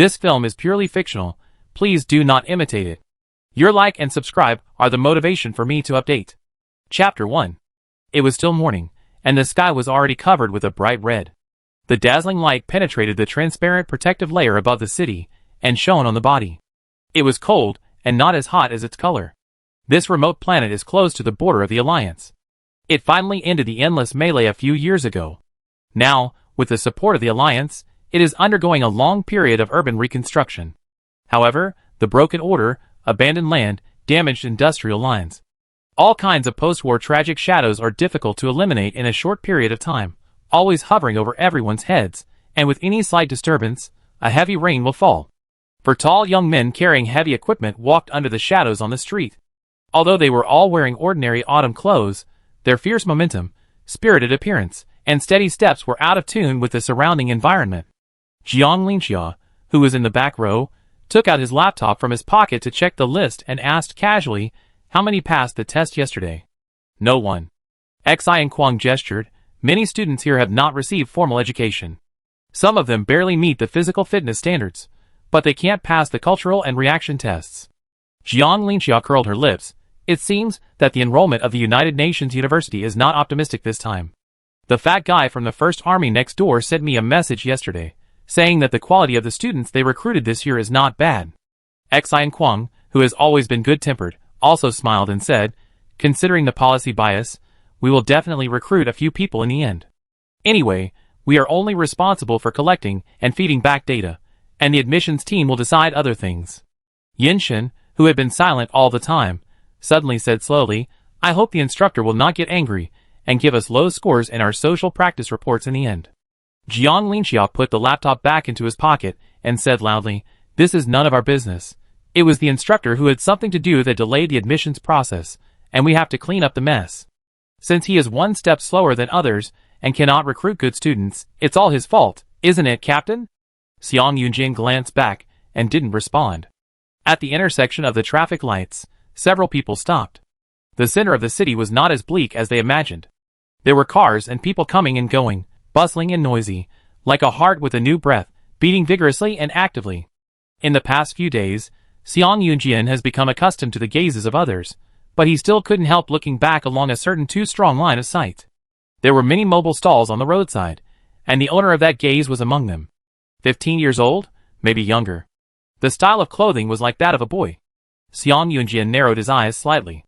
This film is purely fictional. Please do not imitate it. Your like and subscribe are the motivation for me to update. Chapter 1. It was still morning, and the sky was already covered with a bright red. The dazzling light penetrated the transparent protective layer above the city, and shone on the body. It was cold, and not as hot as its color. This remote planet is close to the border of the Alliance. It finally ended the endless melee a few years ago. Now, with the support of the Alliance, it is undergoing a long period of urban reconstruction. However, the broken order, abandoned land, damaged industrial lines. All kinds of post-war tragic shadows are difficult to eliminate in a short period of time, always hovering over everyone's heads, and with any slight disturbance, a heavy rain will fall. For tall young men carrying heavy equipment walked under the shadows on the street. Although they were all wearing ordinary autumn clothes, their fierce momentum, spirited appearance, and steady steps were out of tune with the surrounding environment. Jiang Linxia, who was in the back row, took out his laptop from his pocket to check the list and asked casually, "How many passed the test yesterday?" "No one." Xi and Kwang gestured. "Many students here have not received formal education. Some of them barely meet the physical fitness standards, but they can't pass the cultural and reaction tests." Jiang Linxia curled her lips. It seems that the enrollment of the United Nations University is not optimistic this time. The fat guy from the First Army next door sent me a message yesterday, saying that the quality of the students they recruited this year is not bad. Xi and Kwang, who has always been good-tempered, also smiled and said, "Considering the policy bias, we will definitely recruit a few people in the end. Anyway, we are only responsible for collecting and feeding back data, and the admissions team will decide other things." Yinshin, who had been silent all the time, suddenly said slowly, "I hope the instructor will not get angry and give us low scores in our social practice reports in the end." Jiang Linxia put the laptop back into his pocket and said loudly, "This is none of our business. It was the instructor who had something to do that delayed the admissions process, and we have to clean up the mess. Since he is one step slower than others and cannot recruit good students, it's all his fault, isn't it, Captain?" Xiang Yunjin glanced back and didn't respond. At the intersection of the traffic lights, several people stopped. The center of the city was not as bleak as they imagined. There were cars and people coming and going, bustling and noisy, like a heart with a new breath, beating vigorously and actively. In the past few days, Xiang Yunjian has become accustomed to the gazes of others, but he still couldn't help looking back along a certain too-strong line of sight. There were many mobile stalls on the roadside, and the owner of that gaze was among them. 15 years old, maybe younger. The style of clothing was like that of a boy. Xiang Yunjian narrowed his eyes slightly.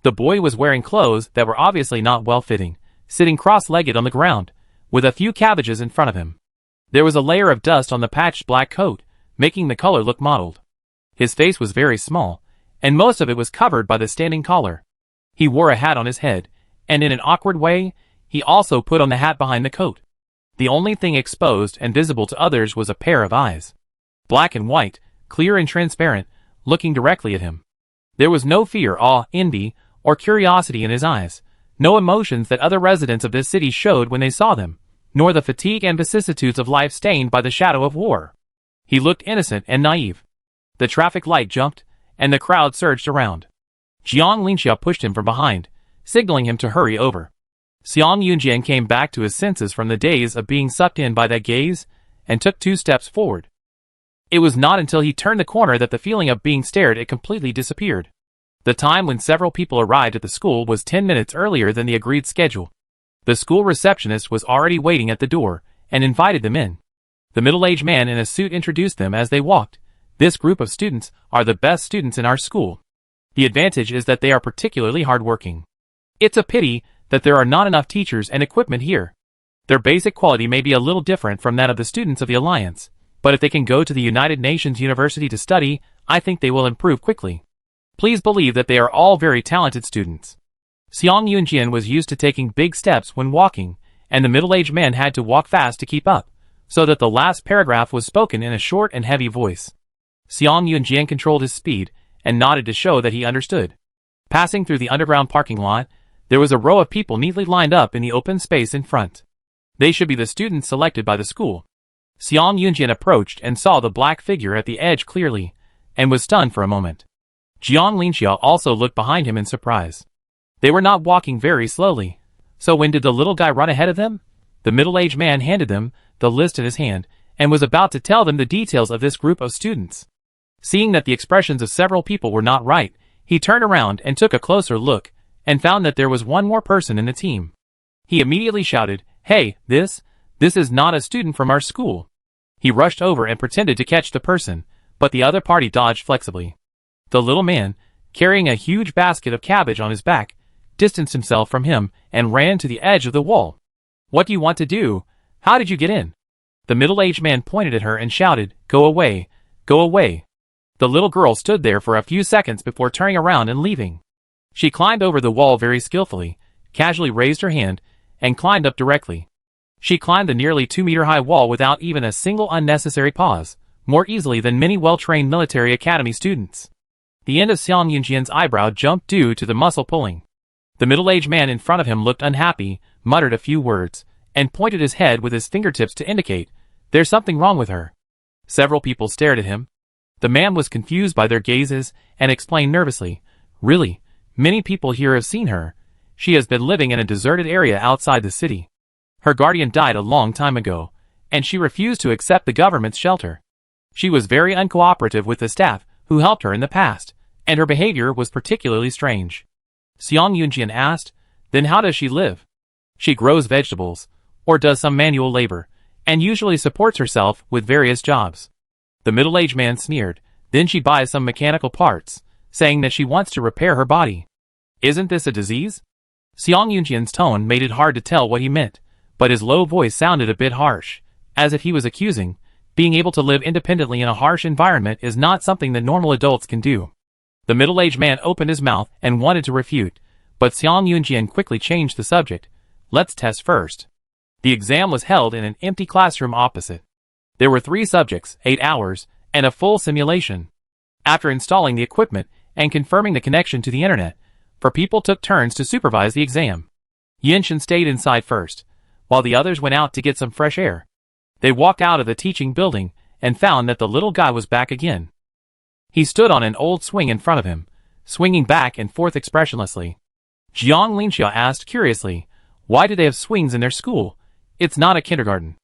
The boy was wearing clothes that were obviously not well-fitting, sitting cross-legged on the ground, with a few cabbages in front of him. There was a layer of dust on the patched black coat, making the color look mottled. His face was very small, and most of it was covered by the standing collar. He wore a hat on his head, and in an awkward way, he also put on the hat behind the coat. The only thing exposed and visible to others was a pair of eyes. Black and white, clear and transparent, looking directly at him. There was no fear, awe, envy, or curiosity in his eyes, no emotions that other residents of this city showed when they saw them, nor the fatigue and vicissitudes of life stained by the shadow of war. He looked innocent and naive. The traffic light jumped, and the crowd surged around. Jiang Linxia pushed him from behind, signaling him to hurry over. Xiang Yunjian came back to his senses from the daze of being sucked in by that gaze, and took 2 steps forward. It was not until he turned the corner that the feeling of being stared at completely disappeared. The time when several people arrived at the school was 10 minutes earlier than the agreed schedule. The school receptionist was already waiting at the door, and invited them in. The middle-aged man in a suit introduced them as they walked. "This group of students are the best students in our school. The advantage is that they are particularly hardworking. It's a pity that there are not enough teachers and equipment here. Their basic quality may be a little different from that of the students of the Alliance, but if they can go to the United Nations University to study, I think they will improve quickly. Please believe that they are all very talented students." Xiang Yunjian was used to taking big steps when walking, and the middle-aged man had to walk fast to keep up, so that the last paragraph was spoken in a short and heavy voice. Xiang Yunjian controlled his speed, and nodded to show that he understood. Passing through the underground parking lot, there was a row of people neatly lined up in the open space in front. They should be the students selected by the school. Xiang Yunjian approached and saw the black figure at the edge clearly, and was stunned for a moment. Jiang Linxia also looked behind him in surprise. They were not walking very slowly. So when did the little guy run ahead of them? The middle-aged man handed them the list in his hand, and was about to tell them the details of this group of students. Seeing that the expressions of several people were not right, he turned around and took a closer look, and found that there was one more person in the team. He immediately shouted, "Hey, this is not a student from our school." He rushed over and pretended to catch the person, but the other party dodged flexibly. The little man, carrying a huge basket of cabbage on his back, distanced himself from him and ran to the edge of the wall. "What do you want to do? How did you get in?" The middle-aged man pointed at her and shouted, "Go away, go away." The little girl stood there for a few seconds before turning around and leaving. She climbed over the wall very skillfully, casually raised her hand, and climbed up directly. She climbed the nearly 2-meter-high wall without even a single unnecessary pause, more easily than many well-trained military academy students. The end of Xiang Yunjian's eyebrow jumped due to the muscle pulling. The middle-aged man in front of him looked unhappy, muttered a few words, and pointed his head with his fingertips to indicate, "There's something wrong with her." Several people stared at him. The man was confused by their gazes and explained nervously, "Really, many people here have seen her. She has been living in a deserted area outside the city. Her guardian died a long time ago, and she refused to accept the government's shelter. She was very uncooperative with the staff who helped her in the past, and her behavior was particularly strange." Xiang Yunjian asked, "Then how does she live?" "She grows vegetables, or does some manual labor, and usually supports herself with various jobs." The middle-aged man sneered, "Then she buys some mechanical parts, saying that she wants to repair her body. Isn't this a disease?" Xiang Yunjian's tone made it hard to tell what he meant, but his low voice sounded a bit harsh, as if he was accusing, being able to live independently in a harsh environment is not something that normal adults can do. The middle-aged man opened his mouth and wanted to refute, but Xiang Yunjian quickly changed the subject. "Let's test first." The exam was held in an empty classroom opposite. There were 3 subjects, 8 hours, and a full simulation. After installing the equipment and confirming the connection to the internet, 4 people took turns to supervise the exam. Yinshin stayed inside first, while the others went out to get some fresh air. They walked out of the teaching building and found that the little guy was back again. He stood on an old swing in front of him, swinging back and forth expressionlessly. Jiang Linxia asked curiously, "Why do they have swings in their school? It's not a kindergarten."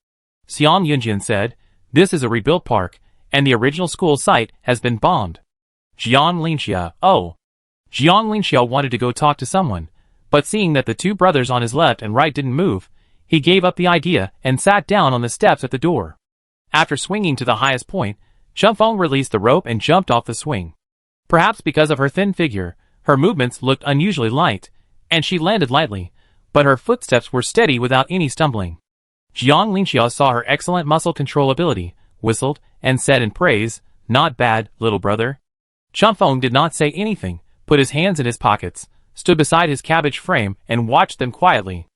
Xiang Yunjian said, "This is a rebuilt park, and the original school site has been bombed." Jiang Linxia, "Oh." Jiang Linxia wanted to go talk to someone, but seeing that the 2 brothers on his left and right didn't move, he gave up the idea and sat down on the steps at the door. After swinging to the highest point, Chunfeng released the rope and jumped off the swing. Perhaps because of her thin figure, her movements looked unusually light, and she landed lightly, but her footsteps were steady without any stumbling. Jiang Linxia saw her excellent muscle control ability, whistled, and said in praise, "Not bad, little brother." Chunfeng did not say anything, put his hands in his pockets, stood beside his cabbage frame, and watched them quietly.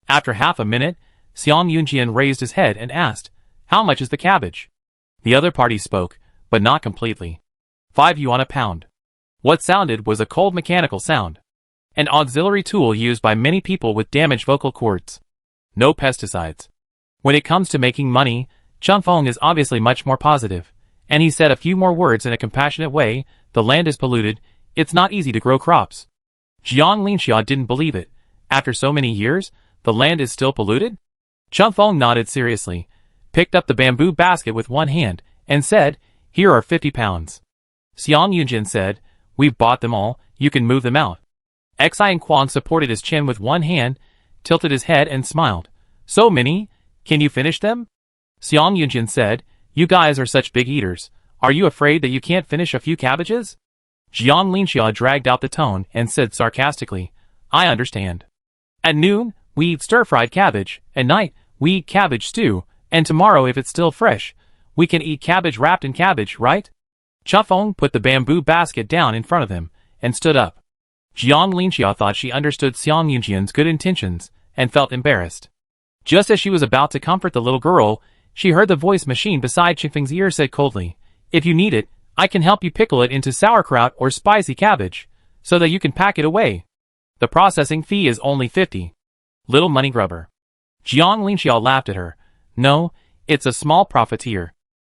After half a minute, Xiang Yunjian raised his head and asked, "How much is the cabbage?" The other party spoke, but not completely. 5 yuan a pound. What sounded was a cold mechanical sound. An auxiliary tool used by many people with damaged vocal cords. No pesticides. When it comes to making money, Chunfeng is obviously much more positive, and he said a few more words in a compassionate way. "The land is polluted, it's not easy to grow crops." Jiang Linxia didn't believe it. After so many years, the land is still polluted? Chunfeng nodded seriously, picked up the bamboo basket with one hand, and said, "Here are 50 pounds. Xiang Yunjin said, "We've bought them all, you can move them out." Xian Quan supported his chin with one hand, tilted his head and smiled. "So many? Can you finish them?" Xiang Yunjin said, "You guys are such big eaters. Are you afraid that you can't finish a few cabbages?" Jiang Linxia dragged out the tone and said sarcastically, "I understand. At noon, we eat stir-fried cabbage, at night, we eat cabbage stew, and tomorrow if it's still fresh, we can eat cabbage wrapped in cabbage, right?" Chunfeng put the bamboo basket down in front of him, and stood up. Jiang Linxia thought she understood Xiang Yunjian's good intentions, and felt embarrassed. Just as she was about to comfort the little girl, she heard the voice machine beside Chunfeng's ear said coldly, "If you need it, I can help you pickle it into sauerkraut or spicy cabbage, so that you can pack it away. The processing fee is only 50. Little money grubber." Jiang Linxia laughed at her. "No, it's a small profiteer."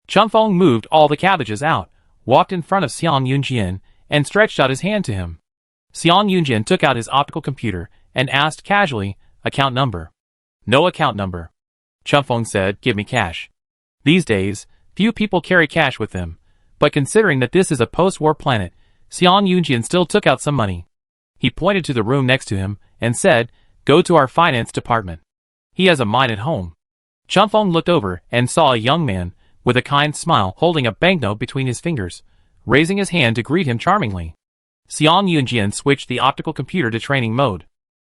Chunfeng moved all the cabbages out, walked in front of Xiang Yunjian, and stretched out his hand to him. Xiang Yunjian took out his optical computer and asked casually, "Account number?" "No account number." Chunfeng said, "Give me cash." These days, few people carry cash with them, but considering that this is a post-war planet, Xiang Yunjian still took out some money. He pointed to the room next to him and said, "Go to our finance department. He has a mine at home." Chun Feng looked over and saw a young man, with a kind smile, holding a banknote between his fingers, raising his hand to greet him charmingly. Xiang Yunjian switched the optical computer to training mode.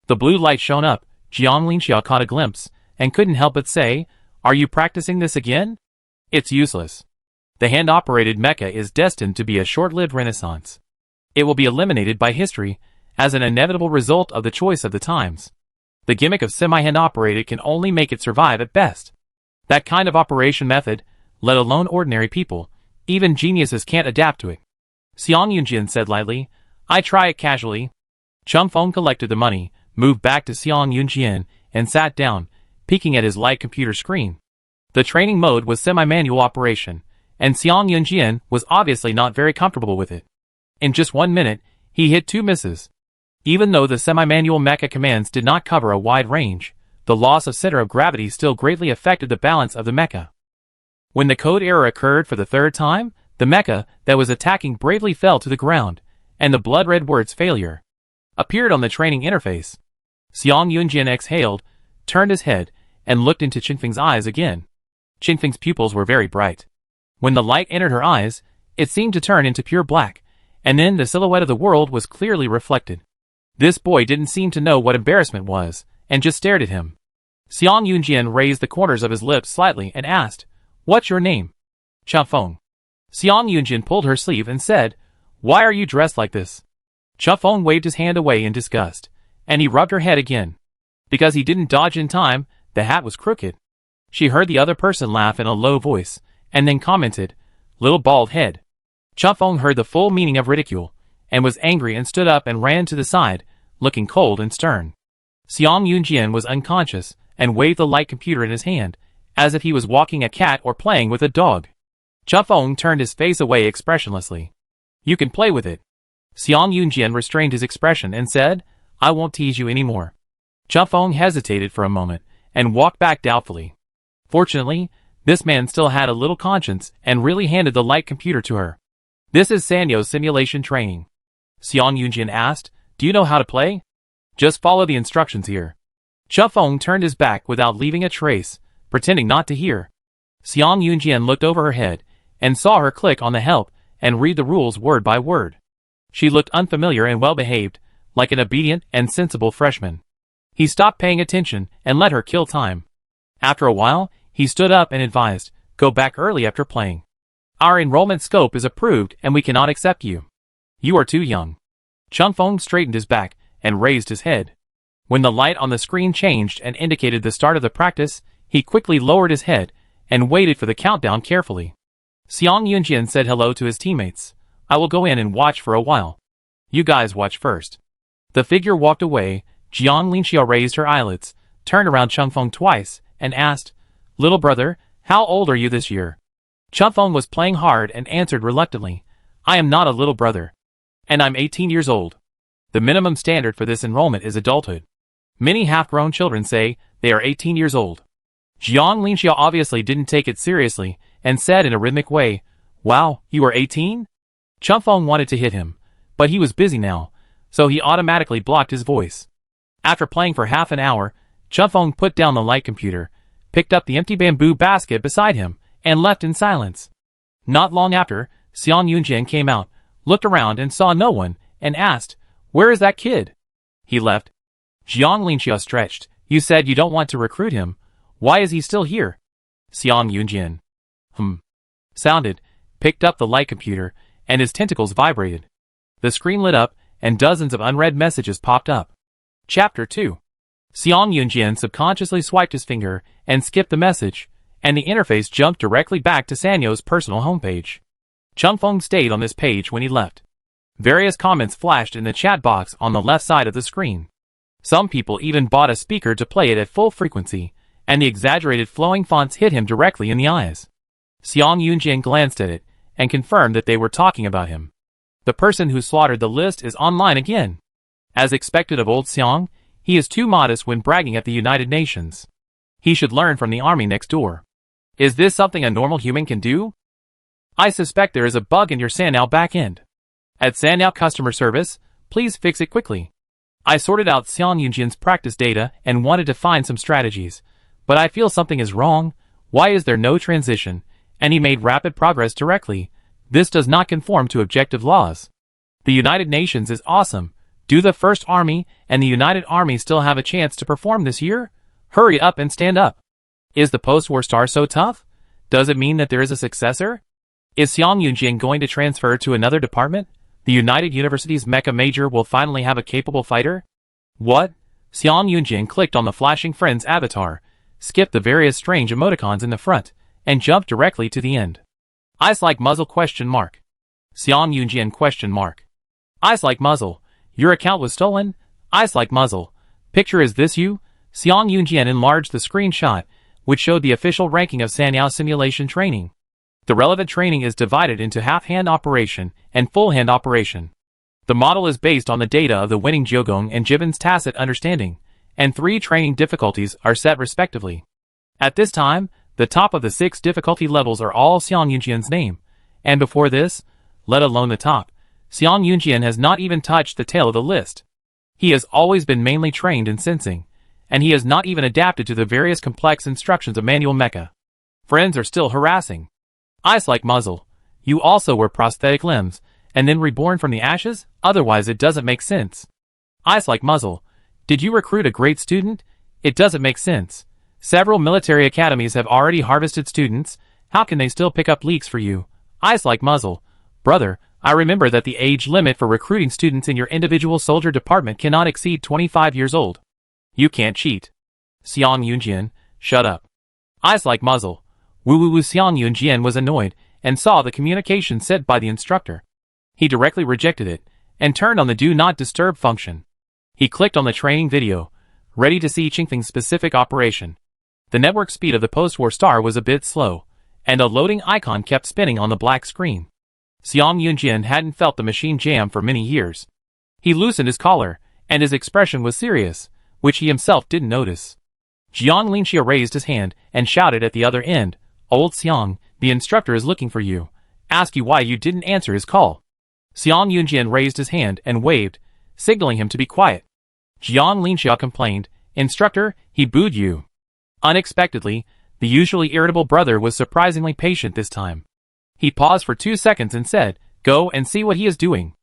The blue light shone up. Jiang Linxia caught a glimpse, and couldn't help but say, "Are you practicing this again? It's useless. The hand-operated mecha is destined to be a short-lived renaissance. It will be eliminated by history, as an inevitable result of the choice of the times. The gimmick of semi-hand operated can only make it survive at best. That kind of operation method, let alone ordinary people, even geniuses can't adapt to it." Xiang Yunjian said lightly, "I try it casually." Chun Feng collected the money, moved back to Xiang Yunjian, and sat down, peeking at his light computer screen. The training mode was semi-manual operation, and Xiang Yunjian was obviously not very comfortable with it. In just 1 minute, he hit 2 misses. Even though the semi-manual mecha commands did not cover a wide range, the loss of center of gravity still greatly affected the balance of the mecha. When the code error occurred for the 3rd time, the mecha that was attacking bravely fell to the ground, and the blood-red words "failure" appeared on the training interface. Xiang Yunjian exhaled, turned his head, and looked into Qingfeng's eyes again. Qingfeng's pupils were very bright. When the light entered her eyes, it seemed to turn into pure black, and then the silhouette of the world was clearly reflected. This boy didn't seem to know what embarrassment was, and just stared at him. Xiang Yunjian raised the corners of his lips slightly and asked, "What's your name?" "Chun Feng." Xiang Yunjian pulled her sleeve and said, "Why are you dressed like this?" Chun Feng waved his hand away in disgust, and he rubbed her head again. Because he didn't dodge in time, the hat was crooked. She heard the other person laugh in a low voice, and then commented, "Little bald head." Chun Feng heard the full meaning of ridicule, and was angry and stood up and ran to the side, looking cold and stern. Xiang Yunjian was unconscious, and waved the light computer in his hand, as if he was walking a cat or playing with a dog. Chun Feng turned his face away expressionlessly. "You can play with it." Xiang Yunjian restrained his expression and said, "I won't tease you anymore." Chun Feng hesitated for a moment, and walked back doubtfully. Fortunately, this man still had a little conscience and really handed the light computer to her. "This is Sanyo's simulation training." Xiang Yunjian asked, "Do you know how to play?" "Just follow the instructions here." Chun Feng turned his back without leaving a trace, pretending not to hear. Xiang Yunjian looked over her head, and saw her click on the help and read the rules word by word. She looked unfamiliar and well-behaved, like an obedient and sensible freshman. He stopped paying attention and let her kill time. After a while, he stood up and advised, "Go back early after playing. Our enrollment scope is approved and we cannot accept you. You are too young." Chun Feng straightened his back and raised his head. When the light on the screen changed and indicated the start of the practice, he quickly lowered his head and waited for the countdown carefully. Xiang Yunjian said hello to his teammates. "I will go in and watch for a while. You guys watch first." The figure walked away. Jiang Linxia raised her eyelids, turned around Chun Feng twice, and asked, "Little brother, how old are you this year?" Chun Feng was playing hard and answered reluctantly, "I am not a little brother. And I'm 18 years old. The minimum standard for this enrollment is adulthood. Many half-grown children say they are 18 years old." Jiang Linxia obviously didn't take it seriously, and said in a rhythmic way, "Wow, you are 18? Chun Feng wanted to hit him, but he was busy now, so he automatically blocked his voice. After playing for half an hour, Chun Feng put down the light computer, picked up the empty bamboo basket beside him, and left in silence. Not long after, Xiang Yunjian came out, looked around and saw no one, and asked, "Where is that kid?" "He left." Jiang Linxia stretched. "You said you don't want to recruit him. Why is he still here?" Xiang Yunjian sounded, picked up the light computer, and his tentacles vibrated. The screen lit up, and dozens of unread messages popped up. Chapter 2. Xiang Yunjian subconsciously swiped his finger and skipped the message, and the interface jumped directly back to Sanyo's personal homepage. Chun Feng stayed on this page when he left. Various comments flashed in the chat box on the left side of the screen. Some people even bought a speaker to play it at full frequency, and the exaggerated flowing fonts hit him directly in the eyes. Xiang Yunjian glanced at it, and confirmed that they were talking about him. The person who slaughtered the list is online again. As expected of old Xiang, he is too modest when bragging at the United Nations. He should learn from the army next door. Is this something a normal human can do? I suspect there is a bug in your SANOW backend. At SANOW customer service, please fix it quickly. I sorted out Xiang Yunjian's practice data and wanted to find some strategies, but I feel something is wrong. Why is there no transition? And he made rapid progress directly. This does not conform to objective laws. The United Nations is awesome. Do the First Army and the United Army still have a chance to perform this year? Hurry up and stand up. Is the post-war star so tough? Does it mean that there is a successor? Is Xiang Yunjian going to transfer to another department? The United University's mecha major will finally have a capable fighter? What? Xiang Yunjian clicked on the flashing friend's avatar, skipped the various strange emoticons in the front, and jumped directly to the end. Ice like muzzle ? Xiang Yunjian ? Ice like muzzle. Your account was stolen? Ice like muzzle. Picture, is this you? Xiang Yunjian enlarged the screenshot, which showed the official ranking of SANOW simulation training. The relevant training is divided into half-hand operation and full-hand operation. The model is based on the data of the winning Jiogong and Jibin's tacit understanding, and 3 training difficulties are set respectively. At this time, the top of the 6 difficulty levels are all Xiang Yunjian's name, and before this, let alone the top, Xiang Yunjian has not even touched the tail of the list. He has always been mainly trained in sensing, and he has not even adapted to the various complex instructions of manual mecha. Friends are still harassing. Ice like muzzle. You also were prosthetic limbs, and then reborn from the ashes? Otherwise it doesn't make sense. Ice like muzzle. Did you recruit a great student? It doesn't make sense. Several military academies have already harvested students. How can they still pick up leaks for you? Ice like muzzle. Brother, I remember that the age limit for recruiting students in your individual soldier department cannot exceed 25 years old. You can't cheat. Xiang Yunjian, shut up. Ice like muzzle. Woo Xiang Yunjian was annoyed and saw the communication sent by the instructor. He directly rejected it and turned on the Do Not Disturb function. He clicked on the training video, ready to see Qingfeng's specific operation. The network speed of the post-war star was a bit slow, and a loading icon kept spinning on the black screen. Xiang Yunjian hadn't felt the machine jam for many years. He loosened his collar, and his expression was serious, which he himself didn't notice. Jiang Linxia raised his hand and shouted at the other end, Old Xiang, the instructor is looking for you. Ask you why you didn't answer his call. Xiang Yunjian raised his hand and waved, signaling him to be quiet. Jiang Linxia complained, Instructor, he booed you. Unexpectedly, the usually irritable brother was surprisingly patient this time. He paused for 2 seconds and said, Go and see what he is doing.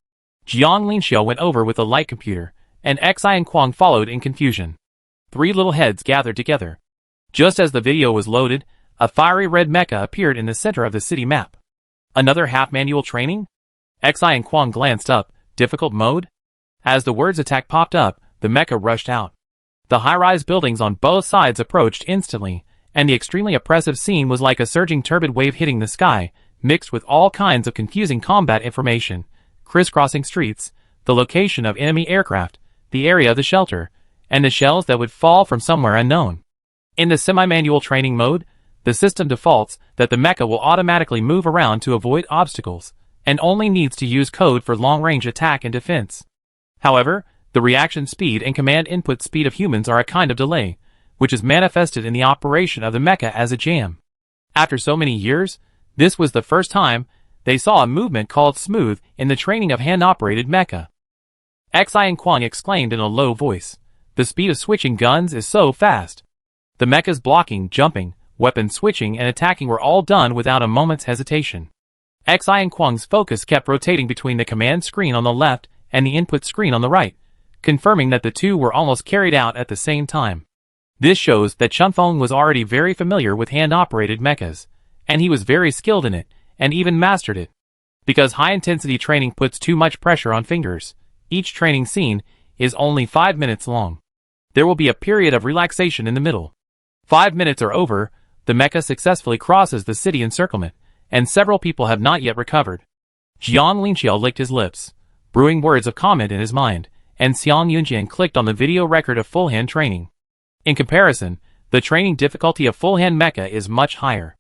Jiang Linxia went over with the light computer, and Xi and Kwang followed in confusion. 3 little heads gathered together. Just as the video was loaded, a fiery red mecha appeared in the center of the city map. Another half-manual training? Xi and Kwang glanced up, difficult mode? As the words attack popped up, the mecha rushed out. The high-rise buildings on both sides approached instantly, and the extremely oppressive scene was like a surging turbid wave hitting the sky, mixed with all kinds of confusing combat information, crisscrossing streets, the location of enemy aircraft, the area of the shelter, and the shells that would fall from somewhere unknown. In the semi-manual training mode, the system defaults that the mecha will automatically move around to avoid obstacles, and only needs to use code for long-range attack and defense. However, the reaction speed and command input speed of humans are a kind of delay, which is manifested in the operation of the mecha as a jam. After so many years, this was the first time they saw a movement called smooth in the training of hand-operated mecha. Xi and Kwang exclaimed in a low voice, The speed of switching guns is so fast. The mecha's blocking, jumping, weapon switching and attacking were all done without a moment's hesitation. Xi and Kwang's focus kept rotating between the command screen on the left and the input screen on the right, confirming that the two were almost carried out at the same time. This shows that Chunfeng was already very familiar with hand-operated mechas, and he was very skilled in it, and even mastered it. Because high-intensity training puts too much pressure on fingers, each training scene is only 5 minutes long. There will be a period of relaxation in the middle. 5 minutes are over, the mecha successfully crosses the city encirclement, and several people have not yet recovered. Jiang Linxiao licked his lips, brewing words of comment in his mind, and Xiang Yunjian clicked on the video record of full-hand training. In comparison, the training difficulty of full-hand mecha is much higher.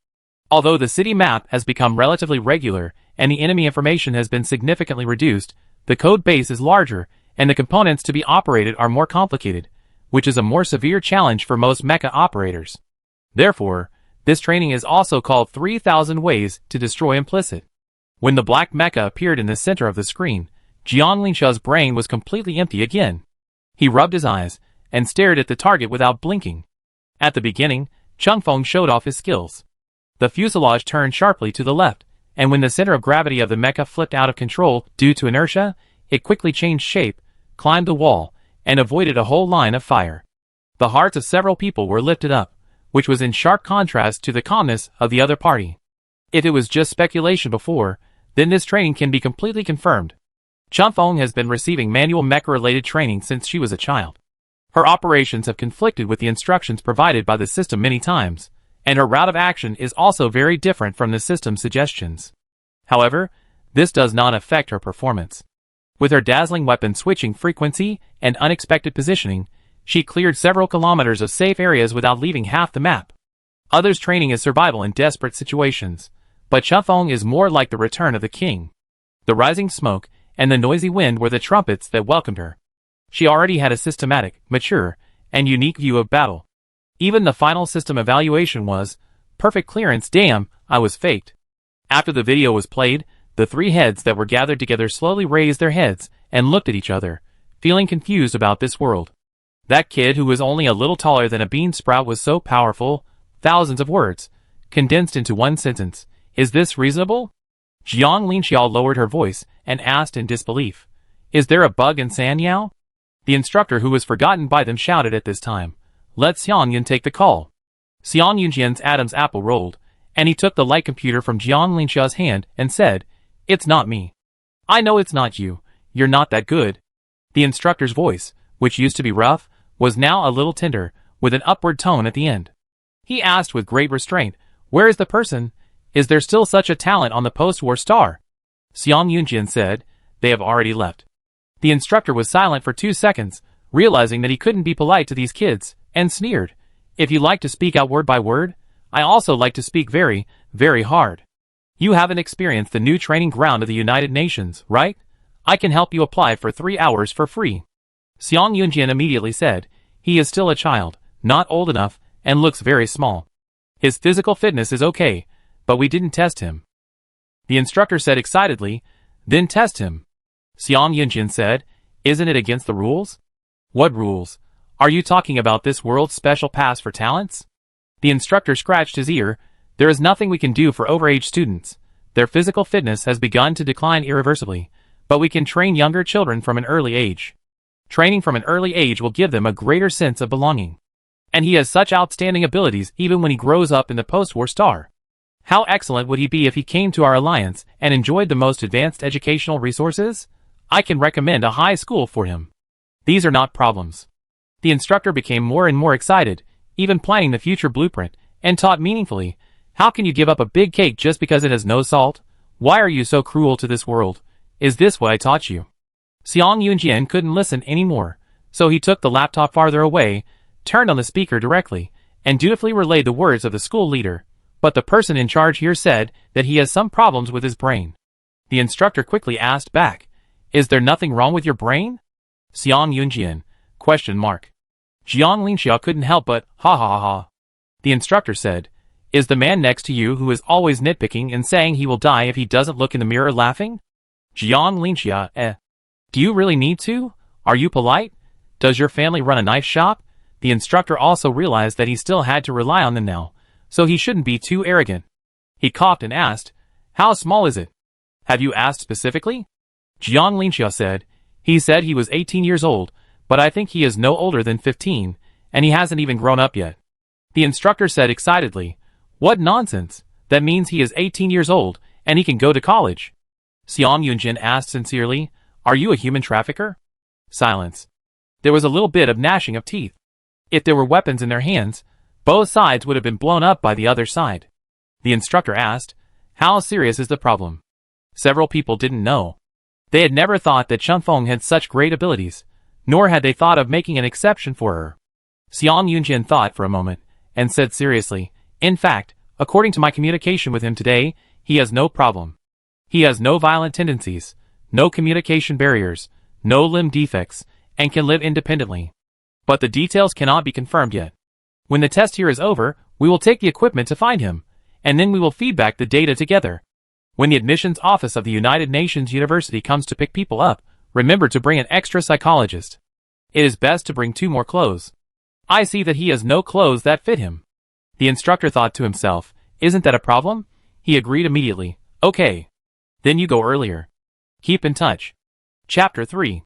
Although the city map has become relatively regular and the enemy information has been significantly reduced, the code base is larger and the components to be operated are more complicated, which is a more severe challenge for most mecha operators. Therefore, This training is also called 3,000 Ways to Destroy Implicit. When the black mecha appeared in the center of the screen, Jiang Linxia's brain was completely empty again. He rubbed his eyes and stared at the target without blinking. At the beginning, Changfeng showed off his skills. The fuselage turned sharply to the left, and when the center of gravity of the mecha flipped out of control due to inertia, it quickly changed shape, climbed the wall, and avoided a whole line of fire. The hearts of several people were lifted up, which was in sharp contrast to the calmness of the other party. If it was just speculation before, then this training can be completely confirmed. Changfeng has been receiving manual mecha-related training since she was a child. Her operations have conflicted with the instructions provided by the system many times, and her route of action is also very different from the system's suggestions. However, this does not affect her performance. With her dazzling weapon switching frequency and unexpected positioning, she cleared several kilometers of safe areas without leaving half the map. Others' training is survival in desperate situations, but Changfeng is more like the return of the king. The rising smoke and the noisy wind were the trumpets that welcomed her. She already had a systematic, mature, and unique view of battle. Even the final system evaluation was, perfect clearance. Damn, I was faked. After the video was played, the three heads that were gathered together slowly raised their heads and looked at each other, feeling confused about this world. That kid who was only a little taller than a bean sprout was so powerful, thousands of words, condensed into one sentence. Is this reasonable? Jiang Linxia lowered her voice and asked in disbelief. Is there a bug in Sanyao? The instructor who was forgotten by them shouted at this time. Let Xiangyun take the call. Xiang Yunjian's Adam's apple rolled, and he took the light computer from Jiang Linxia's hand and said, It's not me. I know it's not you. You're not that good. The instructor's voice, which used to be rough, was now a little tender, with an upward tone at the end. He asked with great restraint, Where is the person? Is there still such a talent on the post-war star? Xiang Yunjian said, They have already left. The instructor was silent for 2 seconds, realizing that he couldn't be polite to these kids, and sneered. If you like to speak out word by word, I also like to speak very, very hard. You haven't experienced the new training ground of the United Nations, right? I can help you apply for 3 hours for free. Xiang Yunjian immediately said, He is still a child, not old enough, and looks very small. His physical fitness is okay, but we didn't test him. The instructor said excitedly, Then test him. Xiang Yunjian said, Isn't it against the rules? What rules? Are you talking about this world's special pass for talents? The instructor scratched his ear. There is nothing we can do for overage students. Their physical fitness has begun to decline irreversibly, but we can train younger children from an early age. Training from an early age will give them a greater sense of belonging. And he has such outstanding abilities even when he grows up in the post-war star. How excellent would he be if he came to our alliance and enjoyed the most advanced educational resources? I can recommend a high school for him. These are not problems. The instructor became more and more excited, even planning the future blueprint, and taught meaningfully. How can you give up a big cake just because it has no salt? Why are you so cruel to this world? Is this what I taught you? Xiang Yunjian couldn't listen anymore, so he took the laptop farther away, turned on the speaker directly, and dutifully relayed the words of the school leader. But the person in charge here said that he has some problems with his brain. The instructor quickly asked back, Is there nothing wrong with your brain? Xiang Yunjian, ? Jiang Linxia couldn't help but, ha ha ha ha. The instructor said, Is the man next to you who is always nitpicking and saying he will die if he doesn't look in the mirror laughing? Jiang Linxia, Do you really need to? Are you polite? Does your family run a knife shop? The instructor also realized that he still had to rely on them now, so he shouldn't be too arrogant. He coughed and asked, How small is it? Have you asked specifically? Jiang Linxia said, He said he was 18 years old, but I think he is no older than 15, and he hasn't even grown up yet. The instructor said excitedly, What nonsense! That means he is 18 years old, and he can go to college. Xiang Yunjin asked sincerely, Are you a human trafficker? Silence. There was a little bit of gnashing of teeth. If there were weapons in their hands, both sides would have been blown up by the other side. The instructor asked, How serious is the problem? Several people didn't know. They had never thought that Changfeng had such great abilities, nor had they thought of making an exception for her. Xiang Yunjian thought for a moment, and said seriously, In fact, according to my communication with him today, he has no problem. He has no violent tendencies, no communication barriers, no limb defects, and can live independently. But the details cannot be confirmed yet. When the test here is over, We will take the equipment to find him, and then we will feedback the data together. When the admissions office of the United Nations University comes to pick people up, remember to bring an extra psychologist. It is best to bring 2 more clothes. I see that he has no clothes that fit him. The instructor thought to himself, isn't that a problem? He agreed immediately. Okay. Then you go earlier. Keep in touch. Chapter 3.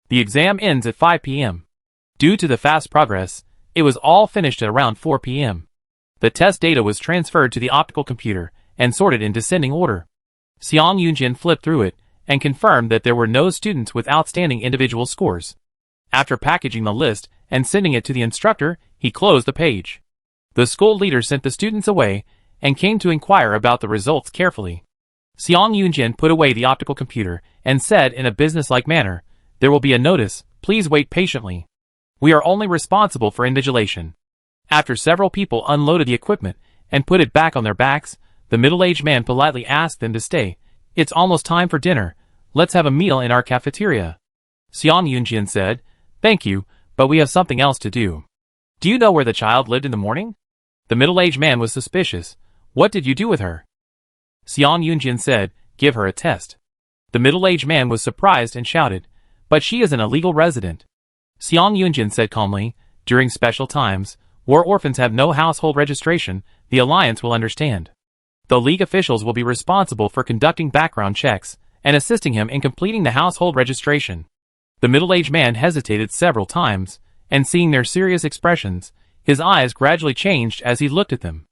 The exam ends at 5 p.m. Due to the fast progress, it was all finished at around 4 p.m. The test data was transferred to the optical computer and sorted in descending order. Xiang Yunjin flipped through it and confirmed that there were no students with outstanding individual scores. After packaging the list and sending it to the instructor, he closed the page. The school leader sent the students away and came to inquire about the results carefully. Xiang Yunjin put away the optical computer and said in a businesslike manner, there will be a notice, please wait patiently. We are only responsible for invigilation. After several people unloaded the equipment and put it back on their backs, the middle-aged man politely asked them to stay. It's almost time for dinner. Let's have a meal in our cafeteria. Xiang Yunjin said, thank you, but we have something else to do. Do you know where the child lived in the morning? The middle-aged man was suspicious. What did you do with her? Xiang Yunjin said, give her a test. The middle-aged man was surprised and shouted, but she is an illegal resident. Xiang Yunjin said calmly, during special times, war orphans have no household registration, the Alliance will understand. The League officials will be responsible for conducting background checks and assisting him in completing the household registration. The middle-aged man hesitated several times, and seeing their serious expressions, his eyes gradually changed as he looked at them.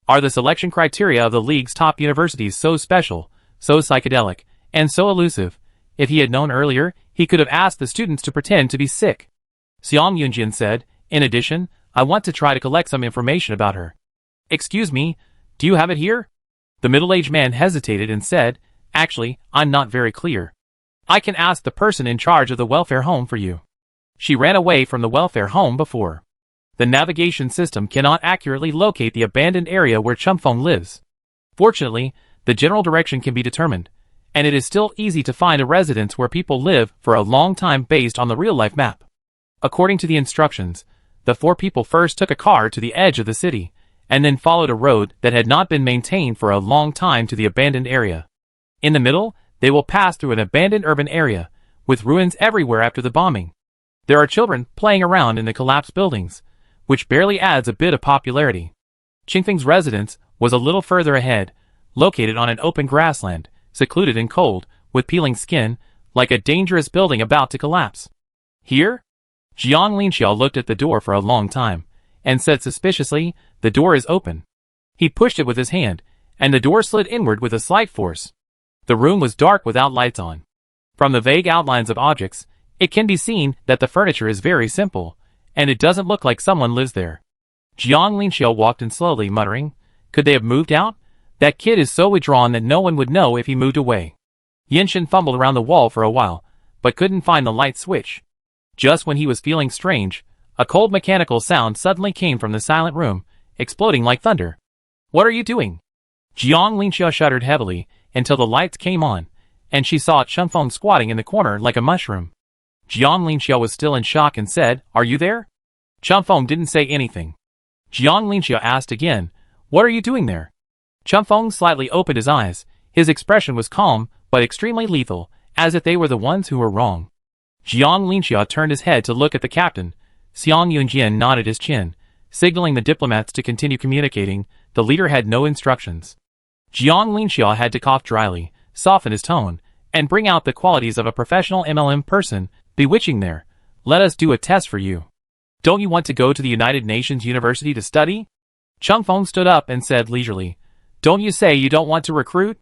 Are the selection criteria of the League's top universities so special, so psychedelic, and so elusive? If he had known earlier, he could have asked the students to pretend to be sick. Xiang Yunjin said, in addition, I want to try to collect some information about her. Excuse me, do you have it here? The middle-aged man hesitated and said, actually, I'm not very clear. I can ask the person in charge of the welfare home for you. She ran away from the welfare home before. The navigation system cannot accurately locate the abandoned area where Chumfeng lives. Fortunately, the general direction can be determined, and it is still easy to find a residence where people live for a long time based on the real-life map. According to the instructions, the 4 people first took a car to the edge of the city, and then followed a road that had not been maintained for a long time to the abandoned area. In the middle, they will pass through an abandoned urban area, with ruins everywhere after the bombing. There are children playing around in the collapsed buildings, which barely adds a bit of popularity. Qingfeng's residence was a little further ahead, located on an open grassland, secluded and cold, with peeling skin, like a dangerous building about to collapse. Here? Jiang Linxiao looked at the door for a long time, and said suspiciously, the door is open. He pushed it with his hand, and the door slid inward with a slight force. The room was dark without lights on. From the vague outlines of objects, it can be seen that the furniture is very simple, and it doesn't look like someone lives there. Jiang Linxiao walked in slowly, muttering, could they have moved out? That kid is so withdrawn that no one would know if he moved away. Yinshin fumbled around the wall for a while, but couldn't find the light switch. Just when he was feeling strange, a cold mechanical sound suddenly came from the silent room, exploding like thunder. What are you doing? Jiang Linxiao shuddered heavily until the lights came on, and she saw Chumfeng squatting in the corner like a mushroom. Jiang Linxiao was still in shock and said, are you there? Chumfeng didn't say anything. Jiang Linxiao asked again, what are you doing there? Chumfeng slightly opened his eyes. His expression was calm, but extremely lethal, as if they were the ones who were wrong. Jiang Linxiao turned his head to look at the captain. Xiang Yunjin nodded his chin, signaling the diplomats to continue communicating. The leader had no instructions. Jiang Linxiao had to cough dryly, soften his tone, and bring out the qualities of a professional MLM person, bewitching there. Let us do a test for you. Don't you want to go to the United Nations University to study? Chumfeng stood up and said leisurely, don't you say you don't want to recruit?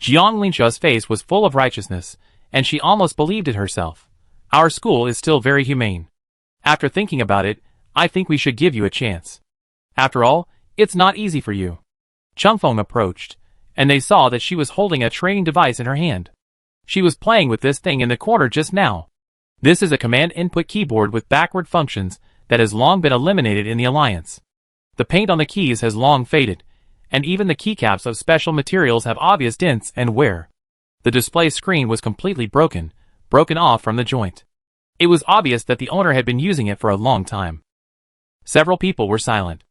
Jiang Linxiao's face was full of righteousness, and she almost believed it herself. Our school is still very humane. After thinking about it, I think we should give you a chance. After all, it's not easy for you. Chumfeng approached, and they saw that she was holding a training device in her hand. She was playing with this thing in the corner just now. This is a command input keyboard with backward functions that has long been eliminated in the Alliance. The paint on the keys has long faded, and even the keycaps of special materials have obvious dents and wear. The display screen was completely broken off from the joint. It was obvious that the owner had been using it for a long time. Several people were silent.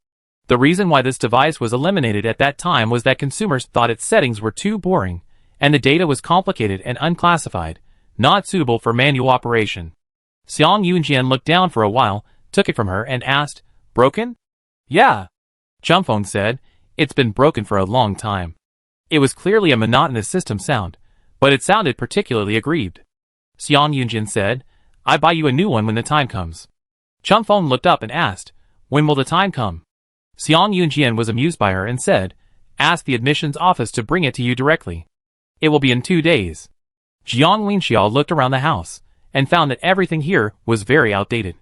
The reason why this device was eliminated at that time was that consumers thought its settings were too boring, and the data was complicated and unclassified, not suitable for manual operation. Xiang Yunjian looked down for a while, took it from her and asked, "Broken?" "Yeah," Chumfeng said. "It's been broken for a long time." It was clearly a monotonous system sound, but it sounded particularly aggrieved. Xiang Yunjian said, "I buy you a new one when the time comes." Chumfeng looked up and asked, "When will the time come?" Xiang Yunjian was amused by her and said, "Ask the admissions office to bring it to you directly. It will be in 2 days." Jiang Linxiao looked around the house and found that everything here was very outdated.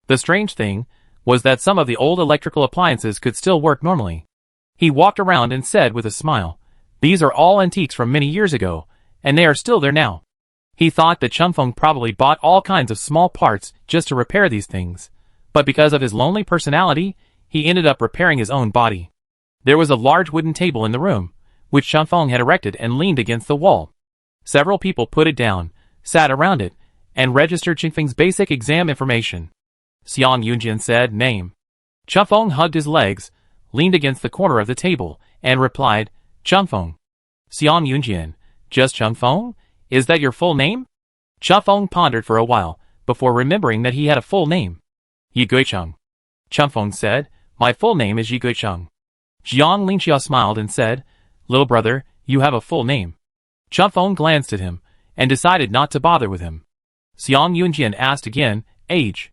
The strange thing was that some of the old electrical appliances could still work normally. He walked around and said with a smile, "These are all antiques from many years ago, and they are still there now." He thought that Chumfeng probably bought all kinds of small parts just to repair these things, but because of his lonely personality, he ended up repairing his own body. There was a large wooden table in the room, which Chumfeng had erected and leaned against the wall. Several people put it down, sat around it, and registered Chingfeng's basic exam information. Xiang Yunjian said, "Name." Chumfeng hugged his legs, leaned against the corner of the table, and replied, "Chumfeng." Xiang Yunjian, "Just Chumfeng? Is that your full name?" Chumfeng pondered for a while, before remembering that he had a full name. "Yi Guicheng." Chumfeng said, "My full name is Yi Guicheng." Jiang Linxiao smiled and said, "Little brother, you have a full name." Chumfeng glanced at him, and decided not to bother with him. Xiang Yunjian asked again, "Age?"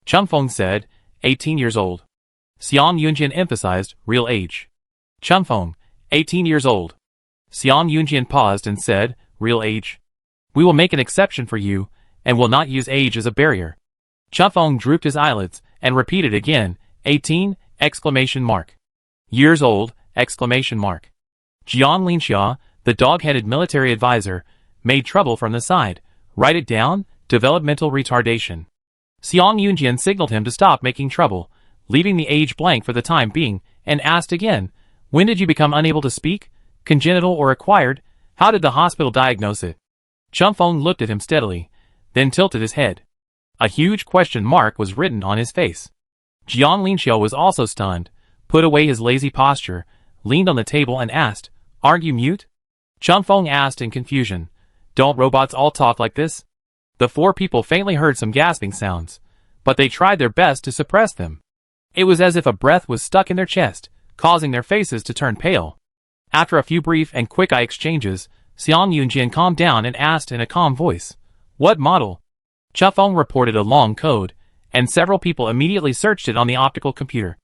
Chumfeng said, 18 years old. Xiang Yunjian emphasized, "Real age." Chumfeng, 18 years old. Xiang Yunjian paused and said, "Real age? We will make an exception for you, and will not use age as a barrier." Chumfeng drooped his eyelids, and repeated again, 18, exclamation mark. "Years old, exclamation mark." Jiang Linxia, the dog-headed military advisor, made trouble from the side. "Write it down, developmental retardation." Xiang Yunjian signaled him to stop making trouble, leaving the age blank for the time being, and asked again, "When did you become unable to speak? Congenital or acquired? How did the hospital diagnose it?" Chumfeng looked at him steadily, then tilted his head. A huge question mark was written on his face. Jiang Linxiao was also stunned, put away his lazy posture, leaned on the table and asked, "Aren't you mute?" Chumfeng asked in confusion, "Don't robots all talk like this?" The 4 people faintly heard some gasping sounds, but they tried their best to suppress them. It was as if a breath was stuck in their chest, causing their faces to turn pale. After a few brief and quick eye exchanges, Xiang Yunjian calmed down and asked in a calm voice, "What model?" Chumfeng reported a long code, and several people immediately searched it on the optical computer.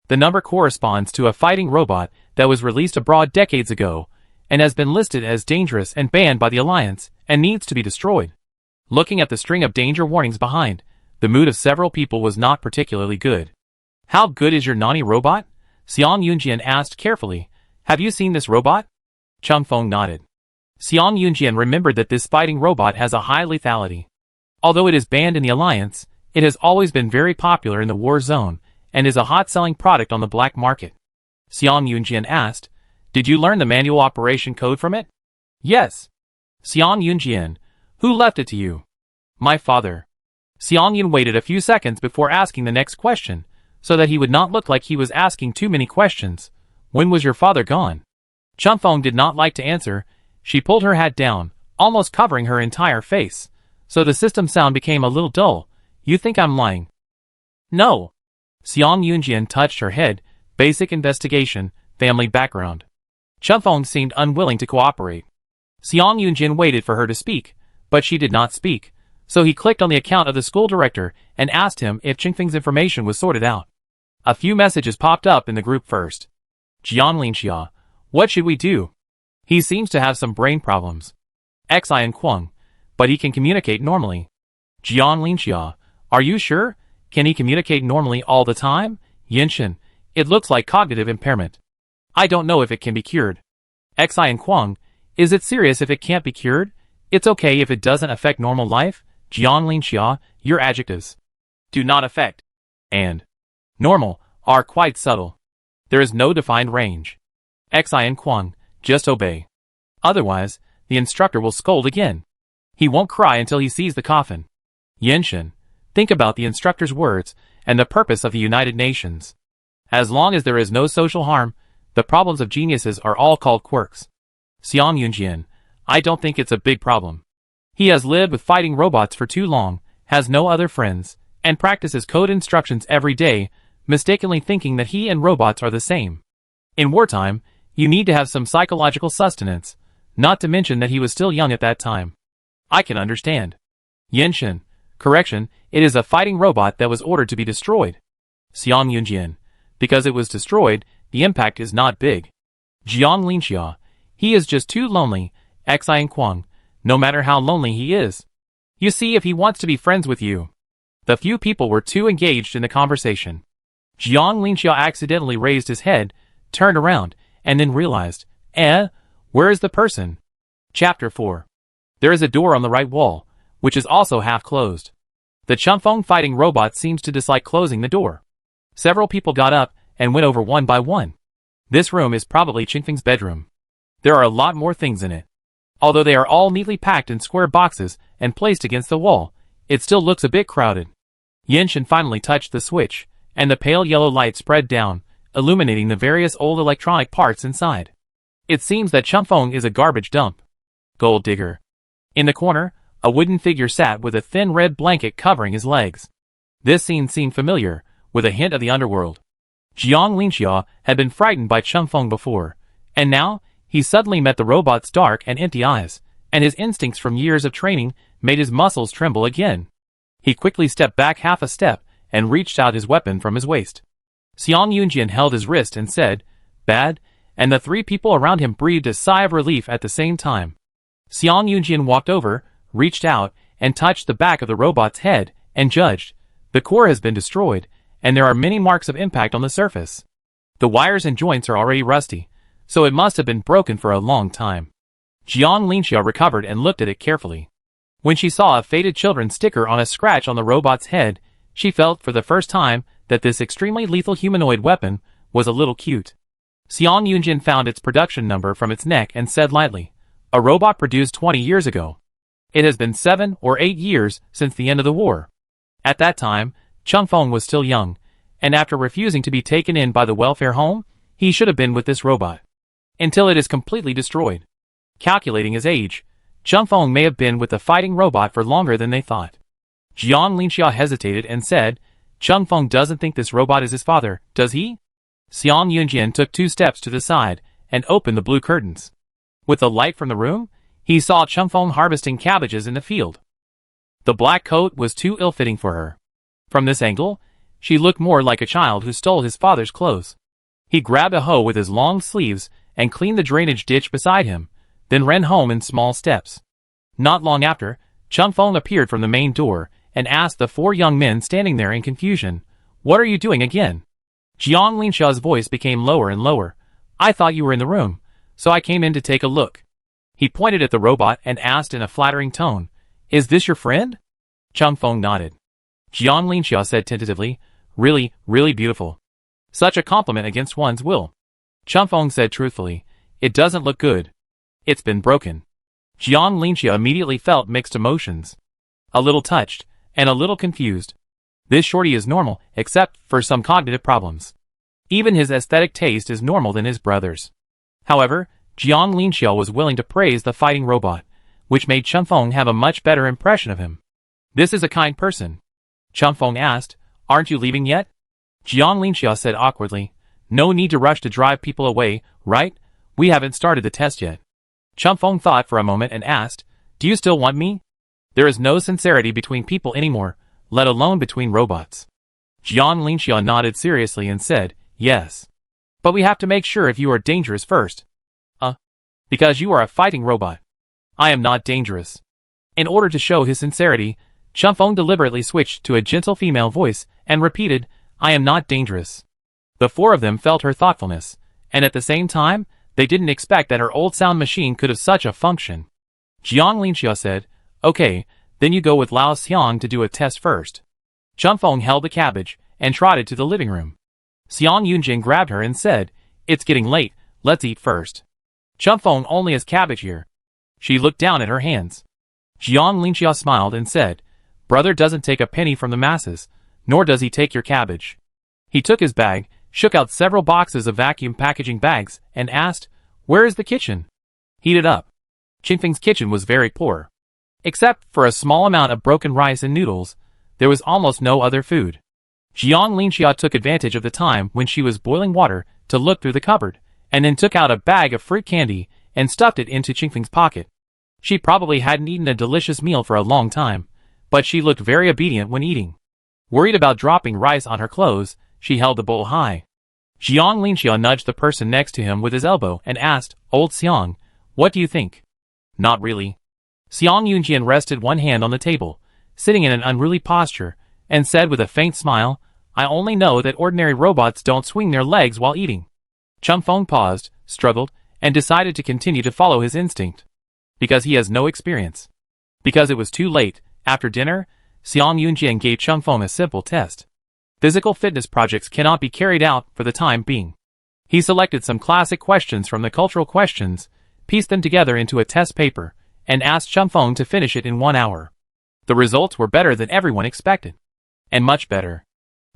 The number corresponds to a fighting robot that was released abroad decades ago, and has been listed as dangerous and banned by the Alliance, and needs to be destroyed. Looking at the string of danger warnings behind, the mood of several people was not particularly good. "How good is your Nani robot?" Xiang Yunjian asked carefully. "Have you seen this robot?" Chumfeng nodded. Xiang Yunjian remembered that this fighting robot has a high lethality. Although it is banned in the Alliance, it has always been very popular in the war zone, and is a hot-selling product on the black market. Xiang Yunjian asked, "Did you learn the manual operation code from it?" "Yes." Xiang Yunjian, "Who left it to you?" "My father." Xiang Yun waited a few seconds before asking the next question, so that he would not look like he was asking too many questions. "When was your father gone?" Chumfeng did not like to answer. She pulled her hat down, almost covering her entire face, so the system sound became a little dull. "You think I'm lying?" "No." Xiang Yunjian touched her head. "Basic investigation, family background." Chumfeng seemed unwilling to cooperate. Xiang Yunjian waited for her to speak, but she did not speak, so he clicked on the account of the school director and asked him if Chingfeng's information was sorted out. A few messages popped up in the group first. "Jiang Linxia, what should we do? He seems to have some brain problems. Xi and Kwang, but he can communicate normally." "Jiang Linxia, are you sure? Can he communicate normally all the time?" "Yinshin, it looks like cognitive impairment. I don't know if it can be cured." "Xi and Kwang, is it serious if it can't be cured? It's okay if it doesn't affect normal life." "Jiang Linxia, your adjectives 'do not affect' and 'normal' are quite subtle. There is no defined range. Xi and Kwang, just obey. Otherwise, the instructor will scold again. He won't cry until he sees the coffin." "Yinshin, think about the instructor's words and the purpose of the United Nations. As long as there is no social harm, the problems of geniuses are all called quirks. Xiang Yunjian, I don't think it's a big problem. He has lived with fighting robots for too long, has no other friends, and practices code instructions every day, mistakenly thinking that he and robots are the same. In wartime, you need to have some psychological sustenance, not to mention that he was still young at that time. I can understand. Yenshin, correction, it is a fighting robot that was ordered to be destroyed. Xiang Yunjian, because it was destroyed, the impact is not big. Jiang Linxia, he is just too lonely, Xiang Kuang, no matter how lonely he is. You see, if he wants to be friends with you. The few people were too engaged in the conversation. Jiang Linxia accidentally raised his head, turned around, and then realized, where is the person? Chapter 4. There is a door on the right wall, which is also half closed. The Chunfeng fighting robot seems to dislike closing the door. Several people got up and went over one by one. This room is probably Qingfeng's bedroom. There are a lot more things in it. Although they are all neatly packed in square boxes and placed against the wall, it still looks a bit crowded. Yenshin finally touched the switch, and the pale yellow light spread down, illuminating the various old electronic parts inside. It seems that Chunfeng is a garbage dump. Gold digger. In the corner, a wooden figure sat with a thin red blanket covering his legs. This scene seemed familiar, with a hint of the underworld. Jiang Linxia had been frightened by Chunfeng before, and now, he suddenly met the robot's dark and empty eyes, and his instincts from years of training made his muscles tremble again. He quickly stepped back half a step and reached out his weapon from his waist. Xiang Yunjian held his wrist and said, "Bad," and the three people around him breathed a sigh of relief at the same time. Xiang Yunjian walked over, reached out, and touched the back of the robot's head, and judged. The core has been destroyed, and there are many marks of impact on the surface. The wires and joints are already rusty, so it must have been broken for a long time. Jiang Linxia recovered and looked at it carefully. When she saw a faded children sticker on a scratch on the robot's head, she felt for the first time that this extremely lethal humanoid weapon was a little cute. Xiang Yunjian found its production number from its neck and said lightly, "A robot produced 20 years ago. It has been 7 or 8 years since the end of the war." At that time, Chunfeng was still young, and after refusing to be taken in by the welfare home, he should have been with this robot. Until it is completely destroyed. Calculating his age, Chunfeng may have been with the fighting robot for longer than they thought. Jiang Linxia hesitated and said, "Chunfeng doesn't think this robot is his father, does he?" Xiang Yunjian took 2 steps to the side and opened the blue curtains. With the light from the room, he saw Chunfeng harvesting cabbages in the field. The black coat was too ill-fitting for her. From this angle, she looked more like a child who stole his father's clothes. He grabbed a hoe with his long sleeves and cleaned the drainage ditch beside him, then ran home in small steps. Not long after, Chunfeng appeared from the main door and asked the 4 young men standing there in confusion, "What are you doing again?" Jiang Linxia's voice became lower and lower. "I thought you were in the room, so I came in to take a look." He pointed at the robot and asked in a flattering tone, "Is this your friend?" Chunfeng nodded. Jiang Linxia said tentatively, "Really, really beautiful. Such a compliment against one's will." Chunfeng said truthfully, "It doesn't look good. It's been broken." Jiang Linxia immediately felt mixed emotions. A little touched, and a little confused. This shorty is normal, except for some cognitive problems. Even his aesthetic taste is normal than his brother's. However, Jiang Linxia was willing to praise the fighting robot, which made Chunfeng have a much better impression of him. "This is a kind person." Chunfeng asked, "Aren't you leaving yet?" Jiang Linxia said awkwardly, "No need to rush to drive people away, right? We haven't started the test yet." Chunfeng thought for a moment and asked, "Do you still want me?" There is no sincerity between people anymore, let alone between robots. Jiang Linxia nodded seriously and said, "Yes. But we have to make sure if you are dangerous first." Because you are a fighting robot. I am not dangerous." In order to show his sincerity, Chunfeng deliberately switched to a gentle female voice and repeated, "I am not dangerous." The 4 of them felt her thoughtfulness, and at the same time, they didn't expect that her old sound machine could have such a function. Jiang Linxia said, "Okay, then you go with Lao Xiang to do a test first." Chunfeng held the cabbage and trotted to the living room. Xiang Yunjin grabbed her and said, "It's getting late, let's eat first." Chunfeng only has cabbage here. She looked down at her hands. Jiang Linxia smiled and said, "Brother doesn't take a penny from the masses, nor does he take your cabbage." He took his bag, shook out several boxes of vacuum packaging bags, and asked, "Where is the kitchen?" "Heated up." Qingfeng's kitchen was very poor. Except for a small amount of broken rice and noodles, there was almost no other food. Jiang Linxia took advantage of the time when she was boiling water to look through the cupboard, and then took out a bag of fruit candy and stuffed it into Qingfeng's pocket. She probably hadn't eaten a delicious meal for a long time, but she looked very obedient when eating. Worried about dropping rice on her clothes, she held the bowl high. Jiang Linxia nudged the person next to him with his elbow and asked, "Old Xiang, what do you think?" "Not really." Xiang Yunjian rested one hand on the table, sitting in an unruly posture, and said with a faint smile, "I only know that ordinary robots don't swing their legs while eating." Chunfeng paused, struggled, and decided to continue to follow his instinct. Because he has no experience. Because it was too late, after dinner, Xiang Yunjian gave Chunfeng a simple test. Physical fitness projects cannot be carried out for the time being. He selected some classic questions from the cultural questions, pieced them together into a test paper, and asked Chunfeng to finish it in 1 hour. The results were better than everyone expected. And much better.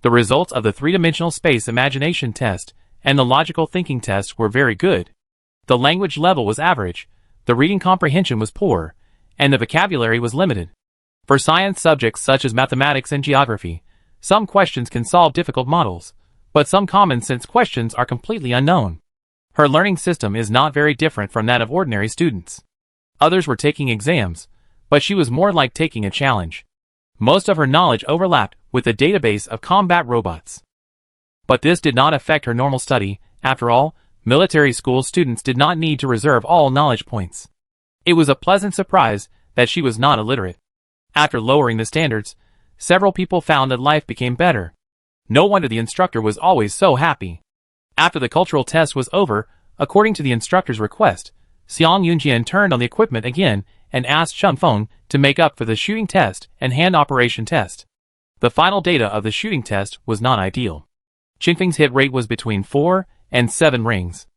The results of the three-dimensional space imagination test and the logical thinking test were very good. The language level was average, the reading comprehension was poor, and the vocabulary was limited. For science subjects such as mathematics and geography, some questions can solve difficult models, but some common sense questions are completely unknown. Her learning system is not very different from that of ordinary students. Others were taking exams, but she was more like taking a challenge. Most of her knowledge overlapped with the database of combat robots. But this did not affect her normal study. After all, military school students did not need to reserve all knowledge points. It was a pleasant surprise that she was not illiterate. After lowering the standards, several people found that life became better. No wonder the instructor was always so happy. After the cultural test was over, according to the instructor's request, Xiang Yunjian turned on the equipment again and asked Chunfeng to make up for the shooting test and hand operation test. The final data of the shooting test was not ideal. Qingfeng's hit rate was between 4 and 7 rings.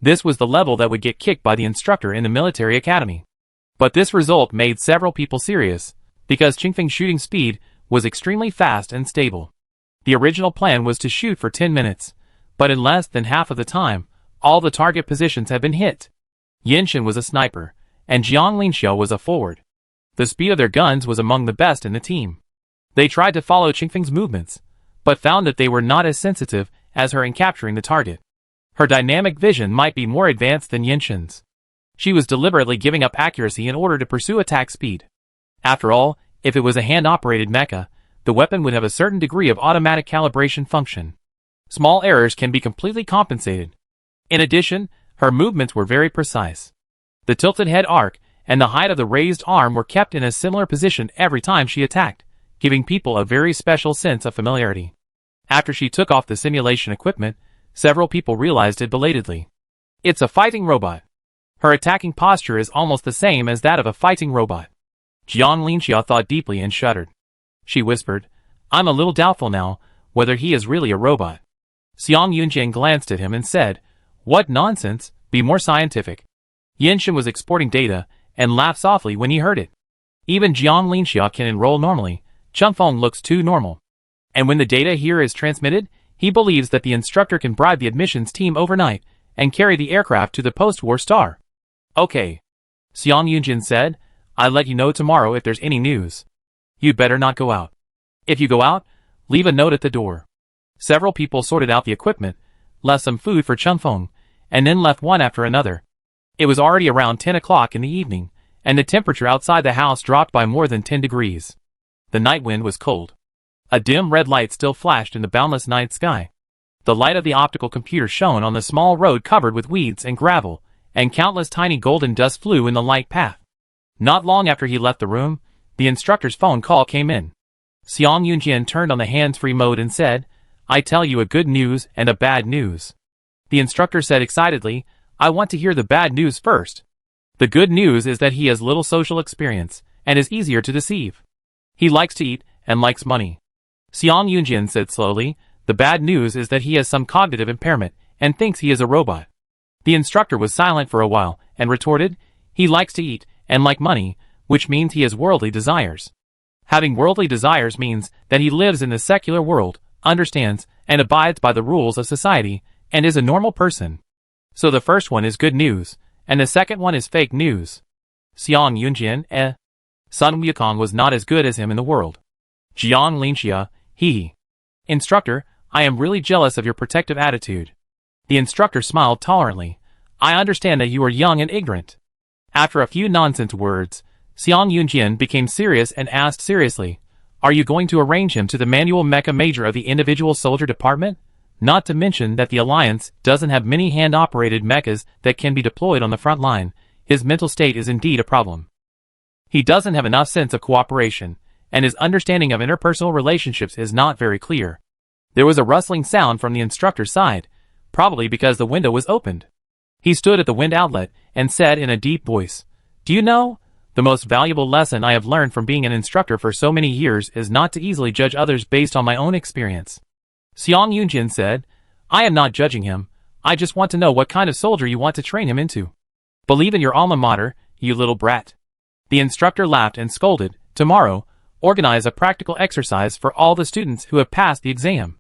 This was the level that would get kicked by the instructor in the military academy. But this result made several people serious, because Qingfeng's shooting speed was extremely fast and stable. The original plan was to shoot for 10 minutes, but in less than half of the time, all the target positions had been hit. Yinshin was a sniper, and Jiang Linxiao was a forward. The speed of their guns was among the best in the team. They tried to follow Qingfeng's movements, but found that they were not as sensitive as her in capturing the target. Her dynamic vision might be more advanced than Yinshin's. She was deliberately giving up accuracy in order to pursue attack speed. After all, if it was a hand-operated mecha, the weapon would have a certain degree of automatic calibration function. Small errors can be completely compensated. In addition, her movements were very precise. The tilted head arc and the height of the raised arm were kept in a similar position every time she attacked, giving people a very special sense of familiarity. After she took off the simulation equipment, several people realized it belatedly. It's a fighting robot. Her attacking posture is almost the same as that of a fighting robot. Jiang Linxia thought deeply and shuddered. She whispered, "I'm a little doubtful now whether he is really a robot." Xiang Yunjian glanced at him and said, "What nonsense, be more scientific." Yinshin was exporting data and laughed softly when he heard it. Even Jiang Linxia can enroll normally, Chunfeng looks too normal. And when the data here is transmitted, he believes that the instructor can bribe the admissions team overnight and carry the aircraft to the post-war star. "Okay," Xiang Yunjin said, "I'll let you know tomorrow if there's any news. You'd better not go out. If you go out, leave a note at the door." Several people sorted out the equipment, left some food for Chunfeng, and then left one after another. It was already around 10 o'clock in the evening, and the temperature outside the house dropped by more than 10 degrees. The night wind was cold. A dim red light still flashed in the boundless night sky. The light of the optical computer shone on the small road covered with weeds and gravel, and countless tiny golden dust flew in the light path. Not long after he left the room, the instructor's phone call came in. Xiang Yunjian turned on the hands-free mode and said, "I tell you a good news and a bad news." The instructor said excitedly, "I want to hear the bad news first." "The good news is that he has little social experience, and is easier to deceive. He likes to eat, and likes money." Xiang Yunjian said slowly, "The bad news is that he has some cognitive impairment, and thinks he is a robot." The instructor was silent for a while, and retorted, "He likes to eat, and like money, which means he has worldly desires. Having worldly desires means that he lives in the secular world, understands, and abides by the rules of society, and is a normal person. So the first one is good news, and the second one is fake news. Xiang Yunjian, Sun Wukong was not as good as him in the world. Jiang Linxia, he. Instructor, I am really jealous of your protective attitude. The instructor smiled tolerantly. I understand that you are young and ignorant. After a few nonsense words, Xiang Yunjian became serious and asked seriously, are you going to arrange him to the manual mecha major of the individual soldier department? Not to mention that the Alliance doesn't have many hand-operated mechas that can be deployed on the front line. His mental state is indeed a problem. He doesn't have enough sense of cooperation, and his understanding of interpersonal relationships is not very clear. There was a rustling sound from the instructor's side, probably because the window was opened. He stood at the wind outlet and said in a deep voice, do you know, the most valuable lesson I have learned from being an instructor for so many years is not to easily judge others based on my own experience. Xiang Yunjian said, I am not judging him, I just want to know what kind of soldier you want to train him into. Believe in your alma mater, you little brat. The instructor laughed and scolded, tomorrow, organize a practical exercise for all the students who have passed the exam.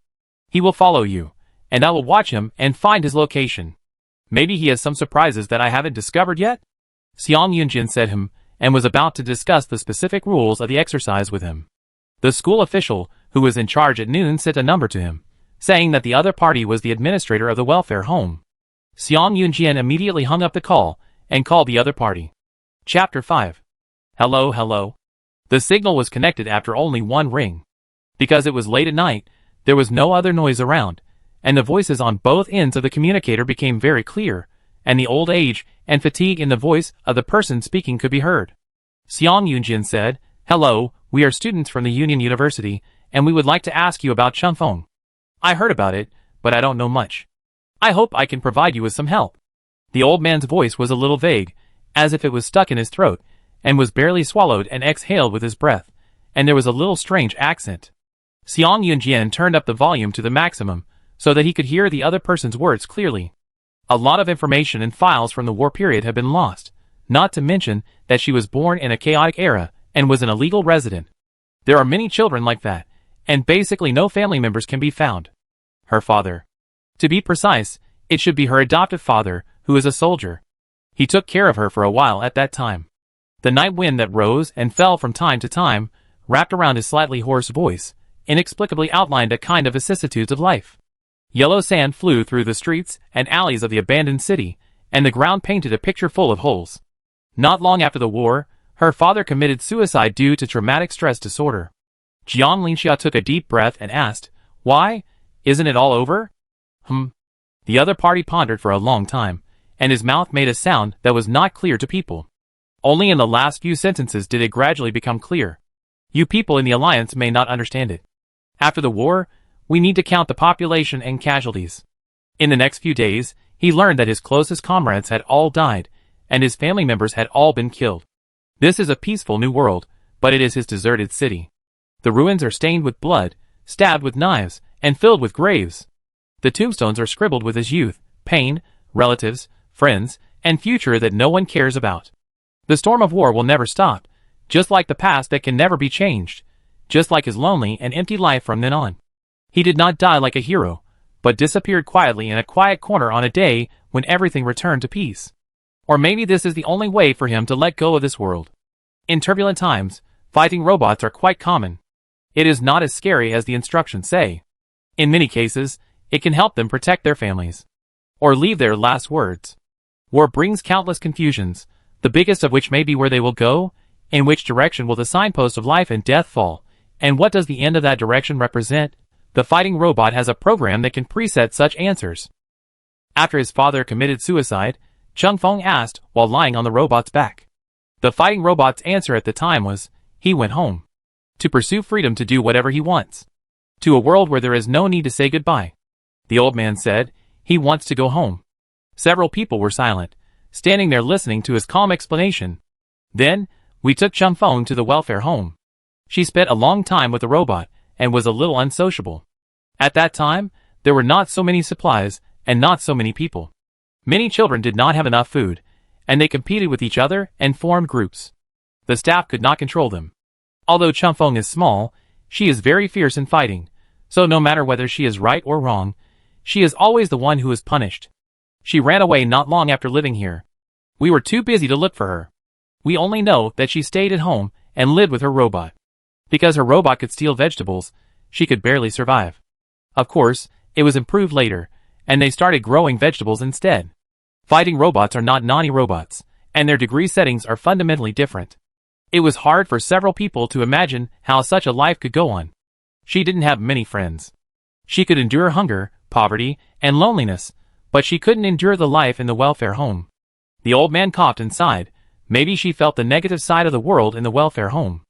He will follow you, and I will watch him and find his location. Maybe he has some surprises that I haven't discovered yet? Xiang Yunjian said him, and was about to discuss the specific rules of the exercise with him. The school official, who was in charge at noon, sent a number to him, saying that the other party was the administrator of the welfare home. Xiang Yunjian immediately hung up the call, and called the other party. Chapter 5. Hello, hello. The signal was connected after only one ring. Because it was late at night, there was no other noise around, and the voices on both ends of the communicator became very clear, and the old age and fatigue in the voice of the person speaking could be heard. Xiang Yunjian said, hello, we are students from the Union University, and we would like to ask you about Changfeng. I heard about it, but I don't know much. I hope I can provide you with some help. The old man's voice was a little vague, as if it was stuck in his throat, and was barely swallowed and exhaled with his breath, and there was a little strange accent. Xiang Yunjian turned up the volume to the maximum, so that he could hear the other person's words clearly. A lot of information and files from the war period had been lost, not to mention that she was born in a chaotic era and was an illegal resident. There are many children like that, and basically no family members can be found. Her father. To be precise, it should be her adoptive father, who is a soldier. He took care of her for a while at that time. The night wind that rose and fell from time to time, wrapped around his slightly hoarse voice, inexplicably outlined a kind of vicissitudes of life. Yellow sand flew through the streets and alleys of the abandoned city, and the ground painted a picture full of holes. Not long after the war, her father committed suicide due to traumatic stress disorder. Jiang Linxia took a deep breath and asked, why? Isn't it all over? The other party pondered for a long time, and his mouth made a sound that was not clear to people. Only in the last few sentences did it gradually become clear. You people in the Alliance may not understand it. After the war, we need to count the population and casualties. In the next few days, he learned that his closest comrades had all died, and his family members had all been killed. This is a peaceful new world, but it is his deserted city. The ruins are stained with blood, stabbed with knives, and filled with graves. The tombstones are scribbled with his youth, pain, relatives, friends, and future that no one cares about. The storm of war will never stop, just like the past that can never be changed, just like his lonely and empty life from then on. He did not die like a hero, but disappeared quietly in a quiet corner on a day when everything returned to peace. Or maybe this is the only way for him to let go of this world. In turbulent times, fighting robots are quite common. It is not as scary as the instructions say. In many cases, it can help them protect their families. Or leave their last words. War brings countless confusions, the biggest of which may be where they will go, in which direction will the signpost of life and death fall, and what does the end of that direction represent? The fighting robot has a program that can preset such answers. After his father committed suicide, Changfeng asked while lying on the robot's back. The fighting robot's answer at the time was, he went home. To pursue freedom to do whatever he wants. To a world where there is no need to say goodbye. The old man said, he wants to go home. Several people were silent, standing there listening to his calm explanation. Then, we took Changfeng to the welfare home. She spent a long time with the robot, and was a little unsociable. At that time, there were not so many supplies, and not so many people. Many children did not have enough food, and they competed with each other and formed groups. The staff could not control them. Although Changfeng is small, she is very fierce in fighting, So no matter whether she is right or wrong, she is always the one who is punished. She ran away not long after living here. We were too busy to look for her. We only know that she stayed at home and lived with her robot. Because her robot could steal vegetables, she could barely survive. Of course, it was improved later, and they started growing vegetables instead. Fighting robots are not naughty robots, and their degree settings are fundamentally different. It was hard for several people to imagine how such a life could go on. She didn't have many friends. She could endure hunger, poverty, and loneliness, but she couldn't endure the life in the welfare home. The old man coughed and sighed. Maybe she felt the negative side of the world in the welfare home.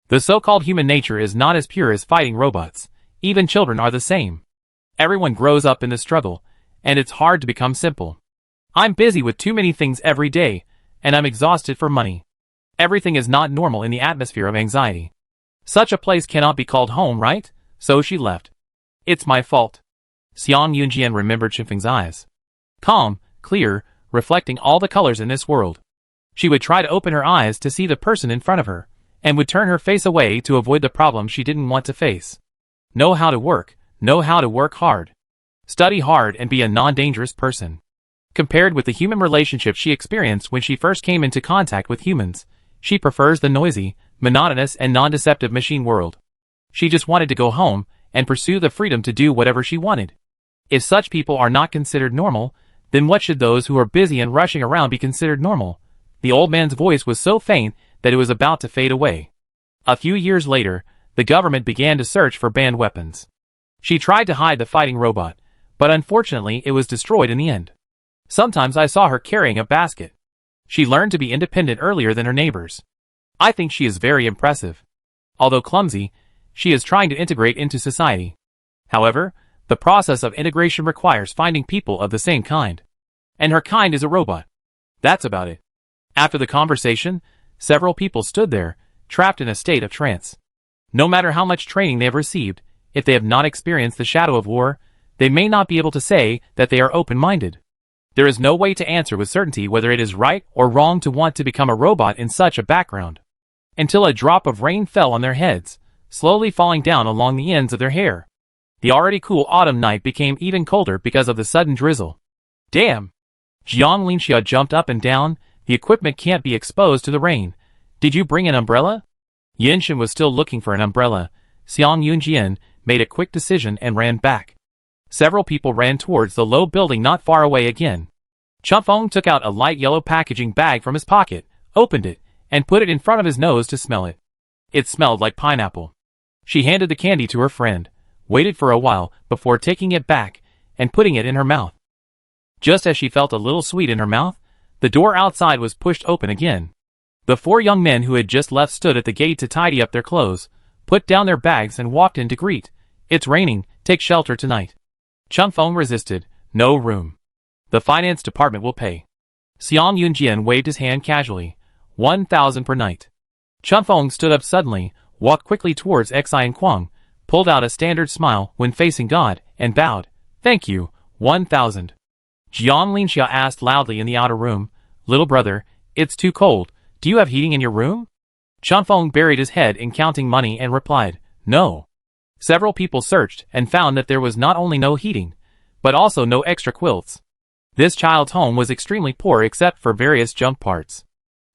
The so-called human nature is not as pure as fighting robots. Even children are the same. Everyone grows up in the struggle, and it's hard to become simple. I'm busy with too many things every day, and I'm exhausted for money. Everything is not normal in the atmosphere of anxiety. Such a place cannot be called home, right? So she left. It's my fault. Xiang Yunjian remembered Qingfeng's eyes. Calm, clear, reflecting all the colors in this world. She would try to open her eyes to see the person in front of her, and would turn her face away to avoid the problem she didn't want to face. Know how to work hard. Study hard and be a non-dangerous person. Compared with the human relationship she experienced when she first came into contact with humans, she prefers the noisy, monotonous and non-deceptive machine world. She just wanted to go home and pursue the freedom to do whatever she wanted. If such people are not considered normal, then what should those who are busy and rushing around be considered normal? The old man's voice was so faint that it was about to fade away. A few years later, the government began to search for banned weapons. She tried to hide the fighting robot, but unfortunately it was destroyed in the end. Sometimes I saw her carrying a basket. She learned to be independent earlier than her neighbors. I think she is very impressive. Although clumsy, she is trying to integrate into society. However, the process of integration requires finding people of the same kind. And her kind is a robot. That's about it. After the conversation, several people stood there, trapped in a state of trance. No matter how much training they have received, if they have not experienced the shadow of war, they may not be able to say that they are open-minded. There is no way to answer with certainty whether it is right or wrong to want to become a robot in such a background. Until a drop of rain fell on their heads, slowly falling down along the ends of their hair. The already cool autumn night became even colder because of the sudden drizzle. Damn! Jiang Linxia jumped up and down. The equipment can't be exposed to the rain. Did you bring an umbrella? Yinshin was still looking for an umbrella. Xiang Yunjian made a quick decision and ran back. Several people ran towards the low building not far away again. Qingfeng took out a light yellow packaging bag from his pocket, opened it, and put it in front of his nose to smell it. It smelled like pineapple. She handed the candy to her friend, waited for a while before taking it back and putting it in her mouth. Just as she felt a little sweet in her mouth, the door outside was pushed open again. The 4 young men who had just left stood at the gate to tidy up their clothes, put down their bags and walked in to greet. It's raining, take shelter tonight. Qingfeng resisted. No room. The finance department will pay. Xiang Yunjian waved his hand casually. 1,000 per night. Qingfeng stood up suddenly, walked quickly towards Xi and Kuang, pulled out a standard smile when facing God, and bowed. Thank you, 1,000. Jiang Linxia asked loudly in the outer room, Little brother, it's too cold. Do you have heating in your room? Qingfeng buried his head in counting money and replied, No. Several people searched and found that there was not only no heating, but also no extra quilts. This child's home was extremely poor except for various junk parts.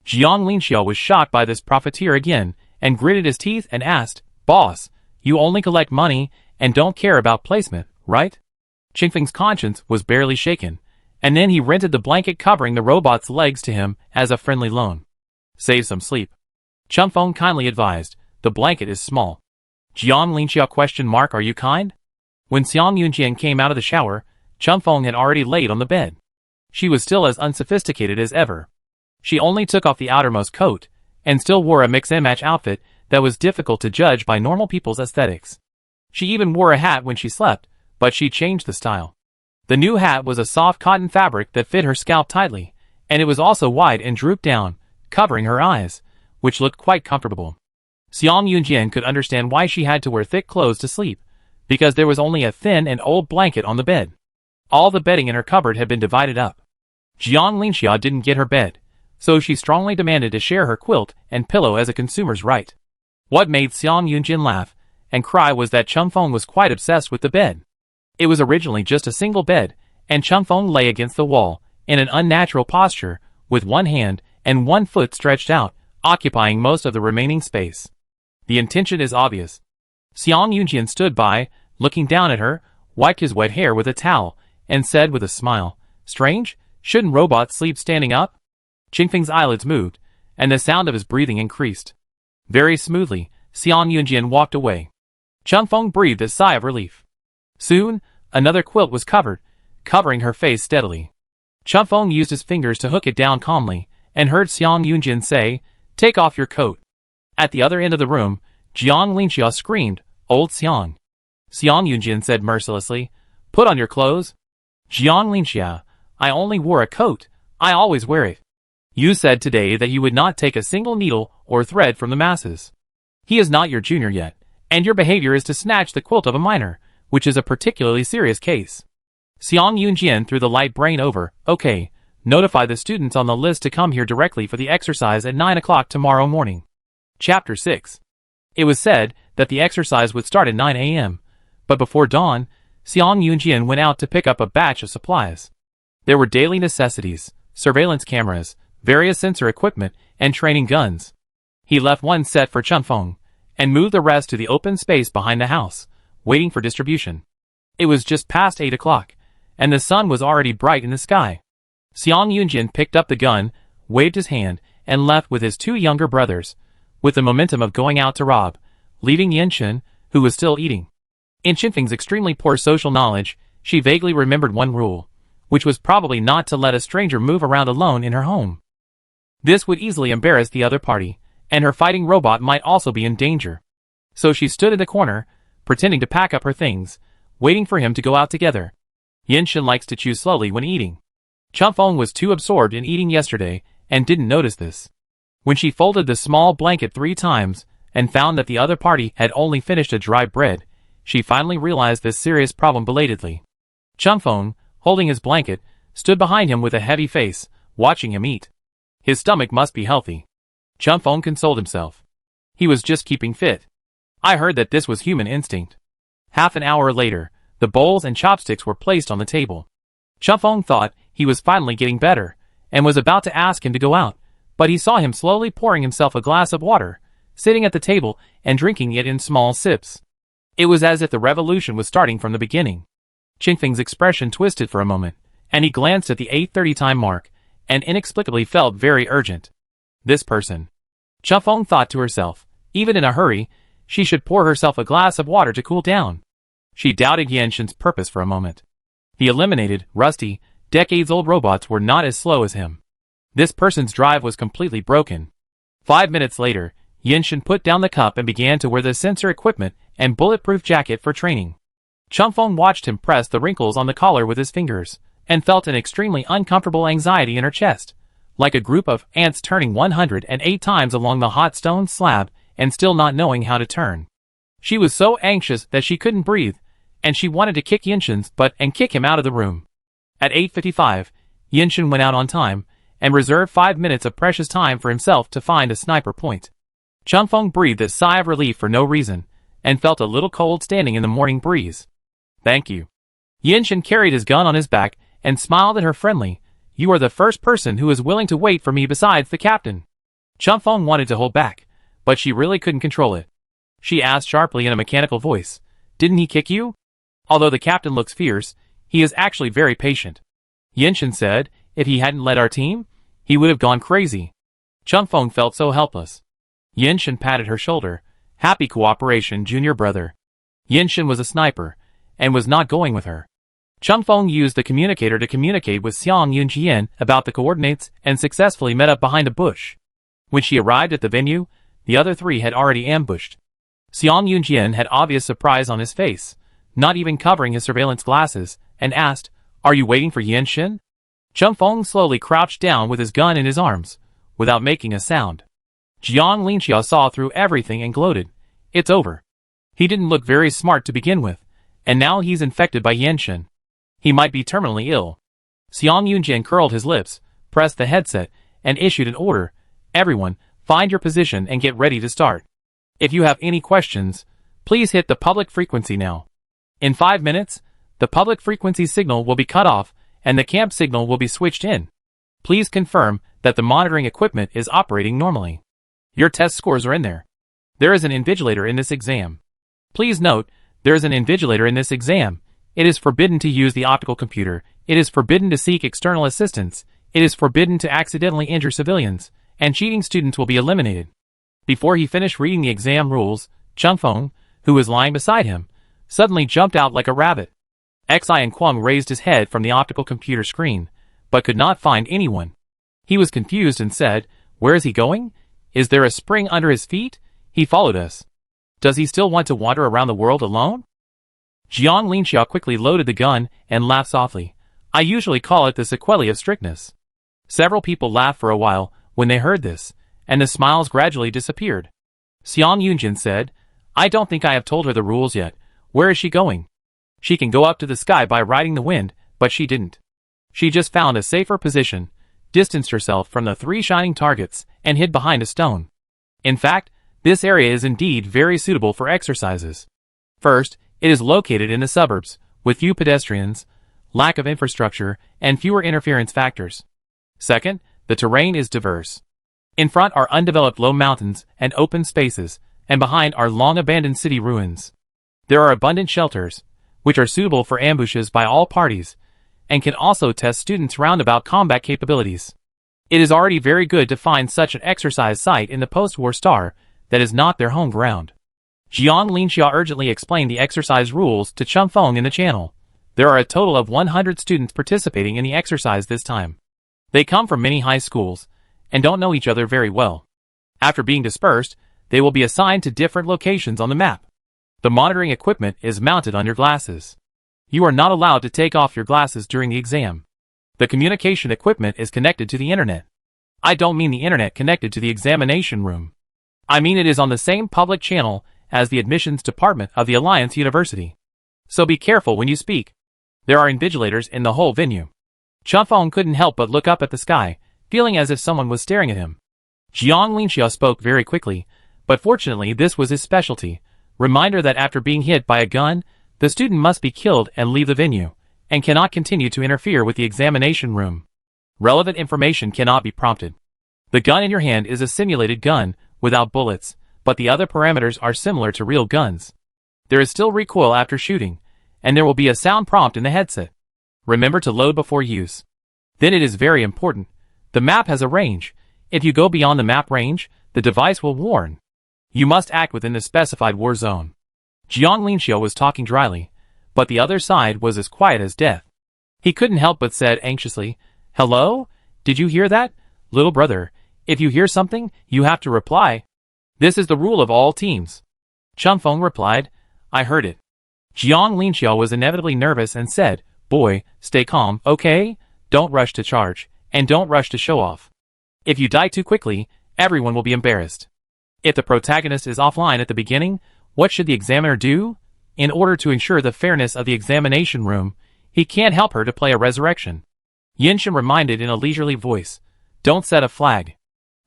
Jiang Linxia was shocked by this profiteer again, and gritted his teeth and asked, Boss, you only collect money and don't care about placement, right? Qingfeng's conscience was barely shaken, and then he rented the blanket covering the robot's legs to him as a friendly loan. Save some sleep. Qingfeng kindly advised, the blanket is small. Jiang Linxia ? Are you kind? When Xiang Yunjian came out of the shower, Qingfeng had already laid on the bed. She was still as unsophisticated as ever. She only took off the outermost coat, and still wore a mix-and-match outfit that was difficult to judge by normal people's aesthetics. She even wore a hat when she slept, but she changed the style. The new hat was a soft cotton fabric that fit her scalp tightly, and it was also wide and drooped down, covering her eyes, which looked quite comfortable. Xiang Yunjian could understand why she had to wear thick clothes to sleep, because there was only a thin and old blanket on the bed. All the bedding in her cupboard had been divided up. Jiang Linxia didn't get her bed, so she strongly demanded to share her quilt and pillow as a consumer's right. What made Xiang Yunjian laugh, and cry was that Chun Feng was quite obsessed with the bed. It was originally just a single bed, and Chun Feng lay against the wall, in an unnatural posture, with one hand and one foot stretched out, occupying most of the remaining space. The intention is obvious. Xiang Yunjian stood by, looking down at her, wiped his wet hair with a towel, and said with a smile, "Strange, shouldn't robots sleep standing up?" Qingfeng's eyelids moved, and the sound of his breathing increased. Very smoothly, Xiang Yunjian walked away. Chun Feng breathed a sigh of relief. Soon, another quilt was covering her face steadily. Chun Feng used his fingers to hook it down calmly, and heard Xiang Yunjian say, "Take off your coat." At the other end of the room, Jiang Linxia screamed, "Old Xiang." Xiang Yunjian said mercilessly, "Put on your clothes." "Jiang Linxia, I only wore a coat, I always wear it. You said today that you would not take a single needle or thread from the masses. He is not your junior yet, and your behavior is to snatch the quilt of a minor, which is a particularly serious case." Xiang Yunjian threw the light brain over, "Okay, notify the students on the list to come here directly for the exercise at 9 o'clock tomorrow morning." Chapter 6. It was said that the exercise would start at 9 a.m., but before dawn, Xiang Yunjian went out to pick up a batch of supplies. There were daily necessities, surveillance cameras, various sensor equipment, and training guns. He left one set for Chun Feng, and moved the rest to the open space behind the house, waiting for distribution. It was just past 8 o'clock, and the sun was already bright in the sky. Xiang Yunjian picked up the gun, waved his hand, and left with his two younger brothers, with the momentum of going out to rob, leaving Yanchen, who was still eating. In Qingfeng's extremely poor social knowledge, she vaguely remembered one rule, which was probably not to let a stranger move around alone in her home. This would easily embarrass the other party, and her fighting robot might also be in danger. So she stood in the corner, pretending to pack up her things, waiting for him to go out together. Yanchen likes to chew slowly when eating. Chun Feng was too absorbed in eating yesterday, and didn't notice this. When she folded the small blanket 3 times, and found that the other party had only finished a dry bread, she finally realized this serious problem belatedly. Chun Feng, holding his blanket, stood behind him with a heavy face, watching him eat. His stomach must be healthy. Chun Feng consoled himself. He was just keeping fit. I heard that this was human instinct. Half an hour later, the bowls and chopsticks were placed on the table. Chun Feng thought he was finally getting better, and was about to ask him to go out, but he saw him slowly pouring himself a glass of water, sitting at the table and drinking it in small sips. It was as if the revolution was starting from the beginning. Qingfeng's expression twisted for a moment, and he glanced at the 8:30 time mark, and inexplicably felt very urgent. This person. Chun Feng thought to herself, even in a hurry, she should pour herself a glass of water to cool down. She doubted Yanshin's purpose for a moment. The eliminated, rusty, decades-old robots were not as slow as him. This person's drive was completely broken. 5 minutes later, Yanshin put down the cup and began to wear the sensor equipment and bulletproof jacket for training. Chun Feng watched him press the wrinkles on the collar with his fingers, and felt an extremely uncomfortable anxiety in her chest, like a group of ants turning 108 times along the hot stone slab and still not knowing how to turn. She was so anxious that she couldn't breathe, and she wanted to kick Yanshin's butt and kick him out of the room. At 8:55, Yanshin went out on time, and reserved 5 minutes of precious time for himself to find a sniper point. Chun Feng breathed a sigh of relief for no reason, and felt a little cold standing in the morning breeze. "Thank you." Yanshin carried his gun on his back, and smiled at her friendly. "You are the first person who is willing to wait for me besides the captain." Chun Feng wanted to hold back, but she really couldn't control it. She asked sharply in a mechanical voice, "Didn't he kick you?" Although the captain looks fierce, he is actually very patient. Yanshin said, "If he hadn't led our team, he would have gone crazy." Chun Feng felt so helpless. Yanshin patted her shoulder. "Happy cooperation, junior brother." Yanshin was a sniper, and was not going with her. Chun Feng used the communicator to communicate with Xiang Yunjian about the coordinates and successfully met up behind a bush. When she arrived at the venue, the other 3 had already ambushed. Xiang Yunjian had obvious surprise on his face, not even covering his surveillance glasses, and asked, "Are you waiting for Yanshin?" Chun Feng slowly crouched down with his gun in his arms, without making a sound. Jiang Linxia saw through everything and gloated, "It's over. He didn't look very smart to begin with, and now he's infected by Yanshin. He might be terminally ill." Xiang Yunjian curled his lips, pressed the headset, and issued an order, "Everyone, find your position and get ready to start. If you have any questions, Please hit the public frequency now. In 5 minutes, the public frequency signal will be cut off and the camp signal will be switched in. Please confirm that the monitoring equipment is operating normally. Your test scores are in there. There is an invigilator in this exam. Please note, there is an invigilator in this exam. It is forbidden to use the optical computer. It is forbidden to seek external assistance. It is forbidden to accidentally injure civilians, and cheating students will be eliminated. Before he finished reading the exam rules, Chung Feng, who was lying beside him, suddenly jumped out like a rabbit. Xi and Kwang raised his head from the optical computer screen, but could not find anyone. He was confused and said, "Where is he going? Is there a spring under his feet? He followed us. Does he still want to wander around the world alone?" Jiang Linxia quickly loaded the gun and laughed softly. "I usually call it the sequelae of strictness." Several people laughed for a while when they heard this, and the smiles gradually disappeared. Xiang Yunjin said, "I don't think I have told her the rules yet. Where is she going? She can go up to the sky by riding the wind, but she didn't. She just found a safer position, distanced herself from the 3 shining targets, and hid behind a stone. In fact, this area is indeed very suitable for exercises. First, it is located in the suburbs, with few pedestrians, lack of infrastructure, and fewer interference factors. Second, the terrain is diverse. In front are undeveloped low mountains and open spaces, and behind are long abandoned city ruins. There are abundant shelters, which are suitable for ambushes by all parties, and can also test students' roundabout combat capabilities. It is already very good to find such an exercise site in the post-war star that is not their home ground. Jiang Linxia urgently explained the exercise rules to Chung Feng in the channel. There are a total of 100 students participating in the exercise this time. They come from many high schools, and don't know each other very well. After being dispersed, they will be assigned to different locations on the map. The monitoring equipment is mounted on your glasses. You are not allowed to take off your glasses during the exam. The communication equipment is connected to the internet. I don't mean the internet connected to the examination room. I mean it is on the same public channel as the admissions department of the Alliance University. So be careful when you speak. There are invigilators in the whole venue. Chung Feng couldn't help but look up at the sky, feeling as if someone was staring at him. Jiang Linxia spoke very quickly, but fortunately this was his specialty. Reminder that after being hit by a gun, the student must be killed and leave the venue, and cannot continue to interfere with the examination room. Relevant information cannot be prompted. The gun in your hand is a simulated gun, without bullets, but the other parameters are similar to real guns. There is still recoil after shooting, and there will be a sound prompt in the headset. Remember to load before use. Then it is very important. The map has a range. If you go beyond the map range, the device will warn. You must act within the specified war zone. Jiang Linxia was talking dryly, but the other side was as quiet as death. He couldn't help but said anxiously, "Hello? Did you hear that? Little brother, if you hear something, you have to reply. This is the rule of all teams." Chung Feng replied, "I heard it." Jiang Linxia was inevitably nervous and said, "Boy, stay calm, okay? Don't rush to charge, and don't rush to show off. If you die too quickly, everyone will be embarrassed. If the protagonist is offline at the beginning, what should the examiner do? In order to ensure the fairness of the examination room, he can't help her to play a resurrection." Yinshin reminded in a leisurely voice, "Don't set a flag."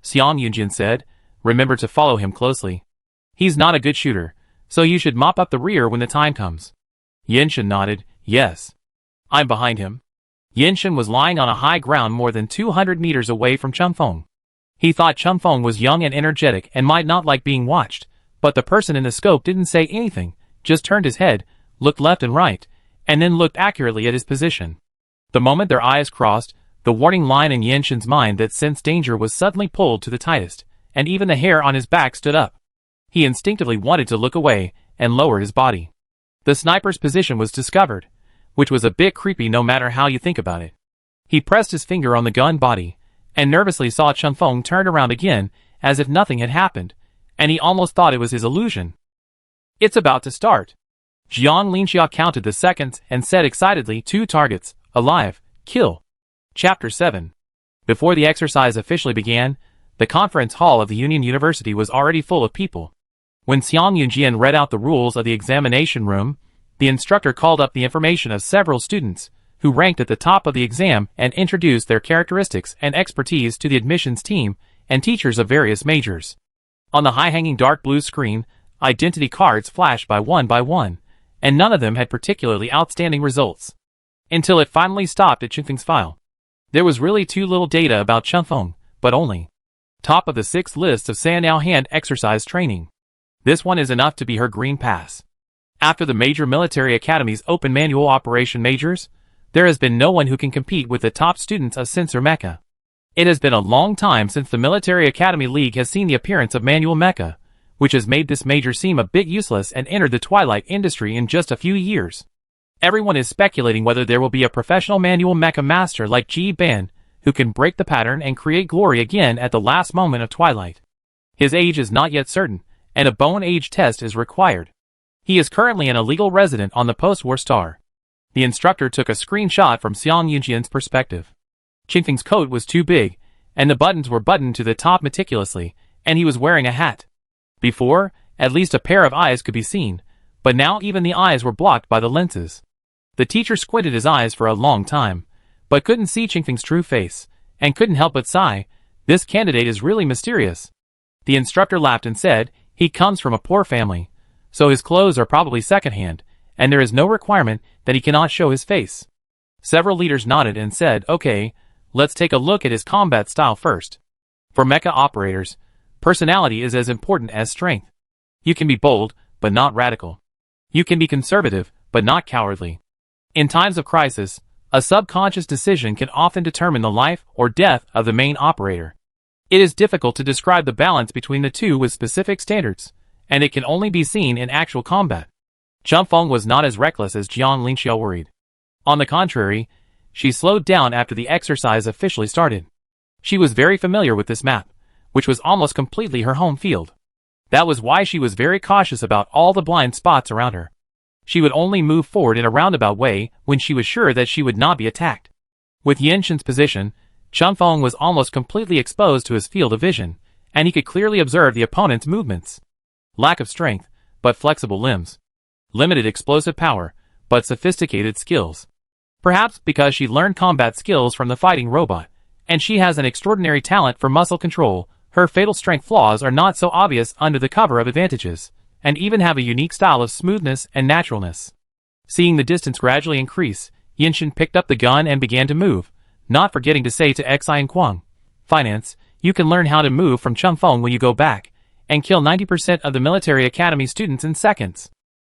Xiang Yunjin said, "Remember to follow him closely. He's not a good shooter, so you should mop up the rear when the time comes." Yinshin nodded, "Yes. I'm behind him." Yinshin was lying on a high ground more than 200 meters away from Chung Feng. He thought Chung Feng was young and energetic and might not like being watched, but the person in the scope didn't say anything, just turned his head, looked left and right, and then looked accurately at his position. The moment their eyes crossed, the warning line in Yinshin's mind that sensed danger was suddenly pulled to the tightest, and even the hair on his back stood up. He instinctively wanted to look away and lower his body. The sniper's position was discovered, which was a bit creepy no matter how you think about it. He pressed his finger on the gun body, and nervously saw Chung Feng turn around again as if nothing had happened, and he almost thought it was his illusion. "It's about to start." Jiang Linxia counted the seconds and said excitedly, 2 targets, alive, kill. Chapter 7. Before the exercise officially began, the conference hall of the Union University was already full of people. When Xiang Yunjian read out the rules of the examination room, the instructor called up the information of several students, who ranked at the top of the exam and introduced their characteristics and expertise to the admissions team and teachers of various majors. On the high-hanging dark blue screen, Identity cards flashed by one, and none of them had particularly outstanding results. Until it finally stopped at Qingfeng's file. There was really too little data about Qingfeng, but only top of the 6 lists of Sanao hand exercise training. This one is enough to be her green pass. After the major military academies open manual operation majors, there has been no one who can compete with the top students of Sensor Mecha. It has been a long time since the Military Academy League has seen the appearance of manual mecha, which has made this major seem a bit useless and entered the twilight industry in just a few years. Everyone is speculating whether there will be a professional manual mecha master like Ji Ban, who can break the pattern and create glory again at the last moment of twilight. His age is not yet certain, and a bone age test is required. He is currently an illegal resident on the post-war star. The instructor took a screenshot from Xiang Yunjian's perspective. Qingfeng's coat was too big, and the buttons were buttoned to the top meticulously, and he was wearing a hat. Before, at least a pair of eyes could be seen, but now even the eyes were blocked by the lenses. The teacher squinted his eyes for a long time, but couldn't see Qingfeng's true face, and couldn't help but sigh. This candidate is really mysterious. The instructor laughed and said, he comes from a poor family, so his clothes are probably secondhand, and there is no requirement that he cannot show his face. Several leaders nodded and said, okay, let's take a look at his combat style first. For mecha operators, personality is as important as strength. You can be bold, but not radical. You can be conservative, but not cowardly. In times of crisis, a subconscious decision can often determine the life or death of the main operator. It is difficult to describe the balance between the two with specific standards, and it can only be seen in actual combat. Qingfeng was not as reckless as Jiang Lingxiao worried. On the contrary, she slowed down after the exercise officially started. She was very familiar with this map, which was almost completely her home field. That was why she was very cautious about all the blind spots around her. She would only move forward in a roundabout way when she was sure that she would not be attacked. With Yenshin's position, Qingfeng was almost completely exposed to his field of vision, and he could clearly observe the opponent's movements. Lack of strength, but flexible limbs. Limited explosive power, but sophisticated skills. Perhaps because she learned combat skills from the fighting robot, and she has an extraordinary talent for muscle control, her fatal strength flaws are not so obvious under the cover of advantages, and even have a unique style of smoothness and naturalness. Seeing the distance gradually increase, Yenshin picked up the gun and began to move, not forgetting to say to Xi and Kuang, Finance, you can learn how to move from Qingfeng when you go back, and kill 90% of the military academy students in seconds.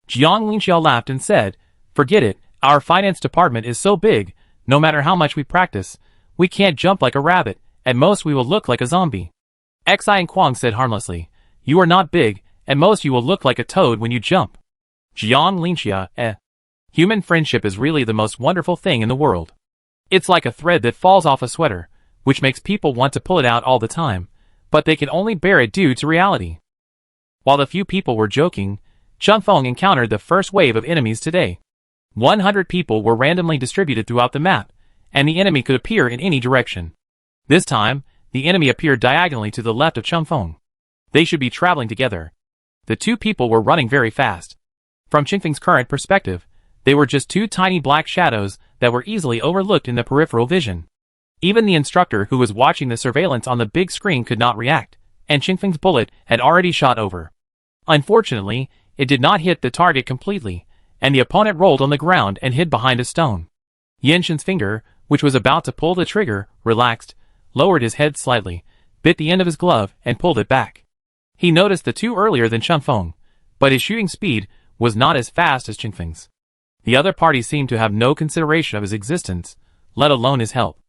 Jiang Lingxiao laughed and said, forget it, our finance department is so big, no matter how much we practice, we can't jump like a rabbit, at most we will look like a zombie. Xi and Kuang said harmlessly, you are not big, at most you will look like a toad when you jump. Jiang Lingxia, Human friendship is really the most wonderful thing in the world. It's like a thread that falls off a sweater, which makes people want to pull it out all the time, but they can only bear it due to reality. While the few people were joking, Qingfeng encountered the first wave of enemies today. 100 people were randomly distributed throughout the map, and the enemy could appear in any direction. This time, the enemy appeared diagonally to the left of Qingfeng. They should be traveling together. The two people were running very fast. From Qingfeng's current perspective, they were just two tiny black shadows that were easily overlooked in the peripheral vision. Even the instructor who was watching the surveillance on the big screen could not react, and Qingfeng's bullet had already shot over. Unfortunately, it did not hit the target completely, and the opponent rolled on the ground and hid behind a stone. Yenshin's finger, which was about to pull the trigger, relaxed, lowered his head slightly, bit the end of his glove, and pulled it back. He noticed the two earlier than Qingfeng, but his shooting speed was not as fast as Qingfeng's. The other party seemed to have no consideration of his existence, let alone his help.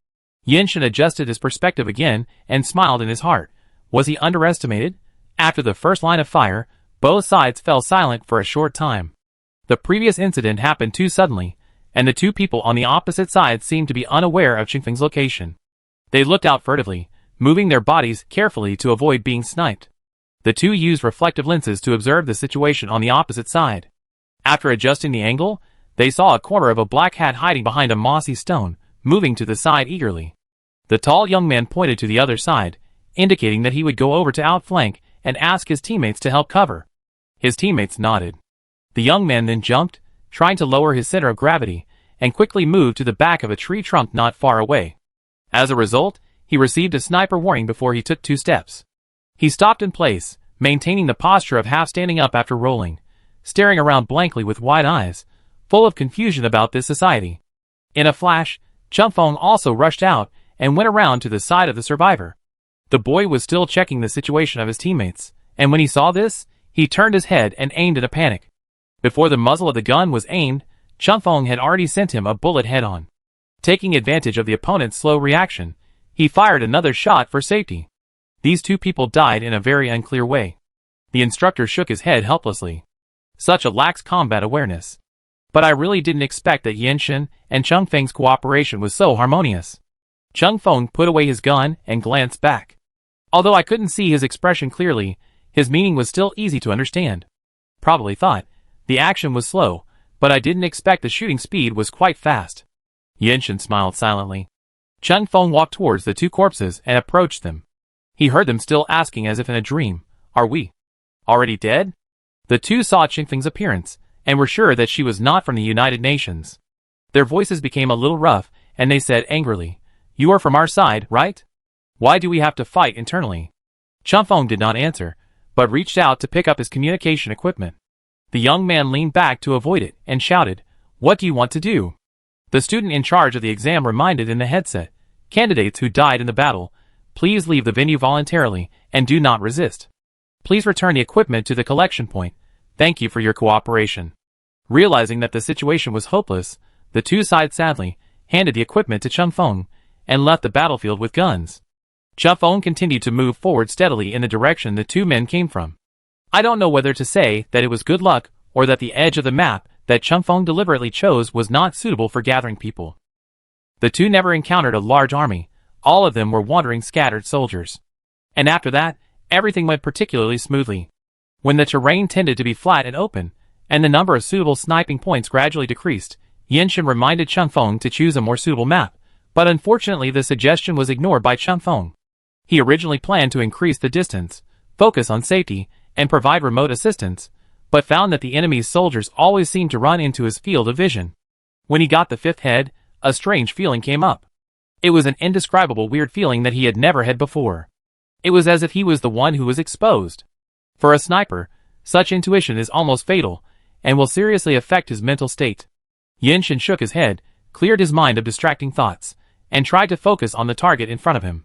Yenshin adjusted his perspective again and smiled in his heart. Was he underestimated? After the first line of fire, both sides fell silent for a short time. The previous incident happened too suddenly, and the two people on the opposite side seemed to be unaware of Qingfeng's location. They looked out furtively, moving their bodies carefully to avoid being sniped. The two used reflective lenses to observe the situation on the opposite side. After adjusting the angle, they saw a corner of a black hat hiding behind a mossy stone, moving to the side eagerly. The tall young man pointed to the other side, indicating that he would go over to outflank and ask his teammates to help cover. His teammates nodded. The young man then jumped, trying to lower his center of gravity, and quickly moved to the back of a tree trunk not far away. As a result, he received a sniper warning before he took 2 steps. He stopped in place, maintaining the posture of half standing up after rolling, staring around blankly with wide eyes, full of confusion about this society. In a flash, Chun Feng also rushed out and went around to the side of the survivor. The boy was still checking the situation of his teammates, and when he saw this, he turned his head and aimed in a panic. Before the muzzle of the gun was aimed, Chun Feng had already sent him a bullet head-on. Taking advantage of the opponent's slow reaction, he fired another shot for safety. These two people died in a very unclear way. The instructor shook his head helplessly. Such a lax combat awareness. But I really didn't expect that Yenshin and Chun Feng's cooperation was so harmonious. Chun Feng put away his gun and glanced back. Although I couldn't see his expression clearly, his meaning was still easy to understand. Probably thought, the action was slow, but I didn't expect the shooting speed was quite fast. Yenshin smiled silently. Chun Feng walked towards the two corpses and approached them. He heard them still asking as if in a dream, "Are we already dead?" The two saw Qingfeng's appearance, and were sure that she was not from the United Nations. Their voices became a little rough, and they said angrily, "You are from our side, right? Why do we have to fight internally?" Chun Feng did not answer, but reached out to pick up his communication equipment. The young man leaned back to avoid it, and shouted, "What do you want to do?" The student in charge of the exam reminded in the headset, "Candidates who died in the battle, please leave the venue voluntarily, and do not resist. Please return the equipment to the collection point. Thank you for your cooperation." Realizing that the situation was hopeless, the two sighed sadly, handed the equipment to Chun Feng, and left the battlefield with guns. Chun Feng continued to move forward steadily in the direction the two men came from. I don't know whether to say that it was good luck, or that the edge of the map that Chun Feng deliberately chose was not suitable for gathering people. The two never encountered a large army, all of them were wandering scattered soldiers. And after that, everything went particularly smoothly. When the terrain tended to be flat and open, and the number of suitable sniping points gradually decreased, Yenshin reminded Chun Feng to choose a more suitable map, but unfortunately the suggestion was ignored by Chun Feng. He originally planned to increase the distance, focus on safety, and provide remote assistance, but found that the enemy's soldiers always seemed to run into his field of vision. When he got the fifth head, a strange feeling came up. It was an indescribable weird feeling that he had never had before. It was as if he was the one who was exposed. For a sniper, such intuition is almost fatal, and will seriously affect his mental state. Yenshin shook his head, cleared his mind of distracting thoughts, and tried to focus on the target in front of him.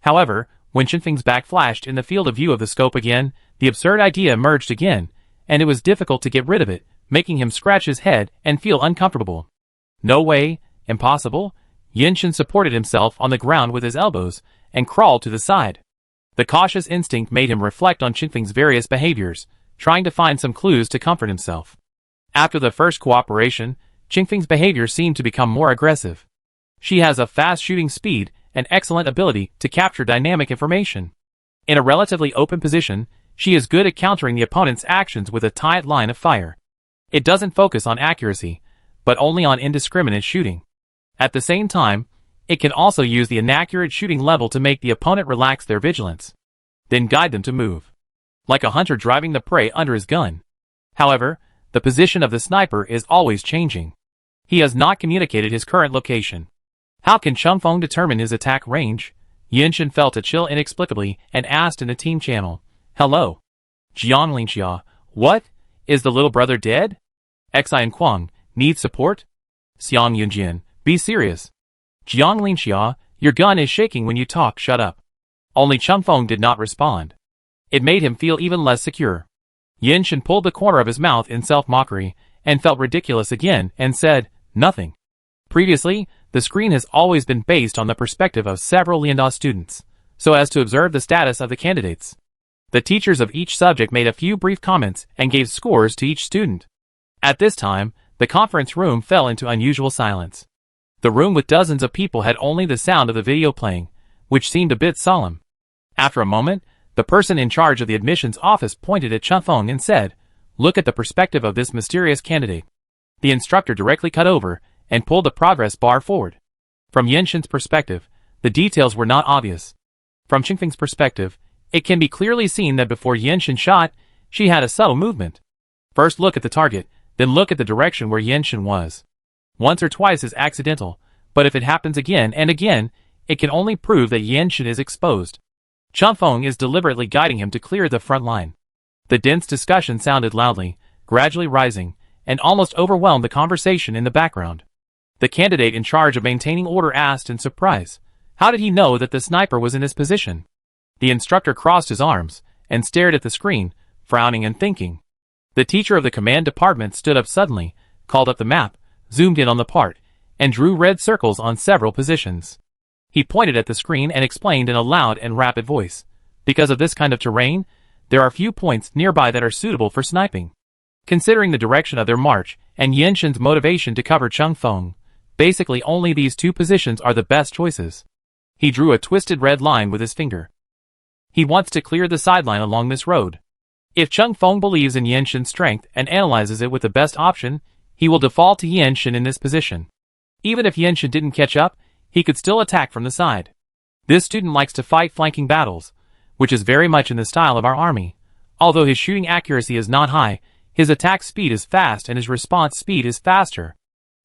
However, when Qingfeng's back flashed in the field of view of the scope again, the absurd idea emerged again, and it was difficult to get rid of it, making him scratch his head and feel uncomfortable. No way, impossible. Yenshin supported himself on the ground with his elbows, and crawled to the side. The cautious instinct made him reflect on Qingfeng's various behaviors, trying to find some clues to comfort himself. After the first cooperation, Qingfeng's behavior seemed to become more aggressive. She has a fast shooting speed and excellent ability to capture dynamic information. In a relatively open position, she is good at countering the opponent's actions with a tight line of fire. It doesn't focus on accuracy, but only on indiscriminate shooting. At the same time, it can also use the inaccurate shooting level to make the opponent relax their vigilance, then guide them to move. Like a hunter driving the prey under his gun. However, the position of the sniper is always changing. He has not communicated his current location. How can Chun Feng determine his attack range? Yenshin felt a chill inexplicably and asked in the team channel, "Hello? Jiang Lingxia, what? Is the little brother dead? Xian Kuang, need support? Xiang Yunjian, be serious. Jiang Lingxia, your gun is shaking when you talk, shut up." Only Chun Feng did not respond. It made him feel even less secure. Yenshin pulled the corner of his mouth in self-mockery, and felt ridiculous again, and said, "Nothing." Previously, the screen has always been based on the perspective of several Lianda students, so as to observe the status of the candidates. The teachers of each subject made a few brief comments and gave scores to each student. At this time, the conference room fell into unusual silence. The room with dozens of people had only the sound of the video playing, which seemed a bit solemn. After a moment, the person in charge of the admissions office pointed at Chun Feng and said, "Look at the perspective of this mysterious candidate." The instructor directly cut over and pulled the progress bar forward. From Yenshin's perspective, the details were not obvious. From Qingfeng's perspective, it can be clearly seen that before Yenshin shot, she had a subtle movement. First look at the target, then look at the direction where Yenshin was. Once or twice is accidental, but if it happens again and again, it can only prove that Yenshin is exposed. Chun Feng is deliberately guiding him to clear the front line. The dense discussion sounded loudly, gradually rising, and almost overwhelmed the conversation in the background. The candidate in charge of maintaining order asked in surprise, how did he know that the sniper was in this position? The instructor crossed his arms and stared at the screen, frowning and thinking. The teacher of the command department stood up suddenly, called up the map, zoomed in on the part, and drew red circles on several positions. He pointed at the screen and explained in a loud and rapid voice. Because of this kind of terrain, there are few points nearby that are suitable for sniping. Considering the direction of their march and Yenshin's motivation to cover Chun Feng, basically only these two positions are the best choices. He drew a twisted red line with his finger. He wants to clear the sideline along this road. If Chun Feng believes in Yenshin's strength and analyzes it with the best option, he will default to Yenshin in this position. Even if Yenshin didn't catch up, he could still attack from the side. This student likes to fight flanking battles, which is very much in the style of our army. Although his shooting accuracy is not high, his attack speed is fast and his response speed is faster.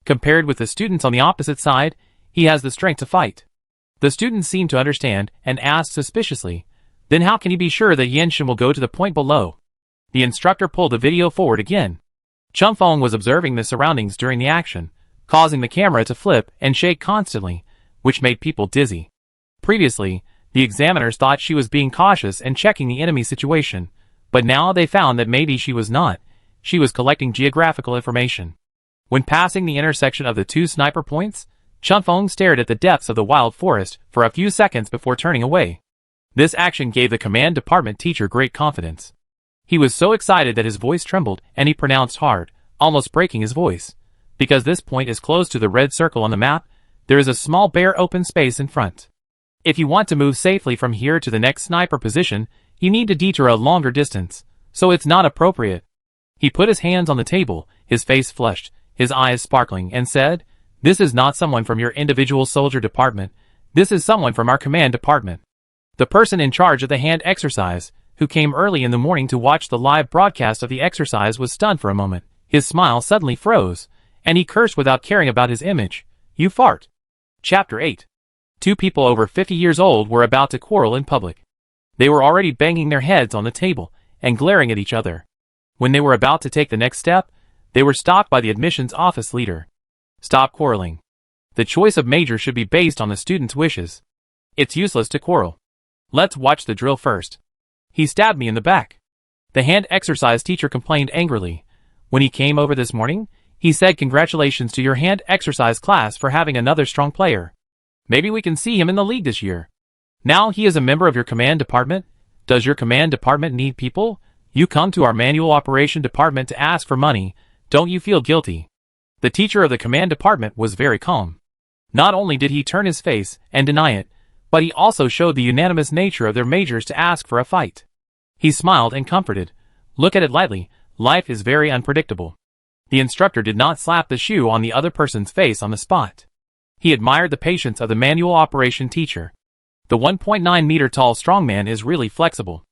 Compared with the students on the opposite side, he has the strength to fight. The student seemed to understand and asked suspiciously, then how can he be sure that Yenshin will go to the point below? The instructor pulled the video forward again. Chun Feng was observing the surroundings during the action, causing the camera to flip and shake constantly, which made people dizzy. Previously, the examiners thought she was being cautious and checking the enemy situation, but now they found that maybe she was not. She was collecting geographical information. When passing the intersection of the two sniper points, Chun Feng stared at the depths of the wild forest for a few seconds before turning away. This action gave the command department teacher great confidence. He was so excited that his voice trembled and he pronounced hard, almost breaking his voice. Because this point is close to the red circle on the map, there is a small bare open space in front. If you want to move safely from here to the next sniper position, you need to detour a longer distance, so it's not appropriate. He put his hands on the table, his face flushed, his eyes sparkling, and said, "This is not someone from your individual soldier department, this is someone from our command department." The person in charge of the hand exercise, who came early in the morning to watch the live broadcast of the exercise, was stunned for a moment. His smile suddenly froze, and he cursed without caring about his image. "You fart." Chapter 8. Two people over 50 years old were about to quarrel in public. They were already banging their heads on the table and glaring at each other. When they were about to take the next step, they were stopped by the admissions office leader. "Stop quarreling. The choice of major should be based on the student's wishes. It's useless to quarrel. Let's watch the drill first." "He stabbed me in the back," the hand exercise teacher complained angrily. "When he came over this morning, he said congratulations to your hand exercise class for having another strong player. Maybe we can see him in the league this year. Now he is a member of your command department. Does your command department need people? You come to our manual operation department to ask for money. Don't you feel guilty?" The teacher of the command department was very calm. Not only did he turn his face and deny it, but he also showed the unanimous nature of their majors to ask for a fight. He smiled and comforted. "Look at it lightly, life is very unpredictable." The instructor did not slap the shoe on the other person's face on the spot. He admired the patience of the manual operation teacher. The 1.9 meter tall strongman is really flexible.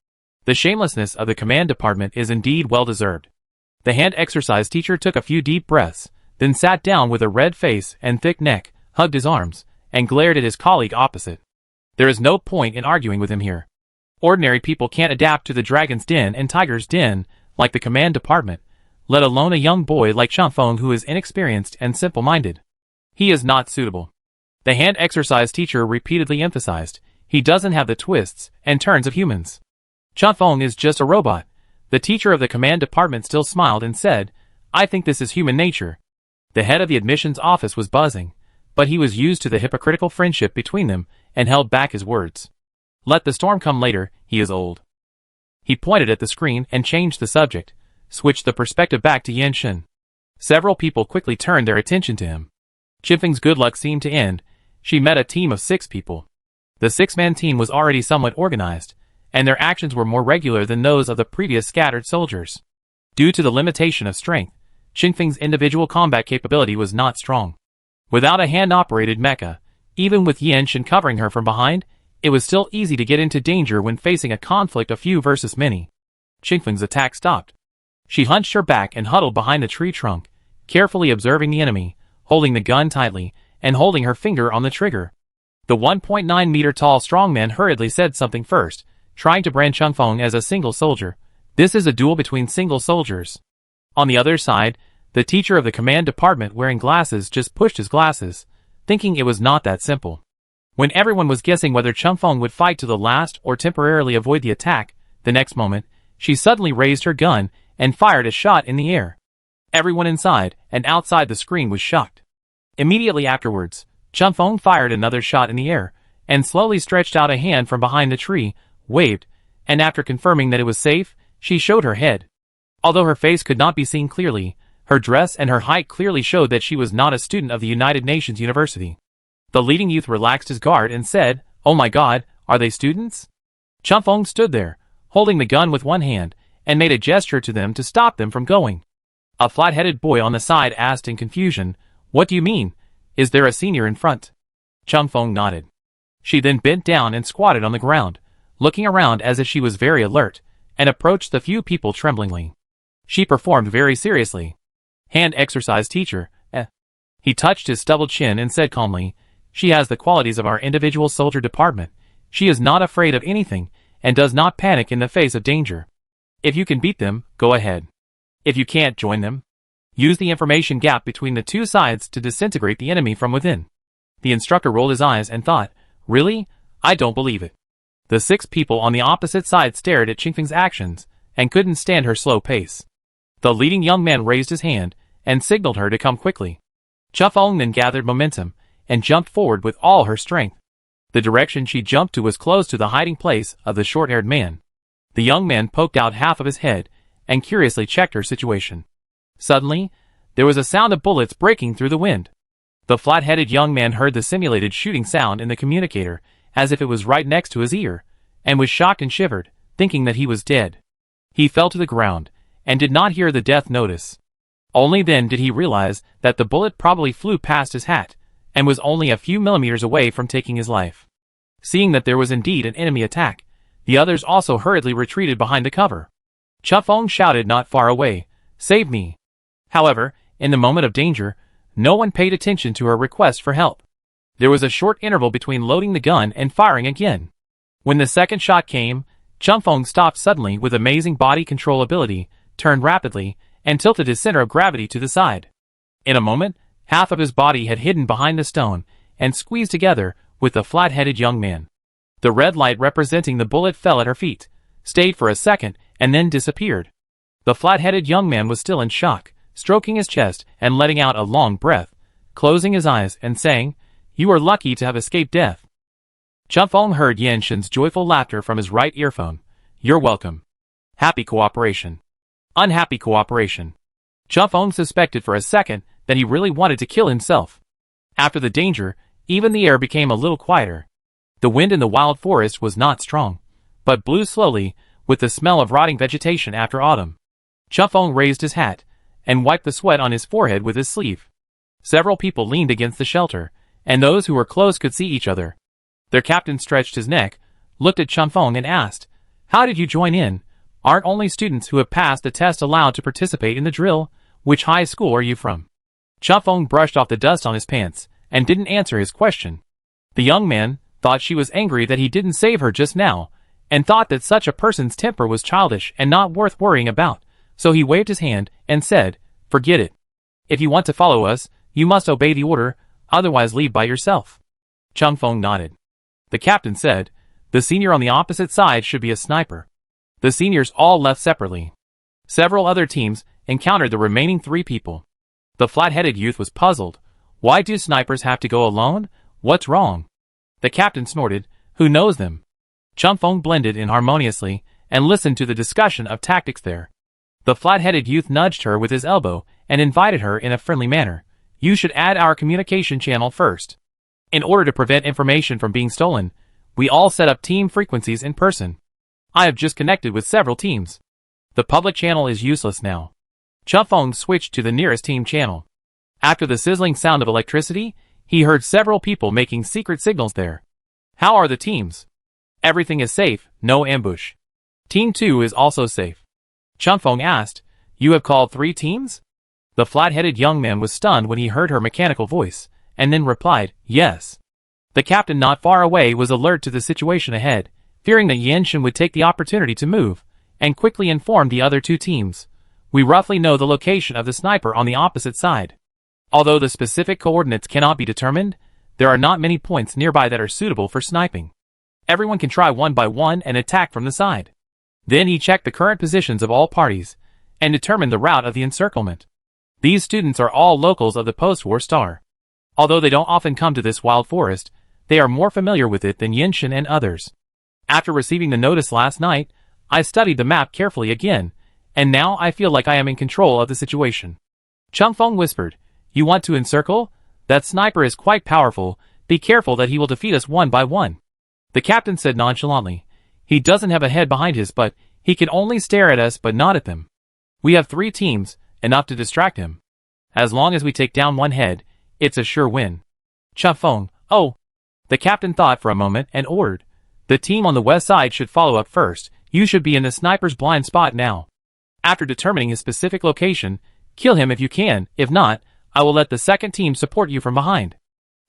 The shamelessness of the command department is indeed well deserved. The hand exercise teacher took a few deep breaths, then sat down with a red face and thick neck, hugged his arms, and glared at his colleague opposite. There is no point in arguing with him here. Ordinary people can't adapt to the dragon's den and tiger's den, like the command department, let alone a young boy like Chun Feng who is inexperienced and simple-minded. He is not suitable. The hand exercise teacher repeatedly emphasized, he doesn't have the twists and turns of humans. Chun Feng is just a robot. The teacher of the command department still smiled and said, "I think this is human nature." The head of the admissions office was buzzing, but he was used to the hypocritical friendship between them and held back his words. "Let the storm come later, he is old." He pointed at the screen and changed the subject, switched the perspective back to Yenshin. Several people quickly turned their attention to him. Chifeng's good luck seemed to end. She met a team of 6 people. The 6-man team was already somewhat organized, and their actions were more regular than those of the previous scattered soldiers. Due to the limitation of strength, Chifeng's individual combat capability was not strong. Without a hand-operated mecha, even with Yenshin covering her from behind, it was still easy to get into danger when facing a conflict of few versus many. Chifeng's attack stopped. She hunched her back and huddled behind a tree trunk, carefully observing the enemy, holding the gun tightly, and holding her finger on the trigger. The 1.9-meter-tall strongman hurriedly said something first, trying to brand Changfeng as a single soldier. This is a duel between single soldiers. On the other side, the teacher of the command department wearing glasses just pushed his glasses, thinking it was not that simple. When everyone was guessing whether Changfeng would fight to the last or temporarily avoid the attack, the next moment, she suddenly raised her gun and fired a shot in the air. Everyone inside and outside the screen was shocked. Immediately afterwards, Changfeng fired another shot in the air, and slowly stretched out a hand from behind the tree, waved, and after confirming that it was safe, she showed her head. Although her face could not be seen clearly, her dress and her height clearly showed that she was not a student of the United Nations University. The leading youth relaxed his guard and said, "Oh my God, are they students?" Changfeng stood there, holding the gun with one hand, and made a gesture to them to stop them from going. A flat-headed boy on the side asked in confusion, "What do you mean? Is there a senior in front?" Changfeng nodded. She then bent down and squatted on the ground, looking around as if she was very alert, and approached the few people tremblingly. She performed very seriously. "Hand exercise teacher, eh." He touched his stubbled chin and said calmly, "She has the qualities of our individual soldier department. She is not afraid of anything, and does not panic in the face of danger. If you can beat them, go ahead. If you can't, join them. Use the information gap between the two sides to disintegrate the enemy from within." The instructor rolled his eyes and thought, "Really? I don't believe it." The 6 people on the opposite side stared at Changfeng's actions, and couldn't stand her slow pace. The leading young man raised his hand, and signaled her to come quickly. Changfeng then gathered momentum, and jumped forward with all her strength. The direction she jumped to was close to the hiding place of the short-haired man. The young man poked out half of his head, and curiously checked her situation. Suddenly, there was a sound of bullets breaking through the wind. The flat-headed young man heard the simulated shooting sound in the communicator, as if it was right next to his ear, and was shocked and shivered, thinking that he was dead. He fell to the ground, and did not hear the death notice. Only then did he realize that the bullet probably flew past his hat, and was only a few millimeters away from taking his life. Seeing that there was indeed an enemy attack, the others also hurriedly retreated behind the cover. Changfeng shouted not far away, "Save me!" However, in the moment of danger, no one paid attention to her request for help. There was a short interval between loading the gun and firing again. When the second shot came, Changfeng stopped suddenly with amazing body control ability, turned rapidly, and tilted his center of gravity to the side. In a moment, half of his body had hidden behind the stone, and squeezed together with the flat-headed young man. The red light representing the bullet fell at her feet, stayed for a second, and then disappeared. The flat-headed young man was still in shock, stroking his chest and letting out a long breath, closing his eyes and saying, "You are lucky to have escaped death." Changfeng heard Yan Shen's joyful laughter from his right earphone. "You're welcome. Happy cooperation. Unhappy cooperation." Changfeng suspected for a second that he really wanted to kill himself. After the danger, even the air became a little quieter. The wind in the wild forest was not strong, but blew slowly, with the smell of rotting vegetation after autumn. Changfeng raised his hat, and wiped the sweat on his forehead with his sleeve. Several people leaned against the shelter, and those who were close could see each other. Their captain stretched his neck, looked at Changfeng and asked, "How did you join in? Aren't only students who have passed the test allowed to participate in the drill? Which high school are you from?" Changfeng brushed off the dust on his pants, and didn't answer his question. The young man thought she was angry that he didn't save her just now, and thought that such a person's temper was childish and not worth worrying about, so he waved his hand and said, "Forget it. If you want to follow us, you must obey the order, otherwise leave by yourself." Changfeng nodded. The captain said, "The senior on the opposite side should be a sniper." The seniors all left separately. Several other teams encountered the remaining 3 people. The flat-headed youth was puzzled. Why do snipers have to go alone? What's wrong? The captain snorted, "Who knows them?" Changfeng blended in harmoniously, and listened to the discussion of tactics there. The flat-headed youth nudged her with his elbow, and invited her in a friendly manner. "You should add our communication channel first. In order to prevent information from being stolen, we all set up team frequencies in person. I have just connected with several teams. The public channel is useless now." Changfeng switched to the nearest team channel. After the sizzling sound of electricity, he heard several people making secret signals there. "How are the teams?" "Everything is safe, no ambush." "Team 2 is also safe." Changfeng asked, "You have called 3 teams?" The flat-headed young man was stunned when he heard her mechanical voice, and then replied, "Yes." The captain not far away was alert to the situation ahead, fearing that Yanshin would take the opportunity to move, and quickly informed the other two teams. We roughly know the location of the sniper on the opposite side. Although the specific coordinates cannot be determined, there are not many points nearby that are suitable for sniping. Everyone can try one by one and attack from the side. Then he checked the current positions of all parties, and determined the route of the encirclement. These students are all locals of the post-war star. Although they don't often come to this wild forest, they are more familiar with it than Yanshin and others. After receiving the notice last night, I studied the map carefully again, and now I feel like I am in control of the situation. Changfeng whispered, "You want to encircle? That sniper is quite powerful. Be careful that he will defeat us one by one." The captain said nonchalantly, "He doesn't have a head behind his butt. He can only stare at us but not at them. We have 3 teams, enough to distract him. As long as we take down one head, it's a sure win." Changfeng, "Oh." The captain thought for a moment and ordered, "The team on the west side should follow up first. You should be in the sniper's blind spot now. After determining his specific location, kill him if you can. If not, I will let the second team support you from behind."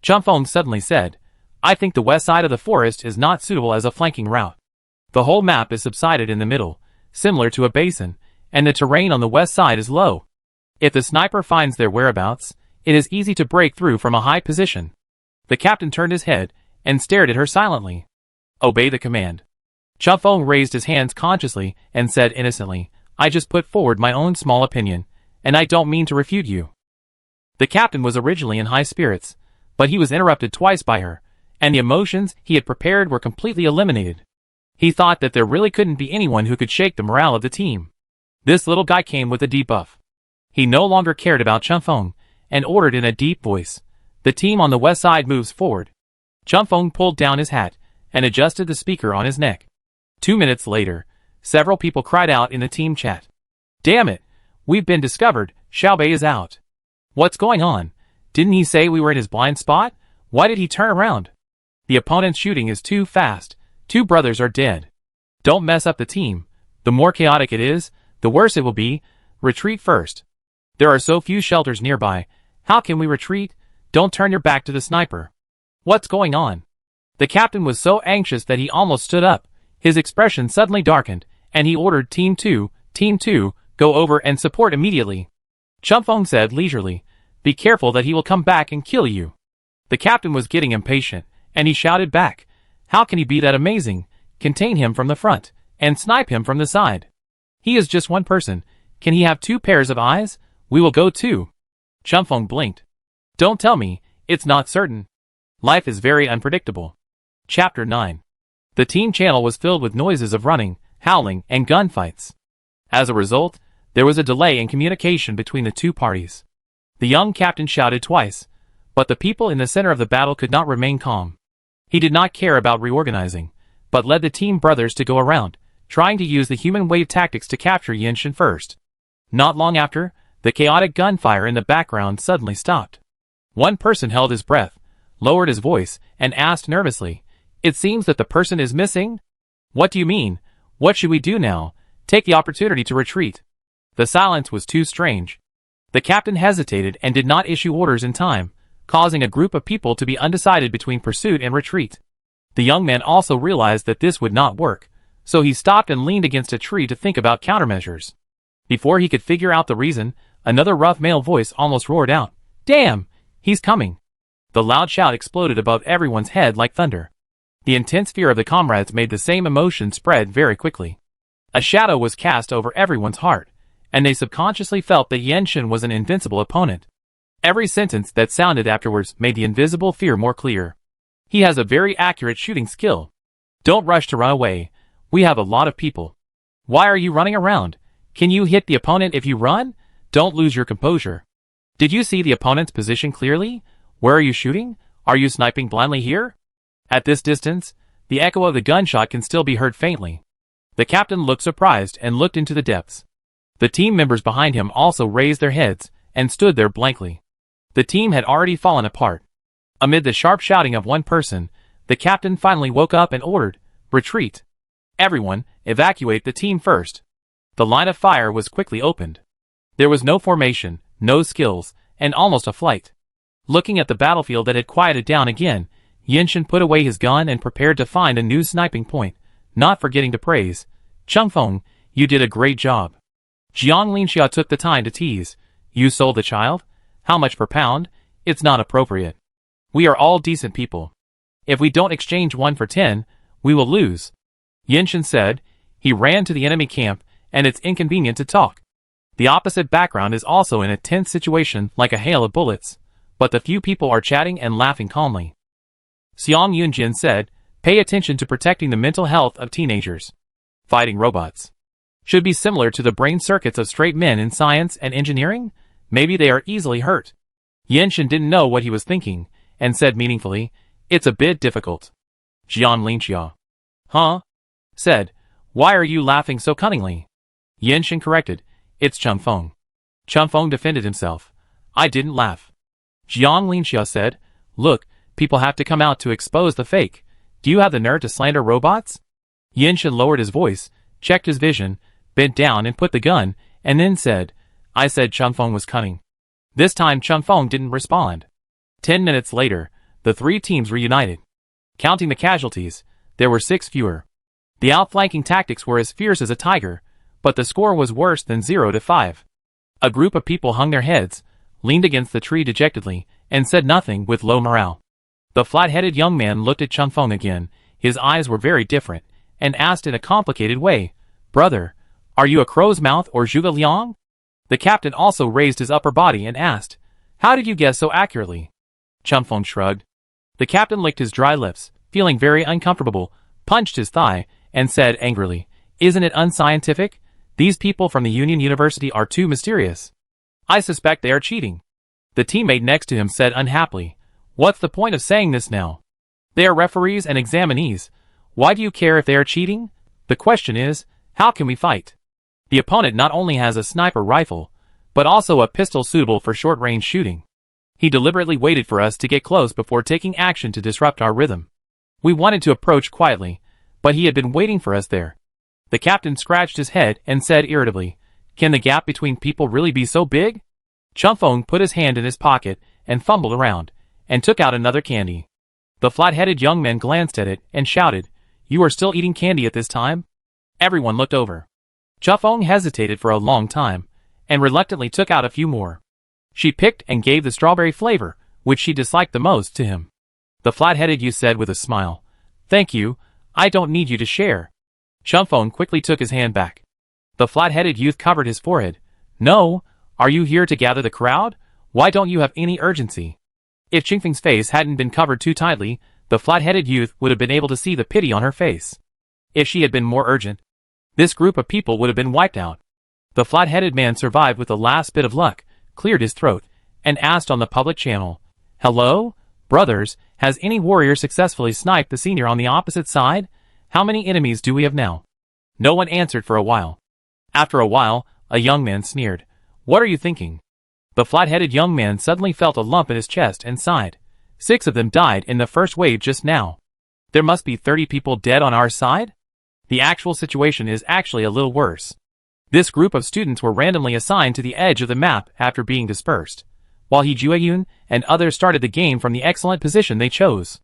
Changfeng suddenly said, "I think the west side of the forest is not suitable as a flanking route. The whole map is subsided in the middle, similar to a basin, and the terrain on the west side is low. If the sniper finds their whereabouts, it is easy to break through from a high position." The captain turned his head and stared at her silently. "Obey the command." Changfeng raised his hands consciously and said innocently, "I just put forward my own small opinion, and I don't mean to refute you." The captain was originally in high spirits, but he was interrupted twice by her, and the emotions he had prepared were completely eliminated. He thought that there really couldn't be anyone who could shake the morale of the team. This little guy came with a debuff. He no longer cared about Changfeng, and ordered in a deep voice, "The team on the west side moves forward." Changfeng pulled down his hat and adjusted the speaker on his neck. 2 minutes later, several people cried out in the team chat, "Damn it! We've been discovered. Xiaobei is out. What's going on? Didn't he say we were in his blind spot? Why did he turn around? The opponent's shooting is too fast. 2 brothers are dead. Don't mess up the team. The more chaotic it is, the worse it will be. Retreat first. There are so few shelters nearby. How can we retreat? Don't turn your back to the sniper. What's going on?" The captain was so anxious that he almost stood up. His expression suddenly darkened, and he ordered Team 2, go over and support immediately. Changfeng said leisurely, "Be careful that he will come back and kill you." The captain was getting impatient, and he shouted back, "How can he be that amazing? Contain him from the front, and snipe him from the side. He is just one person. Can he have 2 pairs of eyes? We will go too." Changfeng blinked. "Don't tell me, it's not certain. Life is very unpredictable." Chapter 9. The team channel was filled with noises of running, howling, and gunfights. As a result, there was a delay in communication between the 2 parties. The young captain shouted twice, but the people in the center of the battle could not remain calm. He did not care about reorganizing, but led the team brothers to go around, trying to use the human wave tactics to capture Yanshin first. Not long after, the chaotic gunfire in the background suddenly stopped. One person held his breath, lowered his voice, and asked nervously, "It seems that the person is missing? What do you mean? What should we do now? Take the opportunity to retreat." The silence was too strange. The captain hesitated and did not issue orders in time, causing a group of people to be undecided between pursuit and retreat. The young man also realized that this would not work, so he stopped and leaned against a tree to think about countermeasures. Before he could figure out the reason, another rough male voice almost roared out, "Damn! He's coming!" The loud shout exploded above everyone's head like thunder. The intense fear of the comrades made the same emotion spread very quickly. A shadow was cast over everyone's heart, and they subconsciously felt that Yanshin was an invincible opponent. Every sentence that sounded afterwards made the invisible fear more clear. "He has a very accurate shooting skill. Don't rush to run away. We have a lot of people. Why are you running around? Can you hit the opponent if you run? Don't lose your composure. Did you see the opponent's position clearly? Where are you shooting? Are you sniping blindly here?" At this distance, the echo of the gunshot can still be heard faintly. The captain looked surprised and looked into the depths. The team members behind him also raised their heads and stood there blankly. The team had already fallen apart. Amid the sharp shouting of one person, the captain finally woke up and ordered, "Retreat. Everyone, evacuate the team first." The line of fire was quickly opened. There was no formation, no skills, and almost a flight. Looking at the battlefield that had quieted down again, Yinshin put away his gun and prepared to find a new sniping point, not forgetting to praise. Changfeng, you did a great job. Jiang Linxia took the time to tease. You sold the child? How much per pound? It's not appropriate. We are all decent people. If we don't exchange 1 for 10, we will lose. Yinshin said. He ran to the enemy camp, and it's inconvenient to talk. The opposite background is also in a tense situation like a hail of bullets, but the few people are chatting and laughing calmly. Xiang Yunjin said, pay attention to protecting the mental health of teenagers. Fighting robots should be similar to the brain circuits of straight men in science and engineering. Maybe they are easily hurt. Yinshin didn't know what he was thinking, and said meaningfully, it's a bit difficult. Jian Linxia. Huh? Said, why are you laughing so cunningly? Yinshin corrected, it's Changfeng. Changfeng defended himself. I didn't laugh. Jiang Linxia said, look, people have to come out to expose the fake. Do you have the nerve to slander robots? Yinshin lowered his voice, checked his vision, bent down and put the gun, and then said, I said Changfeng was cunning. This time Changfeng didn't respond. 10 minutes later, the 3 teams reunited. Counting the casualties, there were 6 fewer. The outflanking tactics were as fierce as a tiger, but the score was worse than 0-5. A group of people hung their heads, leaned against the tree dejectedly, and said nothing with low morale. The flat-headed young man looked at Changfeng again, his eyes were very different, and asked in a complicated way, Brother, are you a crow's mouth or Zhuge Liang? The captain also raised his upper body and asked, How did you guess so accurately? Changfeng shrugged. The captain licked his dry lips, feeling very uncomfortable, punched his thigh, and said angrily, Isn't it unscientific? These people from the Union University are too mysterious. I suspect they are cheating. The teammate next to him said unhappily, What's the point of saying this now? They are referees and examinees. Why do you care if they are cheating? The question is, how can we fight? The opponent not only has a sniper rifle, but also a pistol suitable for short-range shooting. He deliberately waited for us to get close before taking action to disrupt our rhythm. We wanted to approach quietly, but he had been waiting for us there. The captain scratched his head and said irritably, Can the gap between people really be so big? Changfeng put his hand in his pocket and fumbled around, and took out another candy. The flat-headed young man glanced at it and shouted, You are still eating candy at this time? Everyone looked over. Changfeng hesitated for a long time, and reluctantly took out a few more. She picked and gave the strawberry flavor, which she disliked the most, to him. The flat-headed youth said with a smile, Thank you, I don't need you to share. Changfeng quickly took his hand back. The flat-headed youth covered his forehead. No, are you here to gather the crowd? Why don't you have any urgency? If Changfeng's face hadn't been covered too tightly, the flat-headed youth would have been able to see the pity on her face. If she had been more urgent, this group of people would have been wiped out. The flat-headed man survived with the last bit of luck, cleared his throat, and asked on the public channel, Hello, brothers, has any warrior successfully sniped the senior on the opposite side? How many enemies do we have now? No one answered for a while. After a while, a young man sneered, What are you thinking? The flat-headed young man suddenly felt a lump in his chest and sighed. 6 of them died in the first wave just now. There must be 30 people dead on our side? The actual situation is actually a little worse. This group of students were randomly assigned to the edge of the map after being dispersed, while He Jueyun and others started the game from the excellent position they chose.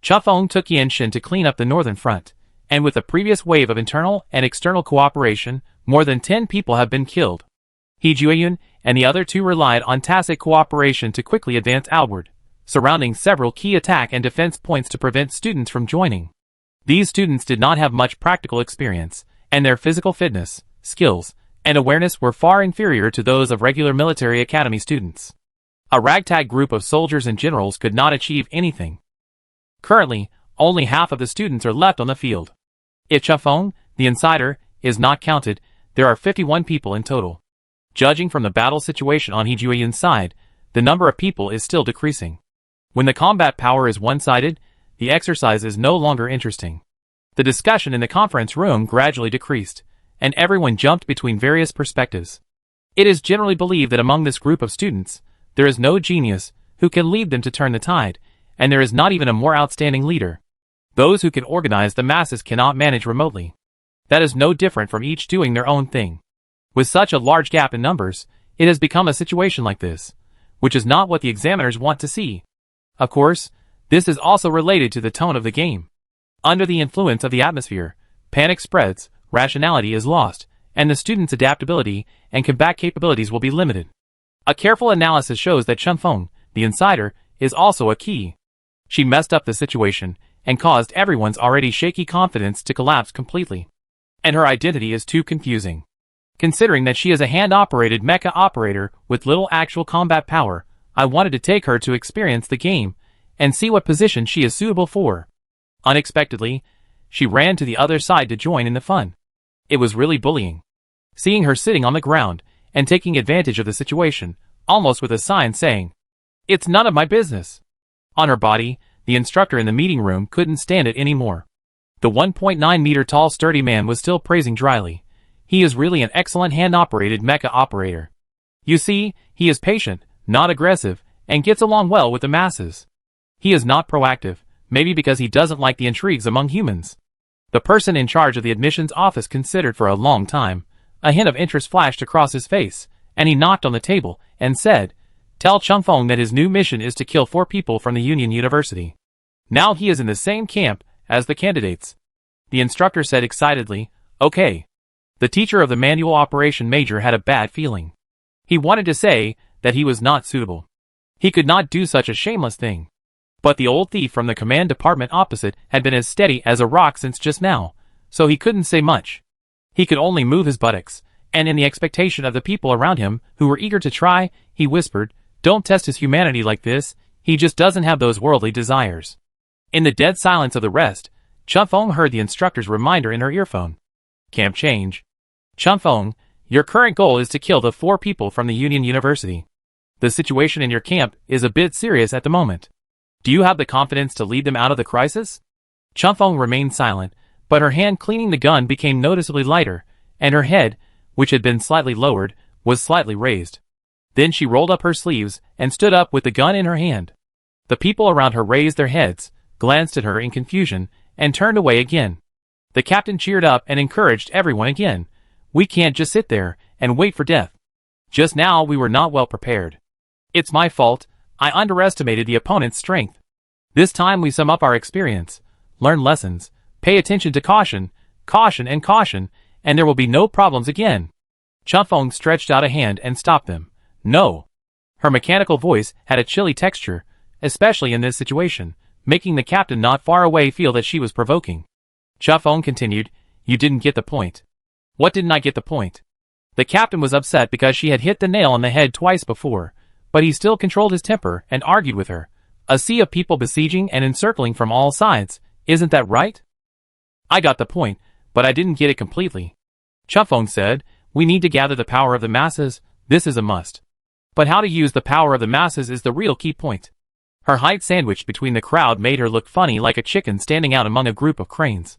Changfeng took Yinshin to clean up the northern front, and with a previous wave of internal and external cooperation, more than 10 people have been killed. He Jueyun and the other 2 relied on tacit cooperation to quickly advance outward, surrounding several key attack and defense points to prevent students from joining. These students did not have much practical experience, and their physical fitness, skills, and awareness were far inferior to those of regular military academy students. A ragtag group of soldiers and generals could not achieve anything. Currently, only half of the students are left on the field. If Changfeng, the insider, is not counted, there are 51 people in total. Judging from the battle situation on He Jueyun's side, the number of people is still decreasing. When the combat power is one-sided, the exercise is no longer interesting. The discussion in the conference room gradually decreased, and everyone jumped between various perspectives. It is generally believed that among this group of students, there is no genius who can lead them to turn the tide, and there is not even a more outstanding leader. Those who can organize the masses cannot manage remotely. That is no different from each doing their own thing. With such a large gap in numbers, it has become a situation like this, which is not what the examiners want to see. Of course, This is also related to the tone of the game. Under the influence of the atmosphere, panic spreads, rationality is lost, and the student's adaptability and combat capabilities will be limited. A careful analysis shows that Chun Feng, the insider, is also a key. She messed up the situation and caused everyone's already shaky confidence to collapse completely. And her identity is too confusing. Considering that she is a hand-operated mecha operator with little actual combat power, I wanted to take her to experience the game and see what position she is suitable for. Unexpectedly, she ran to the other side to join in the fun. It was really bullying. Seeing her sitting on the ground and taking advantage of the situation, almost with a sign saying, "It's none of my business," on her body, the instructor in the meeting room couldn't stand it anymore. The 1.9-meter tall sturdy man was still praising dryly. He is really an excellent hand-operated mecha operator. You see, he is patient, not aggressive, and gets along well with the masses. He is not proactive, maybe because he doesn't like the intrigues among humans. The person in charge of the admissions office considered for a long time. A hint of interest flashed across his face, and he knocked on the table and said, "Tell Chun Feng that his new mission is to kill 4 people from the Union University. Now he is in the same camp as the candidates." The instructor said excitedly, "Okay." The teacher of the manual operation major had a bad feeling. He wanted to say that he was not suitable. He could not do such a shameless thing. But the old thief from the command department opposite had been as steady as a rock since just now, so he couldn't say much. He could only move his buttocks, and in the expectation of the people around him who were eager to try, he whispered, "Don't test his humanity like this, he just doesn't have those worldly desires." In the dead silence of the rest, Chun Feng heard the instructor's reminder in her earphone. "Camp change. Chun Feng, your current goal is to kill the 4 people from the Union University. The situation in your camp is a bit serious at the moment. Do you have the confidence to lead them out of the crisis?" Chun Feng remained silent, but her hand cleaning the gun became noticeably lighter, and her head, which had been slightly lowered, was slightly raised. Then she rolled up her sleeves and stood up with the gun in her hand. The people around her raised their heads, glanced at her in confusion, and turned away again. The captain cheered up and encouraged everyone again. "We can't just sit there and wait for death. Just now we were not well prepared. It's my fault, I underestimated the opponent's strength. This time we sum up our experience, learn lessons, pay attention to caution, caution and caution, and there will be no problems again." Chun Feng stretched out a hand and stopped them. "No." Her mechanical voice had a chilly texture, especially in this situation, making the captain not far away feel that she was provoking. Chun Feng continued, "You didn't get the point." "What didn't I get the point?" The captain was upset because she had hit the nail on the head twice before, but he still controlled his temper and argued with her. "A sea of people besieging and encircling from all sides, isn't that right?" "I got the point, but I didn't get it completely." Chun Feng said, "We need to gather the power of the masses, this is a must. But how to use the power of the masses is the real key point." Her height sandwiched between the crowd made her look funny like a chicken standing out among a group of cranes.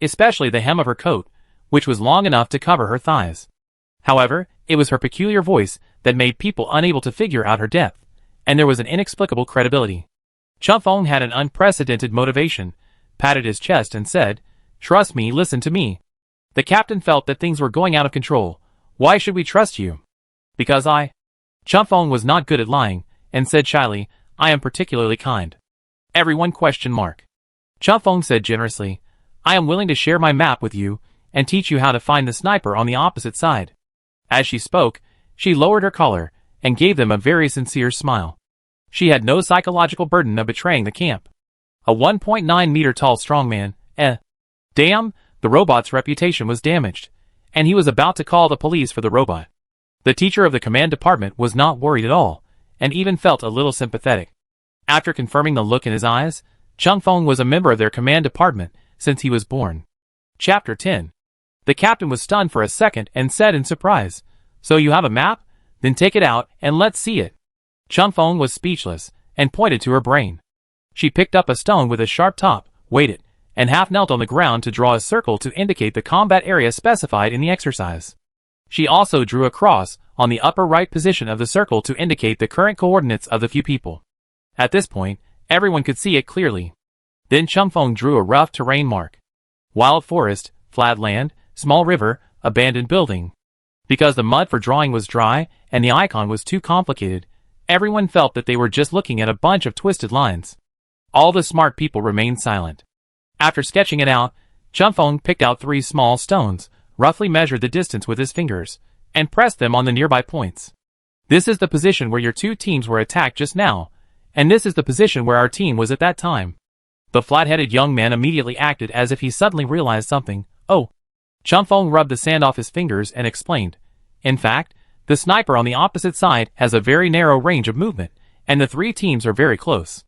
Especially the hem of her coat, which was long enough to cover her thighs. However, it was her peculiar voice that made people unable to figure out her depth, and there was an inexplicable credibility. Chun Feng had an unprecedented motivation, patted his chest and said, "Trust me, listen to me." The captain felt that things were going out of control. "Why should we trust you?" "Because I..." Chun Feng was not good at lying, and said shyly, "I am particularly kind." Everyone questioned mark. Chun Feng said generously, "I am willing to share my map with you, and teach you how to find the sniper on the opposite side." As she spoke, she lowered her collar, and gave them a very sincere smile. She had no psychological burden of betraying the camp. A 1.9-meter tall strongman, Damn, the robot's reputation was damaged, and he was about to call the police for the robot. The teacher of the command department was not worried at all, and even felt a little sympathetic. After confirming the look in his eyes, Chun Feng was a member of their command department since he was born. Chapter 10. The captain was stunned for a second and said in surprise, "So you have a map? Then take it out and let's see it." Chun Feng was speechless and pointed to her brain. She picked up a stone with a sharp top, weighted, and half knelt on the ground to draw a circle to indicate the combat area specified in the exercise. She also drew a cross on the upper right position of the circle to indicate the current coordinates of the few people. At this point, everyone could see it clearly. Then Chun Feng drew a rough terrain mark. Wild forest, flat land, small river, abandoned building. Because the mud for drawing was dry and the icon was too complicated, everyone felt that they were just looking at a bunch of twisted lines. All the smart people remained silent. After sketching it out, Chunfeng picked out 3 small stones, roughly measured the distance with his fingers, and pressed them on the nearby points. This is the position where your 2 teams were attacked just now, and this is the position where our team was at that time. The flat-headed young man immediately acted as if he suddenly realized something. Oh. Chunfeng rubbed the sand off his fingers and explained. In fact, the sniper on the opposite side has a very narrow range of movement, and the 3 teams are very close.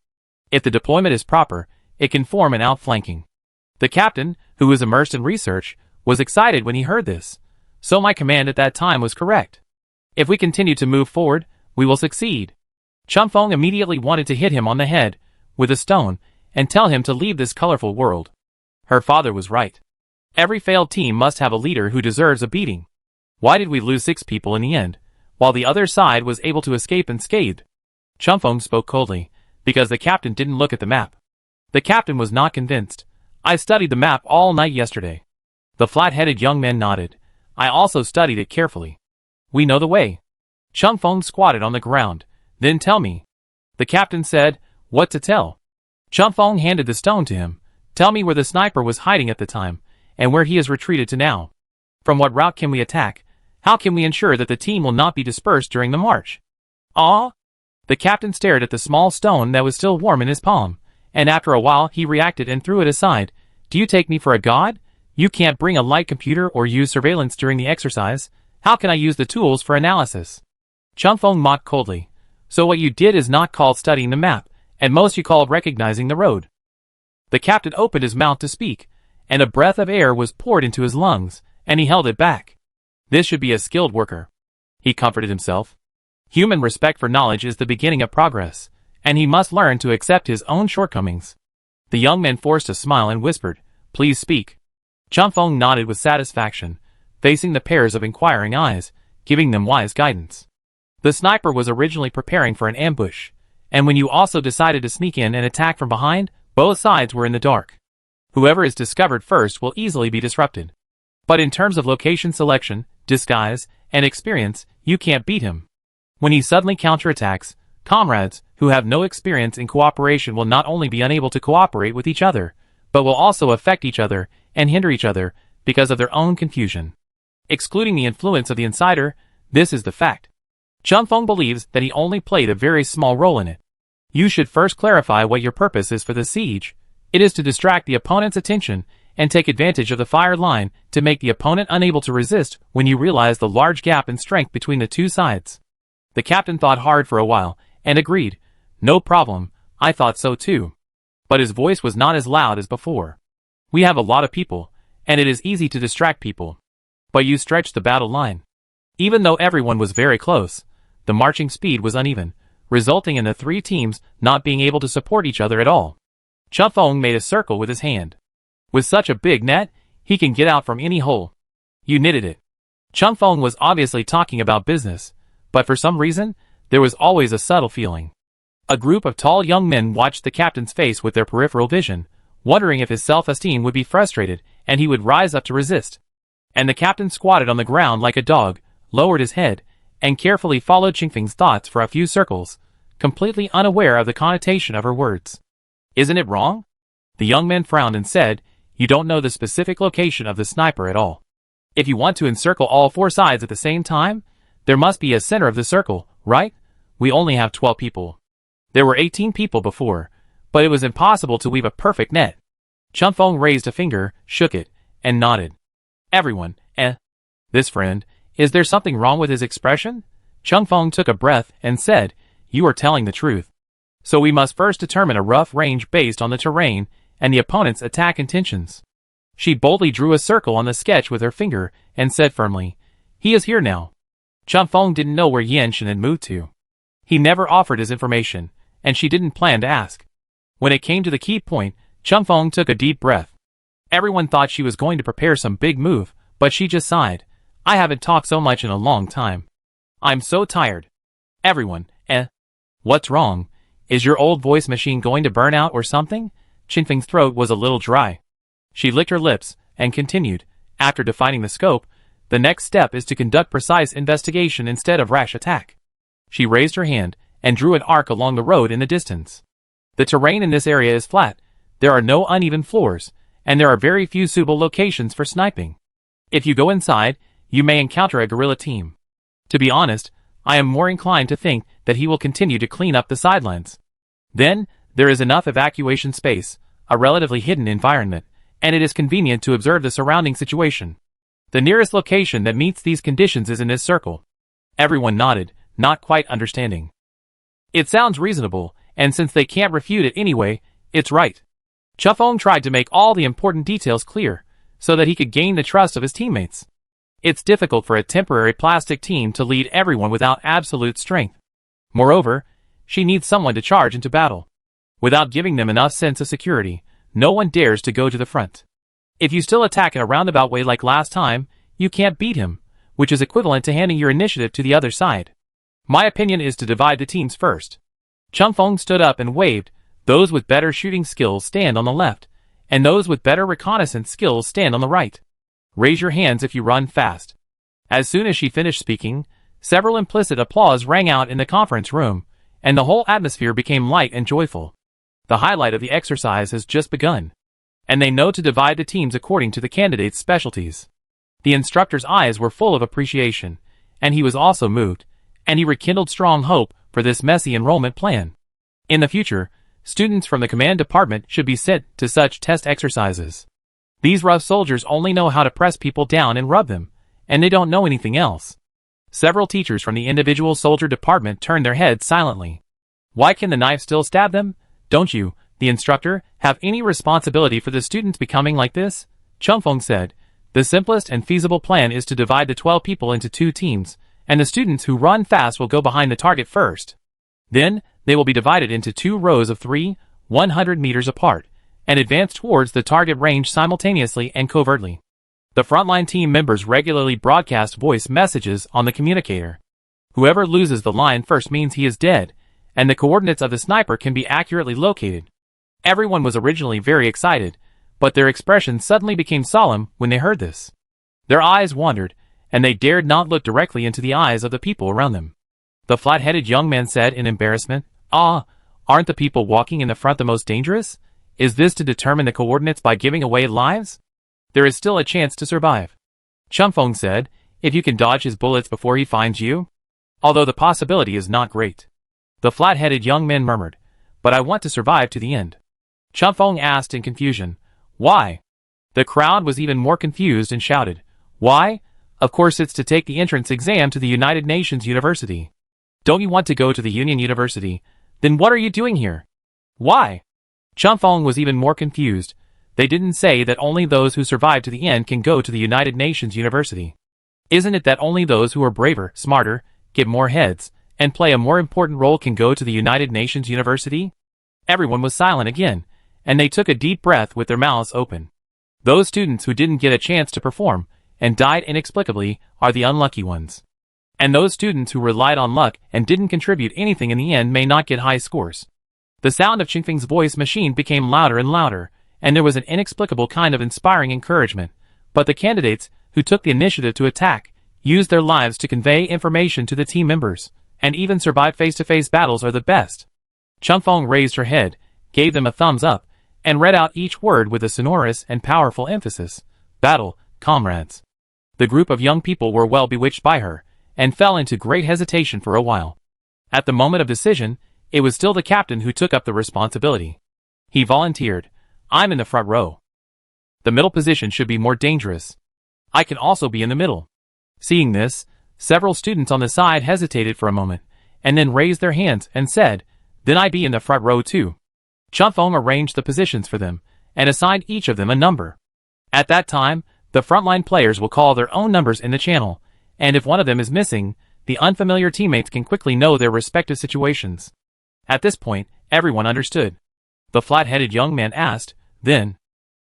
If the deployment is proper, it can form an outflanking. The captain, who was immersed in research, was excited when he heard this. So my command at that time was correct. If we continue to move forward, we will succeed. Chunfeng immediately wanted to hit him on the head with a stone and tell him to leave this colorful world. Her father was right. Every failed team must have a leader who deserves a beating. Why did we lose 6 people in the end, while the other side was able to escape unscathed? Chunfeng spoke coldly, because the captain didn't look at the map. The captain was not convinced. I studied the map all night yesterday. The flat-headed young man nodded. I also studied it carefully. We know the way. Chunfeng squatted on the ground. Then tell me. The captain said, what to tell? Chunfeng handed the stone to him. Tell me where the sniper was hiding at the time, and where he has retreated to now. From what route can we attack? How can we ensure that the team will not be dispersed during the march? Ah? The captain stared at the small stone that was still warm in his palm, and after a while he reacted and threw it aside. Do you take me for a god? You can't bring a light computer or use surveillance during the exercise. How can I use the tools for analysis? Chunfeng mocked coldly. So what you did is not called studying the map, and most you call recognizing the road. The captain opened his mouth to speak, and a breath of air was poured into his lungs, and he held it back. This should be a skilled worker. He comforted himself. Human respect for knowledge is the beginning of progress, and he must learn to accept his own shortcomings. The young man forced a smile and whispered, Please speak. Chunfeng nodded with satisfaction, facing the pairs of inquiring eyes, giving them wise guidance. The sniper was originally preparing for an ambush, and when you also decided to sneak in and attack from behind, both sides were in the dark. Whoever is discovered first will easily be disrupted. But in terms of location selection, disguise, and experience, you can't beat him. When he suddenly counterattacks, comrades who have no experience in cooperation will not only be unable to cooperate with each other, but will also affect each other and hinder each other because of their own confusion. Excluding the influence of the insider, this is the fact. Chunfeng believes that he only played a very small role in it. You should first clarify what your purpose is for the siege. It is to distract the opponent's attention and take advantage of the fire line to make the opponent unable to resist when you realize the large gap in strength between the 2 sides. The captain thought hard for a while and agreed. No problem, I thought so too. But his voice was not as loud as before. We have a lot of people, and it is easy to distract people. But you stretched the battle line. Even though everyone was very close, the marching speed was uneven, resulting in the 3 teams not being able to support each other at all. Chunfeng made a circle with his hand. With such a big net, he can get out from any hole. You knitted it. Chunfeng was obviously talking about business, but for some reason, there was always a subtle feeling. A group of tall young men watched the captain's face with their peripheral vision, wondering if his self-esteem would be frustrated and he would rise up to resist. And the captain squatted on the ground like a dog, lowered his head, and carefully followed Chunfeng's thoughts for a few circles, completely unaware of the connotation of her words. Isn't it wrong? The young man frowned and said, You don't know the specific location of the sniper at all. If you want to encircle all 4 sides at the same time, there must be a center of the circle, right? We only have 12 people. There were 18 people before, but it was impossible to weave a perfect net. Chunfeng raised a finger, shook it, and nodded. Everyone, This friend, is there something wrong with his expression? Chunfeng took a breath and said, You are telling the truth. So we must first determine a rough range based on the terrain and the opponent's attack intentions. She boldly drew a circle on the sketch with her finger and said firmly, He is here now. Chunfeng didn't know where Yanshin had moved to. He never offered his information, and she didn't plan to ask. When it came to the key point, Chunfeng took a deep breath. Everyone thought she was going to prepare some big move, but she just sighed. I haven't talked so much in a long time. I'm so tired. Everyone, What's wrong? Is your old voice machine going to burn out or something? Chunfeng's throat was a little dry. She licked her lips and continued, after defining the scope, the next step is to conduct precise investigation instead of rash attack. She raised her hand and drew an arc along the road in the distance. The terrain in this area is flat, there are no uneven floors, and there are very few suitable locations for sniping. If you go inside, you may encounter a guerrilla team. To be honest, I am more inclined to think that he will continue to clean up the sidelines. Then, there is enough evacuation space, a relatively hidden environment, and it is convenient to observe the surrounding situation. The nearest location that meets these conditions is in this circle. Everyone nodded, not quite understanding. It sounds reasonable, and since they can't refute it anyway, it's right. Chuffong tried to make all the important details clear, so that he could gain the trust of his teammates. It's difficult for a temporary plastic team to lead everyone without absolute strength. Moreover, she needs someone to charge into battle. Without giving them enough sense of security, no one dares to go to the front. If you still attack in a roundabout way like last time, you can't beat him, which is equivalent to handing your initiative to the other side. My opinion is to divide the teams first. Chuffong stood up and waved. Those with better shooting skills stand on the left, and those with better reconnaissance skills stand on the right. Raise your hands if you run fast. As soon as she finished speaking, several implicit applause rang out in the conference room, and the whole atmosphere became light and joyful. The highlight of the exercise has just begun, and they know to divide the teams according to the candidates' specialties. The instructor's eyes were full of appreciation, and he was also moved, and he rekindled strong hope for this messy enrollment plan. In the future, students from the command department should be sent to such test exercises. These rough soldiers only know how to press people down and rub them, and they don't know anything else. Several teachers from the individual soldier department turned their heads silently. Why can the knife still stab them? Don't you, the instructor, have any responsibility for the students becoming like this? Chuffong said. The simplest and feasible plan is to divide the 12 people into 2 teams, and the students who run fast will go behind the target first. Then, they will be divided into 2 rows of 3, 100 meters apart, and advance towards the target range simultaneously and covertly. The frontline team members regularly broadcast voice messages on the communicator. Whoever loses the line first means he is dead, and the coordinates of the sniper can be accurately located. Everyone was originally very excited, but their expressions suddenly became solemn when they heard this. Their eyes wandered, and they dared not look directly into the eyes of the people around them. The flat-headed young man said in embarrassment, "Ah, aren't the people walking in the front the most dangerous? Is this to determine the coordinates by giving away lives? There is still a chance to survive." Chuffong said, "If you can dodge his bullets before he finds you? Although the possibility is not great." The flat-headed young man murmured, "But I want to survive to the end." Chuffong asked in confusion, "Why?" The crowd was even more confused and shouted, "Why? Of course it's to take the entrance exam to the United Nations University." "Don't you want to go to the Union University? Then what are you doing here?" "Why?" Chuffong was even more confused. They didn't say that only those who survive to the end can go to the United Nations University. Isn't it that only those who are braver, smarter, get more heads, and play a more important role can go to the United Nations University? Everyone was silent again, and they took a deep breath with their mouths open. Those students who didn't get a chance to perform, and died inexplicably, are the unlucky ones. And those students who relied on luck and didn't contribute anything in the end may not get high scores. The sound of Chingfeng's voice machine became louder and louder, and there was an inexplicable kind of inspiring encouragement, but the candidates, who took the initiative to attack, used their lives to convey information to the team members, and even survive face-to-face battles are the best. Chuffong raised her head, gave them a thumbs up, and read out each word with a sonorous and powerful emphasis. "Battle, comrades." The group of young people were well bewitched by her, and fell into great hesitation for a while. At the moment of decision, it was still the captain who took up the responsibility. He volunteered, "I'm in the front row. The middle position should be more dangerous. I can also be in the middle." Seeing this, several students on the side hesitated for a moment, and then raised their hands and said, "Then I be in the front row too." Chuffong arranged the positions for them, and assigned each of them a number. At that time, the frontline players will call their own numbers in the channel, and if one of them is missing, the unfamiliar teammates can quickly know their respective situations. At this point, everyone understood. The flat-headed young man asked, "Then,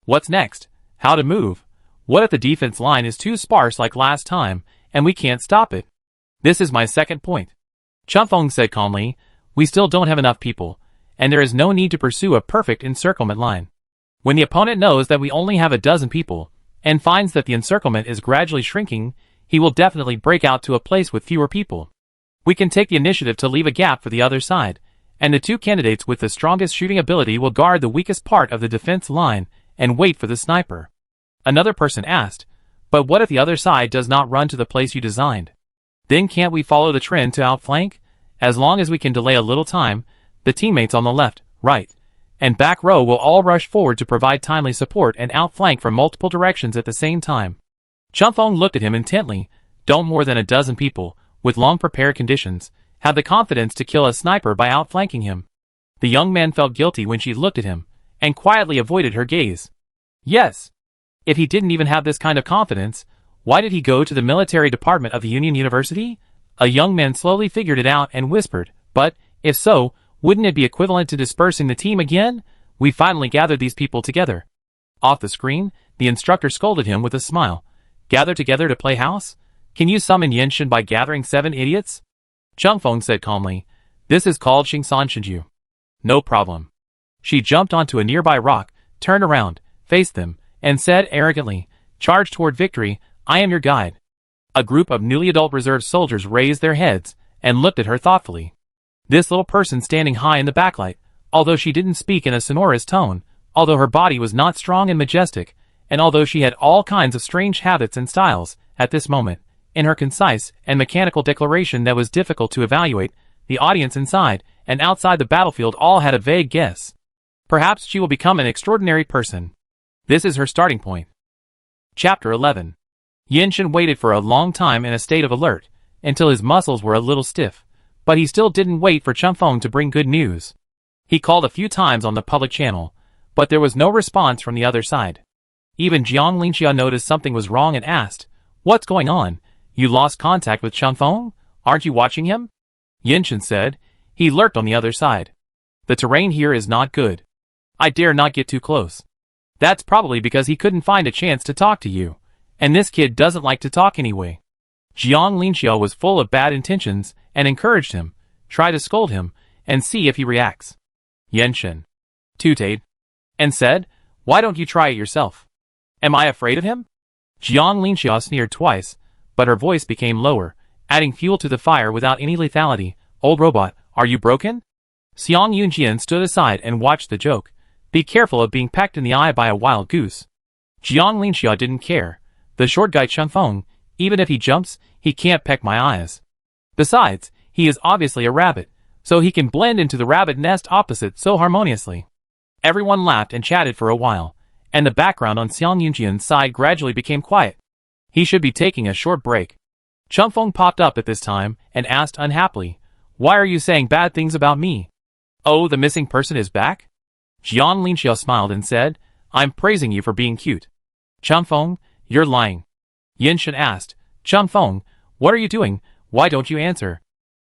what's next? How to move? What if the defense line is too sparse like last time, and we can't stop it?" "This is my second point." Chuffong said calmly, "We still don't have enough people, and there is no need to pursue a perfect encirclement line. When the opponent knows that we only have a dozen people, and finds that the encirclement is gradually shrinking, he will definitely break out to a place with fewer people. We can take the initiative to leave a gap for the other side, and the two candidates with the strongest shooting ability will guard the weakest part of the defense line and wait for the sniper. Another person asked, but what if the other side does not run to the place you designed? Then can't we follow the trend to outflank? As long as we can delay a little time, the teammates on the left, right, and back row will all rush forward to provide timely support and outflank from multiple directions at the same time. Chunfeng looked at him intently. Don't more than a dozen people, with long prepared conditions, have the confidence to kill a sniper by outflanking him. The young man felt guilty when she looked at him, and quietly avoided her gaze. Yes. If he didn't even have this kind of confidence, why did he go to the military department of the Union University? A young man slowly figured it out and whispered, but, if so, wouldn't it be equivalent to dispersing the team again? We finally gathered these people together. Off the screen, the instructor scolded him with a smile. Gather together to play house? Can you summon Yenshin by gathering 7 idiots? Chunfeng said calmly, this is called Xingsan Shinju. No problem. She jumped onto a nearby rock, turned around, faced them, and said arrogantly, charge toward victory, I am your guide. A group of newly adult reserve soldiers raised their heads and looked at her thoughtfully. This little person standing high in the backlight, although she didn't speak in a sonorous tone, although her body was not strong and majestic, and although she had all kinds of strange habits and styles, at this moment, in her concise and mechanical declaration that was difficult to evaluate, the audience inside and outside the battlefield all had a vague guess. Perhaps she will become an extraordinary person. This is her starting point. Chapter 11. Yenshin waited for a long time in a state of alert, until his muscles were a little stiff, but he still didn't wait for Chunfeng to bring good news. He called a few times on the public channel, but there was no response from the other side. Even Jiang Linxia noticed something was wrong and asked, what's going on? You lost contact with Chunfeng? Aren't you watching him? Yenshin said, he lurked on the other side. The terrain here is not good. I dare not get too close. That's probably because he couldn't find a chance to talk to you. And this kid doesn't like to talk anyway. Jiang Linxia was full of bad intentions and encouraged him, try to scold him, and see if he reacts. Yenshin tooted and said, why don't you try it yourself? Am I afraid of him? Jiang Linxia sneered twice, but her voice became lower, adding fuel to the fire without any lethality. Old robot, are you broken? Xiang Yunjian stood aside and watched the joke. Be careful of being pecked in the eye by a wild goose. Jiang Linxia didn't care. The short guy Chunfeng, even if he jumps, he can't peck my eyes. Besides, he is obviously a rabbit, so he can blend into the rabbit nest opposite so harmoniously. Everyone laughed and chatted for a while, and the background on Xiang Yunjian's side gradually became quiet. He should be taking a short break. Chunfeng popped up at this time and asked unhappily, why are you saying bad things about me? Oh, the missing person is back? Jiang Linxia smiled and said, I'm praising you for being cute. Chunfeng, you're lying. Yenshin asked, Chunfeng, what are you doing? Why don't you answer?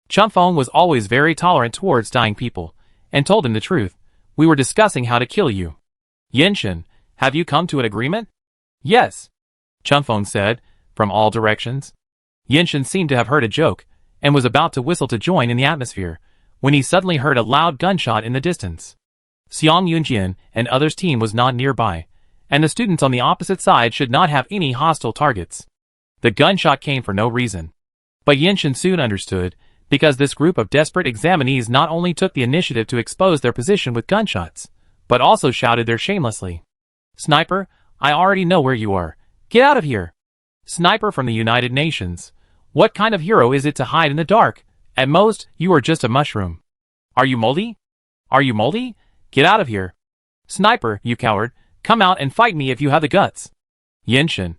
Chunfeng was always very tolerant towards dying people, and told him the truth. We were discussing how to kill you. Yenshin, have you come to an agreement? Yes. Chunfeng said, from all directions. Yenshin seemed to have heard a joke, and was about to whistle to join in the atmosphere, when he suddenly heard a loud gunshot in the distance. Xiang Yunjian and others' team was not nearby, and the students on the opposite side should not have any hostile targets. The gunshot came for no reason. But Yenshin soon understood, because this group of desperate examinees not only took the initiative to expose their position with gunshots, but also shouted there shamelessly. Sniper, I already know where you are. Get out of here. Sniper from the United Nations. What kind of hero is it to hide in the dark? At most, you are just a mushroom. Are you moldy? Are you moldy? Get out of here. Sniper, you coward, come out and fight me if you have the guts. Yenshin, ?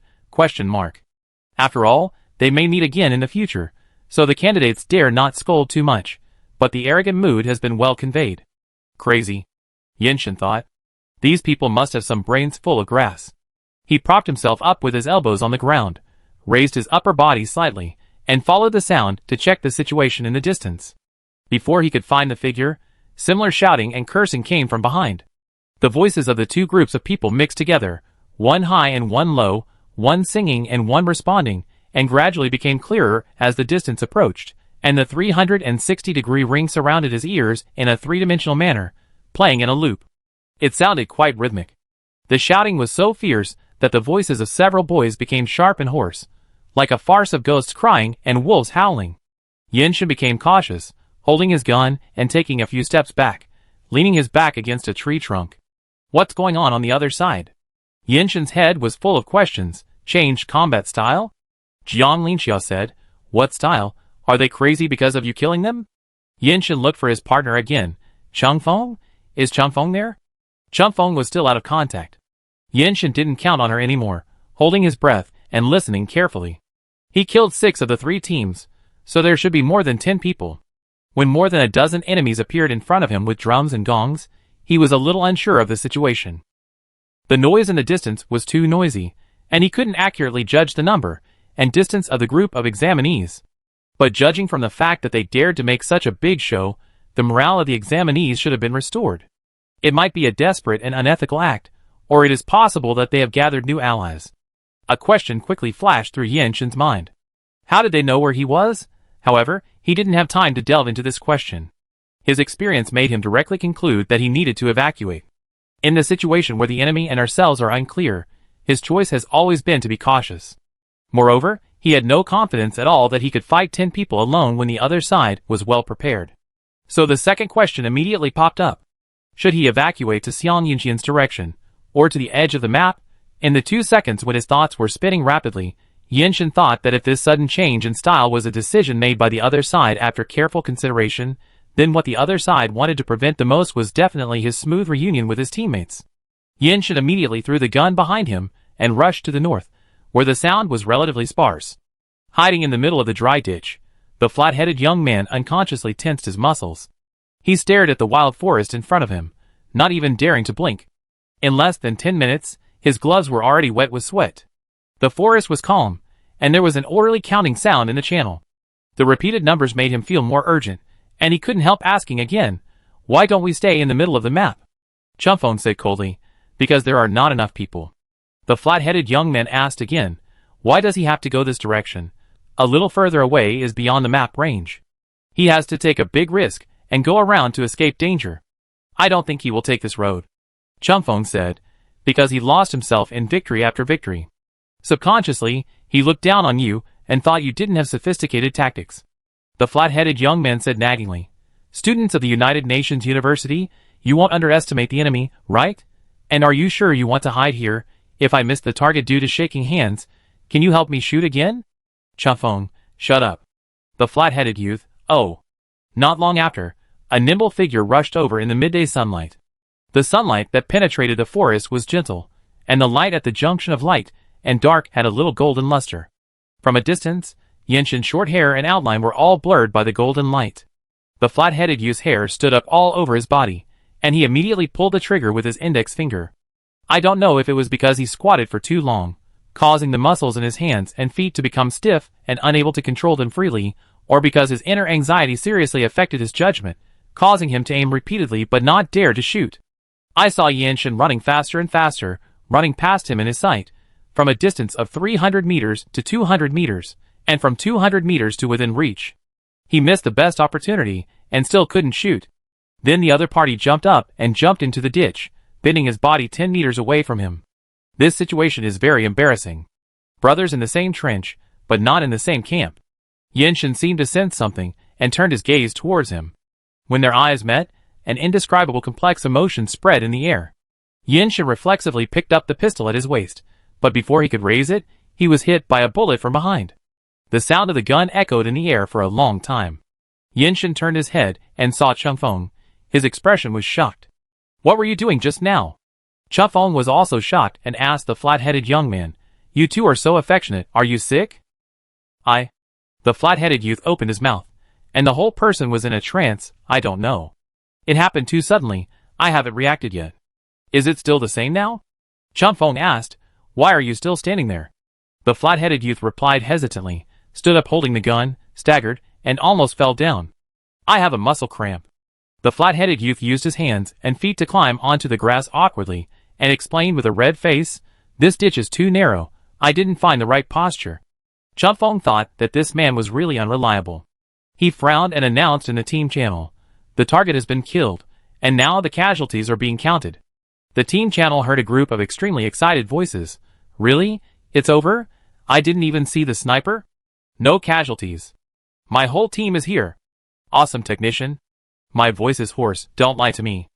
After all, they may meet again in the future, so the candidates dare not scold too much, but the arrogant mood has been well conveyed. Crazy. Yenshin thought. These people must have some brains full of grass. He propped himself up with his elbows on the ground, raised his upper body slightly, and followed the sound to check the situation in the distance. Before he could find the figure, similar shouting and cursing came from behind. The voices of the two groups of people mixed together, one high and one low, one singing and one responding, and gradually became clearer as the distance approached, and the 360-degree ring surrounded his ears in a three-dimensional manner, playing in a loop. It sounded quite rhythmic. The shouting was so fierce that the voices of several boys became sharp and hoarse, like a farce of ghosts crying and wolves howling. Yenshin became cautious, holding his gun and taking a few steps back, leaning his back against a tree trunk. What's going on the other side? Yinshin's head was full of questions. Changed combat style? Jiang Linxiao said. What style? Are they crazy because of you killing them? Yinshin looked for his partner again. Changfeng? Is Changfeng there? Changfeng was still out of contact. Yinshin didn't count on her anymore, holding his breath and listening carefully. He killed 6 of the 3 teams, so there should be more than 10 people. When more than a dozen enemies appeared in front of him with drums and gongs, he was a little unsure of the situation. The noise in the distance was too noisy, and he couldn't accurately judge the number and distance of the group of examinees. But judging from the fact that they dared to make such a big show, the morale of the examinees should have been restored. It might be a desperate and unethical act, or it is possible that they have gathered new allies. A question quickly flashed through Yinshin's mind. How did they know where he was? However, he didn't have time to delve into this question. His experience made him directly conclude that he needed to evacuate. In the situation where the enemy and ourselves are unclear, his choice has always been to be cautious. Moreover, he had no confidence at all that he could fight 10 people alone when the other side was well prepared. So the second question immediately popped up. Should he evacuate to Xiang Yinxian's direction, or to the edge of the map? In the 2 seconds when his thoughts were spinning rapidly, Yinshin thought that if this sudden change in style was a decision made by the other side after careful consideration, then what the other side wanted to prevent the most was definitely his smooth reunion with his teammates. Yinshin immediately threw the gun behind him and rushed to the north, where the sound was relatively sparse. Hiding in the middle of the dry ditch, the flat-headed young man unconsciously tensed his muscles. He stared at the wild forest in front of him, not even daring to blink. In less than 10 minutes, his gloves were already wet with sweat. The forest was calm, and there was an orderly counting sound in the channel. The repeated numbers made him feel more urgent, and he couldn't help asking again, why don't we stay in the middle of the map? Changfeng said coldly, because there are not enough people. The flat-headed young man asked again, why does he have to go this direction? A little further away is beyond the map range. He has to take a big risk and go around to escape danger. I don't think he will take this road. Changfeng said, because he lost himself in victory after victory. Subconsciously, he looked down on you and thought you didn't have sophisticated tactics. The flat-headed young man said naggingly, students of the United Nations University, you won't underestimate the enemy, right? And are you sure you want to hide here? If I miss the target due to shaking hands, can you help me shoot again? Changfeng, shut up. The flat-headed youth, oh. Not long after, a nimble figure rushed over in the midday sunlight. The sunlight that penetrated the forest was gentle, and the light at the junction of light and dark had a little golden luster. From a distance, Yinshin's short hair and outline were all blurred by the golden light. The flat-headed youth's hair stood up all over his body, and he immediately pulled the trigger with his index finger. I don't know if it was because he squatted for too long, causing the muscles in his hands and feet to become stiff and unable to control them freely, or because his inner anxiety seriously affected his judgment, causing him to aim repeatedly but not dare to shoot. I saw Yinshin running faster and faster, running past him in his sight, from a distance of 300 meters to 200 meters, and from 200 meters to within reach. He missed the best opportunity, and still couldn't shoot. Then the other party jumped up and jumped into the ditch, bending his body 10 meters away from him. This situation is very embarrassing. Brothers in the same trench, but not in the same camp. Yinshin seemed to sense something, and turned his gaze towards him. When their eyes met, an indescribable complex emotion spread in the air. Yinshin reflexively picked up the pistol at his waist, but before he could raise it, he was hit by a bullet from behind. The sound of the gun echoed in the air for a long time. Yinshin turned his head and saw Changfeng. His expression was shocked. What were you doing just now? Changfeng was also shocked and asked the flat-headed young man, you two are so affectionate, are you sick? The flat-headed youth opened his mouth, and the whole person was in a trance. I don't know. It happened too suddenly, I haven't reacted yet. Is it still the same now? Changfeng asked, why are you still standing there? The flat-headed youth replied hesitantly, stood up holding the gun, staggered, and almost fell down. I have a muscle cramp. The flat-headed youth used his hands and feet to climb onto the grass awkwardly, and explained with a red face, this ditch is too narrow, I didn't find the right posture. Changfeng thought that this man was really unreliable. He frowned and announced in the team channel, the target has been killed, and now the casualties are being counted. The team channel heard a group of extremely excited voices. Really? It's over? I didn't even see the sniper? No casualties. My whole team is here. Awesome technician. My voice is hoarse, don't lie to me.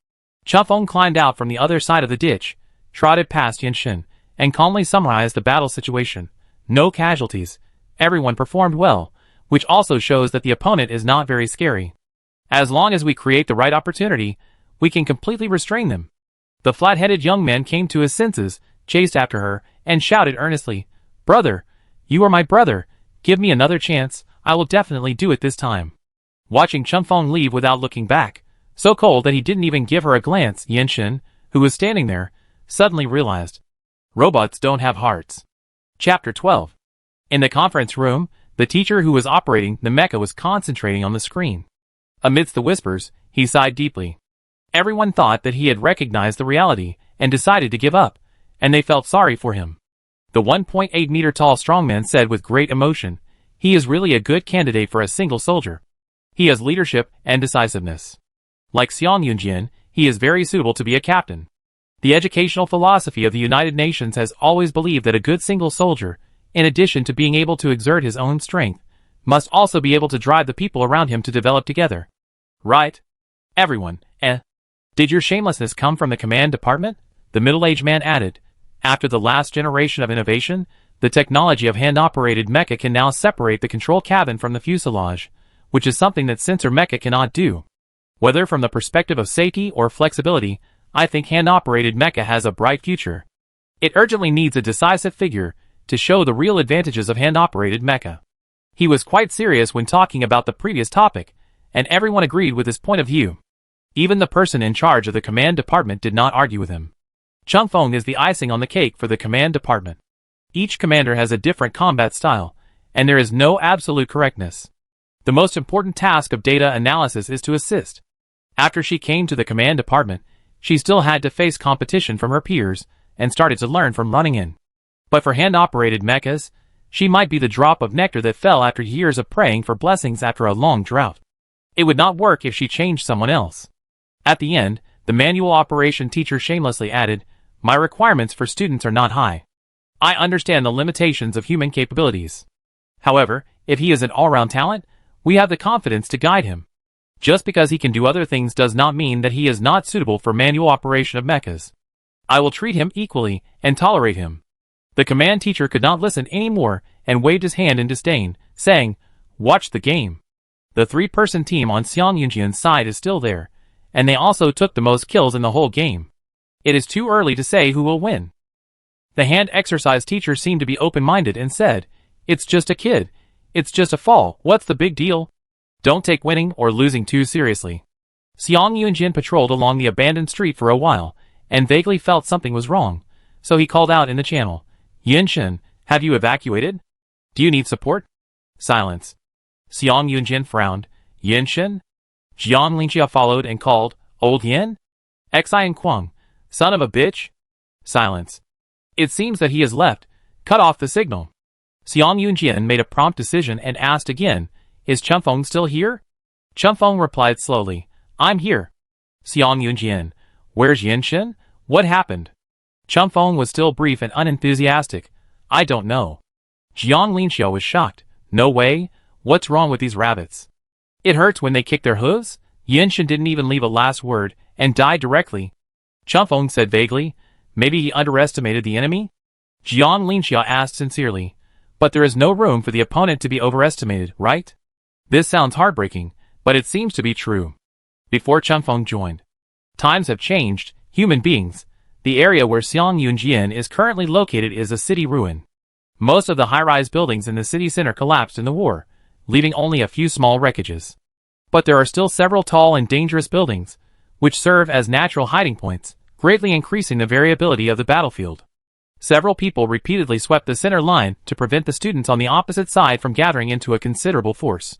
Chunfeng climbed out from the other side of the ditch, trotted past Yinshin, and calmly summarized the battle situation. No casualties. Everyone performed well, which also shows that the opponent is not very scary. As long as we create the right opportunity, we can completely restrain them. The flat-headed young man came to his senses, chased after her, and shouted earnestly, "Brother, you are my brother. Give me another chance. I will definitely do it this time." Watching Chunfeng leave without looking back, so cold that he didn't even give her a glance, Yinshin, who was standing there, suddenly realized, robots don't have hearts. Chapter 12. In the conference room, the teacher who was operating the mecha was concentrating on the screen. Amidst the whispers, he sighed deeply. Everyone thought that he had recognized the reality and decided to give up, and they felt sorry for him. The 1.8-meter tall strongman said with great emotion, "He is really a good candidate for a single soldier. He has leadership and decisiveness. Like Xiang Yunjian, he is very suitable to be a captain." The educational philosophy of the United Nations has always believed that a good single soldier, in addition to being able to exert his own strength, must also be able to drive the people around him to develop together. Right? Everyone, Did your shamelessness come from the command department? The middle-aged man added. After the last generation of innovation, the technology of hand-operated mecha can now separate the control cabin from the fuselage, which is something that sensor mecha cannot do. Whether from the perspective of safety or flexibility, I think hand-operated mecha has a bright future. It urgently needs a decisive figure to show the real advantages of hand-operated mecha. He was quite serious when talking about the previous topic, and everyone agreed with his point of view. Even the person in charge of the command department did not argue with him. Chunfeng is the icing on the cake for the command department. Each commander has a different combat style, and there is no absolute correctness. The most important task of data analysis is to assist. After she came to the command department, she still had to face competition from her peers, and started to learn from running in. But for hand-operated mechas, she might be the drop of nectar that fell after years of praying for blessings after a long drought. It would not work if she changed someone else. At the end, the manual operation teacher shamelessly added, "My requirements for students are not high. I understand the limitations of human capabilities. However, if he is an all-round talent, we have the confidence to guide him. Just because he can do other things does not mean that he is not suitable for manual operation of mechas. I will treat him equally and tolerate him." The command teacher could not listen anymore and waved his hand in disdain, saying, "Watch the game." The three-person team on Xiang Yunjian's side is still there, and they also took the most kills in the whole game. It is too early to say who will win. The hand exercise teacher seemed to be open-minded and said, "It's just a kid. It's just a fall. What's the big deal? Don't take winning or losing too seriously." Xiang Yunjian patrolled along the abandoned street for a while, and vaguely felt something was wrong, so he called out in the channel, "Yinshin, have you evacuated? Do you need support?" Silence. Xiang Yunjian frowned. "Yinshin?" Jiang Linxia followed and called, "Old Yin? Xian Kuang, son of a bitch?" Silence. "It seems that he has left. Cut off the signal." Xiang Yunjian made a prompt decision and asked again, "Is Chunfeng still here?" Chunfeng replied slowly, "I'm here." Xiang Yunjian, "Where's Yinshin? What happened?" Chunfeng was still brief and unenthusiastic. "I don't know." Jiang Linxia was shocked. "No way? What's wrong with these rabbits? It hurts when they kick their hooves?" Yinshin didn't even leave a last word, and died directly. Chunfeng said vaguely, "Maybe he underestimated the enemy?" Jiang Linxia asked sincerely, "But there is no room for the opponent to be overestimated, right?" This sounds heartbreaking, but it seems to be true. Before Chunfeng joined. Times have changed, human beings. The area where Xiang Yunjian is currently located is a city ruin. Most of the high-rise buildings in the city center collapsed in the war, leaving only a few small wreckages. But there are still several tall and dangerous buildings, which serve as natural hiding points, greatly increasing the variability of the battlefield. Several people repeatedly swept the center line to prevent the students on the opposite side from gathering into a considerable force.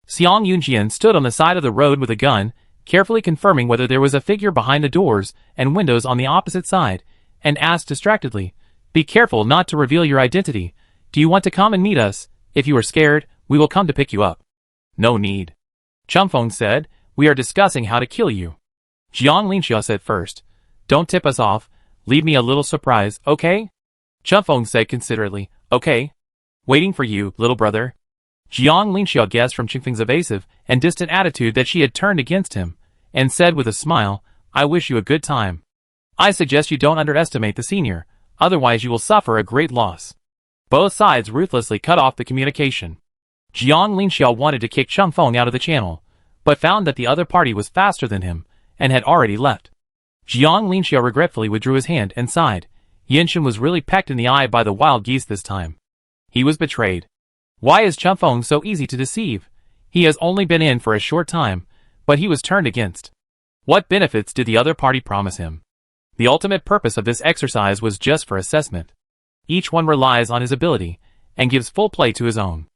Xiang Yunjian stood on the side of the road with a gun, carefully confirming whether there was a figure behind the doors and windows on the opposite side, and asked distractedly, "Be careful not to reveal your identity. Do you want to come and meet us? If you are scared, we will come to pick you up." "No need." Chunfeng said, "We are discussing how to kill you." Jiang Linxia said first, "Don't tip us off. Leave me a little surprise, okay?" Chunfeng said considerately, "Okay. Waiting for you, little brother." Jiang Linxiao guessed from Qingfeng's evasive and distant attitude that she had turned against him, and said with a smile, I wish you a good time. I suggest you don't underestimate the senior, otherwise you will suffer a great loss. Both sides ruthlessly cut off the communication. Jiang Linxiao wanted to kick Qingfeng out of the channel, but found that the other party was faster than him, and had already left. Jiang Linxiao regretfully withdrew his hand and sighed. Yinshen was really pecked in the eye by the wild geese this time. He was betrayed. Why is Qingfeng so easy to deceive? He has only been in for a short time, but he was turned against. What benefits did the other party promise him? The ultimate purpose of this exercise was just for assessment. Each one relies on his ability, and gives full play to his own.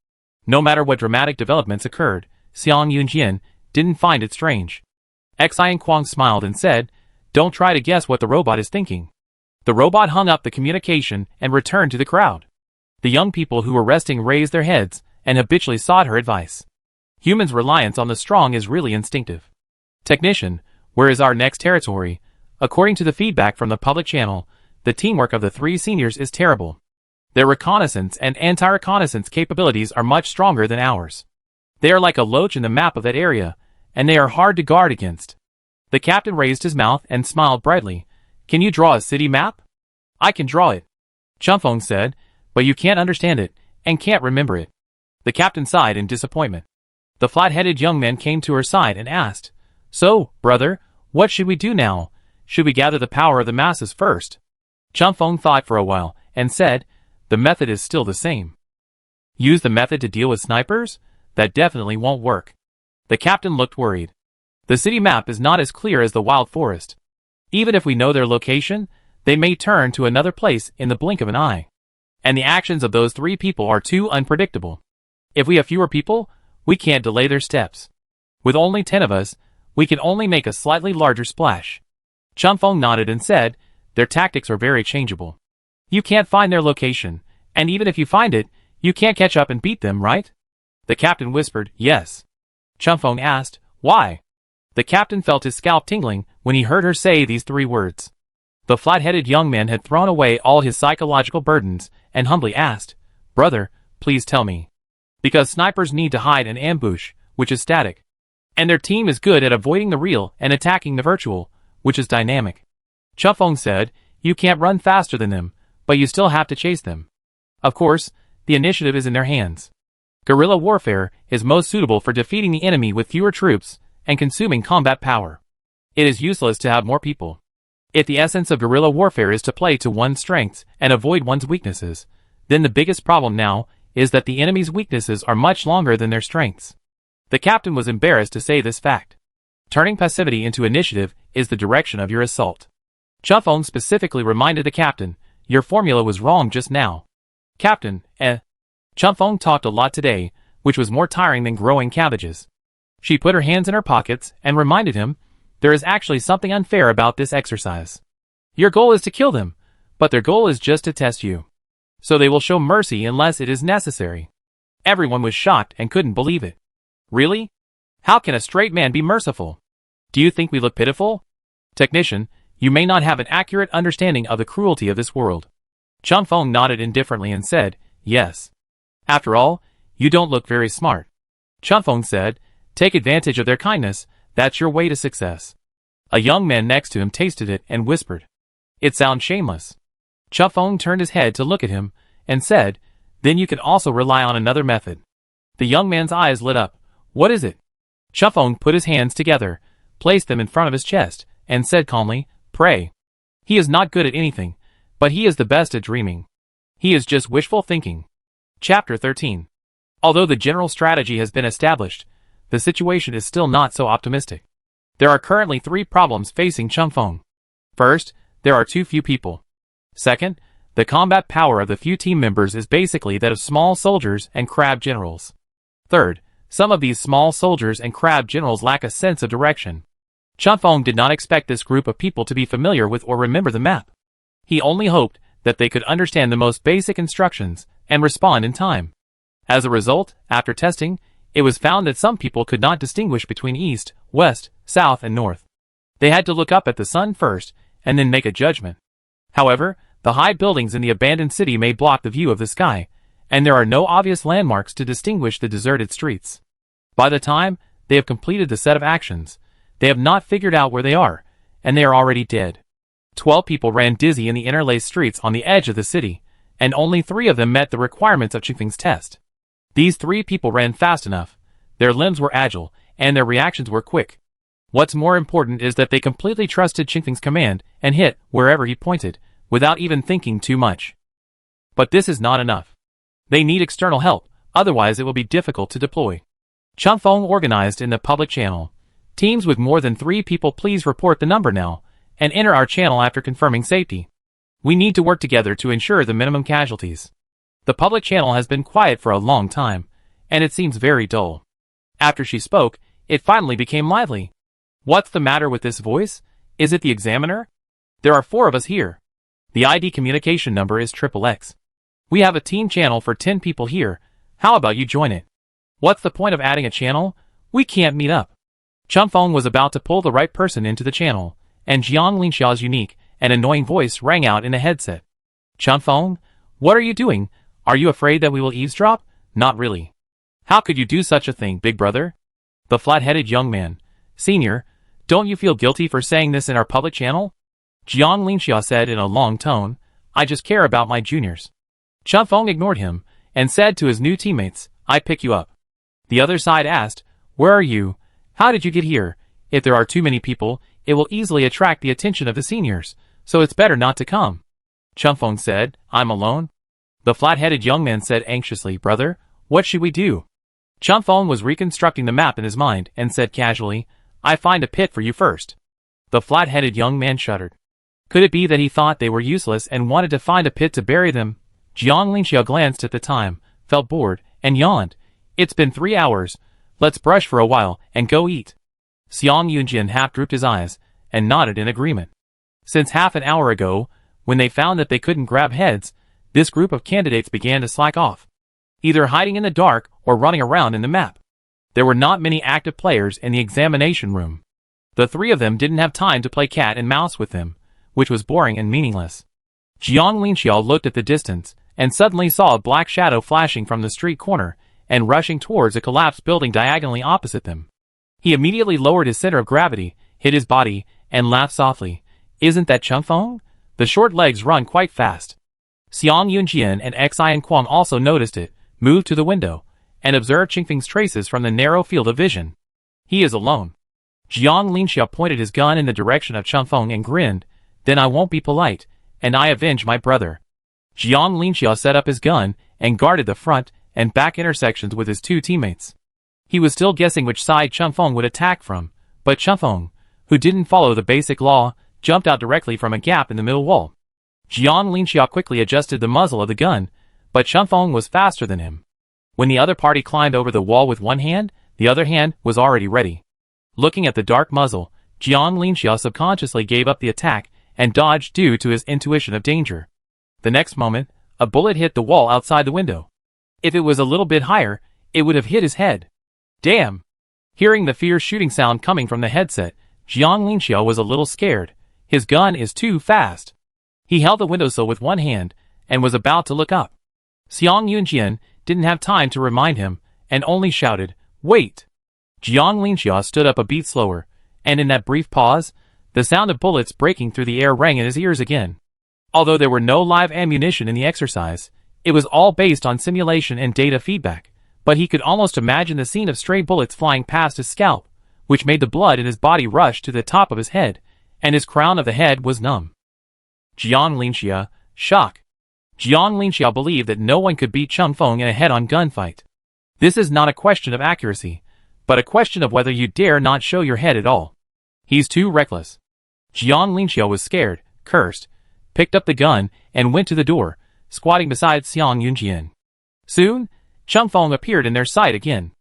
No matter what dramatic developments occurred, Xiang Yunjian didn't find it strange. Xian Kuang smiled and said, Don't try to guess what the robot is thinking. The robot hung up the communication and returned to the crowd. The young people who were resting raised their heads and habitually sought her advice. Humans' reliance on the strong is really instinctive. Technician, where is our next territory? According to the feedback from the public channel, the teamwork of the three seniors is terrible. Their reconnaissance and anti-reconnaissance capabilities are much stronger than ours. They are like a loach in the map of that area, and they are hard to guard against. The captain raised his mouth and smiled brightly. Can you draw a city map? I can draw it. Qingfeng said, but you can't understand it, and can't remember it. The captain sighed in disappointment. The flat-headed young man came to her side and asked, So, brother, what should we do now? Should we gather the power of the masses first? Qingfeng thought for a while, and said, The method is still the same. Use the method to deal with snipers? That definitely won't work. The captain looked worried. The city map is not as clear as the wild forest. Even if we know their location, they may turn to another place in the blink of an eye. And the actions of those three people are too unpredictable. If we have fewer people, we can't delay their steps. With only 10 of us, we can only make a slightly larger splash. Qingfeng nodded and said, Their tactics are very changeable. You can't find their location, and even if you find it, you can't catch up and beat them, right? The captain whispered, Yes. Qingfeng asked, Why? The captain felt his scalp tingling when he heard her say these three words. The flat-headed young man had thrown away all his psychological burdens and humbly asked, Brother, please tell me. Because snipers need to hide and ambush, which is static. And their team is good at avoiding the real and attacking the virtual, which is dynamic. Qingfeng said, You can't run faster than them, but you still have to chase them. Of course, the initiative is in their hands. Guerrilla warfare is most suitable for defeating the enemy with fewer troops and consuming combat power. It is useless to have more people. If the essence of guerrilla warfare is to play to one's strengths and avoid one's weaknesses, then the biggest problem now is that the enemy's weaknesses are much longer than their strengths. The captain was embarrassed to say this fact. Turning passivity into initiative is the direction of your assault. Qingfeng specifically reminded the captain, Your formula was wrong just now. Captain, Qingfeng talked a lot today, which was more tiring than growing cabbages. She put her hands in her pockets and reminded him, There is actually something unfair about this exercise. Your goal is to kill them, but their goal is just to test you. So they will show mercy unless it is necessary. Everyone was shocked and couldn't believe it. Really? How can a straight man be merciful? Do you think we look pitiful? Technician, you may not have an accurate understanding of the cruelty of this world. Qingfeng nodded indifferently and said, Yes. After all, you don't look very smart. Qingfeng said, Take advantage of their kindness, that's your way to success. A young man next to him tasted it and whispered, It sounds shameless. Qingfeng turned his head to look at him, and said, Then you can also rely on another method. The young man's eyes lit up. What is it? Qingfeng put his hands together, placed them in front of his chest, and said calmly, Pray. He is not good at anything, but he is the best at dreaming. He is just wishful thinking. Chapter 13. Although the general strategy has been established, the situation is still not so optimistic. There are currently 3 problems facing Qingfeng. First, there are too few people. Second, the combat power of the few team members is basically that of small soldiers and crab generals. Third, some of these small soldiers and crab generals lack a sense of direction. Qingfeng did not expect this group of people to be familiar with or remember the map. He only hoped that they could understand the most basic instructions and respond in time. As a result, after testing, it was found that some people could not distinguish between east, west, south, and north. They had to look up at the sun first, and then make a judgment. However, the high buildings in the abandoned city may block the view of the sky, and there are no obvious landmarks to distinguish the deserted streets. By the time they have completed the set of actions, they have not figured out where they are, and they are already dead. 12 people ran dizzy in the interlaced streets on the edge of the city, and only 3 of them met the requirements of Qingfeng's test. These 3 people ran fast enough, their limbs were agile, and their reactions were quick. What's more important is that they completely trusted Qingfeng's command and hit wherever he pointed, without even thinking too much. But this is not enough. They need external help, otherwise it will be difficult to deploy. Qingfeng organized in the public channel. Teams with more than 3 people, please report the number now, and enter our channel after confirming safety. We need to work together to ensure the minimum casualties. The public channel has been quiet for a long time, and it seems very dull. After she spoke, it finally became lively. What's the matter with this voice? Is it the examiner? There are 4 of us here. The ID communication number is XXX. We have a team channel for 10 people here. How about you join it? What's the point of adding a channel? We can't meet up. Qingfeng was about to pull the right person into the channel, and Jiang Linxiao's unique and annoying voice rang out in the headset. Qingfeng, what are you doing? Are you afraid that we will eavesdrop? Not really. How could you do such a thing, big brother? The flat-headed young man. Senior, don't you feel guilty for saying this in our public channel? Jiang Linxiao said in a long tone, I just care about my juniors. Qingfeng ignored him, and said to his new teammates, I pick you up. The other side asked, where are you? How did you get here? If there are too many people, it will easily attract the attention of the seniors, so it's better not to come. Qingfeng said, I'm alone. The flat-headed young man said anxiously, brother, what should we do? Qingfeng was reconstructing the map in his mind and said casually, I find a pit for you first. The flat-headed young man shuddered. Could it be that he thought they were useless and wanted to find a pit to bury them? Jiang Linxiao glanced at the time, felt bored, and yawned. It's been 3 hours. Let's brush for a while and go eat. Xiang Yunjin half drooped his eyes and nodded in agreement. Since half an hour ago, when they found that they couldn't grab heads, this group of candidates began to slack off, either hiding in the dark or running around in the map. There were not many active players in the examination room. The 3 of them didn't have time to play cat and mouse with them, which was boring and meaningless. Jiang Linxiao looked at the distance and suddenly saw a black shadow flashing from the street corner and rushing towards a collapsed building diagonally opposite them. He immediately lowered his center of gravity, hit his body, and laughed softly. Isn't that Qingfeng? The short legs run quite fast. Xiang Yunjian and Xian Kuang also noticed it, moved to the window, and observed Qingfeng's traces from the narrow field of vision. He is alone. Jiang Linxiao pointed his gun in the direction of Qingfeng and grinned, then I won't be polite, and I avenge my brother. Jiang Linxiao set up his gun and guarded the front and back intersections with his 2 teammates. He was still guessing which side Qingfeng would attack from, but Qingfeng, who didn't follow the basic law, jumped out directly from a gap in the middle wall. Jiang Linxiao quickly adjusted the muzzle of the gun, but Qingfeng was faster than him. When the other party climbed over the wall with one hand, the other hand was already ready. Looking at the dark muzzle, Jiang Linxiao subconsciously gave up the attack and dodged due to his intuition of danger. The next moment, a bullet hit the wall outside the window. If it was a little bit higher, it would have hit his head. Damn! Hearing the fierce shooting sound coming from the headset, Jiang Linxiao was a little scared. His gun is too fast. He held the windowsill with one hand and was about to look up. Xiang Yunjian didn't have time to remind him and only shouted, wait! Jiang Linxiao stood up a beat slower, and in that brief pause, the sound of bullets breaking through the air rang in his ears again. Although there were no live ammunition in the exercise, it was all based on simulation and data feedback, but he could almost imagine the scene of stray bullets flying past his scalp, which made the blood in his body rush to the top of his head, and his crown of the head was numb. Jiang Linxiao, shock. Jiang Linxiao believed that no one could beat Qingfeng in a head-on gunfight. This is not a question of accuracy, but a question of whether you dare not show your head at all. He's too reckless. Jiang Linxiao was scared, cursed, picked up the gun, and went to the door, squatting beside Xiang Yunjian. Soon, Qingfeng appeared in their sight again.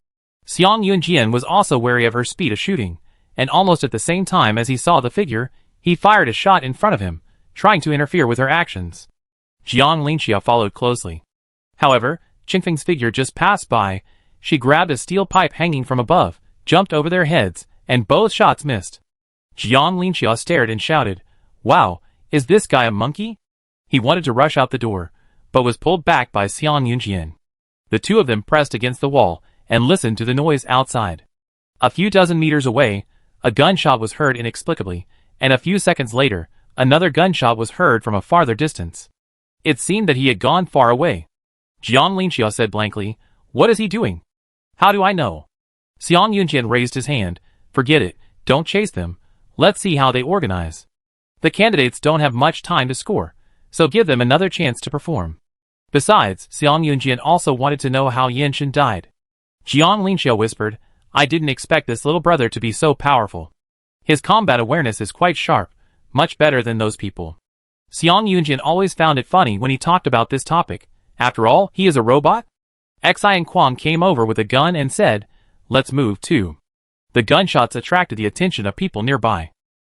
Xiang Yunjian was also wary of her speed of shooting, and almost at the same time as he saw the figure, he fired a shot in front of him, trying to interfere with her actions. Jiang Linxiao followed closely. However, Qingfeng's figure just passed by. She grabbed a steel pipe hanging from above, jumped over their heads, and both shots missed. Jiang Linxiao stared and shouted, wow, is this guy a monkey? He wanted to rush out the door, but was pulled back by Xiang Yunjian. The two of them pressed against the wall and listened to the noise outside. A few dozen meters away, a gunshot was heard inexplicably, and a few seconds later, another gunshot was heard from a farther distance. It seemed that he had gone far away. Jiang Linxia said blankly, "What is he doing?" "How do I know?" Xiang Yunjian raised his hand. "Forget it, don't chase them. Let's see how they organize. The candidates don't have much time to score, so give them another chance to perform." Besides, Xiang Yunjian also wanted to know how Yinshin died. Jiang Linxia whispered, "I didn't expect this little brother to be so powerful. His combat awareness is quite sharp, much better than those people." Xiang Yunjian always found it funny when he talked about this topic. After all, he is a robot? Xi and Kwang came over with a gun and said, "Let's move too." The gunshots attracted the attention of people nearby.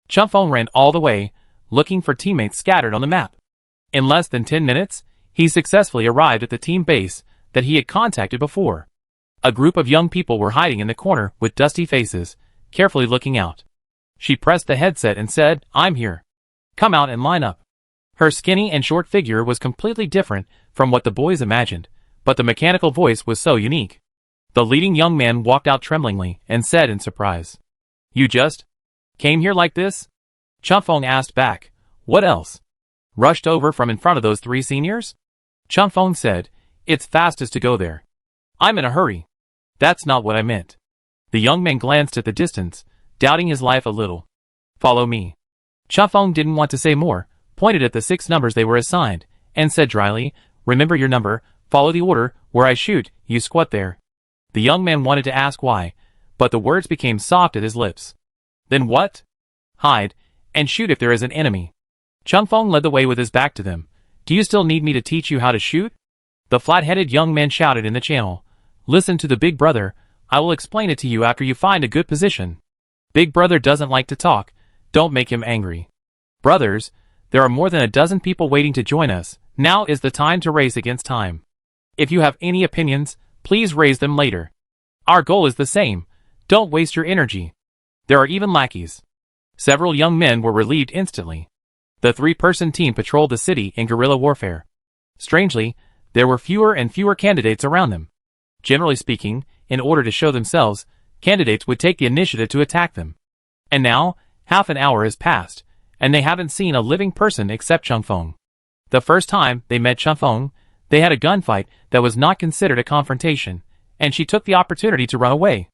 Chunfeng ran all the way, looking for teammates scattered on the map. In less than 10 minutes, he successfully arrived at the team base that he had contacted before. A group of young people were hiding in the corner with dusty faces, carefully looking out. She pressed the headset and said, "I'm here. Come out and line up." Her skinny and short figure was completely different from what the boys imagined, but the mechanical voice was so unique. The leading young man walked out tremblingly and said in surprise, "You just came here like this?" Chunfeng asked back, "What else? Rushed over from in front of those three seniors?" Chunfeng said, "It's fastest to go there. I'm in a hurry." "That's not what I meant." The young man glanced at the distance, doubting his life a little. "Follow me." Chunfeng didn't want to say more, pointed at the 6 numbers they were assigned, and said dryly, "Remember your number, follow the order, where I shoot, you squat there." The young man wanted to ask why, but the words became soft at his lips. "Then what?" "Hide, and shoot if there is an enemy." Chunfeng led the way with his back to them. "Do you still need me to teach you how to shoot?" The flat-headed young man shouted in the channel, "Listen to the big brother, I will explain it to you after you find a good position. Big brother doesn't like to talk, don't make him angry. Brothers, there are more than a dozen people waiting to join us, now is the time to race against time. If you have any opinions, please raise them later. Our goal is the same, don't waste your energy. There are even lackeys." Several young men were relieved instantly. The 3-person team patrolled the city in guerrilla warfare. Strangely, there were fewer and fewer candidates around them. Generally speaking, in order to show themselves, candidates would take the initiative to attack them. And now, half an hour has passed, and they haven't seen a living person except Chunfeng. The first time they met Chunfeng, they had a gunfight that was not considered a confrontation, and she took the opportunity to run away.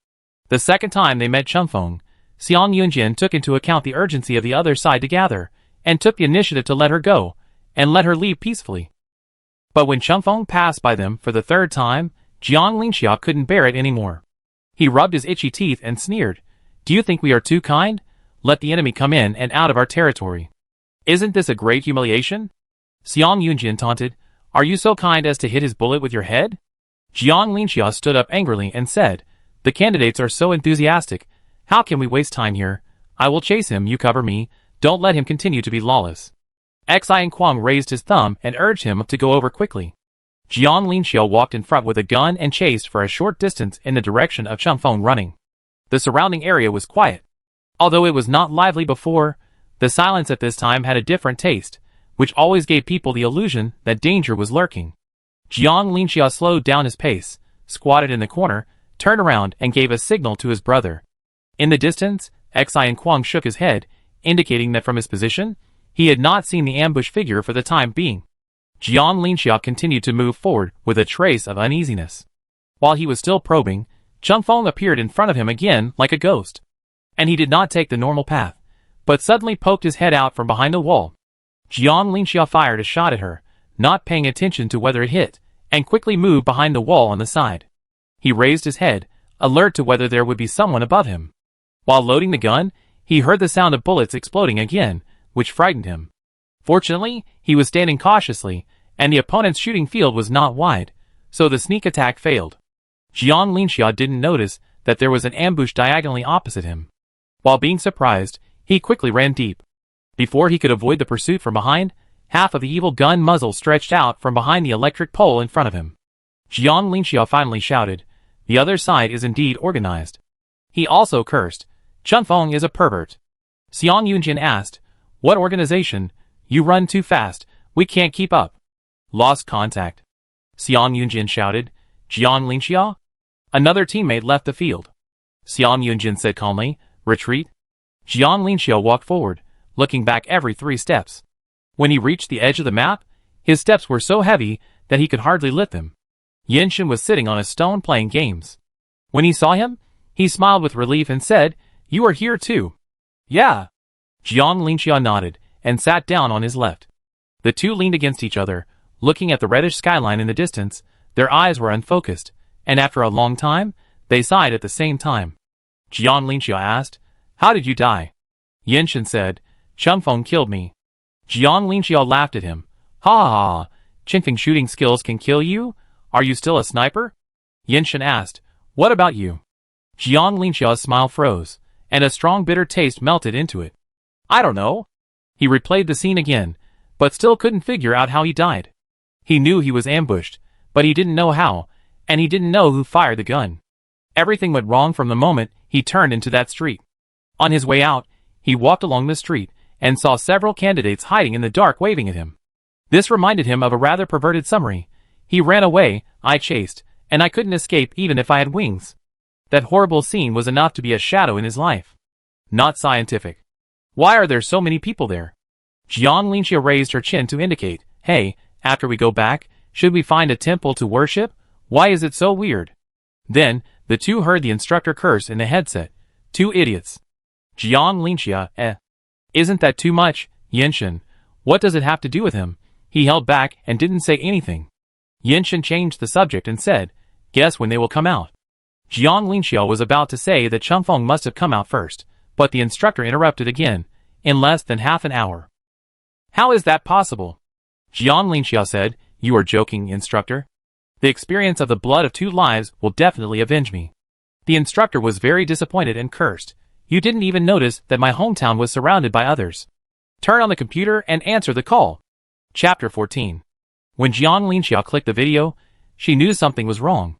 The second time they met Chunfeng, Xiang Yunjian took into account the urgency of the other side to gather, and took the initiative to let her go, and let her leave peacefully. But when Chunfeng passed by them for the third time, Jiang Linxia couldn't bear it anymore. He rubbed his itchy teeth and sneered, "Do you think we are too kind? Let the enemy come in and out of our territory. Isn't this a great humiliation?" Xiang Yunjian taunted, "Are you so kind as to hit his bullet with your head?" Jiang Linxia stood up angrily and said, "The candidates are so enthusiastic, how can we waste time here? I will chase him, you cover me, don't let him continue to be lawless." Xi and Kwang raised his thumb and urged him to go over quickly. Jiang Linxia walked in front with a gun and chased for a short distance in the direction of Chunfeng running. The surrounding area was quiet. Although it was not lively before, the silence at this time had a different taste, which always gave people the illusion that danger was lurking. Jiang Linxia slowed down his pace, squatted in the corner, turned around and gave a signal to his brother. In the distance, Xi and Kwang shook his head, indicating that from his position, he had not seen the ambush figure for the time being. Jiang Linxia continued to move forward with a trace of uneasiness. While he was still probing, Chunfeng appeared in front of him again like a ghost. And he did not take the normal path, but suddenly poked his head out from behind the wall. Jiang Linxia fired a shot at her, not paying attention to whether it hit, and quickly moved behind the wall on the side. He raised his head, alert to whether there would be someone above him. While loading the gun, he heard the sound of bullets exploding again, which frightened him. Fortunately, he was standing cautiously, and the opponent's shooting field was not wide, so the sneak attack failed. Jiang Linxia didn't notice that there was an ambush diagonally opposite him. While being surprised, he quickly ran deep. Before he could avoid the pursuit from behind, half of the evil gun muzzle stretched out from behind the electric pole in front of him. Jiang Linxia finally shouted, "The other side is indeed organized." He also cursed, "Chunfeng is a pervert." Xiang Yunjian asked, "What organization? You run too fast, we can't keep up." "Lost contact." Xiang Yunjian shouted, Jiang Linxia? Another teammate left the field. Xiang Yunjin said calmly, retreat. Jiang Linxia walked forward, looking back every 3 steps. When he reached the edge of the map, his steps were so heavy that he could hardly lift them. Yenshin was sitting on a stone playing games. When he saw him, he smiled with relief and said, "You are here too." "Yeah." Jiang Linxia nodded and sat down on his left. The two leaned against each other, looking at the reddish skyline in the distance. Their eyes were unfocused, and after a long time, they sighed at the same time. Jiang Linxia asked, "How did you die?" Yenshin said, "Chunfeng killed me." Jiang Linxia laughed at him. "Ha ha ha, Chunfeng shooting skills can kill you? Are you still a sniper?" Yenshin asked, "What about you?" Jiang Linxia's smile froze, and a strong bitter taste melted into it. "I don't know." He replayed the scene again, but still couldn't figure out how he died. He knew he was ambushed, but he didn't know how, and he didn't know who fired the gun. Everything went wrong from the moment he turned into that street. On his way out, he walked along the street and saw several candidates hiding in the dark waving at him. This reminded him of a rather perverted summary. He ran away, I chased, and I couldn't escape even if I had wings. That horrible scene was enough to be a shadow in his life. Not scientific. Why are there so many people there? Jiang Linxia raised her chin to indicate, "Hey, after we go back, should we find a temple to worship? Why is it so weird?" Then, the two heard the instructor curse in the headset. "Two idiots." Jiang Linxia, Isn't that too much, Yenshin? What does it have to do with him? He held back and didn't say anything. Yenshin changed the subject and said, "Guess when they will come out." Jiang Linxia was about to say that Chunfeng must have come out first, but the instructor interrupted again, "In less than half an hour." "How is that possible?" Jiang Linxia said, "You are joking, instructor. The experience of the blood of 2 lives will definitely avenge me." The instructor was very disappointed and cursed. "You didn't even notice that my hometown was surrounded by others. Turn on the computer and answer the call." Chapter 14. When Jiang Linxia clicked the video, she knew something was wrong.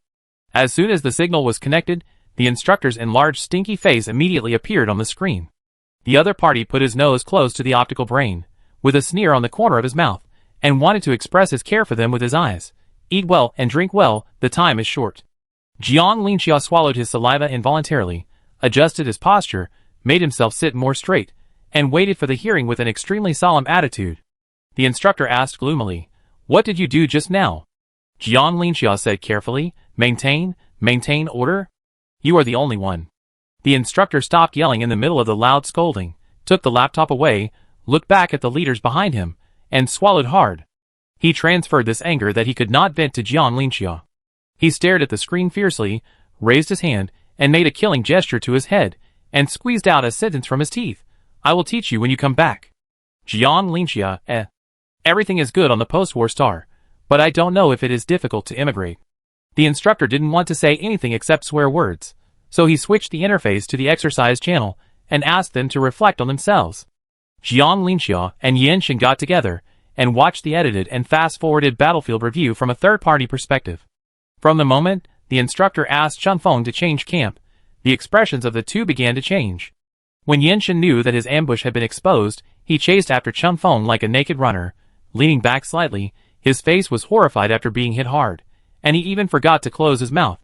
As soon as the signal was connected, the instructor's enlarged stinky face immediately appeared on the screen. The other party put his nose close to the optical brain, with a sneer on the corner of his mouth, and wanted to express his care for them with his eyes. "Eat well and drink well, the time is short." Jiang Linxia swallowed his saliva involuntarily, adjusted his posture, made himself sit more straight, and waited for the hearing with an extremely solemn attitude. The instructor asked gloomily, "What did you do just now?" Jiang Linxia said carefully, Maintain order? You are the only one." The instructor stopped yelling in the middle of the loud scolding, took the laptop away, looked back at the leaders behind him, and swallowed hard. He transferred this anger that he could not vent to Jiang Linxia. He stared at the screen fiercely, raised his hand, and made a killing gesture to his head, and squeezed out a sentence from his teeth. "I will teach you when you come back." Jiang Linxia, Everything is good on the post-war star, but I don't know if it is difficult to immigrate. The instructor didn't want to say anything except swear words, so he switched the interface to the exercise channel and asked them to reflect on themselves. Jiang Linxia and Yenshin got together and watched the edited and fast-forwarded battlefield review from a third-party perspective. From the moment the instructor asked Chunfeng to change camp, the expressions of the two began to change. When Yenshin knew that his ambush had been exposed, he chased after Chunfeng like a naked runner, leaning back slightly. His face was horrified after being hit hard, and he even forgot to close his mouth.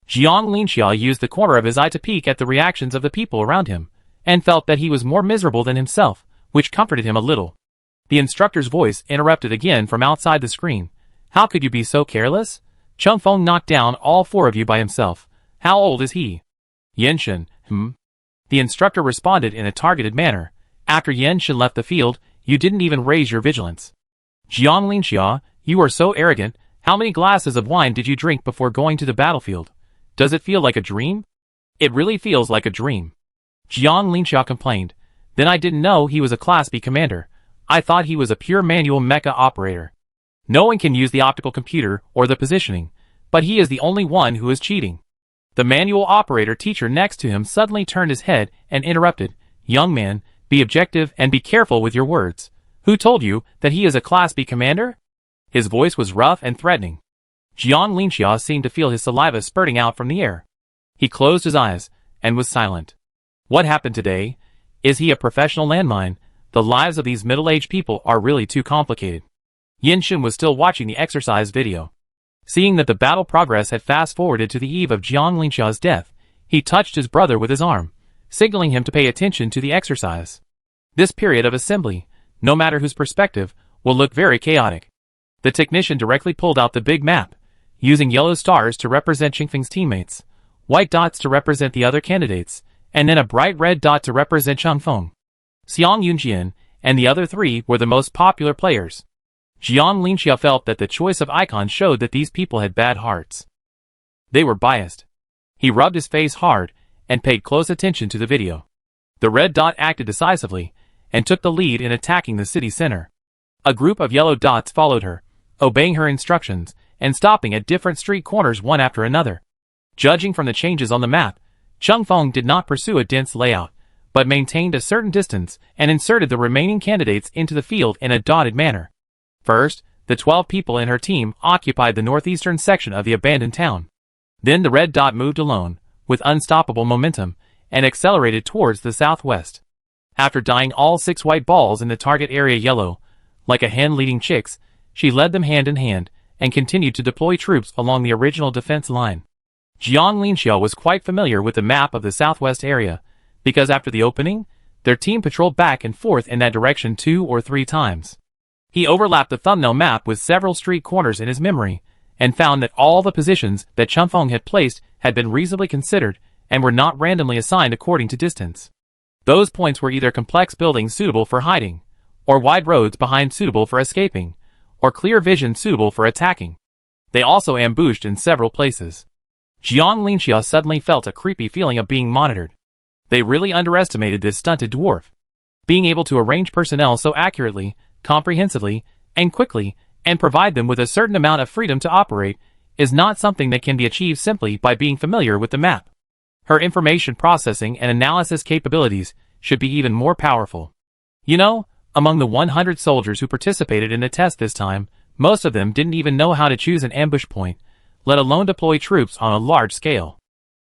Jiang Linxia used the corner of his eye to peek at the reactions of the people around him, and felt that he was more miserable than himself, which comforted him a little. The instructor's voice interrupted again from outside the screen. "How could you be so careless? Chunfeng knocked down all 4 of you by himself. How old is he?" "Yenshin, The instructor responded in a targeted manner. "After Yenshin left the field, you didn't even raise your vigilance." "Jiang Linxia, you are so arrogant. How many glasses of wine did you drink before going to the battlefield? Does it feel like a dream?" "It really feels like a dream," Jiang Linxia complained. "Then I didn't know he was a Class B commander. I thought he was a pure manual mecha operator. No one can use the optical computer or the positioning, but he is the only one who is cheating." The manual operator teacher next to him suddenly turned his head and interrupted. "Young man, be objective and be careful with your words. Who told you that he is a Class B commander?" His voice was rough and threatening. Jiang Linxia seemed to feel his saliva spurting out from the air. He closed his eyes and was silent. What happened today? Is he a professional landmine? The lives of these middle-aged people are really too complicated. Yenshin was still watching the exercise video. Seeing that the battle progress had fast-forwarded to the eve of Jiang Linxia's death, he touched his brother with his arm, signaling him to pay attention to the exercise. This period of assembly, no matter whose perspective, will look very chaotic. The technician directly pulled out the big map, using yellow stars to represent Qingfeng's teammates, white dots to represent the other candidates, and then a bright red dot to represent Changfeng. Xiang Yunjian and the other three were the most popular players. Jiang Linxia felt that the choice of icons showed that these people had bad hearts. They were biased. He rubbed his face hard and paid close attention to the video. The red dot acted decisively and took the lead in attacking the city center. A group of yellow dots followed her, obeying her instructions and stopping at different street corners one after another. Judging from the changes on the map, Changfeng did not pursue a dense layout, but maintained a certain distance and inserted the remaining candidates into the field in a dotted manner. First, the 12 people in her team occupied the northeastern section of the abandoned town. Then the red dot moved alone, with unstoppable momentum, and accelerated towards the southwest. After dyeing all 6 white balls in the target area yellow, like a hen leading chicks, she led them hand in hand, and continued to deploy troops along the original defense line. Jiang Linxiao was quite familiar with the map of the southwest area, because after the opening, their team patrolled back and forth in that direction 2 or 3 times. He overlapped the thumbnail map with several street corners in his memory, and found that all the positions that Changfeng had placed had been reasonably considered and were not randomly assigned according to distance. Those points were either complex buildings suitable for hiding, or wide roads behind suitable for escaping, or clear vision suitable for attacking. They also ambushed in several places. Jiang Linxia suddenly felt a creepy feeling of being monitored. They really underestimated this stunted dwarf. Being able to arrange personnel so accurately, comprehensively, and quickly, and provide them with a certain amount of freedom to operate, is not something that can be achieved simply by being familiar with the map. Her information processing and analysis capabilities should be even more powerful. You know, among the 100 soldiers who participated in the test this time, most of them didn't even know how to choose an ambush point, let alone deploy troops on a large scale.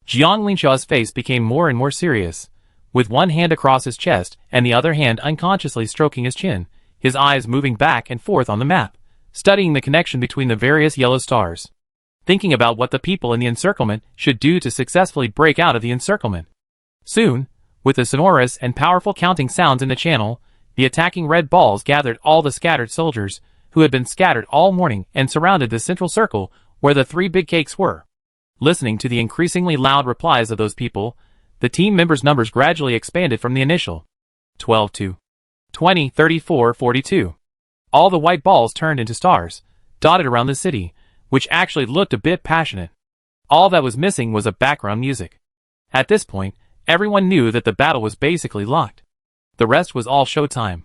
Jiang Linxiao's face became more and more serious. With one hand across his chest and the other hand unconsciously stroking his chin, his eyes moving back and forth on the map, studying the connection between the various yellow stars. Thinking about what the people in the encirclement should do to successfully break out of the encirclement. Soon, with the sonorous and powerful counting sounds in the channel, the attacking red balls gathered all the scattered soldiers, who had been scattered all morning and surrounded the central circle where the 3 big cakes were. Listening to the increasingly loud replies of those people, the team members' numbers gradually expanded from the initial 12 to 20, 34, 42. All the white balls turned into stars, dotted around the city, which actually looked a bit passionate. All that was missing was a background music. At this point, everyone knew that the battle was basically locked. The rest was all showtime.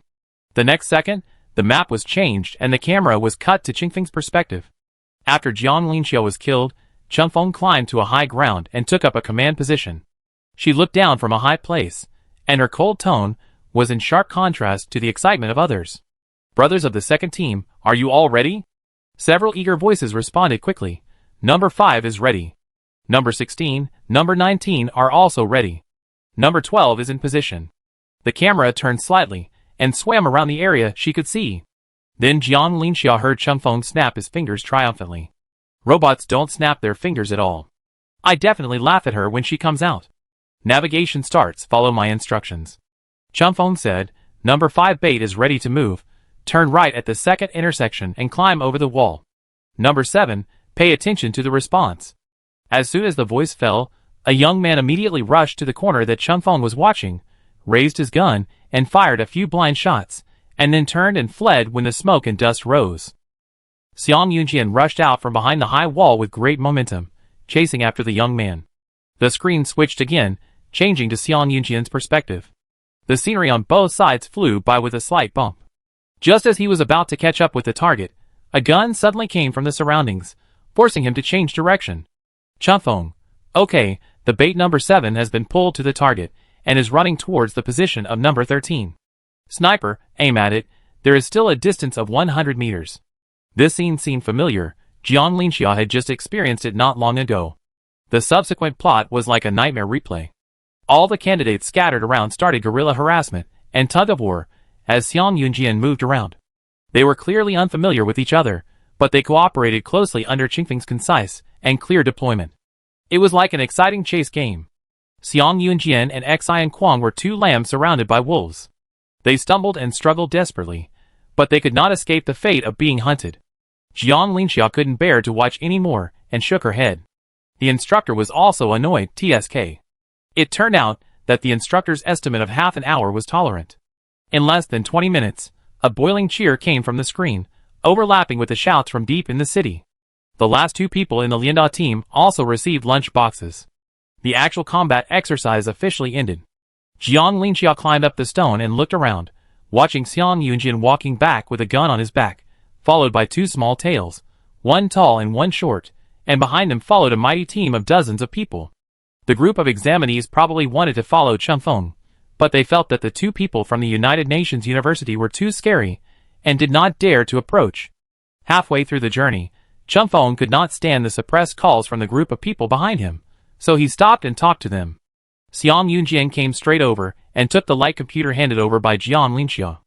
The next second, the map was changed and the camera was cut to Qingfeng's perspective. After Jiang Linxiao was killed, Changfeng climbed to a high ground and took up a command position. She looked down from a high place, and her cold tone was in sharp contrast to the excitement of others. Brothers of the second team, are you all ready? Several eager voices responded quickly. Number 5 is ready. Number 16, number 19 are also ready. Number 12 is in position. The camera turned slightly and swam around the area she could see. Then Jiang Linxiao heard Changfeng snap his fingers triumphantly. Robots don't snap their fingers at all. I definitely laugh at her when she comes out. Navigation starts, follow my instructions. Changfeng said, number 5 bait is ready to move. Turn right at the second intersection and climb over the wall. Number 7, pay attention to the response. As soon as the voice fell, a young man immediately rushed to the corner that Changfeng was watching, raised his gun, and fired a few blind shots, and then turned and fled when the smoke and dust rose. Xiang Yunjian rushed out from behind the high wall with great momentum, chasing after the young man. The screen switched again, changing to Xiang Yunjian's perspective. The scenery on both sides flew by with a slight bump. Just as he was about to catch up with the target, a gun suddenly came from the surroundings, forcing him to change direction. Changfeng. Okay, the bait number 7 has been pulled to the target, and is running towards the position of number 13. Sniper, aim at it, there is still a distance of 100 meters. This scene seemed familiar, Jiang Linxiao had just experienced it not long ago. The subsequent plot was like a nightmare replay. All the candidates scattered around started guerrilla harassment and tug-of-war as Xiang Yunjian moved around. They were clearly unfamiliar with each other, but they cooperated closely under Qingfeng's concise and clear deployment. It was like an exciting chase game. Xiang Yunjian and Xian Kuang were two lambs surrounded by wolves. They stumbled and struggled desperately, but they could not escape the fate of being hunted. Jiang Linxia couldn't bear to watch any more and shook her head. The instructor was also annoyed. TSK. It turned out that the instructor's estimate of half an hour was tolerant. In less than 20 minutes, a boiling cheer came from the screen, overlapping with the shouts from deep in the city. The last two people in the Lianda team also received lunch boxes. The actual combat exercise officially ended. Jiang Linxia climbed up the stone and looked around, watching Xiang Yunjian walking back with a gun on his back, followed by two small tails, one tall and one short, and behind them followed a mighty team of dozens of people. The group of examinees probably wanted to follow Chengfeng, but they felt that the two people from the United Nations University were too scary and did not dare to approach. Halfway through the journey, Chengfeng could not stand the suppressed calls from the group of people behind him, so he stopped and talked to them. Xiang Yunjian came straight over and took the light computer handed over by Jiang Linxia.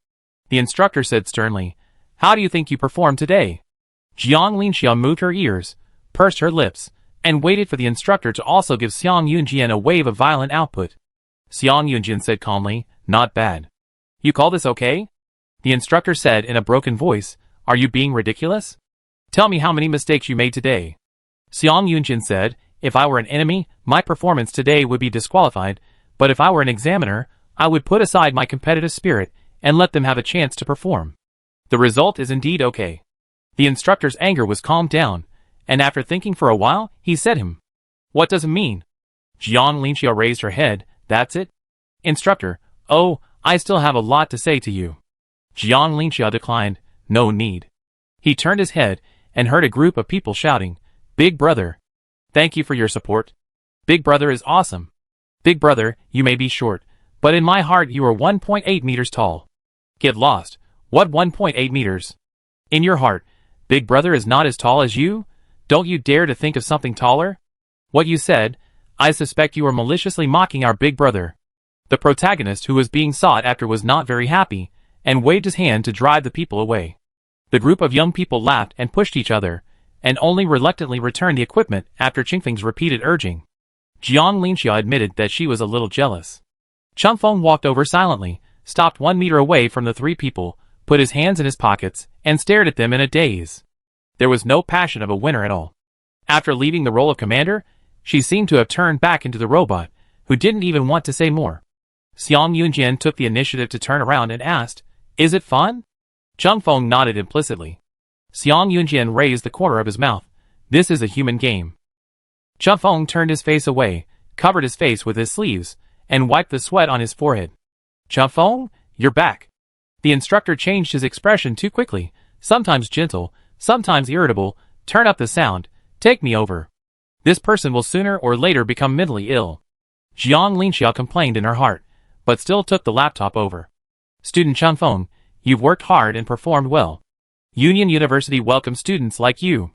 The instructor said sternly, "How do you think you performed today?" Jiang Linxia moved her ears, pursed her lips, and waited for the instructor to also give Xiang Yunjian a wave of violent output. Xiang Yunjian said calmly, "Not bad." "You call this okay?" The instructor said in a broken voice, "Are you being ridiculous? Tell me how many mistakes you made today." Xiang Yunjian said, "If I were an enemy, my performance today would be disqualified, but if I were an examiner, I would put aside my competitive spirit and let them have a chance to perform. The result is indeed okay." The instructor's anger was calmed down, and after thinking for a while, he said him. "What does it mean?" Jiang Linxia raised her head. "That's it?" Instructor, "Oh, I still have a lot to say to you." Jiang Linxia declined. "No need." He turned his head and heard a group of people shouting, "Big brother! Thank you for your support. Big brother is awesome. Big brother, you may be short, but in my heart you are 1.8 meters tall." Get lost. What 1.8 meters? In your heart, Big brother is not as tall as you? Don't you dare to think of something taller? What you said, I suspect you are maliciously mocking our big brother. The protagonist who was being sought after was not very happy, and waved his hand to drive the people away. The group of young people laughed and pushed each other, and only reluctantly returned the equipment after Qingfeng's repeated urging. Jiang Linxia admitted that she was a little jealous. Chengfeng walked over silently, stopped 1 meter away from the three people, put his hands in his pockets, and stared at them in a daze. There was no passion of a winner at all. After leaving the role of commander, she seemed to have turned back into the robot, who didn't even want to say more. Xiang Yunjian took the initiative to turn around and asked, "Is it fun?" Chengfeng nodded implicitly. Xiang Yunjian raised the corner of his mouth. "This is a human game." Chengfeng turned his face away, covered his face with his sleeves, and wiped the sweat on his forehead. "Chengfeng, you're back." The instructor changed his expression too quickly, sometimes gentle, sometimes irritable. "Turn up the sound, take me over. This person will sooner or later become mentally ill." Jiang Linxia complained in her heart, but still took the laptop over. "Student Chengfeng, you've worked hard and performed well. Union University welcomes students like you."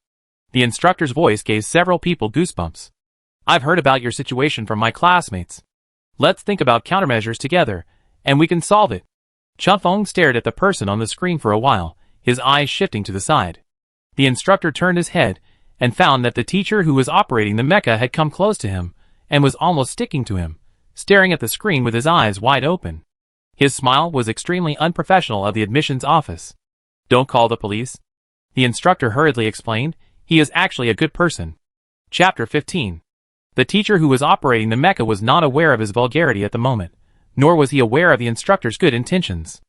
The instructor's voice gave several people goosebumps. "I've heard about your situation from my classmates. Let's think about countermeasures together, and we can solve it." Chengfeng stared at the person on the screen for a while, his eyes shifting to the side. The instructor turned his head and found that the teacher who was operating the mecha had come close to him and was almost sticking to him, staring at the screen with his eyes wide open. His smile was extremely unprofessional of the admissions office. "Don't call the police," the instructor hurriedly explained. "He is actually a good person." Chapter 15. The teacher who was operating the mecha was not aware of his vulgarity at the moment, nor was he aware of the instructor's good intentions.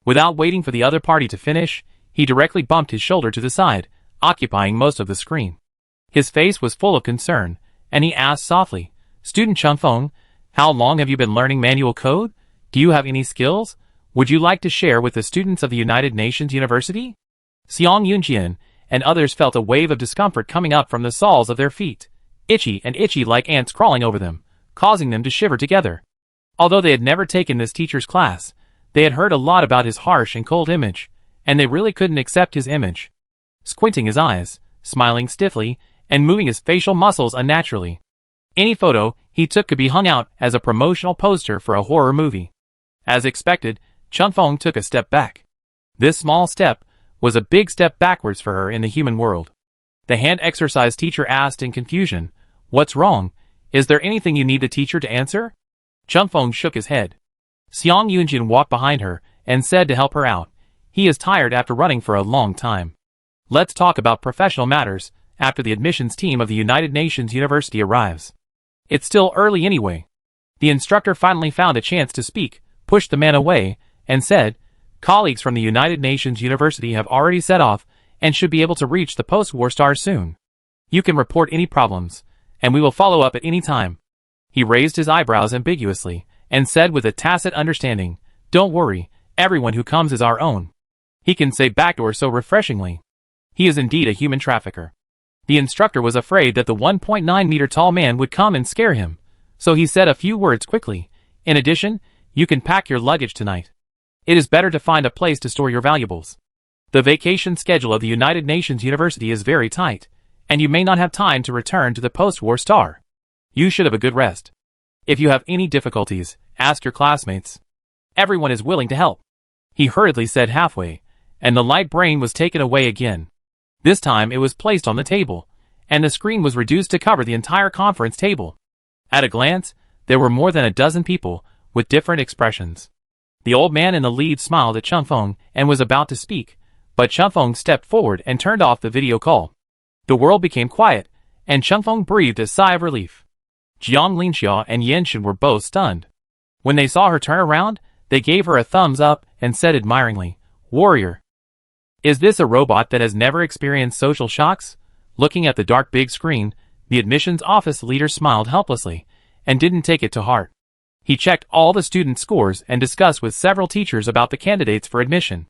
Without waiting for the other party to finish, he directly bumped his shoulder to the side, occupying most of the screen. His face was full of concern, and he asked softly, "Student Chengfeng, how long have you been learning manual code? Do you have any skills? Would you like to share with the students of the United Nations University?" Xiang Yunjian and others felt a wave of discomfort coming up from the soles of their feet, itchy like ants crawling over them, causing them to shiver together. Although they had never taken this teacher's class, they had heard a lot about his harsh and cold image, and they really couldn't accept his image. Squinting his eyes, smiling stiffly, and moving his facial muscles unnaturally. Any photo he took could be hung out as a promotional poster for a horror movie. As expected, Chengfeng took a step back. This small step was a big step backwards for her in the human world. The hand exercise teacher asked in confusion, "What's wrong? Is there anything you need the teacher to answer?" Chunfeng shook his head. Xiang Yunjin walked behind her and said to help her out, "He is tired after running for a long time. Let's talk about professional matters after the admissions team of the United Nations University arrives. It's still early anyway." The instructor finally found a chance to speak, pushed the man away, and said, "Colleagues from the United Nations University have already set off and should be able to reach the post-war stars soon. You can report any problems, and we will follow up at any time." He raised his eyebrows ambiguously and said with a tacit understanding, "Don't worry, everyone who comes is our own." He can say backdoor so refreshingly. He is indeed a human trafficker. The instructor was afraid that the 1.9-meter tall man would come and scare him, so he said a few words quickly. "In addition, you can pack your luggage tonight. It is better to find a place to store your valuables. The vacation schedule of the United Nations University is very tight, and you may not have time to return to the post-war star. You should have a good rest. If you have any difficulties, ask your classmates. Everyone is willing to help." He hurriedly said halfway, and the light brain was taken away again. This time it was placed on the table, and the screen was reduced to cover the entire conference table. At a glance, there were more than a dozen people, with different expressions. The old man in the lead smiled at Chunfeng and was about to speak, but Chunfeng stepped forward and turned off the video call. The world became quiet, and Chunfeng breathed a sigh of relief. Jiang Linxiao and Yenshin were both stunned. When they saw her turn around, they gave her a thumbs up and said admiringly, "Warrior. Is this a robot that has never experienced social shocks?" Looking at the dark big screen, the admissions office leader smiled helplessly and didn't take it to heart. He checked all the student scores and discussed with several teachers about the candidates for admission.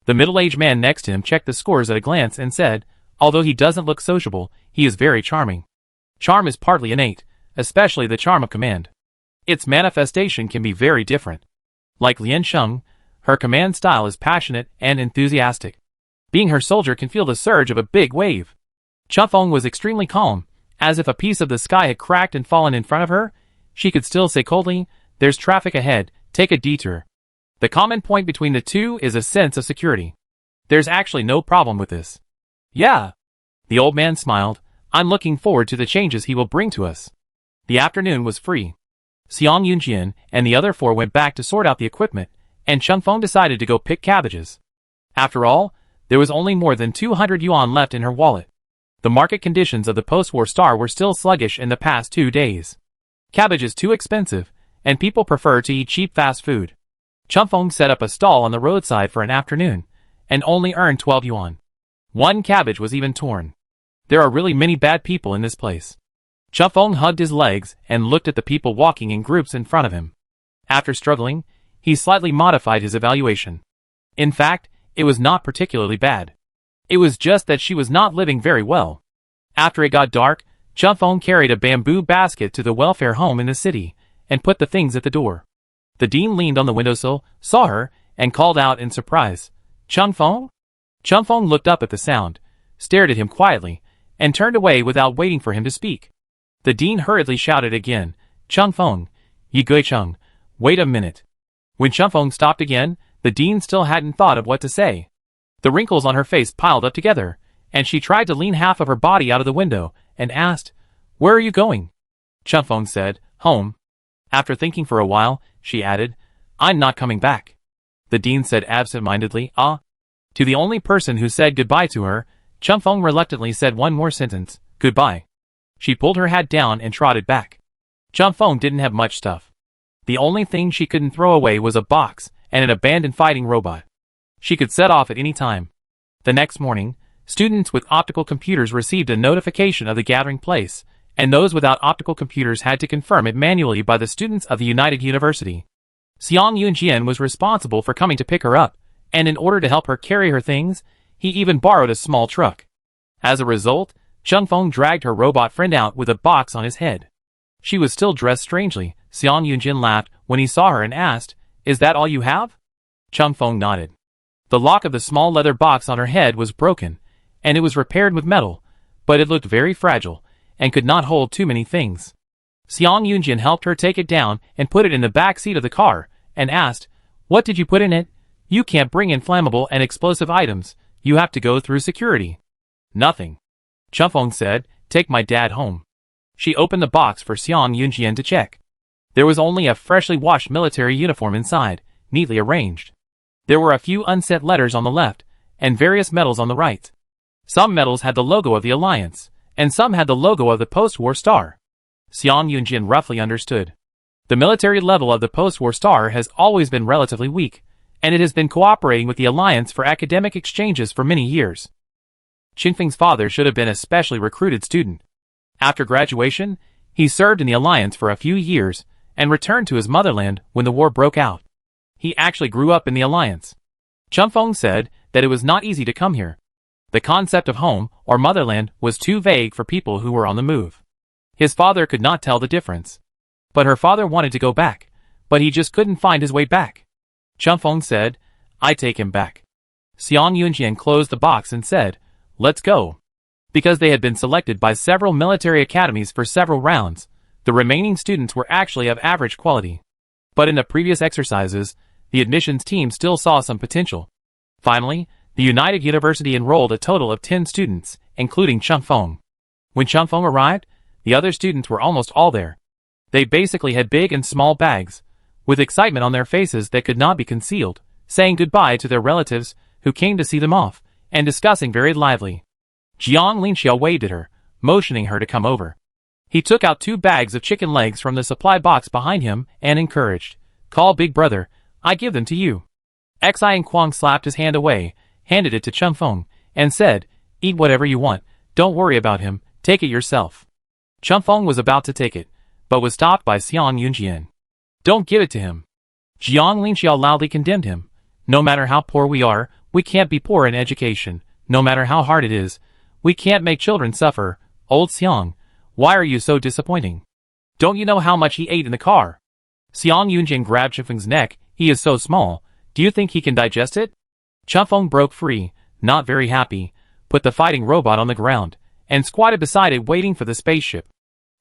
The middle-aged man next to him checked the scores at a glance and said, "Although he doesn't look sociable, he is very charming. Charm is partly innate, especially the charm of command. Its manifestation can be very different. Like Lian Sheng, her command style is passionate and enthusiastic. Being her soldier can feel the surge of a big wave." Chunfeng was extremely calm, as if a piece of the sky had cracked and fallen in front of her. She could still say coldly, "There's traffic ahead, take a detour." The common point between the two is a sense of security. There's actually no problem with this. "Yeah." The old man smiled, "I'm looking forward to the changes he will bring to us." The afternoon was free. Xiang Yunjian and the other four went back to sort out the equipment, and Chunfeng decided to go pick cabbages. After all, there was only more than 200 yuan left in her wallet. The market conditions of the post-war star were still sluggish in the past 2 days. Cabbage is too expensive, and people prefer to eat cheap fast food. Chunfeng set up a stall on the roadside for an afternoon, and only earned 12 yuan. One cabbage was even torn. There are really many bad people in this place. Chunfeng hugged his legs and looked at the people walking in groups in front of him. After struggling, he slightly modified his evaluation. In fact, it was not particularly bad. It was just that she was not living very well. After it got dark, Chunfeng carried a bamboo basket to the welfare home in the city, and put the things at the door. The dean leaned on the windowsill, saw her, and called out in surprise, "Chunfeng?" Chunfeng looked up at the sound, stared at him quietly, and turned away without waiting for him to speak. The dean hurriedly shouted again, "Chunfeng, Yi Guicheng, wait a minute." When Chunfeng stopped again, the dean still hadn't thought of what to say. The wrinkles on her face piled up together, and she tried to lean half of her body out of the window, and asked, "Where are you going?" Chunfeng said, "Home." After thinking for a while, she added, "I'm not coming back." The dean said absent-mindedly, "Ah." To the only person who said goodbye to her, Chunfeng reluctantly said one more sentence, "Goodbye." She pulled her hat down and trotted back. Chunfeng didn't have much stuff. The only thing she couldn't throw away was a box and an abandoned fighting robot. She could set off at any time. The next morning, students with optical computers received a notification of the gathering place, and those without optical computers had to confirm it manually by the students of the United University. Xiang Yunjian was responsible for coming to pick her up, and in order to help her carry her things, he even borrowed a small truck. As a result, Chunfeng dragged her robot friend out with a box on his head. She was still dressed strangely. Xiang Yunjian laughed when he saw her and asked, "Is that all you have?" Chunfeng nodded. The lock of the small leather box on her head was broken, and it was repaired with metal, but it looked very fragile, and could not hold too many things. Xiang Yunjian helped her take it down and put it in the back seat of the car, and asked, "What did you put in it? You can't bring in flammable and explosive items. You have to go through security. Nothing. Chunfeng said, take my dad home. She opened the box for Xiang Yunjian to check. There was only a freshly washed military uniform inside, neatly arranged. There were a few unset letters on the left, and various medals on the right. Some medals had the logo of the Alliance, and some had the logo of the post-war star. Xiang Yunjian roughly understood. The military level of the post-war star has always been relatively weak, and it has been cooperating with the Alliance for academic exchanges for many years. Qingfeng's father should have been a specially recruited student. After graduation, he served in the Alliance for a few years, and returned to his motherland when the war broke out. He actually grew up in the Alliance. Chunfeng said that it was not easy to come here. The concept of home or motherland was too vague for people who were on the move. His father could not tell the difference. But her father wanted to go back, but he just couldn't find his way back. Chunfeng said, I take him back. Xiang Yunjian closed the box and said, let's go. Because they had been selected by several military academies for several rounds, the remaining students were actually of average quality. But in the previous exercises, the admissions team still saw some potential. Finally, the United University enrolled a total of 10 students, including Chunfeng. When Chunfeng arrived, the other students were almost all there. They basically had big and small bags, with excitement on their faces that could not be concealed, saying goodbye to their relatives who came to see them off, and discussing very lively. Jiang Linxiao waved at her, motioning her to come over. He took out 2 bags of chicken legs from the supply box behind him and encouraged, call big brother, I give them to you. Xi Kwang slapped his hand away, handed it to Chunfeng, and said, eat whatever you want, don't worry about him, take it yourself. Chunfeng was about to take it, but was stopped by Xiang Yunjian. Don't give it to him. Jiang Linxiao loudly condemned him. No matter how poor we are, we can't be poor in education. No matter how hard it is, we can't make children suffer. Old Xiang, why are you so disappointing? Don't you know how much he ate in the car? Xiang Yunjian grabbed Chunfeng's neck. He is so small. Do you think he can digest it? Chunfeng broke free, not very happy, put the fighting robot on the ground, and squatted beside it waiting for the spaceship.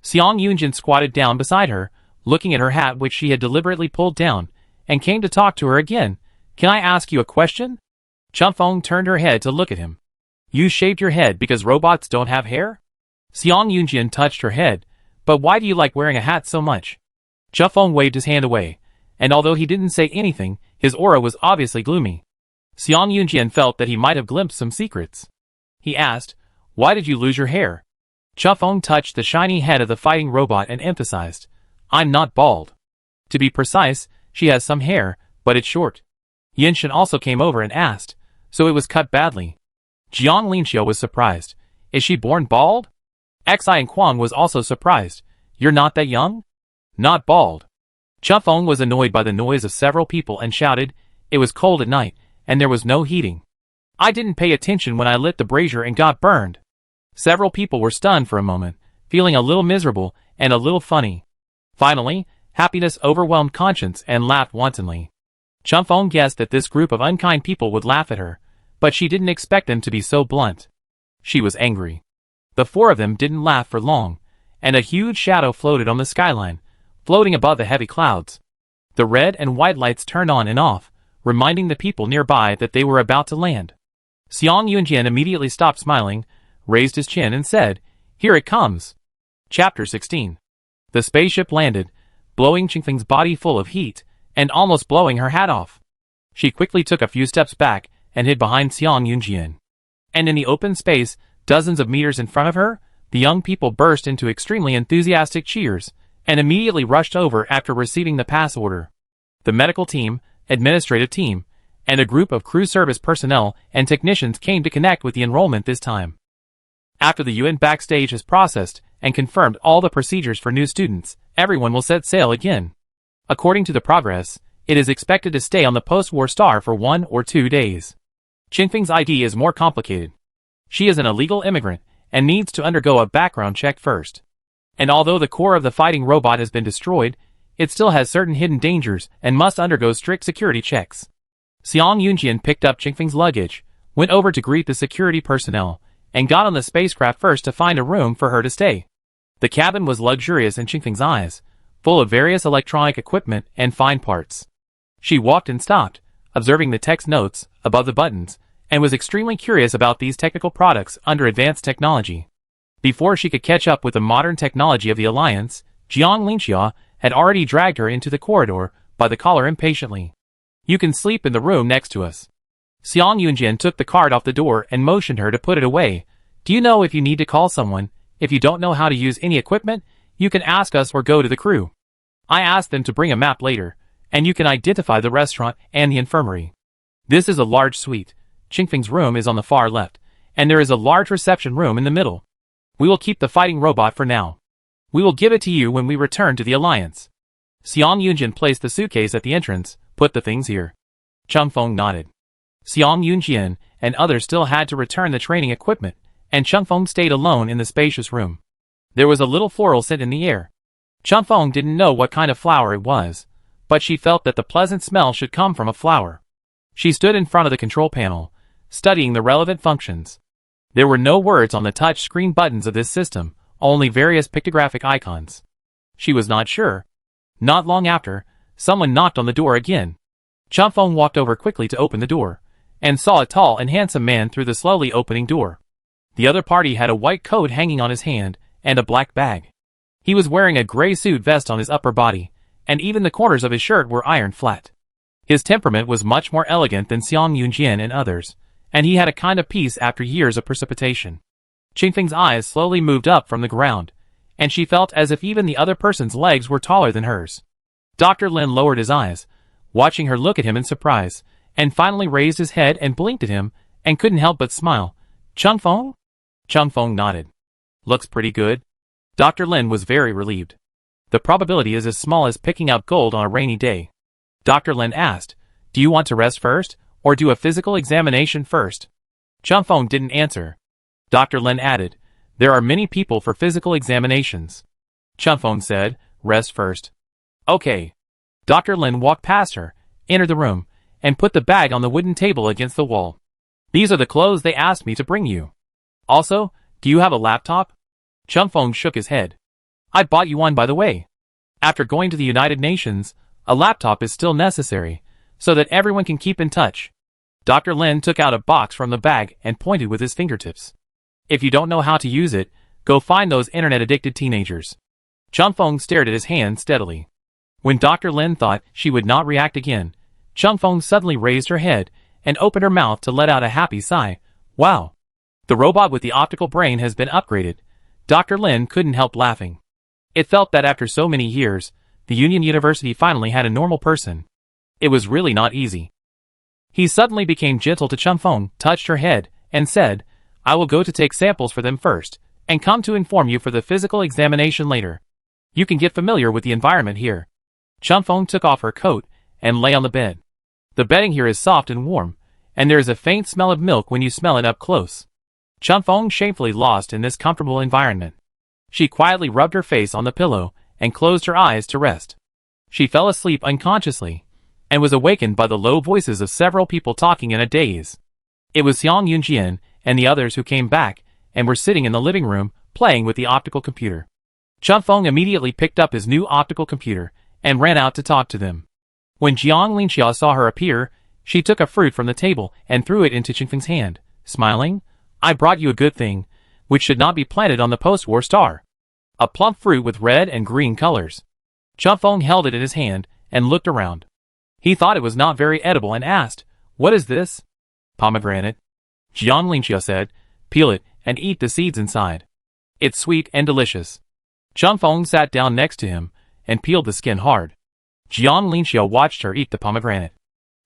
Xiang Yunjian squatted down beside her, looking at her hat which she had deliberately pulled down, and came to talk to her again. Can I ask you a question? Chunfeng turned her head to look at him. You shaved your head because robots don't have hair? Xiang Yunjian touched her head. But why do you like wearing a hat so much? Chunfeng waved his hand away, and although he didn't say anything, his aura was obviously gloomy. Xiang Yunjian felt that he might have glimpsed some secrets. He asked, why did you lose your hair? Chunfeng touched the shiny head of the fighting robot and emphasized, I'm not bald. To be precise, she has some hair, but it's short. Yinshan also came over and asked, so it was cut badly. Jiang Linxiao was surprised. Is she born bald? Xi Kwang was also surprised. You're not that young? Not bald. Chunfeng was annoyed by the noise of several people and shouted, it was cold at night, and there was no heating. I didn't pay attention when I lit the brazier and got burned. Several people were stunned for a moment, feeling a little miserable and a little funny. Finally, happiness overwhelmed conscience and laughed wantonly. Chunfeng guessed that this group of unkind people would laugh at her, but she didn't expect them to be so blunt. She was angry. The 4 of them didn't laugh for long, and a huge shadow floated on the skyline, floating above the heavy clouds. The red and white lights turned on and off, reminding the people nearby that they were about to land. Xiang Yunjian immediately stopped smiling, raised his chin and said, here it comes. Chapter 16. The spaceship landed, blowing Qingfeng's body full of heat, and almost blowing her hat off. She quickly took a few steps back and hid behind Xiang Yunjian. And in the open space, dozens of meters in front of her, the young people burst into extremely enthusiastic cheers, and immediately rushed over after receiving the pass order. The medical team, administrative team, and a group of crew service personnel and technicians came to connect with the enrollment this time. After the UN backstage has processed and confirmed all the procedures for new students, everyone will set sail again. According to the progress, it is expected to stay on the post-war star for 1 or 2 days. Qingfeng's ID is more complicated. She is an illegal immigrant and needs to undergo a background check first. And although the core of the fighting robot has been destroyed, it still has certain hidden dangers and must undergo strict security checks. Xiang Yunjian picked up Qingfeng's luggage, went over to greet the security personnel, and got on the spacecraft first to find a room for her to stay. The cabin was luxurious in Qingfeng's eyes, full of various electronic equipment and fine parts. She walked and stopped, observing the text notes above the buttons, and was extremely curious about these technical products under advanced technology. Before she could catch up with the modern technology of the Alliance, Jiang Linxia had already dragged her into the corridor by the collar impatiently. "You can sleep in the room next to us." Xiang Yunjin took the card off the door and motioned her to put it away. "Do you know if you need to call someone? If you don't know how to use any equipment, you can ask us or go to the crew. I asked them to bring a map later, and you can identify the restaurant and the infirmary. This is a large suite. Qingfeng's room is on the far left, and there is a large reception room in the middle. We will keep the fighting robot for now. We will give it to you when we return to the Alliance." Xiang Yunjin placed the suitcase at the entrance. "Put the things here." Changfeng nodded. Xiang Yunjin and others still had to return the training equipment, and Changfeng stayed alone in the spacious room. There was a little floral scent in the air. Changfeng didn't know what kind of flower it was, but she felt that the pleasant smell should come from a flower. She stood in front of the control panel, studying the relevant functions. There were no words on the touch screen buttons of this system, only various pictographic icons. She was not sure. Not long after, someone knocked on the door again. Changfeng walked over quickly to open the door, and saw a tall and handsome man through the slowly opening door. The other party had a white coat hanging on his hand, and a black bag. He was wearing a gray suit vest on his upper body, and even the corners of his shirt were ironed flat. His temperament was much more elegant than Xiang Yunjin and others, and he had a kind of peace after years of precipitation. Qingfeng's eyes slowly moved up from the ground, and she felt as if even the other person's legs were taller than hers. Dr. Lin lowered his eyes, watching her look at him in surprise, and finally raised his head and blinked at him, and couldn't help but smile. "Changfeng?" Changfeng nodded. "Looks pretty good." Dr. Lin was very relieved. "The probability is as small as picking up gold on a rainy day." Dr. Lin asked, "Do you want to rest first, or do a physical examination first?" Changfeng didn't answer. Dr. Lin added, "There are many people for physical examinations." Changfeng said, "Rest first." "Okay." Dr. Lin walked past her, entered the room, and put the bag on the wooden table against the wall. "These are the clothes they asked me to bring you. Also, do you have a laptop?" Changfeng shook his head. "I bought you one by the way. After going to the United Nations, a laptop is still necessary, so that everyone can keep in touch." Dr. Lin took out a box from the bag and pointed with his fingertips. "If you don't know how to use it, go find those internet-addicted teenagers." Changfeng stared at his hand steadily. When Dr. Lin thought she would not react again, Changfeng suddenly raised her head and opened her mouth to let out a happy sigh. "Wow! The robot with the optical brain has been upgraded." Dr. Lin couldn't help laughing. It felt that after so many years, the Union University finally had a normal person. It was really not easy. He suddenly became gentle to Changfeng, touched her head, and said, "I will go to take samples for them first, and come to inform you for the physical examination later. You can get familiar with the environment here." Changfeng took off her coat and lay on the bed. The bedding here is soft and warm, and there is a faint smell of milk when you smell it up close. Changfeng shamefully lost in this comfortable environment. She quietly rubbed her face on the pillow and closed her eyes to rest. She fell asleep unconsciously, and was awakened by the low voices of several people talking in a daze. It was Xiang Yunjin and the others who came back, and were sitting in the living room, playing with the optical computer. Changfeng immediately picked up his new optical computer, and ran out to talk to them. When Jiang Linxia saw her appear, she took a fruit from the table and threw it into Qingfeng's hand, smiling, "I brought you a good thing, which should not be planted on the post-war star." A plump fruit with red and green colors. Changfeng held it in his hand, and looked around. He thought it was not very edible and asked, "What is this?" "Pomegranate." Jiang Linxia said, "Peel it, and eat the seeds inside. It's sweet and delicious." Changfeng sat down next to him, and peeled the skin hard. Jiang Linxia watched her eat the pomegranate.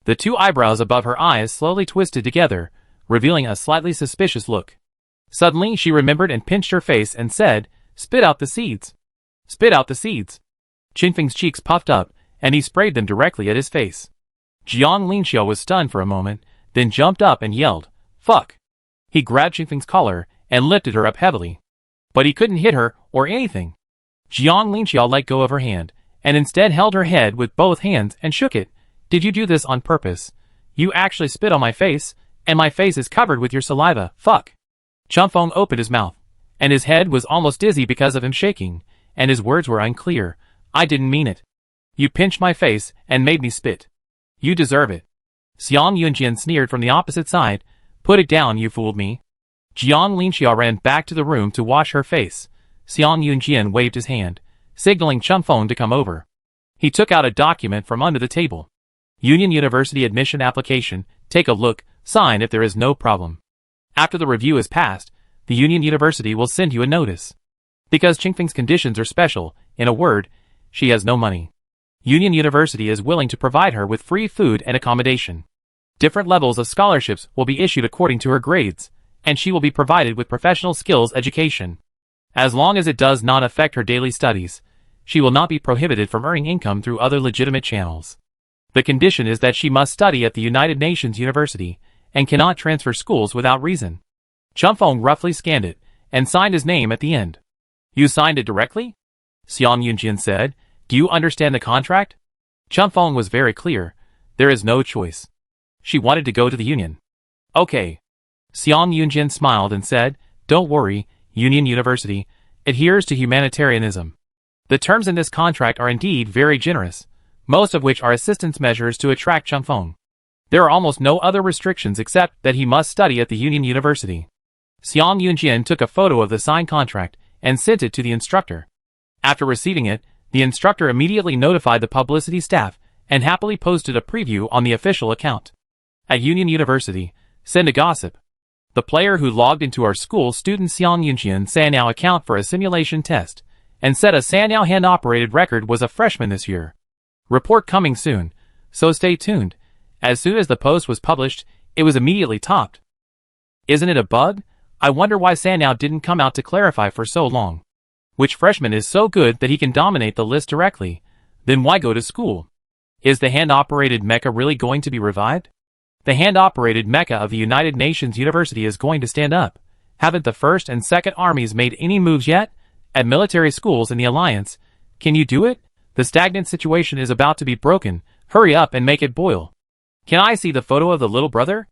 The two eyebrows above her eyes slowly twisted together, revealing a slightly suspicious look. Suddenly she remembered and pinched her face and said, "Spit out the seeds." "Spit out the seeds." Qingfeng's cheeks puffed up, and he sprayed them directly at his face. Jiang Linxia was stunned for a moment, then jumped up and yelled, "Fuck!" He grabbed Qingfeng's collar and lifted her up heavily. But he couldn't hit her or anything. Jiang Linxia let go of her hand, and instead held her head with both hands and shook it. "Did you do this on purpose? You actually spit on my face, and my face is covered with your saliva, fuck." Changfeng opened his mouth, and his head was almost dizzy because of him shaking, and his words were unclear. "I didn't mean it. You pinched my face and made me spit. You deserve it." Xiang Yunjin sneered from the opposite side, Put it down, you fooled me. Jiang Linxia ran back to the room to wash her face. Xiang Yunjian waved his hand, signaling Chun Feng to come over. He took out a document from under the table. Union University admission application, take a look, sign if there is no problem. After the review is passed, the Union University will send you a notice. Because Qingfeng's conditions are special, in a word, she has no money. Union University is willing to provide her with free food and accommodation. Different levels of scholarships will be issued according to her grades, and she will be provided with professional skills education. As long as it does not affect her daily studies, she will not be prohibited from earning income through other legitimate channels. The condition is that she must study at the United Nations University and cannot transfer schools without reason. Chun Feng roughly scanned it and signed his name at the end. You signed it directly? Xiang Yunjian said. Do you understand the contract? Chun Feng was very clear. There is no choice. She wanted to go to the Union. Okay. Xiang Yunjian smiled and said, don't worry, Union University adheres to humanitarianism. The terms in this contract are indeed very generous, most of which are assistance measures to attract Chun Feng. There are almost no other restrictions except that he must study at the Union University. Xiang Yunjian took a photo of the signed contract and sent it to the instructor. After receiving it, the instructor immediately notified the publicity staff and happily posted a preview on the official account. At Union University, send a gossip. The player who logged into our school student Xiang Yunjian Sanyao account for a simulation test and set a Sanyao hand-operated record was a freshman this year. Report coming soon, so stay tuned. As soon as the post was published, it was immediately topped. Isn't it a bug? I wonder why Sanyao didn't come out to clarify for so long. Which freshman is so good that he can dominate the list directly? Then why go to school? Is the hand-operated mecha really going to be revived? The hand-operated mecha of the United Nations University is going to stand up. Haven't the first and second armies made any moves yet? At military schools in the Alliance, can you do it? The stagnant situation is about to be broken. Hurry up and make it boil. Can I see the photo of the little brother?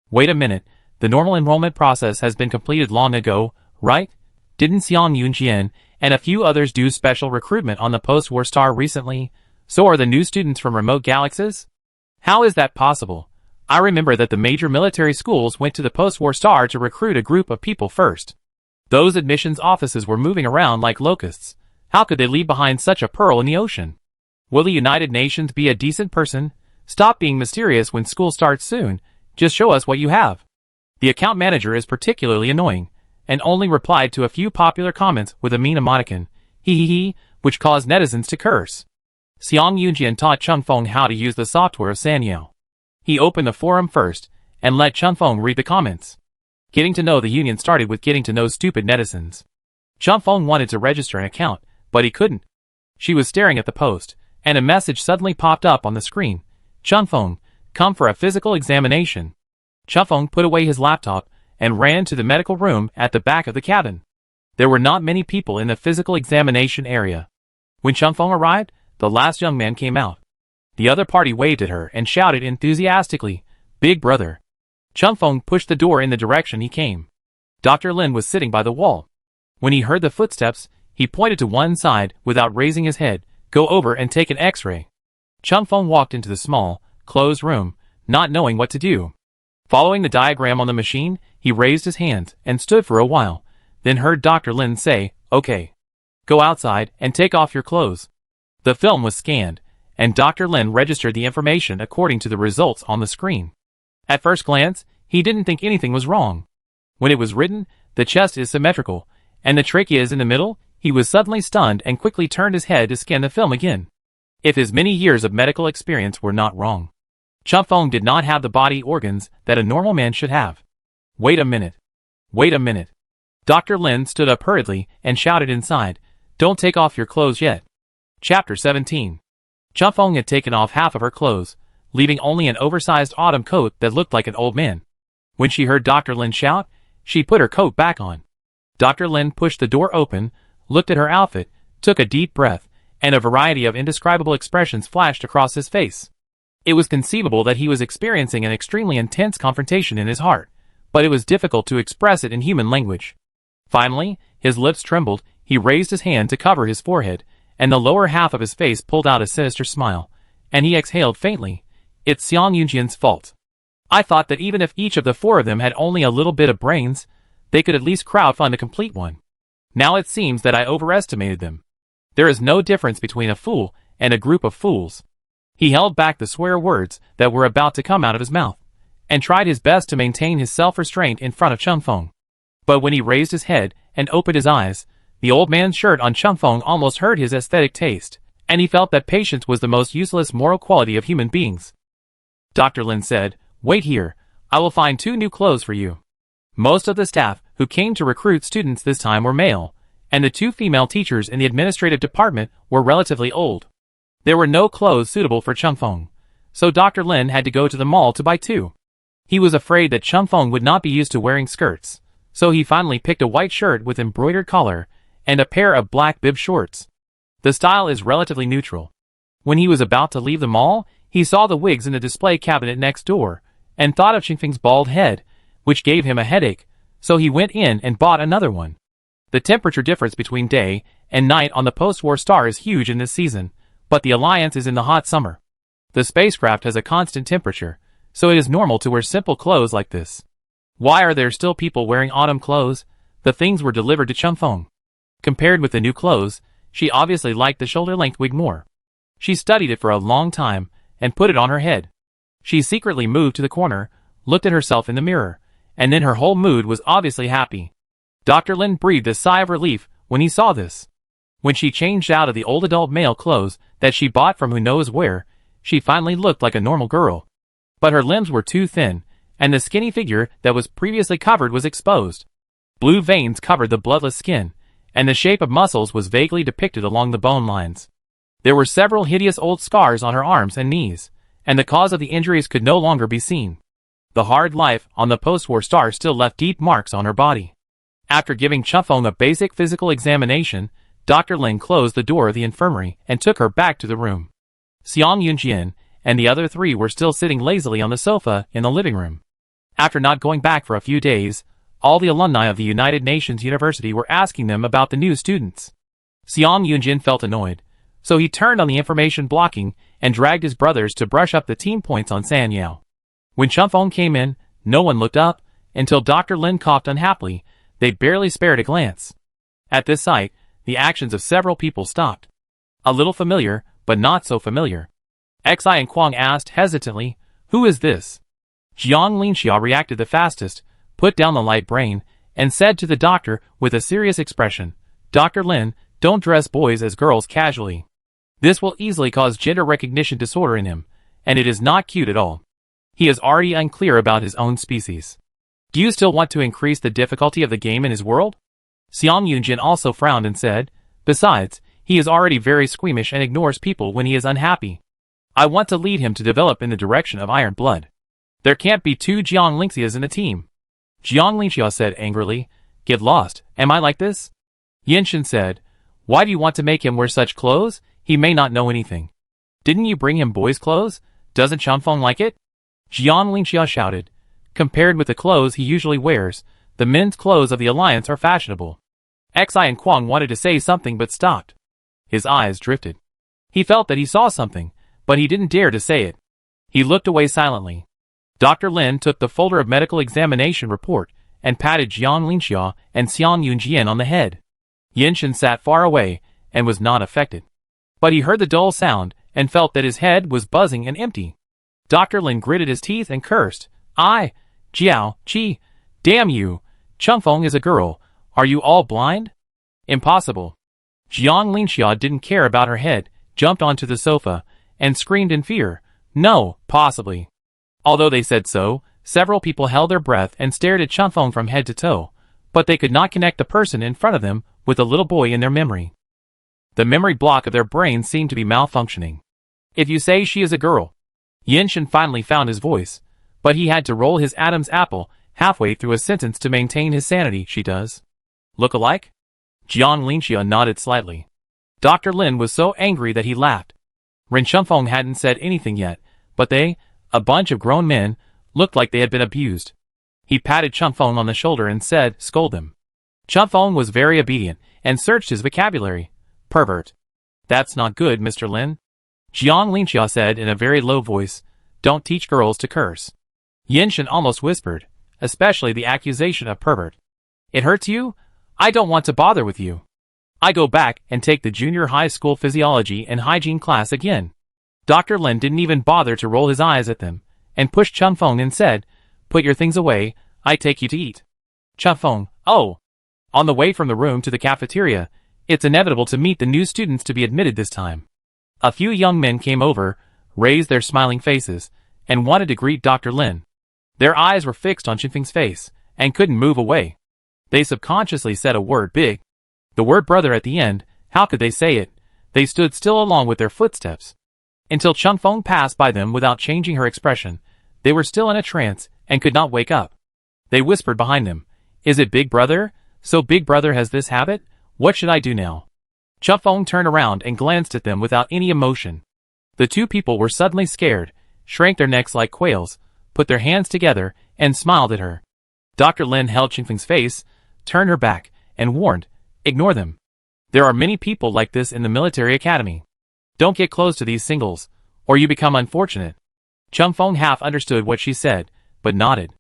Wait a minute. The normal enrollment process has been completed long ago, right? Didn't Xiang Yunjian and a few others do special recruitment on the post-war star recently? So are the new students from remote galaxies? How is that possible? I remember that the major military schools went to the post-war star to recruit a group of people first. Those admissions offices were moving around like locusts. How could they leave behind such a pearl in the ocean? Will the United Nations be a decent person? Stop being mysterious when school starts soon. Just show us what you have. The account manager is particularly annoying, and only replied to a few popular comments with a mean emoticon, he, which caused netizens to curse. Xiang Yunjian taught Chun Feng how to use the software of Sanyao. He opened the forum first, and let Chun Feng read the comments. Getting to know the Union started with getting to know stupid netizens. Chun Feng wanted to register an account, but he couldn't. She was staring at the post, and a message suddenly popped up on the screen. Chun Feng, come for a physical examination. Chun Feng put away his laptop and ran to the medical room at the back of the cabin. There were not many people in the physical examination area. When Chun Feng arrived, the last young man came out. The other party waved at her and shouted enthusiastically, "Big brother." Chun Feng pushed the door in the direction he came. Dr. Lin was sitting by the wall. When he heard the footsteps, he pointed to one side without raising his head. Go over and take an X-ray. Chun Feng walked into the small, closed room, not knowing what to do. Following the diagram on the machine, he raised his hands and stood for a while, then heard Dr. Lin say, "Okay. Go outside and take off your clothes." The film was scanned, and Dr. Lin registered the information according to the results on the screen. At first glance, he didn't think anything was wrong. When it was written, the chest is symmetrical, and the trachea is in the middle, he was suddenly stunned and quickly turned his head to scan the film again. If his many years of medical experience were not wrong, Chun Feng did not have the body organs that a normal man should have. Wait a minute. Wait a minute. Dr. Lin stood up hurriedly and shouted inside, "Don't take off your clothes yet." Chapter 17. Chun Feng had taken off half of her clothes, leaving only an oversized autumn coat that looked like an old man. When she heard Dr. Lin shout, she put her coat back on. Dr. Lin pushed the door open, looked at her outfit, took a deep breath, and a variety of indescribable expressions flashed across his face. It was conceivable that he was experiencing an extremely intense confrontation in his heart, but it was difficult to express it in human language. Finally, his lips trembled, he raised his hand to cover his forehead, and the lower half of his face pulled out a sinister smile, and he exhaled faintly, "It's Xiang Yunjian's fault. I thought that even if each of the four of them had only a little bit of brains, they could at least crowdfund a complete one. Now it seems that I overestimated them. There is no difference between a fool and a group of fools. He held back the swear words that were about to come out of his mouth, and tried his best to maintain his self-restraint in front of Chun Feng. But when he raised his head and opened his eyes, the old man's shirt on Chun Feng almost hurt his aesthetic taste, and he felt that patience was the most useless moral quality of human beings. Dr. Lin said, "Wait here, I will find 2 new clothes for you." Most of the staff who came to recruit students this time were male, and the 2 female teachers in the administrative department were relatively old. There were no clothes suitable for Chun Feng, so Dr. Lin had to go to the mall to buy 2. He was afraid that Chun Feng would not be used to wearing skirts, so he finally picked a white shirt with embroidered collar and a pair of black bib shorts. The style is relatively neutral. When he was about to leave the mall, he saw the wigs in the display cabinet next door, and thought of Xingfeng's bald head, which gave him a headache, so he went in and bought another one. The temperature difference between day and night on the post-war star is huge in this season, but the Alliance is in the hot summer. The spacecraft has a constant temperature, so it is normal to wear simple clothes like this. Why are there still people wearing autumn clothes? The things were delivered to Chun Feng. Compared with the new clothes, she obviously liked the shoulder-length wig more. She studied it for a long time and put it on her head. She secretly moved to the corner, looked at herself in the mirror, and then her whole mood was obviously happy. Dr. Lin breathed a sigh of relief when he saw this. When she changed out of the old adult male clothes that she bought from who knows where, she finally looked like a normal girl. But her limbs were too thin, and the skinny figure that was previously covered was exposed. Blue veins covered the bloodless skin, and the shape of muscles was vaguely depicted along the bone lines. There were several hideous old scars on her arms and knees, and the cause of the injuries could no longer be seen. The hard life on the post-war star still left deep marks on her body. After giving Chun Feng a basic physical examination, Dr. Lin closed the door of the infirmary and took her back to the room. Xiang Yunjian and the other 3 were still sitting lazily on the sofa in the living room. After not going back for a few days, all the alumni of the United Nations University were asking them about the new students. Xiang Yunjian felt annoyed, so he turned on the information blocking and dragged his brothers to brush up the team points on San Yao. When Chun Feng came in, no one looked up, until Dr. Lin coughed unhappily. They barely spared a glance. At this sight, the actions of several people stopped. A little familiar, but not so familiar. Xi and Kwang asked hesitantly, "Who is this?" Jiang Linxia reacted the fastest, put down the light brain, and said to the doctor with a serious expression, "Dr. Lin, don't dress boys as girls casually. This will easily cause gender recognition disorder in him, and it is not cute at all. He is already unclear about his own species. Do you still want to increase the difficulty of the game in his world?" Xiang Yunjin also frowned and said, "Besides, he is already very squeamish and ignores people when he is unhappy. I want to lead him to develop in the direction of iron blood. There can't be 2 Jiang Lingxias in a team." Jiang Lingxia said angrily, "Get lost, am I like this?" Yinshin said, "Why do you want to make him wear such clothes? He may not know anything. Didn't you bring him boys' clothes? Doesn't Chun Feng like it?" Jiang Lingxia shouted, "Compared with the clothes he usually wears, the men's clothes of the Alliance are fashionable." Xi and Kwang wanted to say something but stopped. His eyes drifted. He felt that he saw something, but he didn't dare to say it. He looked away silently. Dr. Lin took the folder of medical examination report and patted Jiang Linxia and Xiang Yunjian on the head. Yinshin sat far away and was not affected. But he heard the dull sound and felt that his head was buzzing and empty. Dr. Lin gritted his teeth and cursed, Jiao, Qi, damn you, Chun Feng is a girl, are you all blind? Impossible." Jiang Linxia didn't care about her head, jumped onto the sofa, and screamed in fear, "No, possibly." Although they said so, several people held their breath and stared at Chun Feng from head to toe, but they could not connect the person in front of them with the little boy in their memory. The memory block of their brains seemed to be malfunctioning. "If you say she is a girl." Yinshin finally found his voice, but he had to roll his Adam's apple halfway through a sentence to maintain his sanity. "She does. Look alike?" Jiang Linxia nodded slightly. Dr. Lin was so angry that he laughed. Ren Chun Feng hadn't said anything yet, but they, a bunch of grown men, looked like they had been abused. He patted Chun Feng on the shoulder and said, "Scold them." Chun Feng was very obedient and searched his vocabulary. "Pervert. That's not good, Mr. Lin." Jiang Linxia said in a very low voice, "Don't teach girls to curse." Yinshan almost whispered, especially the accusation of pervert. It hurts you? I don't want to bother with you. I go back and take the junior high school physiology and hygiene class again. Dr. Lin didn't even bother to roll his eyes at them, and pushed Chun Feng and said, Put your things away, I take you to eat. Chun Feng, oh. On the way from the room to the cafeteria, it's inevitable to meet the new students to be admitted this time. A few young men came over, raised their smiling faces, and wanted to greet Dr. Lin. Their eyes were fixed on Qinfeng's face, and couldn't move away. They subconsciously said a word big. The word brother at the end, how could they say it? They stood still along with their footsteps. Until Chun Feng passed by them without changing her expression, they were still in a trance, and could not wake up. They whispered behind them, Is it Big Brother? So Big Brother has this habit? What should I do now? Chun Feng turned around and glanced at them without any emotion. The two people were suddenly scared, shrank their necks like quails, put their hands together, and smiled at her. Dr. Lin held Qinfeng's face, turned her back, and warned, Ignore them. There are many people like this in the military academy. Don't get close to these singles, or you become unfortunate. Chun Feng half understood what she said, but nodded.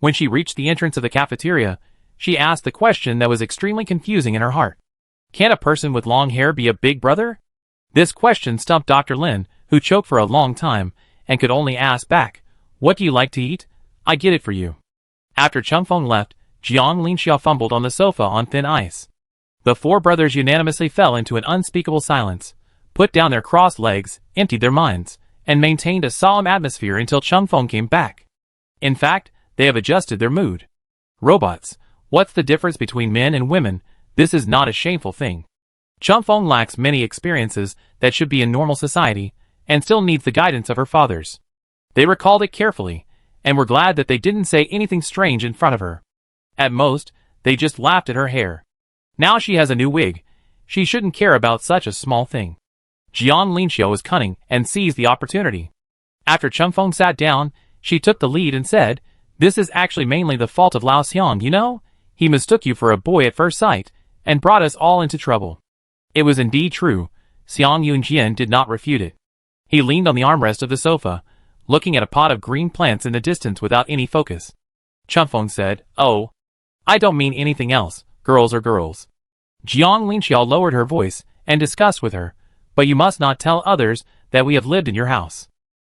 When she reached the entrance of the cafeteria, she asked the question that was extremely confusing in her heart. Can a person with long hair be a big brother? This question stumped Dr. Lin, who choked for a long time, and could only ask back, What do you like to eat? I get it for you. After Chun Feng left, Jiang Linxiao fumbled on the sofa on thin ice. The four brothers unanimously fell into an unspeakable silence, put down their crossed legs, emptied their minds, and maintained a solemn atmosphere until Chun Feng came back. In fact, they have adjusted their mood. Robots, what's the difference between men and women? This is not a shameful thing. Chun Feng lacks many experiences that should be in normal society, and still needs the guidance of her fathers. They recalled it carefully, and were glad that they didn't say anything strange in front of her. At most, they just laughed at her hair. Now she has a new wig. She shouldn't care about such a small thing. Jiang Linxiao was cunning and seized the opportunity. After Chun Feng sat down, she took the lead and said, This is actually mainly the fault of Lao Xiang, you know? He mistook you for a boy at first sight, and brought us all into trouble. It was indeed true. Xiang Yunjian did not refute it. He leaned on the armrest of the sofa, looking at a pot of green plants in the distance without any focus. Chun Feng said, Oh, I don't mean anything else, girls are girls. Jiang Linxiao lowered her voice and discussed with her, But you must not tell others that we have lived in your house.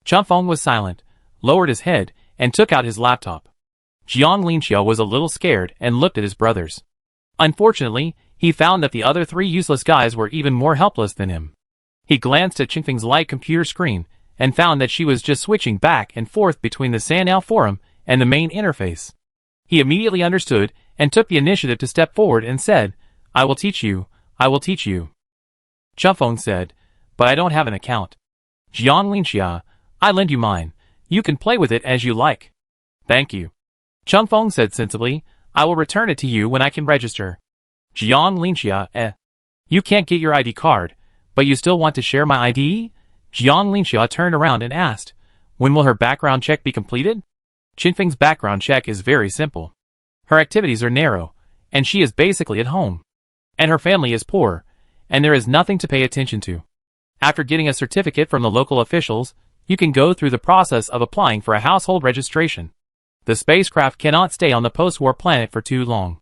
Chun Feng was silent, lowered his head, and took out his laptop. Jiang Linxiao was a little scared and looked at his brothers. Unfortunately, he found that the other three useless guys were even more helpless than him. He glanced at Qinfeng's light computer screen and found that she was just switching back and forth between the Sanao forum and the main interface. He immediately understood and took the initiative to step forward and said, I will teach you, I will teach you. Chun Feng said, But I don't have an account. Jiang Linxiao, I lend you mine. You can play with it as you like. Thank you. Chun Feng said sensibly, I will return it to you when I can register. Jiang Linxiao, You can't get your ID card, but you still want to share my ID? Jiang Linxiao turned around and asked, When will her background check be completed? Qinfeng's background check is very simple. Her activities are narrow, and she is basically at home. And her family is poor, and there is nothing to pay attention to. After getting a certificate from the local officials, you can go through the process of applying for a household registration. The spacecraft cannot stay on the post-war planet for too long.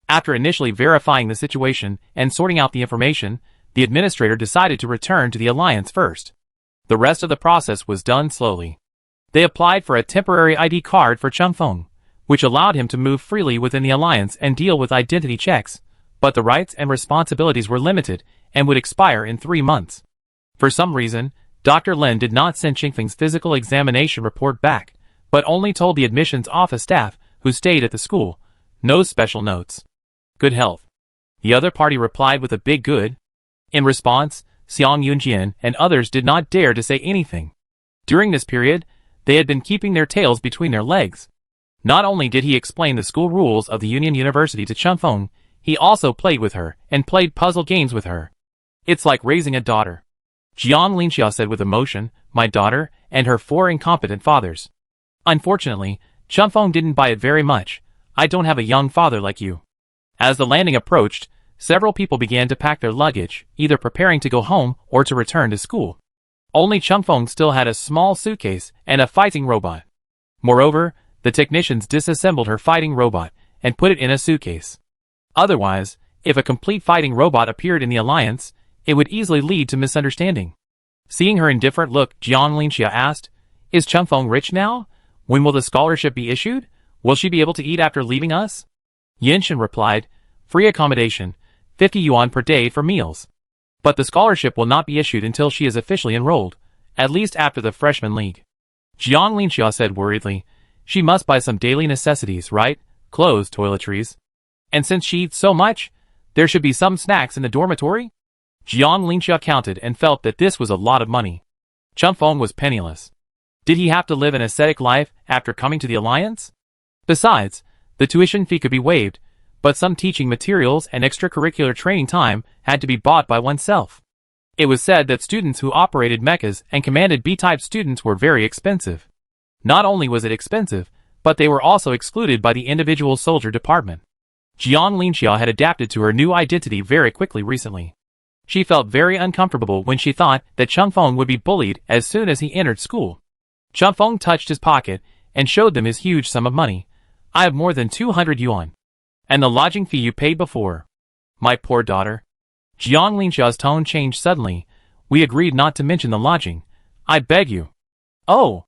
After initially verifying the situation and sorting out the information, the administrator decided to return to the Alliance first. The rest of the process was done slowly. They applied for a temporary ID card for Chun Feng, which allowed him to move freely within the Alliance and deal with identity checks, but the rights and responsibilities were limited and would expire in 3 months. For some reason, Dr. Lin did not send Qinfeng's physical examination report back, but only told the admissions office staff, who stayed at the school, no special notes. Good health. The other party replied with a big good. In response, Xiang Yunjian and others did not dare to say anything. During this period, they had been keeping their tails between their legs. Not only did he explain the school rules of the Union University to Chun Feng, he also played with her and played puzzle games with her. It's like raising a daughter. Jiang Linxiao said with emotion, My daughter and her 4 incompetent fathers. Unfortunately, Chun Feng didn't buy it very much. I don't have a young father like you. As the landing approached, several people began to pack their luggage, either preparing to go home or to return to school. Only Chun Feng still had a small suitcase and a fighting robot. Moreover, the technicians disassembled her fighting robot and put it in a suitcase. Otherwise, if a complete fighting robot appeared in the alliance, it would easily lead to misunderstanding. Seeing her indifferent look, Jiang Linxia asked, "Is Changfeng rich now? When will the scholarship be issued? Will she be able to eat after leaving us?" Yinshin replied, "Free accommodation, 50 yuan per day for meals. But the scholarship will not be issued until she is officially enrolled, at least after the freshman league." Jiang Linxia said worriedly, "She must buy some daily necessities, right? Clothes, toiletries. And since she eats so much, there should be some snacks in the dormitory?" Jiang Linxia counted and felt that this was a lot of money. Changfeng was penniless. Did he have to live an ascetic life after coming to the alliance? Besides, the tuition fee could be waived, but some teaching materials and extracurricular training time had to be bought by oneself. It was said that students who operated mechas and commanded B-type students were very expensive. Not only was it expensive, but they were also excluded by the individual soldier department. Jiang Linxia had adapted to her new identity very quickly recently. She felt very uncomfortable when she thought that Changfeng would be bullied as soon as he entered school. Changfeng touched his pocket and showed them his huge sum of money. "I have more than 200 yuan. And the lodging fee you paid before." "My poor daughter." Jiang Linxia's tone changed suddenly. "We agreed not to mention the lodging. I beg you." "Oh,"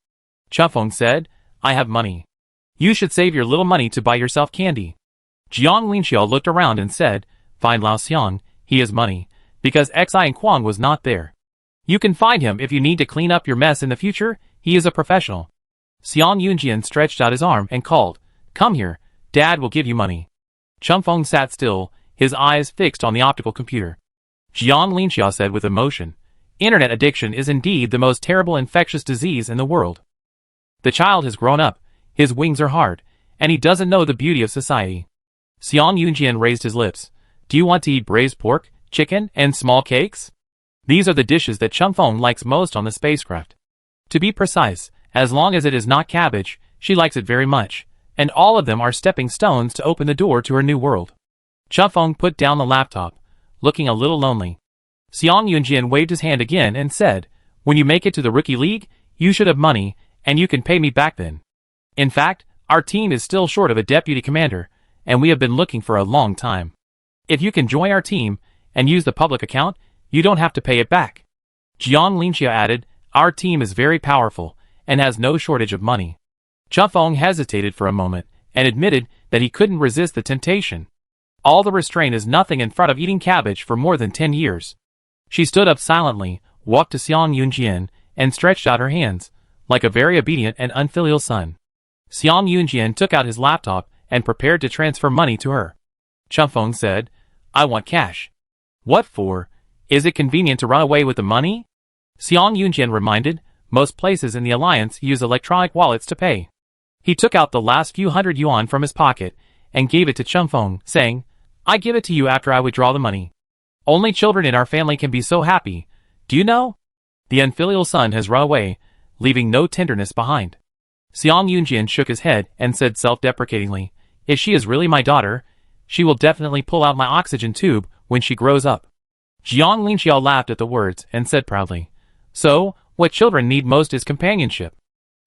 Changfeng said, "I have money. You should save your little money to buy yourself candy." Jiang Linxia looked around and said, "Find Lao Xiang, he has money, because Xi and Quang was not there. You can find him if you need to clean up your mess in the future, he is a professional." Xiang Yunjian stretched out his arm and called, "Come here, Dad will give you money." Changfeng sat still, his eyes fixed on the optical computer. Jiang Linxia said with emotion, "Internet addiction is indeed the most terrible infectious disease in the world. The child has grown up, his wings are hard, and he doesn't know the beauty of society." Xiang Yunjian raised his lips. "Do you want to eat braised pork, chicken, and small cakes? These are the dishes that Changfeng likes most on the spacecraft. To be precise, as long as it is not cabbage, she likes it very much, and all of them are stepping stones to open the door to her new world." Changfeng put down the laptop, looking a little lonely. Xiang Yunjian waved his hand again and said, "When you make it to the Rookie League, you should have money, and you can pay me back then. In fact, our team is still short of a deputy commander, and we have been looking for a long time. If you can join our team and use the public account, you don't have to pay it back." Jiang Linxia added, "Our team is very powerful and has no shortage of money." Changfeng hesitated for a moment and admitted that he couldn't resist the temptation. All the restraint is nothing in front of eating cabbage for more than 10 years. She stood up silently, walked to Xiang Yunjian, and stretched out her hands, like a very obedient and unfilial son. Xiang Yunjian took out his laptop and prepared to transfer money to her. Changfeng said, "I want cash." "What for? Is it convenient to run away with the money?" Xiang Yunjian reminded, "Most places in the alliance use electronic wallets to pay." He took out the last few hundred yuan from his pocket and gave it to Changfeng, saying, "I give it to you after I withdraw the money. Only children in our family can be so happy, do you know? The unfilial son has run away, leaving no tenderness behind." Xiang Yunjian shook his head and said self-deprecatingly, "If she is really my daughter, she will definitely pull out my oxygen tube when she grows up." Jiang Linxia laughed at the words and said proudly, "So, what children need most is companionship.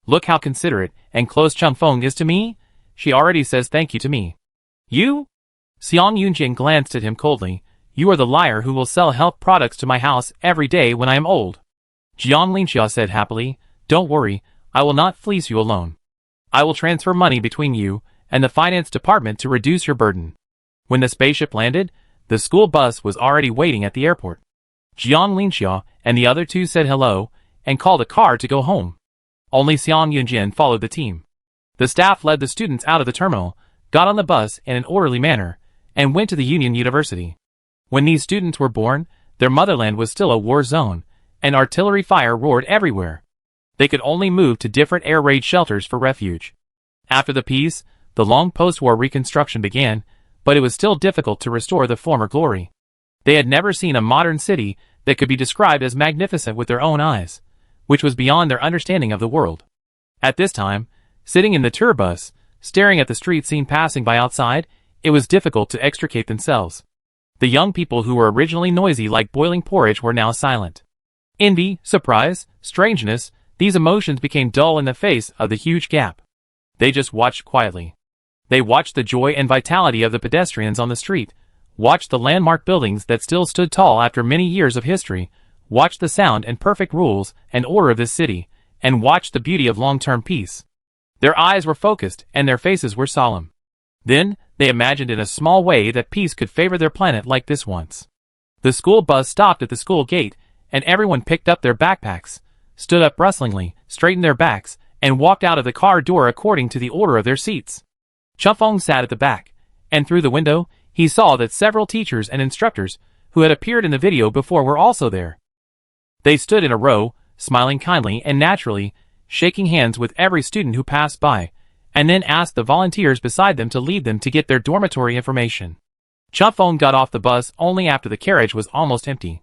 Look how considerate and close Changfeng is to me. She already says thank you to me." "You?" Xiang Yunjian glanced at him coldly. "You are the liar who will sell health products to my house every day when I am old." Jiang Linxia said happily, "Don't worry, I will not fleece you alone. I will transfer money between you and the finance department to reduce your burden." When the spaceship landed, the school bus was already waiting at the airport. Jiang Linxia and the other two said hello and called a car to go home. Only Xiang Yunjian followed the team. The staff led the students out of the terminal, got on the bus in an orderly manner, and went to the Union University. When these students were born, their motherland was still a war zone, and artillery fire roared everywhere. They could only move to different air raid shelters for refuge. After the peace, the long post-war reconstruction began, but it was still difficult to restore the former glory. They had never seen a modern city that could be described as magnificent with their own eyes, which was beyond their understanding of the world. At this time, sitting in the tour bus, staring at the street scene passing by outside, it was difficult to extricate themselves. The young people who were originally noisy like boiling porridge were now silent. Envy, surprise, strangeness, these emotions became dull in the face of the huge gap. They just watched quietly. They watched the joy and vitality of the pedestrians on the street, watched the landmark buildings that still stood tall after many years of history, watched the sound and perfect rules and order of this city, and watched the beauty of long-term peace. Their eyes were focused and their faces were solemn. Then, they imagined in a small way that peace could favor their planet like this once. The school bus stopped at the school gate, and everyone picked up their backpacks, stood up rustlingly, straightened their backs, and walked out of the car door according to the order of their seats. Chunfeng sat at the back, and through the window, he saw that several teachers and instructors who had appeared in the video before were also there. They stood in a row, smiling kindly and naturally, shaking hands with every student who passed by, and then asked the volunteers beside them to lead them to get their dormitory information. Chunfeng got off the bus only after the carriage was almost empty.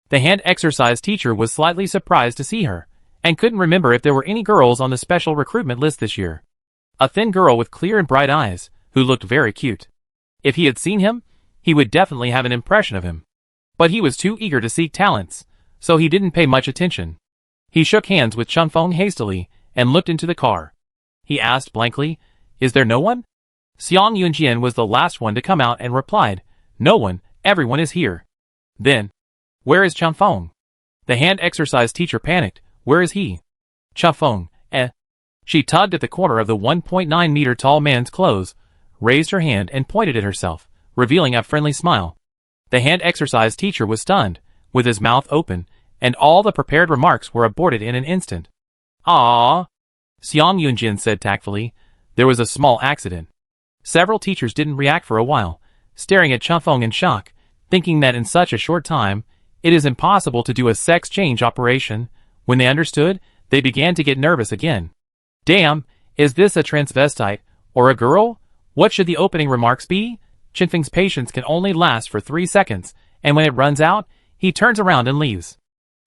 The hand exercise teacher was slightly surprised to see her, and couldn't remember if there were any girls on the special recruitment list this year. A thin girl with clear and bright eyes, who looked very cute. If he had seen him, he would definitely have an impression of him. But he was too eager to seek talents, so he didn't pay much attention. He shook hands with Chunfeng hastily, and looked into the car. He asked blankly, "Is there no one?" Xiang Yunjian was the last one to come out and replied, "No one, everyone is here." Then, "Where is Chunfeng?" The hand exercise teacher panicked. "Where is he?" "Chunfeng, eh?" She tugged at the corner of the 1.9-meter tall man's clothes, raised her hand and pointed at herself, revealing a friendly smile. The hand exercise teacher was stunned, with his mouth open, and all the prepared remarks were aborted in an instant. "Ah," Xiang Yunjin said tactfully, "there was a small accident." Several teachers didn't react for a while, staring at Chunfeng in shock, thinking that in such a short time, it is impossible to do a sex change operation. When they understood, they began to get nervous again. "Damn, is this a transvestite, or a girl? What should the opening remarks be?" Chunfeng's patience can only last for 3 seconds, and when it runs out, he turns around and leaves.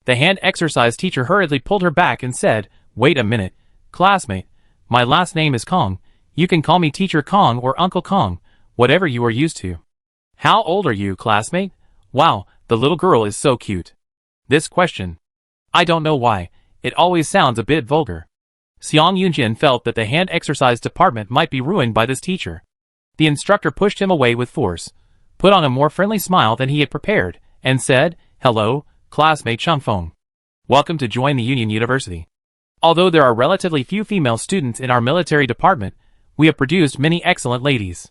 The hand exercise teacher hurriedly pulled her back and said, "Wait a minute, classmate. My last name is Kong. You can call me Teacher Kong or Uncle Kong, whatever you are used to." "How old are you, classmate? Wow, the little girl is so cute." This question. I don't know why, it always sounds a bit vulgar. Xiang Yunjin felt that the hand exercise department might be ruined by this teacher. The instructor pushed him away with force, put on a more friendly smile than he had prepared, and said, "Hello, classmate Chunfeng. Welcome to join the Union University. Although there are relatively few female students in our military department, we have produced many excellent ladies.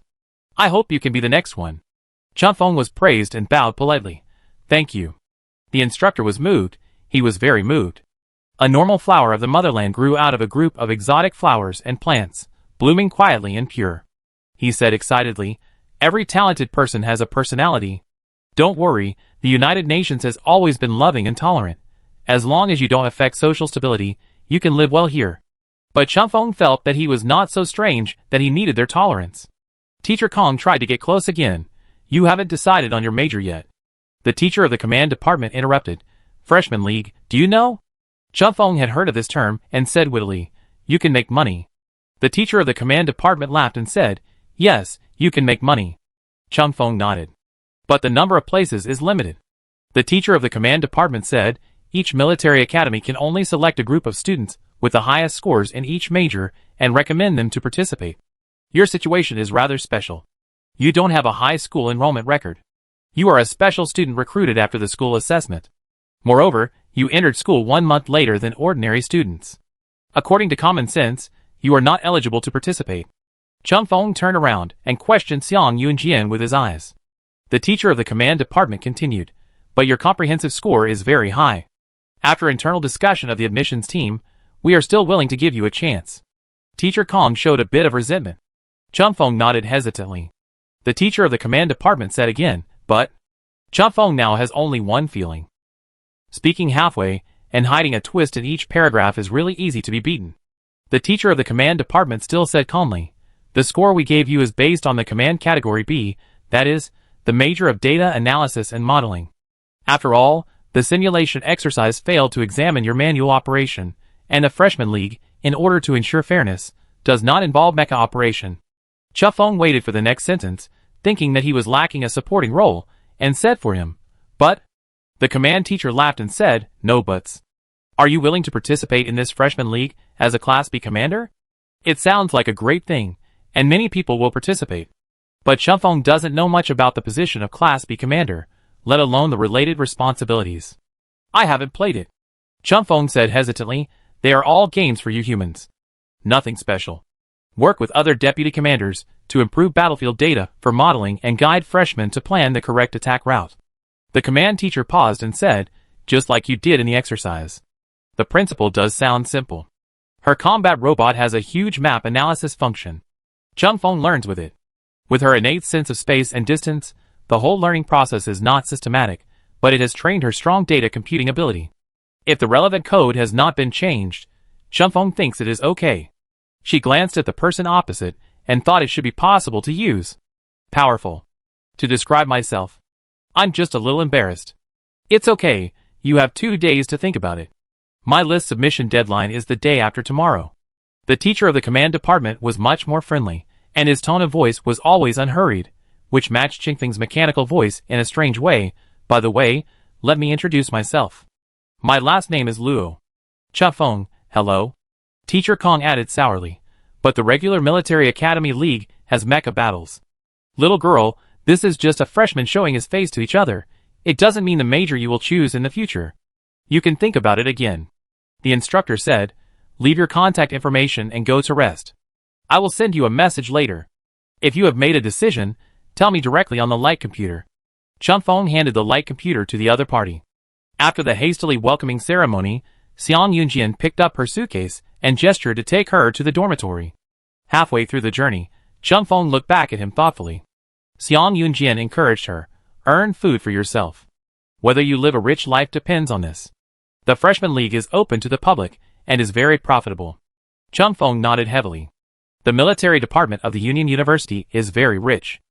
I hope you can be the next one." Chunfeng was praised and bowed politely. "Thank you." The instructor was moved. He was very moved. A normal flower of the motherland grew out of a group of exotic flowers and plants, blooming quietly and pure. He said excitedly, "Every talented person has a personality. Don't worry, the United Nations has always been loving and tolerant. As long as you don't affect social stability, you can live well here." But Chunfeng felt that he was not so strange that he needed their tolerance. Teacher Kong tried to get close again. "You haven't decided on your major yet." The teacher of the command department interrupted. "Freshman League, do you know?" Chunfeng had heard of this term and said wittily, "You can make money." The teacher of the command department laughed and said, "Yes, you can make money." Chunfeng nodded. "But the number of places is limited." The teacher of the command department said, "Each military academy can only select a group of students with the highest scores in each major and recommend them to participate. Your situation is rather special. You don't have a high school enrollment record. You are a special student recruited after the school assessment. Moreover, you entered school 1 month later than ordinary students. According to common sense, you are not eligible to participate." Chunfeng turned around and questioned Xiang Yunjian with his eyes. The teacher of the command department continued, "But your comprehensive score is very high. After internal discussion of the admissions team, we are still willing to give you a chance." Teacher Kong showed a bit of resentment. Chunfeng nodded hesitantly. The teacher of the command department said again, "But..." Chunfeng now has only one feeling. Speaking halfway and hiding a twist in each paragraph is really easy to be beaten. The teacher of the command department still said calmly, "The score we gave you is based on the command category B, that is, the major of data analysis and modeling. After all, the simulation exercise failed to examine your manual operation, and the freshman league, in order to ensure fairness, does not involve mecha operation." Chunfeng waited for the next sentence, thinking that he was lacking a supporting role, and said for him, "But..." The command teacher laughed and said, "No buts. Are you willing to participate in this freshman league as a Class B commander?" It sounds like a great thing, and many people will participate. But Chunfeng doesn't know much about the position of Class B commander, let alone the related responsibilities. I haven't played it. Chunfeng said hesitantly. They are all games for you humans. Nothing special. Work with other deputy commanders to improve battlefield data for modeling and guide freshmen to plan the correct attack route. The command teacher paused and said, just like you did in the exercise. The principle does sound simple. Her combat robot has a huge map analysis function. Chunfeng learns with it. With her innate sense of space and distance, the whole learning process is not systematic, but it has trained her strong data computing ability. If the relevant code has not been changed, Chunfeng thinks it is okay. She glanced at the person opposite and thought it should be possible to use. Powerful. To describe myself. I'm just a little embarrassed. It's okay, you have 2 days to think about it. My list submission deadline is the day after tomorrow. The teacher of the command department was much more friendly, and his tone of voice was always unhurried, which matched Chingfeng's mechanical voice in a strange way. By the way, let me introduce myself. My last name is Luo. Chunfeng, hello. Teacher Kong added sourly. But the regular military academy league has mecha battles. Little girl, this is just a freshman showing his face to each other. It doesn't mean the major you will choose in the future. You can think about it again. The instructor said, leave your contact information and go to rest. I will send you a message later. If you have made a decision, tell me directly on the light computer. Chunfeng handed the light computer to the other party. After the hastily welcoming ceremony, Xiang Yunjian picked up her suitcase and gestured to take her to the dormitory. Halfway through the journey, Chunfeng looked back at him thoughtfully. Xiang Yunjian encouraged her, earn food for yourself. Whether you live a rich life depends on this. The Freshman League is open to the public and is very profitable. Chunfeng nodded heavily. The military department of the Union University is very rich.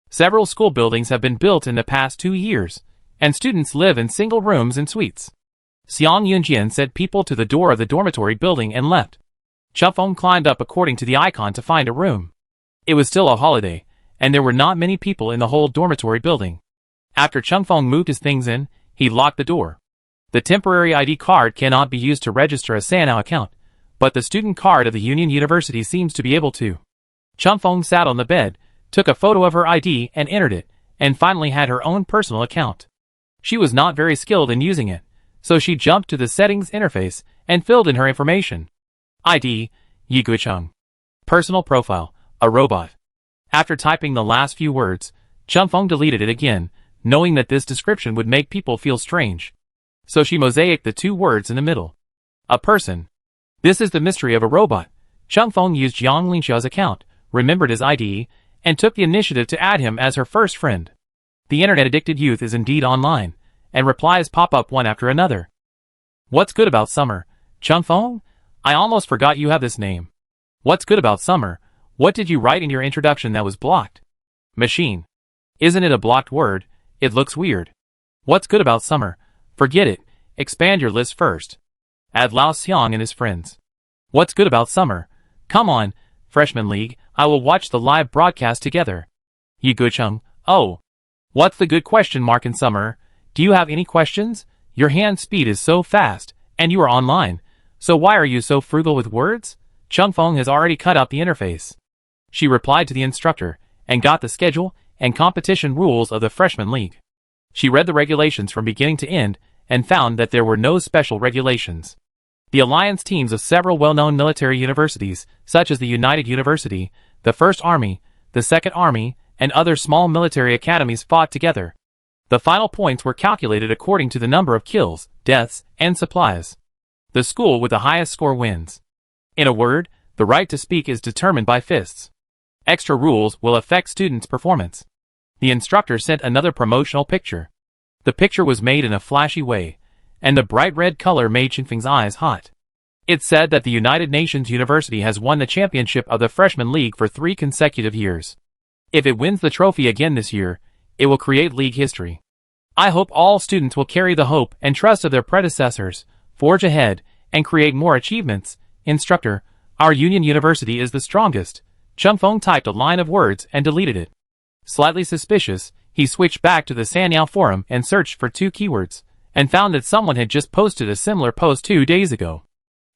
Several school buildings have been built in the past 2 years, and students live in single rooms and suites. Xiang Yunjian sent people to the door of the dormitory building and left. Chunfeng climbed up according to the icon to find a room. It was still a holiday, and there were not many people in the whole dormitory building. After Chunfeng moved his things in, he locked the door. The temporary ID card cannot be used to register a Sanao account, but the student card of the Union University seems to be able to. Chunfeng sat on the bed, took a photo of her ID and entered it, and finally had her own personal account. She was not very skilled in using it, so she jumped to the settings interface and filled in her information. ID, Yi Guicheng. Personal profile, a robot. After typing the last few words, Chunfeng deleted it again, knowing that this description would make people feel strange. So she mosaicked the 2 words in the middle. A person. This is the mystery of a robot. Chunfeng used Jiang Lingxiao's account, remembered his ID, and took the initiative to add him as her first friend. The internet-addicted youth is indeed online, and replies pop up one after another. What's good about summer? Chunfeng? I almost forgot you have this name. What's good about summer? What did you write in your introduction that was blocked? Machine. Isn't it a blocked word? It looks weird. What's good about summer? Forget it. Expand your list first. Add Lao Xiang and his friends. What's good about summer? Come on, Freshman League, I will watch the live broadcast together. Yi Guicheng, oh. What's the good question mark in summer? Do you have any questions? Your hand speed is so fast, and you are online. So why are you so frugal with words? Chunfeng has already cut out the interface. She replied to the instructor, and got the schedule and competition rules of the Freshman League. She read the regulations from beginning to end, and found that there were no special regulations. The alliance teams of several well-known military universities, such as the United University, the First Army, the Second Army, and other small military academies fought together. The final points were calculated according to the number of kills, deaths, and supplies. The school with the highest score wins. In a word, the right to speak is determined by fists. Extra rules will affect students' performance. The instructor sent another promotional picture. The picture was made in a flashy way, and the bright red color made Chunfeng's eyes hot. It said that the United Nations University has won the championship of the Freshman League for 3 consecutive years. If it wins the trophy again this year, it will create league history. I hope all students will carry the hope and trust of their predecessors, forge ahead, and create more achievements. Instructor, our Union University is the strongest. Chunfeng typed a line of words and deleted it. Slightly suspicious, he switched back to the Sanyao forum and searched for 2 keywords, and found that someone had just posted a similar post 2 days ago.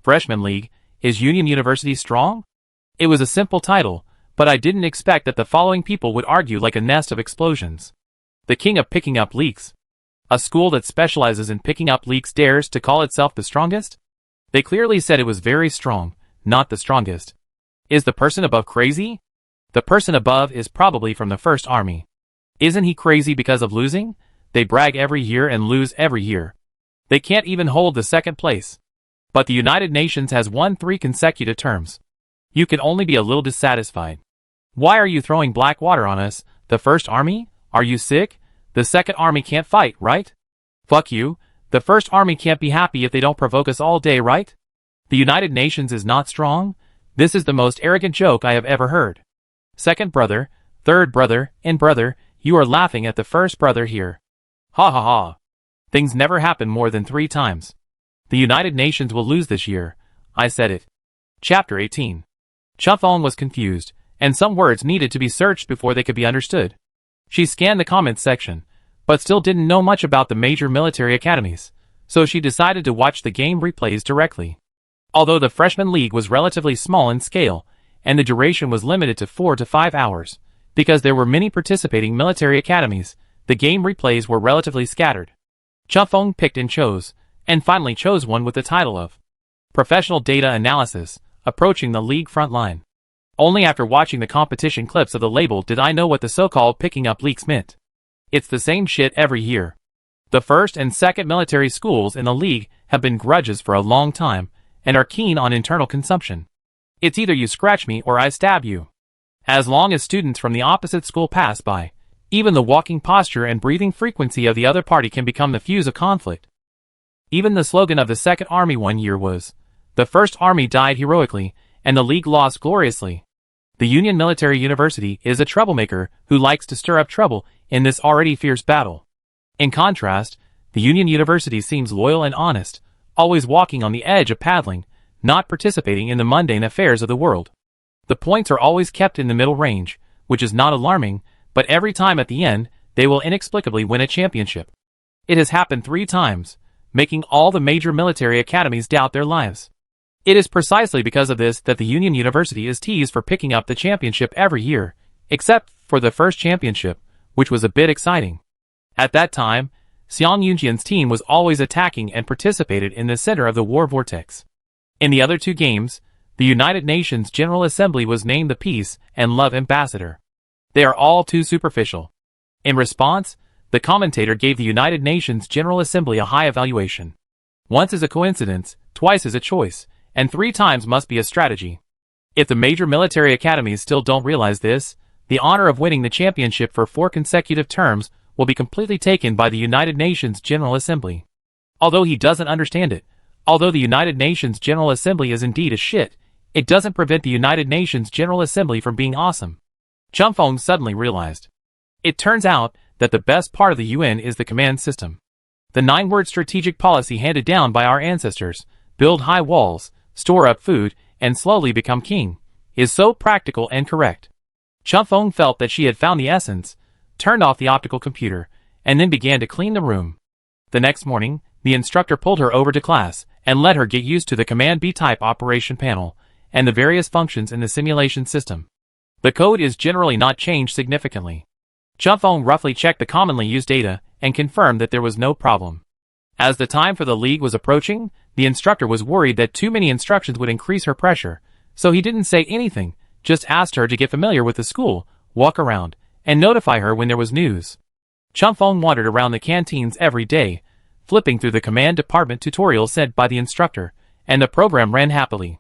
Freshman League, is Union University strong? It was a simple title, but I didn't expect that the following people would argue like a nest of explosions. The king of picking up leaks. A school that specializes in picking up leaks dares to call itself the strongest? They clearly said it was very strong, not the strongest. Is the person above crazy? The person above is probably from the First Army. Isn't he crazy because of losing? They brag every year and lose every year. They can't even hold the second place. But the United Nations has won 3 consecutive terms. You can only be a little dissatisfied. Why are you throwing black water on us, the First Army? Are you sick? The Second Army can't fight, right? Fuck you. The First Army can't be happy if they don't provoke us all day, right? The United Nations is not strong? This is the most arrogant joke I have ever heard. Second brother, third brother, and brother, you are laughing at the first brother here. Ha ha ha. Things never happen more than 3 times. The United Nations will lose this year. I said it. Chapter 18. Chufong was confused, and some words needed to be searched before they could be understood. She scanned the comments section, but still didn't know much about the major military academies, so she decided to watch the game replays directly. Although the freshman league was relatively small in scale, and the duration was limited to 4 to 5 hours, because there were many participating military academies, the game replays were relatively scattered. Chufong picked and chose, and finally chose one with the title of Professional Data Analysis, approaching the league front line. Only after watching the competition clips of the label did I know what the so-called picking up leaks meant. It's the same shit every year. The first and second military schools in the league have been grudges for a long time, and are keen on internal consumption. It's either you scratch me or I stab you. As long as students from the opposite school pass by, even the walking posture and breathing frequency of the other party can become the fuse of conflict. Even the slogan of the Second Army one year was, "The First Army died heroically, and the League lost gloriously." The Union Military University is a troublemaker who likes to stir up trouble in this already fierce battle. In contrast, the Union University seems loyal and honest, always walking on the edge of paddling, not participating in the mundane affairs of the world. The points are always kept in the middle range, which is not alarming, but every time at the end, they will inexplicably win a championship. It has happened 3 times, making all the major military academies doubt their lives. It is precisely because of this that the Union University is teased for picking up the championship every year, except for the first championship, which was a bit exciting. At that time, Xiang Yunjian's team was always attacking and participated in the center of the war vortex. In the other 2 games, the United Nations General Assembly was named the Peace and Love Ambassador. They are all too superficial. In response, the commentator gave the United Nations General Assembly a high evaluation. Once is a coincidence, twice is a choice, and 3 times must be a strategy. If the major military academies still don't realize this, the honor of winning the championship for 4 consecutive terms will be completely taken by the United Nations General Assembly. Although he doesn't understand it, although the United Nations General Assembly is indeed a shit, it doesn't prevent the United Nations General Assembly from being awesome. Chufong suddenly realized. It turns out that the best part of the UN is the command system. The 9-word strategic policy handed down by our ancestors, build high walls, store up food, and slowly become king, is so practical and correct. Chufong felt that she had found the essence, turned off the optical computer, and then began to clean the room. The next morning, the instructor pulled her over to class and let her get used to the Command B-type operation panel and the various functions in the simulation system. The code is generally not changed significantly. Chufong roughly checked the commonly used data and confirmed that there was no problem. As the time for the league was approaching, the instructor was worried that too many instructions would increase her pressure, so he didn't say anything, just asked her to get familiar with the school, walk around, and notify her when there was news. Chufong wandered around the canteens every day, flipping through the command department tutorials sent by the instructor, and the program ran happily.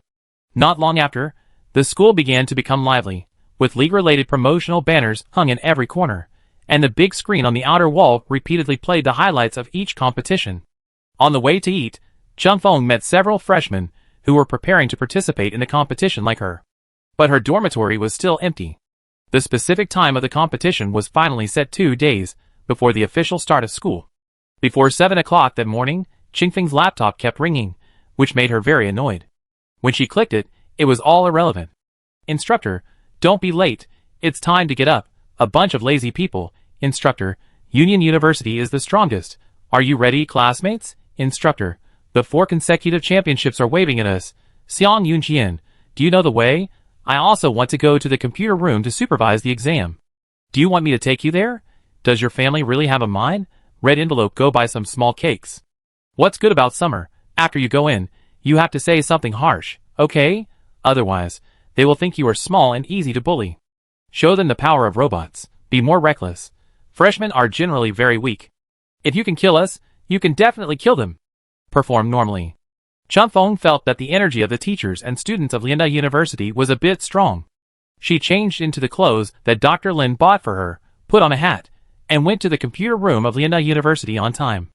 Not long after, the school began to become lively, with league-related promotional banners hung in every corner, and the big screen on the outer wall repeatedly played the highlights of each competition. On the way to eat, Chufong met several freshmen who were preparing to participate in the competition like her. But her dormitory was still empty. The specific time of the competition was finally set 2 days before the official start of school. Before 7 o'clock that morning, Qingfeng's laptop kept ringing, which made her very annoyed. When she clicked it, it was all irrelevant. Instructor, don't be late, it's time to get up, a bunch of lazy people. Instructor, Union University is the strongest. Are you ready, classmates? Instructor, the 4 consecutive championships are waving at us. Xiang Yunjian, do you know the way? I also want to go to the computer room to supervise the exam. Do you want me to take you there? Does your family really have a mind? Red envelope, go buy some small cakes. What's good about summer? After you go in, you have to say something harsh, okay? Otherwise, they will think you are small and easy to bully. Show them the power of robots. Be more reckless. Freshmen are generally very weak. If you can kill us, you can definitely kill them. Perform normally. Chunfeng felt that the energy of the teachers and students of Lianda University was a bit strong. She changed into the clothes that Dr. Lin bought for her, put on a hat, and went to the computer room of Lianda University on time.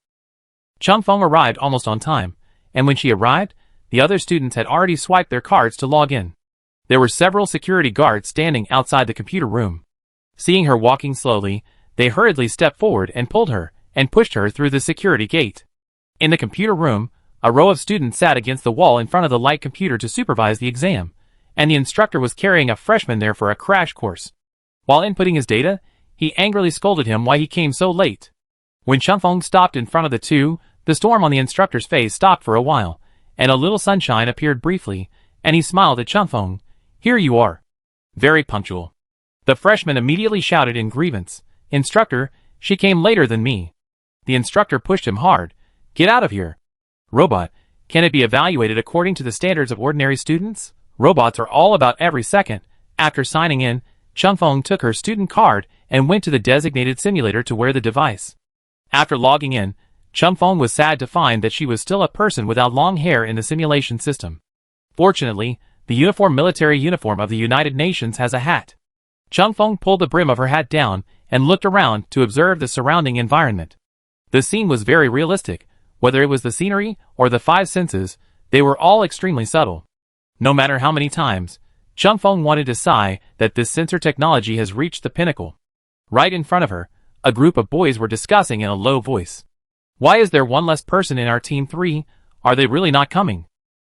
Chunfeng arrived almost on time, and when she arrived, the other students had already swiped their cards to log in. There were several security guards standing outside the computer room. Seeing her walking slowly, they hurriedly stepped forward and pulled her, and pushed her through the security gate. In the computer room, a row of students sat against the wall in front of the light computer to supervise the exam, and the instructor was carrying a freshman there for a crash course. While inputting his data, he angrily scolded him why he came so late. When Chunfeng stopped in front of the two, the storm on the instructor's face stopped for a while, and a little sunshine appeared briefly, and he smiled at Chunfeng. Here you are. Very punctual. The freshman immediately shouted in grievance. Instructor, she came later than me. The instructor pushed him hard. Get out of here. Robot, can it be evaluated according to the standards of ordinary students? Robots are all about every second. After signing in, Chunfeng took her student card and went to the designated simulator to wear the device. After logging in, Chunfeng was sad to find that she was still a person without long hair in the simulation system. Fortunately, the military uniform of the United Nations has a hat. Chunfeng pulled the brim of her hat down and looked around to observe the surrounding environment. The scene was very realistic. Whether it was the scenery or the five senses, they were all extremely subtle. No matter how many times, Chunfeng wanted to sigh that this sensor technology has reached the pinnacle. Right in front of her, a group of boys were discussing in a low voice. Why is there one less person in our team 3? Are they really not coming?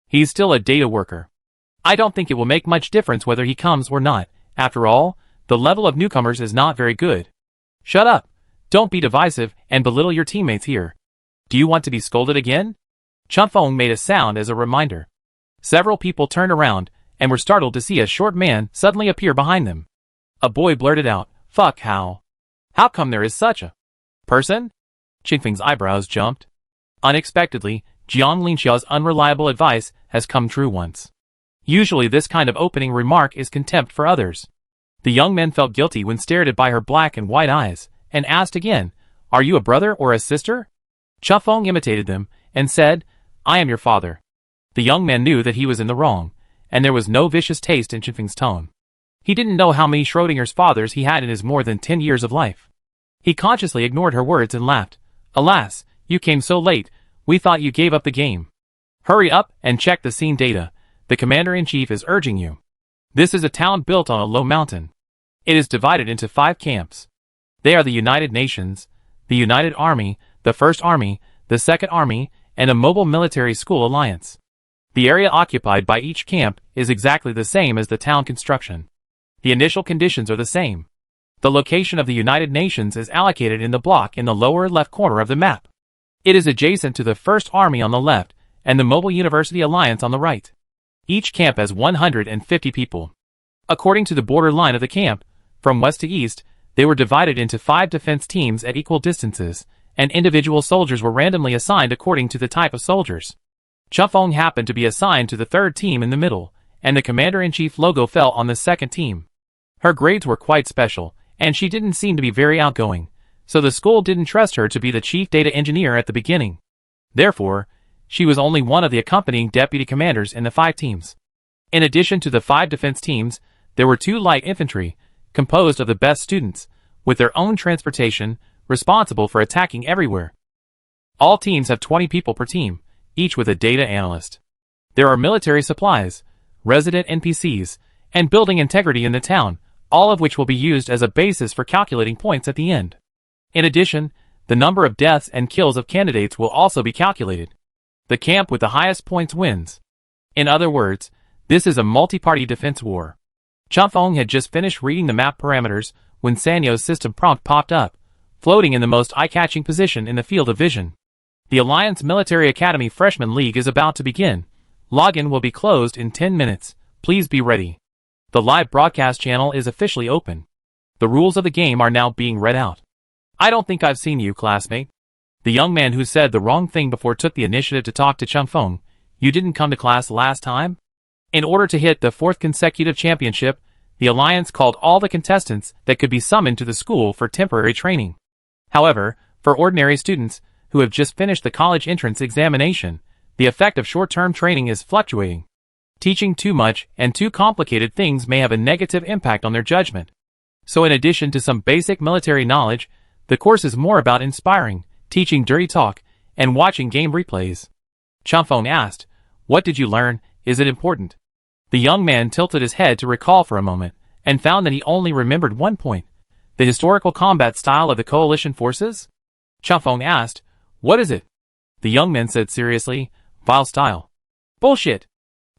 He's still a data worker. I don't think it will make much difference whether he comes or not. After all, the level of newcomers is not very good. Shut up. Don't be divisive and belittle your teammates here. Do you want to be scolded again? Chunfeng made a sound as a reminder. Several people turned around and were startled to see a short man suddenly appear behind them. A boy blurted out, "Fuck how? How come there is such a person?" Chunfeng's eyebrows jumped. Unexpectedly, Jiang Linxiao's unreliable advice has come true once. Usually this kind of opening remark is contempt for others. The young man felt guilty when stared at by her black and white eyes, and asked again, "Are you a brother or a sister?" Chunfeng imitated them, and said, "I am your father." The young man knew that he was in the wrong, and there was no vicious taste in Chunfeng's tone. He didn't know how many Schrodinger's fathers he had in his more than 10 years of life. He consciously ignored her words and laughed. "Alas, you came so late, we thought you gave up the game. Hurry up and check the scene data. The commander-in-chief is urging you." This is a town built on a low mountain. It is divided into 5 camps. They are the United Nations, the United Army, the First Army, the Second Army, and a mobile military school alliance. The area occupied by each camp is exactly the same as the town construction. The initial conditions are the same. The location of the United Nations is allocated in the block in the lower left corner of the map. It is adjacent to the First Army on the left and the Mobile University Alliance on the right. Each camp has 150 people. According to the border line of the camp, from west to east, they were divided into 5 defense teams at equal distances, and individual soldiers were randomly assigned according to the type of soldiers. Chunfeng happened to be assigned to the 3rd team in the middle, and the commander-in-chief logo fell on the 2nd team. Her grades were quite special, and she didn't seem to be very outgoing, so the school didn't trust her to be the chief data engineer at the beginning. Therefore, she was only one of the accompanying deputy commanders in the 5 teams. In addition to the 5 defense teams, there were 2 light infantry, composed of the best students, with their own transportation, responsible for attacking everywhere. All teams have 20 people per team, each with a data analyst. There are military supplies, resident NPCs, and building integrity in the town, all of which will be used as a basis for calculating points at the end. In addition, the number of deaths and kills of candidates will also be calculated. The camp with the highest points wins. In other words, this is a multi-party defense war. Chunfeng had just finished reading the map parameters when Sanyo's system prompt popped up, floating in the most eye-catching position in the field of vision. The Alliance Military Academy Freshman League is about to begin. Login will be closed in 10 minutes. Please be ready. The live broadcast channel is officially open. The rules of the game are now being read out. I don't think I've seen you, classmate. The young man who said the wrong thing before took the initiative to talk to Changfeng. You didn't come to class last time? In order to hit the 4th consecutive championship, the Alliance called all the contestants that could be summoned to the school for temporary training. However, for ordinary students who have just finished the college entrance examination, the effect of short-term training is fluctuating. Teaching too much and too complicated things may have a negative impact on their judgment. So in addition to some basic military knowledge, the course is more about inspiring, teaching dirty talk, and watching game replays. Changfeng asked, "What did you learn? Is it important?" The young man tilted his head to recall for a moment, and found that he only remembered one point: the historical combat style of the coalition forces. Changfeng asked, "What is it?" The young man said seriously, "Vile style." "Bullshit."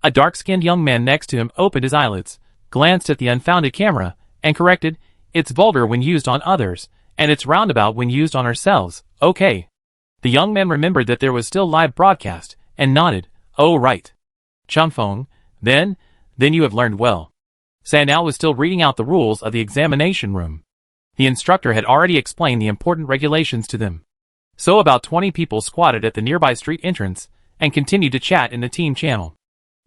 A dark-skinned young man next to him opened his eyelids, glanced at the unfounded camera, and corrected, "It's vulgar when used on others, and it's roundabout when used on ourselves, okay." The young man remembered that there was still live broadcast, and nodded, "Oh right." Changfeng, then you have learned well. Sanao was still reading out the rules of the examination room. The instructor had already explained the important regulations to them. So about 20 people squatted at the nearby street entrance, and continued to chat in the team channel.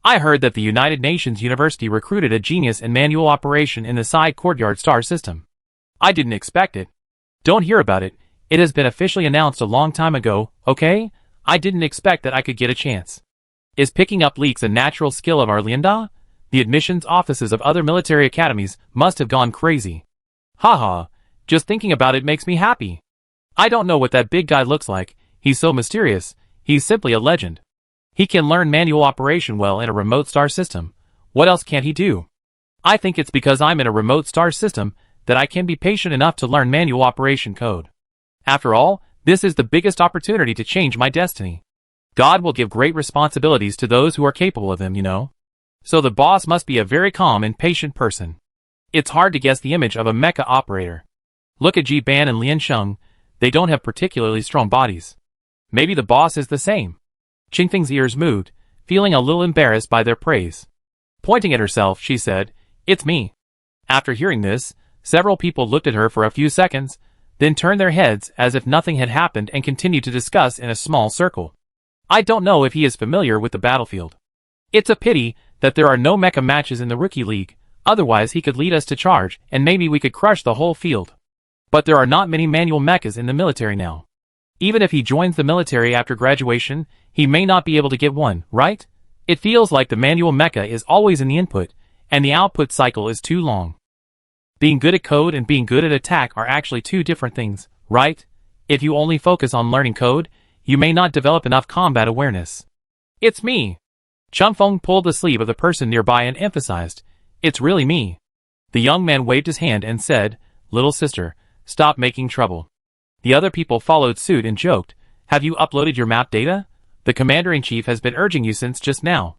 "I heard that the United Nations University recruited a genius in manual operation in the side courtyard star system. I didn't expect it. Don't hear about it. It has been officially announced a long time ago, okay? I didn't expect that I could get a chance. Is picking up leaks a natural skill of our Lianda? The admissions offices of other military academies must have gone crazy. Haha, just thinking about it makes me happy. I don't know what that big guy looks like. He's so mysterious. He's simply a legend. He can learn manual operation well in a remote star system. What else can't he do? I think it's because I'm in a remote star system that I can be patient enough to learn manual operation code. After all, this is the biggest opportunity to change my destiny. God will give great responsibilities to those who are capable of them, you know. So the boss must be a very calm and patient person. It's hard to guess the image of a mecha operator. Look at Ji Ban and Lian Sheng. They don't have particularly strong bodies. Maybe the boss is the same." Qingfeng's ears moved, feeling a little embarrassed by their praise. Pointing at herself, she said, "It's me." After hearing this, several people looked at her for a few seconds, then turned their heads as if nothing had happened and continued to discuss in a small circle. "I don't know if he is familiar with the battlefield. It's a pity that there are no mecha matches in the Rookie League, otherwise he could lead us to charge and maybe we could crush the whole field. But there are not many manual mechas in the military now. Even if he joins the military after graduation, he may not be able to get one, right? It feels like the manual mecha is always in the input, and the output cycle is too long. Being good at code and being good at attack are actually two different things, right? If you only focus on learning code, you may not develop enough combat awareness." "It's me." Changfeng pulled the sleeve of the person nearby and emphasized, "It's really me." The young man waved his hand and said, "Little sister, stop making trouble." The other people followed suit and joked, "Have you uploaded your map data? The commander-in-chief has been urging you since just now.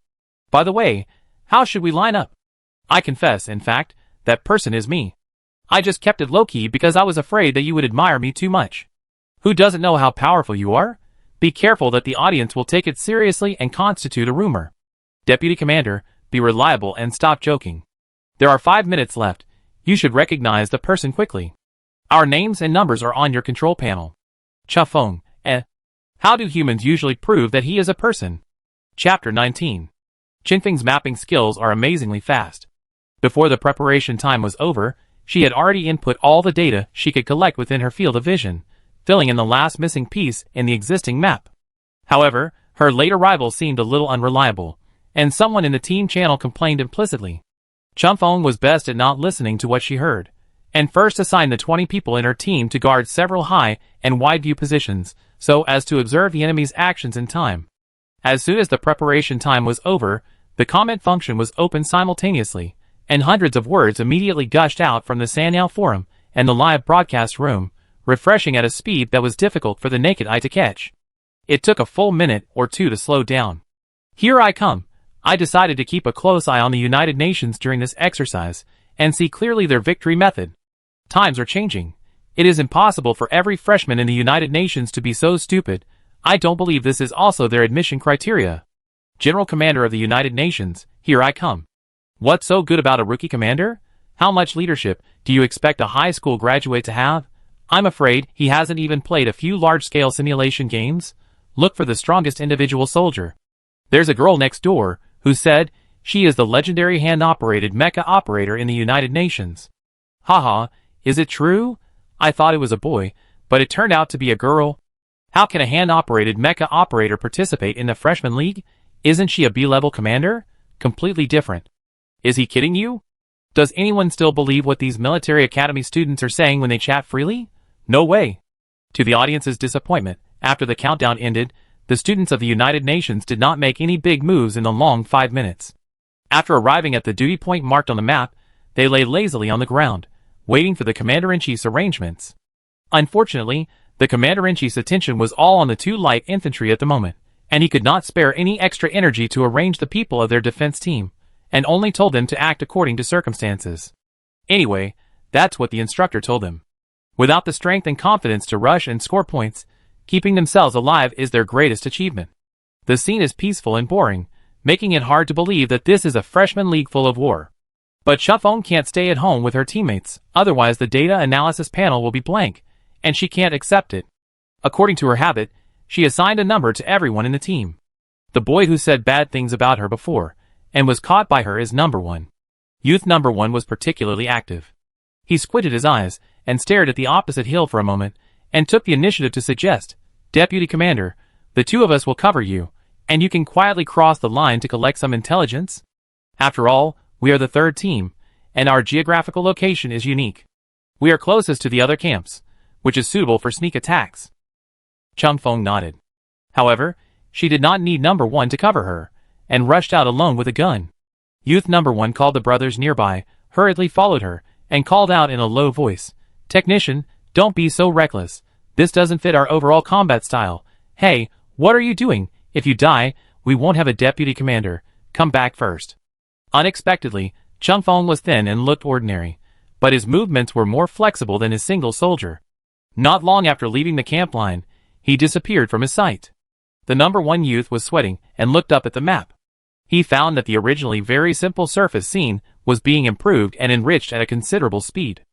By the way, how should we line up?" "I confess, in fact, that person is me. I just kept it low-key because I was afraid that you would admire me too much. Who doesn't know how powerful you are? Be careful that the audience will take it seriously and constitute a rumor. Deputy Commander, be reliable and stop joking. There are 5 minutes left. You should recognize the person quickly. Our names and numbers are on your control panel." Changfeng, How do humans usually prove that he is a person? Chapter 19. Qingfeng's mapping skills are amazingly fast. Before the preparation time was over, she had already input all the data she could collect within her field of vision, filling in the last missing piece in the existing map. However, her late arrival seemed a little unreliable, and someone in the team channel complained implicitly. Changfeng was best at not listening to what she heard, and first assigned the 20 people in her team to guard several high and wide view positions, so as to observe the enemy's actions in time. As soon as the preparation time was over, the comment function was opened simultaneously, and hundreds of words immediately gushed out from the Sanao forum and the live broadcast room, refreshing at a speed that was difficult for the naked eye to catch. It took a full minute or two to slow down. "Here I come." I decided to keep a close eye on the United Nations during this exercise, and see clearly their victory method. Times are changing. It is impossible for every freshman in the United Nations to be so stupid. I don't believe this is also their admission criteria. General Commander of the United Nations, here I come. What's so good about a rookie commander? How much leadership do you expect a high school graduate to have? I'm afraid he hasn't even played a few large-scale simulation games. Look for the strongest individual soldier. There's a girl next door who said she is the legendary hand-operated mecha operator in the United Nations. Haha, is it true? I thought it was a boy, but it turned out to be a girl. How can a hand-operated mecha operator participate in the freshman league? Isn't she a B-level commander? Completely different. Is he kidding you? Does anyone still believe what these military academy students are saying when they chat freely? No way. To the audience's disappointment, after the countdown ended, the students of the United Nations did not make any big moves in the long 5 minutes. After arriving at the duty point marked on the map, they lay lazily on the ground, waiting for the Commander-in-Chief's arrangements. Unfortunately, the Commander-in-Chief's attention was all on the 2 light infantry at the moment, and he could not spare any extra energy to arrange the people of their defense team, and only told them to act according to circumstances. Anyway, that's what the instructor told them. Without the strength and confidence to rush and score points, keeping themselves alive is their greatest achievement. The scene is peaceful and boring, making it hard to believe that this is a freshman league full of war. But Chufeng can't stay at home with her teammates, otherwise the data analysis panel will be blank, and she can't accept it. According to her habit, she assigned a number to everyone in the team. The boy who said bad things about her before, and was caught by her is number 1. Youth number 1 was particularly active. He squinted his eyes, and stared at the opposite hill for a moment, and took the initiative to suggest, Deputy Commander, the 2 of us will cover you, and you can quietly cross the line to collect some intelligence. After all, we are the 3rd team, and our geographical location is unique. We are closest to the other camps, which is suitable for sneak attacks. Chufeng nodded. However, she did not need number 1 to cover her, and rushed out alone with a gun. Youth number 1 called the brothers nearby, hurriedly followed her, and called out in a low voice, Technician, don't be so reckless. This doesn't fit our overall combat style. Hey, what are you doing? If you die, we won't have a deputy commander. Come back first. Unexpectedly, Chufeng was thin and looked ordinary, but his movements were more flexible than his single soldier. Not long after leaving the camp line, he disappeared from his sight. The number 1 youth was sweating and looked up at the map. He found that the originally very simple surface scene was being improved and enriched at a considerable speed.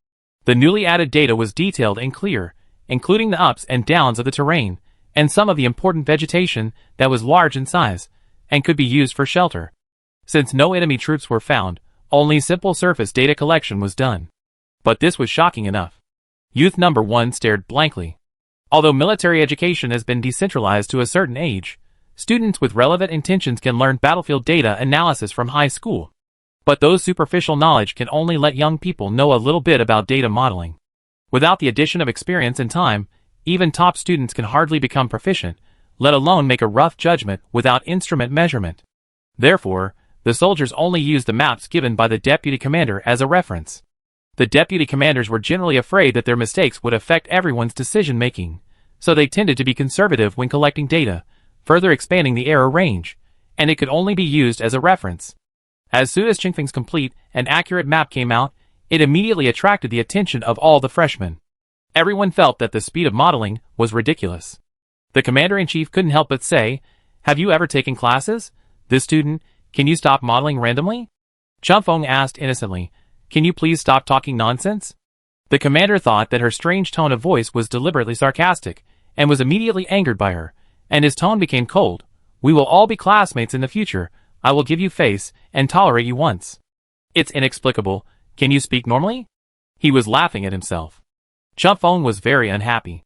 The newly added data was detailed and clear, including the ups and downs of the terrain, and some of the important vegetation that was large in size, and could be used for shelter. Since no enemy troops were found, only simple surface data collection was done. But this was shocking enough. Youth number 1 stared blankly. Although military education has been decentralized to a certain age, students with relevant intentions can learn battlefield data analysis from high school. But those superficial knowledge can only let young people know a little bit about data modeling. Without the addition of experience and time, even top students can hardly become proficient, let alone make a rough judgment without instrument measurement. Therefore, the soldiers only used the maps given by the deputy commander as a reference. The deputy commanders were generally afraid that their mistakes would affect everyone's decision-making, so they tended to be conservative when collecting data, further expanding the error range, and it could only be used as a reference. As soon as Chufeng's complete and accurate map came out, it immediately attracted the attention of all the freshmen. Everyone felt that the speed of modeling was ridiculous. The commander-in-chief couldn't help but say, "Have you ever taken classes? This student, can you stop modeling randomly?" Chufeng asked innocently, "Can you please stop talking nonsense?" The commander thought that her strange tone of voice was deliberately sarcastic, and was immediately angered by her, and his tone became cold. "We will all be classmates in the future. I will give you face, and tolerate you once." "It's inexplicable. Can you speak normally?" He was laughing at himself. Chufeng was very unhappy.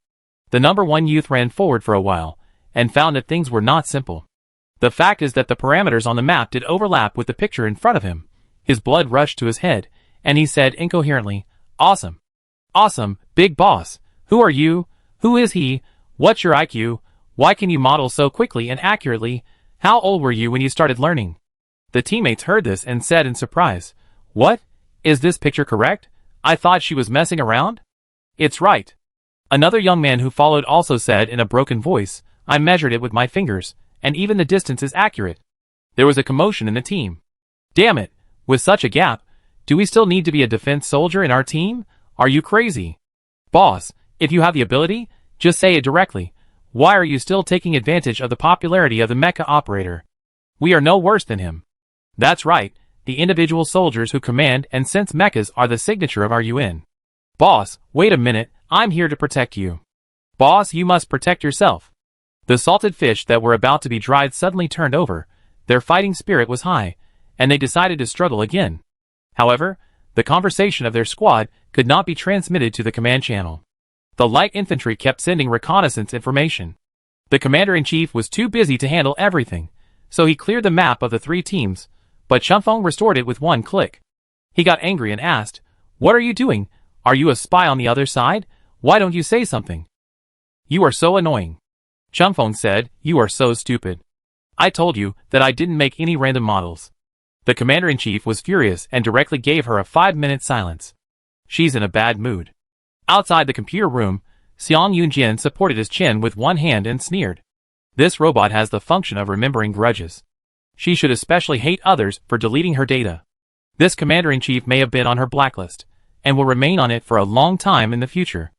The number 1 youth ran forward for a while, and found that things were not simple. The fact is that the parameters on the map did overlap with the picture in front of him. His blood rushed to his head, and he said incoherently, "Awesome. Awesome, big boss. Who are you? Who is he? What's your IQ? Why can you model so quickly and accurately? How old were you when you started learning?" The teammates heard this and said in surprise, "What? Is this picture correct? I thought she was messing around?" "It's right." Another young man who followed also said in a broken voice, "I measured it with my fingers, and even the distance is accurate." There was a commotion in the team. "Damn it, with such a gap, do we still need to be a defense soldier in our team? Are you crazy? Boss, if you have the ability, just say it directly. Why are you still taking advantage of the popularity of the mecha operator? We are no worse than him." "That's right, the individual soldiers who command and sense mechas are the signature of our UN. Boss, wait a minute, I'm here to protect you. Boss, you must protect yourself. The salted fish that were about to be dried suddenly turned over. Their fighting spirit was high, and they decided to struggle again. However, the conversation of their squad could not be transmitted to the command channel. The light infantry kept sending reconnaissance information. The commander-in-chief was too busy to handle everything, so he cleared the map of the 3 teams, but Chunfeng restored it with one click. He got angry and asked, "What are you doing? Are you a spy on the other side? Why don't you say something? You are so annoying." Chunfeng said, "You are so stupid. I told you that I didn't make any random models." The commander-in-chief was furious and directly gave her a 5-minute silence. She's in a bad mood. Outside the computer room, Xiang Yunjian supported his chin with one hand and sneered. This robot has the function of remembering grudges. She should especially hate others for deleting her data. This commander-in-chief may have been on her blacklist, and will remain on it for a long time in the future.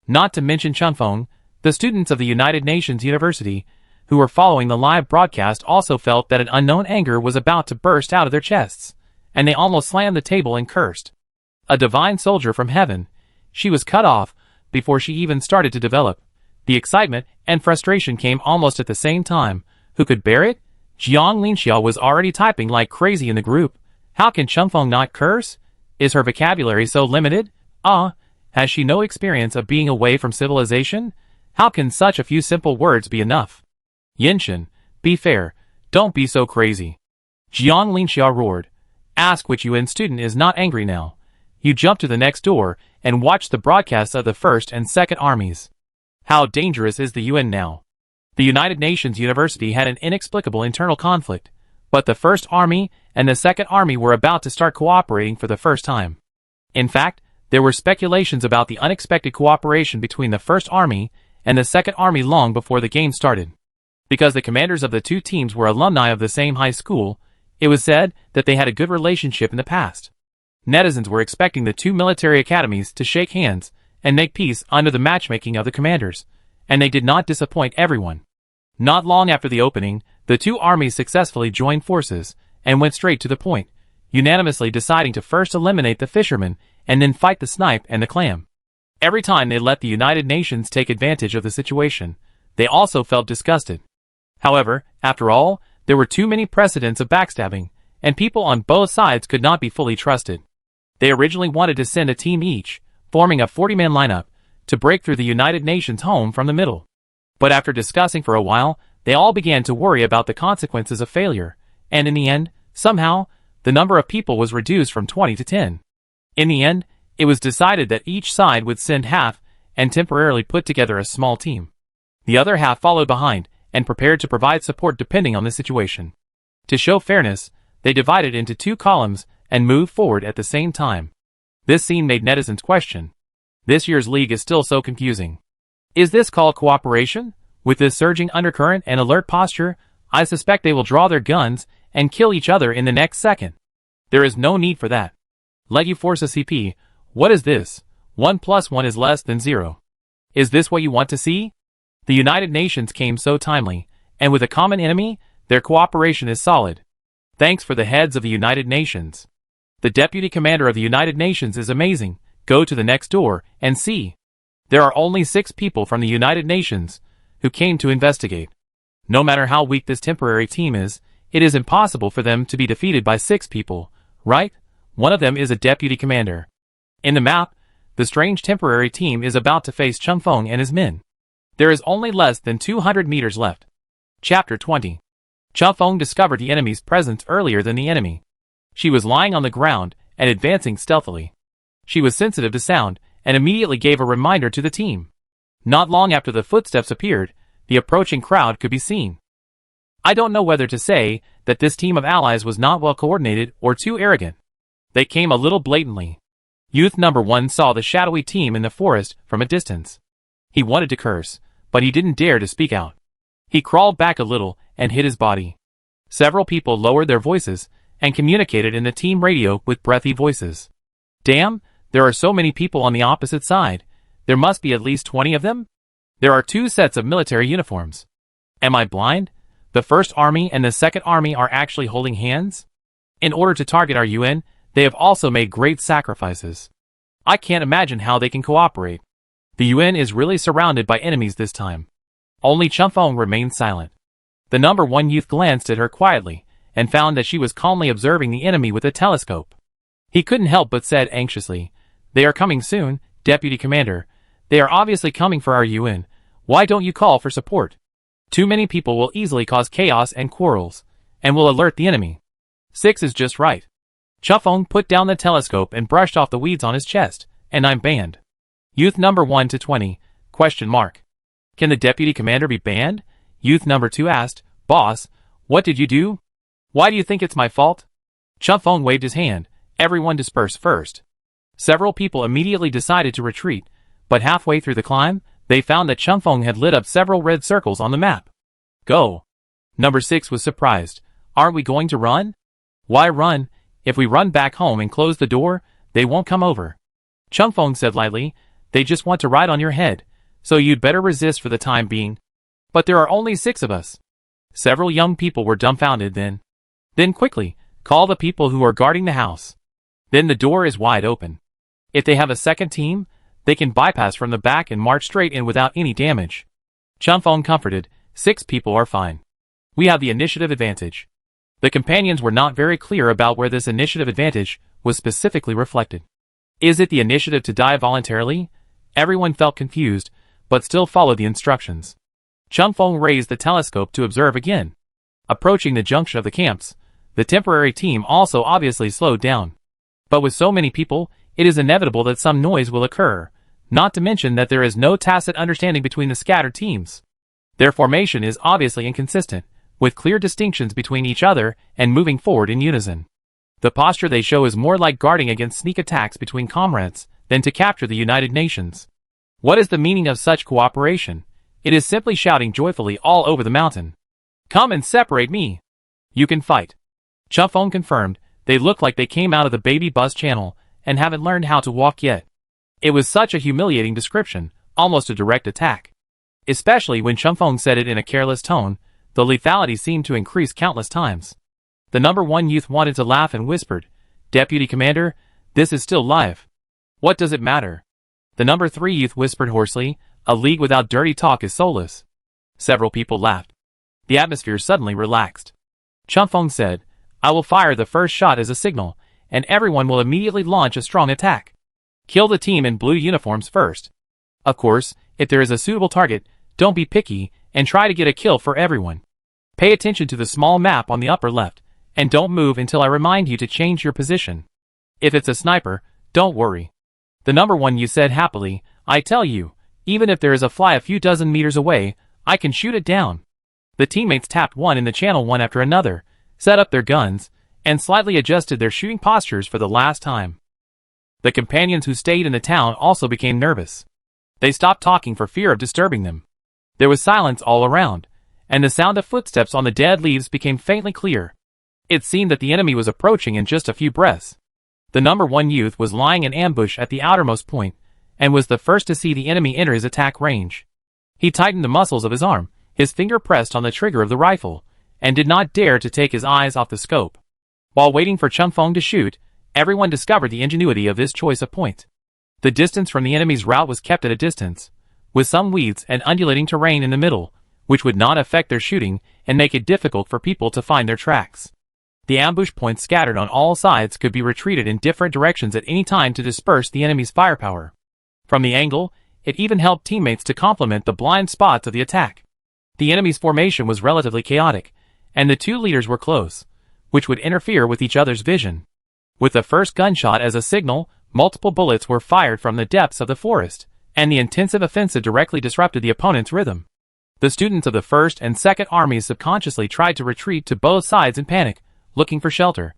Not to mention Chunfeng, the students of the United Nations University, who were following the live broadcast also felt that an unknown anger was about to burst out of their chests, and they almost slammed the table and cursed. A divine soldier from heaven, she was cut off before she even started to develop. The excitement and frustration came almost at the same time. Who could bear it? Jiang Linxiao was already typing like crazy in the group. How can Chunfeng not curse? Is her vocabulary so limited? Has she no experience of being away from civilization? How can such a few simple words be enough? Yinshin, be fair, don't be so crazy. Jiang Linxiao roared. Ask which UN student is not angry now. You jump to the next door and watch the broadcasts of the First and Second Armies. How dangerous is the UN now? The United Nations University had an inexplicable internal conflict, but the First Army and the Second Army were about to start cooperating for the first time. In fact, there were speculations about the unexpected cooperation between the First Army and the Second Army long before the game started. Because the commanders of the 2 teams were alumni of the same high school, it was said that they had a good relationship in the past. Netizens were expecting the 2 military academies to shake hands and make peace under the matchmaking of the commanders, and they did not disappoint everyone. Not long after the opening, the 2 armies successfully joined forces and went straight to the point, unanimously deciding to first eliminate the fishermen and then fight the snipe and the clam. Every time they let the United Nations take advantage of the situation, they also felt disgusted. However, after all, there were too many precedents of backstabbing, and people on both sides could not be fully trusted. They originally wanted to send a team each, forming a 40-man lineup, to break through the United Nations home from the middle. But after discussing for a while, they all began to worry about the consequences of failure, and in the end, somehow, the number of people was reduced from 20 to 10. In the end, it was decided that each side would send half and temporarily put together a small team. The other half followed behind and prepared to provide support depending on the situation. To show fairness, they divided into 2 columns and moved forward at the same time. This scene made netizens question. This year's league is still so confusing. Is this called cooperation? With this surging undercurrent and alert posture, I suspect they will draw their guns and kill each other in the next second. There is no need for that. Let you force a CP. What is this? 1 + 1 is less than 0. Is this what you want to see? The United Nations came so timely, and with a common enemy, their cooperation is solid. Thanks for the heads of the United Nations. The Deputy Commander of the United Nations is amazing. Go to the next door and see. There are only 6 people from the United Nations who came to investigate. No matter how weak this temporary team is, it is impossible for them to be defeated by 6 people, right? One of them is a Deputy Commander. In the map, the strange temporary team is about to face Chunfeng and his men. There is only less than 200 meters left. Chapter 20. Chunfeng discovered the enemy's presence earlier than the enemy. She was lying on the ground and advancing stealthily. She was sensitive to sound and immediately gave a reminder to the team. Not long after the footsteps appeared, the approaching crowd could be seen. I don't know whether to say that this team of allies was not well coordinated or too arrogant. They came a little blatantly. Youth number 1 saw the shadowy team in the forest from a distance. He wanted to curse, but he didn't dare to speak out. He crawled back a little and hid his body. Several people lowered their voices and communicated in the team radio with breathy voices. Damn, there are so many people on the opposite side. There must be at least 20 of them? There are 2 sets of military uniforms. Am I blind? The First Army and the Second Army are actually holding hands? In order to target our UN, they have also made great sacrifices. I can't imagine how they can cooperate. The UN is really surrounded by enemies this time. Only Chunfeng remained silent. The number 1 youth glanced at her quietly, and found that she was calmly observing the enemy with a telescope. He couldn't help but said anxiously, "They are coming soon, Deputy Commander. They are obviously coming for our UN. Why don't you call for support? Too many people will easily cause chaos and quarrels, and will alert the enemy. 6 is just right." Chunfeng put down the telescope and brushed off the weeds on his chest, and I'm banned. Youth number 1 to 20, ? Can the Deputy Commander be banned? Youth number 2 asked, "Boss, what did you do? Why do you think it's my fault?" Chunfeng waved his hand. Everyone dispersed first. Several people immediately decided to retreat, but halfway through the climb, they found that Chunfeng had lit up several red circles on the map. Go! Number 6 was surprised. Aren't we going to run? Why run? If we run back home and close the door, they won't come over. Chunfeng said lightly, "They just want to ride on your head, so you'd better resist for the time being." "But there are only 6 of us." Several young people were dumbfounded then. "Then quickly, call the people who are guarding the house. Then the door is wide open. If they have a second team, they can bypass from the back and march straight in without any damage." Chunfeng comforted, 6 people are fine. We have the initiative advantage. The companions were not very clear about where this initiative advantage was specifically reflected. Is it the initiative to die voluntarily? Everyone felt confused, but still followed the instructions. Chunfeng raised the telescope to observe again. Approaching the junction of the camps, the temporary team also obviously slowed down. But with so many people, it is inevitable that some noise will occur, not to mention that there is no tacit understanding between the scattered teams. Their formation is obviously inconsistent, with clear distinctions between each other and moving forward in unison. The posture they show is more like guarding against sneak attacks between comrades than to capture the United Nations. What is the meaning of such cooperation? It is simply shouting joyfully all over the mountain. "Come and separate me! You can fight." Chunfeng confirmed, they look like they came out of the baby bus channel and haven't learned how to walk yet. It was such a humiliating description, almost a direct attack. Especially when Chunfeng said it in a careless tone, the lethality seemed to increase countless times. The number 1 youth wanted to laugh and whispered, "Deputy Commander, this is still live. What does it matter?" The number 3 youth whispered hoarsely, "A league without dirty talk is soulless." Several people laughed. The atmosphere suddenly relaxed. Chunfeng said, "I will fire the first shot as a signal, and everyone will immediately launch a strong attack. Kill the team in blue uniforms first. Of course, if there is a suitable target, don't be picky, and try to get a kill for everyone. Pay attention to the small map on the upper left, and don't move until I remind you to change your position. If it's a sniper, don't worry." The number 1 you said happily, "I tell you, even if there is a fly a few dozen meters away, I can shoot it down." The teammates tapped one in the channel one after another, set up their guns, and slightly adjusted their shooting postures for the last time. The companions who stayed in the town also became nervous. They stopped talking for fear of disturbing them. There was silence all around, and the sound of footsteps on the dead leaves became faintly clear. It seemed that the enemy was approaching in just a few breaths. The number 1 youth was lying in ambush at the outermost point, and was the first to see the enemy enter his attack range. He tightened the muscles of his arm, his finger pressed on the trigger of the rifle, and did not dare to take his eyes off the scope. While waiting for Chunfeng to shoot, everyone discovered the ingenuity of his choice of point. The distance from the enemy's route was kept at a distance, with some weeds and undulating terrain in the middle, which would not affect their shooting and make it difficult for people to find their tracks. The ambush points scattered on all sides could be retreated in different directions at any time to disperse the enemy's firepower. From the angle, it even helped teammates to complement the blind spots of the attack. The enemy's formation was relatively chaotic, and the 2 leaders were close, which would interfere with each other's vision. With the first gunshot as a signal, multiple bullets were fired from the depths of the forest, and the intensive offensive directly disrupted the opponent's rhythm. The students of the 1st and 2nd armies subconsciously tried to retreat to both sides in panic, looking for shelter.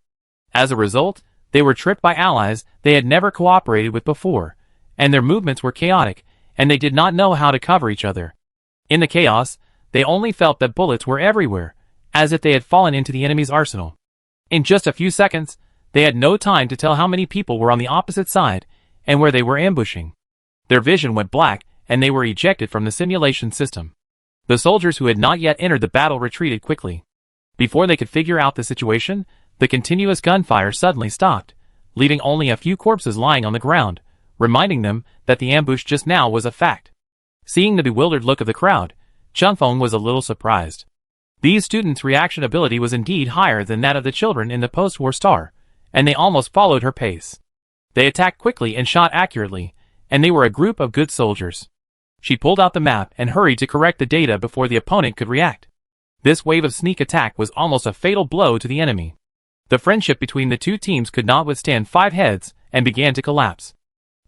As a result, they were tripped by allies they had never cooperated with before, and their movements were chaotic, and they did not know how to cover each other. In the chaos, they only felt that bullets were everywhere, as if they had fallen into the enemy's arsenal. In just a few seconds, they had no time to tell how many people were on the opposite side, and where they were ambushing. Their vision went black, and they were ejected from the simulation system. The soldiers who had not yet entered the battle retreated quickly. Before they could figure out the situation, The continuous gunfire suddenly stopped, leaving only a few corpses lying on the ground, reminding them that the ambush just now was a fact. Seeing the bewildered look of the crowd, Chunfeng was a little surprised. These students' reaction ability was indeed higher than that of the children in the post-war star, and they almost followed her pace. They attacked quickly and shot accurately, and they were a group of good soldiers. She pulled out the map and hurried to correct the data before the opponent could react. This wave of sneak attack was almost a fatal blow to the enemy. The friendship between the two teams could not withstand 5 heads and began to collapse.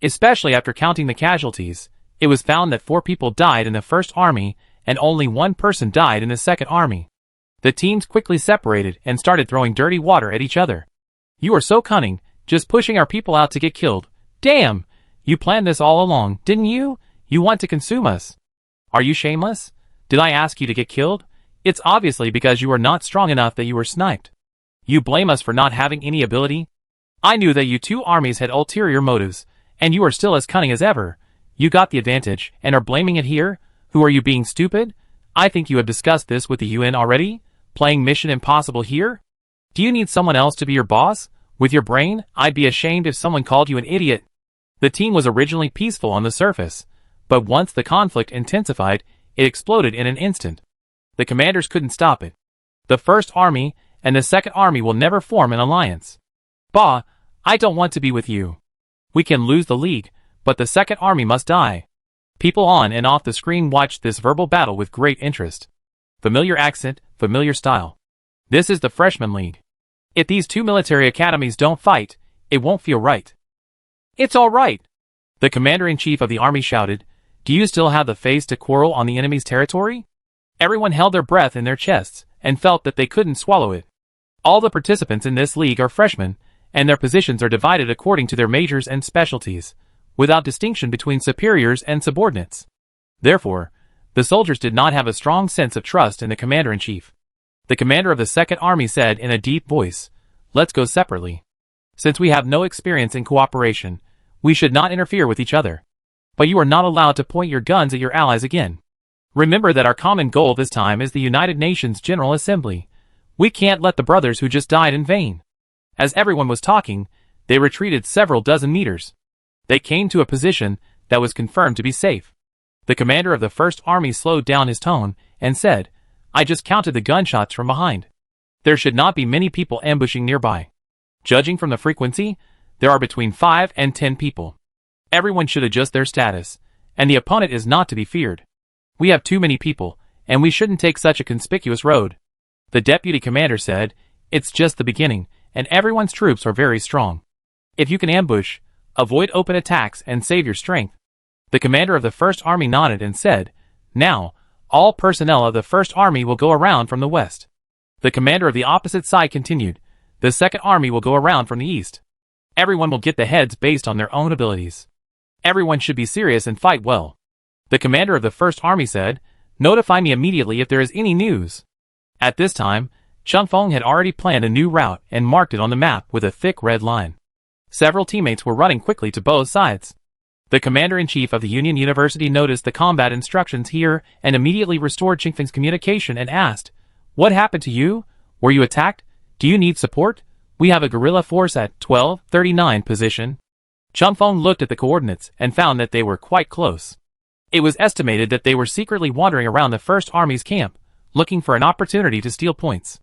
Especially after counting the casualties, it was found that 4 people died in the first army and only 1 person died in the second army. The teams quickly separated and started throwing dirty water at each other. "You are so cunning, just pushing our people out to get killed. Damn! You planned this all along, didn't you? You want to consume us. Are you shameless? Did I ask you to get killed? It's obviously because you are not strong enough that you were sniped. You blame us for not having any ability? I knew that you two armies had ulterior motives, and you are still as cunning as ever. You got the advantage, and are blaming it here? Who are you being stupid? I think you have discussed this with the UN already? Playing Mission Impossible here? Do you need someone else to be your boss? With your brain, I'd be ashamed if someone called you an idiot." The team was originally peaceful on the surface, but once the conflict intensified, it exploded in an instant. The commanders couldn't stop it. The First Army and the Second Army will never form an alliance. "Bah, I don't want to be with you. We can lose the league, but the Second Army must die." People on and off the screen watched this verbal battle with great interest. Familiar accent, familiar style. This is the Freshman League. If these two military academies don't fight, it won't feel right. "It's all right," the commander-in-chief of the army shouted. "Do you still have the face to quarrel on the enemy's territory?" Everyone held their breath in their chests and felt that they couldn't swallow it. All the participants in this league are freshmen, and their positions are divided according to their majors and specialties, without distinction between superiors and subordinates. Therefore, the soldiers did not have a strong sense of trust in the commander-in-chief. The commander of the Second Army said in a deep voice, "Let's go separately. Since we have no experience in cooperation, we should not interfere with each other. But you are not allowed to point your guns at your allies again. Remember that our common goal this time is the United Nations General Assembly. We can't let the brothers who just died in vain." As everyone was talking, they retreated several dozen meters. They came to a position that was confirmed to be safe. The commander of the First Army slowed down his tone and said, "I just counted the gunshots from behind. There should not be many people ambushing nearby. Judging from the frequency, there are between 5 and 10 people. Everyone should adjust their status, and the opponent is not to be feared. We have too many people, and we shouldn't take such a conspicuous road." The deputy commander said, "It's just the beginning, and everyone's troops are very strong. If you can ambush, avoid open attacks and save your strength." The commander of the First Army nodded and said, "Now, all personnel of the First Army will go around from the west." The commander of the opposite side continued, "The Second Army will go around from the east. Everyone will get the heads based on their own abilities. Everyone should be serious and fight well." The commander of the First Army said, "Notify me immediately if there is any news." At this time, Chunfeng had already planned a new route and marked it on the map with a thick red line. Several teammates were running quickly to both sides. The commander-in-chief of the Union University noticed the combat instructions here and immediately restored Chunfeng's communication and asked, "What happened to you? Were you attacked? Do you need support? We have a guerrilla force at 1239 position." Chunfeng looked at the coordinates and found that they were quite close. It was estimated that they were secretly wandering around the First Army's camp, looking for an opportunity to steal points.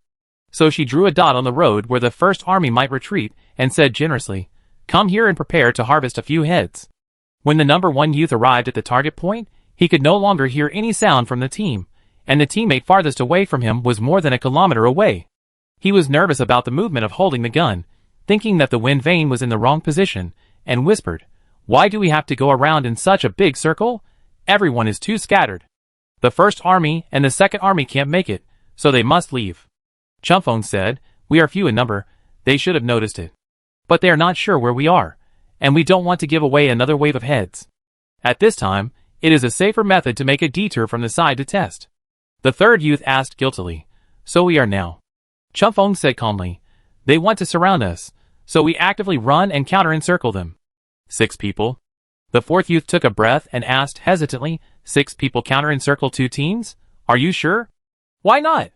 So she drew a dot on the road where the First Army might retreat and said generously, "Come here and prepare to harvest a few heads." When the number 1 youth arrived at the target point, he could no longer hear any sound from the team, and the teammate farthest away from him was more than a kilometer away. He was nervous about the movement of holding the gun, thinking that the wind vane was in the wrong position, and whispered, "Why do we have to go around in such a big circle? Everyone is too scattered. The First Army and the Second Army can't make it, so they must leave." Chunfeng said, "We are few in number, they should have noticed it. But they are not sure where we are, and we don't want to give away another wave of heads. At this time, it is a safer method to make a detour from the side to test." The third youth asked guiltily, "So we are now?" Chunfeng said calmly, "They want to surround us, so we actively run and counter-encircle them." 6 people? The fourth youth took a breath and asked hesitantly, 6 people counter-encircle 2 teams? Are you sure? Why not?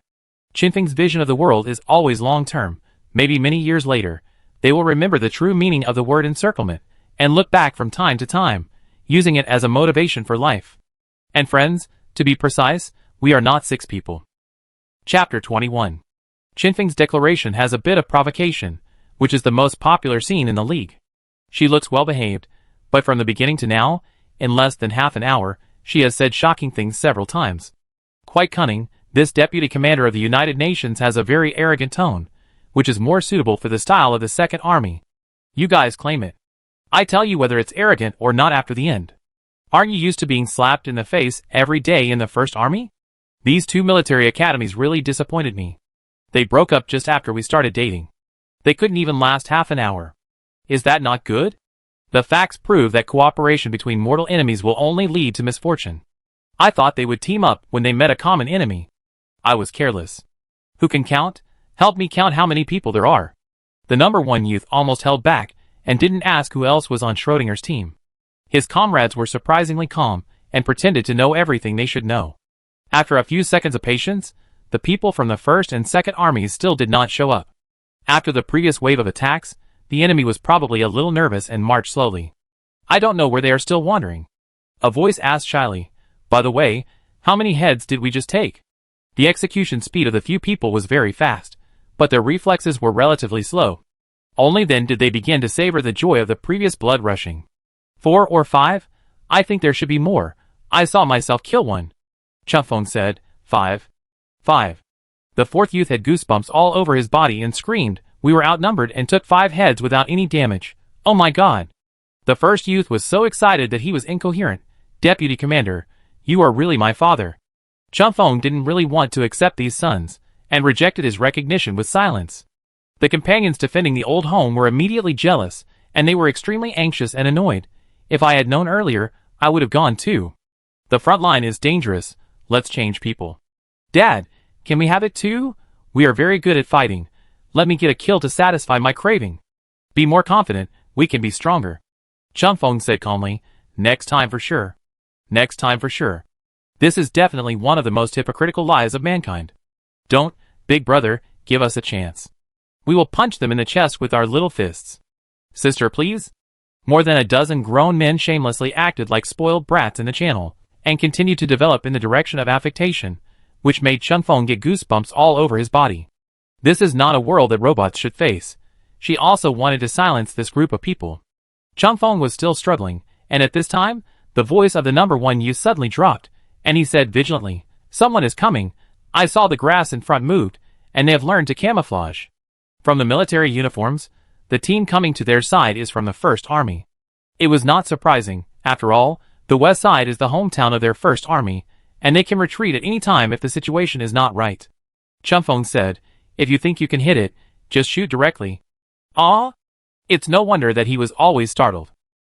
Chunfeng's vision of the world is always long-term, Maybe many years later, they will remember the true meaning of the word encirclement, and look back from time to time, using it as a motivation for life. And friends, to be precise, we are not 6 people. Chapter 21. Qinfeng's declaration has a bit of provocation, which is the most popular scene in the league. She looks well behaved, but from the beginning to now, in less than half an hour, she has said shocking things several times. Quite cunning, this deputy commander of the United Nations has a very arrogant tone, which is more suitable for the style of the Second Army. You guys claim it. I tell you whether it's arrogant or not after the end. Aren't you used to being slapped in the face every day in the First Army? These 2 military academies really disappointed me. They broke up just after we started dating. They couldn't even last half an hour. Is that not good? The facts prove that cooperation between mortal enemies will only lead to misfortune. I thought they would team up when they met a common enemy. I was careless. Who can count? Help me count how many people there are. The number 1 youth almost held back and didn't ask who else was on Schrodinger's team. His comrades were surprisingly calm and pretended to know everything they should know. After a few seconds of patience, the people from the First and Second Armies still did not show up. After the previous wave of attacks, the enemy was probably a little nervous and marched slowly. I don't know where they are still wandering. A voice asked shyly, by the way, how many heads did we just take? The execution speed of the few people was very fast, but their reflexes were relatively slow. Only then did they begin to savor the joy of the previous blood rushing. 4 or 5? I think there should be more. I saw myself kill one. Qinfeng said, 5. 5. The 4th youth had goosebumps all over his body and screamed, we were outnumbered and took 5 heads without any damage. Oh my god. The 1st youth was so excited that he was incoherent. Deputy Commander, you are really my father. Qinfeng didn't really want to accept these sons, and rejected his recognition with silence. The companions defending the old home were immediately jealous, and they were extremely anxious and annoyed. If I had known earlier, I would have gone too. The front line is dangerous. Let's change people. Dad, can we have it too? We are very good at fighting. Let me get a kill to satisfy my craving. Be more confident, we can be stronger. Qinfeng said calmly, next time for sure. Next time for sure. This is definitely one of the most hypocritical lies of mankind. Don't, big brother, give us a chance. We will punch them in the chest with our little fists. Sister, please? More than a dozen grown men shamelessly acted like spoiled brats in the channel, and continued to develop in the direction of affectation, which made Qinfeng get goosebumps all over his body. This is not a world that robots should face. She also wanted to silence this group of people. Qinfeng was still struggling, and at this time, the voice of the number 1 youth suddenly dropped, and he said vigilantly, someone is coming. I saw the grass in front moved, and they have learned to camouflage. From the military uniforms, the team coming to their side is from the First Army. It was not surprising. After all, the West Side is the hometown of their First Army, and they can retreat at any time if the situation is not right. Qinfeng said, if you think you can hit it, just shoot directly. Ah? It's no wonder that he was always startled.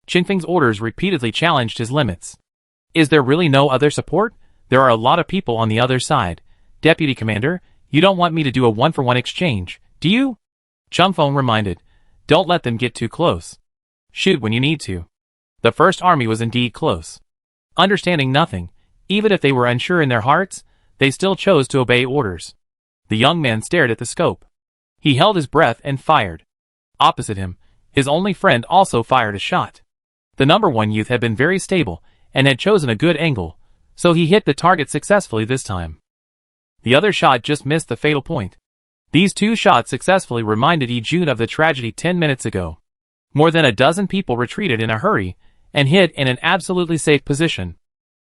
Qinfeng's orders repeatedly challenged his limits. Is there really no other support? There are a lot of people on the other side. Deputy Commander, you don't want me to do a 1-for-1 exchange, do you? Qinfeng reminded. Don't let them get too close. Shoot when you need to. The First Army was indeed close. Understanding nothing, even if they were unsure in their hearts, they still chose to obey orders. The young man stared at the scope. He held his breath and fired. Opposite him, his only friend also fired a shot. The number 1 youth had been very stable, and had chosen a good angle, so he hit the target successfully this time. The other shot just missed the fatal point. These 2 shots successfully reminded Yi-jun of the tragedy 10 minutes ago. More than a dozen people retreated in a hurry, and hid in an absolutely safe position.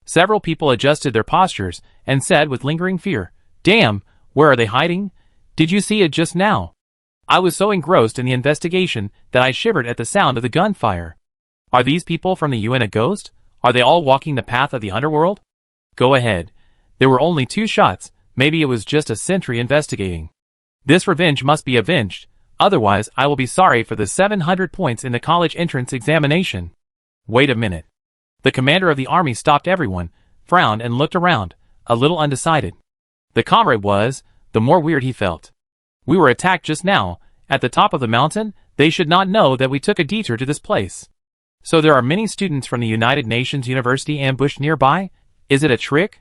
Several people adjusted their postures, and said with lingering fear, damn, where are they hiding? Did you see it just now? I was so engrossed in the investigation that I shivered at the sound of the gunfire. Are these people from the UN a ghost? Are they all walking the path of the underworld? Go ahead. There were only 2 shots, maybe it was just a sentry investigating. This revenge must be avenged, otherwise I will be sorry for the 700 points in the college entrance examination. Wait a minute. The commander of the army stopped everyone, frowned and looked around, a little undecided. The comrade was, the more weird he felt. We were attacked just now, at the top of the mountain, they should not know that we took a detour to this place. So there are many students from the United Nations University ambushed nearby? Is it a trick?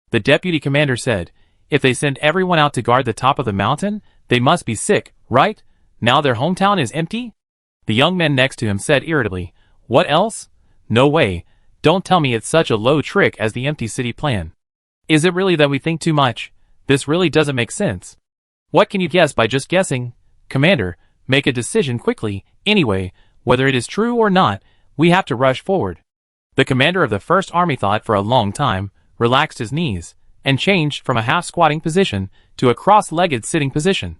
The deputy commander said, if they send everyone out to guard the top of the mountain, they must be sick, right? Now their hometown is empty? The young man next to him said irritably. What else? No way. Don't tell me it's such a low trick as the empty city plan. Is it really that we think too much? This really doesn't make sense. What can you guess by just guessing? Commander, make a decision quickly. Anyway, whether it is true or not, we have to rush forward. The commander of the First Army thought for a long time, relaxed his knees, and changed from a half-squatting position to a cross-legged sitting position.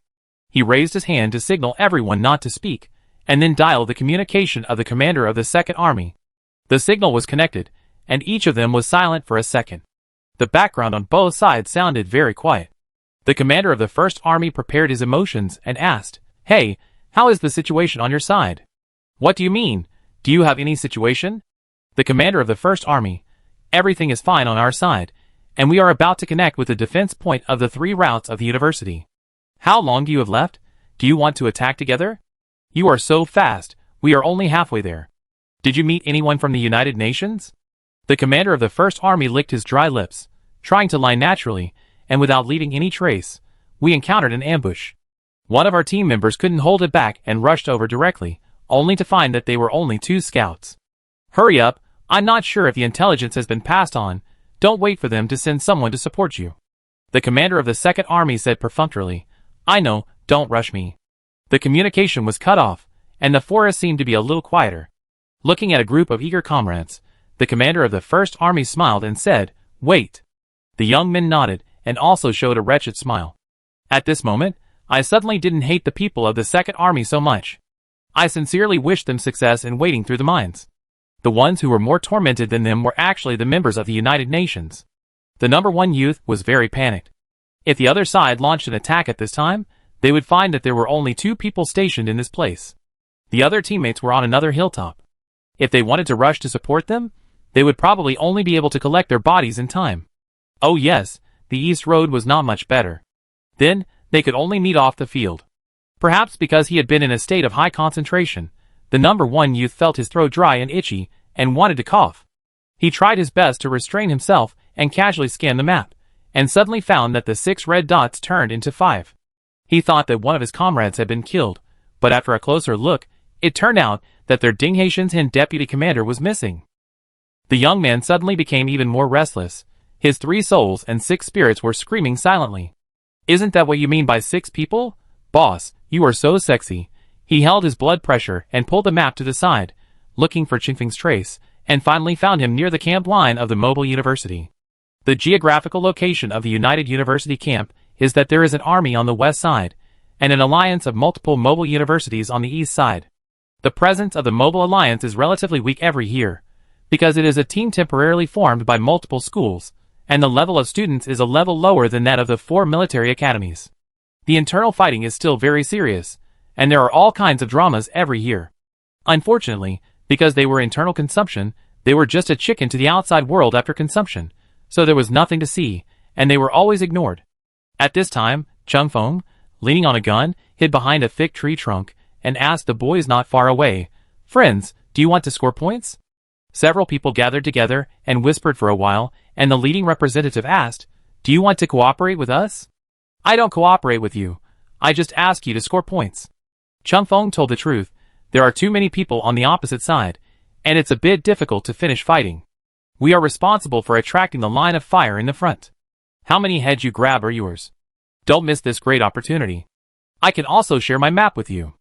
He raised his hand to signal everyone not to speak, and then dialed the communication of the commander of the Second Army. The signal was connected, and each of them was silent for a second. The background on both sides sounded very quiet. The commander of the First Army prepared his emotions and asked, Hey, how is the situation on your side? What do you mean? Do you have any situation? The commander of the First Army, everything is fine on our side, and we are about to connect with the defense point of the 3 routes of the university. How long do you have left? Do you want to attack together? You are so fast, we are only halfway there. Did you meet anyone from the United Nations? The commander of the First Army licked his dry lips, trying to lie naturally, and without leaving any trace. We encountered an ambush. One of our team members couldn't hold it back and rushed over directly, only to find that they were only 2 scouts. Hurry up, I'm not sure if the intelligence has been passed on. Don't wait for them to send someone to support you. The commander of the Second Army said perfunctorily, I know, don't rush me. The communication was cut off, and the forest seemed to be a little quieter. Looking at a group of eager comrades, the commander of the First Army smiled and said, Wait. The young men nodded and also showed a wretched smile. At this moment, I suddenly didn't hate the people of the Second Army so much. I sincerely wished them success in wading through the mines. The ones who were more tormented than them were actually the members of the United Nations. The number 1 youth was very panicked. If the other side launched an attack at this time, they would find that there were only 2 people stationed in this place. The other teammates were on another hilltop. If they wanted to rush to support them, they would probably only be able to collect their bodies in time. Oh yes, the East Road was not much better. Then, they could only meet off the field. Perhaps because he had been in a state of high concentration, the number 1 youth felt his throat dry and itchy, and wanted to cough. He tried his best to restrain himself and casually scanned the map, and suddenly found that the 6 red dots turned into 5. He thought that one of his comrades had been killed, but after a closer look, it turned out that their Dinghaitian's deputy commander was missing. The young man suddenly became even more restless. His 3 souls and 6 spirits were screaming silently. Isn't that what you mean by 6 people? Boss, you are so sexy. He held his blood pressure and pulled the map to the side, looking for Chingfeng's trace, and finally found him near the camp line of the mobile university. The geographical location of the United University camp is that there is an army on the west side, and an alliance of multiple mobile universities on the east side. The presence of the mobile alliance is relatively weak every year, because it is a team temporarily formed by multiple schools, and the level of students is a level lower than that of the 4 military academies. The internal fighting is still very serious, and there are all kinds of dramas every year. Unfortunately, because they were internal consumption, they were just a chicken to the outside world after consumption, so there was nothing to see, and they were always ignored. At this time, Chung Feng, leaning on a gun, hid behind a thick tree trunk, and asked the boys not far away, Friends, do you want to score points? Several people gathered together and whispered for a while, and the leading representative asked, Do you want to cooperate with us? I don't cooperate with you. I just ask you to score points. Chung Feng told the truth. There are too many people on the opposite side, and it's a bit difficult to finish fighting. We are responsible for attracting the line of fire in the front. How many heads you grab are yours. Don't miss this great opportunity. I can also share my map with you.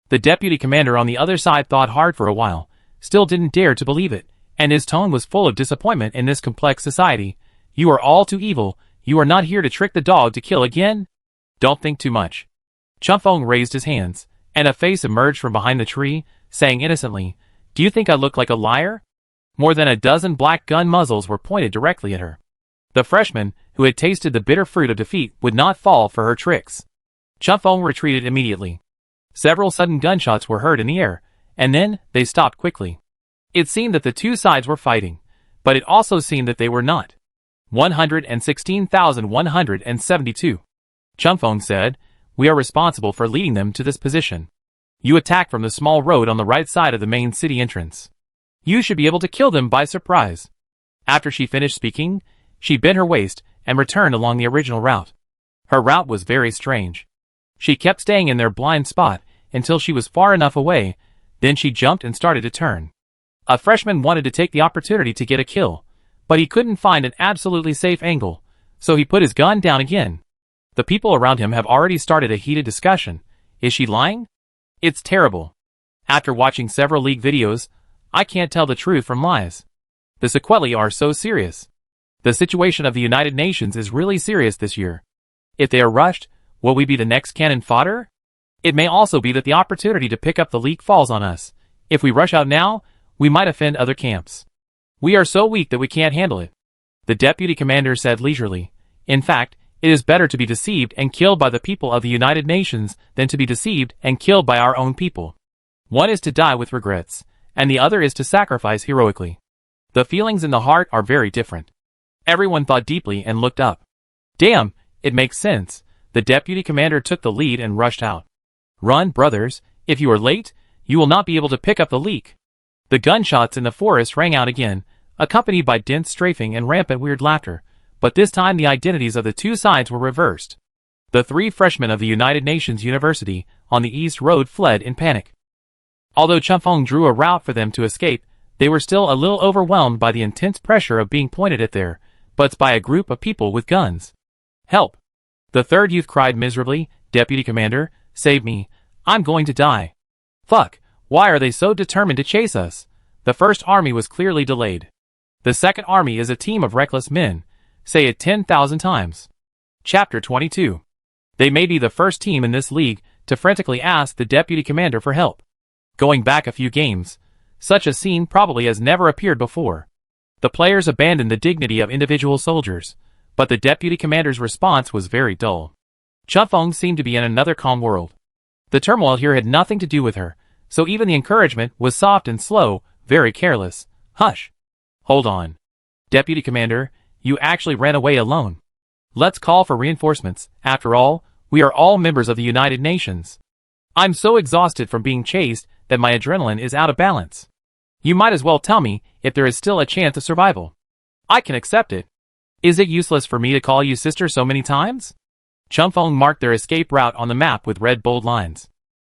The deputy commander on the other side thought hard for a while, still didn't dare to believe it, and his tone was full of disappointment in this complex society. You are all too evil. You are not here to trick the dog to kill again? Don't think too much. Chung Feng raised his hands, and a face emerged from behind the tree, saying innocently, Do you think I look like a liar? More than a dozen black gun muzzles were pointed directly at her. The freshman, who had tasted the bitter fruit of defeat, would not fall for her tricks. Chung Feng retreated immediately. Several sudden gunshots were heard in the air, and then they stopped quickly. It seemed that the 2 sides were fighting, but it also seemed that they were not. 116,172. Chung Feng said, We are responsible for leading them to this position. You attack from the small road on the right side of the main city entrance. You should be able to kill them by surprise. After she finished speaking, she bent her waist and returned along the original route. Her route was very strange. She kept staying in their blind spot, until she was far enough away, then she jumped and started to turn. A freshman wanted to take the opportunity to get a kill, but he couldn't find an absolutely safe angle, so he put his gun down again. The people around him have already started a heated discussion. Is she lying? It's terrible. After watching several leak videos, I can't tell the truth from lies. The sequelae are so serious. The situation of the United Nations is really serious this year. If they are rushed, will we be the next cannon fodder? It may also be that the opportunity to pick up the leak falls on us. If we rush out now, we might offend other camps. We are so weak that we can't handle it. The deputy commander said leisurely. In fact, it is better to be deceived and killed by the people of the United Nations than to be deceived and killed by our own people. One is to die with regrets, and the other is to sacrifice heroically. The feelings in the heart are very different. Everyone thought deeply and looked up. Damn, it makes sense. The deputy commander took the lead and rushed out. Run, brothers. If you are late, you will not be able to pick up the leak. The gunshots in the forest rang out again, accompanied by dense strafing and rampant weird laughter, but this time the identities of the two sides were reversed. The three freshmen of the United Nations University on the East Road fled in panic. Although Chunfeng drew a route for them to escape, they were still a little overwhelmed by the intense pressure of being pointed at their butts by a group of people with guns. Help! The third youth cried miserably. Deputy Commander, save me. I'm going to die. Fuck, why are they so determined to chase us? The first army was clearly delayed. The second army is a team of reckless men. Say it 10,000 times. Chapter 22. They may be the first team in this league to frantically ask the deputy commander for help. Going back a few games, such a scene probably has never appeared before. The players abandoned the dignity of individual soldiers, but the deputy commander's response was very dull. Chunfeng seemed to be in another calm world. The turmoil here had nothing to do with her, so even the encouragement was soft and slow, very careless. Hush! Hold on. Deputy Commander, you actually ran away alone. Let's call for reinforcements. After all, we are all members of the United Nations. I'm so exhausted from being chased that my adrenaline is out of balance. You might as well tell me if there is still a chance of survival. I can accept it. Is it useless for me to call you sister so many times? Chunfeng marked their escape route on the map with red bold lines.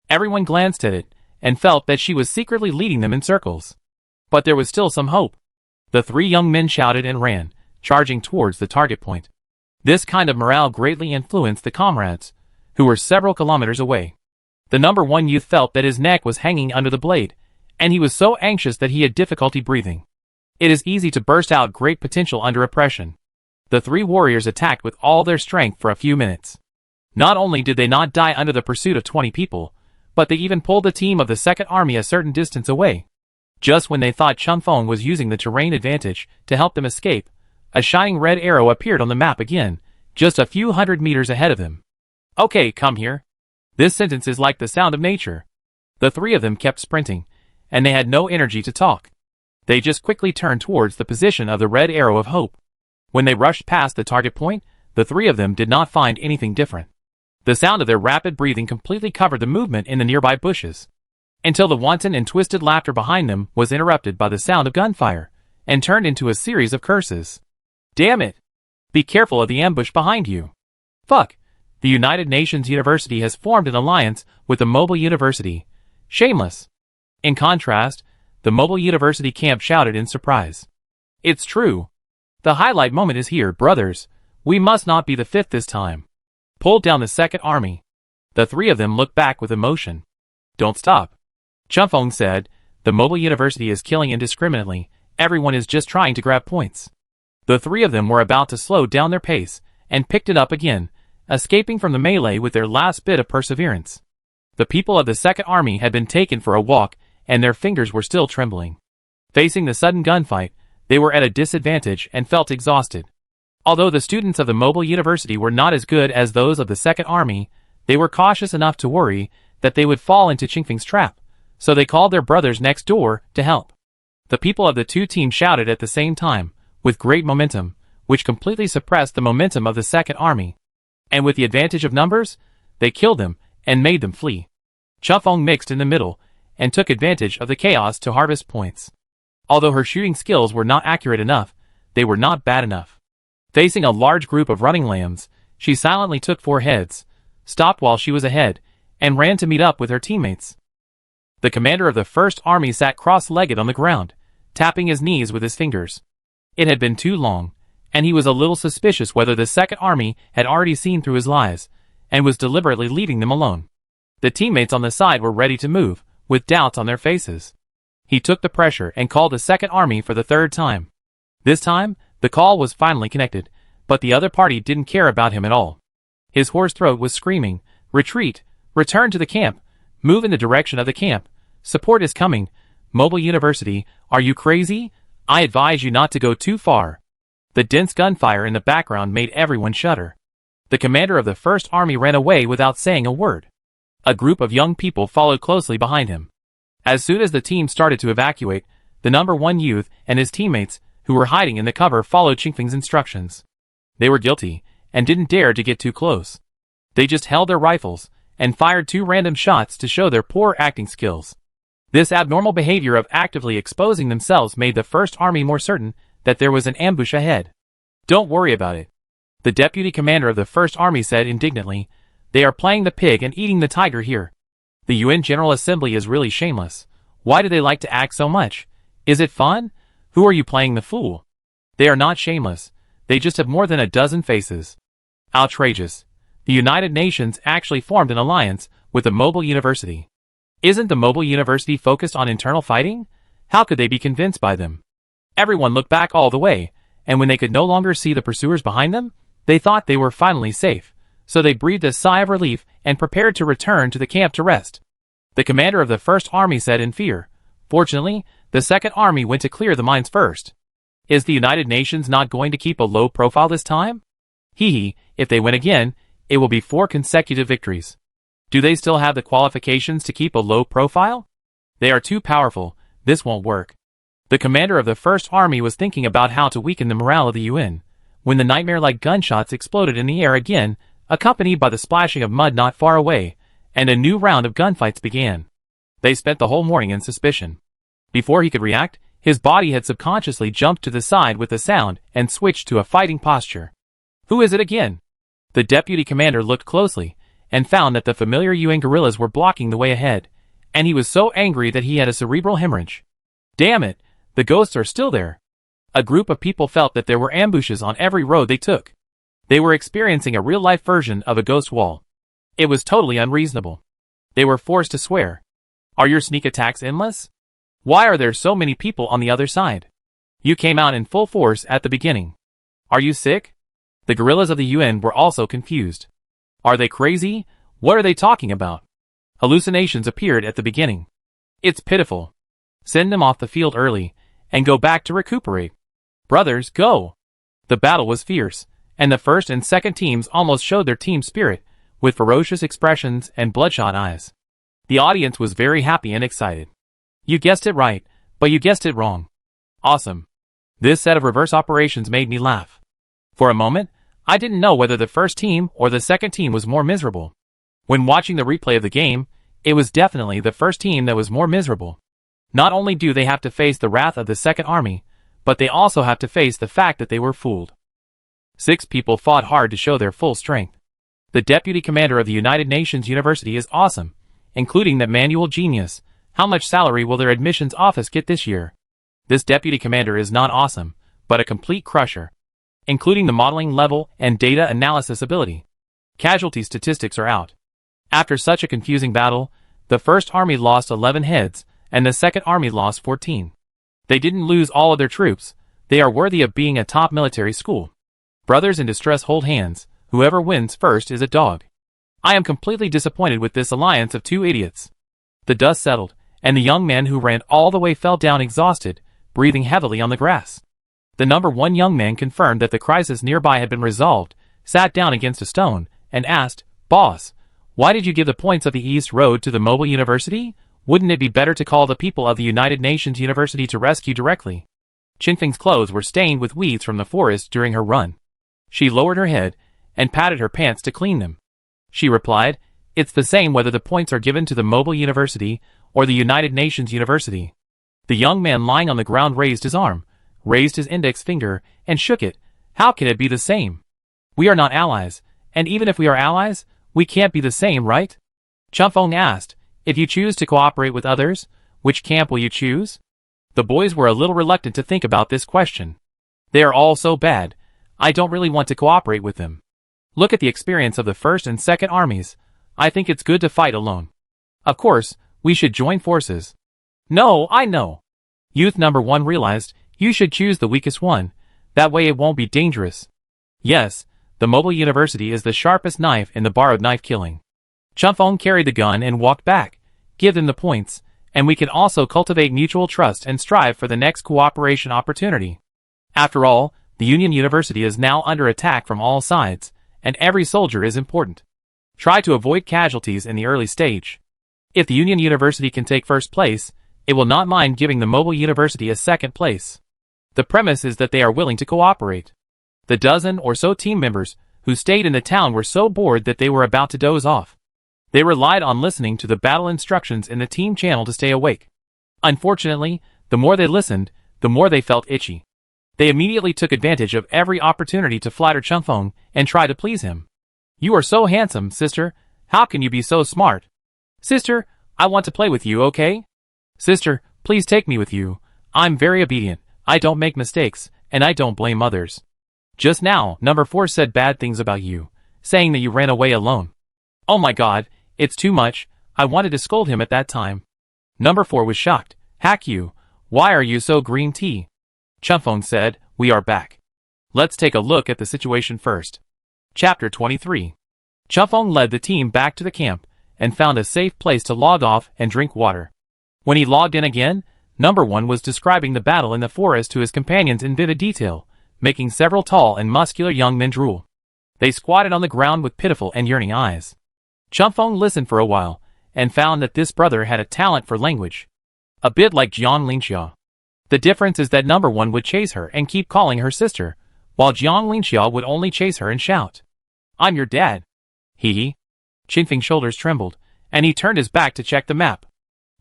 Everyone glanced at it and felt that she was secretly leading them in circles. But there was still some hope. The three young men shouted and ran, charging towards the target point. This kind of morale greatly influenced the comrades, who were several kilometers away. The number one youth felt that his neck was hanging under the blade, and he was so anxious that he had difficulty breathing. It is easy to burst out great potential under oppression. The three warriors attacked with all their strength for a few minutes. Not only did they not die under the pursuit of 20 people, but they even pulled the team of the second army a certain distance away. Just when they thought Chunfeng was using the terrain advantage to help them escape, a shining red arrow appeared on the map again, just a few hundred meters ahead of them. Okay, come here. This sentence is like the sound of nature. The three of them kept sprinting, and they had no energy to talk. They just quickly turned towards the position of the red arrow of hope. When they rushed past the target point, the three of them did not find anything different. The sound of their rapid breathing completely covered the movement in the nearby bushes, until the wanton and twisted laughter behind them was interrupted by the sound of gunfire, and turned into a series of curses. Damn it! Be careful of the ambush behind you. Fuck! The United Nations University has formed an alliance with the Mobile University. Shameless! In contrast, the Mobile University camp shouted in surprise. It's true. The highlight moment is here, brothers. We must not be the fifth this time. Pull down the second army. The three of them looked back with emotion. Don't stop. Chunfeng said, the Mobile University is killing indiscriminately. Everyone is just trying to grab points. The three of them were about to slow down their pace, and picked it up again, escaping from the melee with their last bit of perseverance. The people of the second army had been taken for a walk, and their fingers were still trembling. Facing the sudden gunfight, they were at a disadvantage and felt exhausted. Although the students of the Mobile University were not as good as those of the second army, they were cautious enough to worry that they would fall into Chingfeng's trap, so they called their brothers next door to help. The people of the two teams shouted at the same time, with great momentum, which completely suppressed the momentum of the second army. And with the advantage of numbers, they killed them and made them flee. Chunfeng mixed in the middle, and took advantage of the chaos to harvest points. Although her shooting skills were not accurate enough, they were not bad enough. Facing a large group of running lambs, she silently took 4 heads, stopped while she was ahead, and ran to meet up with her teammates. The commander of the First Army sat cross-legged on the ground, tapping his knees with his fingers. It had been too long, and he was a little suspicious whether the Second Army had already seen through his lies, and was deliberately leaving them alone. The teammates on the side were ready to move, with doubts on their faces. He took the pressure and called the Second Army for the third time. This time, the call was finally connected, but the other party didn't care about him at all. His hoarse throat was screaming, "Retreat! Return to the camp! Move in the direction of the camp! Support is coming! Mobile University, are you crazy? I advise you not to go too far." The dense gunfire in the background made everyone shudder. The commander of the First Army ran away without saying a word. A group of young people followed closely behind him. As soon as the team started to evacuate, the number 1 youth and his teammates, who were hiding in the cover, followed Qingfeng's instructions. They were guilty, and didn't dare to get too close. They just held their rifles, and fired 2 random shots to show their poor acting skills. This abnormal behavior of actively exposing themselves made the First Army more certain that there was an ambush ahead. "Don't worry about it," the deputy commander of the First Army said indignantly. "They are playing the pig and eating the tiger here. The UN General Assembly is really shameless. Why do they like to act so much? Is it fun? Who are you playing the fool? They are not shameless. They just have more than a dozen faces." Outrageous. The United Nations actually formed an alliance with the Mobile University. Isn't the Mobile University focused on internal fighting? How could they be convinced by them? Everyone looked back all the way, and when they could no longer see the pursuers behind them, they thought they were finally safe, so they breathed a sigh of relief and prepared to return to the camp to rest. The commander of the First Army said in fear. Fortunately, the Second Army went to clear the mines first. Is the United Nations not going to keep a low profile this time? Hee, if they win again, it will be 4 consecutive victories. Do they still have the qualifications to keep a low profile? They are too powerful. This won't work. The commander of the First Army was thinking about how to weaken the morale of the UN, when the nightmare-like gunshots exploded in the air again, accompanied by the splashing of mud not far away, and a new round of gunfights began. They spent the whole morning in suspicion. Before he could react, his body had subconsciously jumped to the side with the sound and switched to a fighting posture. Who is it again? The deputy commander looked closely, and found that the familiar UN guerrillas were blocking the way ahead, and he was so angry that he had a cerebral hemorrhage. Damn it! The ghosts are still there. A group of people felt that there were ambushes on every road they took. They were experiencing a real-life version of a ghost wall. It was totally unreasonable. They were forced to swear. Are your sneak attacks endless? Why are there so many people on the other side? You came out in full force at the beginning. Are you sick? The guerrillas of the UN were also confused. Are they crazy? What are they talking about? Hallucinations appeared at the beginning. It's pitiful. Send them off the field early, and go back to recuperate. Brothers, go! The battle was fierce, and the first and second teams almost showed their team spirit, with ferocious expressions and bloodshot eyes. The audience was very happy and excited. You guessed it right, but you guessed it wrong. Awesome. This set of reverse operations made me laugh. For a moment, I didn't know whether the first team or the second team was more miserable. When watching the replay of the game, it was definitely the first team that was more miserable. Not only do they have to face the wrath of the Second Army, but they also have to face the fact that they were fooled. 6 people fought hard to show their full strength. The deputy commander of the United Nations University is awesome, including that manual genius. How much salary will their admissions office get this year? This deputy commander is not awesome, but a complete crusher, including the modeling level and data analysis ability. Casualty statistics are out. After such a confusing battle, the First Army lost 11 heads, and the Second Army lost 14. They didn't lose all of their troops. They are worthy of being a top military school. Brothers in distress hold hands. Whoever wins first is a dog. I am completely disappointed with this alliance of 2 idiots. The dust settled, and the young man who ran all the way fell down exhausted, breathing heavily on the grass. The number 1 young man confirmed that the crisis nearby had been resolved, sat down against a stone, and asked, "Boss, why did you give the points of the East Road to the Mobile University? Wouldn't it be better to call the people of the United Nations University to rescue directly?" Qingfeng's clothes were stained with weeds from the forest during her run. She lowered her head and patted her pants to clean them. She replied, "It's the same whether the points are given to the Mobile University or the United Nations University." The young man lying on the ground raised his arm, raised his index finger, and shook it. How can it be the same? We are not allies, and even if we are allies, we can't be the same, right? Chunfeng asked, if you choose to cooperate with others, which camp will you choose? The boys were a little reluctant to think about this question. They are all so bad, I don't really want to cooperate with them. Look at the experience of the first and second armies. I think it's good to fight alone. Of course, we should join forces. No, I know. Youth number 1 realized, you should choose the weakest one, that way it won't be dangerous. Yes, the mobile university is the sharpest knife in the bar of knife killing. Chunfeng carried the gun and walked back. Give them the points, and we can also cultivate mutual trust and strive for the next cooperation opportunity. After all, the Union University is now under attack from all sides, and every soldier is important. Try to avoid casualties in the early stage. If the Union University can take first place, it will not mind giving the mobile university a second place. The premise is that they are willing to cooperate. The dozen or so team members who stayed in the town were so bored that they were about to doze off. They relied on listening to the battle instructions in the team channel to stay awake. Unfortunately, the more they listened, the more they felt itchy. They immediately took advantage of every opportunity to flatter Chunfeng and try to please him. You are so handsome, sister. How can you be so smart? Sister, I want to play with you, okay? Sister, please take me with you. I'm very obedient. I don't make mistakes, and I don't blame others. Just now, number 4 said bad things about you, saying that you ran away alone. Oh my god, it's too much. I wanted to scold him at that time. Number 4 was shocked. Hack you. Why are you so green tea? Chunfeng said, we are back. Let's take a look at the situation first. Chapter 23. Chunfeng led the team back to the camp and found a safe place to log off and drink water. When he logged in again, number 1 was describing the battle in the forest to his companions in vivid detail, making several tall and muscular young men drool. They squatted on the ground with pitiful and yearning eyes. Chunfeng listened for a while and found that this brother had a talent for language. A bit like Jiang Linxia. The difference is that number 1 would chase her and keep calling her sister, while Jiang Linxia would only chase her and shout, I'm your dad. He. Qingfeng's shoulders trembled, and he turned his back to check the map.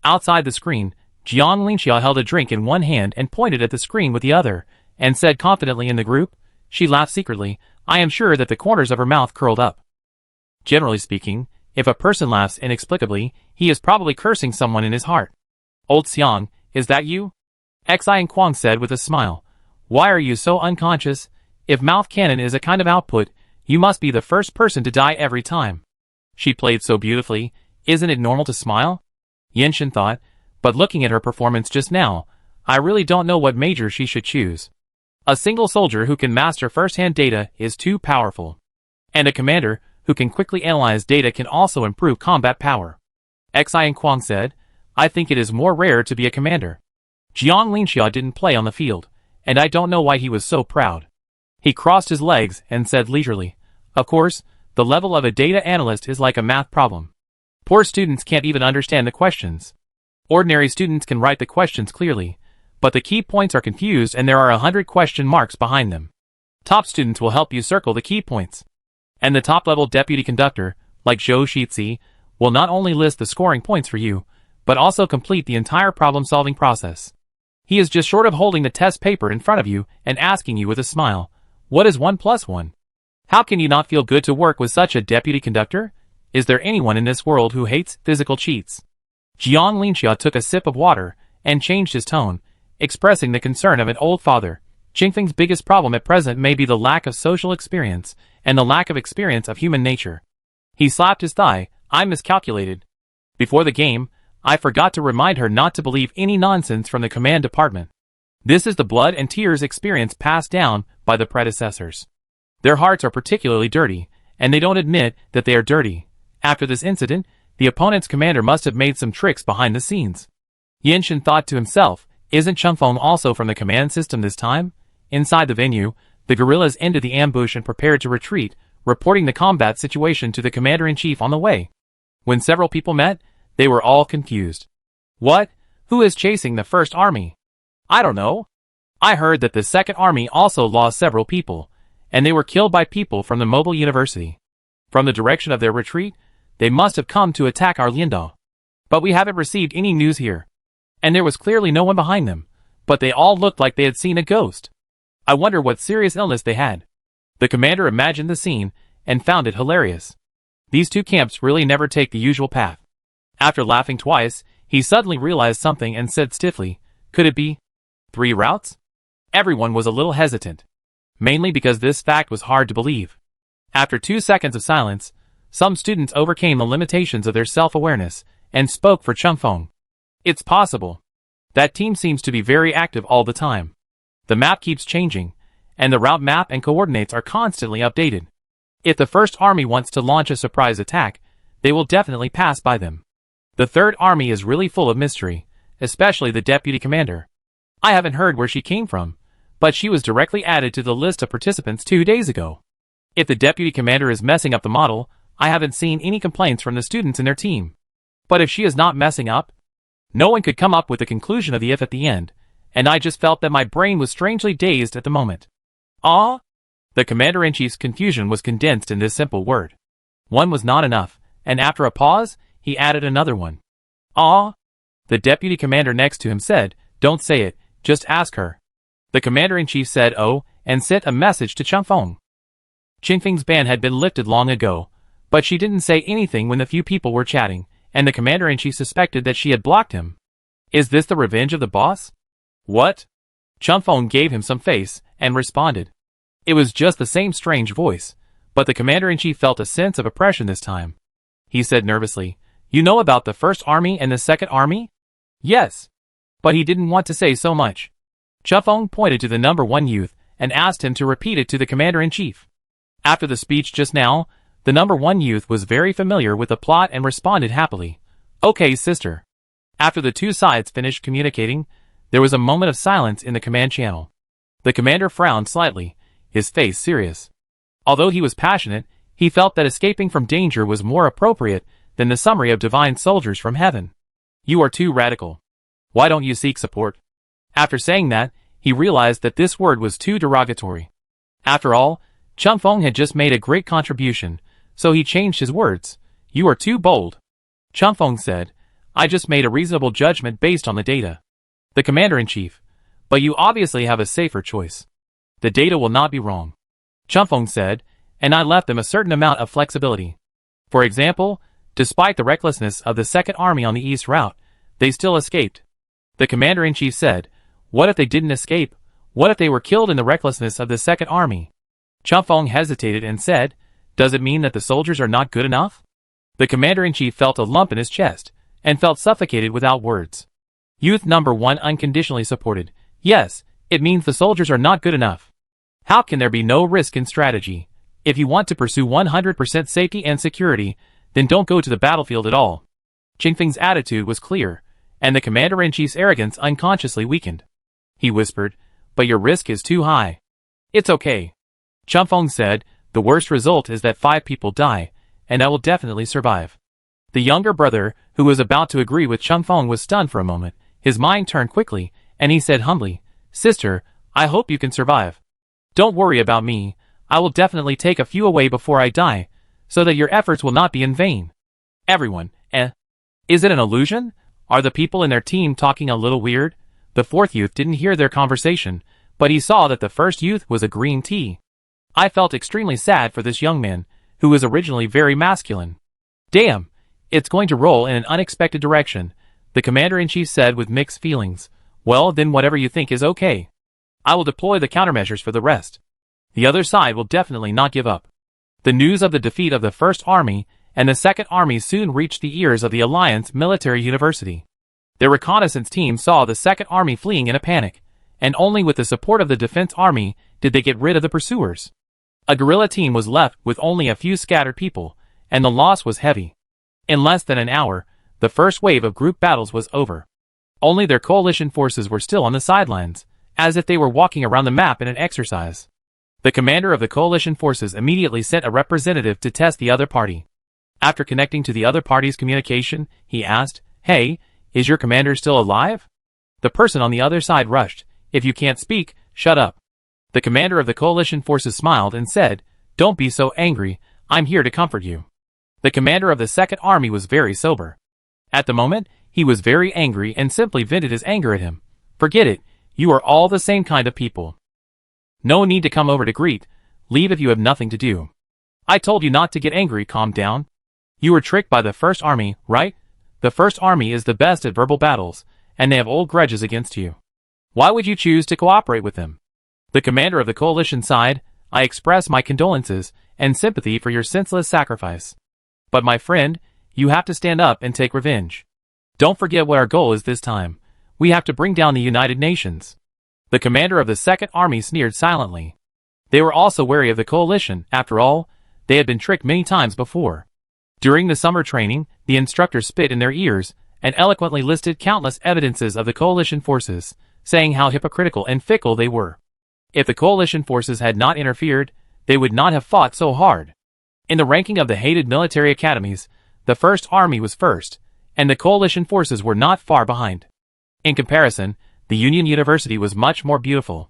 Outside the screen, Jiang Linxia held a drink in one hand and pointed at the screen with the other, and said confidently in the group. She laughed secretly. I am sure that the corners of her mouth curled up. Generally speaking, if a person laughs inexplicably, he is probably cursing someone in his heart. Old Xiang, is that you? Xi Kwang said with a smile. Why are you so unconscious? If mouth cannon is a kind of output, you must be the first person to die every time. She played so beautifully, isn't it normal to smile? Yenshin thought, but looking at her performance just now, I really don't know what major she should choose. A single soldier who can master first-hand data is too powerful. And a commander who can quickly analyze data can also improve combat power. Xi Kwang said, I think it is more rare to be a commander. Jiang Linxia didn't play on the field, and I don't know why he was so proud. He crossed his legs and said leisurely, of course, the level of a data analyst is like a math problem. Poor students can't even understand the questions. Ordinary students can write the questions clearly, but the key points are confused and there are 100 question marks behind them. Top students will help you circle the key points. And the top-level deputy conductor, like Zhou Shizi, will not only list the scoring points for you, but also complete the entire problem-solving process. He is just short of holding the test paper in front of you and asking you with a smile, what is 1 plus 1? How can you not feel good to work with such a deputy conductor? Is there anyone in this world who hates physical cheats? Jiang Linxia took a sip of water and changed his tone, expressing the concern of an old father. Qingfeng's biggest problem at present may be the lack of social experience and the lack of experience of human nature. He slapped his thigh. I miscalculated. Before the game, I forgot to remind her not to believe any nonsense from the command department. This is the blood and tears experience passed down by the predecessors. Their hearts are particularly dirty, and they don't admit that they are dirty. After this incident, the opponent's commander must have made some tricks behind the scenes. Yenshin thought to himself, isn't Chunfeng also from the command system this time? Inside the venue, the guerrillas ended the ambush and prepared to retreat, reporting the combat situation to the commander-in-chief on the way. When several people met, they were all confused. What? Who is chasing the first army? I don't know. I heard that the second army also lost several people, and they were killed by people from the mobile university. From the direction of their retreat, they must have come to attack our Liandao. But we haven't received any news here. And there was clearly no one behind them, but they all looked like they had seen a ghost. I wonder what serious illness they had. The commander imagined the scene and found it hilarious. These two camps really never take the usual path. After laughing twice, he suddenly realized something and said stiffly, "Could it be 3 routes?" Everyone was a little hesitant, mainly because this fact was hard to believe. After 2 seconds of silence, some students overcame the limitations of their self-awareness and spoke for Changfeng. "It's possible. That team seems to be very active all the time. The map keeps changing, and the route map and coordinates are constantly updated. If the First Army wants to launch a surprise attack, they will definitely pass by them. The Third Army is really full of mystery, especially the deputy commander. I haven't heard where she came from, but she was directly added to the list of participants 2 days ago. If the deputy commander is messing up the model, I haven't seen any complaints from the students in their team. But if she is not messing up, no one could come up with the conclusion of the if at the end, and I just felt that my brain was strangely dazed at the moment." "Ah?" The commander-in-chief's confusion was condensed in this simple word. One was not enough, and after a pause, he added another one. "Ah?" The deputy commander next to him said, "Don't say it, just ask her." The commander-in-chief said "Oh," and sent a message to Changfeng. Qingfeng's ban had been lifted long ago, but she didn't say anything when the few people were chatting, and the commander-in-chief suspected that she had blocked him. "Is this the revenge of the boss?" "What?" Changfeng gave him some face, and responded. It was just the same strange voice, but the commander-in-chief felt a sense of oppression this time. He said nervously, "You know about the First Army and the Second Army?" "Yes." But he didn't want to say so much. Changfeng pointed to the number 1 youth and asked him to repeat it to the commander-in-chief. After the speech just now, the number 1 youth was very familiar with the plot and responded happily, "Okay, sister." After the two sides finished communicating, there was a moment of silence in the command channel. The commander frowned slightly, his face serious. Although he was passionate, he felt that escaping from danger was more appropriate than the summary of divine soldiers from heaven. "You are too radical. Why don't you seek support?" After saying that, he realized that this word was too derogatory. After all, Changfeng had just made a great contribution, so he changed his words. "You are too bold." Changfeng said, "I just made a reasonable judgment based on the data." The commander-in-chief, "But you obviously have a safer choice. The data will not be wrong." Changfeng said, "And I left them a certain amount of flexibility. For example, despite the recklessness of the Second Army on the east route, they still escaped." The commander-in-chief said, "What if they didn't escape? What if they were killed in the recklessness of the Second Army?" Changfeng hesitated and said, "Does it mean that the soldiers are not good enough?" The commander-in-chief felt a lump in his chest, and felt suffocated without words. Youth number 1 unconditionally supported, "Yes, it means the soldiers are not good enough. How can there be no risk in strategy? If you want to pursue 100% safety and security, then don't go to the battlefield at all." Qingfeng's attitude was clear, and the commander-in-chief's arrogance unconsciously weakened. He whispered, "But your risk is too high." "It's okay." Changfeng said, "The worst result is that 5 people die, and I will definitely survive." The younger brother, who was about to agree with Changfeng, was stunned for a moment. His mind turned quickly, and he said humbly, "Sister, I hope you can survive. Don't worry about me, I will definitely take a few away before I die, so that your efforts will not be in vain." Everyone, Is it an illusion? Are the people in their team talking a little weird? The 4th youth didn't hear their conversation, but he saw that the first youth was agreeing tea. I felt extremely sad for this young man, who was originally very masculine. "Damn, it's going to roll in an unexpected direction," the commander-in-chief said with mixed feelings. "Well, then whatever you think is okay. I will deploy the countermeasures for the rest. The other side will definitely not give up." The news of the defeat of the First Army and the Second Army soon reached the ears of the Alliance Military University. Their reconnaissance team saw the Second Army fleeing in a panic, and only with the support of the Defense Army did they get rid of the pursuers. A guerrilla team was left with only a few scattered people, and the loss was heavy. In less than an hour, the first wave of group battles was over. Only their coalition forces were still on the sidelines, as if they were walking around the map in an exercise. The commander of the coalition forces immediately sent a representative to test the other party. After connecting to the other party's communication, he asked, "Hey, is your commander still alive?" The person on the other side rushed, "If you can't speak, shut up." The commander of the coalition forces smiled and said, "Don't be so angry, I'm here to comfort you." The commander of the Second Army was very sober. At the moment, he was very angry and simply vented his anger at him. "Forget it, you are all the same kind of people. No need to come over to greet, leave if you have nothing to do. I told you not to get angry, calm down. You were tricked by the First Army, right? The First Army is the best at verbal battles, and they have old grudges against you. Why would you choose to cooperate with them? The commander of the coalition sighed, I express my condolences and sympathy for your senseless sacrifice. But my friend, you have to stand up and take revenge. Don't forget what our goal is this time. We have to bring down the United Nations. The commander of the Second Army sneered silently. They were also wary of the coalition. After all, they had been tricked many times before. During the summer training, the instructor spit in their ears and eloquently listed countless evidences of the coalition forces, saying how hypocritical and fickle they were. If the coalition forces had not interfered, they would not have fought so hard. In the ranking of the hated military academies, the First Army was first, and the coalition forces were not far behind. In comparison, the Union University was much more beautiful.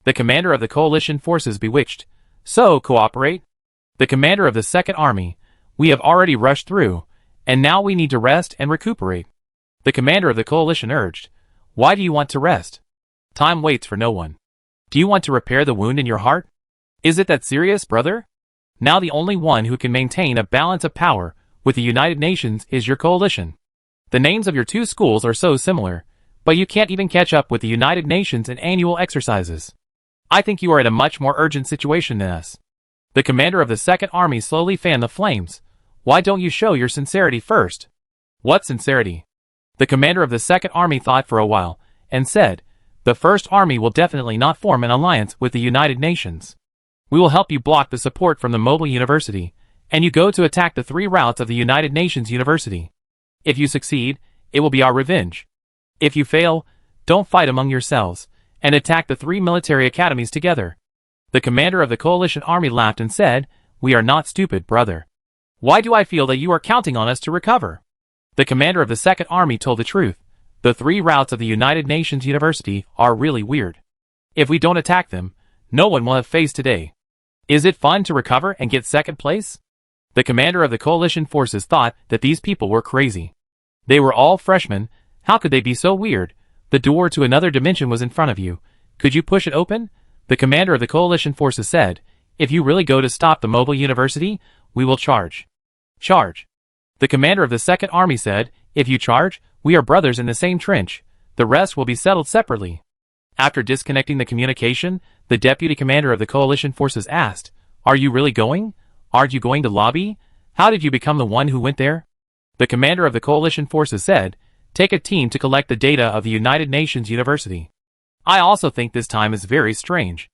The commander of the coalition forces bewitched. So, cooperate? The commander of the Second Army, we have already rushed through, and now we need to rest and recuperate. The commander of the coalition urged. Why do you want to rest? Time waits for no one. Do you want to repair the wound in your heart? Is it that serious, brother? Now the only one who can maintain a balance of power with the United Nations is your coalition. The names of your two schools are so similar, but you can't even catch up with the United Nations in annual exercises. I think you are in a much more urgent situation than us. The commander of the Second Army slowly fanned the flames. Why don't you show your sincerity first? What sincerity? The commander of the Second Army thought for a while, and said, The First Army will definitely not form an alliance with the United Nations. We will help you block the support from the Mobile University, and you go to attack the 3 routes of the United Nations University. If you succeed, it will be our revenge. If you fail, don't fight among yourselves, and attack the 3 military academies together. The commander of the coalition army laughed and said, We are not stupid, brother. Why do I feel that you are counting on us to recover? The commander of the Second Army told the truth. The 3 routes of the United Nations University are really weird. If we don't attack them, no one will have faced today. Is it fun to recover and get second place? The commander of the coalition forces thought that these people were crazy. They were all freshmen. How could they be so weird? The door to another dimension was in front of you. Could you push it open? The commander of the coalition forces said, If you really go to stop the Mobile University, we will charge. Charge. The commander of the Second Army said, If you charge, we are brothers in the same trench. The rest will be settled separately. After disconnecting the communication, the deputy commander of the coalition forces asked, Are you really going? Aren't you going to lobby? How did you become the one who went there? The commander of the coalition forces said, Take a team to collect the data of the United Nations University. I also think this time is very strange.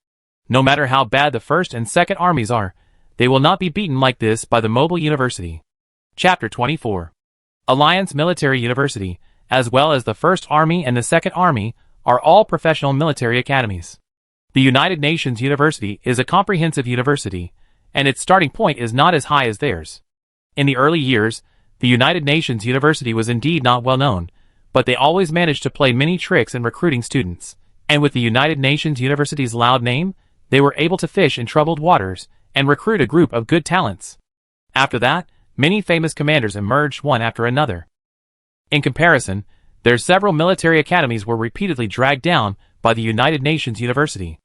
No matter how bad the First and Second Armies are, they will not be beaten like this by the Mobile University. Chapter 24. Alliance Military University, as well as the First Army and the Second Army, are all professional military academies. The United Nations University is a comprehensive university, and its starting point is not as high as theirs. In the early years, the United Nations University was indeed not well known, but they always managed to play many tricks in recruiting students, and with the United Nations University's loud name, they were able to fish in troubled waters and recruit a group of good talents. After that, many famous commanders emerged one after another. In comparison, their several military academies were repeatedly dragged down by the United Nations University.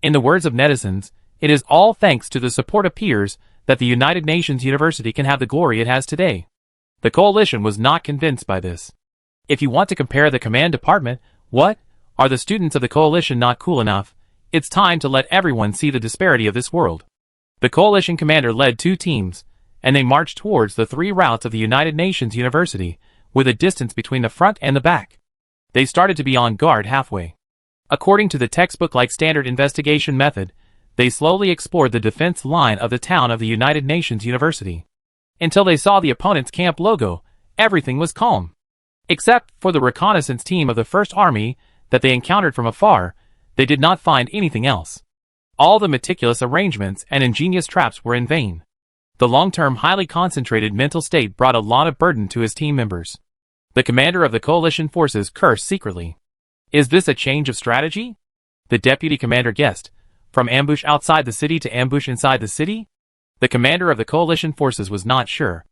In the words of netizens, it is all thanks to the support of peers that the United Nations University can have the glory it has today. The coalition was not convinced by this. If you want to compare the command department, what? Are the students of the coalition not cool enough? It's time to let everyone see the disparity of this world. The coalition commander led 2 teams, and they marched towards the 3 routes of the United Nations University, with a distance between the front and the back. They started to be on guard halfway. According to the textbook-like standard investigation method, they slowly explored the defense line of the town of the United Nations University. Until they saw the opponent's camp logo, everything was calm. Except for the reconnaissance team of the First Army that they encountered from afar, they did not find anything else. All the meticulous arrangements and ingenious traps were in vain. The long-term highly concentrated mental state brought a lot of burden to his team members. The commander of the coalition forces cursed secretly. Is this a change of strategy? The deputy commander guessed. From ambush outside the city to ambush inside the city? The commander of the coalition forces was not sure.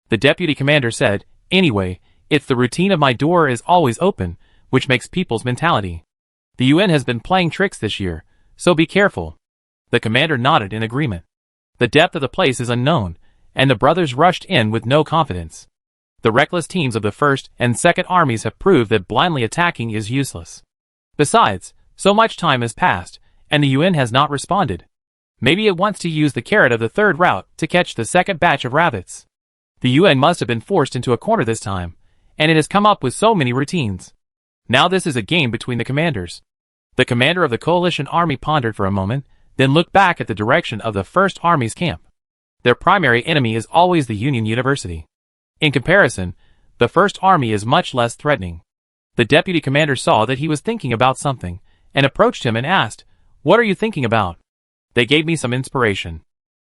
The deputy commander said, Anyway, it's the routine of my door is always open, which makes people's mentality. The UN has been playing tricks this year, so be careful. The commander nodded in agreement. The depth of the place is unknown, and the brothers rushed in with no confidence. The reckless teams of the 1st and 2nd Armies have proved that blindly attacking is useless. Besides, so much time has passed, and the UN has not responded. Maybe it wants to use the carrot of the 3rd route to catch the 2nd batch of rabbits. The UN must have been forced into a corner this time, and it has come up with so many routines. Now this is a game between the commanders. The commander of the coalition army pondered for a moment, then looked back at the direction of the 1st Army's camp. Their primary enemy is always the Union University. In comparison, the 1st Army is much less threatening. The deputy commander saw that he was thinking about something, and approached him and asked, "What are you thinking about?" "They gave me some inspiration."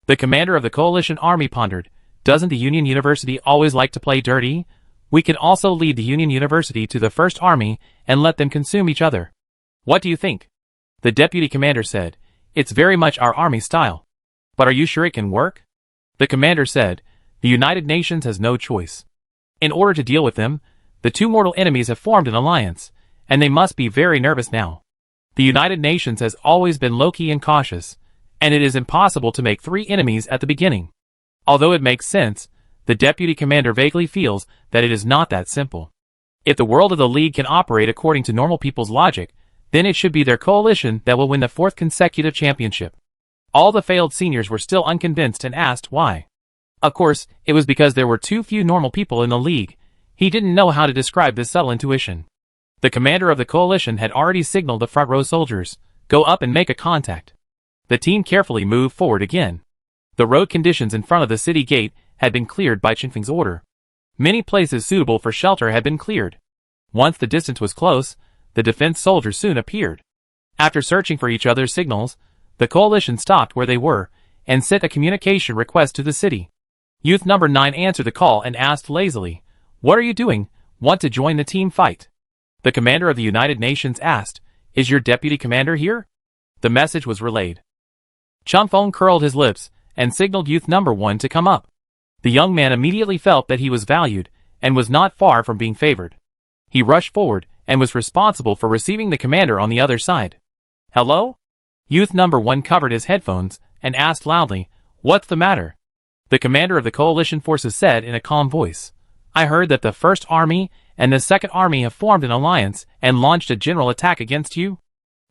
The commander of the coalition army pondered, "Doesn't the Union University always like to play dirty? We can also lead the Union University to the 1st Army and let them consume each other. What do you think?" The deputy commander said, "It's very much our army style. But are you sure it can work?" The commander said, "The United Nations has no choice. In order to deal with them, the two mortal enemies have formed an alliance, and they must be very nervous now. The United Nations has always been low-key and cautious, and it is impossible to make 3 enemies at the beginning. Although it makes sense, the deputy commander vaguely feels that it is not that simple. If the world of the League can operate according to normal people's logic, then it should be their coalition that will win the 4th consecutive championship." All the failed seniors were still unconvinced and asked why. Of course, it was because there were too few normal people in the League. He didn't know how to describe this subtle intuition. The commander of the coalition had already signaled the front row soldiers, "Go up and make a contact." The team carefully moved forward again. The road conditions in front of the city gate had been cleared by Chinfeng's order. Many places suitable for shelter had been cleared. Once the distance was close, the defense soldiers soon appeared. After searching for each other's signals, the coalition stopped where they were, and sent a communication request to the city. Youth number 9 answered the call and asked lazily, "What are you doing? Want to join the team fight?" The commander of the United Nations asked, "Is your deputy commander here?" The message was relayed. Chunfeng curled his lips, and signaled youth number 1 to come up. The young man immediately felt that he was valued, and was not far from being favored. He rushed forward, and was responsible for receiving the commander on the other side. "Hello?" Youth number 1 covered his headphones, and asked loudly, "What's the matter?" The commander of the coalition forces said in a calm voice, "I heard that the 1st Army and the 2nd Army have formed an alliance and launched a general attack against you."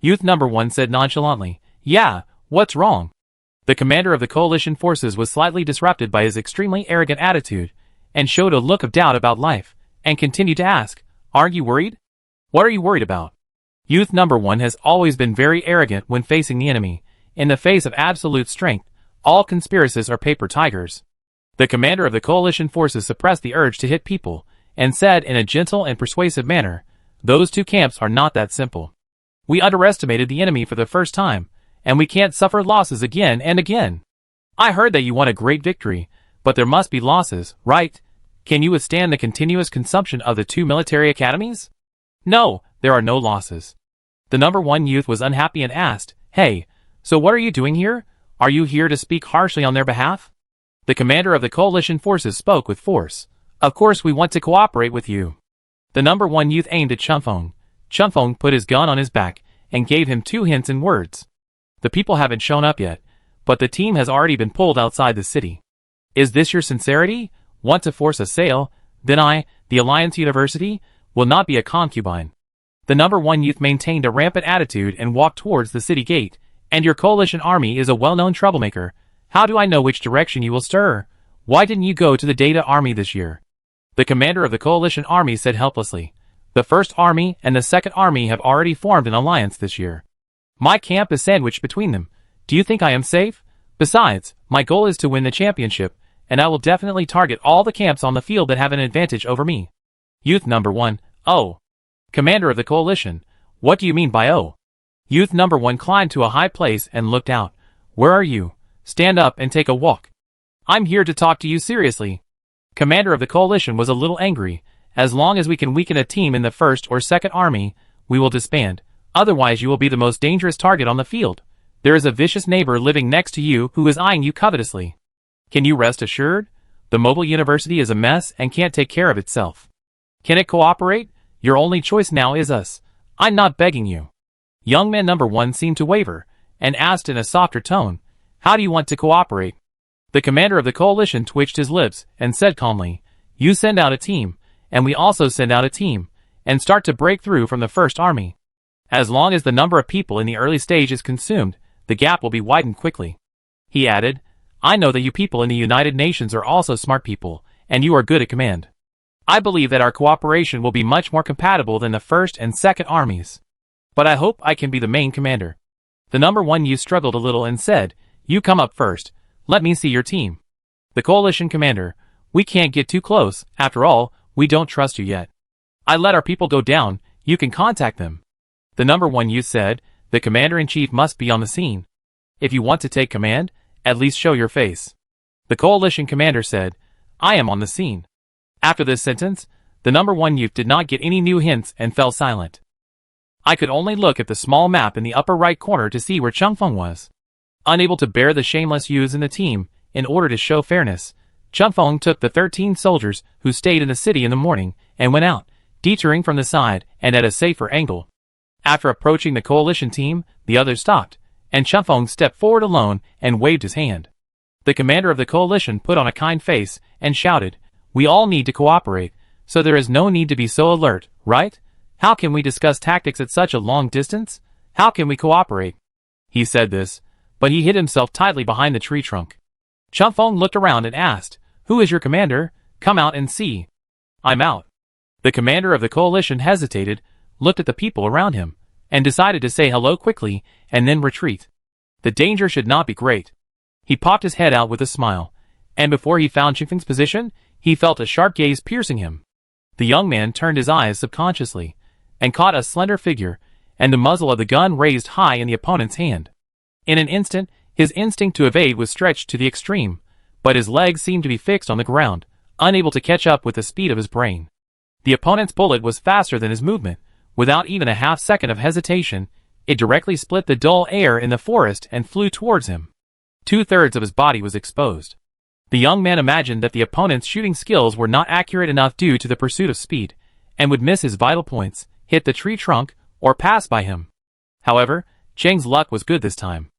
Youth number 1 said nonchalantly, "Yeah, what's wrong?" The commander of the coalition forces was slightly disrupted by his extremely arrogant attitude, and showed a look of doubt about life, and continued to ask, "Aren't you worried?" "What are you worried about?" Youth number 1 has always been very arrogant when facing the enemy. In the face of absolute strength, all conspiracists are paper tigers. The commander of the coalition forces suppressed the urge to hit people, and said in a gentle and persuasive manner, "Those 2 camps are not that simple. We underestimated the enemy for the first time, and we can't suffer losses again and again. I heard that you won a great victory, but there must be losses, right? Can you withstand the continuous consumption of the 2 military academies?" "No, there are no losses." The number 1 youth was unhappy and asked, "Hey, so what are you doing here? Are you here to speak harshly on their behalf?" The commander of the coalition forces spoke with force. "Of course we want to cooperate with you." The number 1 youth aimed at Chunfeng. Chunfeng put his gun on his back, and gave him 2 hints in words. "The people haven't shown up yet, but the team has already been pulled outside the city. Is this your sincerity? Want to force a sale? Then I, the Alliance University, will not be a concubine." The number 1 youth maintained a rampant attitude and walked towards the city gate. "And your coalition army is a well-known troublemaker. How do I know which direction you will stir? Why didn't you go to the Data Army this year?" The commander of the coalition army said helplessly, "The 1st Army and the 2nd Army have already formed an alliance this year. My camp is sandwiched between them. Do you think I am safe? Besides, my goal is to win the championship, and I will definitely target all the camps on the field that have an advantage over me." Youth number 1, "Oh." Commander of the coalition, "What do you mean by oh?" Youth number 1 climbed to a high place and looked out. "Where are you? Stand up and take a walk. I'm here to talk to you seriously." Commander of the coalition was a little angry. "As long as we can weaken a team in the 1st or 2nd Army, we will disband. Otherwise you will be the most dangerous target on the field. There is a vicious neighbor living next to you who is eyeing you covetously. Can you rest assured? The mobile university is a mess and can't take care of itself. Can it cooperate? Your only choice now is us. I'm not begging you." Young man number 1 seemed to waver, and asked in a softer tone, "How do you want to cooperate?" The commander of the coalition twitched his lips, and said calmly, You send out a team, and we also send out a team, and start to break through from the first army. As long as the number of people in the early stage is consumed, the gap will be widened quickly. He added, I know that you people in the United Nations are also smart people, and you are good at command. I believe that our cooperation will be much more compatible than the first and second armies. But I hope I can be the main commander. The number 1 youth struggled a little and said, You come up first. Let me see your team. The coalition commander, we can't get too close. After all, we don't trust you yet. I let our people go down. You can contact them. The number 1 youth said, The commander-in-chief must be on the scene. If you want to take command, at least show your face. The coalition commander said, I am on the scene. After this sentence, the number 1 youth did not get any new hints and fell silent. I could only look at the small map in the upper right corner to see where Changfeng was. Unable to bear the shameless youths in the team, in order to show fairness, Changfeng took the 13 soldiers who stayed in the city in the morning and went out, detouring from the side and at a safer angle. After approaching the coalition team, the others stopped, and Changfeng stepped forward alone and waved his hand. The commander of the coalition put on a kind face and shouted, We all need to cooperate, so there is no need to be so alert, right? How can we discuss tactics at such a long distance? How can we cooperate? He said this, but he hid himself tightly behind the tree trunk. Changfeng looked around and asked, Who is your commander? Come out and see. I'm out. The commander of the coalition hesitated, looked at the people around him, and decided to say hello quickly and then retreat. The danger should not be great. He popped his head out with a smile, and before he found Changfeng's position, he felt a sharp gaze piercing him. The young man turned his eyes subconsciously, and caught a slender figure, and the muzzle of the gun raised high in the opponent's hand. In an instant, his instinct to evade was stretched to the extreme, but his legs seemed to be fixed on the ground, unable to catch up with the speed of his brain. The opponent's bullet was faster than his movement. Without even a half-second of hesitation, it directly split the dull air in the forest and flew towards him. 2/3 of his body was exposed. The young man imagined that the opponent's shooting skills were not accurate enough due to the pursuit of speed, and would miss his vital points, hit the tree trunk, or pass by him. However, Cheng's luck was good this time.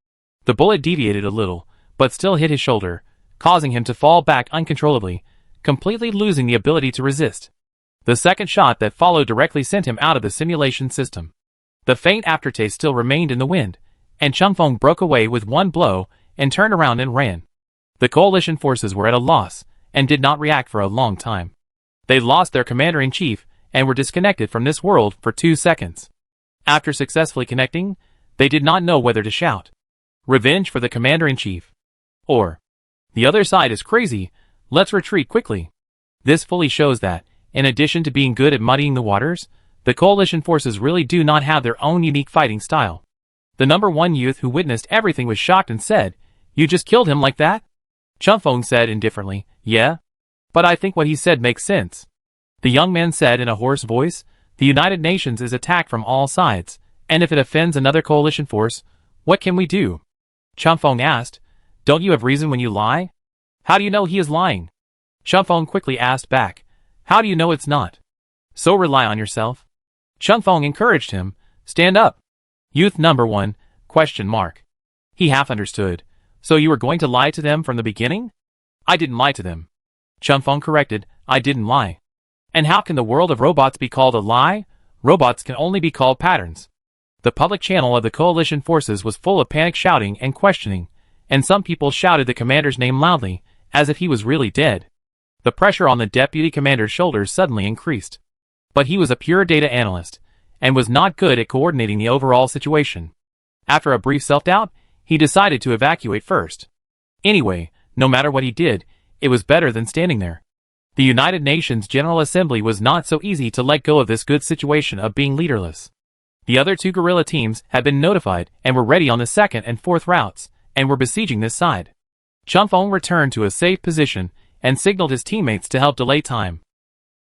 The bullet deviated a little, but still hit his shoulder, causing him to fall back uncontrollably, completely losing the ability to resist. The second shot that followed directly sent him out of the simulation system. The faint aftertaste still remained in the wind, and Changfeng broke away with one blow and turned around and ran. The coalition forces were at a loss, and did not react for a long time. They lost their commander-in-chief, and were disconnected from this world for 2 seconds. After successfully connecting, they did not know whether to shout, Revenge for the commander-in-chief, or, The other side is crazy, let's retreat quickly. This fully shows that, in addition to being good at muddying the waters, the coalition forces really do not have their own unique fighting style. The number 1 youth who witnessed everything was shocked and said, You just killed him like that? Changfeng said indifferently, Yeah. But I think what he said makes sense. The young man said in a hoarse voice, The United Nations is attacked from all sides, and if it offends another coalition force, what can we do? Changfeng asked, Don't you have reason when you lie? How do you know he is lying? Changfeng quickly asked back, How do you know it's not? So rely on yourself. Changfeng encouraged him, Stand up. Youth number 1, ? He half understood. So you were going to lie to them from the beginning? I didn't lie to them. Changfeng corrected, I didn't lie. And how can the world of robots be called a lie? Robots can only be called patterns. The public channel of the coalition forces was full of panic shouting and questioning, and some people shouted the commander's name loudly, as if he was really dead. The pressure on the deputy commander's shoulders suddenly increased. But he was a pure data analyst, and was not good at coordinating the overall situation. After a brief self-doubt, he decided to evacuate first. Anyway, no matter what he did, it was better than standing there. The United Nations General Assembly was not so easy to let go of this good situation of being leaderless. The other 2 guerrilla teams had been notified and were ready on the 2nd and 4th routes, and were besieging this side. Changfeng returned to a safe position and signaled his teammates to help delay time.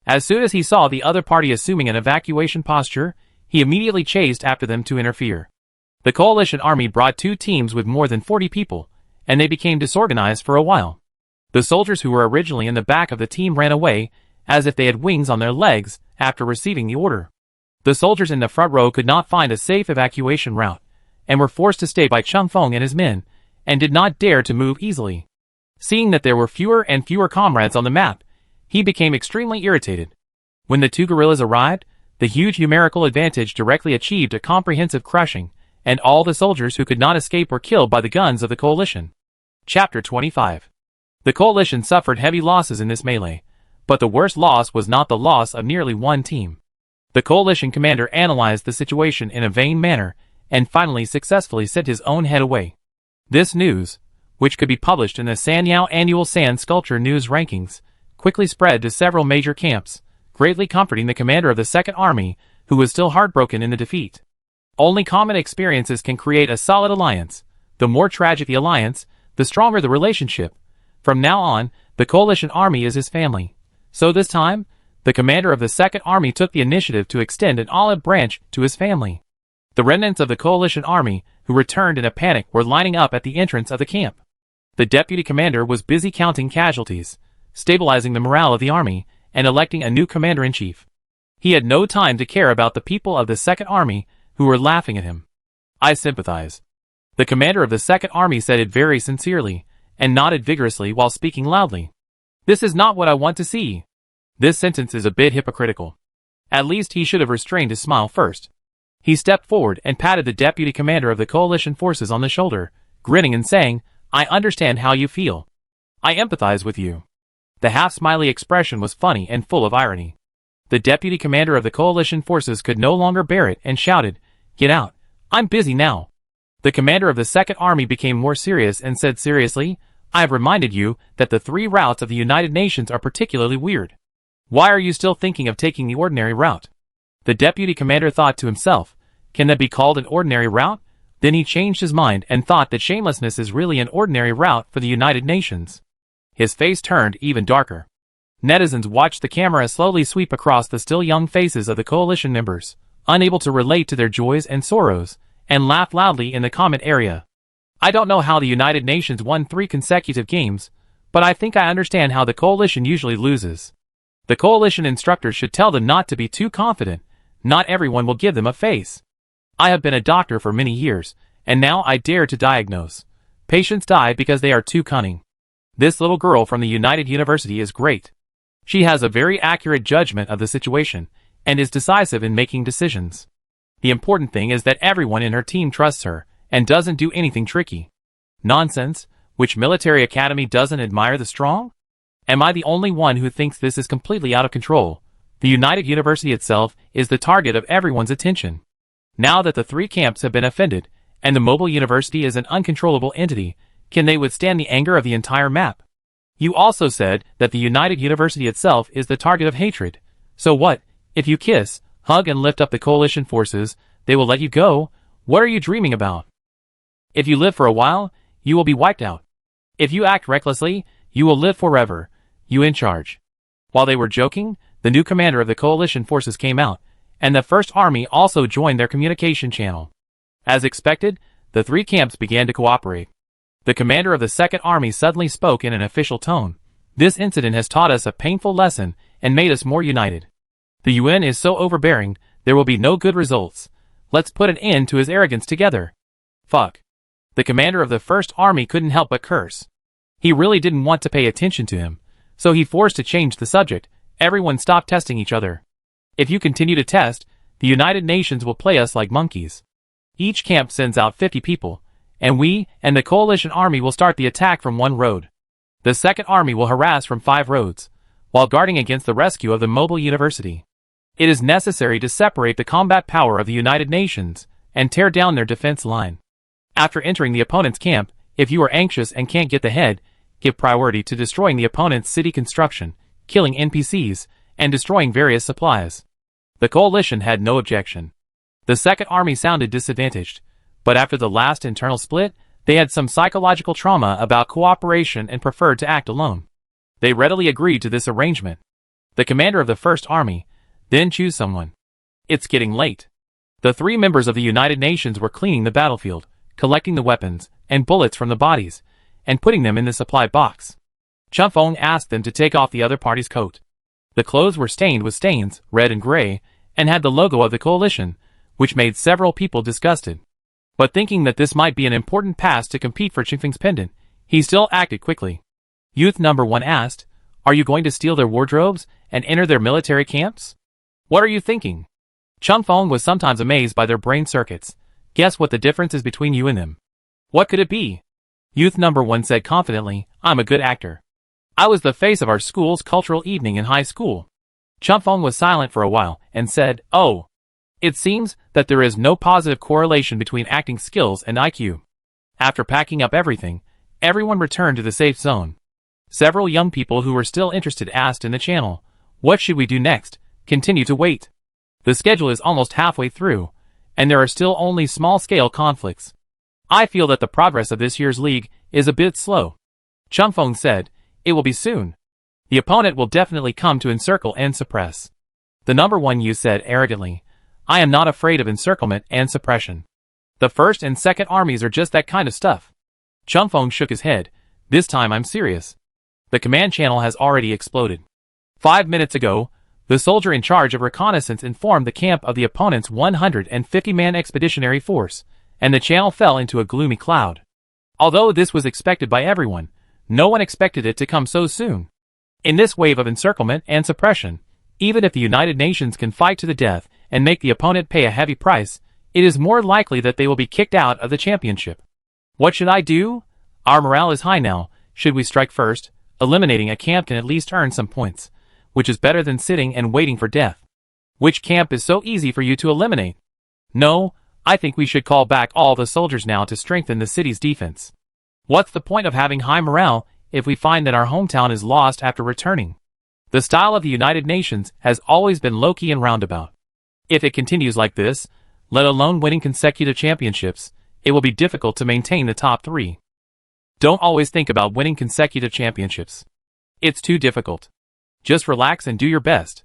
As soon as he saw the other party assuming an evacuation posture, he immediately chased after them to interfere. The coalition army brought 2 teams with more than 40 people, and they became disorganized for a while. The soldiers who were originally in the back of the team ran away, as if they had wings on their legs, after receiving the order. The soldiers in the front row could not find a safe evacuation route, and were forced to stay by Changfeng and his men, and did not dare to move easily. Seeing that there were fewer and fewer comrades on the map, He became extremely irritated. When the two guerrillas arrived, the huge numerical advantage directly achieved a comprehensive crushing, and all the soldiers who could not escape were killed by the guns of the coalition. Chapter 25. The coalition suffered heavy losses in this melee, but the worst loss was not the loss of nearly one team. The coalition commander analyzed the situation in a vain manner, and finally successfully sent his own head away. This news, which could be published in the Sanyao Annual Sand Sculpture News Rankings, quickly spread to several major camps, greatly comforting the commander of the Second Army, who was still heartbroken in the defeat. Only common experiences can create a solid alliance. The more tragic the alliance, the stronger the relationship. From now on, the coalition army is his family. So this time, the commander of the Second Army took the initiative to extend an olive branch to his family. The remnants of the coalition army, who returned in a panic, were lining up at the entrance of the camp. The deputy commander was busy counting casualties, stabilizing the morale of the army, and electing a new commander-in-chief. He had no time to care about the people of the Second Army, who were laughing at him. I sympathize. The commander of the Second Army said it very sincerely, and nodded vigorously while speaking loudly. This is not what I want to see. This sentence is a bit hypocritical. At least he should have restrained his smile first. He stepped forward and patted the deputy commander of the coalition forces on the shoulder, grinning and saying, "I understand how you feel. I empathize with you." The half-smiley expression was funny and full of irony. The deputy commander of the coalition forces could no longer bear it and shouted, "Get out! I'm busy now." The commander of the Second Army became more serious and said seriously, "I have reminded you that the 3 routes of the United Nations are particularly weird. Why are you still thinking of taking the ordinary route?" The deputy commander thought to himself, "Can that be called an ordinary route?" Then he changed his mind and thought that shamelessness is really an ordinary route for the United Nations. His face turned even darker. Netizens watched the camera slowly sweep across the still young faces of the coalition members, unable to relate to their joys and sorrows, and laughed loudly in the comment area. I don't know how the United Nations won 3 consecutive games, but I think I understand how the coalition usually loses. The coalition instructors should tell them not to be too confident. Not everyone will give them a face. I have been a doctor for many years, and now I dare to diagnose. Patients die because they are too cunning. This little girl from the United University is great. She has a very accurate judgment of the situation, and is decisive in making decisions. The important thing is that everyone in her team trusts her, and doesn't do anything tricky. Nonsense. Which military academy doesn't admire the strong? Am I the only one who thinks this is completely out of control? The United University itself is the target of everyone's attention. Now that the 3 camps have been offended, and the mobile university is an uncontrollable entity, can they withstand the anger of the entire map? You also said that the United University itself is the target of hatred. So what, if you kiss, hug and lift up the coalition forces, they will let you go? What are you dreaming about? If you live for a while, you will be wiped out. If you act recklessly, you will live forever. You in charge. While they were joking, the new commander of the coalition forces came out, and the First Army also joined their communication channel. As expected, the 3 camps began to cooperate. The commander of the Second Army suddenly spoke in an official tone. This incident has taught us a painful lesson and made us more united. The UN is so overbearing, there will be no good results. Let's put an end to his arrogance together. Fuck. The commander of the First Army couldn't help but curse. He really didn't want to pay attention to him, so he forced to change the subject. Everyone stopped testing each other. If you continue to test, the United Nations will play us like monkeys. Each camp sends out 50 people, and we and the coalition army will start the attack from 1 road. The Second Army will harass from 5 roads, while guarding against the rescue of the mobile university. It is necessary to separate the combat power of the United Nations and tear down their defense line. After entering the opponent's camp, if you are anxious and can't get the head, give priority to destroying the opponent's city construction, killing NPCs, and destroying various supplies. The coalition had no objection. The Second Army sounded disadvantaged, but after the last internal split, they had some psychological trauma about cooperation and preferred to act alone. They readily agreed to this arrangement. The commander of the First Army, then choose someone. It's getting late. The 3 members of the United Nations were cleaning the battlefield, collecting the weapons and bullets from the bodies, and putting them in the supply box. Chunfeng asked them to take off the other party's coat. The clothes were stained with stains, red and gray, and had the logo of the coalition, which made several people disgusted. But thinking that this might be an important pass to compete for Chunfeng's pendant, he still acted quickly. Youth number 1 asked, Are you going to steal their wardrobes and enter their military camps? What are you thinking? Chung Fong was sometimes amazed by their brain circuits. Guess what the difference is between you and them? What could it be? Youth number 1 said confidently, I'm a good actor. I was the face of our school's cultural evening in high school. Chung Fong was silent for a while and said, oh. It seems that there is no positive correlation between acting skills and IQ. After packing up everything, everyone returned to the safe zone. Several young people who were still interested asked in the channel, what should we do next? Continue to wait. The schedule is almost halfway through, and there are still only small-scale conflicts. I feel that the progress of this year's league is a bit slow. Chung Fong said, it will be soon. The opponent will definitely come to encircle and suppress. The number 1 youth said arrogantly, I am not afraid of encirclement and suppression. The first and second armies are just that kind of stuff. Chung Fong shook his head. This time I'm serious. The command channel has already exploded. 5 minutes ago, the soldier in charge of reconnaissance informed the camp of the opponent's 150-man expeditionary force, and the channel fell into a gloomy cloud. Although this was expected by everyone, no one expected it to come so soon. In this wave of encirclement and suppression, even if the United Nations can fight to the death and make the opponent pay a heavy price, it is more likely that they will be kicked out of the championship. What should I do? Our morale is high now. Should we strike first? Eliminating a camp can at least earn some points, which is better than sitting and waiting for death. Which camp is so easy for you to eliminate? No, I think we should call back all the soldiers now to strengthen the city's defense. What's the point of having high morale if we find that our hometown is lost after returning? The style of the United Nations has always been low-key and roundabout. If it continues like this, let alone winning consecutive championships, it will be difficult to maintain the top 3. Don't always think about winning consecutive championships. It's too difficult. Just relax and do your best.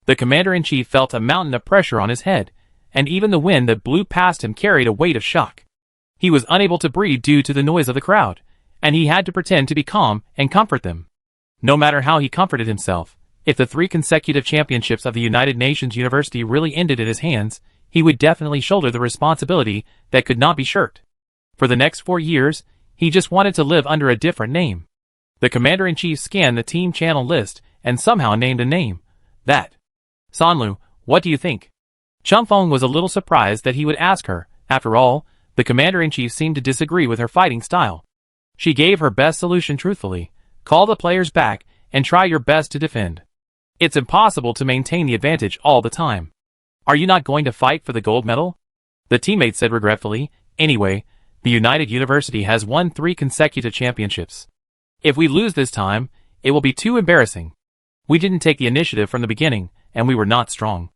The commander-in-chief felt a mountain of pressure on his head, and even the wind that blew past him carried a weight of shock. He was unable to breathe due to the noise of the crowd, and he had to pretend to be calm and comfort them. No matter how he comforted himself, if the 3 consecutive championships of the United Nations University really ended in his hands, he would definitely shoulder the responsibility that could not be shirked. For the next 4 years, he just wanted to live under a different name. The commander-in-chief scanned the team channel list and somehow named a name. That. Sanlu, what do you think? Chung Fong was a little surprised that he would ask her. After all, the commander-in-chief seemed to disagree with her fighting style. She gave her best solution truthfully. Call the players back and try your best to defend. It's impossible to maintain the advantage all the time. Are you not going to fight for the gold medal? The teammate said regretfully. Anyway, the United University has won 3 consecutive championships. If we lose this time, it will be too embarrassing. We didn't take the initiative from the beginning, and we were not strong.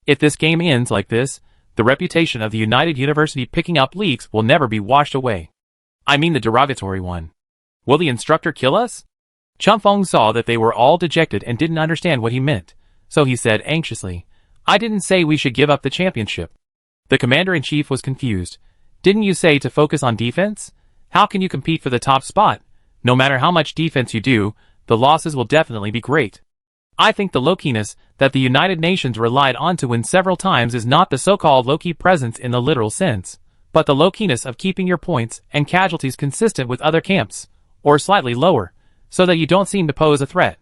If this game ends like this, the reputation of the United University picking up leaks will never be washed away. I mean the derogatory one. Will the instructor kill us? Chung Fong saw that they were all dejected and didn't understand what he meant, so he said anxiously, I didn't say we should give up the championship. The commander-in-chief was confused. Didn't you say to focus on defense? How can you compete for the top spot? No matter how much defense you do, the losses will definitely be great. I think the low-keyness that the United Nations relied on to win several times is not the so-called low-key presence in the literal sense, but the low-keyness of keeping your points and casualties consistent with other camps, or slightly lower, so that you don't seem to pose a threat.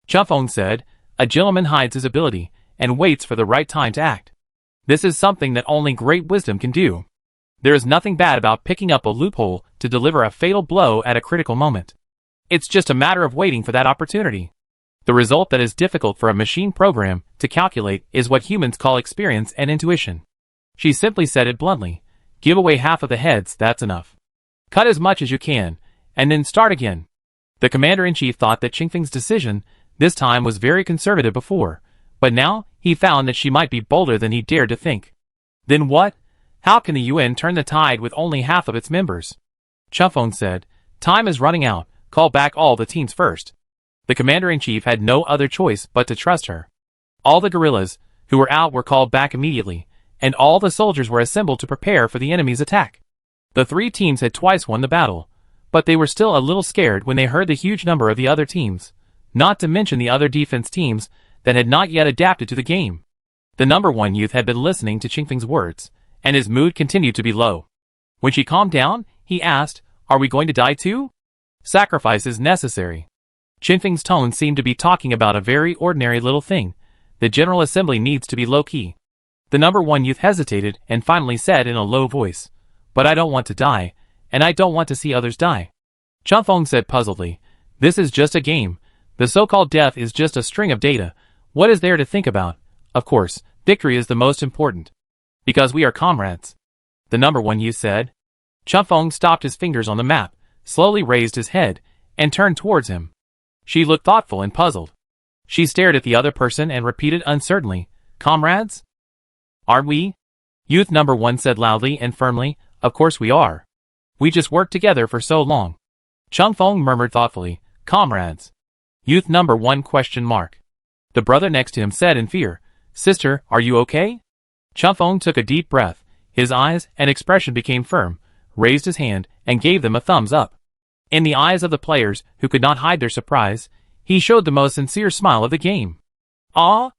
Chung Fong said, a gentleman hides his ability and waits for the right time to act. This is something that only great wisdom can do. There is nothing bad about picking up a loophole to deliver a fatal blow at a critical moment. It's just a matter of waiting for that opportunity. The result that is difficult for a machine program to calculate is what humans call experience and intuition. She simply said it bluntly. Give away half of the heads, that's enough. Cut as much as you can, and then start again. The commander-in-chief thought that Qingfeng's decision this time was very conservative before, but now he found that she might be bolder than he dared to think. Then what? How can the UN turn the tide with only half of its members? Chung Fong said, time is running out, call back all the teams first. The commander-in-chief had no other choice but to trust her. All the guerrillas who were out were called back immediately, and all the soldiers were assembled to prepare for the enemy's attack. The 3 teams had twice won the battle, but they were still a little scared when they heard the huge number of the other teams, not to mention the other defense teams that had not yet adapted to the game. The number 1 youth had been listening to Qingfeng's words, and his mood continued to be low. When she calmed down, he asked, are we going to die too? Sacrifice is necessary. Qinfeng's tone seemed to be talking about a very ordinary little thing. The General Assembly needs to be low-key. The number 1 youth hesitated and finally said in a low voice, "But I don't want to die, and I don't want to see others die." Qinfeng said puzzledly, "This is just a game. The so-called death is just a string of data. What is there to think about? Of course, victory is the most important. Because we are comrades." The number 1 youth said. Qinfeng stopped his fingers on the map, slowly raised his head, and turned towards him. She looked thoughtful and puzzled. She stared at the other person and repeated uncertainly, "Comrades? Aren't we?" Youth number 1 said loudly and firmly, "Of course we are. We just worked together for so long." Qinfeng murmured thoughtfully, "Comrades." Youth number 1 question mark. The brother next to him said in fear, "Sister, are you okay?" Qinfeng took a deep breath. His eyes and expression became firm, raised his hand, and gave them a thumbs up. In the eyes of the players, who could not hide their surprise, he showed the most sincere smile of the game. "Ah?"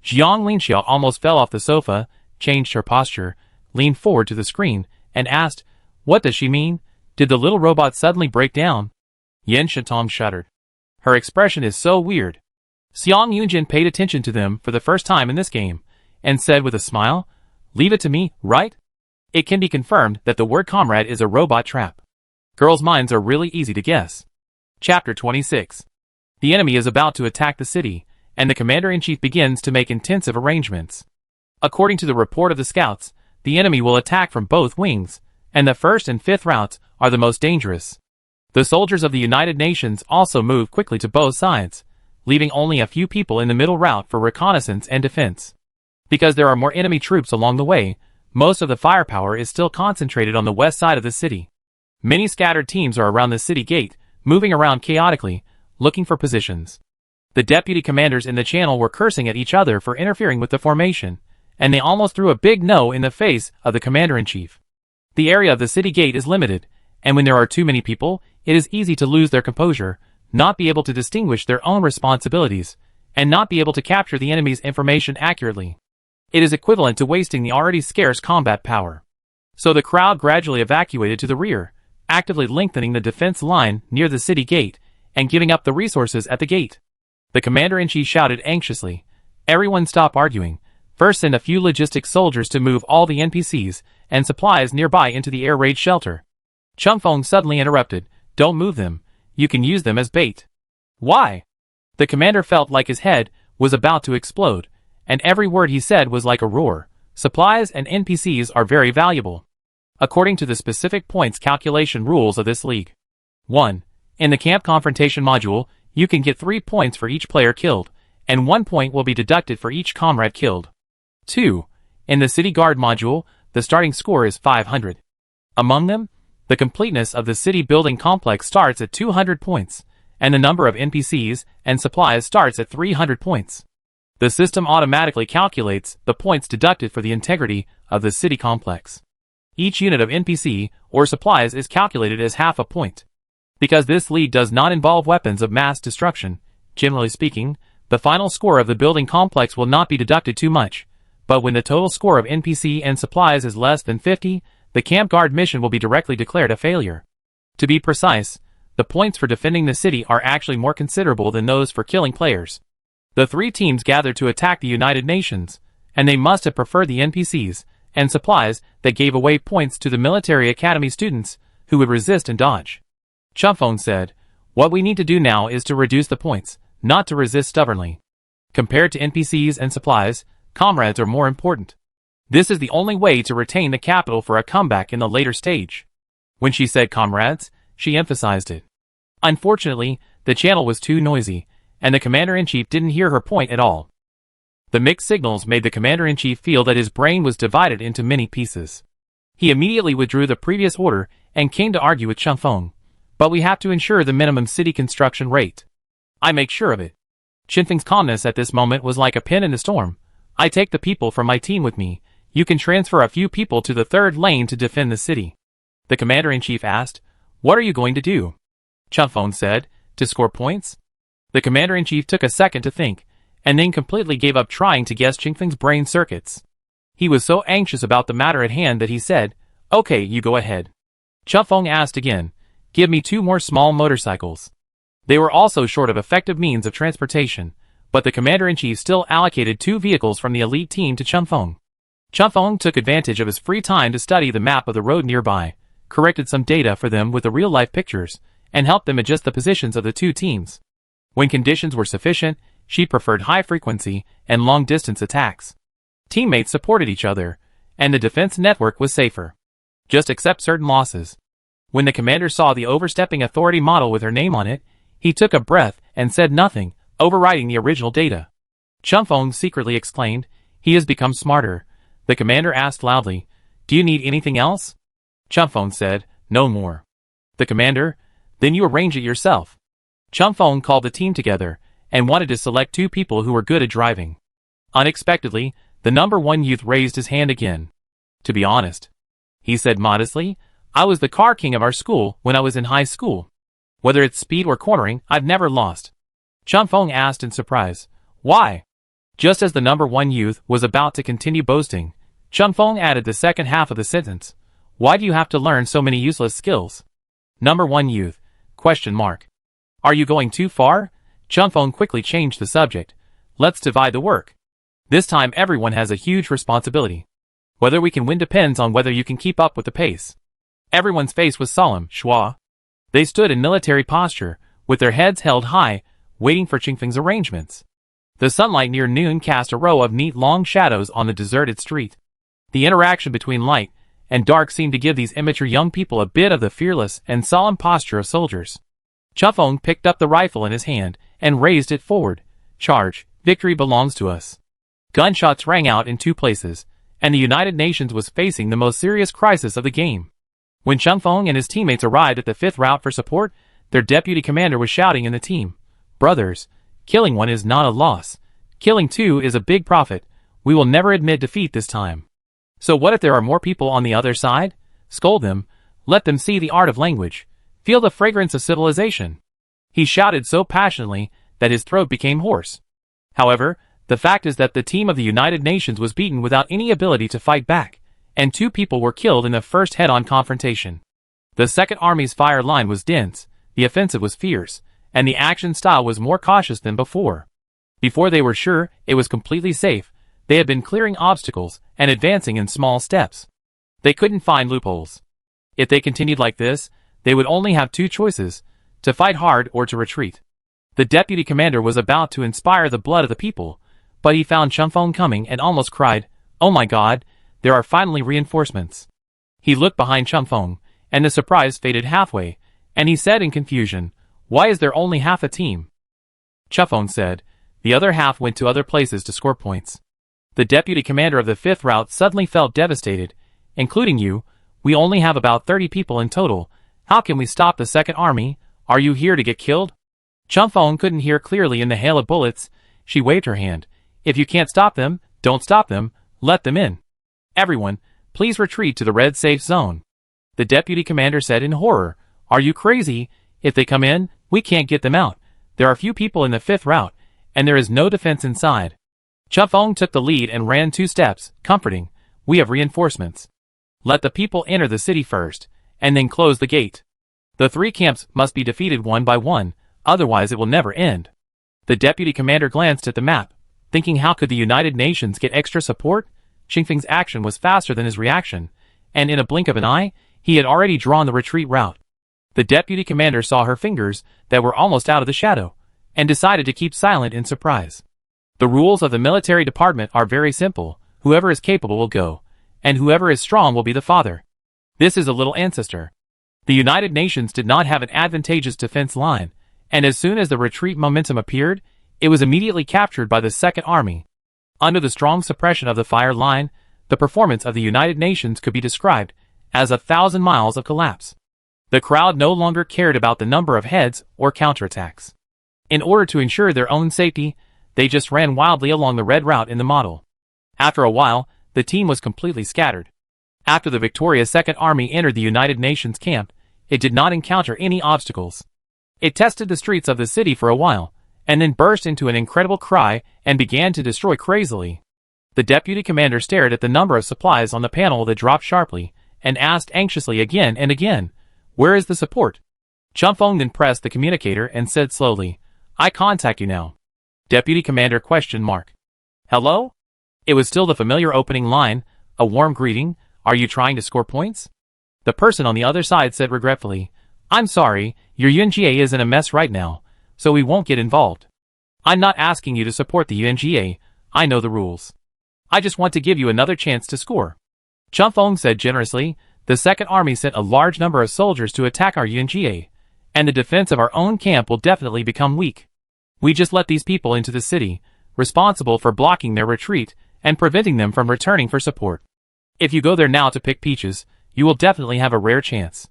Jiang Linxiao almost fell off the sofa, changed her posture, leaned forward to the screen, and asked, "What does she mean? Did the little robot suddenly break down?" Yan Shitong shuddered. "Her expression is so weird." Xiang Yunjin paid attention to them for the first time in this game, and said with a smile, "Leave it to me, right? It can be confirmed that the word comrade is a robot trap. Girls' minds are really easy to guess." Chapter 26. The enemy is about to attack the city, and the commander-in-chief begins to make intensive arrangements. According to the report of the scouts, the enemy will attack from both wings, and the 1st and 5th routes are the most dangerous. The soldiers of the United Nations also move quickly to both sides, leaving only a few people in the middle route for reconnaissance and defense. Because there are more enemy troops along the way, most of the firepower is still concentrated on the west side of the city. Many scattered teams are around the city gate, moving around chaotically, looking for positions. The deputy commanders in the channel were cursing at each other for interfering with the formation, and they almost threw a big no in the face of the commander-in-chief. The area of the city gate is limited, and when there are too many people, it is easy to lose their composure, not be able to distinguish their own responsibilities, and not be able to capture the enemy's information accurately. It is equivalent to wasting the already scarce combat power. So the crowd gradually evacuated to the rear, actively lengthening the defense line near the city gate, and giving up the resources at the gate. The commander-in-chief shouted anxiously, "Everyone stop arguing. First send a few logistic soldiers to move all the NPCs and supplies nearby into the air raid shelter." Qinfeng suddenly interrupted, "Don't move them. You can use them as bait." "Why?" The commander felt like his head was about to explode, and every word he said was like a roar. Supplies and NPCs are very valuable. According to the specific points calculation rules of this league. 1. In the camp confrontation module, you can get 3 points for each player killed, and 1 point will be deducted for each comrade killed. 2. In the city guard module, the starting score is 500. Among them, the completeness of the city building complex starts at 200 points, and the number of NPCs and supplies starts at 300 points. The system automatically calculates the points deducted for the integrity of the city complex. Each unit of NPC or supplies is calculated as half a point. Because this league does not involve weapons of mass destruction, generally speaking, the final score of the building complex will not be deducted too much, but when the total score of NPC and supplies is less than 50, the camp guard mission will be directly declared a failure. To be precise, the points for defending the city are actually more considerable than those for killing players. The 3 teams gathered to attack the United Nations, and they must have preferred the NPCs and supplies that gave away points to the military academy students who would resist and dodge. Qinfeng said, "What we need to do now is to reduce the points, not to resist stubbornly. Compared to NPCs and supplies, comrades are more important. This is the only way to retain the capital for a comeback in the later stage." When she said comrades, she emphasized it. Unfortunately, the channel was too noisy, and the commander-in-chief didn't hear her point at all. The mixed signals made the commander-in-chief feel that his brain was divided into many pieces. He immediately withdrew the previous order and came to argue with Qinfeng. "But we have to ensure the minimum city construction rate. I make sure of it." Qinfeng's calmness at this moment was like a pin in a storm. "I take the people from my team with me. You can transfer a few people to the 3rd lane to defend the city." The commander-in-chief asked, "What are you going to do?" Qinfeng said, "To score points." The commander-in-chief took a second to think, and then completely gave up trying to guess Qinfeng's brain circuits. He was so anxious about the matter at hand that he said, "Okay, you go ahead." Qinfeng asked again, "Give me 2 more small motorcycles." They were also short of effective means of transportation, but the commander-in-chief still allocated 2 vehicles from the elite team to Chunfeng. Chunfeng took advantage of his free time to study the map of the road nearby, corrected some data for them with the real-life pictures, and helped them adjust the positions of the 2 teams. When conditions were sufficient, she preferred high-frequency and long-distance attacks. Teammates supported each other, and the defense network was safer. Just accept certain losses. When the commander saw the overstepping authority model with her name on it, he took a breath and said nothing, overriding the original data. Chunfeng secretly exclaimed, "He has become smarter." The commander asked loudly, "Do you need anything else?" Chunfeng said, "No more." The commander, "Then you arrange it yourself." Chunfeng called the team together and wanted to select 2 people who were good at driving. Unexpectedly, the number 1 youth raised his hand again. "To be honest," he said modestly, "I was the car king of our school when I was in high school. Whether it's speed or cornering, I've never lost." Chunfeng asked in surprise, "Why?" Just as the number 1 youth was about to continue boasting, Chunfeng added the second half of the sentence, "Why do you have to learn so many useless skills?" Number 1 youth, ? "Are you going too far?" Chunfeng quickly changed the subject. "Let's divide the work. This time everyone has a huge responsibility. Whether we can win depends on whether you can keep up with the pace." Everyone's face was solemn, schwa. They stood in military posture, with their heads held high, waiting for Chunfeng's arrangements. The sunlight near noon cast a row of neat long shadows on the deserted street. The interaction between light and dark seemed to give these immature young people a bit of the fearless and solemn posture of soldiers. Chunfeng picked up the rifle in his hand and raised it forward. "Charge, victory belongs to us." Gunshots rang out in 2 places, and the United Nations was facing the most serious crisis of the game. When Chunfeng and his teammates arrived at the 5th route for support, their deputy commander was shouting in the team, "Brothers, killing 1 is not a loss. Killing 2 is a big profit. We will never admit defeat this time. So what if there are more people on the other side? Scold them, let them see the art of language, feel the fragrance of civilization." He shouted so passionately that his throat became hoarse. However, the fact is that the team of the United Nations was beaten without any ability to fight back, and 2 people were killed in the first head-on confrontation. The Second Army's fire line was dense, the offensive was fierce, and the action style was more cautious than before. Before they were sure it was completely safe, they had been clearing obstacles and advancing in small steps. They couldn't find loopholes. If they continued like this, they would only have 2 choices, to fight hard or to retreat. The deputy commander was about to inspire the blood of the people, but he found Chunfeng coming and almost cried, "Oh my God, there are finally reinforcements." He looked behind Chunfeng, and the surprise faded halfway, and he said in confusion, "Why is there only half a team?" Chunfeng said, "The other half went to other places to score points." The deputy commander of the 5th route suddenly felt devastated. "Including you, we only have about 30 people in total. How can we stop the Second Army? Are you here to get killed?" Chunfeng couldn't hear clearly in the hail of bullets. She waved her hand. "If you can't stop them, don't stop them, let them in. Everyone, please retreat to the red safe zone." The deputy commander said in horror, "Are you crazy? If they come in, we can't get them out. There are few people in the 5th route, and there is no defense inside." Chunfeng took the lead and ran 2 steps, comforting, "We have reinforcements. Let the people enter the city first, and then close the gate. The 3 camps must be defeated one by one, otherwise it will never end." The deputy commander glanced at the map, thinking how could the United Nations get extra support? Chunfeng's action was faster than his reaction, and in a blink of an eye, he had already drawn the retreat route. The deputy commander saw her fingers that were almost out of the shadow, and decided to keep silent in surprise. The rules of the military department are very simple: whoever is capable will go, and whoever is strong will be the father. This is a little ancestor. The United Nations did not have an advantageous defense line, and as soon as the retreat momentum appeared, it was immediately captured by the Second Army. Under the strong suppression of the fire line, the performance of the United Nations could be described as 1,000 miles of collapse. The crowd no longer cared about the number of heads or counterattacks. In order to ensure their own safety, they just ran wildly along the red route in the model. After a while, the team was completely scattered. After the victorious Second Army entered the United Nations camp, it did not encounter any obstacles. It tested the streets of the city for a while, and then burst into an incredible cry and began to destroy crazily. The deputy commander stared at the number of supplies on the panel that dropped sharply, and asked anxiously again and again, "Where is the support?" Feng then pressed the communicator and said slowly, "I contact you now." Deputy Commander ? Hello? It was still the familiar opening line, a warm greeting. Are you trying to score points? The person on the other side said regretfully, "I'm sorry, your UNGA is in a mess right now, so we won't get involved. I'm not asking you to support the UNGA, I know the rules. I just want to give you another chance to score." Feng said generously, "The Second Army sent a large number of soldiers to attack our UNGA, and the defense of our own camp will definitely become weak. We just let these people into the city, responsible for blocking their retreat and preventing them from returning for support. If you go there now to pick peaches, you will definitely have a rare chance."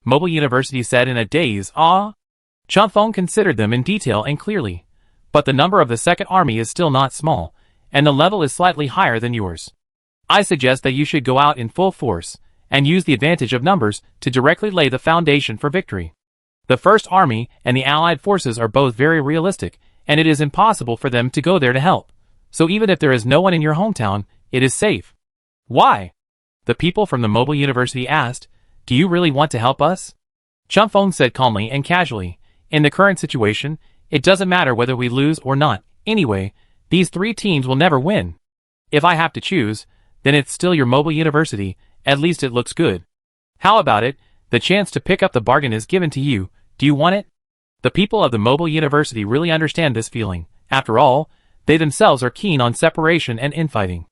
Mobile University said in a daze. Feng considered them in detail and clearly. "But the number of the Second Army is still not small, and the level is slightly higher than yours. I suggest that you should go out in full force, and use the advantage of numbers to directly lay the foundation for victory. The First Army and the Allied forces are both very realistic, and it is impossible for them to go there to help. So even if there is no one in your hometown, it is safe." "Why?" the people from the Mobile University asked. "Do you really want to help us?" Feng said calmly and casually, "In the current situation, it doesn't matter whether we lose or not. Anyway, these three teams will never win. If I have to choose, then it's still your Mobile University, at least it looks good. How about it? The chance to pick up the bargain is given to you. Do you want it?" The people of the Mobile University really understand this feeling. After all, they themselves are keen on separation and infighting.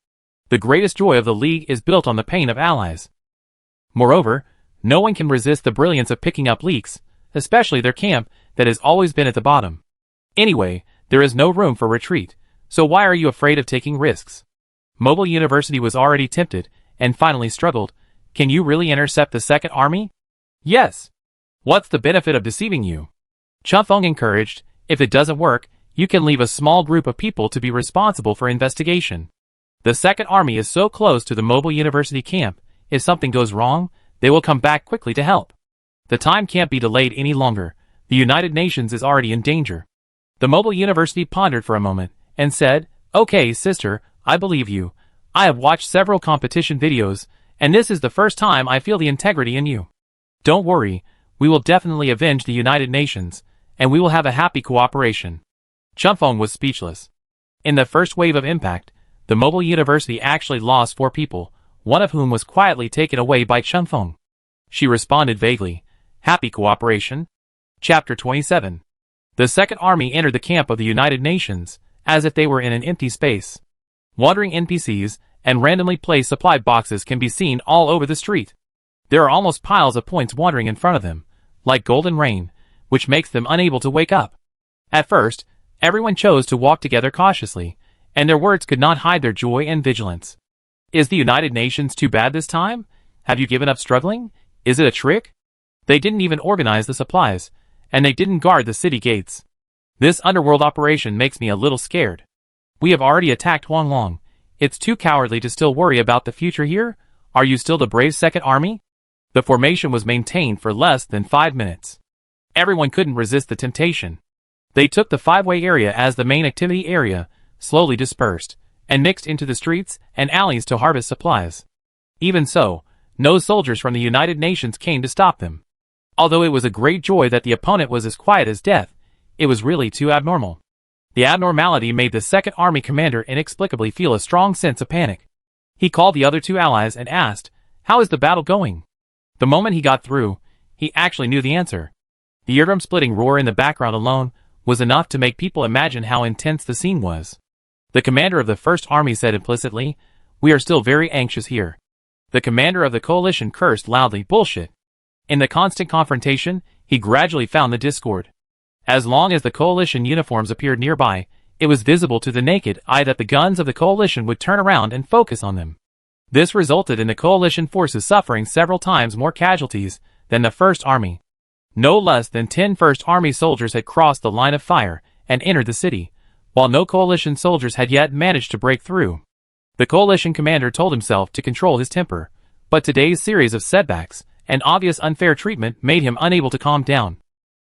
The greatest joy of the League is built on the pain of allies. Moreover, no one can resist the brilliance of picking up leaks, especially their camp that has always been at the bottom. Anyway, there is no room for retreat, so why are you afraid of taking risks? Mobile University was already tempted, and finally struggled. "Can you really intercept the Second Army?" "Yes." "What's the benefit of deceiving you?" Feng encouraged, "If it doesn't work, you can leave a small group of people to be responsible for investigation. The Second Army is so close to the Mobile University camp, if something goes wrong, they will come back quickly to help. The time can't be delayed any longer. The United Nations is already in danger." The Mobile University pondered for a moment, and said, "Okay, sister, I believe you. I have watched several competition videos, and this is the first time I feel the integrity in you. Don't worry, we will definitely avenge the United Nations, and we will have a happy cooperation." Feng was speechless. In the first wave of impact, the Mobile University actually lost 4 people, one of whom was quietly taken away by Feng. She responded vaguely, "Happy cooperation?" Chapter 27. The Second Army entered the camp of the United Nations, as if they were in an empty space. Wandering NPCs and randomly placed supply boxes can be seen all over the street. There are almost piles of points wandering in front of them, like golden rain, which makes them unable to wake up. At first, everyone chose to walk together cautiously, and their words could not hide their joy and vigilance. "Is the United Nations too bad this time? Have you given up struggling? Is it a trick? They didn't even organize the supplies, and they didn't guard the city gates. This underworld operation makes me a little scared. We have already attacked Huanglong. It's too cowardly to still worry about the future here. Are you still the brave Second Army?" The formation was maintained for less than 5 minutes. Everyone couldn't resist the temptation. They took the 5-way area as the main activity area, slowly dispersed, and mixed into the streets and alleys to harvest supplies. Even so, no soldiers from the United Nations came to stop them. Although it was a great joy that the opponent was as quiet as death, it was really too abnormal. The abnormality made the Second Army commander inexplicably feel a strong sense of panic. He called the other 2 allies and asked, "How is the battle going?" The moment he got through, he actually knew the answer. The eardrum-splitting roar in the background alone was enough to make people imagine how intense the scene was. The commander of the First Army said implicitly, "We are still very anxious here." The commander of the coalition cursed loudly, "Bullshit." In the constant confrontation, he gradually found the discord. As long as the coalition uniforms appeared nearby, it was visible to the naked eye that the guns of the coalition would turn around and focus on them. This resulted in the coalition forces suffering several times more casualties than the First Army. No less than 10 First Army soldiers had crossed the line of fire and entered the city, while no coalition soldiers had yet managed to break through. The coalition commander told himself to control his temper, but today's series of setbacks and obvious unfair treatment made him unable to calm down.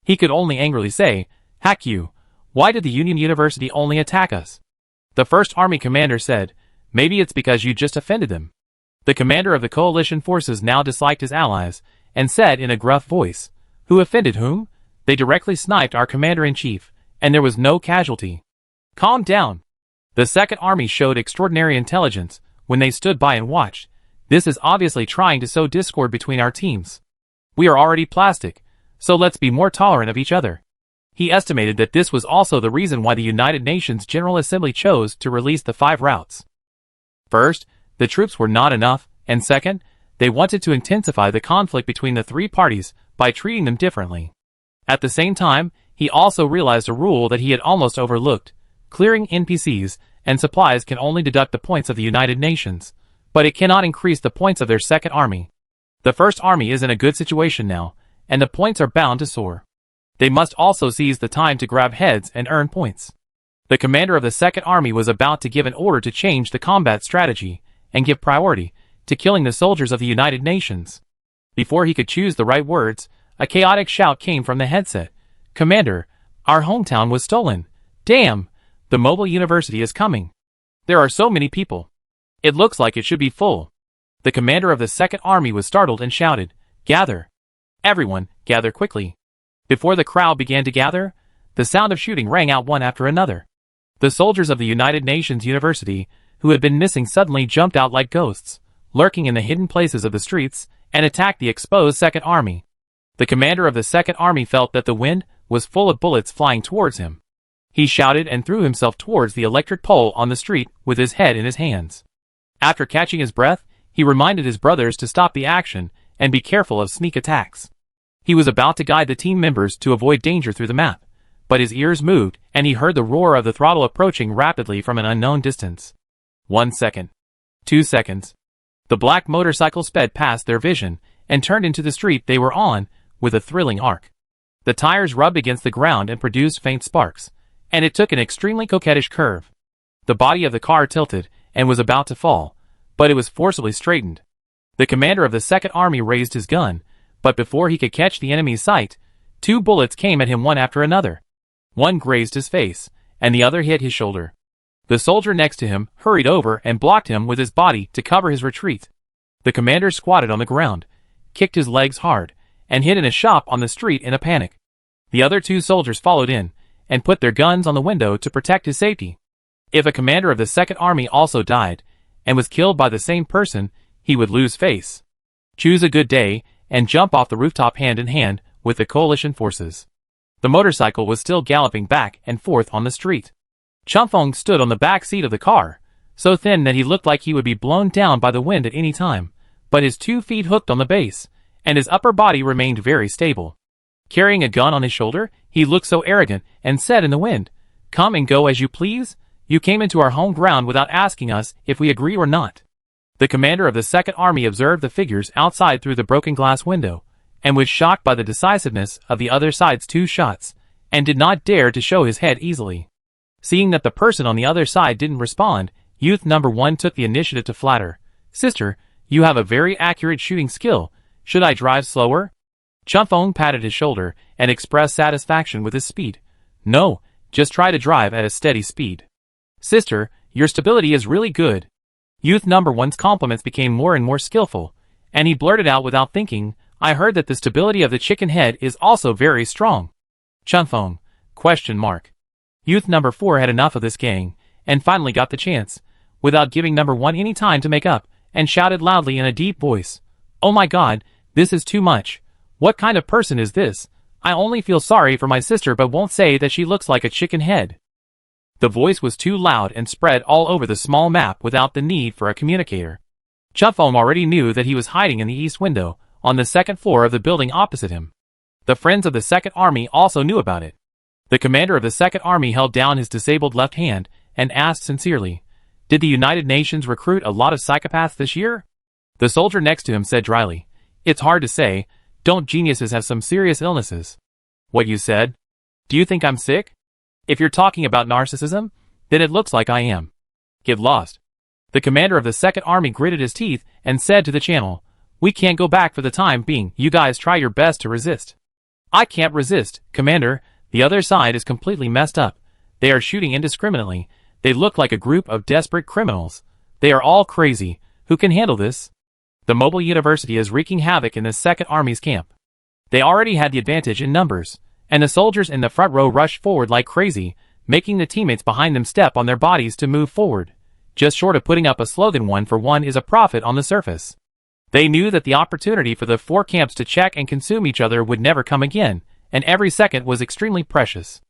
He could only angrily say, "Hack you! Why did the Union University only attack us?" The First Army commander said, "Maybe it's because you just offended them." The commander of the coalition forces now disliked his allies, and said in a gruff voice, Who offended whom? They directly sniped our commander-in-chief, and there was no casualty. Calm down. The Second Army showed extraordinary intelligence when they stood by and watched. This is obviously trying to sow discord between our teams. We are already plastic, so let's be more tolerant of each other. He estimated that this was also the reason why the United Nations General Assembly chose to release the 5 routes. First, the troops were not enough, and second, they wanted to intensify the conflict between the 3 parties by treating them differently. At the same time, he also realized a rule that he had almost overlooked. Clearing NPCs and supplies can only deduct the points of the United Nations, but it cannot increase the points of their Second Army. The First Army is in a good situation now, and the points are bound to soar. They must also seize the time to grab heads and earn points. The commander of the Second Army was about to give an order to change the combat strategy and give priority to killing the soldiers of the United Nations. Before he could choose the right words, a chaotic shout came from the headset. "Commander, our hometown was stolen. Damn! The mobile university is coming. There are so many people. It looks like it should be full." The commander of the Second Army was startled and shouted, "Gather! Everyone, gather quickly." Before the crowd began to gather, the sound of shooting rang out one after another. The soldiers of the United Nations University, who had been missing, suddenly jumped out like ghosts, lurking in the hidden places of the streets, and attacked the exposed Second Army. The commander of the Second Army felt that the wind was full of bullets flying towards him. He shouted and threw himself towards the electric pole on the street with his head in his hands. After catching his breath, he reminded his brothers to stop the action and be careful of sneak attacks. He was about to guide the team members to avoid danger through the map, but his ears moved and he heard the roar of the throttle approaching rapidly from an unknown distance. 1 second. 2 seconds. The black motorcycle sped past their vision and turned into the street they were on with a thrilling arc. The tires rubbed against the ground and produced faint sparks, and it took an extremely coquettish curve. The body of the car tilted and was about to fall, but it was forcibly straightened. The commander of the Second Army raised his gun, but before he could catch the enemy's sight, 2 bullets came at him one after another. One grazed his face, and the other hit his shoulder. The soldier next to him hurried over and blocked him with his body to cover his retreat. The commander squatted on the ground, kicked his legs hard, and hid in a shop on the street in a panic. The other 2 soldiers followed in, and put their guns on the window to protect his safety. If a commander of the Second Army also died, and was killed by the same person, he would lose face. Choose a good day, and jump off the rooftop hand in hand with the coalition forces. The motorcycle was still galloping back and forth on the street. Chunfeng stood on the back seat of the car, so thin that he looked like he would be blown down by the wind at any time, but his 2 feet hooked on the base, and his upper body remained very stable. Carrying a gun on his shoulder, he looked so arrogant and said in the wind, "Come and go as you please. You came into our home ground without asking us if we agree or not." The commander of the Second Army observed the figures outside through the broken glass window, and was shocked by the decisiveness of the other side's 2 shots, and did not dare to show his head easily. Seeing that the person on the other side didn't respond, youth number 1 took the initiative to flatter, "Sister, you have a very accurate shooting skill. Should I drive slower?" Chunfeng patted his shoulder and expressed satisfaction with his speed. "No, just try to drive at a steady speed." "Sister, your stability is really good." Youth number 1's compliments became more and more skillful, and he blurted out without thinking, "I heard that the stability of the chicken head is also very strong." Chunfeng? Youth number 4 had enough of this gang, and finally got the chance, without giving number 1 any time to make up, and shouted loudly in a deep voice, "Oh my God, this is too much. What kind of person is this? I only feel sorry for my sister but won't say that she looks like a chicken head." The voice was too loud and spread all over the small map without the need for a communicator. Chunfeng already knew that he was hiding in the east window, on the 2nd floor of the building opposite him. The friends of the Second Army also knew about it. The commander of the Second Army held down his disabled left hand and asked sincerely, "Did the United Nations recruit a lot of psychopaths this year?" The soldier next to him said dryly, "It's hard to say. Don't geniuses have some serious illnesses?" "What you said? Do you think I'm sick? If you're talking about narcissism, then it looks like I am." "Get lost." The commander of the Second Army gritted his teeth and said to the channel, "We can't go back for the time being. You guys try your best to resist." "I can't resist, Commander. The other side is completely messed up. They are shooting indiscriminately. They look like a group of desperate criminals. They are all crazy. Who can handle this? The mobile university is wreaking havoc in the Second Army's camp." They already had the advantage in numbers, and the soldiers in the front row rushed forward like crazy, making the teammates behind them step on their bodies to move forward. Just short of putting up a slogan, 1 for 1 is a profit on the surface. They knew that the opportunity for the four camps to check and consume each other would never come again, and every second was extremely precious.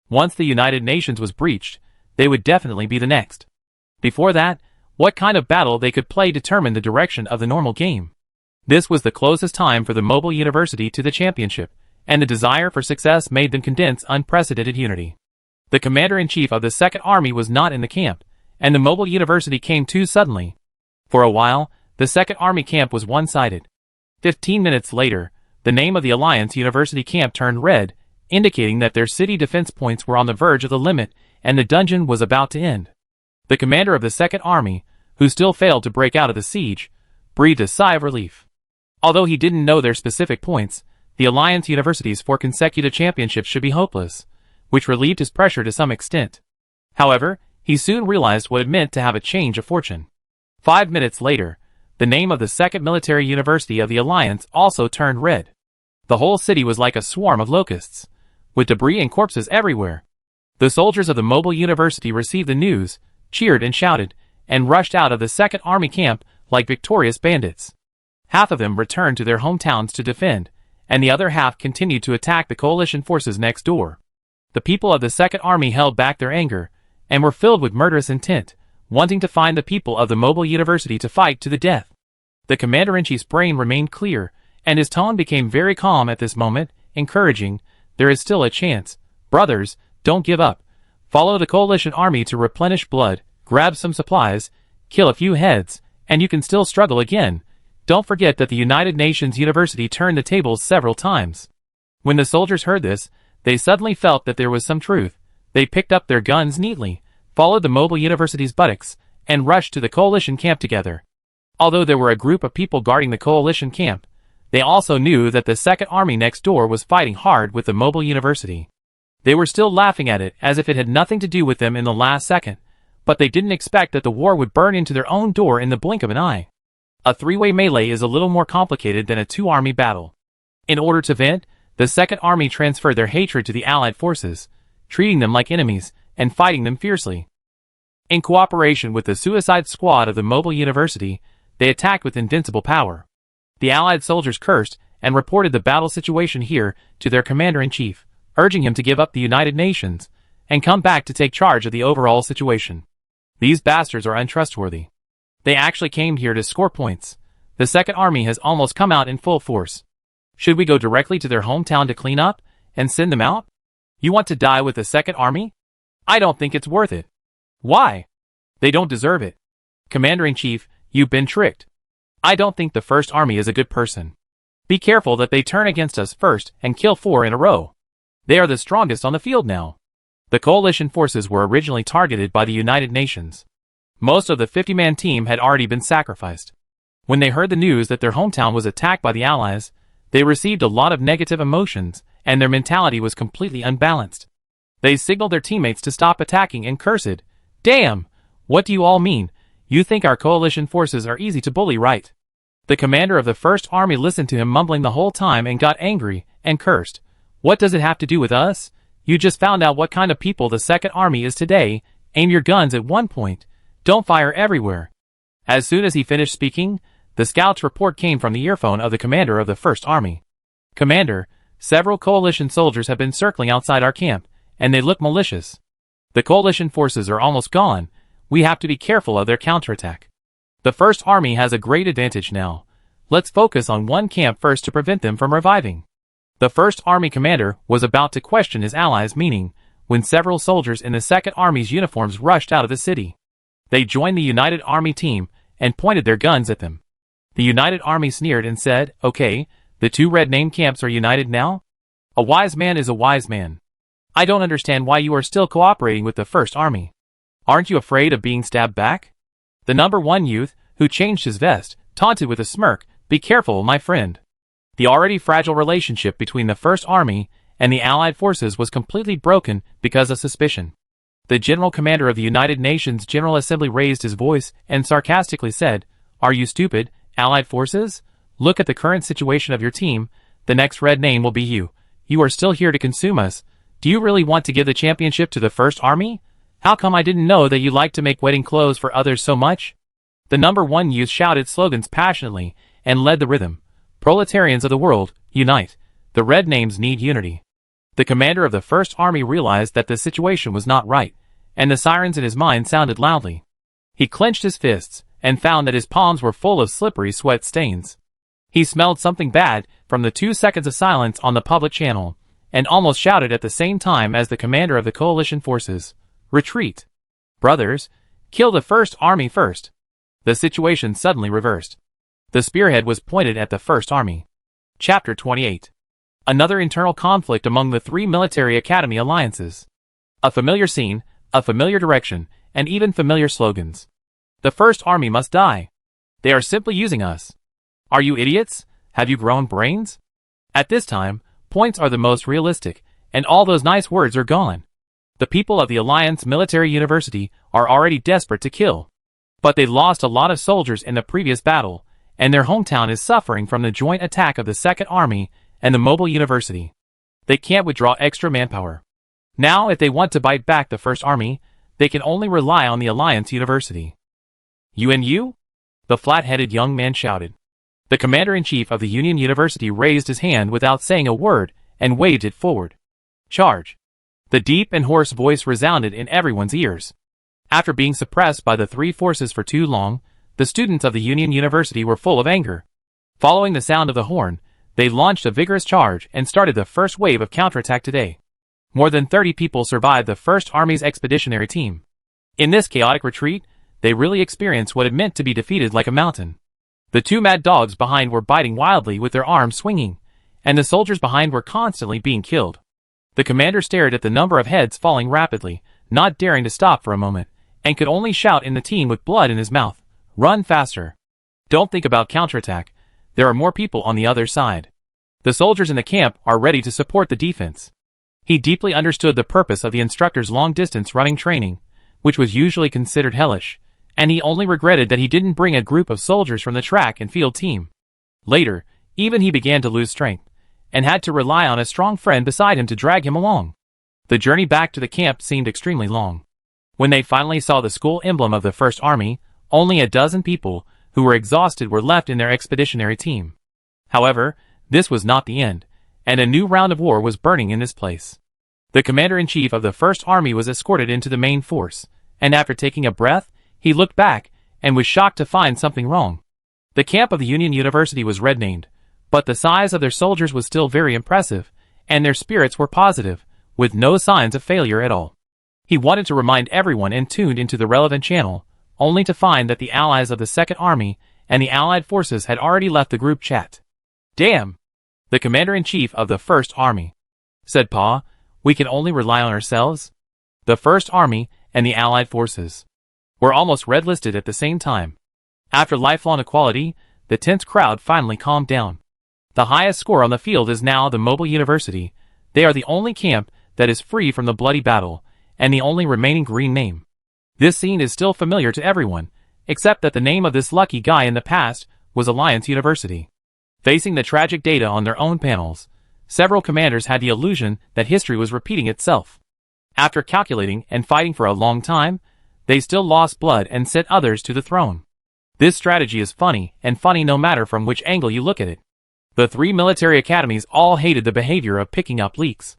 Once the United Nations was breached, they would definitely be the next. Before that, what kind of battle they could play determined the direction of the normal game. This was the closest time for the Mobile University to the championship, and the desire for success made them condense unprecedented unity. The commander-in-chief of the Second Army was not in the camp, and the Mobile University came too suddenly. For a while, the Second Army camp was one-sided. 15 minutes later, the name of the Alliance University camp turned red, indicating that their city defense points were on the verge of the limit and the dungeon was about to end. The commander of the Second Army, who still failed to break out of the siege, breathed a sigh of relief. Although he didn't know their specific points, the Alliance University's 4 consecutive championships should be hopeless, which relieved his pressure to some extent. However, he soon realized what it meant to have a change of fortune. 5 minutes later, the name of the Second Military University of the Alliance also turned red. The whole city was like a swarm of locusts, with debris and corpses everywhere. The soldiers of the Mobile University received the news, cheered and shouted, and rushed out of the Second Army camp like victorious bandits. Half of them returned to their hometowns to defend, and the other half continued to attack the coalition forces next door. The people of the Second Army held back their anger, and were filled with murderous intent, wanting to find the people of the Mobile University to fight to the death. The commander-in-chief's brain remained clear, and his tone became very calm at this moment, encouraging, "There is still a chance. Brothers, don't give up. Follow the coalition army to replenish blood, grab some supplies, kill a few heads, and you can still struggle again. Don't forget that the United Nations University turned the tables several times." When the soldiers heard this, they suddenly felt that there was some truth. They picked up their guns neatly, followed the Mobile University's buttocks, and rushed to the coalition camp together. Although there were a group of people guarding the coalition camp, they also knew that the Second Army next door was fighting hard with the Mobile University. They were still laughing at it as if it had nothing to do with them in the last second, but they didn't expect that the war would burn into their own door in the blink of an eye. A three-way melee is a little more complicated than a two-army battle. In order to vent, the Second Army transferred their hatred to the Allied forces, treating them like enemies, and fighting them fiercely. In cooperation with the Suicide Squad of the Mobile University, they attacked with invincible power. The Allied soldiers cursed and reported the battle situation here to their commander-in-chief, urging him to give up the United Nations and come back to take charge of the overall situation. These bastards are untrustworthy. They actually came here to score points. The Second Army has almost come out in full force. Should we go directly to their hometown to clean up and send them out? You want to die with the Second Army? I don't think it's worth it. Why? They don't deserve it. Commander-in-Chief, you've been tricked. I don't think the First Army is a good person. Be careful that they turn against us first and kill 4 in a row. They are the strongest on the field now. The coalition forces were originally targeted by the United Nations. Most of the 50-man team had already been sacrificed. When they heard the news that their hometown was attacked by the Allies, they received a lot of negative emotions, and their mentality was completely unbalanced. They signaled their teammates to stop attacking and cursed, "Damn! What do you all mean? You think our coalition forces are easy to bully, right?" The commander of the First Army listened to him mumbling the whole time and got angry, and cursed. "What does it have to do with us? You just found out what kind of people the Second Army is today. Aim your guns at one point. Don't fire everywhere." As soon as he finished speaking, the scout's report came from the earphone of the commander of the First Army. "Commander, several coalition soldiers have been circling outside our camp, and they look malicious. The coalition forces are almost gone. We have to be careful of their counterattack. The First Army has a great advantage now. Let's focus on one camp first to prevent them from reviving." The First Army commander was about to question his allies' meaning when several soldiers in the Second Army's uniforms rushed out of the city. They joined the United Army team and pointed their guns at them. The United Army sneered and said, "Okay, the 2 red-named camps are united now? A wise man is a wise man. I don't understand why you are still cooperating with the First Army. Aren't you afraid of being stabbed back?" The number 1 youth, who changed his vest, taunted with a smirk, "Be careful, my friend." The already fragile relationship between the First Army and the Allied forces was completely broken because of suspicion. The General Commander of the United Nations General Assembly raised his voice and sarcastically said, "Are you stupid, Allied forces? Look at the current situation of your team. The next red name will be you. You are still here to consume us. Do you really want to give the championship to the First Army? How come I didn't know that you like to make wedding clothes for others so much? The number one youth shouted slogans passionately and led the rhythm. Proletarians of the world, unite. The red names need unity. The commander of the First Army realized that the situation was not right, and the sirens in his mind sounded loudly. He clenched his fists and found that his palms were full of slippery sweat stains. He smelled something bad from the 2 seconds of silence on the public channel, and almost shouted at the same time as the commander of the coalition forces, "Retreat! Brothers, kill the First Army first!" The situation suddenly reversed. The spearhead was pointed at the First Army. Chapter 28. Another internal conflict among the 3 military academy alliances. A familiar scene, a familiar direction, and even familiar slogans. The First Army must die. They are simply using us. Are you idiots? Have you grown brains? At this time, points are the most realistic, and all those nice words are gone. The people of the Alliance Military University are already desperate to kill. But they lost a lot of soldiers in the previous battle, and their hometown is suffering from the joint attack of the Second Army and the Mobile University. They can't withdraw extra manpower. Now, if they want to bite back the First Army, they can only rely on the Alliance University. You and you? The flat-headed young man shouted. The commander-in-chief of the Union University raised his hand without saying a word and waved it forward. Charge! The deep and hoarse voice resounded in everyone's ears. After being suppressed by the 3 forces for too long, the students of the Union University were full of anger. Following the sound of the horn, they launched a vigorous charge and started the first wave of counterattack today. More than 30 people survived the First Army's expeditionary team. In this chaotic retreat, they really experienced what it meant to be defeated like a mountain. The 2 mad dogs behind were biting wildly with their arms swinging, and the soldiers behind were constantly being killed. The commander stared at the number of heads falling rapidly, not daring to stop for a moment, and could only shout in the team with blood in his mouth, "Run faster! Don't think about counterattack. There are more people on the other side. The soldiers in the camp are ready to support the defense." He deeply understood the purpose of the instructor's long-distance running training, which was usually considered hellish, and he only regretted that he didn't bring a group of soldiers from the track and field team. Later, even he began to lose strength, and had to rely on a strong friend beside him to drag him along. The journey back to the camp seemed extremely long. When they finally saw the school emblem of the First Army, only a dozen people, who were exhausted, were left in their expeditionary team. However, this was not the end, and a new round of war was burning in this place. The commander-in-chief of the First Army was escorted into the main force, and after taking a breath, he looked back, and was shocked to find something wrong. The camp of the Union University was red-named, but the size of their soldiers was still very impressive, and their spirits were positive, with no signs of failure at all. He wanted to remind everyone and tuned into the relevant channel, only to find that the allies of the Second Army and the Allied forces had already left the group chat. "Damn! The commander-in-chief of the First Army," said Pa. "We can only rely on ourselves." The First Army and the Allied forces were almost red-listed at the same time. After lifelong equality, the tense crowd finally calmed down. The highest score on the field is now the Mobile University. They are the only camp that is free from the bloody battle, and the only remaining green name. This scene is still familiar to everyone, except that the name of this lucky guy in the past was Alliance University. Facing the tragic data on their own panels, several commanders had the illusion that history was repeating itself. After calculating and fighting for a long time, they still lost blood and sent others to the throne. This strategy is funny, and funny no matter from which angle you look at it. The 3 military academies all hated the behavior of picking up leaks.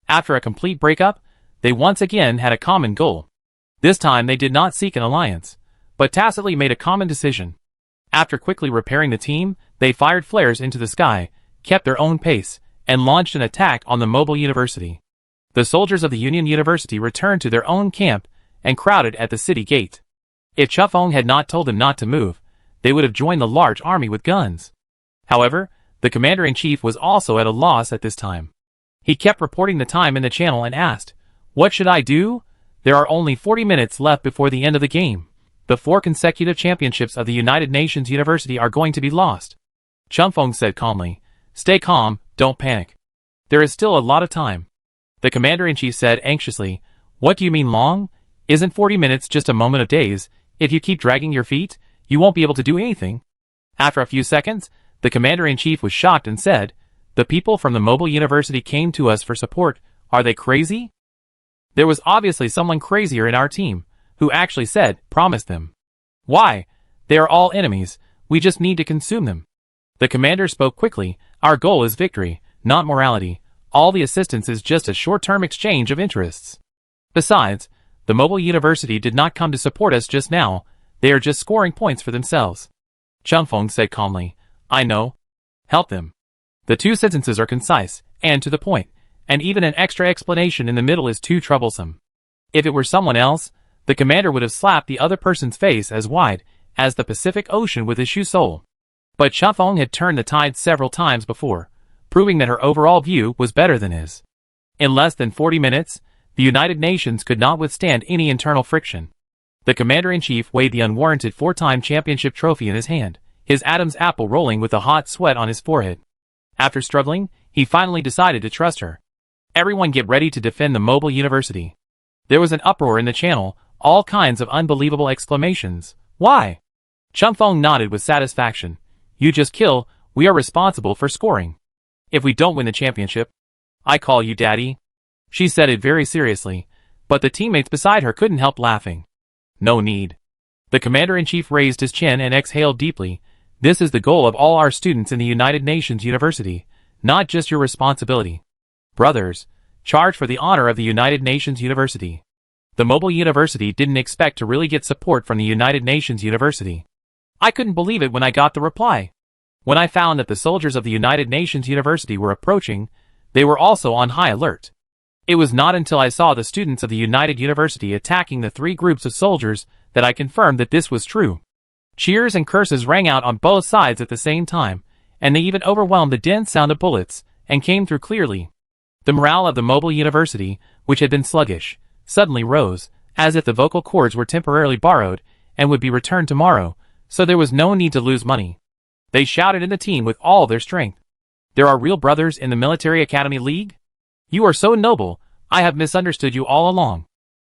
After a complete breakup, they once again had a common goal. This time they did not seek an alliance, but tacitly made a common decision. After quickly repairing the team, they fired flares into the sky, kept their own pace, and launched an attack on the Mobile University. The soldiers of the Union University returned to their own camp and crowded at the city gate. If Chufeng had not told them not to move, they would have joined the large army with guns. However, the commander-in-chief was also at a loss at this time. He kept reporting the time in the channel and asked, "What should I do? There are only 40 minutes left before the end of the game. The 4 consecutive championships of the United Nations University are going to be lost." Chufeng said calmly, "Stay calm, don't panic. There is still a lot of time." The commander-in-chief said anxiously, "What do you mean long? Isn't 40 minutes just a moment of days? If you keep dragging your feet, you won't be able to do anything." After a few seconds, the commander-in-chief was shocked and said, The people from the mobile university came to us for support. Are they crazy? There was obviously someone crazier in our team, who actually said, promise them. Why? They are all enemies, we just need to consume them. The commander spoke quickly, our goal is victory, not morality. All the assistance is just a short-term exchange of interests. Besides, the mobile university did not come to support us just now, they are just scoring points for themselves. Chunfeng said calmly, I know. Help them. The two sentences are concise, and to the point, and even an extra explanation in the middle is too troublesome. If it were someone else, the commander would have slapped the other person's face as wide as the Pacific Ocean with his shoe sole. But Chunfeng had turned the tide several times before, proving that her overall view was better than his. In less than 40 minutes, the United Nations could not withstand any internal friction. The commander-in-chief weighed the unwarranted 4-time championship trophy in his hand, his Adam's apple rolling with the hot sweat on his forehead. After struggling, he finally decided to trust her. Everyone get ready to defend the mobile university. There was an uproar in the channel, all kinds of unbelievable exclamations. Why? Chunfeng nodded with satisfaction. You just kill, we are responsible for scoring. If we don't win the championship, I call you daddy. She said it very seriously, but the teammates beside her couldn't help laughing. No need. The commander-in-chief raised his chin and exhaled deeply. This is the goal of all our students in the United Nations University, not just your responsibility. Brothers, charge for the honor of the United Nations University. The mobile university didn't expect to really get support from the United Nations University. I couldn't believe it when I got the reply. When I found that the soldiers of the United Nations University were approaching, they were also on high alert. It was not until I saw the students of the United University attacking the 3 groups of soldiers that I confirmed that this was true. Cheers and curses rang out on both sides at the same time, and they even overwhelmed the dense sound of bullets, and came through clearly. The morale of the mobile university, which had been sluggish, suddenly rose, as if the vocal cords were temporarily borrowed, and would be returned tomorrow, so there was no need to lose money. They shouted in the team with all their strength. There are real brothers in the Military Academy League? You are so noble, I have misunderstood you all along.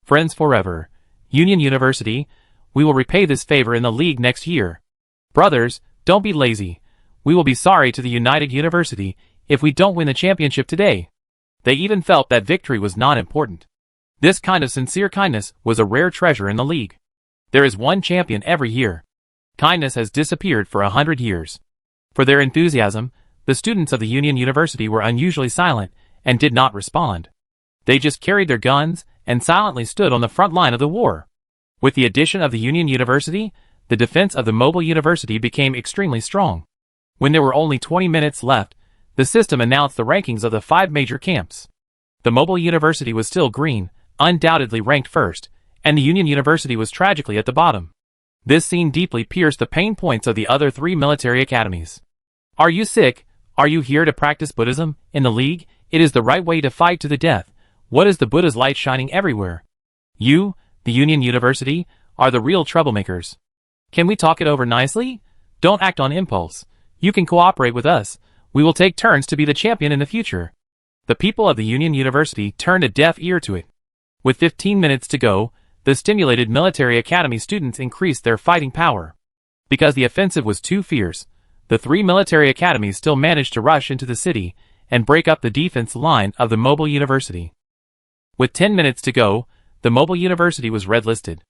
Friends forever. Union University, we will repay this favor in the league next year. Brothers, don't be lazy. We will be sorry to the United University if we don't win the championship today. They even felt that victory was not important. This kind of sincere kindness was a rare treasure in the league. There is one champion every year. Kindness has disappeared for 100 years. For their enthusiasm, the students of the Union University were unusually silent and did not respond. They just carried their guns and silently stood on the front line of the war. With the addition of the Union University, the defense of the mobile university became extremely strong. When there were only 20 minutes left, the system announced the rankings of the 5 major camps. The mobile university was still green, undoubtedly ranked first, and the Union University was tragically at the bottom. This scene deeply pierced the pain points of the other 3 military academies. Are you sick? Are you here to practice Buddhism? In the league, it is the right way to fight to the death. What is the Buddha's light shining everywhere? You, the Union University, are the real troublemakers. Can we talk it over nicely? Don't act on impulse. You can cooperate with us. We will take turns to be the champion in the future. The people of the Union University turned a deaf ear to it. With 15 minutes to go, the stimulated military academy students increased their fighting power. Because the offensive was too fierce, the 3 military academies still managed to rush into the city and break up the defense line of the mobile university. With 10 minutes to go, the mobile university was red-listed.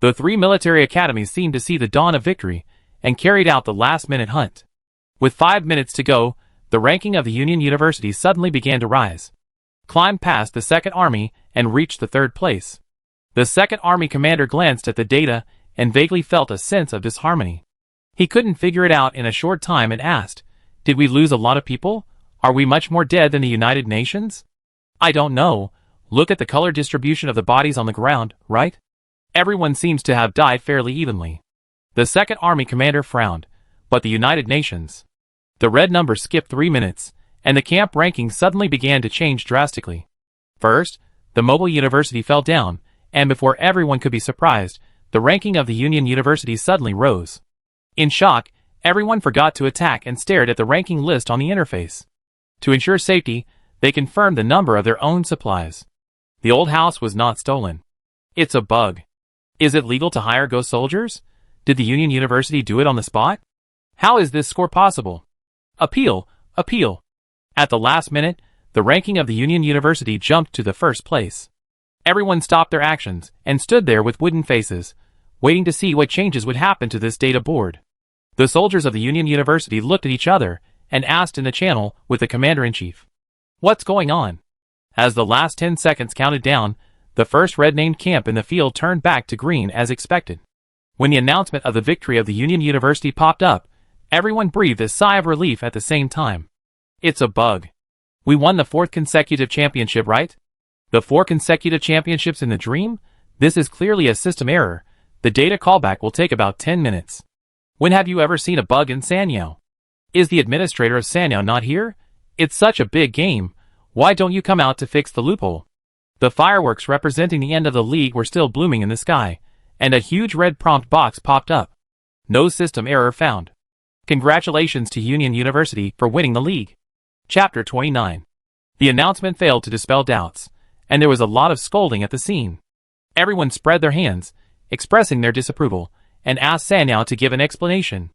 The 3 military academies seemed to see the dawn of victory and carried out the last-minute hunt. With 5 minutes to go, the ranking of the Union University suddenly began to rise. Climbed past the 2nd Army and reached the 3rd place. The 2nd Army commander glanced at the data and vaguely felt a sense of disharmony. He couldn't figure it out in a short time and asked, did we lose a lot of people? Are we much more dead than the United Nations? I don't know. Look at the color distribution of the bodies on the ground, right? Everyone seems to have died fairly evenly. The 2nd Army commander frowned. But the United Nations. The red number skipped 3 minutes, and the camp rankings suddenly began to change drastically. First, the mobile university fell down, and before everyone could be surprised, the ranking of the Union University suddenly rose. In shock, everyone forgot to attack and stared at the ranking list on the interface. To ensure safety, they confirmed the number of their own supplies. The old house was not stolen. It's a bug. Is it legal to hire ghost soldiers? Did the Union University do it on the spot? How is this score possible? Appeal, appeal. At the last minute, the ranking of the Union University jumped to the first place. Everyone stopped their actions and stood there with wooden faces, waiting to see what changes would happen to this data board. The soldiers of the Union University looked at each other and asked in the channel with the commander-in-chief, "What's going on?" As the last 10 seconds counted down, the first red-named camp in the field turned back to green as expected. When the announcement of the victory of the Union University popped up, everyone breathed a sigh of relief at the same time. It's a bug. We won the 4th consecutive championship, right? The 4 consecutive championships in the dream? This is clearly a system error. The data callback will take about 10 minutes. When have you ever seen a bug in Sanyao? Is the administrator of Sanyao not here? It's such a big game. Why don't you come out to fix the loophole? The fireworks representing the end of the league were still blooming in the sky, and a huge red prompt box popped up. No system error found. Congratulations to Union University for winning the league. Chapter 29. The announcement failed to dispel doubts, and there was a lot of scolding at the scene. Everyone spread their hands, expressing their disapproval, and asked Sanyao to give an explanation.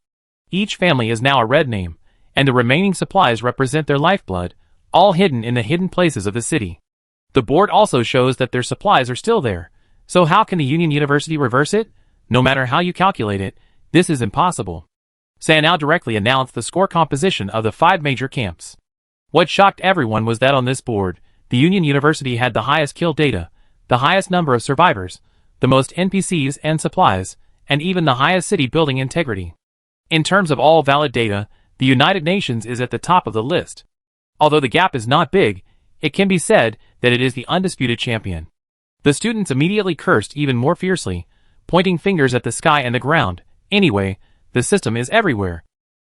Each family is now a red name, and the remaining supplies represent their lifeblood, all hidden in the hidden places of the city. The board also shows that their supplies are still there, so how can the Union University reverse it? No matter how you calculate it, this is impossible. Sanyao directly announced the score composition of the 5 major camps. What shocked everyone was that on this board, the Union University had the highest kill data, the highest number of survivors, the most NPCs and supplies, and even the highest city building integrity. In terms of all valid data, the United Nations is at the top of the list. Although the gap is not big, it can be said that it is the undisputed champion. The students immediately cursed even more fiercely, pointing fingers at the sky and the ground. Anyway, the system is everywhere.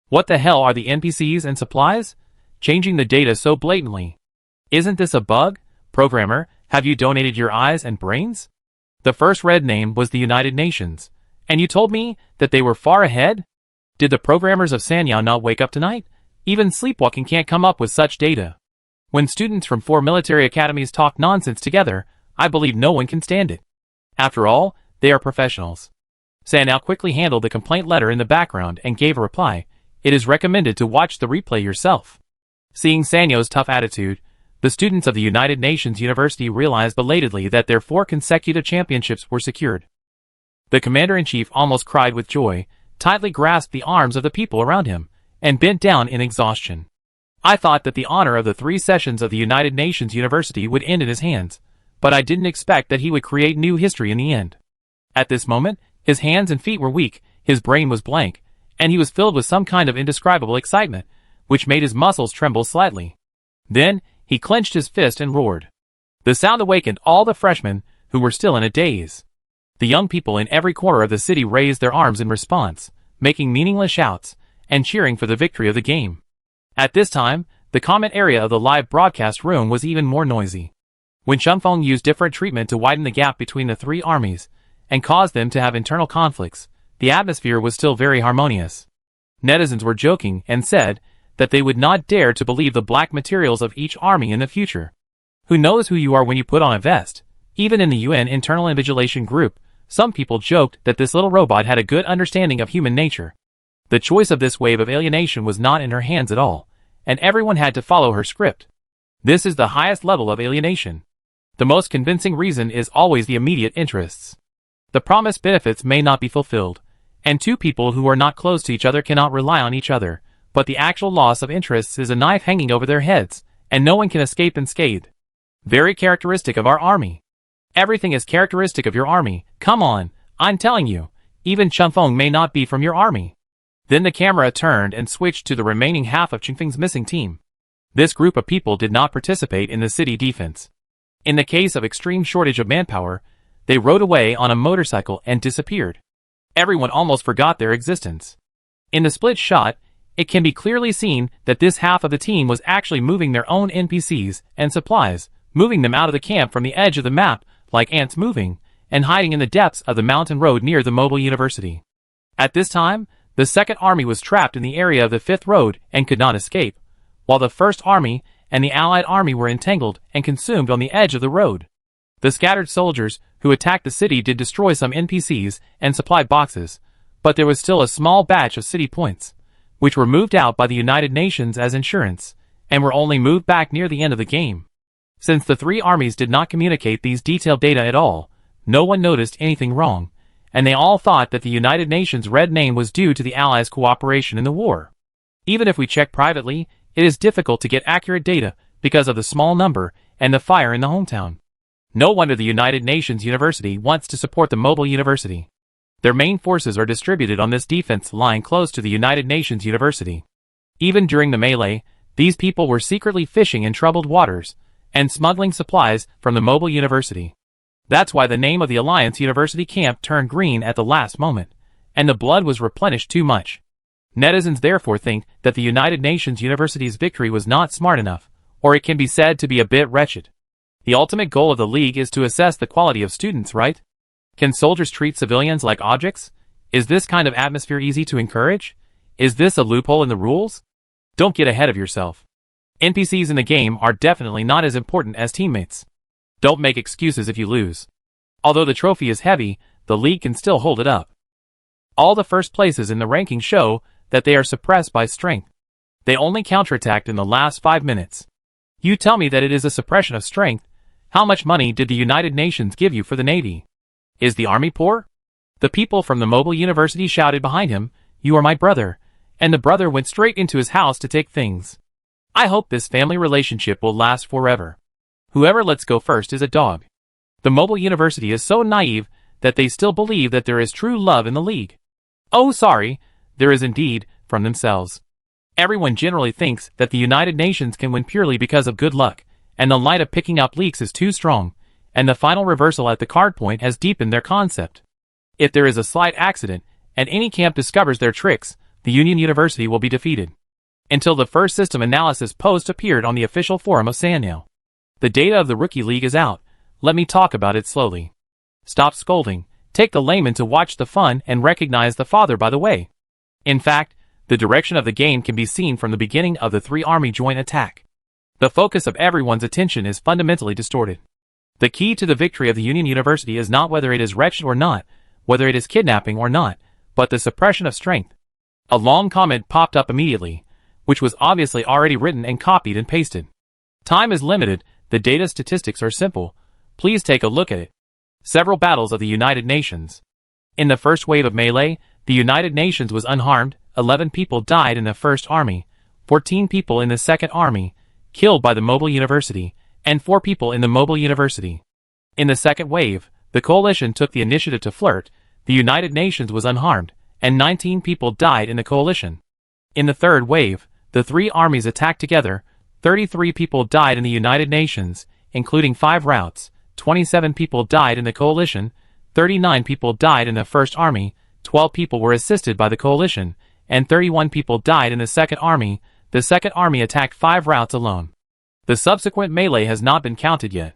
What the hell are the NPCs and supplies? Changing the data so blatantly. Isn't this a bug? Programmer, have you donated your eyes and brains? The first red name was the United Nations, and you told me that they were far ahead? Did the programmers of Sanyao not wake up tonight? Even sleepwalking can't come up with such data. When students from 4 military academies talk nonsense together, I believe no one can stand it. After all, they are professionals. Sanyao quickly handled the complaint letter in the background and gave a reply. It is recommended to watch the replay yourself. Seeing Sanyao's tough attitude, the students of the United Nations University realized belatedly that their 4 consecutive championships were secured. The commander-in-chief almost cried with joy, tightly grasped the arms of the people around him, and bent down in exhaustion. I thought that the honor of the 3 sessions of the United Nations University would end in his hands, but I didn't expect that he would create new history in the end. At this moment, his hands and feet were weak, his brain was blank, and he was filled with some kind of indescribable excitement, which made his muscles tremble slightly. Then, he clenched his fist and roared. The sound awakened all the freshmen, who were still in a daze. The young people in every corner of the city raised their arms in response, making meaningless shouts, and cheering for the victory of the game. At this time, the comment area of the live broadcast room was even more noisy. When Chunfeng used different treatment to widen the gap between the 3 armies, and caused them to have internal conflicts, the atmosphere was still very harmonious. Netizens were joking and said that they would not dare to believe the black materials of each army in the future. Who knows who you are when you put on a vest? Even in the UN Internal Invigilation Group, some people joked that this little robot had a good understanding of human nature. The choice of this wave of alienation was not in her hands at all, and everyone had to follow her script. This is the highest level of alienation. The most convincing reason is always the immediate interests. The promised benefits may not be fulfilled, and 2 people who are not close to each other cannot rely on each other, but the actual loss of interests is a knife hanging over their heads, and no one can escape unscathed. Very characteristic of our army. Everything is characteristic of your army. Come on, I'm telling you, even Chunfeng may not be from your army. Then the camera turned and switched to the remaining half of Chunfeng's missing team. This group of people did not participate in the city defense. In the case of extreme shortage of manpower, they rode away on a motorcycle and disappeared. Everyone almost forgot their existence. In the split shot, it can be clearly seen that this half of the team was actually moving their own NPCs and supplies, moving them out of the camp from the edge of the map like ants moving, and hiding in the depths of the mountain road near the mobile university. At this time, the 2nd Army was trapped in the area of the 5th Road and could not escape, while the 1st Army and the Allied Army were entangled and consumed on the edge of the road. The scattered soldiers who attacked the city did destroy some NPCs and supply boxes, but there was still a small batch of city points, which were moved out by the United Nations as insurance, and were only moved back near the end of the game. Since the three armies did not communicate these detailed data at all, no one noticed anything wrong, and they all thought that the United Nations red name was due to the Allies' cooperation in the war. Even if we check privately, it is difficult to get accurate data because of the small number and the fire in the hometown. No wonder the United Nations University wants to support the mobile university. Their main forces are distributed on this defense line close to the United Nations University. Even during the melee, these people were secretly fishing in troubled waters and smuggling supplies from the mobile university. That's why the name of the Alliance University camp turned green at the last moment, and the blood was replenished too much. Netizens therefore think that the United Nations University's victory was not smart enough, or it can be said to be a bit wretched. The ultimate goal of the League is to assess the quality of students, right? Can soldiers treat civilians like objects? Is this kind of atmosphere easy to encourage? Is this a loophole in the rules? Don't get ahead of yourself. NPCs in the game are definitely not as important as teammates. Don't make excuses if you lose. Although the trophy is heavy, the League can still hold it up. All the first places in the ranking show that they are suppressed by strength. They only counterattacked in the last 5 minutes. You tell me that it is a suppression of strength. How much money did the United Nations give you for the Navy? Is the army poor? The people from the mobile university shouted behind him, "You are my brother," and the brother went straight into his house to take things. I hope this family relationship will last forever. Whoever lets go first is a dog. The mobile university is so naive that they still believe that there is true love in the League. Oh, sorry, there is indeed, from themselves. Everyone generally thinks that the United Nations can win purely because of good luck, and the light of picking up leaks is too strong, and the final reversal at the card point has deepened their concept. If there is a slight accident, and any camp discovers their tricks, the Union University will be defeated. Until the first system analysis post appeared on the official forum of Sanyo. The data of the Rookie League is out. Let me talk about it slowly. Stop scolding, take the layman to watch the fun and recognize the father by the way. In fact, the direction of the game can be seen from the beginning of the three-army joint attack. The focus of everyone's attention is fundamentally distorted. The key to the victory of the Union University is not whether it is wretched or not, whether it is kidnapping or not, but the suppression of strength. A long comment popped up immediately, which was obviously already written and copied and pasted. Time is limited, the data statistics are simple. Please take a look at it. Several battles of the United Nations. In the first wave of melee, the United Nations was unharmed. 11 people died in the first army, 14 people in the second army, killed by the mobile university, and 4 people in the mobile university. In the second wave, the coalition took the initiative to flirt. The United Nations was unharmed, and 19 people died in the coalition. In the third wave, the three armies attacked together. 33 people died in the United Nations, including 5 routes. 27 people died in the coalition. 39 people died in the first army. 12 people were assisted by the coalition, and 31 people died in the second army. The second army attacked 5 routes alone. The subsequent melee has not been counted yet.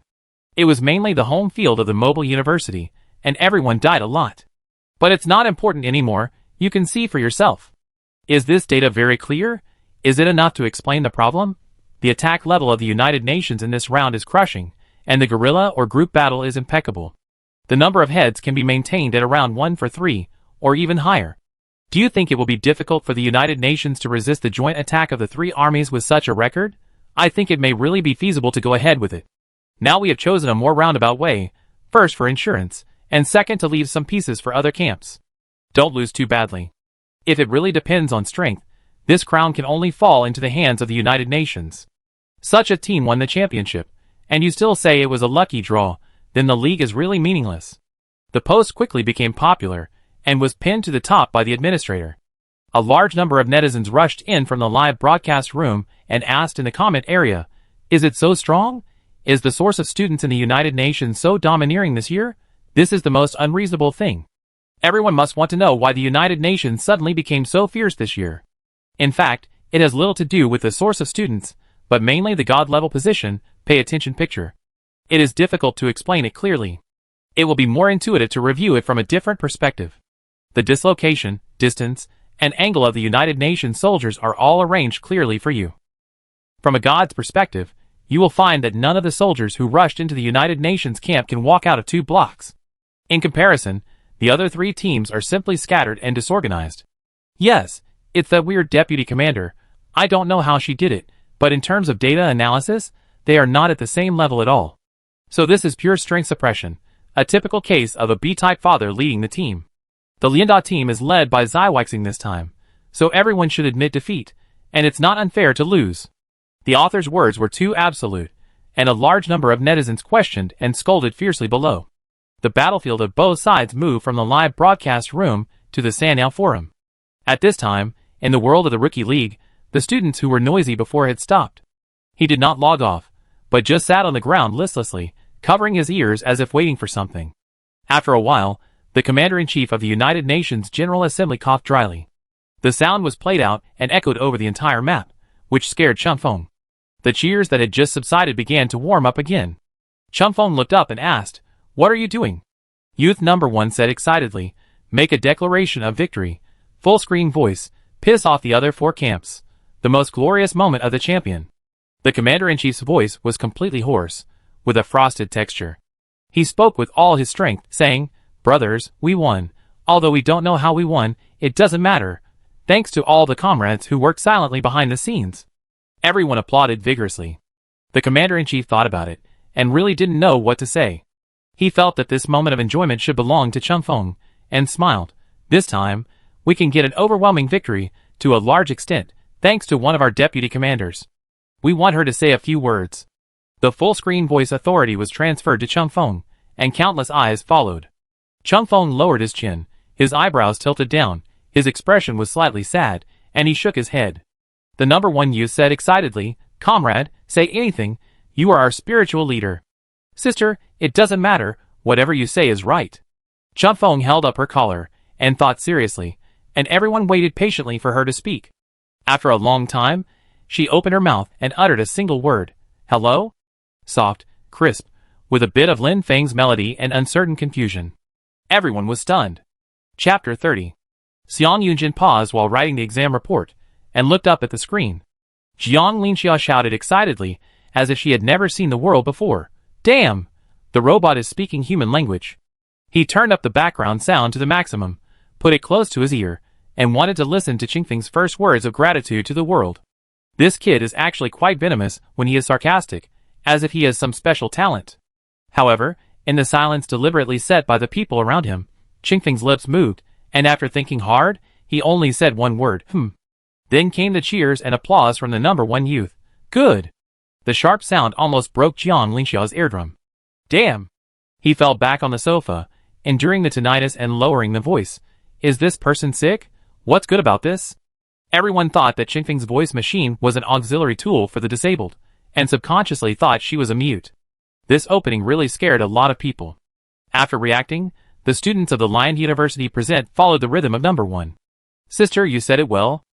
It was mainly the home field of the mobile university, and everyone died a lot. But it's not important anymore, you can see for yourself. Is this data very clear? Is it enough to explain the problem? The attack level of the United Nations in this round is crushing, and the guerrilla or group battle is impeccable. The number of heads can be maintained at around 1 for 3, or even higher. Do you think it will be difficult for the United Nations to resist the joint attack of the three armies with such a record? I think it may really be feasible to go ahead with it. Now we have chosen a more roundabout way, first for insurance, and second to leave some pieces for other camps. Don't lose too badly. If it really depends on strength, this crown can only fall into the hands of the United Nations. Such a team won the championship, and you still say it was a lucky draw, then the league is really meaningless. The post quickly became popular, and was pinned to the top by the administrator. A large number of netizens rushed in from the live broadcast room and asked in the comment area, "Is it so strong? Is the source of students in the United Nations so domineering this year? This is the most unreasonable thing. Everyone must want to know why the United Nations suddenly became so fierce this year. In fact, it has little to do with the source of students, but mainly the god-level position, pay attention picture. It is difficult to explain it clearly. It will be more intuitive to review it from a different perspective. The dislocation, distance, and angle of the United Nations soldiers are all arranged clearly for you. From a god's perspective, you will find that none of the soldiers who rushed into the United Nations camp can walk out of 2 blocks. In comparison, the other 3 teams are simply scattered and disorganized. Yes, it's that weird deputy commander. I don't know how she did it, But in terms of data analysis, they are not at the same level at all. So this is pure strength suppression, a typical case of a B-type father leading the team. The Lianda team is led by Xiweixing this time, so everyone should admit defeat, and it's not unfair to lose. The author's words were too absolute, and a large number of netizens questioned and scolded fiercely below. The battlefield of both sides moved from the live broadcast room to the Sanao forum. At this time, in the world of the Rookie League, the students who were noisy before had stopped. He did not log off, but just sat on the ground listlessly, covering his ears as if waiting for something. After a while, the Commander-in-Chief of the United Nations General Assembly coughed dryly. The sound was played out and echoed over the entire map, which scared Chunfeng. The cheers that had just subsided began to warm up again. Chunfeng looked up and asked, "What are you doing?" Youth number 1 said excitedly, "Make a declaration of victory. Full screen voice, piss off the other 4 camps. The most glorious moment of the champion." The Commander-in-Chief's voice was completely hoarse, with a frosted texture. He spoke with all his strength, saying, "Brothers, we won. Although we don't know how we won, it doesn't matter. Thanks to all the comrades who worked silently behind the scenes." Everyone applauded vigorously. The Commander-in-Chief thought about it, and really didn't know what to say. He felt that this moment of enjoyment should belong to Chunfeng, and smiled. "This time, we can get an overwhelming victory, to a large extent, thanks to one of our deputy commanders. We want her to say a few words." The full-screen voice authority was transferred to Chunfeng, and countless eyes followed. Chunfeng lowered his chin, his eyebrows tilted down, his expression was slightly sad, and he shook his head. The number 1 youth said excitedly, "Comrade, say anything, you are our spiritual leader." "Sister, it doesn't matter, whatever you say is right." Chunfeng held up her collar, and thought seriously, and everyone waited patiently for her to speak. After a long time, she opened her mouth and uttered a single word, "Hello?" Soft, crisp, with a bit of Lin Feng's melody and uncertain confusion. Everyone was stunned. Chapter 30. Xiang Yunjin paused while writing the exam report, and looked up at the screen. Jiang Linxia shouted excitedly, as if she had never seen the world before. "Damn! The robot is speaking human language." He turned up the background sound to the maximum, put it close to his ear, and wanted to listen to Qingfeng's first words of gratitude to the world. This kid is actually quite venomous when he is sarcastic, as if he has some special talent. However, in the silence deliberately set by the people around him, Qingfeng's lips moved, and after thinking hard, he only said one word, Then came the cheers and applause from the number 1 youth. "Good!" The sharp sound almost broke Jiang Linxia's eardrum. "Damn!" He fell back on the sofa, enduring the tinnitus and lowering the voice. "Is this person sick? What's good about this?" Everyone thought that Qingfeng's voice machine was an auxiliary tool for the disabled, and subconsciously thought she was a mute. This opening really scared a lot of people. After reacting, the students of the Lion University present followed the rhythm of number 1. "Sister, you said it well."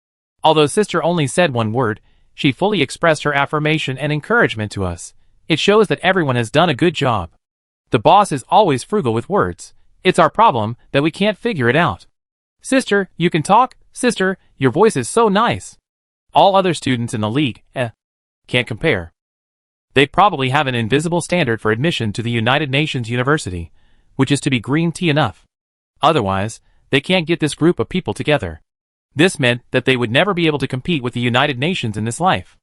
Although Sister only said one word, she fully expressed her affirmation and encouragement to us. It shows that everyone has done a good job. The boss is always frugal with words. It's our problem that we can't figure it out. "Sister, you can talk? Sister, your voice is so nice." All other students in the league, can't compare. They probably have an invisible standard for admission to the United Nations University, which is to be green tea enough. Otherwise, they can't get this group of people together. This meant that they would never be able to compete with the United Nations in this life.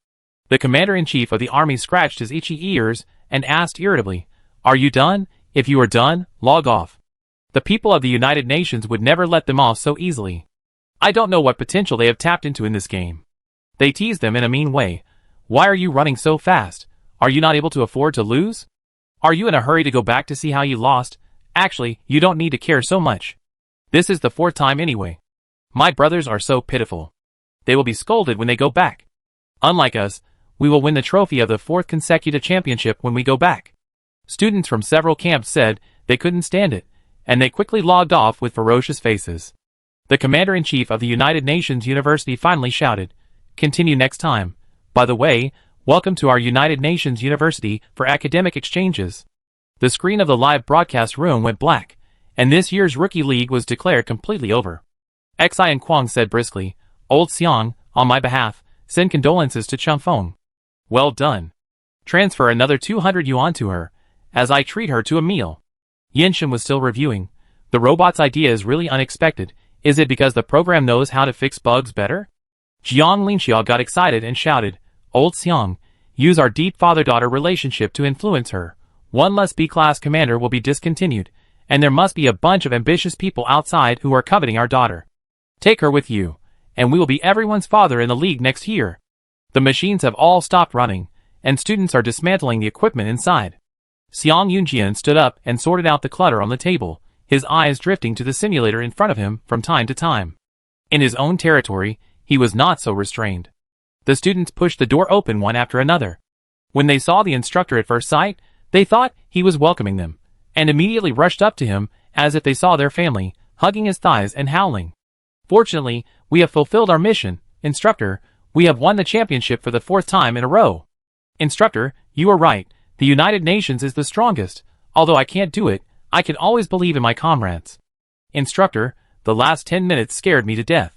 The Commander-in-Chief of the army scratched his itchy ears and asked irritably, "Are you done? If you are done, log off." The people of the United Nations would never let them off so easily. I don't know what potential they have tapped into in this game. They teased them in a mean way. "Why are you running so fast? Are you not able to afford to lose? Are you in a hurry to go back to see how you lost? Actually, you don't need to care so much. This is the 4th time anyway. My brothers are so pitiful. They will be scolded when they go back. Unlike us, we will win the trophy of the 4th consecutive championship when we go back." Students from several camps said they couldn't stand it, and they quickly logged off with ferocious faces. The Commander-in-Chief of the United Nations University finally shouted, "Continue next time. By the way, welcome to our United Nations University for academic exchanges." The screen of the live broadcast room went black, and this year's Rookie League was declared completely over. Xi and Kwang said briskly, "Old Xiang, on my behalf, send condolences to Chunfeng." "Well done. Transfer another 200 yuan to her, as I treat her to a meal." Yinshin was still reviewing. "The robot's idea is really unexpected. Is it because the program knows how to fix bugs better?" Jiang Linxiao got excited and shouted, Old Xiang, use our deep father-daughter relationship to influence her. One less B-class commander will be discontinued, and there must be a bunch of ambitious people outside who are coveting our daughter. Take her with you, and we will be everyone's father in the league next year. The machines have all stopped running, and students are dismantling the equipment inside. Xiang Yunjian stood up and sorted out the clutter on the table, his eyes drifting to the simulator in front of him from time to time. In his own territory, he was not so restrained. The students pushed the door open one after another. When they saw the instructor at first sight, they thought he was welcoming them, and immediately rushed up to him as if they saw their family, hugging his thighs and howling. Fortunately, we have fulfilled our mission, instructor. We have won the championship for the 4th time in a row. Instructor, you are right. The United Nations is the strongest. Although I can't do it, I can always believe in my comrades. Instructor, the last 10 minutes scared me to death.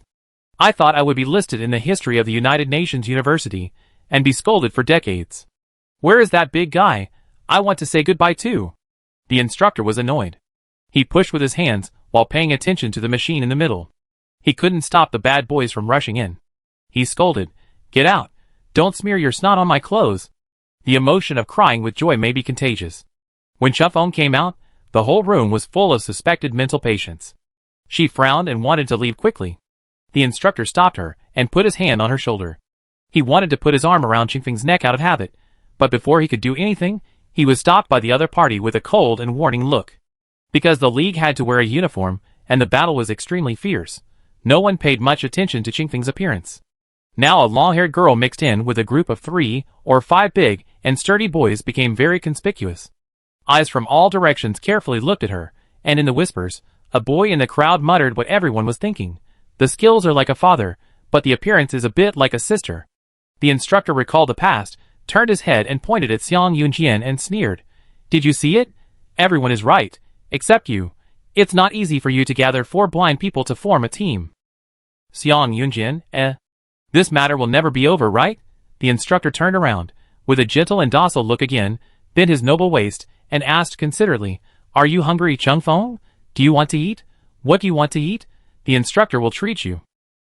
I thought I would be listed in the history of the United Nations University, and be scolded for decades. Where is that big guy? I want to say goodbye too. The instructor was annoyed. He pushed with his hands, while paying attention to the machine in the middle. He couldn't stop the bad boys from rushing in. He scolded, "Get out! Don't smear your snot on my clothes!" The emotion of crying with joy may be contagious. When Chufeng came out, the whole room was full of suspected mental patients. She frowned and wanted to leave quickly. The instructor stopped her and put his hand on her shoulder. He wanted to put his arm around Qingfeng's neck out of habit, but before he could do anything, he was stopped by the other party with a cold and warning look. Because the league had to wear a uniform, and the battle was extremely fierce, no one paid much attention to Qingfeng's appearance. Now a long-haired girl mixed in with a group of 3 or 5 big and sturdy boys became very conspicuous. Eyes from all directions carefully looked at her, and in the whispers, a boy in the crowd muttered what everyone was thinking. The skills are like a father, but the appearance is a bit like a sister. The instructor recalled the past, turned his head and pointed at Xiang Yunjian and sneered. Did you see it? Everyone is right, except you. It's not easy for you to gather 4 blind people to form a team. Xiang Yunjian, This matter will never be over, right? The instructor turned around, with a gentle and docile look again, bent his noble waist, and asked considerately, Are you hungry, Chungfeng? Do you want to eat? What do you want to eat? The instructor will treat you.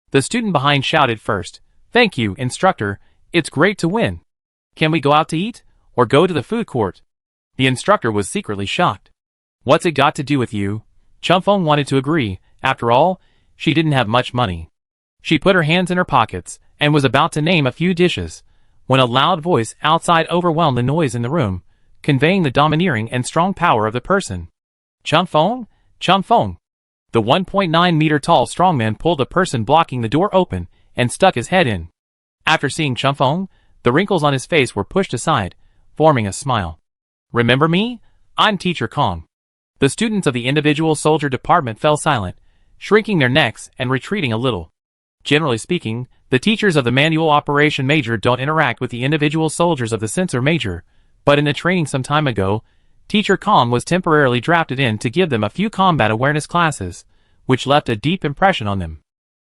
The student behind shouted first, Thank you, instructor, it's great to win. Can we go out to eat, or go to the food court? The instructor was secretly shocked. What's it got to do with you? Chungfeng wanted to agree. After all, she didn't have much money. She put her hands in her pockets, and was about to name a few dishes, when a loud voice outside overwhelmed the noise in the room, conveying the domineering and strong power of the person. Chungfeng? Chungfeng! The 1.9-meter-tall strongman pulled the person blocking the door open, and stuck his head in. After seeing Chungfeng, the wrinkles on his face were pushed aside, forming a smile. Remember me? I'm Teacher Kong. The students of the individual soldier department fell silent, shrinking their necks and retreating a little. Generally speaking, the teachers of the manual operation major don't interact with the individual soldiers of the sensor major, but in the training some time ago, Teacher Kong was temporarily drafted in to give them a few combat awareness classes, which left a deep impression on them.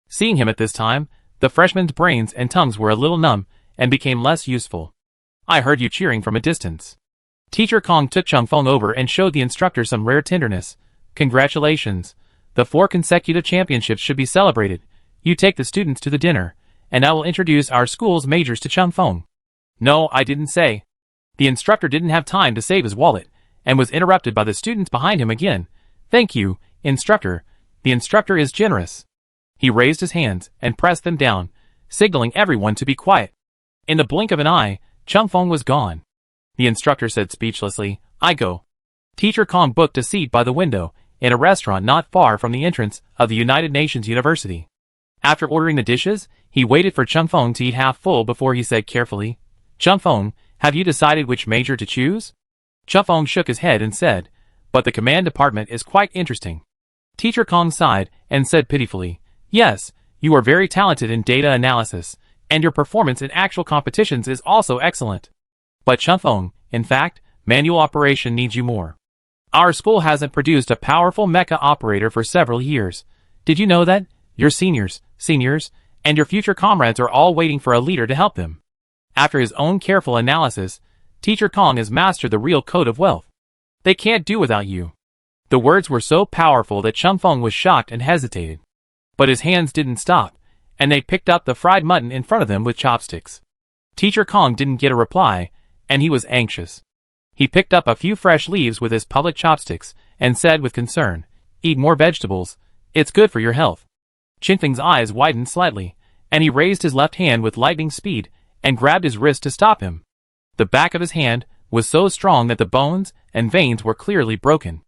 Seeing him at this time, the freshmen's brains and tongues were a little numb and became less useful. I heard you cheering from a distance. Teacher Kong took Chungfeng over and showed the instructor some rare tenderness. Congratulations. The 4 consecutive championships should be celebrated. You take the students to the dinner, and I will introduce our school's majors to Chungfeng. No, I didn't say. The instructor didn't have time to save his wallet, and was interrupted by the students behind him again. Thank you, instructor. The instructor is generous. He raised his hands and pressed them down, signaling everyone to be quiet. In the blink of an eye, Chungfeng was gone. The instructor said speechlessly, I go. Teacher Kong booked a seat by the window, in a restaurant not far from the entrance of the United Nations University. After ordering the dishes, he waited for Chungfeng to eat half full before he said carefully, Chungfeng, have you decided which major to choose? Chungfeng shook his head and said, But the command department is quite interesting. Teacher Kong sighed and said pitifully, Yes, you are very talented in data analysis, and your performance in actual competitions is also excellent. But Chungfeng, in fact, manual operation needs you more. Our school hasn't produced a powerful mecha operator for several years. Did you know that? Your seniors, and your future comrades are all waiting for a leader to help them. After his own careful analysis, Teacher Kong has mastered the real code of wealth. They can't do without you. The words were so powerful that Chungfeng was shocked and hesitated. But his hands didn't stop, and they picked up the fried mutton in front of them with chopsticks. Teacher Kong didn't get a reply, and he was anxious. He picked up a few fresh leaves with his public chopsticks and said with concern, "Eat more vegetables. It's good for your health." Qingfeng's eyes widened slightly, and he raised his left hand with lightning speed and grabbed his wrist to stop him. The back of his hand was so strong that the bones and veins were clearly broken.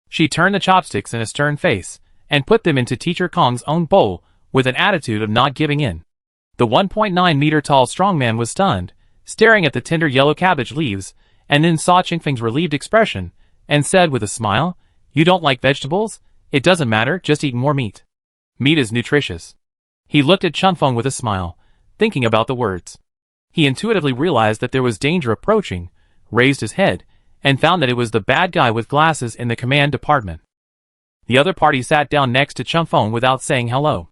She turned the chopsticks in a stern face and put them into Teacher Kong's own bowl with an attitude of not giving in. The 1.9-meter-tall strongman was stunned, staring at the tender yellow cabbage leaves, and then saw Qingfeng's relieved expression and said with a smile, "You don't like vegetables? It doesn't matter, just eat more meat. Meat is nutritious." He looked at Qingfeng with a smile, thinking about the words. He intuitively realized that there was danger approaching, raised his head, and found that it was the bad guy with glasses in the command department. The other party sat down next to Qingfeng without saying hello.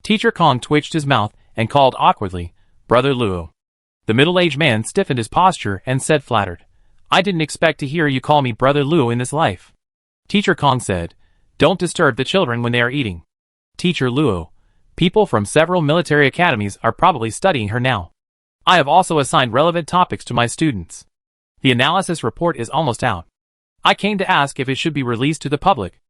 Teacher Kong twitched his mouth and called awkwardly, "Brother Luo." The middle-aged man stiffened his posture and said flattered, "I didn't expect to hear you call me Brother Luo in this life." Teacher Kong said, "Don't disturb the children when they are eating." Teacher Luo, people from several military academies are probably studying her now. I have also assigned relevant topics to my students. The analysis report is almost out. I came to ask if it should be released to the public.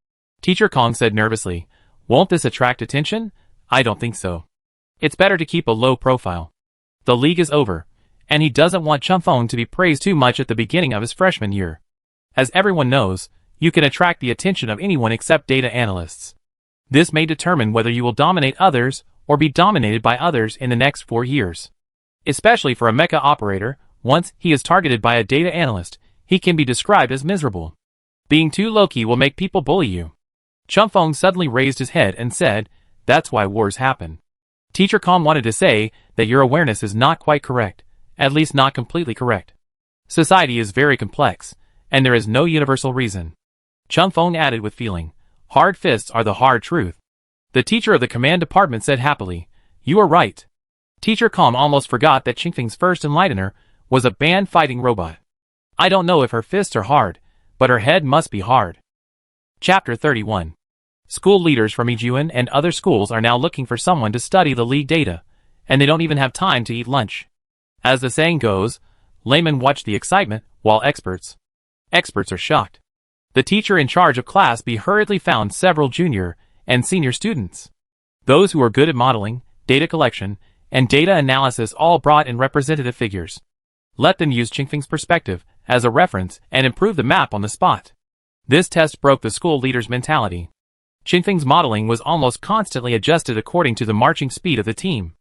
Teacher Kong said nervously, "Won't this attract attention? I don't think so. It's better to keep a low profile. The league is over, and he doesn't want Qingfeng to be praised too much at the beginning of his freshman year. As everyone knows, you can attract the attention of anyone except data analysts. This may determine whether you will dominate others or be dominated by others in the next 4 years. Especially for a mecha operator, once he is targeted by a data analyst, he can be described as miserable. Being too low-key will make people bully you." Qingfeng suddenly raised his head and said, "That's why wars happen." Teacher Kong wanted to say that your awareness is not quite correct, at least not completely correct. Society is very complex, and there is no universal reason. Qingfeng added with feeling, "Hard fists are the hard truth." The teacher of the command department said happily, "You are right." Teacher Kong almost forgot that Qingfeng's first enlightener was a band-fighting robot. I don't know if her fists are hard, but her head must be hard. Chapter 31. School leaders from EP1 and other schools are now looking for someone to study the league data, and they don't even have time to eat lunch. As the saying goes, laymen watch the excitement, while experts are shocked. The teacher in charge of Class B hurriedly found several junior and senior students. Those who were good at modeling, data collection, and data analysis all brought in representative figures. Let them use Qingfeng's perspective as a reference and improve the map on the spot. This test broke the school leader's mentality. Qingfeng's modeling was almost constantly adjusted according to the marching speed of the team.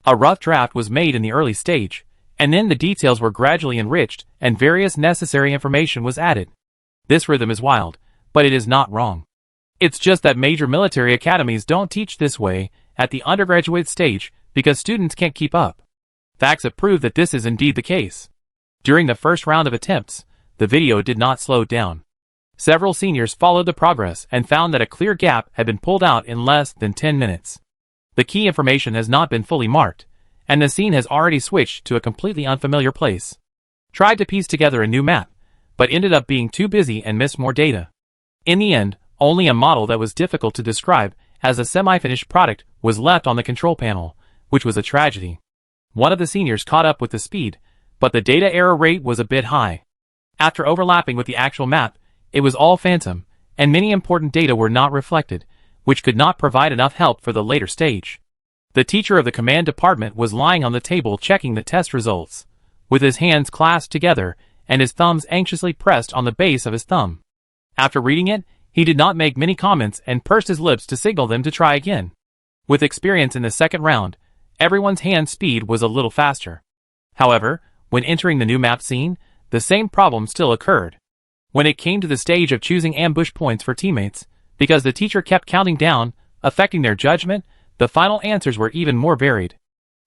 A rough draft was made in the early stage, and then the details were gradually enriched and various necessary information was added. This rhythm is wild, but it is not wrong. It's just that major military academies don't teach this way at the undergraduate stage because students can't keep up. Facts have proved that this is indeed the case. During the first round of attempts, the video did not slow down. Several seniors followed the progress and found that a clear gap had been pulled out in less than 10 minutes. The key information has not been fully marked, and the scene has already switched to a completely unfamiliar place. Tried to piece together a new map, but ended up being too busy and missed more data. In the end, only a model that was difficult to describe as a semi-finished product was left on the control panel, which was a tragedy. One of the seniors caught up with the speed, but the data error rate was a bit high. After overlapping with the actual map, it was all phantom, and many important data were not reflected, which could not provide enough help for the later stage. The teacher of the command department was lying on the table checking the test results, with his hands clasped together and his thumbs anxiously pressed on the base of his thumb. After reading it, he did not make many comments and pursed his lips to signal them to try again. With experience in the second round, everyone's hand speed was a little faster. However, when entering the new map scene, the same problem still occurred. When it came to the stage of choosing ambush points for teammates, because the teacher kept counting down, affecting their judgment, the final answers were even more varied.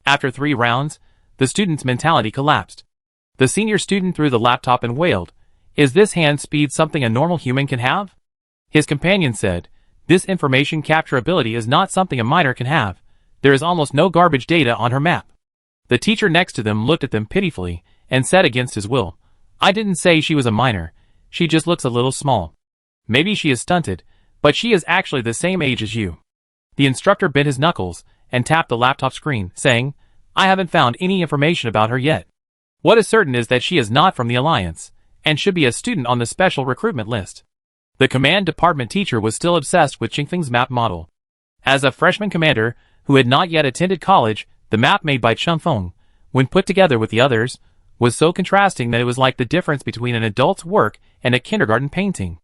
After 3 rounds, the student's mentality collapsed. The senior student threw the laptop and wailed, "Is this hand speed something a normal human can have?" His companion said, "This information capture ability is not something a minor can have. There is almost no garbage data on her map." The teacher next to them looked at them pitifully and said against his will, "I didn't say she was a minor. She just looks a little small. Maybe she is stunted, but she is actually the same age as you." The instructor bit his knuckles and tapped the laptop screen, saying, I haven't found any information about her yet. What is certain is that she is not from the Alliance, and should be a student on the special recruitment list. The command department teacher was still obsessed with Qingfeng's map model. As a freshman commander, who had not yet attended college, the map made by Qingfeng, when put together with the others, was so contrasting that it was like the difference between an adult's work and a kindergarten painting.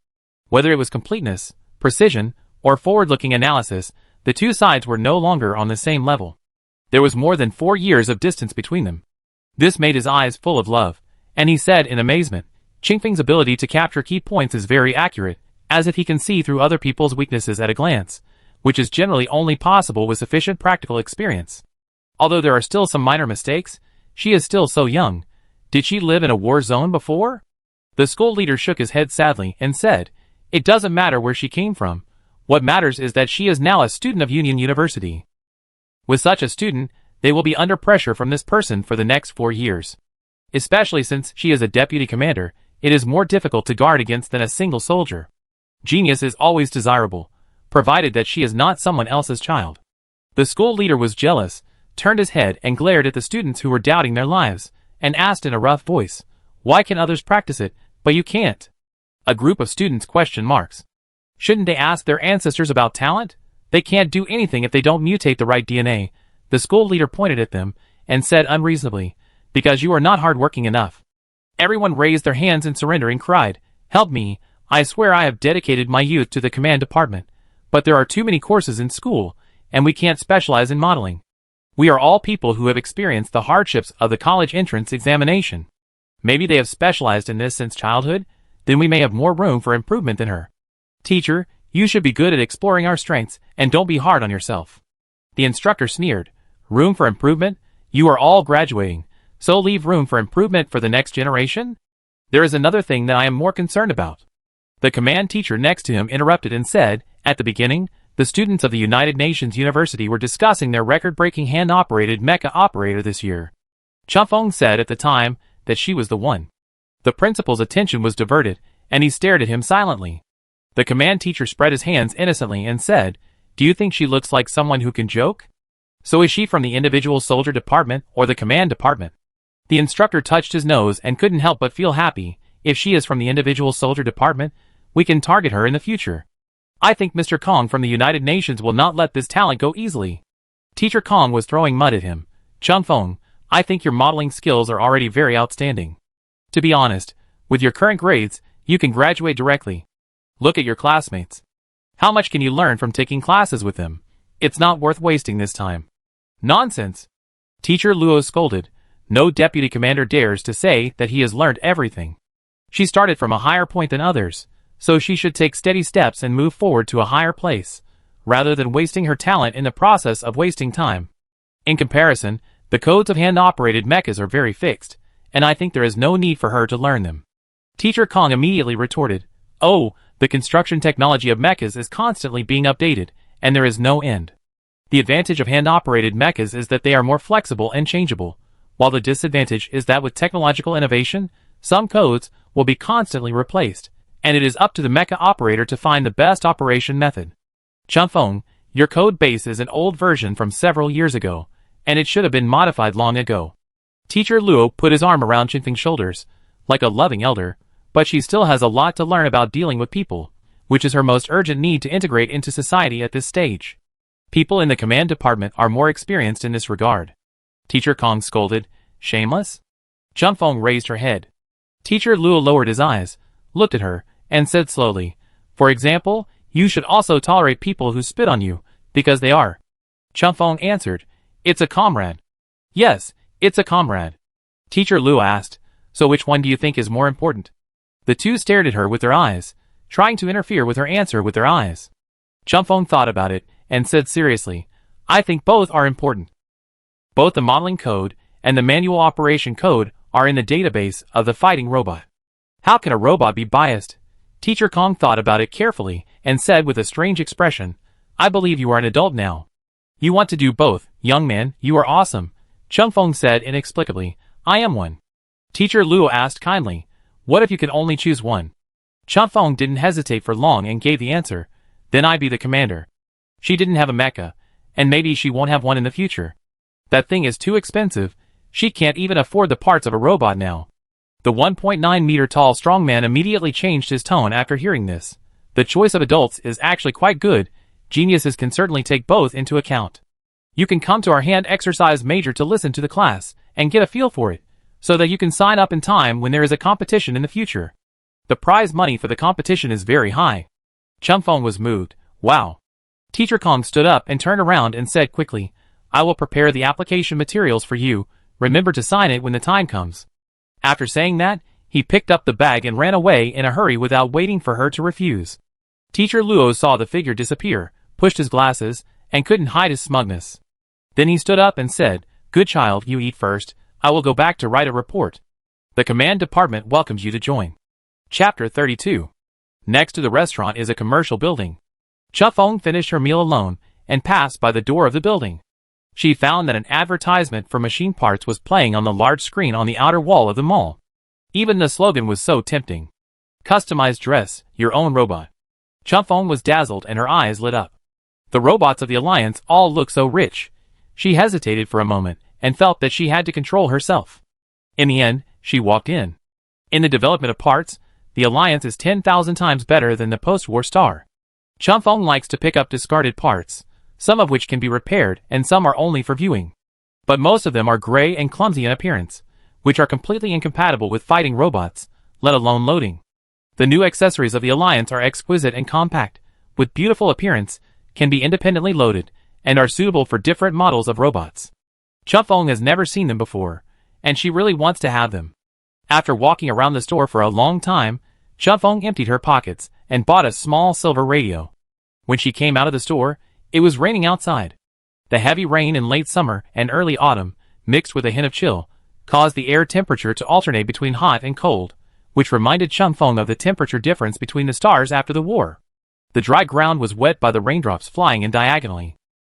Whether it was completeness, precision, or forward-looking analysis, the two sides were no longer on the same level. There was more than 4 years of distance between them. This made his eyes full of love, and he said in amazement, Qingfeng's ability to capture key points is very accurate, as if he can see through other people's weaknesses at a glance, which is generally only possible with sufficient practical experience. Although there are still some minor mistakes, she is still so young. Did she live in a war zone before? The school leader shook his head sadly and said, It doesn't matter where she came from. What matters is that she is now a student of Union University. With such a student, they will be under pressure from this person for the next 4 years. Especially since she is a deputy commander, it is more difficult to guard against than a single soldier. Genius is always desirable, provided that she is not someone else's child. The school leader was jealous, turned his head and glared at the students who were doubting their lives, and asked in a rough voice, Why can others practice it, but you can't? A group of students question marks. Shouldn't they ask their ancestors about talent? They can't do anything if they don't mutate the right DNA. The school leader pointed at them and said unreasonably, Because you are not hardworking enough. Everyone raised their hands in surrender and cried, Help me, I swear I have dedicated my youth to the command department. But there are too many courses in school, and we can't specialize in modeling. We are all people who have experienced the hardships of the college entrance examination. Maybe they have specialized in this since childhood, then we may have more room for improvement than her. Teacher, you should be good at exploring our strengths, and don't be hard on yourself. The instructor sneered. Room for improvement? You are all graduating, so leave room for improvement for the next generation? There is another thing that I am more concerned about. The command teacher next to him interrupted and said, At the beginning, the students of the United Nations University were discussing their record-breaking hand-operated mecha operator this year. Qingfeng said at the time that she was the one. The principal's attention was diverted, and he stared at him silently. The command teacher spread his hands innocently and said, Do you think she looks like someone who can joke? So is she from the individual soldier department or the command department? The instructor touched his nose and couldn't help but feel happy. If she is from the individual soldier department, we can target her in the future. I think Mr. Kong from the United Nations will not let this talent go easily. Teacher Kong was throwing mud at him. Qingfeng, I think your modeling skills are already very outstanding. To be honest, with your current grades, you can graduate directly. Look at your classmates. How much can you learn from taking classes with them? It's not worth wasting this time. Nonsense. Teacher Luo scolded. No deputy commander dares to say that he has learned everything. She started from a higher point than others, so she should take steady steps and move forward to a higher place, rather than wasting her talent in the process of wasting time. In comparison, the codes of hand-operated mechas are very fixed, and I think there is no need for her to learn them. Teacher Kong immediately retorted, Oh, the construction technology of mechas is constantly being updated, and there is no end. The advantage of hand-operated mechas is that they are more flexible and changeable, while the disadvantage is that with technological innovation, some codes will be constantly replaced, and it is up to the mecha operator to find the best operation method. Qingfeng, your code base is an old version from several years ago, and it should have been modified long ago. Teacher Luo put his arm around Qingfeng's shoulders, like a loving elder, but she still has a lot to learn about dealing with people, which is her most urgent need to integrate into society at this stage. People in the command department are more experienced in this regard. Teacher Kong scolded, Shameless? Qingfeng raised her head. Teacher Luo lowered his eyes, looked at her, and said slowly, For example, you should also tolerate people who spit on you, because they are. Qingfeng answered, It's a comrade. Yes, it's a comrade. Teacher Luo asked, So which one do you think is more important? The two stared at her with their eyes, trying to interfere with her answer with their eyes. Qingfeng thought about it, and said seriously, I think both are important. Both the modeling code and the manual operation code are in the database of the fighting robot. How can a robot be biased? Teacher Kong thought about it carefully and said with a strange expression, I believe you are an adult now. You want to do both, young man, you are awesome. Qingfeng said inexplicably, I am one. Teacher Luo asked kindly, What if you could only choose one? Qingfeng didn't hesitate for long and gave the answer, Then I'd be the commander. She didn't have a mecha, and maybe she won't have one in the future. That thing is too expensive. She can't even afford the parts of a robot now. The 1.9-meter tall strongman immediately changed his tone after hearing this. The choice of adults is actually quite good. Geniuses can certainly take both into account. You can come to our hand exercise major to listen to the class and get a feel for it, so that you can sign up in time when there is a competition in the future. The prize money for the competition is very high. Chumfeng was moved. Wow. Teacher Kong stood up and turned around and said quickly, I will prepare the application materials for you. Remember to sign it when the time comes. After saying that, he picked up the bag and ran away in a hurry without waiting for her to refuse. Teacher Luo saw the figure disappear, pushed his glasses, and couldn't hide his smugness. Then he stood up and said, Good child, you eat first. I will go back to write a report. The command department welcomes you to join. Chapter 32. Next to the restaurant is a commercial building. Chumfeng finished her meal alone and passed by the door of the building. She found that an advertisement for machine parts was playing on the large screen on the outer wall of the mall. Even the slogan was so tempting. Customized dress, your own robot. Chumfeng was dazzled and her eyes lit up. The robots of the Alliance all look so rich. She hesitated for a moment and felt that she had to control herself. In the end, she walked in. In the development of parts, the Alliance is 10,000 times better than the post-war star. Chumfeng likes to pick up discarded parts, some of which can be repaired and some are only for viewing. But most of them are gray and clumsy in appearance, which are completely incompatible with fighting robots, let alone loading. The new accessories of the Alliance are exquisite and compact, with beautiful appearance, can be independently loaded, and are suitable for different models of robots. Chumfeng has never seen them before, and she really wants to have them. After walking around the store for a long time, Chumfeng emptied her pockets and bought a small silver radio. When she came out of the store, it was raining outside. The heavy rain in late summer and early autumn, mixed with a hint of chill, caused the air temperature to alternate between hot and cold, which reminded Chumfeng of the temperature difference between the stars after the war. The dry ground was wet by the raindrops flying in diagonally.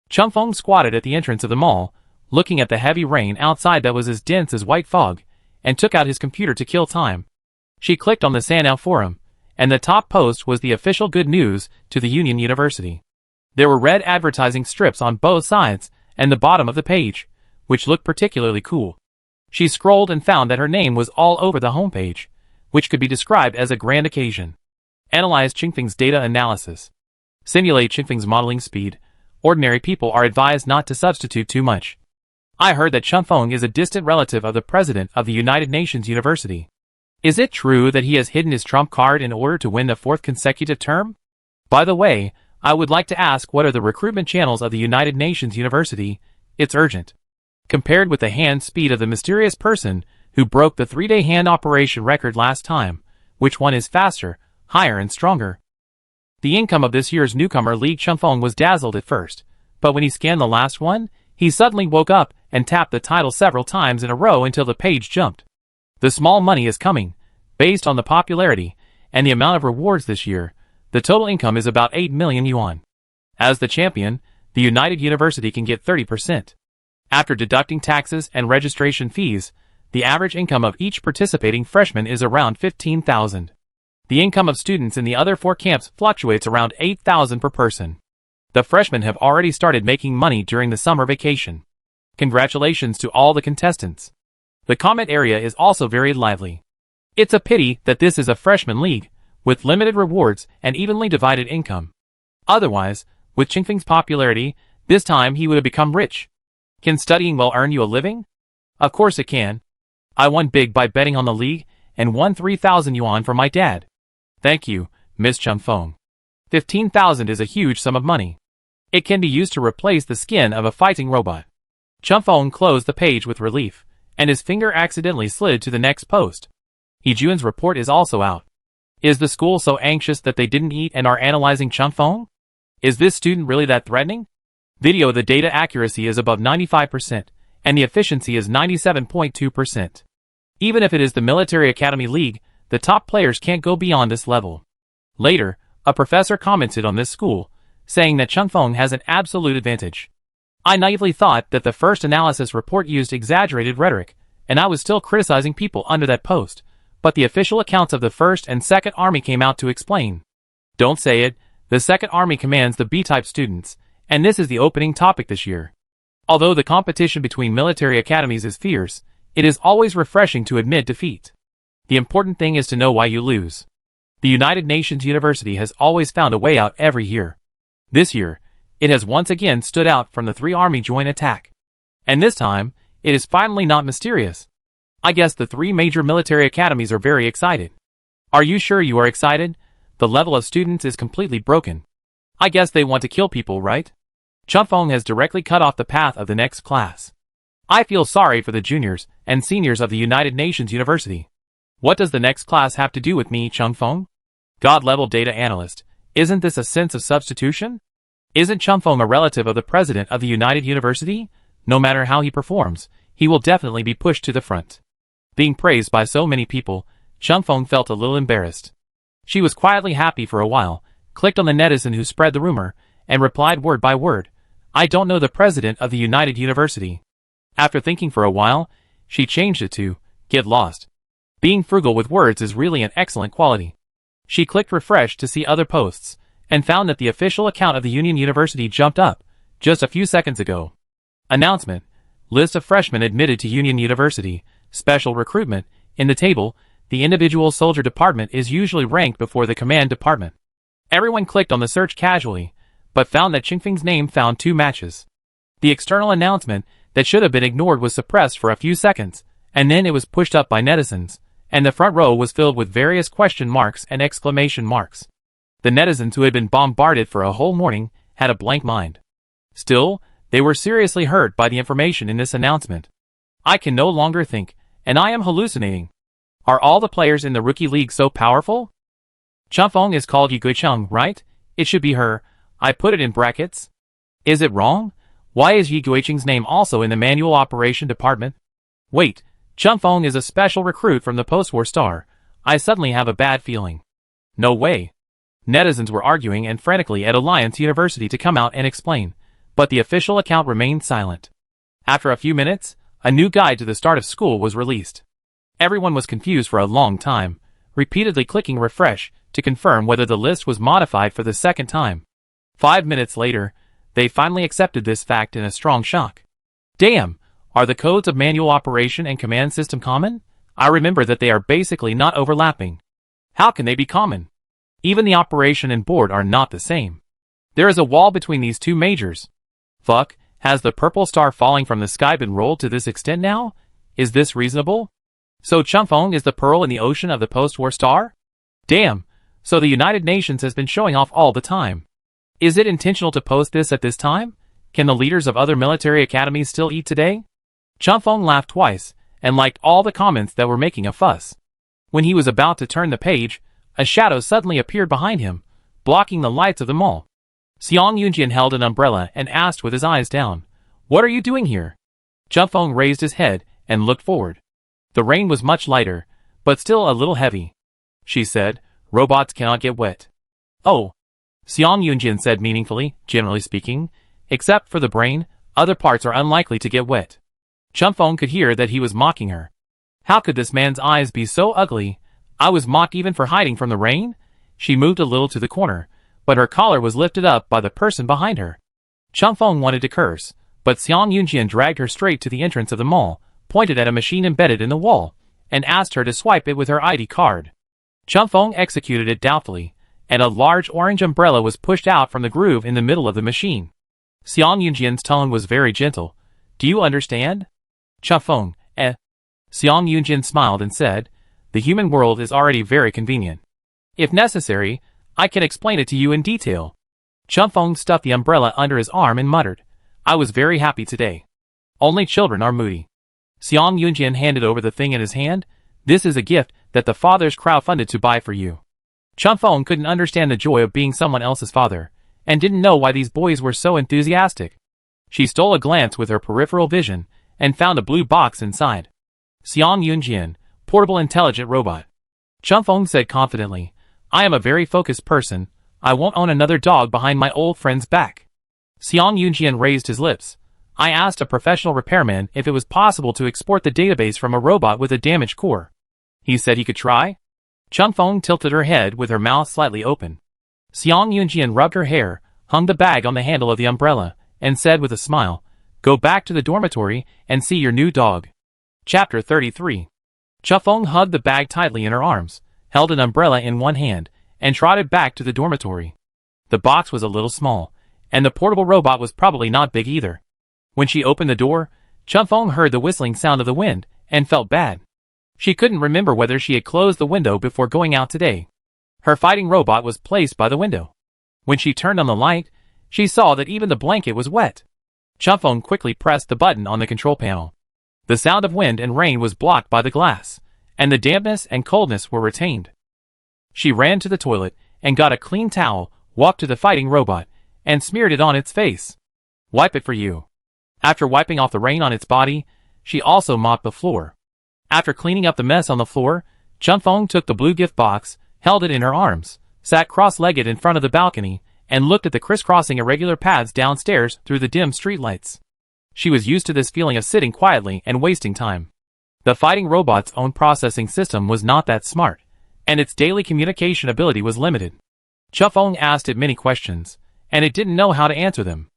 Chumfeng squatted at the entrance of the mall, looking at the heavy rain outside that was as dense as white fog, and took out his computer to kill time. She clicked on the Sanao forum, and the top post was the official good news to the Union University. There were red advertising strips on both sides and the bottom of the page, which looked particularly cool. She scrolled and found that her name was all over the homepage, which could be described as a grand occasion. Analyze Chingfeng's data analysis. Simulate Chingfeng's modeling speed. Ordinary people are advised not to substitute too much. I heard that Chumfeng is a distant relative of the president of the United Nations University. Is it true that he has hidden his trump card in order to win the 4th consecutive term? By the way, I would like to ask what are the recruitment channels of the United Nations University? It's urgent. Compared with the hand speed of the mysterious person who broke the 3-day hand operation record last time, which one is faster, higher and stronger? The income of this year's newcomer Li Chumfeng was dazzled at first, but when he scanned the last one, he suddenly woke up and tapped the title several times in a row until the page jumped. The small money is coming, based on the popularity and the amount of rewards this year. The total income is about 8 million yuan. As the champion, the United University can get 30%. After deducting taxes and registration fees, the average income of each participating freshman is around 15,000. The income of students in the other 4 camps fluctuates around 8,000 per person. The freshmen have already started making money during the summer vacation. Congratulations to all the contestants. The comment area is also very lively. It's a pity that this is a freshman league, with limited rewards and evenly divided income. Otherwise, with Chingfeng's popularity, this time he would have become rich. Can studying well earn you a living? Of course it can. I won big by betting on the league, and won 3,000 yuan from my dad. Thank you, Miss Chumfeng. 15,000 is a huge sum of money. It can be used to replace the skin of a fighting robot. Chumfeng closed the page with relief, and his finger accidentally slid to the next post. Hejuan's report is also out. Is the school so anxious that they didn't eat and are analyzing Chumfeng? Is this student really that threatening? Video: the data accuracy is above 95%, and the efficiency is 97.2%. Even if it is the Military Academy League, the top players can't go beyond this level. Later, a professor commented on this school, saying that Chumfeng has an absolute advantage. I naively thought that the first analysis report used exaggerated rhetoric, and I was still criticizing people under that post, but the official accounts of the 1st and 2nd Army came out to explain. Don't say it, the 2nd Army commands the B-type students, and this is the opening topic this year. Although the competition between military academies is fierce, it is always refreshing to admit defeat. The important thing is to know why you lose. The United Nations University has always found a way out every year. This year, it has once again stood out from the three-army joint attack. And this time, it is finally not mysterious. I guess the three major military academies are very excited. Are you sure you are excited? The level of students is completely broken. I guess they want to kill people, right? Chunfeng has directly cut off the path of the next class. I feel sorry for the juniors and seniors of the United Nations University. What does the next class have to do with me, Chunfeng? God-level data analyst. Isn't this a sense of substitution? Isn't Chunfeng a relative of the president of the United University? No matter how he performs, he will definitely be pushed to the front. Being praised by so many people, Chunfeng felt a little embarrassed. She was quietly happy for a while, clicked on the netizen who spread the rumor, and replied word by word, I don't know the president of the United University. After thinking for a while, she changed it to, get lost. Being frugal with words is really an excellent quality. She clicked refresh to see other posts, and found that the official account of the Union University jumped up, just a few seconds ago. Announcement. List of freshmen admitted to Union University. Special recruitment. In the table, the individual soldier department is usually ranked before the command department. Everyone clicked on the search casually, but found that Chingfeng's name found 2 matches. The external announcement that should have been ignored was suppressed for a few seconds, and then it was pushed up by netizens, and the front row was filled with various question marks and exclamation marks. The netizens who had been bombarded for a whole morning had a blank mind. Still, they were seriously hurt by the information in this announcement. I can no longer think, and I am hallucinating. Are all the players in the Rookie League so powerful? Chunfeng is called Yi Guicheng, right? It should be her. I put it in brackets. Is it wrong? Why is Yi Guicheng's name also in the manual operation department? Wait, Chunfeng is a special recruit from the post-war star. I suddenly have a bad feeling. No way. Netizens were arguing and frantically at Alliance University to come out and explain, but the official account remained silent. After a few minutes, a new guide to the start of school was released. Everyone was confused for a long time, repeatedly clicking refresh to confirm whether the list was modified for the second time. 5 minutes later, they finally accepted this fact in a strong shock. Damn, are the codes of manual operation and command system common? I remember that they are basically not overlapping. How can they be common? Even the operation and board are not the same. There is a wall between these two majors. Fuck, has the purple star falling from the sky been rolled to this extent now? Is this reasonable? So Chunfeng is the pearl in the ocean of the post-war star? Damn, so the United Nations has been showing off all the time. Is it intentional to post this at this time? Can the leaders of other military academies still eat today? Chunfeng laughed twice, and liked all the comments that were making a fuss. When he was about to turn the page, a shadow suddenly appeared behind him, blocking the lights of the mall. Xiang Yunjian held an umbrella and asked with his eyes down, What are you doing here? Chunfeng raised his head and looked forward. The rain was much lighter, but still a little heavy. She said, Robots cannot get wet. Oh. Xiang Yunjian said meaningfully, generally speaking, except for the brain, other parts are unlikely to get wet. Chunfeng could hear that he was mocking her. How could this man's eyes be so ugly? I was mocked even for hiding from the rain? She moved a little to the corner, but her collar was lifted up by the person behind her. Chunfeng wanted to curse, but Xiang Yunjian dragged her straight to the entrance of the mall, pointed at a machine embedded in the wall, and asked her to swipe it with her ID card. Chunfeng executed it doubtfully, and a large orange umbrella was pushed out from the groove in the middle of the machine. Xiang Yunjian's tone was very gentle. Do you understand? Chunfeng, Xiang Yunjian smiled and said, The human world is already very convenient. If necessary, I can explain it to you in detail. Chunfeng stuffed the umbrella under his arm and muttered, I was very happy today. Only children are moody. Xiang Yunjian handed over the thing in his hand. This is a gift that the fathers crowdfunded to buy for you. Chunfeng couldn't understand the joy of being someone else's father, and didn't know why these boys were so enthusiastic. She stole a glance with her peripheral vision, and found a blue box inside. Xiang Yunjian, portable intelligent robot. Chunfeng said confidently, I am a very focused person. I won't own another dog behind my old friend's back. Xiang Yunjian raised his lips. I asked a professional repairman if it was possible to export the database from a robot with a damaged core. He said he could try. Chunfeng tilted her head with her mouth slightly open. Xiang Yunjian rubbed her hair, hung the bag on the handle of the umbrella, and said with a smile, Go back to the dormitory and see your new dog. Chapter 33. Chufeng hugged the bag tightly in her arms, held an umbrella in one hand, and trotted back to the dormitory. The box was a little small, and the portable robot was probably not big either. When she opened the door, Chufeng heard the whistling sound of the wind, and felt bad. She couldn't remember whether she had closed the window before going out today. Her fighting robot was placed by the window. When she turned on the light, she saw that even the blanket was wet. Chufeng quickly pressed the button on the control panel. The sound of wind and rain was blocked by the glass, and the dampness and coldness were retained. She ran to the toilet and got a clean towel, walked to the fighting robot, and smeared it on its face. Wipe it for you. After wiping off the rain on its body, she also mopped the floor. After cleaning up the mess on the floor, Chufeng took the blue gift box, held it in her arms, sat cross-legged in front of the balcony, and looked at the crisscrossing irregular paths downstairs through the dim streetlights. She was used to this feeling of sitting quietly and wasting time. The fighting robot's own processing system was not that smart, and its daily communication ability was limited. Chufeng asked it many questions, and it didn't know how to answer them.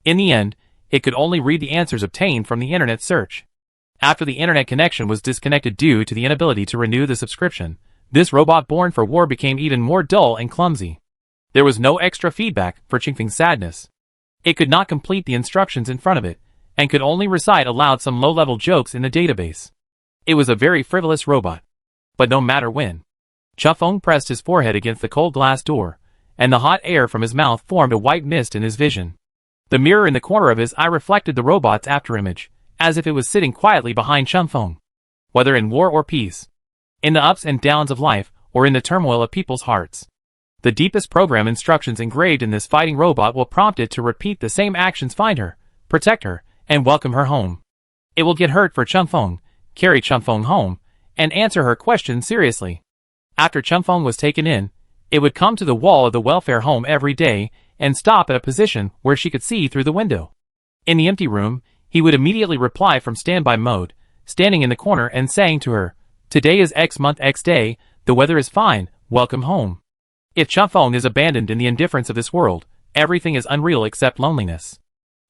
In the end, it could only read the answers obtained from the internet search. After the internet connection was disconnected due to the inability to renew the subscription, this robot born for war became even more dull and clumsy. There was no extra feedback for Chufeng's sadness. It could not complete the instructions in front of it, and could only recite aloud some low-level jokes in the database. It was a very frivolous robot. But no matter when, Chufeng pressed his forehead against the cold glass door, and the hot air from his mouth formed a white mist in his vision. The mirror in the corner of his eye reflected the robot's afterimage, as if it was sitting quietly behind Chufeng. Whether in war or peace, in the ups and downs of life, or in the turmoil of people's hearts, the deepest program instructions engraved in this fighting robot will prompt it to repeat the same actions: find her, protect her, and welcome her home. It will get hurt for Chufeng, carry Chufeng home, and answer her questions seriously. After Chufeng was taken in, it would come to the wall of the welfare home every day and stop at a position where she could see through the window. In the empty room, he would immediately reply from standby mode, standing in the corner and saying to her, "Today is X month X day, the weather is fine, welcome home." If Chufeng is abandoned in the indifference of this world, everything is unreal except loneliness.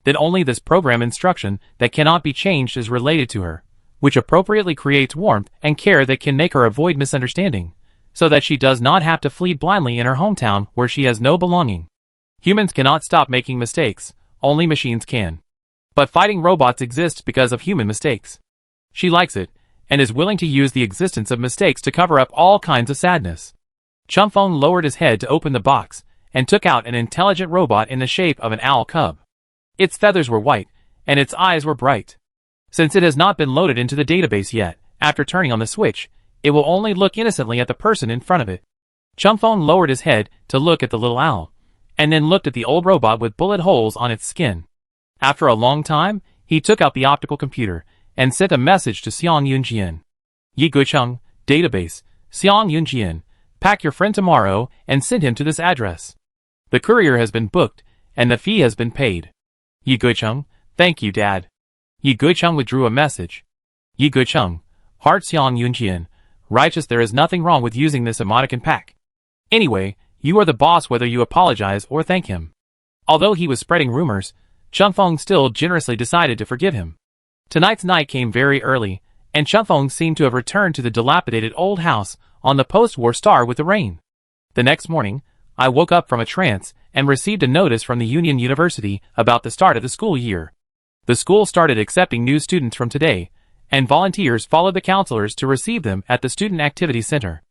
Then only this program instruction that cannot be changed is related to her, which appropriately creates warmth and care that can make her avoid misunderstanding, so that she does not have to flee blindly in her hometown where she has no belonging. Humans cannot stop making mistakes, only machines can. But fighting robots exist because of human mistakes. She likes it, and is willing to use the existence of mistakes to cover up all kinds of sadness. Chufeng lowered his head to open the box, and took out an intelligent robot in the shape of an owl cub. Its feathers were white, and its eyes were bright. Since it has not been loaded into the database yet, after turning on the switch, it will only look innocently at the person in front of it. Chufeng lowered his head to look at the little owl, and then looked at the old robot with bullet holes on its skin. After a long time, he took out the optical computer, and sent a message to Xiang Yunjian. Yi Guicheng, database, Xiang Yunjian, pack your friend tomorrow and send him to this address. The courier has been booked, and the fee has been paid. Yi Guicheng, thank you, Dad. Yi Guicheng withdrew a message. Yi Guicheng, heart Xiang Yunjian, righteous, there is nothing wrong with using this emoticon pack. Anyway, you are the boss whether you apologize or thank him. Although he was spreading rumors, Chufeng still generously decided to forgive him. Tonight's night came very early, and Chufeng seemed to have returned to the dilapidated old house on the post-war Star with the Rain. The next morning, I woke up from a trance and received a notice from the Union University about the start of the school year. The school started accepting new students from today, and volunteers followed the counselors to receive them at the Student Activity Center.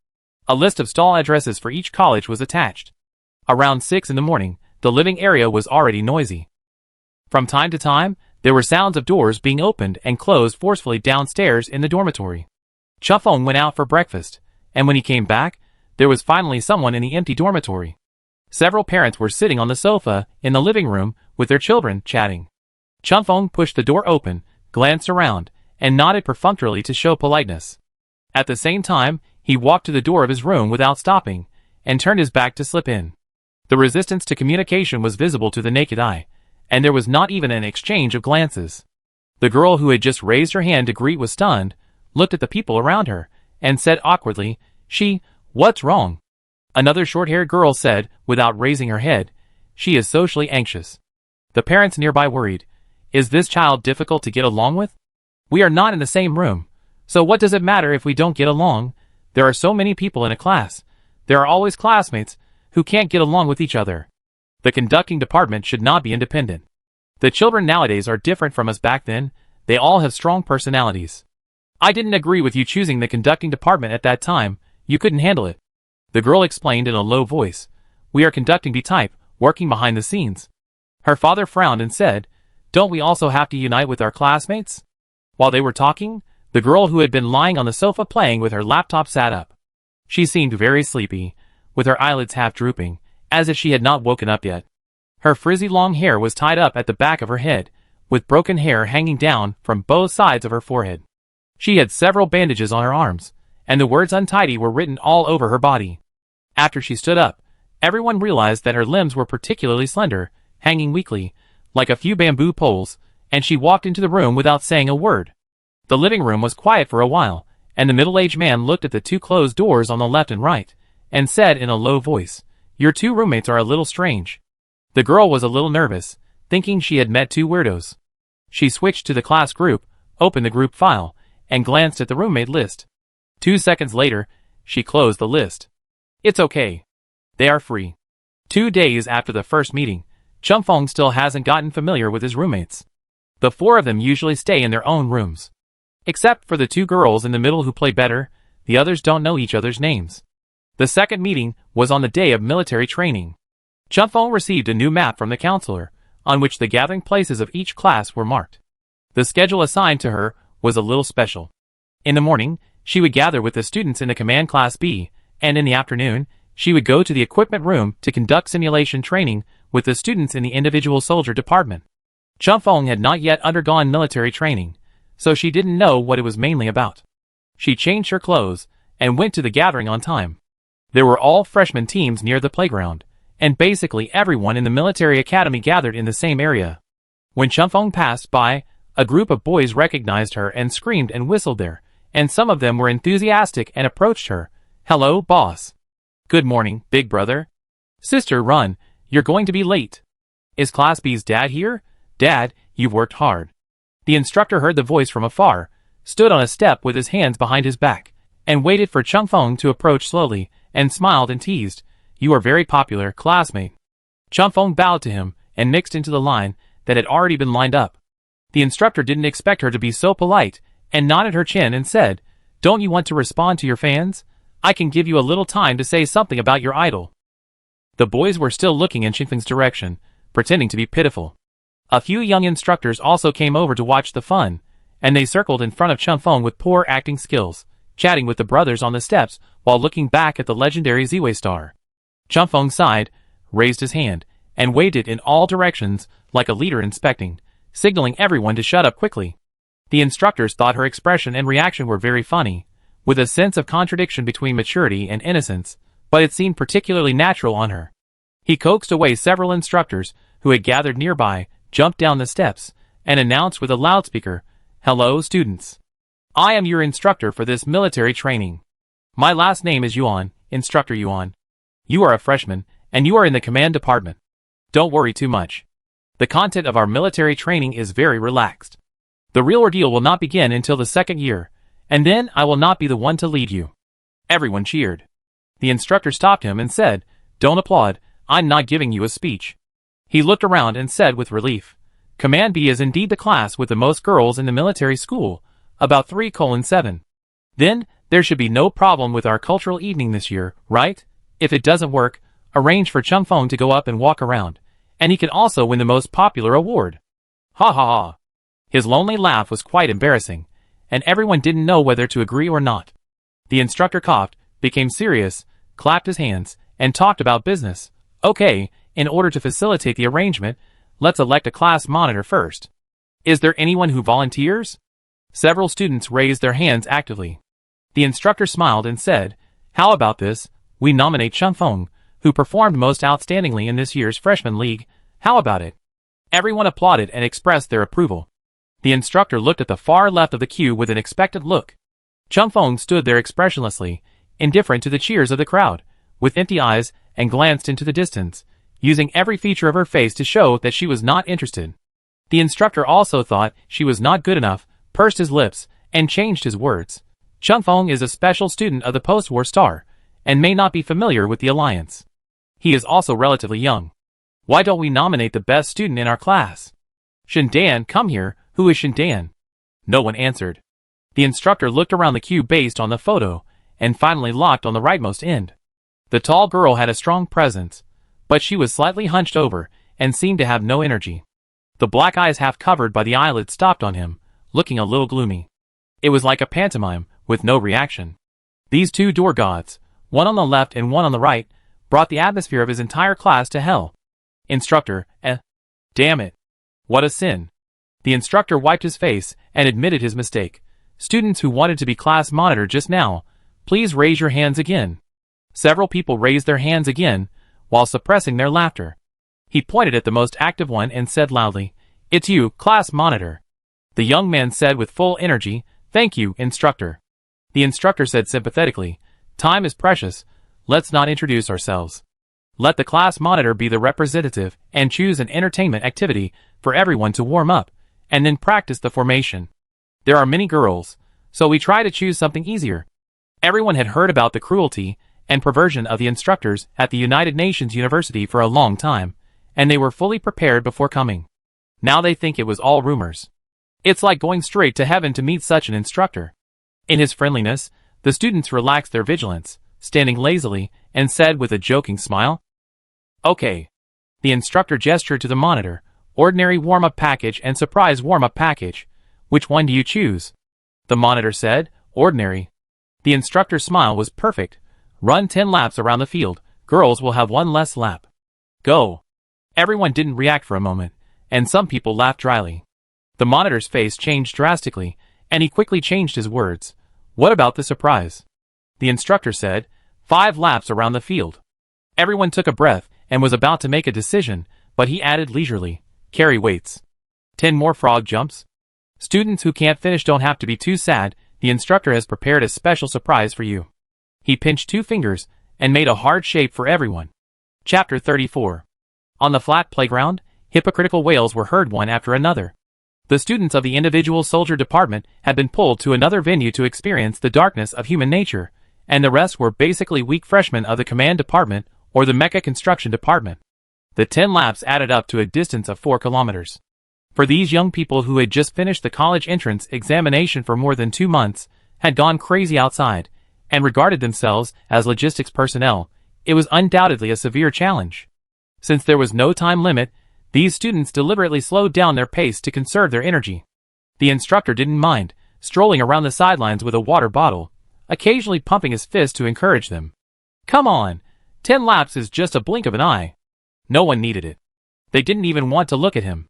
A list of stall addresses for each college was attached. Around 6 in the morning, the living area was already noisy. From time to time, there were sounds of doors being opened and closed forcefully downstairs in the dormitory. Chufeng went out for breakfast, and when he came back, there was finally someone in the empty dormitory. Several parents were sitting on the sofa in the living room with their children chatting. Chufeng pushed the door open, glanced around, and nodded perfunctorily to show politeness. At the same time, he walked to the door of his room without stopping, and turned his back to slip in. The resistance to communication was visible to the naked eye, and there was not even an exchange of glances. The girl who had just raised her hand to greet was stunned, looked at the people around her, and said awkwardly, "What's wrong?" Another short-haired girl said, without raising her head, "She is socially anxious." The parents nearby worried, Is this child difficult to get along with? We are not in the same room, so what does it matter if we don't get along? There are so many people in a class. There are always classmates who can't get along with each other. The conducting department should not be independent. The children nowadays are different from us back then. They all have strong personalities. I didn't agree with you choosing the conducting department at that time. You couldn't handle it. The girl explained in a low voice. We are conducting B-type, working behind the scenes. Her father frowned and said, don't we also have to unite with our classmates? While they were talking, the girl who had been lying on the sofa playing with her laptop sat up. She seemed very sleepy, with her eyelids half drooping, as if she had not woken up yet. Her frizzy long hair was tied up at the back of her head, with broken hair hanging down from both sides of her forehead. She had several bandages on her arms, and the words untidy were written all over her body. After she stood up, everyone realized that her limbs were particularly slender, hanging weakly, like a few bamboo poles, and she walked into the room without saying a word. The living room was quiet for a while, and the middle-aged man looked at the two closed doors on the left and right, and said in a low voice, your two roommates are a little strange. The girl was a little nervous, thinking she had met two weirdos. She switched to the class group, opened the group file, and glanced at the roommate list. 2 seconds later, she closed the list. It's okay. They are free. 2 days after the first meeting, Chumfong still hasn't gotten familiar with his roommates. The four of them usually stay in their own rooms. Except for the two girls in the middle who play better, the others don't know each other's names. The second meeting was on the day of military training. Chumfong received a new map from the counselor, on which the gathering places of each class were marked. The schedule assigned to her was a little special. In the morning, she would gather with the students in the Command Class B, and in the afternoon, she would go to the equipment room to conduct simulation training with the students in the individual soldier department. Chumfong had not yet undergone military training, so she didn't know what it was mainly about. She changed her clothes and went to the gathering on time. There were all freshman teams near the playground, and basically everyone in the military academy gathered in the same area. When Chumfong passed by, a group of boys recognized her and screamed and whistled there, and some of them were enthusiastic and approached her. Hello, boss. Good morning, big brother. Sister, run, you're going to be late. Is Class B's dad here? Dad, you've worked hard. The instructor heard the voice from afar, stood on a step with his hands behind his back, and waited for Chumfong to approach slowly, and smiled and teased. You are very popular, classmate. Chumfong bowed to him, and mixed into the line that had already been lined up. The instructor didn't expect her to be so polite, and nodded her chin and said, don't you want to respond to your fans? I can give you a little time to say something about your idol. The boys were still looking in Chumfong's direction, pretending to be pitiful. A few young instructors also came over to watch the fun, and they circled in front of Chumfong with poor acting skills, chatting with the brothers on the steps while looking back at the legendary Ziwei star. Chumfong sighed, raised his hand, and waved it in all directions like a leader inspecting, signaling everyone to shut up quickly. The instructors thought her expression and reaction were very funny, with a sense of contradiction between maturity and innocence, but it seemed particularly natural on her. He coaxed away several instructors who had gathered nearby, jumped down the steps, and announced with a loudspeaker, hello, students. I am your instructor for this military training. My last name is Yuan, Instructor Yuan. You are a freshman, and you are in the command department. Don't worry too much. The content of our military training is very relaxed. The real ordeal will not begin until the second year, and then I will not be the one to lead you. Everyone cheered. The instructor stopped him and said, don't applaud, I'm not giving you a speech. He looked around and said with relief, Command B is indeed the class with the most girls in the military school, about 3:7. Then, there should be no problem with our cultural evening this year, right? If it doesn't work, arrange for Chumfong to go up and walk around, and he can also win the most popular award. Ha ha ha. His lonely laugh was quite embarrassing, and everyone didn't know whether to agree or not. The instructor coughed, became serious, clapped his hands, and talked about business. Okay, in order to facilitate the arrangement, let's elect a class monitor first. Is there anyone who volunteers? Several students raised their hands actively. The instructor smiled and said, how about this? We nominate Chumfong, who performed most outstandingly in this year's freshman league. How about it? Everyone applauded and expressed their approval. The instructor looked at the far left of the queue with an expectant look. Chumfong stood there expressionlessly, indifferent to the cheers of the crowd, with empty eyes, and glanced into the distance, using every feature of her face to show that she was not interested. The instructor also thought she was not good enough, pursed his lips, and changed his words. Chunfeng is a special student of the post-war star, and may not be familiar with the alliance. He is also relatively young. Why don't we nominate the best student in our class? Shindan, come here. Who is Shindan? No one answered. The instructor looked around the queue based on the photo, and finally locked on the rightmost end. The tall girl had a strong presence, but she was slightly hunched over, and seemed to have no energy. The black eyes half covered by the eyelids stopped on him, looking a little gloomy. It was like a pantomime, with no reaction. These two door gods, one on the left and one on the right, brought the atmosphere of his entire class to hell. Instructor, damn it. What a sin. The instructor wiped his face and admitted his mistake. Students who wanted to be class monitor just now, please raise your hands again. Several people raised their hands again, while suppressing their laughter. He pointed at the most active one and said loudly, "It's you, class monitor." The young man said with full energy, "Thank you, instructor." The instructor said sympathetically, "Time is precious, let's not introduce ourselves. Let the class monitor be the representative and choose an entertainment activity for everyone to warm up, and then practice the formation. There are many girls, so we try to choose something easier." Everyone had heard about the cruelty and perversion of the instructors at the United Nations University for a long time, and they were fully prepared before coming. Now they think it was all rumors. It's like going straight to heaven to meet such an instructor. In his friendliness, the students relaxed their vigilance, standing lazily, and said with a joking smile, "Okay." The instructor gestured to the monitor, "Ordinary warm-up package and surprise warm-up package. Which one do you choose?" The monitor said, "Ordinary." The instructor's smile was perfect. "Run 10 laps around the field. Girls will have 1 less lap. Go." Everyone didn't react for a moment, and some people laughed dryly. The monitor's face changed drastically, and he quickly changed his words. "What about the surprise?" The instructor said, 5 laps around the field." Everyone took a breath and was about to make a decision, but he added leisurely, "Carry weights. 10 more frog jumps." Students who can't finish don't have to be too sad, the instructor has prepared a special surprise for you. He pinched 2 fingers and made a hard shape for everyone. Chapter 34. On the flat playground, hypocritical wails were heard one after another. The students of the individual soldier department had been pulled to another venue to experience the darkness of human nature, and the rest were basically weak freshmen of the command department or the mecha construction department. The 10 laps added up to a distance of 4 kilometers. For these young people who had just finished the college entrance examination for more than 2 months, had gone crazy outside, and regarded themselves as logistics personnel, it was undoubtedly a severe challenge. Since there was no time limit, these students deliberately slowed down their pace to conserve their energy. The instructor didn't mind, strolling around the sidelines with a water bottle, occasionally pumping his fist to encourage them. "Come on, 10 laps is just a blink of an eye." No one needed it. They didn't even want to look at him.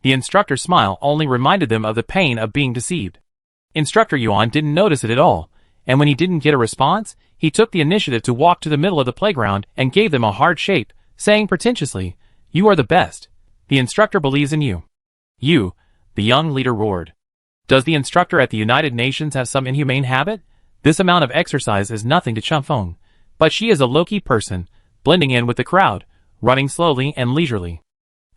The instructor's smile only reminded them of the pain of being deceived. Instructor Yuan didn't notice it at all, and when he didn't get a response, he took the initiative to walk to the middle of the playground and gave them a hard shape, saying pretentiously, "You are the best. The instructor believes in you." "You," the young leader roared. "Does the instructor at the United Nations have some inhumane habit? This amount of exercise is nothing to Chunfeng, but she is a low-key person, blending in with the crowd, running slowly and leisurely."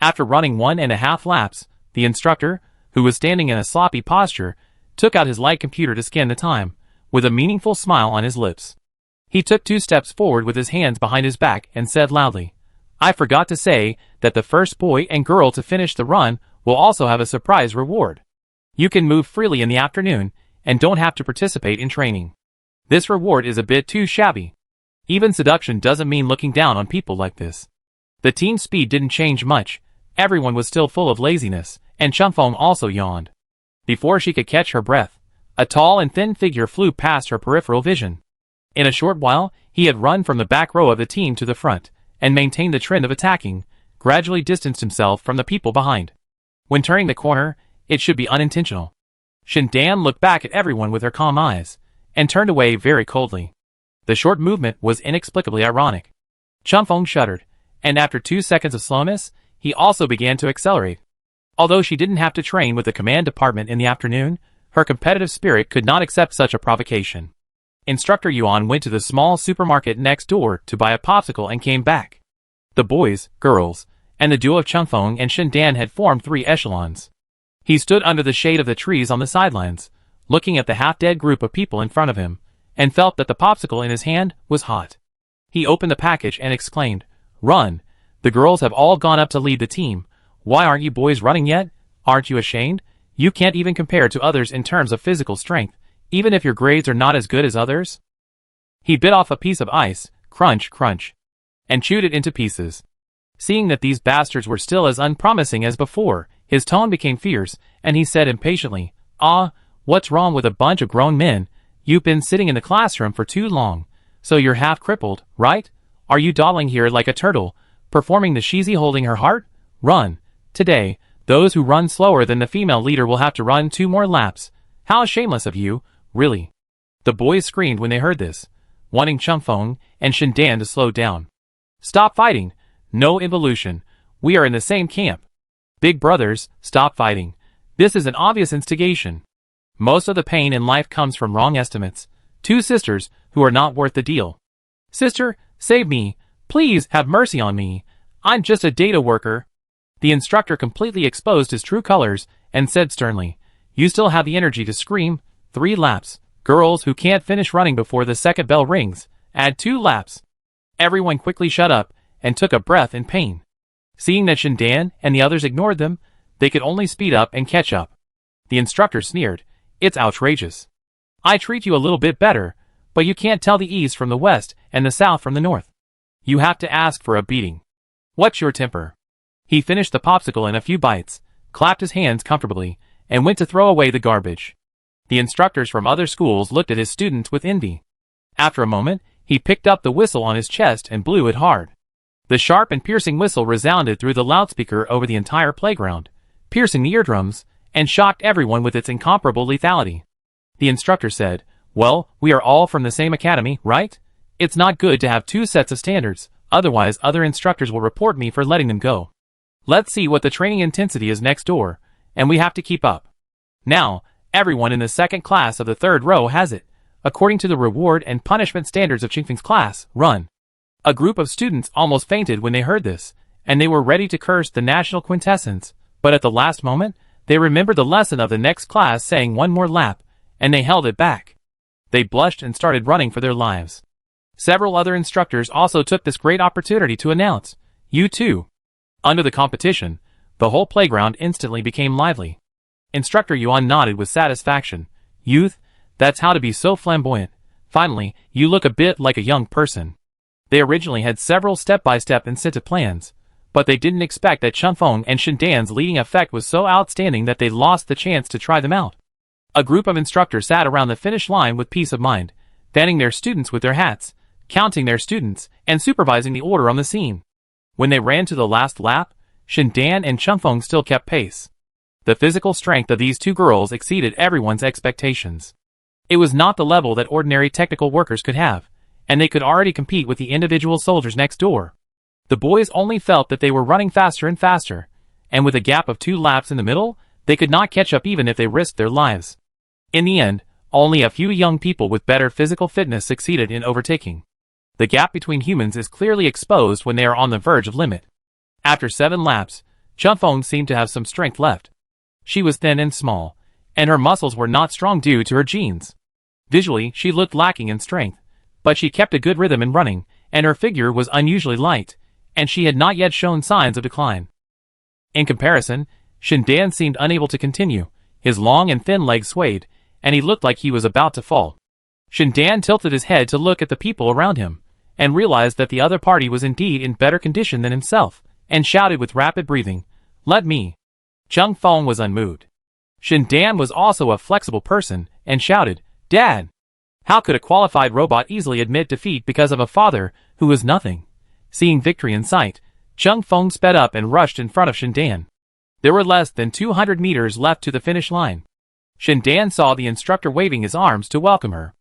After running 1.5 laps, the instructor, who was standing in a sloppy posture, took out his light computer to scan the time, with a meaningful smile on his lips. He took 2 steps forward with his hands behind his back and said loudly, "I forgot to say that the first boy and girl to finish the run will also have a surprise reward. You can move freely in the afternoon and don't have to participate in training. This reward is a bit too shabby. Even seduction doesn't mean looking down on people like this." The team's speed didn't change much. Everyone was still full of laziness, and Chunfeng also yawned. Before she could catch her breath, a tall and thin figure flew past her peripheral vision. In a short while, he had run from the back row of the team to the front, and maintained the trend of attacking, gradually distanced himself from the people behind. When turning the corner, it should be unintentional. Shindan looked back at everyone with her calm eyes, and turned away very coldly. The short movement was inexplicably ironic. Chunfeng shuddered, and after 2 seconds of slowness, he also began to accelerate. Although she didn't have to train with the command department in the afternoon, her competitive spirit could not accept such a provocation. Instructor Yuan went to the small supermarket next door to buy a popsicle and came back. The boys, girls, and the duo of Changfeng and Shindan had formed 3 echelons. He stood under the shade of the trees on the sidelines, looking at the half-dead group of people in front of him, and felt that the popsicle in his hand was hot. He opened the package and exclaimed, "Run! The girls have all gone up to lead the team. Why aren't you boys running yet? Aren't you ashamed? You can't even compare to others in terms of physical strength, even if your grades are not as good as others." He bit off a piece of ice, crunch, crunch, and chewed it into pieces. Seeing that these bastards were still as unpromising as before, his tone became fierce, and he said impatiently, "What's wrong with a bunch of grown men? You've been sitting in the classroom for too long, so you're half crippled, right? Are you dawdling here like a turtle, performing the sheezy holding her heart? Run. Today, those who run slower than the female leader will have to run 2 more laps. How shameless of you, really." The boys screamed when they heard this, wanting Changfeng and Shindan to slow down. "Stop fighting. No involution. We are in the same camp. Big brothers, stop fighting. This is an obvious instigation. Most of the pain in life comes from wrong estimates. 2 sisters who are not worth the deal. Sister, save me. Please have mercy on me. I'm just a data worker." The instructor completely exposed his true colors and said sternly, "You still have the energy to scream? 3 laps. Girls who can't finish running before the second bell rings, add 2 laps." Everyone quickly shut up and took a breath in pain. Seeing that Shindan and the others ignored them, they could only speed up and catch up. The instructor sneered, "It's outrageous. I treat you a little bit better, but you can't tell the east from the west and the south from the north. You have to ask for a beating. What's your temper?" He finished the popsicle in a few bites, clapped his hands comfortably, and went to throw away the garbage. The instructors from other schools looked at his students with envy. After a moment, he picked up the whistle on his chest and blew it hard. The sharp and piercing whistle resounded through the loudspeaker over the entire playground, piercing the eardrums, and shocked everyone with its incomparable lethality. The instructor said, "Well, we are all from the same academy, right? It's not good to have 2 sets of standards, otherwise other instructors will report me for letting them go. Let's see what the training intensity is next door, and we have to keep up. Now, everyone in the second class of the 3rd row has it. According to the reward and punishment standards of Qingfeng's class, run." A group of students almost fainted when they heard this, and they were ready to curse the national quintessence, but at the last moment, they remembered the lesson of the next class saying 1 more lap, and they held it back. They blushed and started running for their lives. Several other instructors also took this great opportunity to announce, "You too." Under the competition, the whole playground instantly became lively. Instructor Yuan nodded with satisfaction. "Youth, that's how to be so flamboyant. Finally, you look a bit like a young person." They originally had several step-by-step incentive plans, but they didn't expect that Changfeng and Shindan's leading effect was so outstanding that they lost the chance to try them out. A group of instructors sat around the finish line with peace of mind, fanning their students with their hats, counting their students, and supervising the order on the scene. When they ran to the last lap, Shindan and Changfeng still kept pace. The physical strength of these 2 girls exceeded everyone's expectations. It was not the level that ordinary technical workers could have, and they could already compete with the individual soldiers next door. The boys only felt that they were running faster and faster, and with a gap of 2 laps in the middle, they could not catch up even if they risked their lives. In the end, only a few young people with better physical fitness succeeded in overtaking. The gap between humans is clearly exposed when they are on the verge of limit. After 7 laps, Changfeng seemed to have some strength left. She was thin and small, and her muscles were not strong due to her genes. Visually, she looked lacking in strength, but she kept a good rhythm in running, and her figure was unusually light, and she had not yet shown signs of decline. In comparison, Shindan seemed unable to continue. His long and thin legs swayed, and he looked like he was about to fall. Shindan tilted his head to look at the people around him, and realized that the other party was indeed in better condition than himself, and shouted with rapid breathing, "Let me." Changfeng was unmoved. Shindan was also a flexible person, and shouted, "Dad!" How could a qualified robot easily admit defeat because of a father who was nothing? Seeing victory in sight, Changfeng sped up and rushed in front of Shindan. There were less than 200 meters left to the finish line. Shindan saw the instructor waving his arms to welcome her.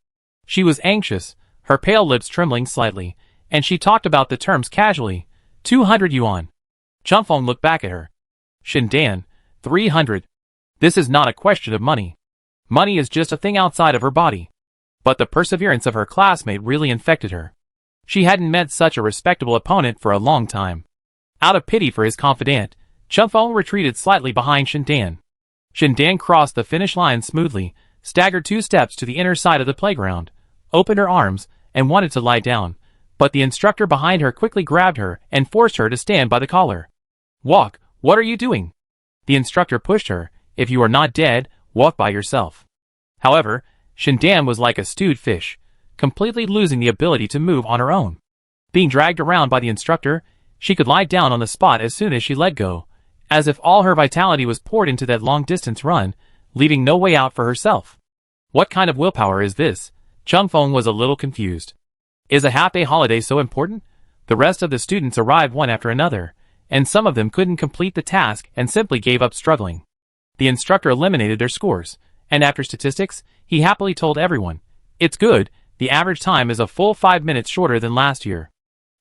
She was anxious, her pale lips trembling slightly, and she talked about the terms casually. 200 yuan. Changfeng looked back at her. Shindan, 300. This is not a question of money. Money is just a thing outside of her body. But the perseverance of her classmate really infected her. She hadn't met such a respectable opponent for a long time. Out of pity for his confidant, Chunfeng retreated slightly behind Shindan. Shindan crossed the finish line smoothly, staggered 2 steps to the inner side of the playground, opened her arms, and wanted to lie down, but the instructor behind her quickly grabbed her and forced her to stand by the collar. Walk, what are you doing? The instructor pushed her. If you are not dead, walk by yourself. However, Shindan was like a stewed fish, completely losing the ability to move on her own. Being dragged around by the instructor, she could lie down on the spot as soon as she let go, as if all her vitality was poured into that long-distance run, leaving no way out for herself. What kind of willpower is this? Chunfeng was a little confused. Is a half-day holiday so important? The rest of the students arrived one after another, and some of them couldn't complete the task and simply gave up struggling. The instructor eliminated their scores, and after statistics, he happily told everyone, "It's good, the average time is a full 5 minutes shorter than last year.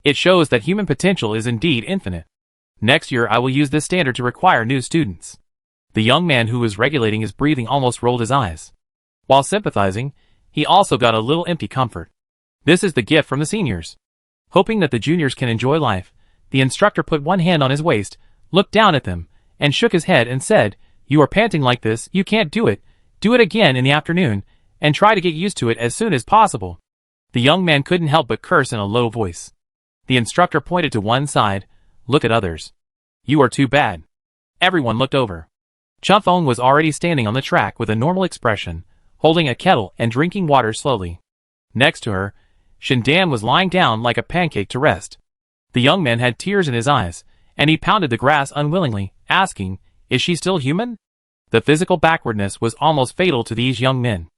It shows that human potential is indeed infinite. Next year I will use this standard to require new students." The young man who was regulating his breathing almost rolled his eyes. While sympathizing, he also got a little empty comfort. This is the gift from the seniors. Hoping that the juniors can enjoy life, the instructor put one hand on his waist, looked down at them, and shook his head and said, "You are panting like this, you can't do it. Do it again in the afternoon, and try to get used to it as soon as possible." The young man couldn't help but curse in a low voice. The instructor pointed to one side. "Look at others. You are too bad." Everyone looked over. Chunfeng was already standing on the track with a normal expression, holding a kettle and drinking water slowly. Next to her, Shindan was lying down like a pancake to rest. The young man had tears in his eyes, and he pounded the grass unwillingly, asking, "Is she still human?" The physical backwardness was almost fatal to these young men.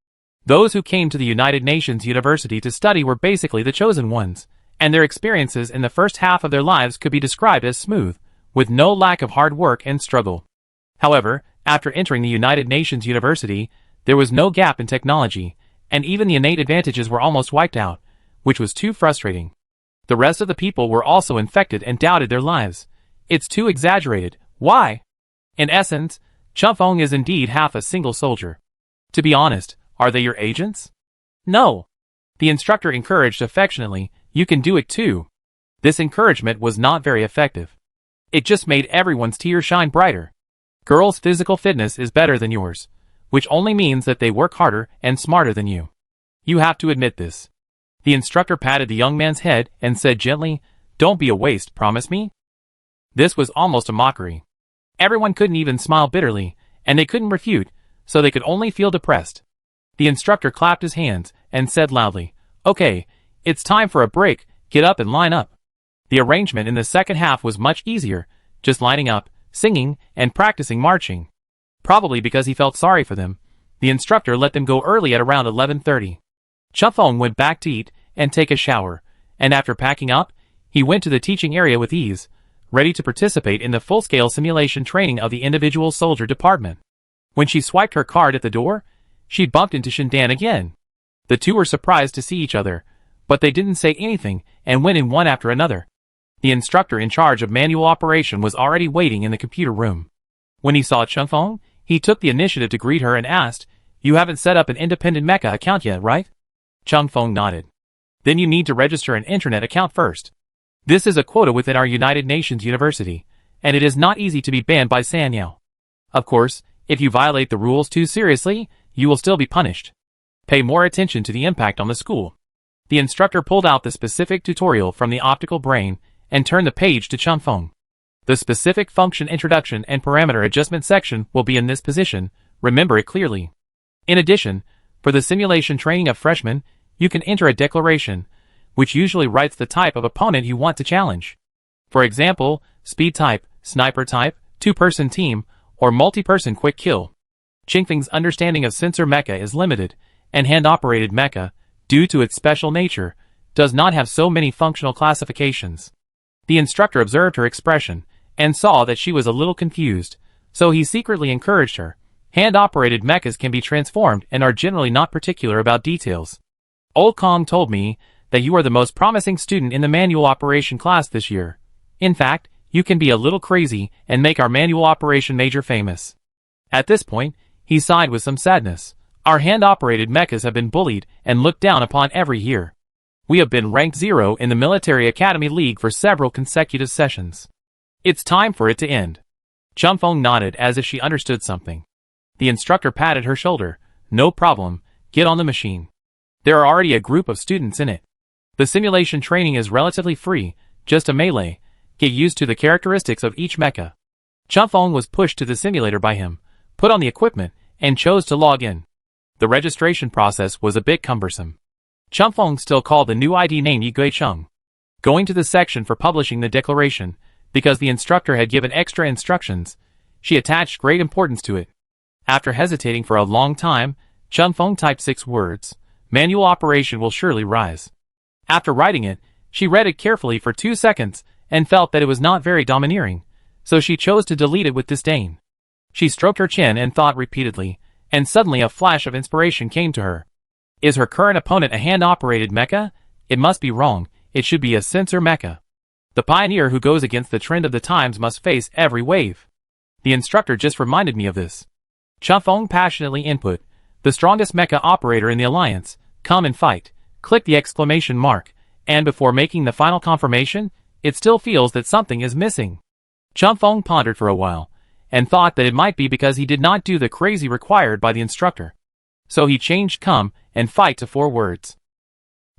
Those who came to the United Nations University to study were basically the chosen ones, and their experiences in the first half of their lives could be described as smooth, with no lack of hard work and struggle. However, after entering the United Nations University, there was no gap in technology, and even the innate advantages were almost wiped out, which was too frustrating. The rest of the people were also infected and doubted their lives. It's too exaggerated. Why? In essence, Chunfeng is indeed half a single soldier. To be honest, are they your agents? No. The instructor encouraged affectionately, "You can do it too." This encouragement was not very effective. It just made everyone's tears shine brighter. Girls' physical fitness is better than yours, which only means that they work harder and smarter than you. You have to admit this. The instructor patted the young man's head and said gently, "Don't be a waste, promise me?" This was almost a mockery. Everyone couldn't even smile bitterly, and they couldn't refute, so they could only feel depressed. The instructor clapped his hands and said loudly, "Okay, it's time for a break, get up and line up." The arrangement in the second half was much easier, just lining up, singing, and practicing marching. Probably because he felt sorry for them, the instructor let them go early at around 11:30. Chunfeng went back to eat and take a shower, and after packing up, he went to the teaching area with ease, ready to participate in the full-scale simulation training of the individual soldier department. When she swiped her card at the door, she bumped into Shindan again. The two were surprised to see each other, but they didn't say anything and went in one after another. The instructor in charge of manual operation was already waiting in the computer room. When he saw Chunfeng, he took the initiative to greet her and asked, "You haven't set up an independent mecha account yet, right?" Chunfeng nodded. "Then you need to register an internet account first. This is a quota within our United Nations University, and it is not easy to be banned by Sanyao. Of course, if you violate the rules too seriously, you will still be punished. Pay more attention to the impact on the school." The instructor pulled out the specific tutorial from the optical brain and turned the page to Chunfeng. The specific function introduction and parameter adjustment section will be in this position, remember it clearly. In addition, for the simulation training of freshmen, you can enter a declaration, which usually writes the type of opponent you want to challenge. For example, speed type, sniper type, two-person team, or multi-person quick kill. Chunfeng's understanding of sensor mecha is limited, and hand-operated mecha, due to its special nature, does not have so many functional classifications. The instructor observed her expression, and saw that she was a little confused, so he secretly encouraged her. Hand-operated mechas can be transformed and are generally not particular about details. Old Kong told me that you are the most promising student in the manual operation class this year. In fact, you can be a little crazy and make our manual operation major famous. At this point, he sighed with some sadness. Our hand-operated mechas have been bullied and looked down upon every year. We have been ranked 0 in the Military Academy League for several consecutive sessions. It's time for it to end. Chunfeng nodded as if she understood something. The instructor patted her shoulder. No problem, get on the machine. There are already a group of students in it. The simulation training is relatively free, just a melee. Get used to the characteristics of each mecha. Chunfeng was pushed to the simulator by him, put on the equipment, and chose to log in. The registration process was a bit cumbersome. Chunfeng still called the new ID name Yiguicheng. Going to the section for publishing the declaration, because the instructor had given extra instructions, she attached great importance to it. After hesitating for a long time, Chunfeng typed 6 words. Manual operation will surely rise. After writing it, she read it carefully for 2 seconds and felt that it was not very domineering, so she chose to delete it with disdain. She stroked her chin and thought repeatedly, and suddenly a flash of inspiration came to her. Is her current opponent a hand-operated mecha? It must be wrong, it should be a sensor mecha. The pioneer who goes against the trend of the times must face every wave. The instructor just reminded me of this. Chunfeng passionately input, the strongest mecha operator in the alliance, come and fight. Click the exclamation mark, and before making the final confirmation, it still feels that something is missing. Chunfeng pondered for a while, and thought that it might be because he did not do the crazy required by the instructor. So he changed come and fight to 4 words.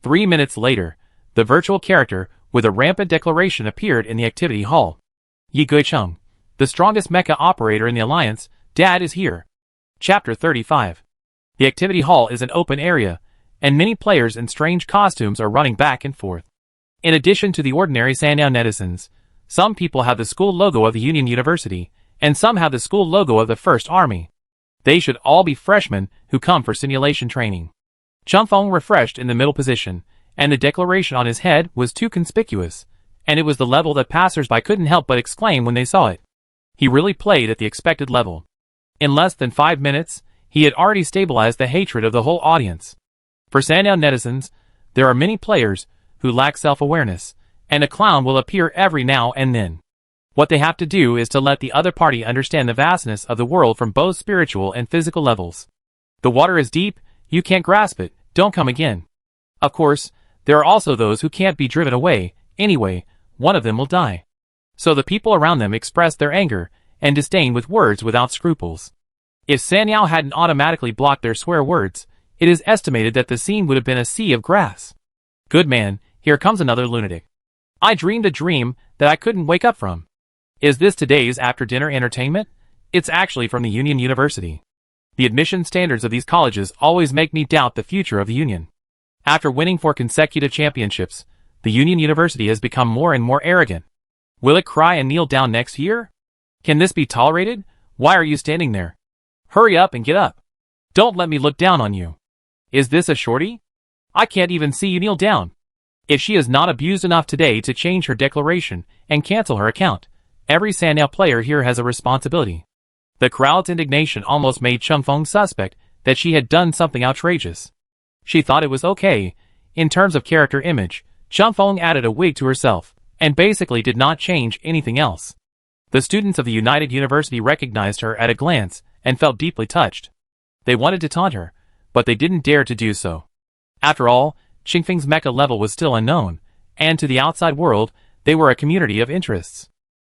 3 minutes later, the virtual character with a rampant declaration appeared in the activity hall. Yiguicheng, the strongest mecha operator in the alliance, Dad is here. Chapter 35. The activity hall is an open area, and many players in strange costumes are running back and forth. In addition to the ordinary Sanliao netizens, some people have the school logo of the Union University, and some have the school logo of the First Army. They should all be freshmen who come for simulation training. Chunfeng refreshed in the middle position, and the declaration on his head was too conspicuous, and it was the level that passers-by couldn't help but exclaim when they saw it. He really played at the expected level. In less than 5 minutes, he had already stabilized the hatred of the whole audience. For Sanliao netizens, there are many players who lack self-awareness, and a clown will appear every now and then. What they have to do is to let the other party understand the vastness of the world from both spiritual and physical levels. The water is deep, you can't grasp it, don't come again. Of course, there are also those who can't be driven away, anyway, one of them will die. So the people around them express their anger and disdain with words without scruples. If Sanliao hadn't automatically blocked their swear words, it is estimated that the scene would have been a sea of grass. Good man, here comes another lunatic. I dreamed a dream that I couldn't wake up from. Is this today's after-dinner entertainment? It's actually from the Union University. The admission standards of these colleges always make me doubt the future of the Union. After winning 4 consecutive championships, the Union University has become more and more arrogant. Will it cry and kneel down next year? Can this be tolerated? Why are you standing there? Hurry up and get up. Don't let me look down on you. Is this a shorty? I can't even see you kneel down. If she is not abused enough today to change her declaration and cancel her account, every Sanliao player here has a responsibility. The crowd's indignation almost made Chunfeng suspect that she had done something outrageous. She thought it was okay. In terms of character image, Chunfeng added a wig to herself, and basically did not change anything else. The students of the United University recognized her at a glance, and felt deeply touched. They wanted to taunt her, but they didn't dare to do so. After all, Qingfeng's mecha level was still unknown, and to the outside world, they were a community of interests.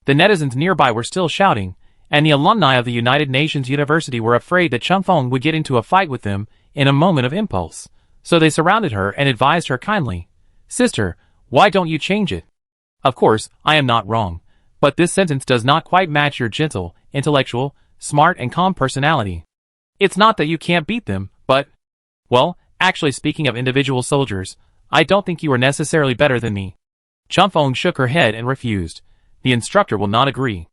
The netizens nearby were still shouting, and the alumni of the United Nations University were afraid that Chunfeng would get into a fight with them in a moment of impulse, so they surrounded her and advised her kindly, "Sister, why don't you change it? Of course, I am not wrong, but this sentence does not quite match your gentle, intellectual, smart and calm personality. It's not that you can't beat them, but... Well, actually speaking of individual soldiers, I don't think you are necessarily better than me." Chunfeng shook her head and refused. The instructor will not agree.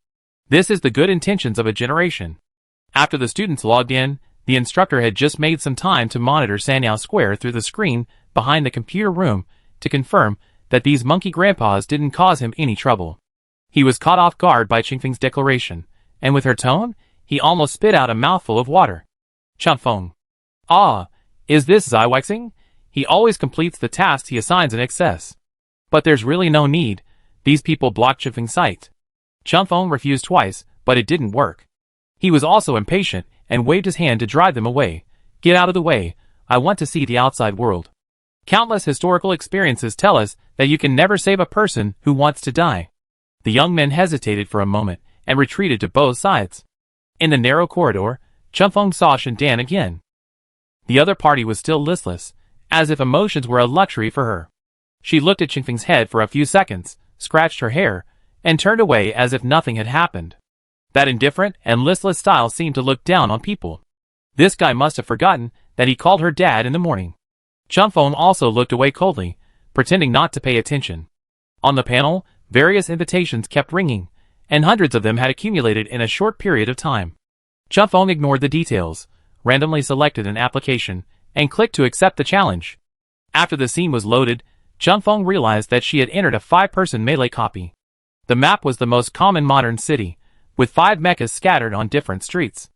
This is the good intentions of a generation. After the students logged in, the instructor had just made some time to monitor Sanliao Square through the screen behind the computer room to confirm that these monkey grandpas didn't cause him any trouble. He was caught off guard by Qingfeng's declaration, and with her tone, he almost spit out a mouthful of water. Chunfeng. Ah, is this Ziwexing? He always completes the tasks he assigns in excess. But there's really no need. These people blocked Qingfeng's sight. Chunfeng refused twice, but it didn't work. He was also impatient and waved his hand to drive them away. Get out of the way, I want to see the outside world. Countless historical experiences tell us that you can never save a person who wants to die. The young men hesitated for a moment and retreated to both sides. In the narrow corridor, Chunfeng saw Shindan again. The other party was still listless, as if emotions were a luxury for her. She looked at Chingfeng's head for a few seconds, scratched her hair, and turned away as if nothing had happened. That indifferent and listless style seemed to look down on people. This guy must have forgotten that he called her dad in the morning. Chunfeng also looked away coldly, pretending not to pay attention. On the panel, various invitations kept ringing, and hundreds of them had accumulated in a short period of time. Chunfeng ignored the details, randomly selected an application, and clicked to accept the challenge. After the scene was loaded, Chunfeng realized that she had entered a 5-person melee copy. The map was the most common modern city, with 5 mechas scattered on different streets.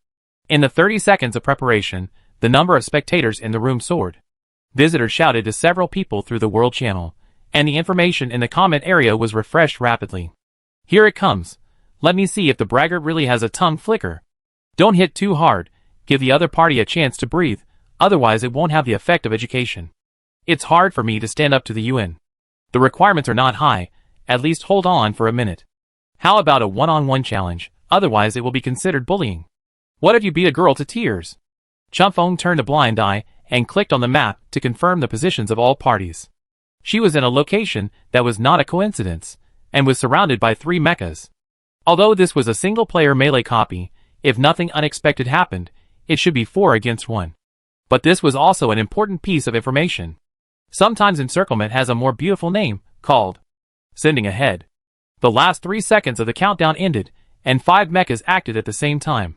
In the 30 seconds of preparation, the number of spectators in the room soared. Visitors shouted to several people through the world channel, and the information in the comment area was refreshed rapidly. Here it comes. Let me see if the braggart really has a tongue flicker. Don't hit too hard, give the other party a chance to breathe, otherwise it won't have the effect of education. It's hard for me to stand up to the UN. The requirements are not high, at least hold on for a minute. How about a one-on-one challenge, otherwise it will be considered bullying. What if you beat a girl to tears? Chunfeng turned a blind eye and clicked on the map to confirm the positions of all parties. She was in a location that was not a coincidence, and was surrounded by 3 mechas. Although this was a single-player melee copy, if nothing unexpected happened, it should be 4 against 1. But this was also an important piece of information. Sometimes encirclement has a more beautiful name, called sending ahead. The last 3 seconds of the countdown ended, and 5 mechas acted at the same time.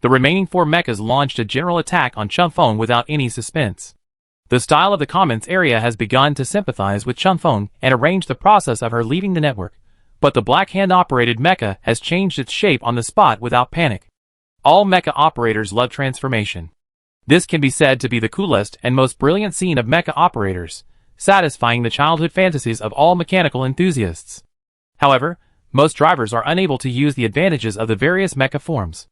The remaining 4 mechas launched a general attack on Chunfeng without any suspense. The style of the comments area has begun to sympathize with Chunfeng and arrange the process of her leaving the network, but the black hand-operated mecha has changed its shape on the spot without panic. All mecha operators love transformation. This can be said to be the coolest and most brilliant scene of mecha operators, satisfying the childhood fantasies of all mechanical enthusiasts. However, most drivers are unable to use the advantages of the various mecha forms.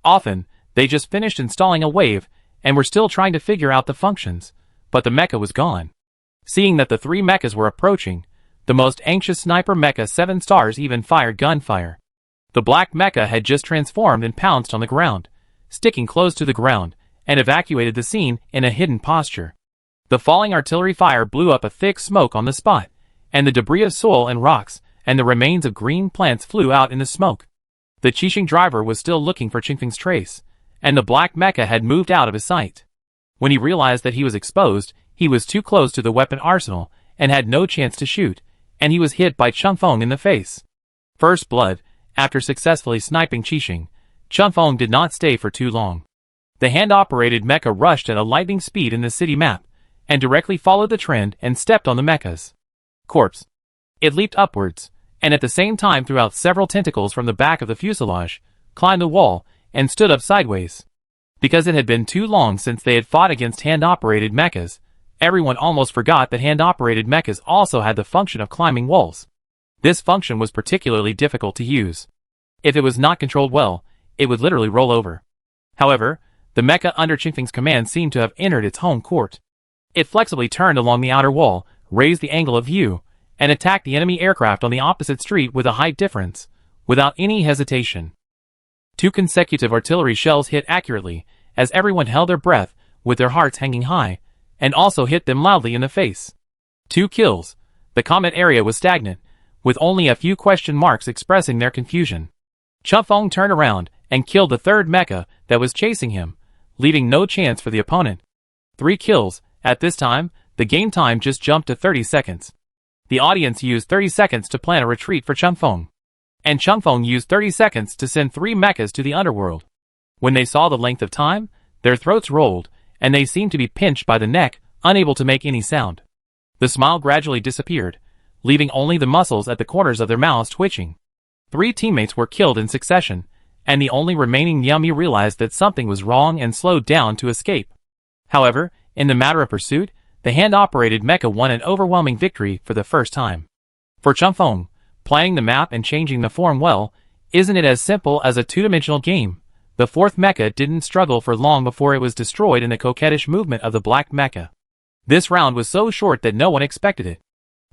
Often, they just finished installing a wave and were still trying to figure out the functions, but the mecha was gone. Seeing that the 3 mechas were approaching, the most anxious sniper mecha 7 stars even fired gunfire. The black mecha had just transformed and pounced on the ground, sticking close to the ground, and evacuated the scene in a hidden posture. The falling artillery fire blew up a thick smoke on the spot, and the debris of soil and rocks and the remains of green plants flew out in the smoke. The Qixing driver was still looking for Chingfeng's trace, and the black mecha had moved out of his sight. When he realized that he was exposed, he was too close to the weapon arsenal and had no chance to shoot, and he was hit by Chunfeng in the face. First blood. After successfully sniping Qixing, Chunfeng did not stay for too long. The hand-operated mecha rushed at a lightning speed in the city map, and directly followed the trend and stepped on the mecha's corpse. It leaped upwards, and at the same time threw out several tentacles from the back of the fuselage, climbed the wall, and stood up sideways. Because it had been too long since they had fought against hand-operated mechas, everyone almost forgot that hand-operated mechas also had the function of climbing walls. This function was particularly difficult to use. If it was not controlled well, it would literally roll over. However, the mecha under Chingfeng's command seemed to have entered its home court. It flexibly turned along the outer wall, raised the angle of view, and attacked the enemy aircraft on the opposite street with a height difference, without any hesitation. 2 consecutive artillery shells hit accurately, as everyone held their breath, with their hearts hanging high, and also hit them loudly in the face. 2 kills. The comment area was stagnant, with only a few question marks expressing their confusion. Chunfeng turned around and killed the 3rd mecha that was chasing him, leaving no chance for the opponent. 3 kills. At this time, the game time just jumped to 30 seconds. The audience used 30 seconds to plan a retreat for Chunfeng, and Chunfeng used 30 seconds to send 3 mechas to the underworld. When they saw the length of time, their throats rolled, and they seemed to be pinched by the neck, unable to make any sound. The smile gradually disappeared, leaving only the muscles at the corners of their mouths twitching. 3 teammates were killed in succession, and the only remaining Yummy realized that something was wrong and slowed down to escape. However, in the matter of pursuit, the hand-operated mecha won an overwhelming victory for the first time. For Chunfeng, planning the map and changing the form well, isn't it as simple as a 2-dimensional game? The 4th mecha didn't struggle for long before it was destroyed in the coquettish movement of the black mecha. This round was so short that no one expected it.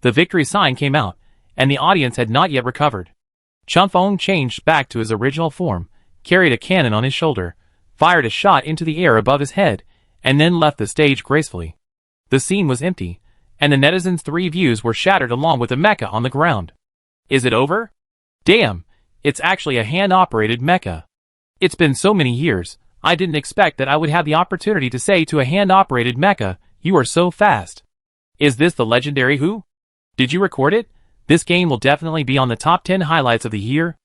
The victory sign came out, and the audience had not yet recovered. Chunfeng changed back to his original form, carried a cannon on his shoulder, fired a shot into the air above his head, and then left the stage gracefully. The scene was empty, and the netizens' 3 views were shattered along with the mecha on the ground. Is it over? Damn, it's actually a hand-operated mecha. It's been so many years, I didn't expect that I would have the opportunity to say to a hand-operated mecha, you are so fast. Is this the legendary Who? Did you record it? This game will definitely be on the top 10 highlights of the year.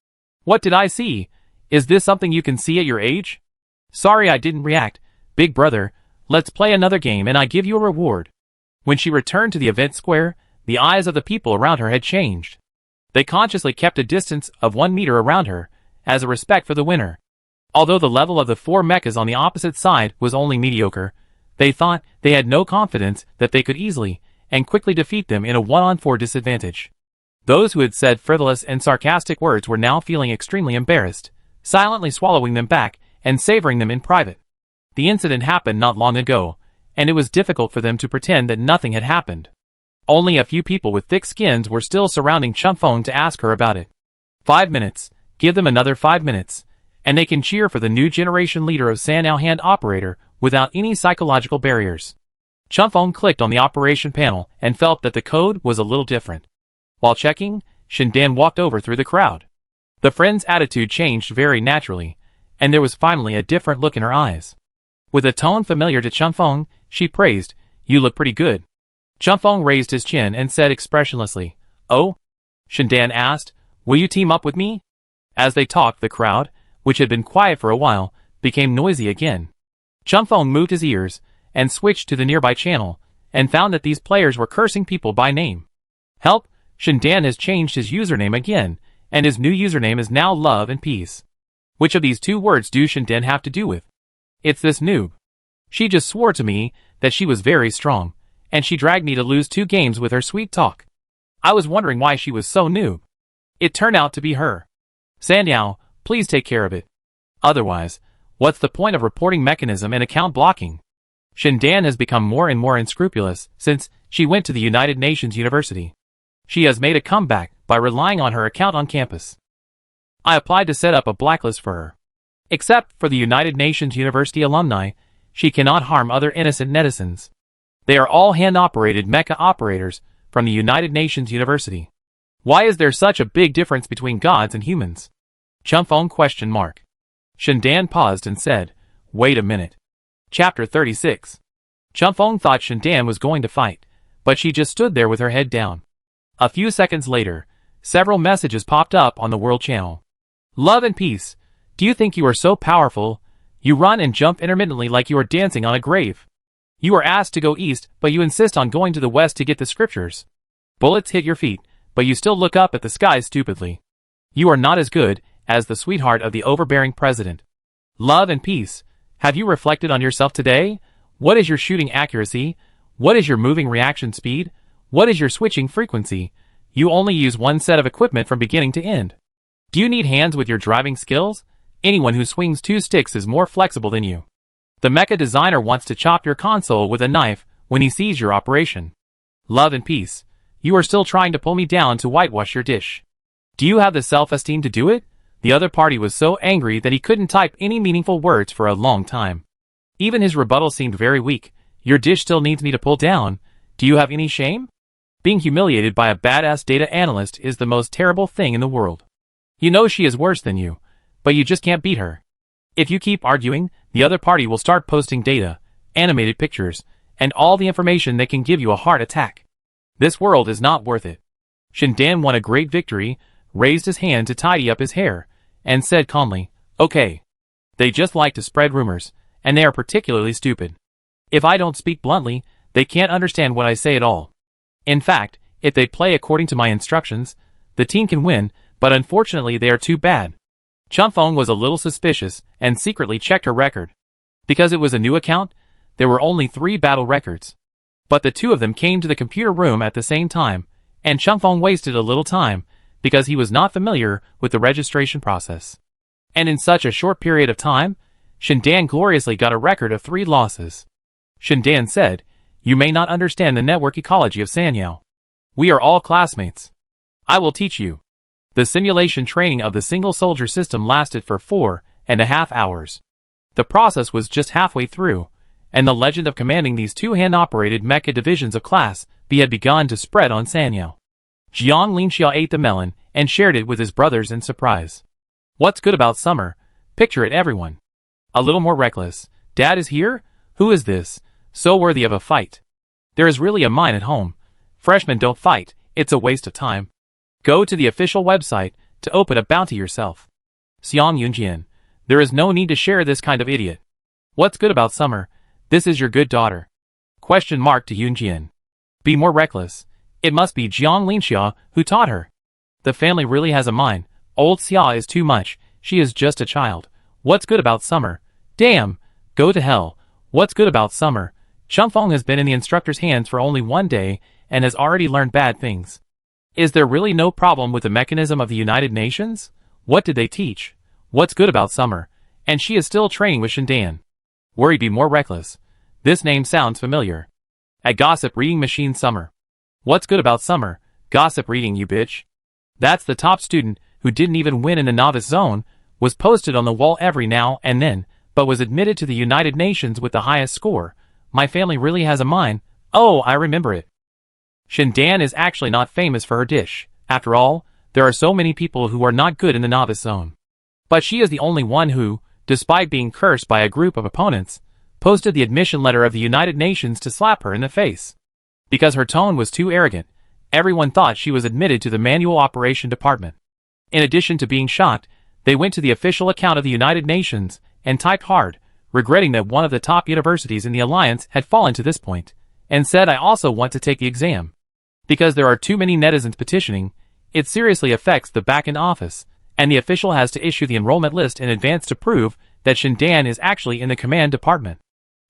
What did I see? Is this something you can see at your age? Sorry I didn't react. Big brother, let's play another game and I give you a reward. When she returned to the event square, the eyes of the people around her had changed. They consciously kept a distance of 1 meter around her, as a respect for the winner. Although the level of the 4 mechas on the opposite side was only mediocre, they thought they had no confidence that they could easily and quickly defeat them in a 1-on-4 disadvantage. Those who had said frivolous and sarcastic words were now feeling extremely embarrassed, silently swallowing them back and savoring them in private. The incident happened not long ago, and it was difficult for them to pretend that nothing had happened. Only a few people with thick skins were still surrounding Chunfeng to ask her about it. 5 minutes, give them another 5 minutes, and they can cheer for the new generation leader of Sanao Hand Operator without any psychological barriers. Chunfeng clicked on the operation panel and felt that the code was a little different. While checking, Shindan walked over through the crowd. The friend's attitude changed very naturally, and there was finally a different look in her eyes. With a tone familiar to Chunfeng, she praised, "You look pretty good." Chunfeng raised his chin and said expressionlessly, "Oh?" Shindan asked, "Will you team up with me?" As they talked, the crowd, which had been quiet for a while, became noisy again. Chunfeng moved his ears and switched to the nearby channel, and found that these players were cursing people by name. Help! Shindan has changed his username again, and his new username is now Love and Peace. Which of these 2 words do Shindan have to do with? It's this noob. She just swore to me that she was very strong, and she dragged me to lose 2 games with her sweet talk. I was wondering why she was so noob. It turned out to be her. Sanyao, please take care of it. Otherwise, what's the point of reporting mechanism and account blocking? Shindan has become more and more unscrupulous since she went to the United Nations University. She has made a comeback by relying on her account on campus. I applied to set up a blacklist for her. Except for the United Nations University alumni, she cannot harm other innocent netizens. They are all hand-operated mecha operators from the United Nations University. Why is there such a big difference between gods and humans? Chunfeng ? Shindan paused and said, "Wait a minute." Chapter 36. Chunfeng thought Shindan was going to fight, but she just stood there with her head down. A few seconds later, several messages popped up on the world channel. Love and Peace, do you think you are so powerful? You run and jump intermittently like you are dancing on a grave. You are asked to go east, but you insist on going to the west to get the scriptures. Bullets hit your feet, but you still look up at the sky stupidly. You are not as good as the sweetheart of the overbearing president. Love and Peace, have you reflected on yourself today? What is your shooting accuracy? What is your moving reaction speed? What is your switching frequency? You only use 1 set of equipment from beginning to end. Do you need hands with your driving skills? Anyone who swings 2 sticks is more flexible than you. The mecha designer wants to chop your console with a knife when he sees your operation. Love and Peace, you are still trying to pull me down to whitewash your dish. Do you have the self-esteem to do it? The other party was so angry that he couldn't type any meaningful words for a long time. Even his rebuttal seemed very weak. Your dish still needs me to pull down. Do you have any shame? Being humiliated by a badass data analyst is the most terrible thing in the world. You know she is worse than you, but you just can't beat her. If you keep arguing, the other party will start posting data, animated pictures, and all the information that can give you a heart attack. This world is not worth it. Shindan won a great victory, raised his hand to tidy up his hair, and said calmly, "Okay. They just like to spread rumors, and they are particularly stupid. If I don't speak bluntly, they can't understand what I say at all. In fact, if they play according to my instructions, the team can win, but unfortunately they are too bad." Chunfeng was a little suspicious and secretly checked her record. Because it was a new account, there were only 3 battle records. But the 2 of them came to the computer room at the same time, and Chunfeng wasted a little time because he was not familiar with the registration process. And in such a short period of time, Shindan gloriously got a record of 3 losses. Shindan said, "You may not understand the network ecology of Sanyao. We are all classmates. I will teach you." The simulation training of the single soldier system lasted for 4.5 hours. The process was just halfway through, and the legend of commanding these two hand-operated mecha divisions of Class B had begun to spread on Sanyao. Jiang Linxia ate the melon and shared it with his brothers in surprise. What's good about summer? Picture it, everyone. A little more reckless. Dad is here? Who is this? So worthy of a fight. There is really a mine at home. Freshmen don't fight, it's a waste of time. Go to the official website to open a bounty yourself. Xiang Yunjian. There is no need to share this kind of idiot. What's good about summer? This is your good daughter. Question mark to Yunjian. Be more reckless. It must be Jiang Linxia who taught her. The family really has a mine. Old Xia is too much, she is just a child. What's good about summer? Damn! Go to hell. What's good about summer? Chunfeng has been in the instructor's hands for only 1 day and has already learned bad things. Is there really no problem with the mechanism of the United Nations? What did they teach? What's good about summer? And she is still training with Shindan. Worry, be more reckless. This name sounds familiar. A gossip reading machine summer. What's good about summer? Gossip reading, you bitch. That's the top student who didn't even win in the novice zone, was posted on the wall every now and then, but was admitted to the United Nations with the highest score. My family really has a mine. Oh, I remember it. Shindan is actually not famous for her dish. After all, there are so many people who are not good in the novice zone. But she is the only one who, despite being cursed by a group of opponents, posted the admission letter of the United Nations to slap her in the face. Because her tone was too arrogant, everyone thought she was admitted to the manual operation department. In addition to being shocked, they went to the official account of the United Nations and typed hard, regretting that one of the top universities in the alliance had fallen to this point, and said, I also want to take the exam. Because there are too many netizens petitioning, it seriously affects the back-end office, and the official has to issue the enrollment list in advance to prove that Shindan is actually in the command department.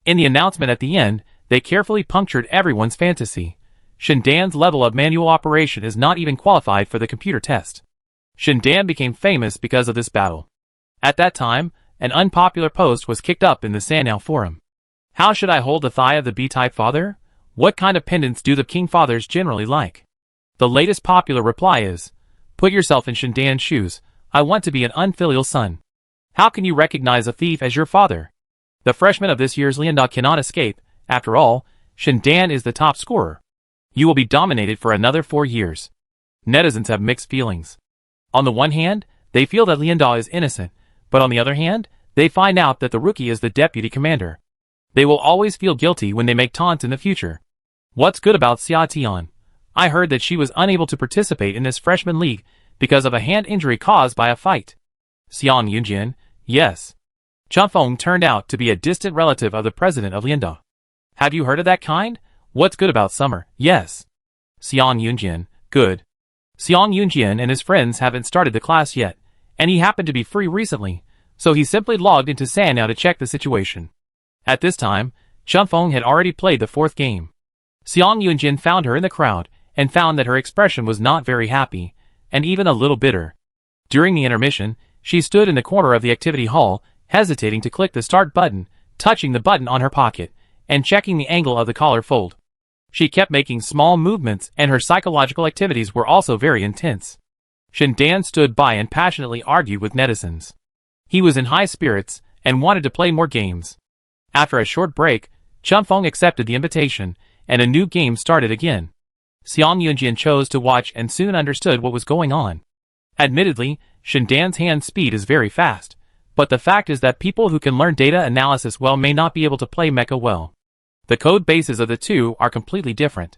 In the announcement at the end, they carefully punctured everyone's fantasy. Shindan's level of manual operation is not even qualified for the computer test. Shindan became famous because of this battle. At that time, an unpopular post was kicked up in the Sanyao forum. How should I hold the thigh of the B-type father? What kind of pendants do the king fathers generally like? The latest popular reply is, put yourself in Shindan's shoes. I want to be an unfilial son. How can you recognize a thief as your father? The freshman of this year's Lianda cannot escape. After all, Shindan is the top scorer. You will be dominated for another 4 years. Netizens have mixed feelings. On the one hand, they feel that Lianda is innocent, but on the other hand, they find out that the rookie is the deputy commander. They will always feel guilty when they make taunts in the future. What's good about Xia Tian? I heard that she was unable to participate in this freshman league because of a hand injury caused by a fight. Xiang Yunjian, yes. Chunfeng turned out to be a distant relative of the president of Lianda. Have you heard of that kind? What's good about summer? Yes. Xiang Yunjian, good. Xiang Yunjian and his friends haven't started the class yet, and he happened to be free recently, so he simply logged into Sanyao to check the situation. At this time, Chunfeng had already played the 4th game. Xiang Yunjian found her in the crowd and found that her expression was not very happy, and even a little bitter. During the intermission, she stood in the corner of the activity hall, hesitating to click the start button, touching the button on her pocket, and checking the angle of the collar fold. She kept making small movements, and her psychological activities were also very intense. Shindan stood by and passionately argued with netizens. He was in high spirits and wanted to play more games. After a short break, Chunfeng accepted the invitation, and a new game started again. Xiang Yunjian chose to watch and soon understood what was going on. Admittedly, Shindan's hand speed is very fast, but the fact is that people who can learn data analysis well may not be able to play mecha well. The code bases of the two are completely different.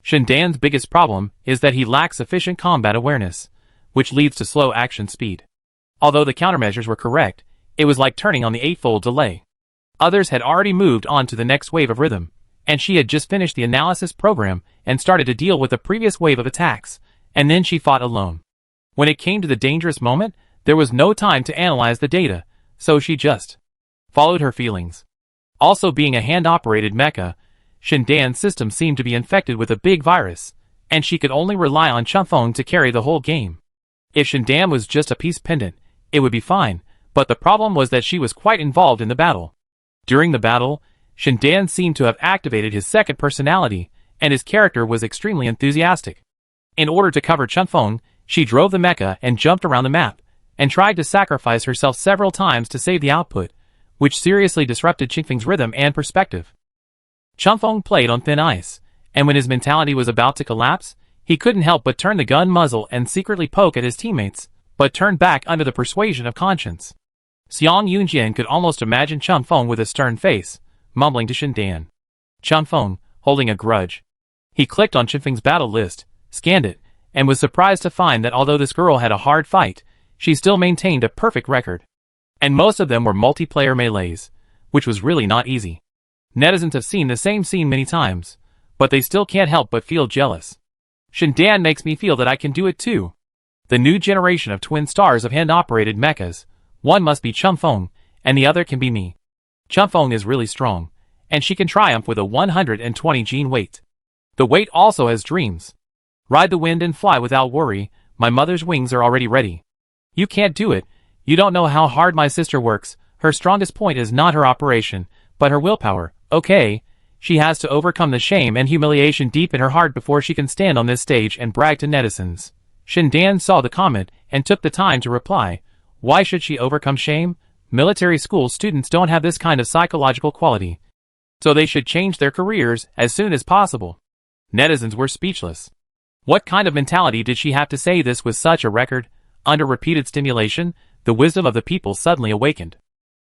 Shindan's biggest problem is that he lacks sufficient combat awareness, which leads to slow action speed. Although the countermeasures were correct, it was like turning on the 8-fold delay. Others had already moved on to the next wave of rhythm, and she had just finished the analysis program and started to deal with the previous wave of attacks, and then she fought alone. When it came to the dangerous moment, there was no time to analyze the data, so she just followed her feelings. Also, being a hand-operated mecha, Shindan's system seemed to be infected with a big virus, and she could only rely on Chunfeng to carry the whole game. If Shindan was just a peace pendant, it would be fine, but the problem was that she was quite involved in the battle. During the battle, Shindan seemed to have activated his second personality, and his character was extremely enthusiastic. In order to cover Chunfeng, She drove the mecha and jumped around the map, and tried to sacrifice herself several times to save the output, which seriously disrupted Qingfeng's rhythm and perspective. Changfeng played on thin ice, and when his mentality was about to collapse, he couldn't help but turn the gun muzzle and secretly poke at his teammates, but turned back under the persuasion of conscience. Xiang Yunjian could almost imagine Changfeng with a stern face, mumbling to Shindan. Changfeng, holding a grudge. He clicked on Qingfeng's battle list, scanned it, and was surprised to find that although this girl had a hard fight, she still maintained a perfect record. And most of them were multiplayer melees, which was really not easy. Netizens have seen the same scene many times, but they still can't help but feel jealous. Shindan makes me feel that I can do it too. The new generation of twin stars of hand-operated mechas, one must be Changfeng, and the other can be me. Changfeng is really strong, and she can triumph with a 120 gene weight. The weight also has dreams. Ride the wind and fly without worry, my mother's wings are already ready. You can't do it, you don't know how hard my sister works, her strongest point is not her operation, but her willpower, okay? She has to overcome the shame and humiliation deep in her heart before she can stand on this stage and brag to netizens. Shindan saw the comment and took the time to reply, why should she overcome shame? Military school students don't have this kind of psychological quality, so they should change their careers as soon as possible. Netizens were speechless. What kind of mentality did she have to say this with such a record? Under repeated stimulation, the wisdom of the people suddenly awakened.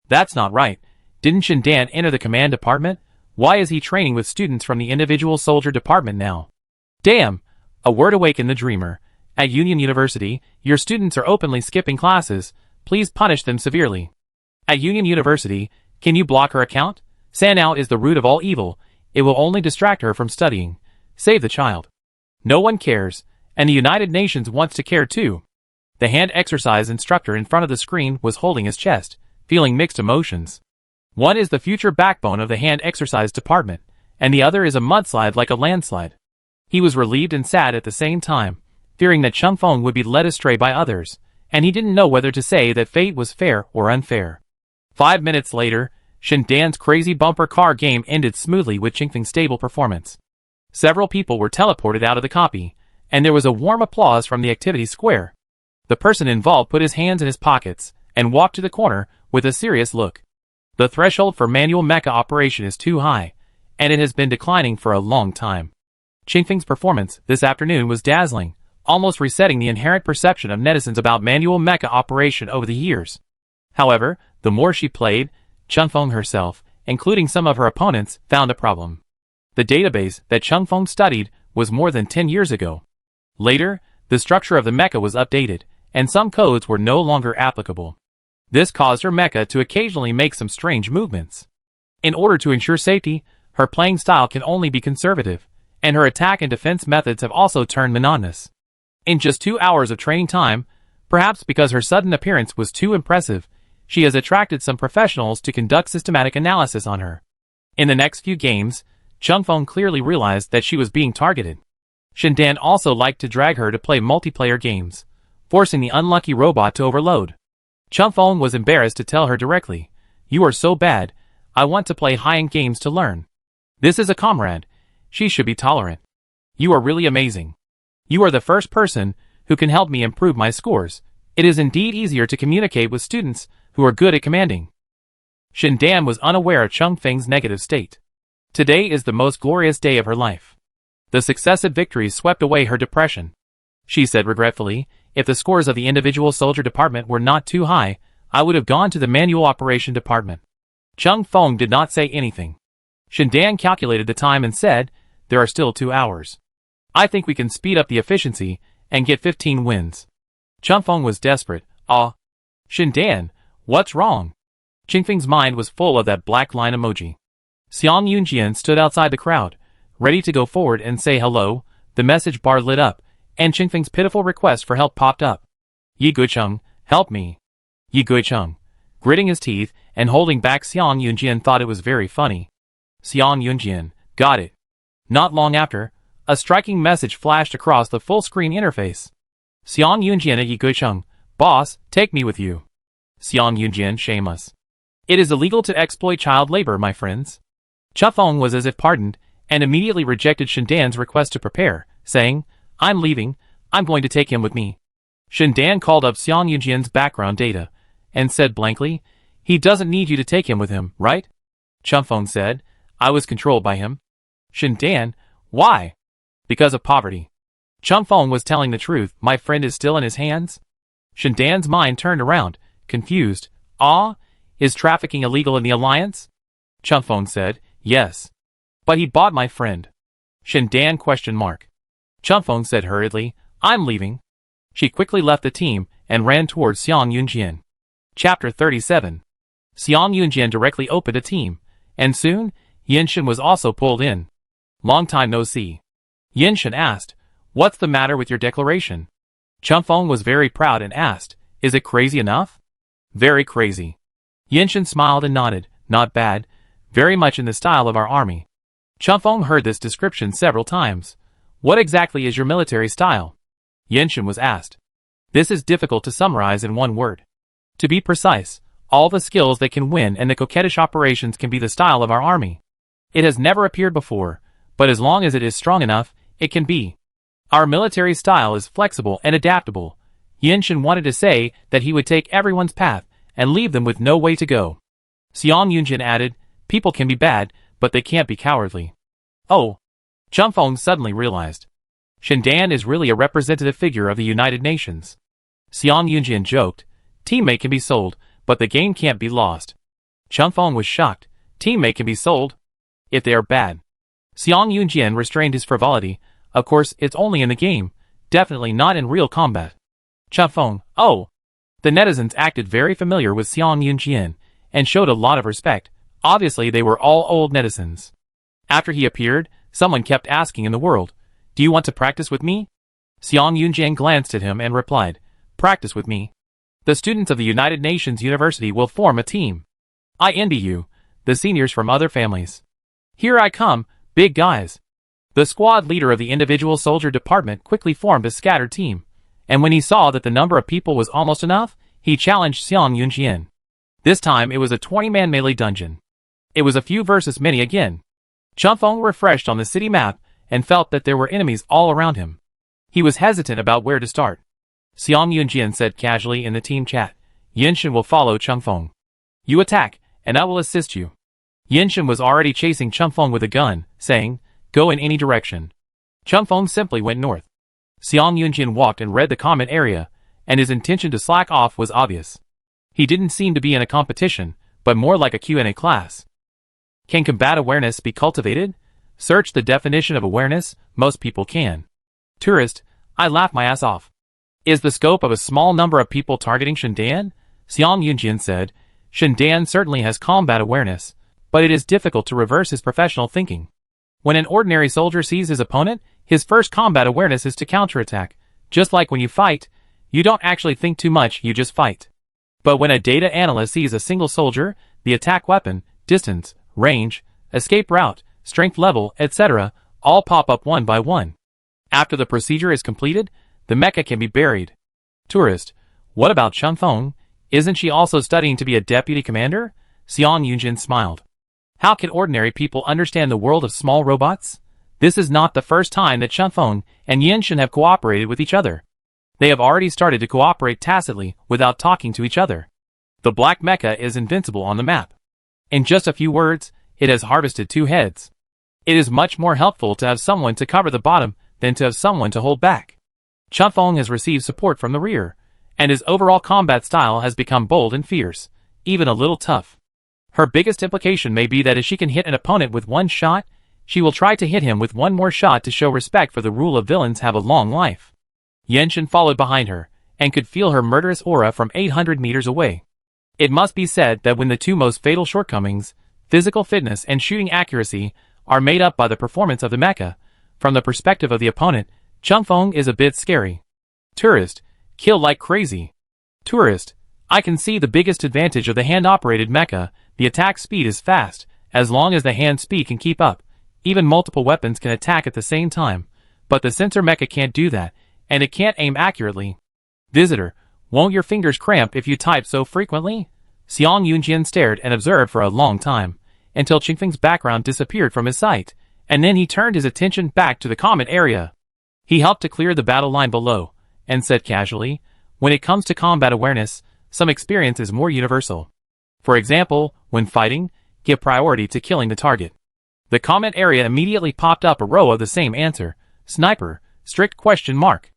That's not right. Didn't Shindan enter the command department? Why is he training with students from the individual soldier department now? Damn! A word awakened the dreamer. At Union University, your students are openly skipping classes. Please punish them severely. At Union University, can you block her account? Sanout is the root of all evil. It will only distract her from studying. Save the child. No one cares, and the United Nations wants to care too. The hand exercise instructor in front of the screen was holding his chest, feeling mixed emotions. One is the future backbone of the hand exercise department, and the other is a mudslide like a landslide. He was relieved and sad at the same time, fearing that Changfeng would be led astray by others, and he didn't know whether to say that fate was fair or unfair. 5 minutes later, Shindan's crazy bumper car game ended smoothly with Qingfeng's stable performance. Several people were teleported out of the copy, and there was a warm applause from the activity square. The person involved put his hands in his pockets and walked to the corner with a serious look. The threshold for manual mecha operation is too high, and it has been declining for a long time. Qingfeng's performance this afternoon was dazzling, almost resetting the inherent perception of netizens about manual mecha operation over the years. However, the more she played, Changfeng herself, including some of her opponents, found a problem. The database that Changfeng studied was more than 10 years ago. Later, the structure of the mecha was updated, and some codes were no longer applicable. This caused her mecha to occasionally make some strange movements. In order to ensure safety, her playing style can only be conservative, and her attack and defense methods have also turned monotonous. In just 2 hours of training time, perhaps because her sudden appearance was too impressive, she has attracted some professionals to conduct systematic analysis on her. In the next few games, Changfeng clearly realized that she was being targeted. Shindan also liked to drag her to play multiplayer games, forcing the unlucky robot to overload. Changfeng was embarrassed to tell her directly, "You are so bad, I want to play high-end games to learn. This is a comrade. She should be tolerant. You are really amazing. You are the first person who can help me improve my scores. It is indeed easier to communicate with students who are good at commanding." Shindan was unaware of Changfeng's negative state. Today is the most glorious day of her life. The successive victories swept away her depression. She said regretfully, if the scores of the individual soldier department were not too high, I would have gone to the manual operation department. Changfeng did not say anything. Shindan calculated the time and said, there are still 2 hours. I think we can speed up the efficiency and get 15 wins. Changfeng was desperate. Shindan, what's wrong? Qingfeng's mind was full of that black line emoji. Xiang Yunjian stood outside the crowd, ready to go forward and say hello. The message bar lit up, and Qingfeng's pitiful request for help popped up. Yi Guicheng, help me. Yi Guicheng, gritting his teeth and holding back, Xiang Yunjian thought it was very funny. Xiang Yunjian, got it. Not long after, a striking message flashed across the full-screen interface. Xiang Yunjian at Yi Guicheng, boss, take me with you. Xiang Yunjian, shame us. It is illegal to exploit child labor, my friends. Changfeng was as if pardoned, and immediately rejected Shindan's request to prepare, saying, I'm leaving, I'm going to take him with me. Shindan called up Xiang Yunjian's background data and said blankly, "He doesn't need you to take him with him, right?" Chunfeng said, "I was controlled by him." Shindan, "Why?" "Because of poverty." Chunfeng was telling the truth. "My friend is still in his hands?" Shindan's mind turned around, confused. "Ah? Is trafficking illegal in the alliance?" Chunfeng said, "Yes." "But he bought my friend." Shindan ? Chunfeng said hurriedly, "I'm leaving." She quickly left the team and ran towards Xiang Yunjian. Chapter 37. Xiang Yunjian directly opened a team, and soon, Yinshin was also pulled in. "Long time no see." Yinshin asked, "What's the matter with your declaration?" Chunfeng was very proud and asked, "Is it crazy enough?" "Very crazy." Yinshin smiled and nodded, "Not bad, very much in the style of our army." Chunfeng heard this description several times. "What exactly is your military style?" Yinshin was asked. "This is difficult to summarize in one word. To be precise, all the skills that can win and the coquettish operations can be the style of our army. It has never appeared before, but as long as it is strong enough, it can be. Our military style is flexible and adaptable." Yinshin wanted to say that he would take everyone's path and leave them with no way to go. Xiang Yunjin added, "People can be bad, but they can't be cowardly." Oh. Chunfeng suddenly realized. Shindan is really a representative figure of the United Nations. Xiang Yunjin joked, "Teammate can be sold, but the game can't be lost." Chunfeng was shocked. "Teammate can be sold? If they are bad." Xiang Yunjin restrained his frivolity. "Of course, it's only in the game, definitely not in real combat." Chunfeng, "Oh." The netizens acted very familiar with Xiang Yunjin and showed a lot of respect. Obviously they were all old netizens. After he appeared, someone kept asking in the world, "Do you want to practice with me?" Xiang Yunjin glanced at him and replied, "Practice with me? The students of the United Nations University will form a team. I envy you, the seniors from other families. Here I come, big guys." The squad leader of the individual soldier department quickly formed a scattered team, and when he saw that the number of people was almost enough, he challenged Xiang Yunjin. This time it was a 20-man melee dungeon. It was a few versus many again. Chunfeng refreshed on the city map and felt that there were enemies all around him. He was hesitant about where to start. Xiang Yunjin said casually in the team chat, "Yinshin will follow Chunfeng. You attack, and I will assist you." Yinshin was already chasing Chunfeng with a gun, saying, "Go in any direction." Chunfeng simply went north. Xiang Yunjin walked and read the comment area, and his intention to slack off was obvious. He didn't seem to be in a competition, but more like a Q&A class. Can combat awareness be cultivated? Search the definition of awareness, most people can. Tourist, I laugh my ass off. Is the scope of a small number of people targeting Shindan? Xiang Yunjin said, Shindan certainly has combat awareness, but it is difficult to reverse his professional thinking. When an ordinary soldier sees his opponent, his first combat awareness is to counterattack. Just like when you fight, you don't actually think too much, you just fight. But when a data analyst sees a single soldier, the attack weapon, distance, range, escape route, strength level, etc., all pop up one by one. After the procedure is completed, the mecha can be buried. Tourist, what about Chunfeng? Isn't she also studying to be a deputy commander? Xiang Yunjin smiled. How can ordinary people understand the world of small robots? This is not the first time that Chunfeng and Yinshin have cooperated with each other. They have already started to cooperate tacitly without talking to each other. The black mecha is invincible on the map. In just a few words, it has harvested 2 heads. It is much more helpful to have someone to cover the bottom than to have someone to hold back. Chunfeng has received support from the rear, and his overall combat style has become bold and fierce, even a little tough. Her biggest implication may be that if she can hit an opponent with one shot, she will try to hit him with one more shot to show respect for the rule of villains have a long life. Yinshin followed behind her, and could feel her murderous aura from 800 meters away. It must be said that when the 2 most fatal shortcomings, physical fitness and shooting accuracy, are made up by the performance of the mecha, from the perspective of the opponent, Chunfeng is a bit scary. Tourist, kill like crazy. Tourist, I can see the biggest advantage of the hand-operated mecha, the attack speed is fast, as long as the hand speed can keep up. Even multiple weapons can attack at the same time, but the sensor mecha can't do that, and it can't aim accurately. Visitor, won't your fingers cramp if you type so frequently? Xiang Yunjin stared and observed for a long time, until Chunfeng's background disappeared from his sight, and then he turned his attention back to the comment area. He helped to clear the battle line below, and said casually, When it comes to combat awareness, some experience is more universal. For example, when fighting, give priority to killing the target. The comment area immediately popped up a row of the same answer, sniper, strict question mark.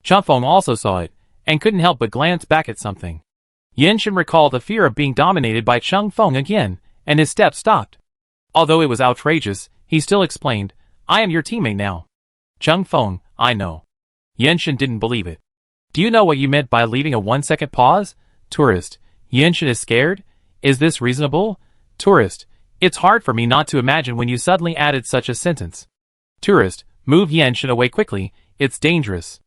Chunfeng also saw it, and couldn't help but glance back at something. Yinshin recalled the fear of being dominated by Chunfeng again, and his steps stopped. Although it was outrageous, he still explained, I am your teammate now. Chunfeng, I know. Yinshin didn't believe it. Do you know what you meant by leaving a 1-second pause? Tourist, Yinshin is scared? Is this reasonable? Tourist, it's hard for me not to imagine when you suddenly added such a sentence. Tourist, move Yinshin away quickly, it's dangerous.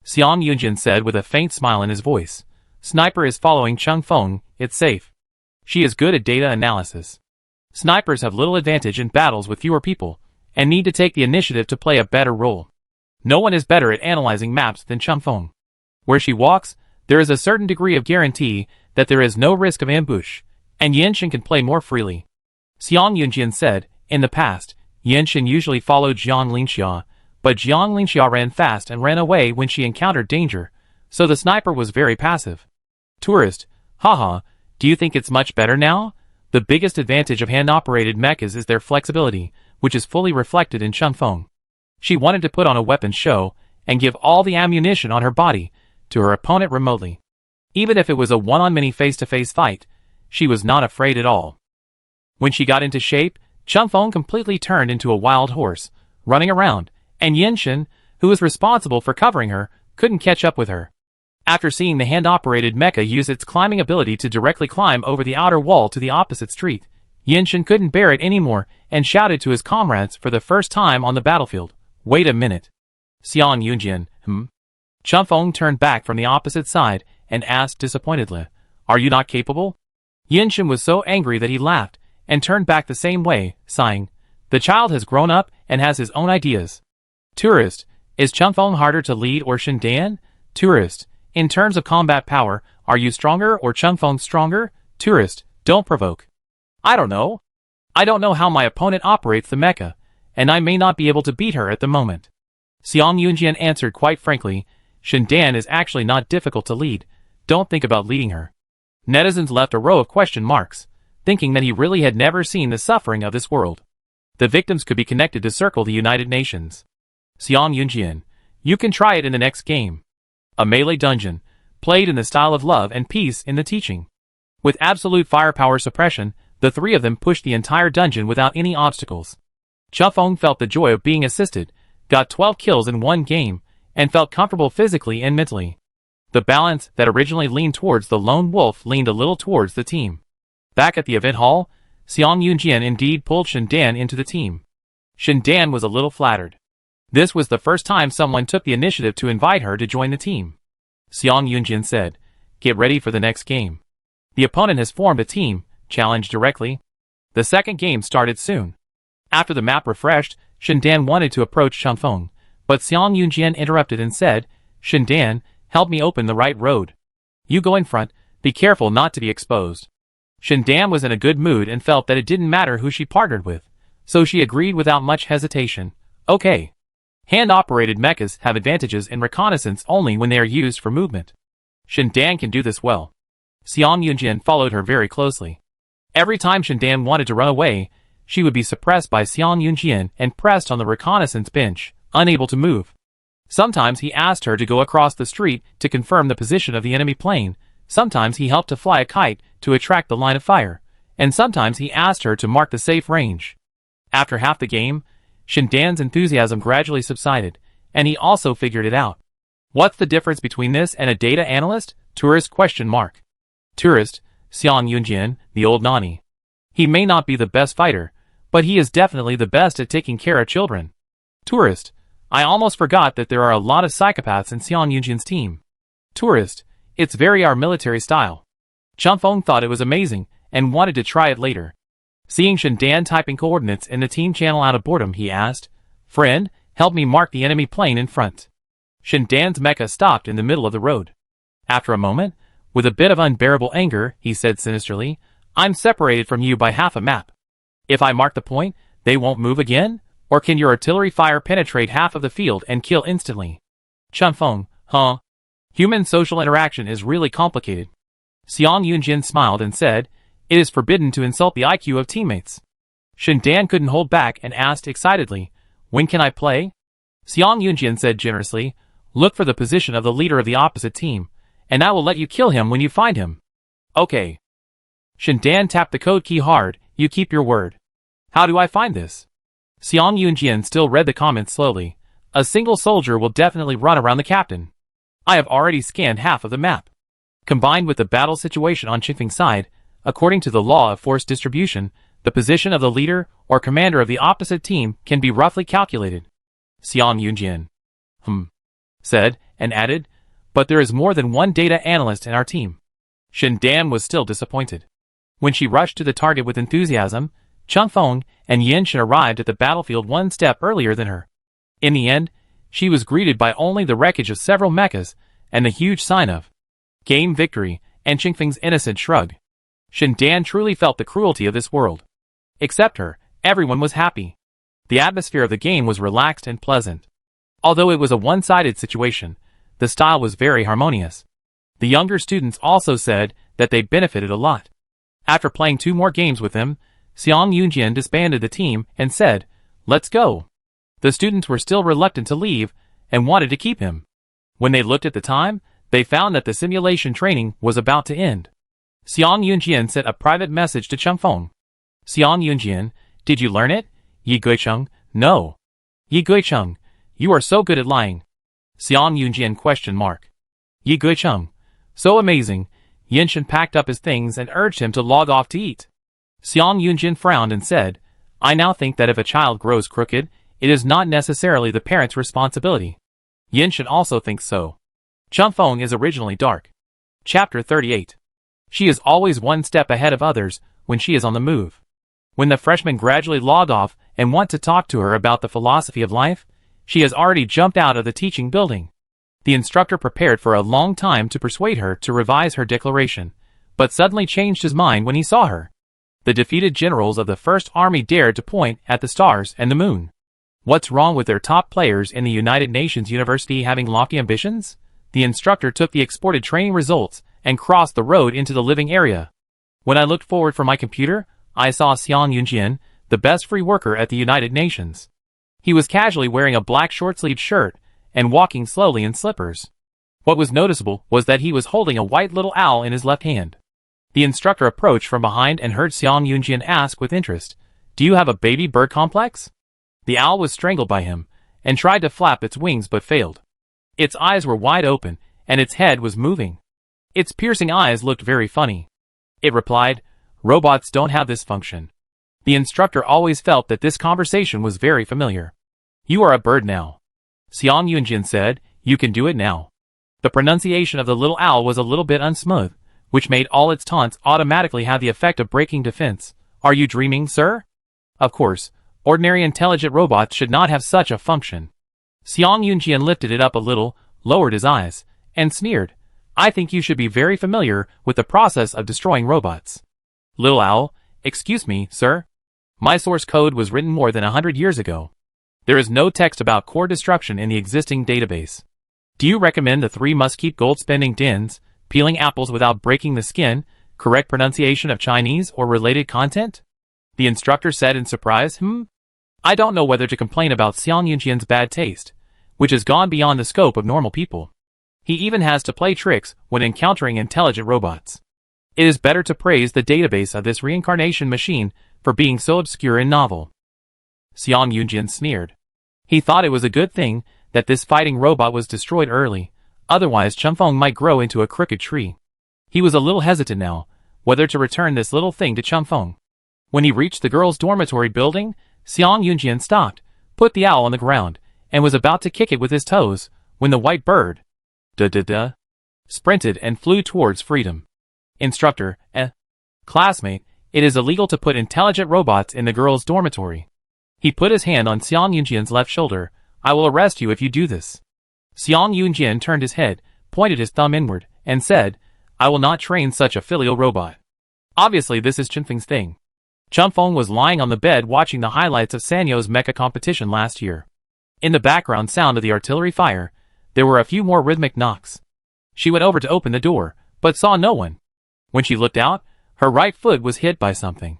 Xiang Yunjin said with a faint smile in his voice. Sniper is following Chunfeng, it's safe. She is good at data analysis. Snipers have little advantage in battles with fewer people, and need to take the initiative to play a better role. No one is better at analyzing maps than Chunfeng. Where she walks, there is a certain degree of guarantee that there is no risk of ambush, and Yinshin can play more freely. Xiang Yunjin said, in the past, Yinshin usually followed Jiang Linxia, but Jiang Linxia ran fast and ran away when she encountered danger, so the sniper was very passive. Tourist, haha, do you think it's much better now? The biggest advantage of hand-operated mechas is their flexibility, which is fully reflected in Chunfeng. She wanted to put on a weapon show, and give all the ammunition on her body, to her opponent remotely. Even if it was a one-on-many face-to-face fight, she was not afraid at all. When she got into shape, Chunfeng completely turned into a wild horse, running around, and Yinshin, who was responsible for covering her, couldn't catch up with her. After seeing the hand-operated mecha use its climbing ability to directly climb over the outer wall to the opposite street, Yinshin couldn't bear it anymore and shouted to his comrades for the first time on the battlefield, wait a minute. Xiang Yunjin, Chunfeng turned back from the opposite side and asked disappointedly, are you not capable? Yinshin was so angry that he laughed and turned back the same way, sighing, the child has grown up and has his own ideas. Tourist, is Chunfeng harder to lead or Shindan? Tourist, in terms of combat power, are you stronger or Chunfeng stronger? Tourist, don't provoke. I don't know. I don't know how my opponent operates the mecha, and I may not be able to beat her at the moment. Xiang Yunjian answered quite frankly, Shindan is actually not difficult to lead, don't think about leading her. Netizens left a row of question marks, thinking that he really had never seen the suffering of this world. The victims could be connected to Circle the United Nations. Xiang Yunjian, you can try it in the next game. A melee dungeon, played in the style of Love and Peace in the teaching. With absolute firepower suppression, the three of them pushed the entire dungeon without any obstacles. Chunfeng felt the joy of being assisted, got 12 kills in one game, and felt comfortable physically and mentally. The balance that originally leaned towards the lone wolf leaned a little towards the team. Back at the event hall, Xiang Yunjian indeed pulled Shindan into the team. Shindan was a little flattered. This was the first time someone took the initiative to invite her to join the team. Xiang Yunjian said, get ready for the next game. The opponent has formed a team, challenged directly. The second game started soon. After the map refreshed, Shindan wanted to approach Chunfeng, but Xiang Yunjian interrupted and said, Shindan, help me open the right road. You go in front, be careful not to be exposed. Shindan was in a good mood and felt that it didn't matter who she partnered with, so she agreed without much hesitation. Okay. Hand-operated mechas have advantages in reconnaissance only when they are used for movement. Shindan can do this well. Xiang Yunjian followed her very closely. Every time Shindan wanted to run away, she would be suppressed by Xiang Yunjian and pressed on the reconnaissance bench, unable to move. Sometimes he asked her to go across the street to confirm the position of the enemy plane, sometimes he helped to fly a kite to attract the line of fire, and sometimes he asked her to mark the safe range. After half the game, Shindan's enthusiasm gradually subsided, and he also figured it out. What's the difference between this and a data analyst? Tourist question mark. Tourist, Xiang Yunjian, the old nanny. He may not be the best fighter, but he is definitely the best at taking care of children. Tourist, I almost forgot that there are a lot of psychopaths in Xiang Yunjian's team. Tourist, it's very our military style. Chunfeng thought it was amazing, and wanted to try it later. Seeing Shindan typing coordinates in the team channel out of boredom, he asked, friend, help me mark the enemy plane in front. Shindan's mecha stopped in the middle of the road. After a moment, with a bit of unbearable anger, he said sinisterly, I'm separated from you by half a map. If I mark the point, they won't move again? Or can your artillery fire penetrate half of the field and kill instantly? Chunfeng, huh? Human social interaction is really complicated. Xiang Yunjin smiled and said, "It is forbidden to insult the IQ of teammates." Shen Dan couldn't hold back and asked excitedly, "When can I play?" Xiang Yunjin said generously, "Look for the position of the leader of the opposite team, and I will let you kill him when you find him." "Okay." Shen Dan tapped the code key hard. "You keep your word." "How do I find this?" Xiang Yunjin still read the comments slowly. "A single soldier will definitely run around the captain. I have already scanned half of the map." Combined with the battle situation on Qingfeng's side, according to the law of force distribution, the position of the leader or commander of the opposite team can be roughly calculated. Xiang Yunjin said, and added, "But there is more than one data analyst in our team." Shen Dan was still disappointed. When she rushed to the target with enthusiasm, Changfeng and Yin Shen arrived at the battlefield one step earlier than her. In the end, she was greeted by only the wreckage of several mechas and the huge sign of game victory and Qingfeng's innocent shrug. Shen Dan truly felt the cruelty of this world. Except her, everyone was happy. The atmosphere of the game was relaxed and pleasant. Although it was a one-sided situation, the style was very harmonious. The younger students also said that they benefited a lot. After playing 2 more games with them, Xiang Yunjin disbanded the team and said, "Let's go." The students were still reluctant to leave and wanted to keep him. When they looked at the time, they found that the simulation training was about to end. Xiang Yunjin sent a private message to Changfeng. "Xiang Yunjin, did you learn it?" "Yi Guicheng, no." "Yi Guicheng, you are so good at lying." Xiang Yunjin question mark. "Yi Guicheng, so amazing." Yinshen packed up his things and urged him to log off to eat. Xiang Yunjin frowned and said, "I now think that if a child grows crooked, it is not necessarily the parent's responsibility." Yinshen also thinks so. Changfeng is originally dark. Chapter 38. She is always one step ahead of others when she is on the move. When the freshmen gradually log off and want to talk to her about the philosophy of life, she has already jumped out of the teaching building. The instructor prepared for a long time to persuade her to revise her declaration, but suddenly changed his mind when he saw her. The defeated generals of the First Army dared to point at the stars and the moon. What's wrong with their top players in the United Nations University having lofty ambitions? The instructor took the exported training results and crossed the road into the living area. When I looked forward from my computer, I saw Xiang Yunjin, the best free worker at the United Nations. He was casually wearing a black short-sleeved shirt and walking slowly in slippers. What was noticeable was that he was holding a white little owl in his left hand. The instructor approached from behind and heard Xiang Yunjin ask with interest, "Do you have a baby bird complex?" The owl was strangled by him, and tried to flap its wings but failed. Its eyes were wide open, and its head was moving. Its piercing eyes looked very funny. It replied, "Robots don't have this function." The instructor always felt that this conversation was very familiar. "You are a bird now." Xiang Yunjin said, "You can do it now." The pronunciation of the little owl was a little bit unsmooth, which made all its taunts automatically have the effect of breaking defense. "Are you dreaming, sir?" Of course, ordinary intelligent robots should not have such a function. Xiang Yunjin lifted it up a little, lowered his eyes, and sneered, "I think you should be very familiar with the process of destroying robots." Little owl, "Excuse me, sir. My source code was written more than 100 years ago. There is no text about core destruction in the existing database. Do you recommend the 3 must-keep gold-spending dens, peeling apples without breaking the skin, correct pronunciation of Chinese or related content?" The instructor said in surprise, I don't know whether to complain about Xiang Yunjin's bad taste, which has gone beyond the scope of normal people. He even has to play tricks when encountering intelligent robots. It is better to praise the database of this reincarnation machine for being so obscure and novel. Xiang Yunjin sneered. He thought it was a good thing that this fighting robot was destroyed early, otherwise Changfeng might grow into a crooked tree. He was a little hesitant now, whether to return this little thing to Changfeng. When he reached the girls' dormitory building, Xiang Yunjin stopped, put the owl on the ground, and was about to kick it with his toes, when the white bird sprinted and flew towards freedom. Instructor, Classmate, it is illegal to put intelligent robots in the girls' dormitory. He put his hand on Xiang Yunjin's left shoulder. I will arrest you if you do this. Xiang Yunjin turned his head, pointed his thumb inward, and said, I will not train such a filial robot. Obviously this is Qingfeng's thing. Changfeng was lying on the bed watching the highlights of Sanyo's mecha competition last year. In the background sound of the artillery fire, there were a few more rhythmic knocks. She went over to open the door, but saw no one. When she looked out, her right foot was hit by something.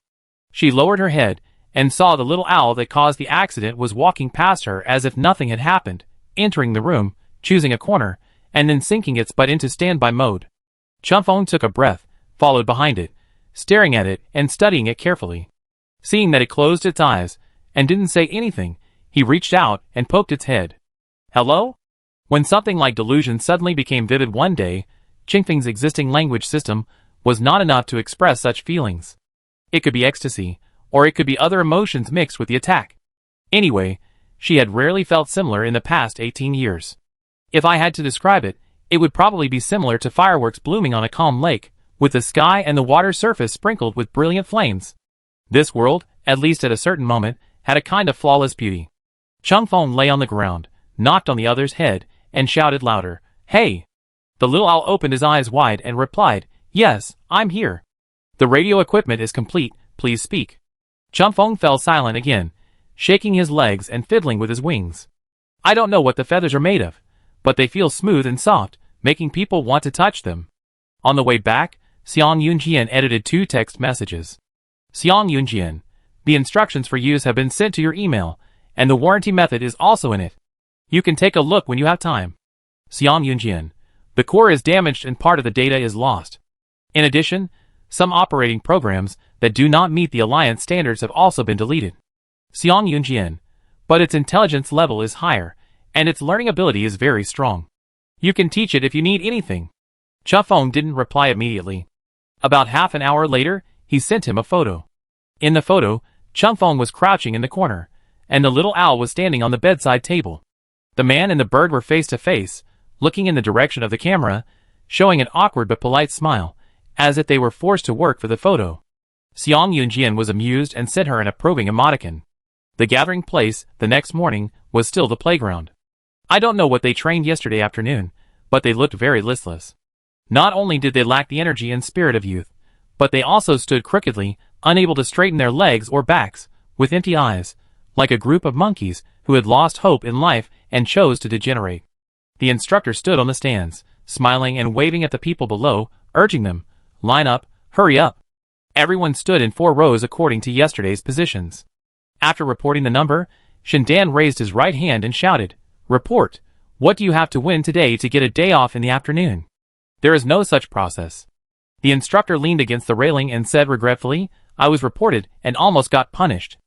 She lowered her head, and saw the little owl that caused the accident was walking past her as if nothing had happened, entering the room, choosing a corner, and then sinking its butt into standby mode. Chunfeng took a breath, followed behind it, staring at it and studying it carefully. Seeing that it closed its eyes, and didn't say anything, he reached out and poked its head. Hello? When something like delusion suddenly became vivid one day, Chunfeng's existing language system was not enough to express such feelings. It could be ecstasy, or it could be other emotions mixed with the attack. Anyway, she had rarely felt similar in the past 18 years. If I had to describe it, it would probably be similar to fireworks blooming on a calm lake, with the sky and the water surface sprinkled with brilliant flames. This world, at least at a certain moment, had a kind of flawless beauty. Chunfeng lay on the ground, knocked on the other's head, and shouted louder, "Hey!" The little owl opened his eyes wide and replied, "Yes, I'm here. The radio equipment is complete, please speak." Chunfeng fell silent again, shaking his legs and fiddling with his wings. "I don't know what the feathers are made of, but they feel smooth and soft, making people want to touch them." On the way back, Xiang Yunjian edited 2 text messages. Xiang Yunjian, the instructions for use have been sent to your email, and the warranty method is also in it. You can take a look when you have time. Xiang Yunjian, the core is damaged and part of the data is lost. In addition, some operating programs that do not meet the Alliance standards have also been deleted. Xiang Yunjian, but its intelligence level is higher, and its learning ability is very strong. You can teach it if you need anything. Chunfeng didn't reply immediately. About half an hour later, he sent him a photo. In the photo, Chunfeng was crouching in the corner, and the little owl was standing on the bedside table. The man and the bird were face to face, looking in the direction of the camera, showing an awkward but polite smile, as if they were forced to work for the photo. Xiang Yunjian was amused and sent her an approving emoticon. The gathering place, the next morning, was still the playground. I don't know what they trained yesterday afternoon, but they looked very listless. Not only did they lack the energy and spirit of youth, but they also stood crookedly, unable to straighten their legs or backs, with empty eyes, like a group of monkeys who had lost hope in life and chose to degenerate. The instructor stood on the stands, smiling and waving at the people below, urging them, "Line up, hurry up." Everyone stood in 4 rows according to yesterday's positions. After reporting the number, Shindan raised his right hand and shouted, "Report, what do you have to win today to get a day off in the afternoon?" There is no such process. The instructor leaned against the railing and said regretfully, "I was reported and almost got punished.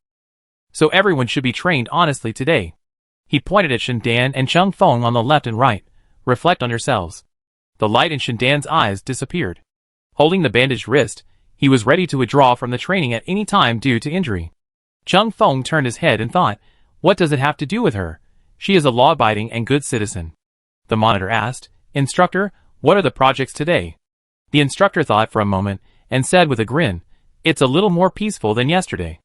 So everyone should be trained honestly today." He pointed at Shindan and Chunfeng on the left and right. "Reflect on yourselves." The light in Shindan's eyes disappeared. Holding the bandaged wrist, he was ready to withdraw from the training at any time due to injury. Chunfeng turned his head and thought, "What does it have to do with her? She is a law-abiding and good citizen." The monitor asked, "Instructor, what are the projects today?" The instructor thought for a moment and said with a grin, "It's a little more peaceful than yesterday."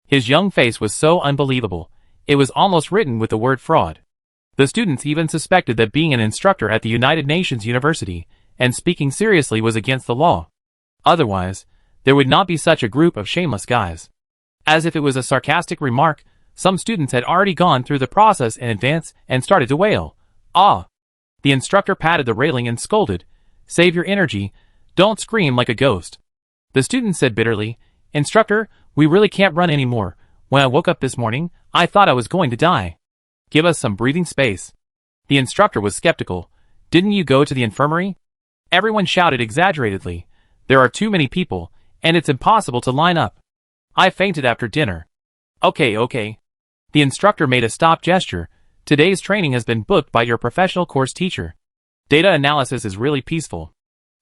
His young face was so unbelievable, it was almost written with the word fraud. The students even suspected that being an instructor at the United Nations University and speaking seriously was against the law. Otherwise, there would not be such a group of shameless guys. As if it was a sarcastic remark, some students had already gone through the process in advance and started to wail, "Ah!" The instructor patted the railing and scolded, "Save your energy, don't scream like a ghost." The student said bitterly, "Instructor, we really can't run anymore. When I woke up this morning, I thought I was going to die. Give us some breathing space." The instructor was skeptical. "Didn't you go to the infirmary?" Everyone shouted exaggeratedly, "There are too many people, and it's impossible to line up. I fainted after dinner." Okay. The instructor made a stop gesture. "Today's training has been booked by your professional course teacher. Data analysis is really peaceful."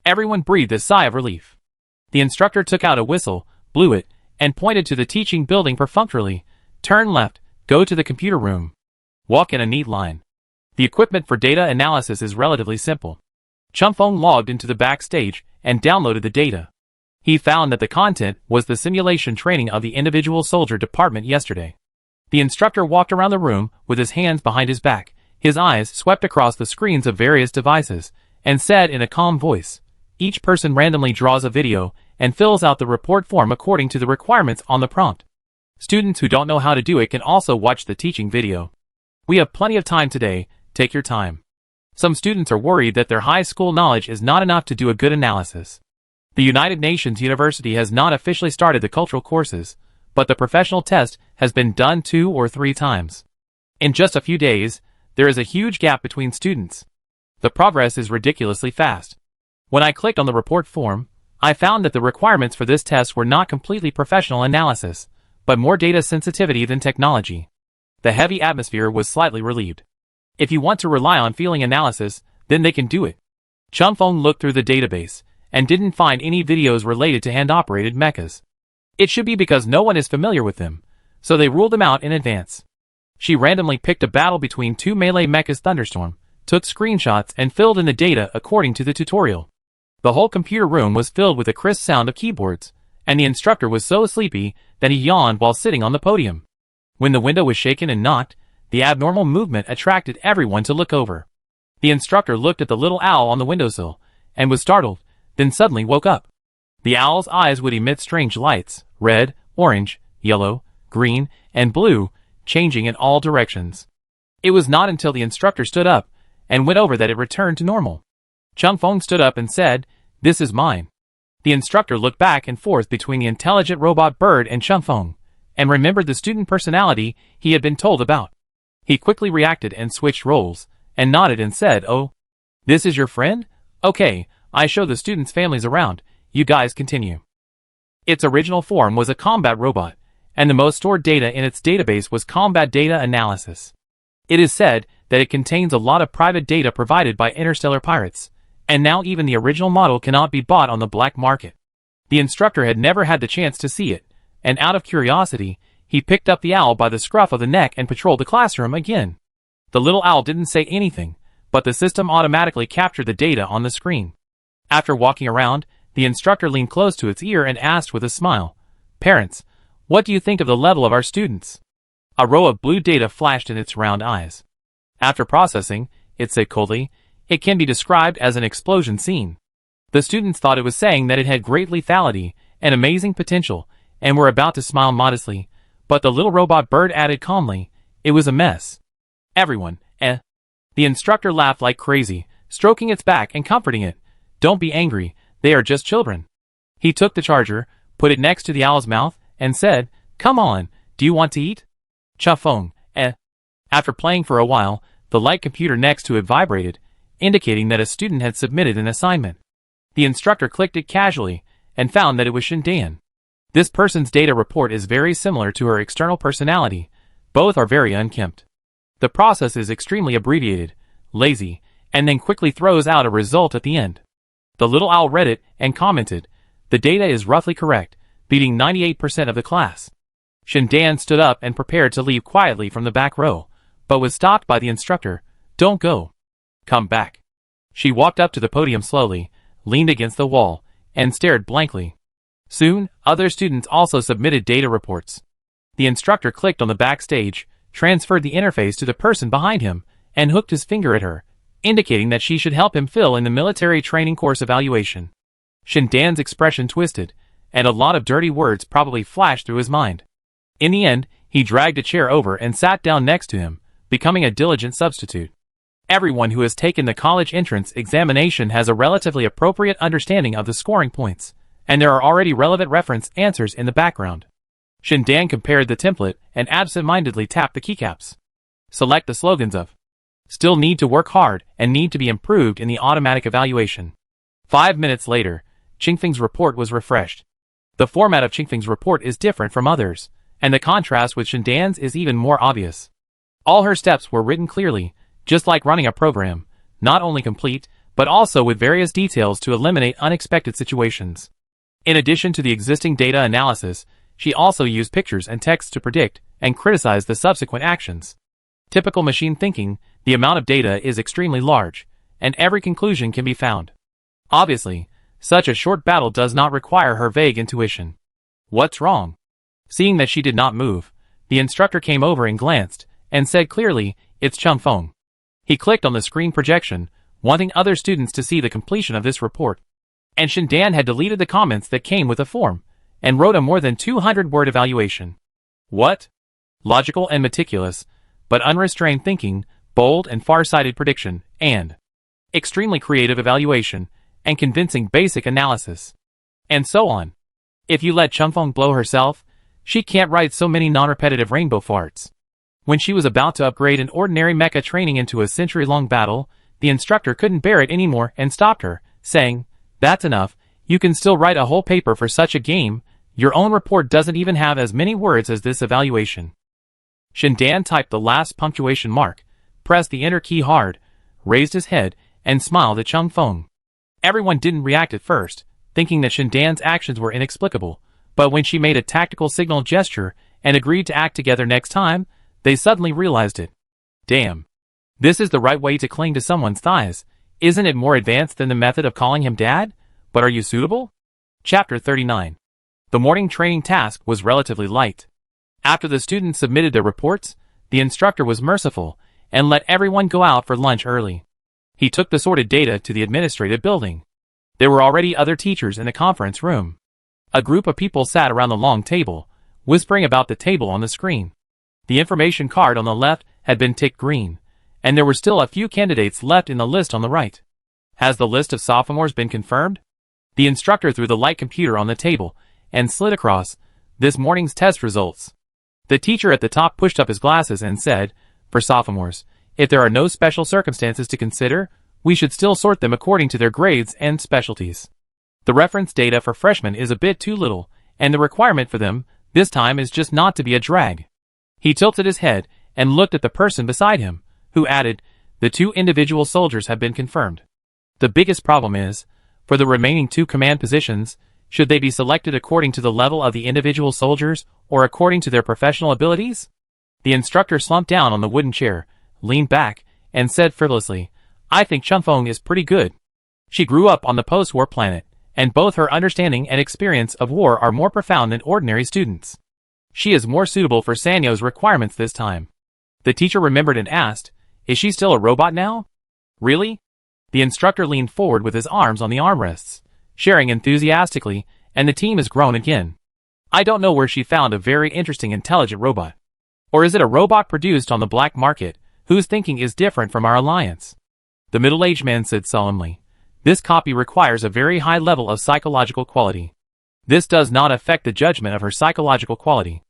Everyone breathed a sigh of relief. The instructor took out a whistle, blew it, and pointed to the teaching building perfunctorily. "Turn left, go to the computer room. Walk in a neat line." The equipment for data analysis is relatively simple. Chunfeng logged into the backstage and downloaded the data. He found that the content was the simulation training of the individual soldier department yesterday. The instructor walked around the room with his hands behind his back, his eyes swept across the screens of various devices, and said in a calm voice, "Each person randomly draws a video and fills out the report form according to the requirements on the prompt. Students who don't know how to do it can also watch the teaching video. We have plenty of time today, take your time." Some students are worried that their high school knowledge is not enough to do a good analysis. The United Nations University has not officially started the cultural courses, but the professional test has been done 2 or 3 times. In just a few days, there is a huge gap between students. The progress is ridiculously fast. When I clicked on the report form, I found that the requirements for this test were not completely professional analysis, but more data sensitivity than technology. The heavy atmosphere was slightly relieved. If you want to rely on feeling analysis, then they can do it. Chunfeng looked through the database and didn't find any videos related to hand-operated mechas. It should be because no one is familiar with them, so they ruled them out in advance. She randomly picked a battle between 2 melee mechas Thunderstorm, took screenshots and filled in the data according to the tutorial. The whole computer room was filled with a crisp sound of keyboards, and the instructor was so sleepy that he yawned while sitting on the podium. When the window was shaken and knocked, the abnormal movement attracted everyone to look over. The instructor looked at the little owl on the windowsill and was startled, then suddenly woke up. The owl's eyes would emit strange lights, red, orange, yellow, green, and blue, changing in all directions. It was not until the instructor stood up and went over that it returned to normal. Chunfeng stood up and said, "This is mine." The instructor looked back and forth between the intelligent robot bird and Chunfeng, and remembered the student personality he had been told about. He quickly reacted and switched roles, and nodded and said, "Oh, this is your friend? Okay, I show the students' families around, you guys continue." Its original form was a combat robot, and the most stored data in its database was combat data analysis. It is said that it contains a lot of private data provided by interstellar pirates, and now even the original model cannot be bought on the black market. The instructor had never had the chance to see it, and out of curiosity, he picked up the owl by the scruff of the neck and patrolled the classroom again. The little owl didn't say anything, but the system automatically captured the data on the screen. After walking around, the instructor leaned close to its ear and asked with a smile, "Parents, what do you think of the level of our students?" A row of blue data flashed in its round eyes. After processing, it said coldly, "It can be described as an explosion scene." The students thought it was saying that it had great lethality and amazing potential, and were about to smile modestly, but the little robot bird added calmly, "It was a mess." Everyone, eh? The instructor laughed like crazy, stroking its back and comforting it. "Don't be angry, they are just children." He took the charger, put it next to the owl's mouth, and said, "Come on, do you want to eat?" Chunfeng, eh? After playing for a while, the light computer next to it vibrated, indicating that a student had submitted an assignment. The instructor clicked it casually, and found that it was Shindan. This person's data report is very similar to her external personality. Both are very unkempt. The process is extremely abbreviated, lazy, and then quickly throws out a result at the end. The little owl read it and commented, "The data is roughly correct, beating 98% of the class." Shindan stood up and prepared to leave quietly from the back row, but was stopped by the instructor. "Don't go. Come back." She walked up to the podium slowly, leaned against the wall, and stared blankly. Soon, other students also submitted data reports. The instructor clicked on the backstage, transferred the interface to the person behind him, and hooked his finger at her, indicating that she should help him fill in the military training course evaluation. Shindan's expression twisted, and a lot of dirty words probably flashed through his mind. In the end, he dragged a chair over and sat down next to him, becoming a diligent substitute. Everyone who has taken the college entrance examination has a relatively appropriate understanding of the scoring points, and there are already relevant reference answers in the background. Shindan compared the template and absent-mindedly tapped the keycaps. Select the slogans of "Still need to work hard" and "Need to be improved" in the automatic evaluation. 5 minutes later, Chingfeng's report was refreshed. The format of Chingfeng's report is different from others, and the contrast with Shindan's is even more obvious. All her steps were written clearly, just like running a program, not only complete, but also with various details to eliminate unexpected situations. In addition to the existing data analysis, she also used pictures and text to predict and criticize the subsequent actions. Typical machine thinking, the amount of data is extremely large, and every conclusion can be found. Obviously, such a short battle does not require her vague intuition. What's wrong? Seeing that she did not move, the instructor came over and glanced, and said clearly, "It's Chunfeng." He clicked on the screen projection, wanting other students to see the completion of this report. And Shindan had deleted the comments that came with the form, and wrote a more than 200-word evaluation. What? Logical and meticulous, but unrestrained thinking, bold and far-sighted prediction, and extremely creative evaluation, and convincing basic analysis. And so on. If you let Changfeng blow herself, she can't write so many non-repetitive rainbow farts. When she was about to upgrade an ordinary mecha training into a century-long battle, the instructor couldn't bear it anymore and stopped her, saying, "That's enough, you can still write a whole paper for such a game, your own report doesn't even have as many words as this evaluation." Shindan typed the last punctuation mark, pressed the enter key hard, raised his head, and smiled at Changfeng. Everyone didn't react at first, thinking that Shindan's actions were inexplicable, but when she made a tactical signal gesture and agreed to act together next time, they suddenly realized it. Damn. This is the right way to cling to someone's thighs. Isn't it more advanced than the method of calling him dad? But are you suitable? Chapter 39. The morning training task was relatively light. After the students submitted their reports, the instructor was merciful and let everyone go out for lunch early. He took the sorted data to the administrative building. There were already other teachers in the conference room. A group of people sat around the long table, whispering about the table on the screen. The information card on the left had been ticked green, and there were still a few candidates left in the list on the right. Has the list of sophomores been confirmed? The instructor threw the light computer on the table and slid across this morning's test results. The teacher at the top pushed up his glasses and said, "For sophomores, if there are no special circumstances to consider, we should still sort them according to their grades and specialties. The reference data for freshmen is a bit too little, and the requirement for them this time is just not to be a drag." He tilted his head and looked at the person beside him, who added, "The 2 individual soldiers have been confirmed. The biggest problem is, for the remaining 2 command positions, should they be selected according to the level of the individual soldiers or according to their professional abilities?" The instructor slumped down on the wooden chair, leaned back, and said frivolously, "I think Changfeng is pretty good. She grew up on the post-war planet, and both her understanding and experience of war are more profound than ordinary students. She is more suitable for Sanyo's requirements this time." The teacher remembered and asked, "Is she still a robot now?" "Really?" The instructor leaned forward with his arms on the armrests, sharing enthusiastically, "And the team has grown again. I don't know where she found a very interesting intelligent robot. Or is it a robot produced on the black market, whose thinking is different from our alliance?" The middle-aged man said solemnly, "This copy requires a very high level of psychological quality. This does not affect the judgment of her psychological quality.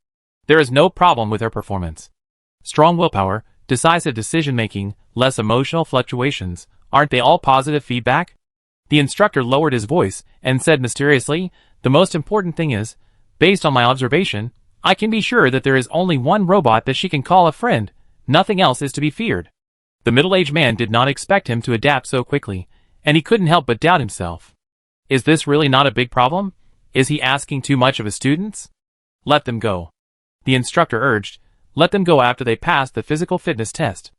There is no problem with her performance. Strong willpower, decisive decision-making, less emotional fluctuations, aren't they all positive feedback?" The instructor lowered his voice and said mysteriously, "The most important thing is, based on my observation, I can be sure that there is only one robot that she can call a friend. Nothing else is to be feared." The middle-aged man did not expect him to adapt so quickly, and he couldn't help but doubt himself. Is this really not a big problem? Is he asking too much of his students? Let them go. The instructor urged, let them go after they pass the physical fitness test.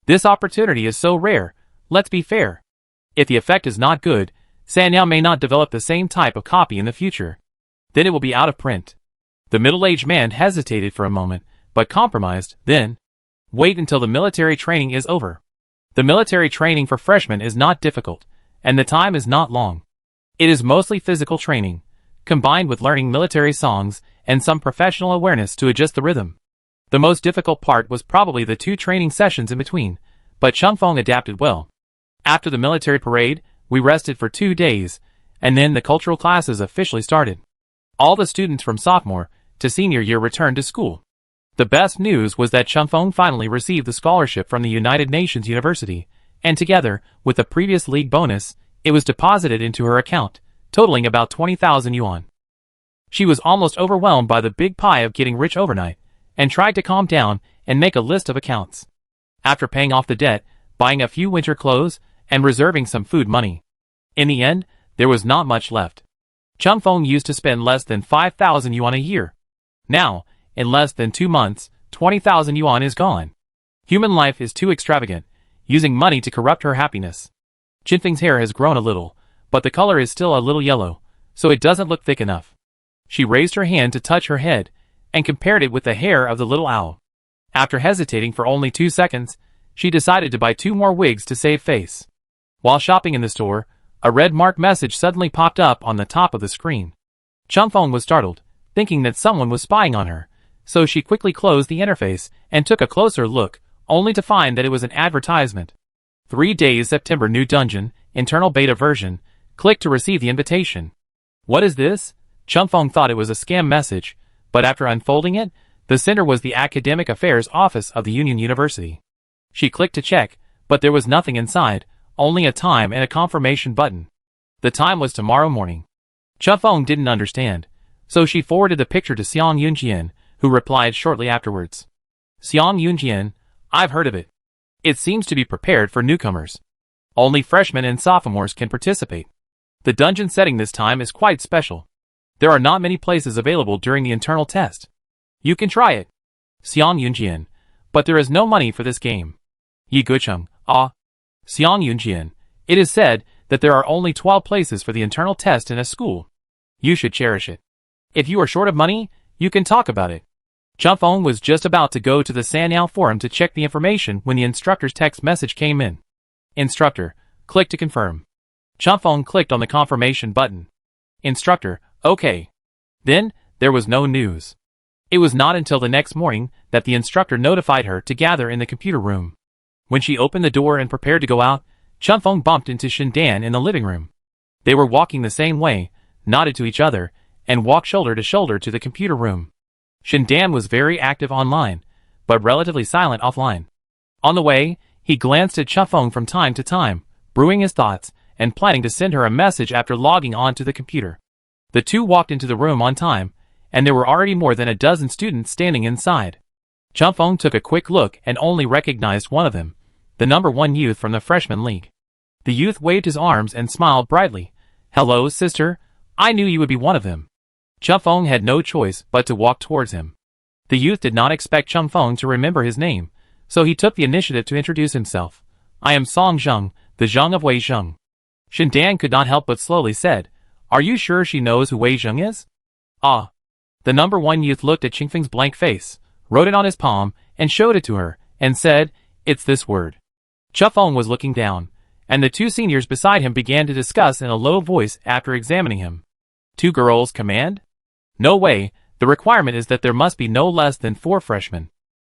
This opportunity is so rare, let's be fair. If the effect is not good, Sanyo may not develop the same type of copy in the future. Then it will be out of print. The middle-aged man hesitated for a moment, but compromised, then, wait until the military training is over. The military training for freshmen is not difficult, and the time is not long. It is mostly physical training, combined with learning military songs and some professional awareness to adjust the rhythm. The most difficult part was probably the 2 training sessions in between, but Changfeng adapted well. After the military parade, we rested for 2 days, and then the cultural classes officially started. All the students from sophomore to senior year returned to school. The best news was that Changfeng finally received the scholarship from the United Nations University, and together with the previous league bonus, it was deposited into her account, totaling about 20,000 yuan. She was almost overwhelmed by the big pie of getting rich overnight, and tried to calm down and make a list of accounts. After paying off the debt, buying a few winter clothes, and reserving some food money. In the end, there was not much left. Changfeng used to spend less than 5,000 yuan a year. Now, in less than 2 months, 20,000 yuan is gone. Human life is too extravagant, using money to corrupt her happiness. Jinfeng's hair has grown a little, but the color is still a little yellow, so it doesn't look thick enough. She raised her hand to touch her head, and compared it with the hair of the little owl. After hesitating for only 2 seconds, she decided to buy 2 more wigs to save face. While shopping in the store, a red mark message suddenly popped up on the top of the screen. Changfeng was startled, thinking that someone was spying on her, so she quickly closed the interface and took a closer look, only to find that it was an advertisement. 3 days September new dungeon, internal beta version. Click to receive the invitation. What is this? Chumfeng thought it was a scam message, but after unfolding it, the sender was the Academic Affairs Office of the Union University. She clicked to check, but there was nothing inside, only a time and a confirmation button. The time was tomorrow morning. Chumfeng didn't understand, so she forwarded the picture to Xiang Yunjian, who replied shortly afterwards. Xiang Yunjian, I've heard of it. It seems to be prepared for newcomers. Only freshmen and sophomores can participate. The dungeon setting this time is quite special. There are not many places available during the internal test. You can try it. Xiang Yunjian, but there is no money for this game. Yi Gucheng, Xiang Yunjian, it is said that there are only 12 places for the internal test in a school. You should cherish it. If you are short of money, you can talk about it. Chumfeng was just about to go to the Sanyao forum to check the information when the instructor's text message came in. Instructor, click to confirm. Chumfeng clicked on the confirmation button. Instructor, okay. Then, there was no news. It was not until the next morning that the instructor notified her to gather in the computer room. When she opened the door and prepared to go out, Chumfeng bumped into Shindan in the living room. They were walking the same way, nodded to each other, and walked shoulder to shoulder to the computer room. Shindan was very active online, but relatively silent offline. On the way, he glanced at Chumfeng from time to time, brewing his thoughts, and planning to send her a message after logging on to the computer. The two walked into the room on time, and there were already more than a dozen students standing inside. Chumfeng took a quick look and only recognized one of them, the number 1 youth from the freshman league. The youth waved his arms and smiled brightly. Hello, sister. I knew you would be one of them. Chumfeng had no choice but to walk towards him. The youth did not expect Chumfeng to remember his name, so he took the initiative to introduce himself. I am Song Zheng, the Zheng of Wei Zheng. Shindan could not help but slowly said, Are you sure she knows who Wei Zheng is? Ah. The number 1 youth looked at Chingfeng's blank face, wrote it on his palm, and showed it to her, and said, It's this word. Chumfeng was looking down, and the 2 seniors beside him began to discuss in a low voice after examining him. 2 girls command? No way, the requirement is that there must be no less than 4 freshmen.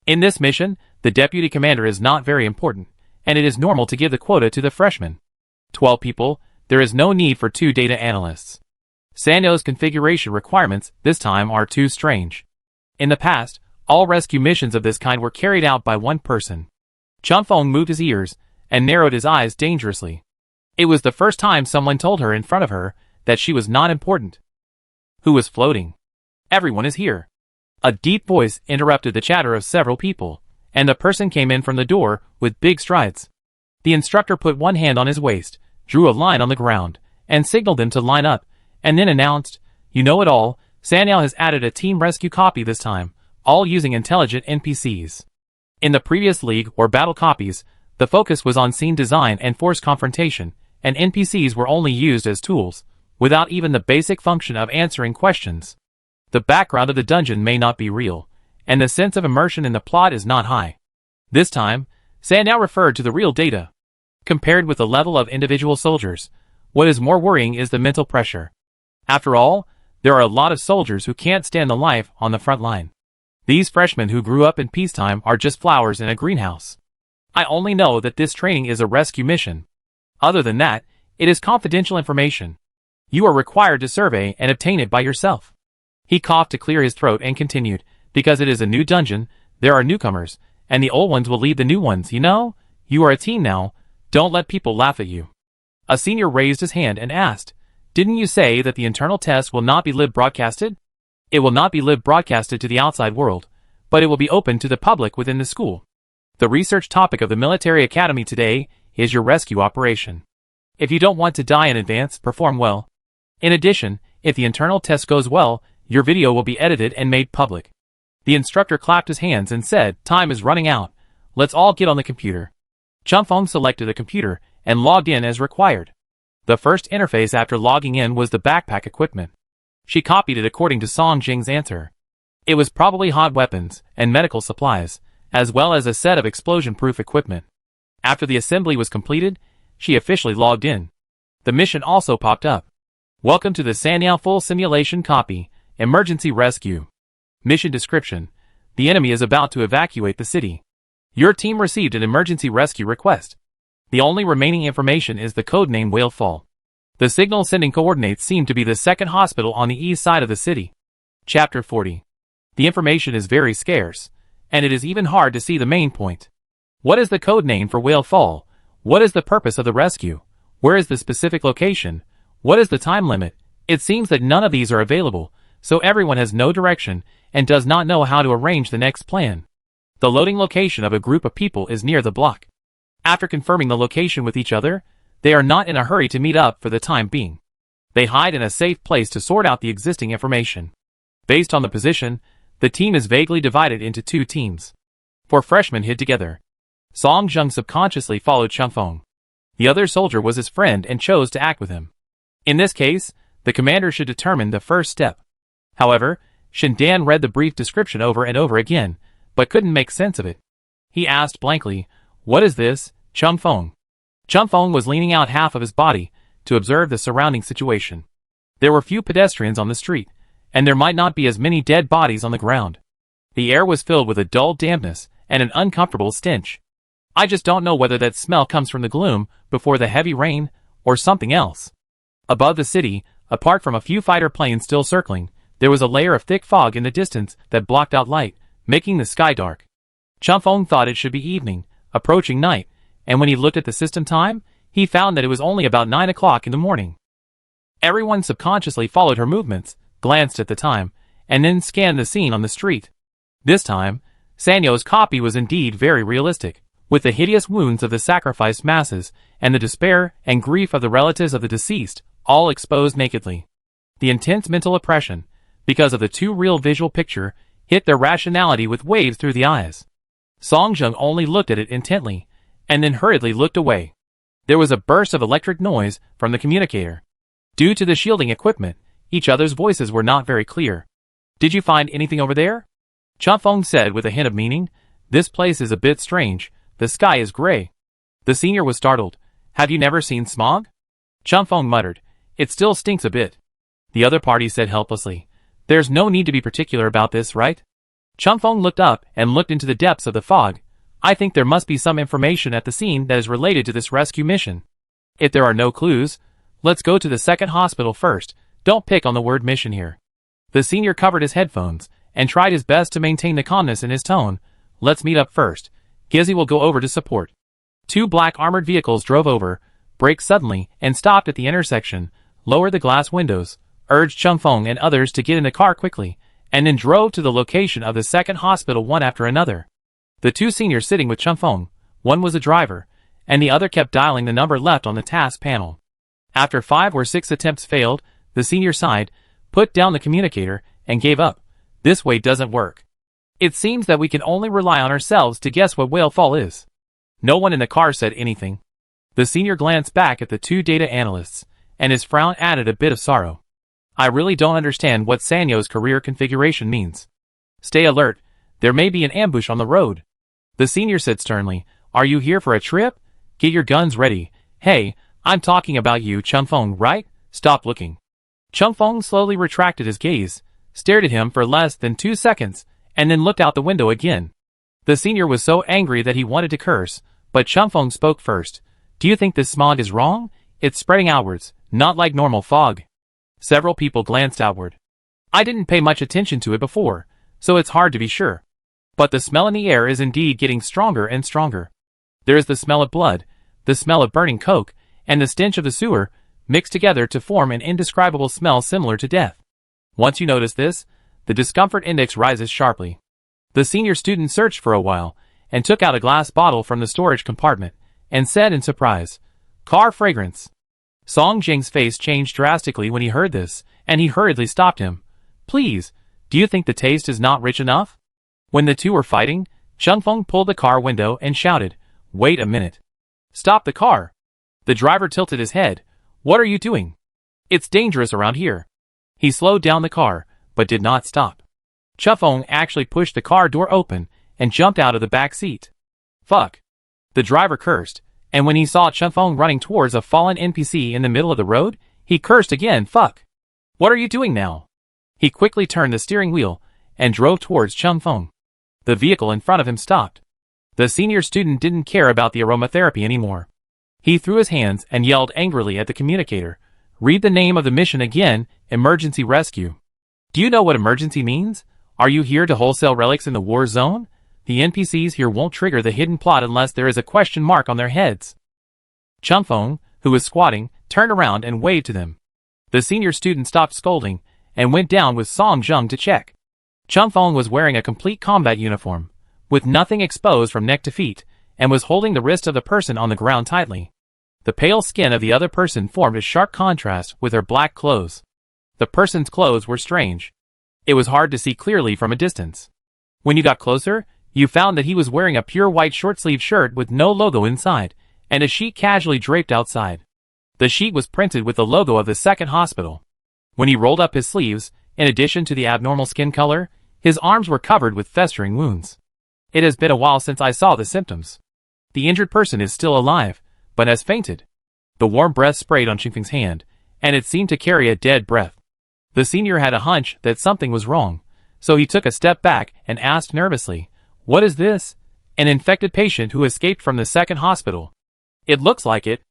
In this mission, the deputy commander is not very important, and it is normal to give the quota to the freshmen. 12 people, there is no need for 2 data analysts. Sando's configuration requirements this time are too strange. In the past, all rescue missions of this kind were carried out by 1 person. Chumfeng moved his ears and narrowed his eyes dangerously. It was the first time someone told her in front of her that she was not important. Who was floating? Everyone is here. A deep voice interrupted the chatter of several people, and the person came in from the door with big strides. The instructor put one hand on his waist, drew a line on the ground, and signaled them to line up, and then announced, You know it all, Sanyao has added a team rescue copy this time, all using intelligent NPCs. In the previous league or battle copies, the focus was on scene design and force confrontation, and NPCs were only used as tools, without even the basic function of answering questions. The background of the dungeon may not be real, and the sense of immersion in the plot is not high. This time, Sanyao referred to the real data. Compared with the level of individual soldiers, what is more worrying is the mental pressure. After all, there are a lot of soldiers who can't stand the life on the front line. These freshmen who grew up in peacetime are just flowers in a greenhouse. I only know that this training is a rescue mission. Other than that, it is confidential information. You are required to survey and obtain it by yourself. He coughed to clear his throat and continued, Because it is a new dungeon, there are newcomers, and the old ones will lead the new ones, you know? You are a team now, don't let people laugh at you. A senior raised his hand and asked, Didn't you say that the internal test will not be live broadcasted? It will not be live broadcasted to the outside world, but it will be open to the public within the school. The research topic of the military academy today is your rescue operation. If you don't want to die in advance, perform well. In addition, if the internal test goes well, your video will be edited and made public. The instructor clapped his hands and said, Time is running out. Let's all get on the computer. Chumfeng selected a computer and logged in as required. The first interface after logging in was the backpack equipment. She copied it according to Song Jing's answer. It was probably hot weapons and medical supplies, as well as a set of explosion-proof equipment. After the assembly was completed, she officially logged in. The mission also popped up. Welcome to the Sanyao Full Simulation Copy, Emergency Rescue. Mission description. The enemy is about to evacuate the city. Your team received an emergency rescue request. The only remaining information is the codename Whale Fall. The signal sending coordinates seem to be the second hospital on the east side of the city. Chapter 40. The information is very scarce, and it is even hard to see the main point. What is the code name for Whale Fall? What is the purpose of the rescue? Where is the specific location? What is the time limit? It seems that none of these are available, so everyone has no direction and does not know how to arrange the next plan. The loading location of a group of people is near the block. After confirming the location with each other, they are not in a hurry to meet up for the time being. They hide in a safe place to sort out the existing information. Based on the position, the team is vaguely divided into two teams. 4 freshmen hid together. Song Jung subconsciously followed Chung Fong. The other soldier was his friend and chose to act with him. In this case, the commander should determine the first step. However, Shin Dan read the brief description over and over again, but couldn't make sense of it. He asked blankly, "What is this, Chung Fong?" Chung Fong was leaning out half of his body to observe the surrounding situation. There were few pedestrians on the street, and there might not be as many dead bodies on the ground. The air was filled with a dull dampness and an uncomfortable stench. I just don't know whether that smell comes from the gloom before the heavy rain or something else. Above the city, apart from a few fighter planes still circling, there was a layer of thick fog in the distance that blocked out light, making the sky dark. Chung Fong thought it should be evening, approaching night, and when he looked at the system time, he found that it was only about 9 o'clock in the morning. Everyone subconsciously followed her movements, glanced at the time, and then scanned the scene on the street. This time, Sanyo's copy was indeed very realistic, with the hideous wounds of the sacrificed masses and the despair and grief of the relatives of the deceased, all exposed nakedly. The intense mental oppression, because of the too real visual picture, hit their rationality with waves through the eyes. Song Jung only looked at it intently, and then hurriedly looked away. There was a burst of electric noise from the communicator. Due to the shielding equipment, each other's voices were not very clear. "Did you find anything over there?" Chung Fong said with a hint of meaning. "This place is a bit strange. The sky is gray." The senior was startled. "Have you never seen smog?" Chung Fong muttered. "It still stinks a bit." The other party said helplessly. "There's no need to be particular about this, right?" Chung Fong looked up and looked into the depths of the fog. "I think there must be some information at the scene that is related to this rescue mission. If there are no clues, let's go to the second hospital first. Don't pick on the word mission here." The senior covered his headphones and tried his best to maintain the calmness in his tone. "Let's meet up first. Gizzy will go over to support." 2 black armored vehicles drove over, braked suddenly, and stopped at the intersection, lowered the glass windows, urged Chung Fong and others to get in the car quickly, and then drove to the location of the second hospital one after another. The 2 seniors sitting with Chung Fong, one was a driver, and the other kept dialing the number left on the task panel. After 5 or 6 attempts failed, the senior sighed, put down the communicator, and gave up. "This way doesn't work. It seems that we can only rely on ourselves to guess what Whale Fall is." No one in the car said anything. The senior glanced back at the 2 data analysts, and his frown added a bit of sorrow. "I really don't understand what Sanyo's career configuration means. Stay alert, there may be an ambush on the road." The senior said sternly, "Are you here for a trip? Get your guns ready. Hey, I'm talking about you, Chung Fong, right? Stop looking." Chung Fong slowly retracted his gaze, stared at him for less than 2 seconds, and then looked out the window again. The senior was so angry that he wanted to curse, but Chung Fong spoke first. "Do you think this smog is wrong? It's spreading outwards, not like normal fog." Several people glanced outward. "I didn't pay much attention to it before, so it's hard to be sure. But the smell in the air is indeed getting stronger and stronger. There is the smell of blood, the smell of burning coke, and the stench of the sewer, mixed together to form an indescribable smell similar to death. Once you notice this, the discomfort index rises sharply." The senior student searched for a while, and took out a glass bottle from the storage compartment, and said in surprise, "Car fragrance." Song Jing's face changed drastically when he heard this, and he hurriedly stopped him. "Please, do you think the taste is not rich enough?" When the 2 were fighting, Chung Fong pulled the car window and shouted, "Wait a minute. Stop the car." The driver tilted his head. "What are you doing? It's dangerous around here." He slowed down the car, but did not stop. Chung Fong actually pushed the car door open and jumped out of the back seat. "Fuck." The driver cursed, and when he saw Chung Fong running towards a fallen NPC in the middle of the road, he cursed again, "Fuck. What are you doing now?" He quickly turned the steering wheel and drove towards Chung Fong. The vehicle in front of him stopped. The senior student didn't care about the aromatherapy anymore. He threw his hands and yelled angrily at the communicator. Read the name of the mission again, emergency rescue. Do you know what emergency means? Are you here to wholesale relics in the war zone? The NPCs here won't trigger the hidden plot unless there is a question mark on their heads. Chunfeng, who was squatting, turned around and waved to them. The senior student stopped scolding and went down with Song Jung to check. Chunfeng was wearing a complete combat uniform, with nothing exposed from neck to feet, and was holding the wrist of the person on the ground tightly. The pale skin of the other person formed a sharp contrast with her black clothes. The person's clothes were strange. It was hard to see clearly from a distance. When you got closer, you found that he was wearing a pure white short-sleeved shirt with no logo inside, and a sheet casually draped outside. The sheet was printed with the logo of the second hospital. When he rolled up his sleeves, in addition to the abnormal skin color, his arms were covered with festering wounds. It has been a while since I saw the symptoms. The injured person is still alive, but has fainted. The warm breath sprayed on Chunfeng's hand, and it seemed to carry a dead breath. The senior had a hunch that something was wrong, so he took a step back and asked nervously, "What is this?" "An infected patient who escaped from the second hospital." "It looks like it."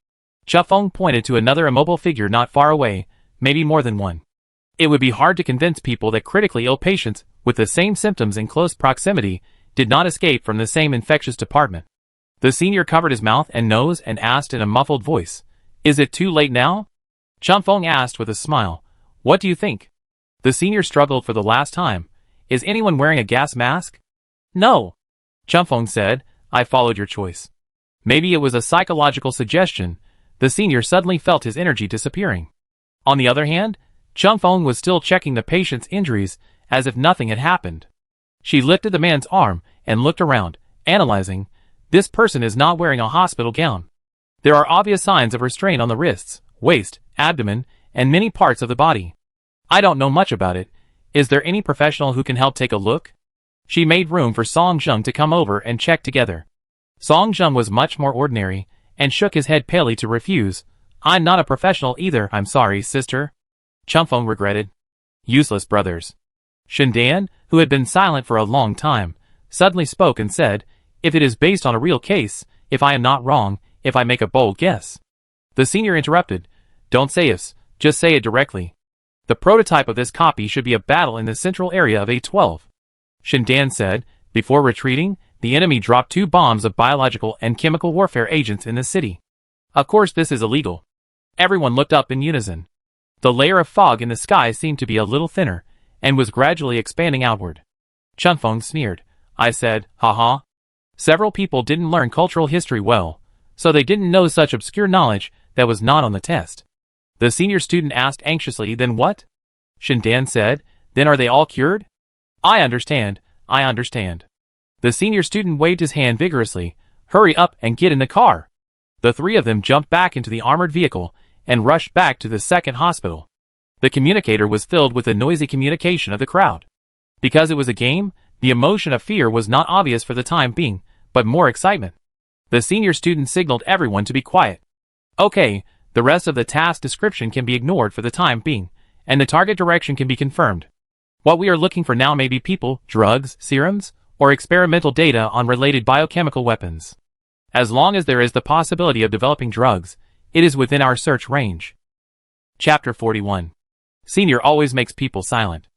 Chunfeng pointed to another immobile figure not far away, maybe more than one. It would be hard to convince people that critically ill patients with the same symptoms in close proximity did not escape from the same infectious department. The senior covered his mouth and nose and asked in a muffled voice, "Is it too late now?" Chunfeng asked with a smile, "What do you think?" The senior struggled for the last time. "Is anyone wearing a gas mask?" "No." Chunfeng said, "I followed your choice." Maybe it was a psychological suggestion. The senior suddenly felt his energy disappearing. On the other hand, Chunfeng was still checking the patient's injuries as if nothing had happened. She lifted the man's arm and looked around, analyzing. This person is not wearing a hospital gown. There are obvious signs of restraint on the wrists, waist, abdomen, and many parts of the body. I don't know much about it. Is there any professional who can help take a look? She made room for Song Jung to come over and check together. Song Jung was much more ordinary, and shook his head palely to refuse. "I'm not a professional either, I'm sorry, sister." Chunfeng regretted. Useless brothers. Shindan, who had been silent for a long time, suddenly spoke and said, "If it is based on a real case, if I am not wrong, if I make a bold guess." The senior interrupted, "Don't say ifs, just say it directly. The prototype of this copy should be a battle in the central area of A12. Shindan said, "Before retreating, the enemy dropped 2 bombs of biological and chemical warfare agents in the city. Of course this is illegal." Everyone looked up in unison. The layer of fog in the sky seemed to be a little thinner, and was gradually expanding outward. Chunfeng sneered. I said, "Haha." Several people didn't learn cultural history well, so they didn't know such obscure knowledge that was not on the test. The senior student asked anxiously, "Then what?" Shindan said, "Then are they all cured?" I understand. The senior student waved his hand vigorously. "Hurry up and get in the car." The 3 of them jumped back into the armored vehicle and rushed back to the second hospital. The communicator was filled with the noisy communication of the crowd. Because it was a game, the emotion of fear was not obvious for the time being, but more excitement. The senior student signaled everyone to be quiet. Okay, the rest of the task description can be ignored for the time being, and the target direction can be confirmed. What we are looking for now may be people, drugs, serums, or experimental data on related biochemical weapons. As long as there is the possibility of developing drugs, it is within our search range. Chapter 41. Senior always makes people silent.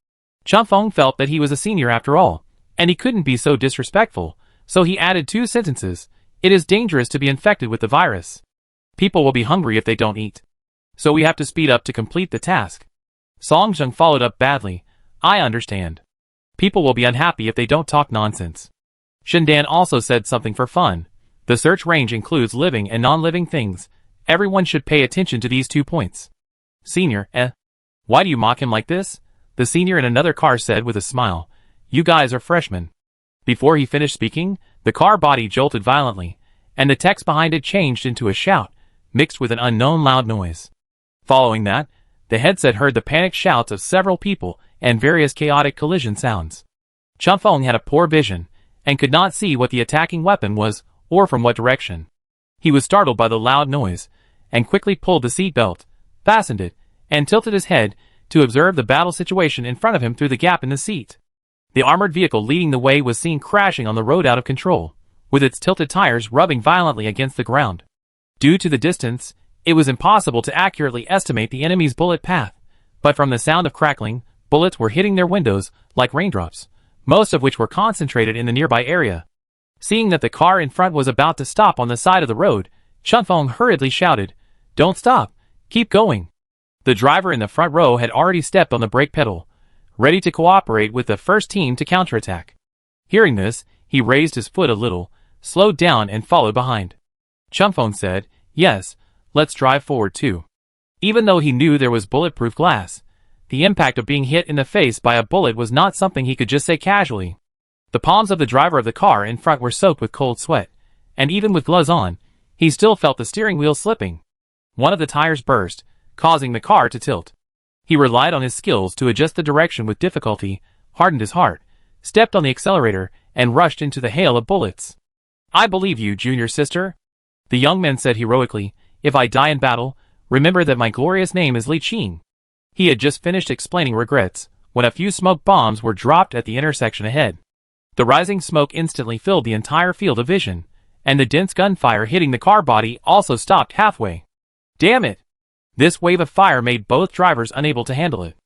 Chunfeng felt that he was a senior after all, and he couldn't be so disrespectful, so he added 2 sentences. It is dangerous to be infected with the virus. People will be hungry if they don't eat. So we have to speed up to complete the task. Song Jung followed up badly. I understand. People will be unhappy if they don't talk nonsense. Shindan also said something for fun. The search range includes living and non-living things. Everyone should pay attention to these 2 points. Senior, why do you mock him like this? The senior in another car said with a smile. You guys are freshmen. Before he finished speaking, the car body jolted violently, and the text behind it changed into a shout, mixed with an unknown loud noise. Following that, the headset heard the panicked shouts of several people and various chaotic collision sounds. Chunfeng had a poor vision, and could not see what the attacking weapon was, or from what direction. He was startled by the loud noise, and quickly pulled the seatbelt, fastened it, and tilted his head to observe the battle situation in front of him through the gap in the seat. The armored vehicle leading the way was seen crashing on the road out of control, with its tilted tires rubbing violently against the ground. Due to the distance, it was impossible to accurately estimate the enemy's bullet path, but from the sound of crackling, bullets were hitting their windows like raindrops, most of which were concentrated in the nearby area. Seeing that the car in front was about to stop on the side of the road, Chunfeng hurriedly shouted, "Don't stop! Keep going!" The driver in the front row had already stepped on the brake pedal, ready to cooperate with the first team to counterattack. Hearing this, he raised his foot a little, slowed down and followed behind. Chunfeng said, "Yes, let's drive forward too." Even though he knew there was bulletproof glass, the impact of being hit in the face by a bullet was not something he could just say casually. The palms of the driver of the car in front were soaked with cold sweat, and even with gloves on, he still felt the steering wheel slipping. One of the tires burst, causing the car to tilt. He relied on his skills to adjust the direction with difficulty, hardened his heart, stepped on the accelerator, and rushed into the hail of bullets. "I believe you, junior sister," the young man said heroically. "If I die in battle, remember that my glorious name is Li Qing." He had just finished explaining regrets, when a few smoke bombs were dropped at the intersection ahead. The rising smoke instantly filled the entire field of vision, and the dense gunfire hitting the car body also stopped halfway. Damn it! This wave of fire made both drivers unable to handle it.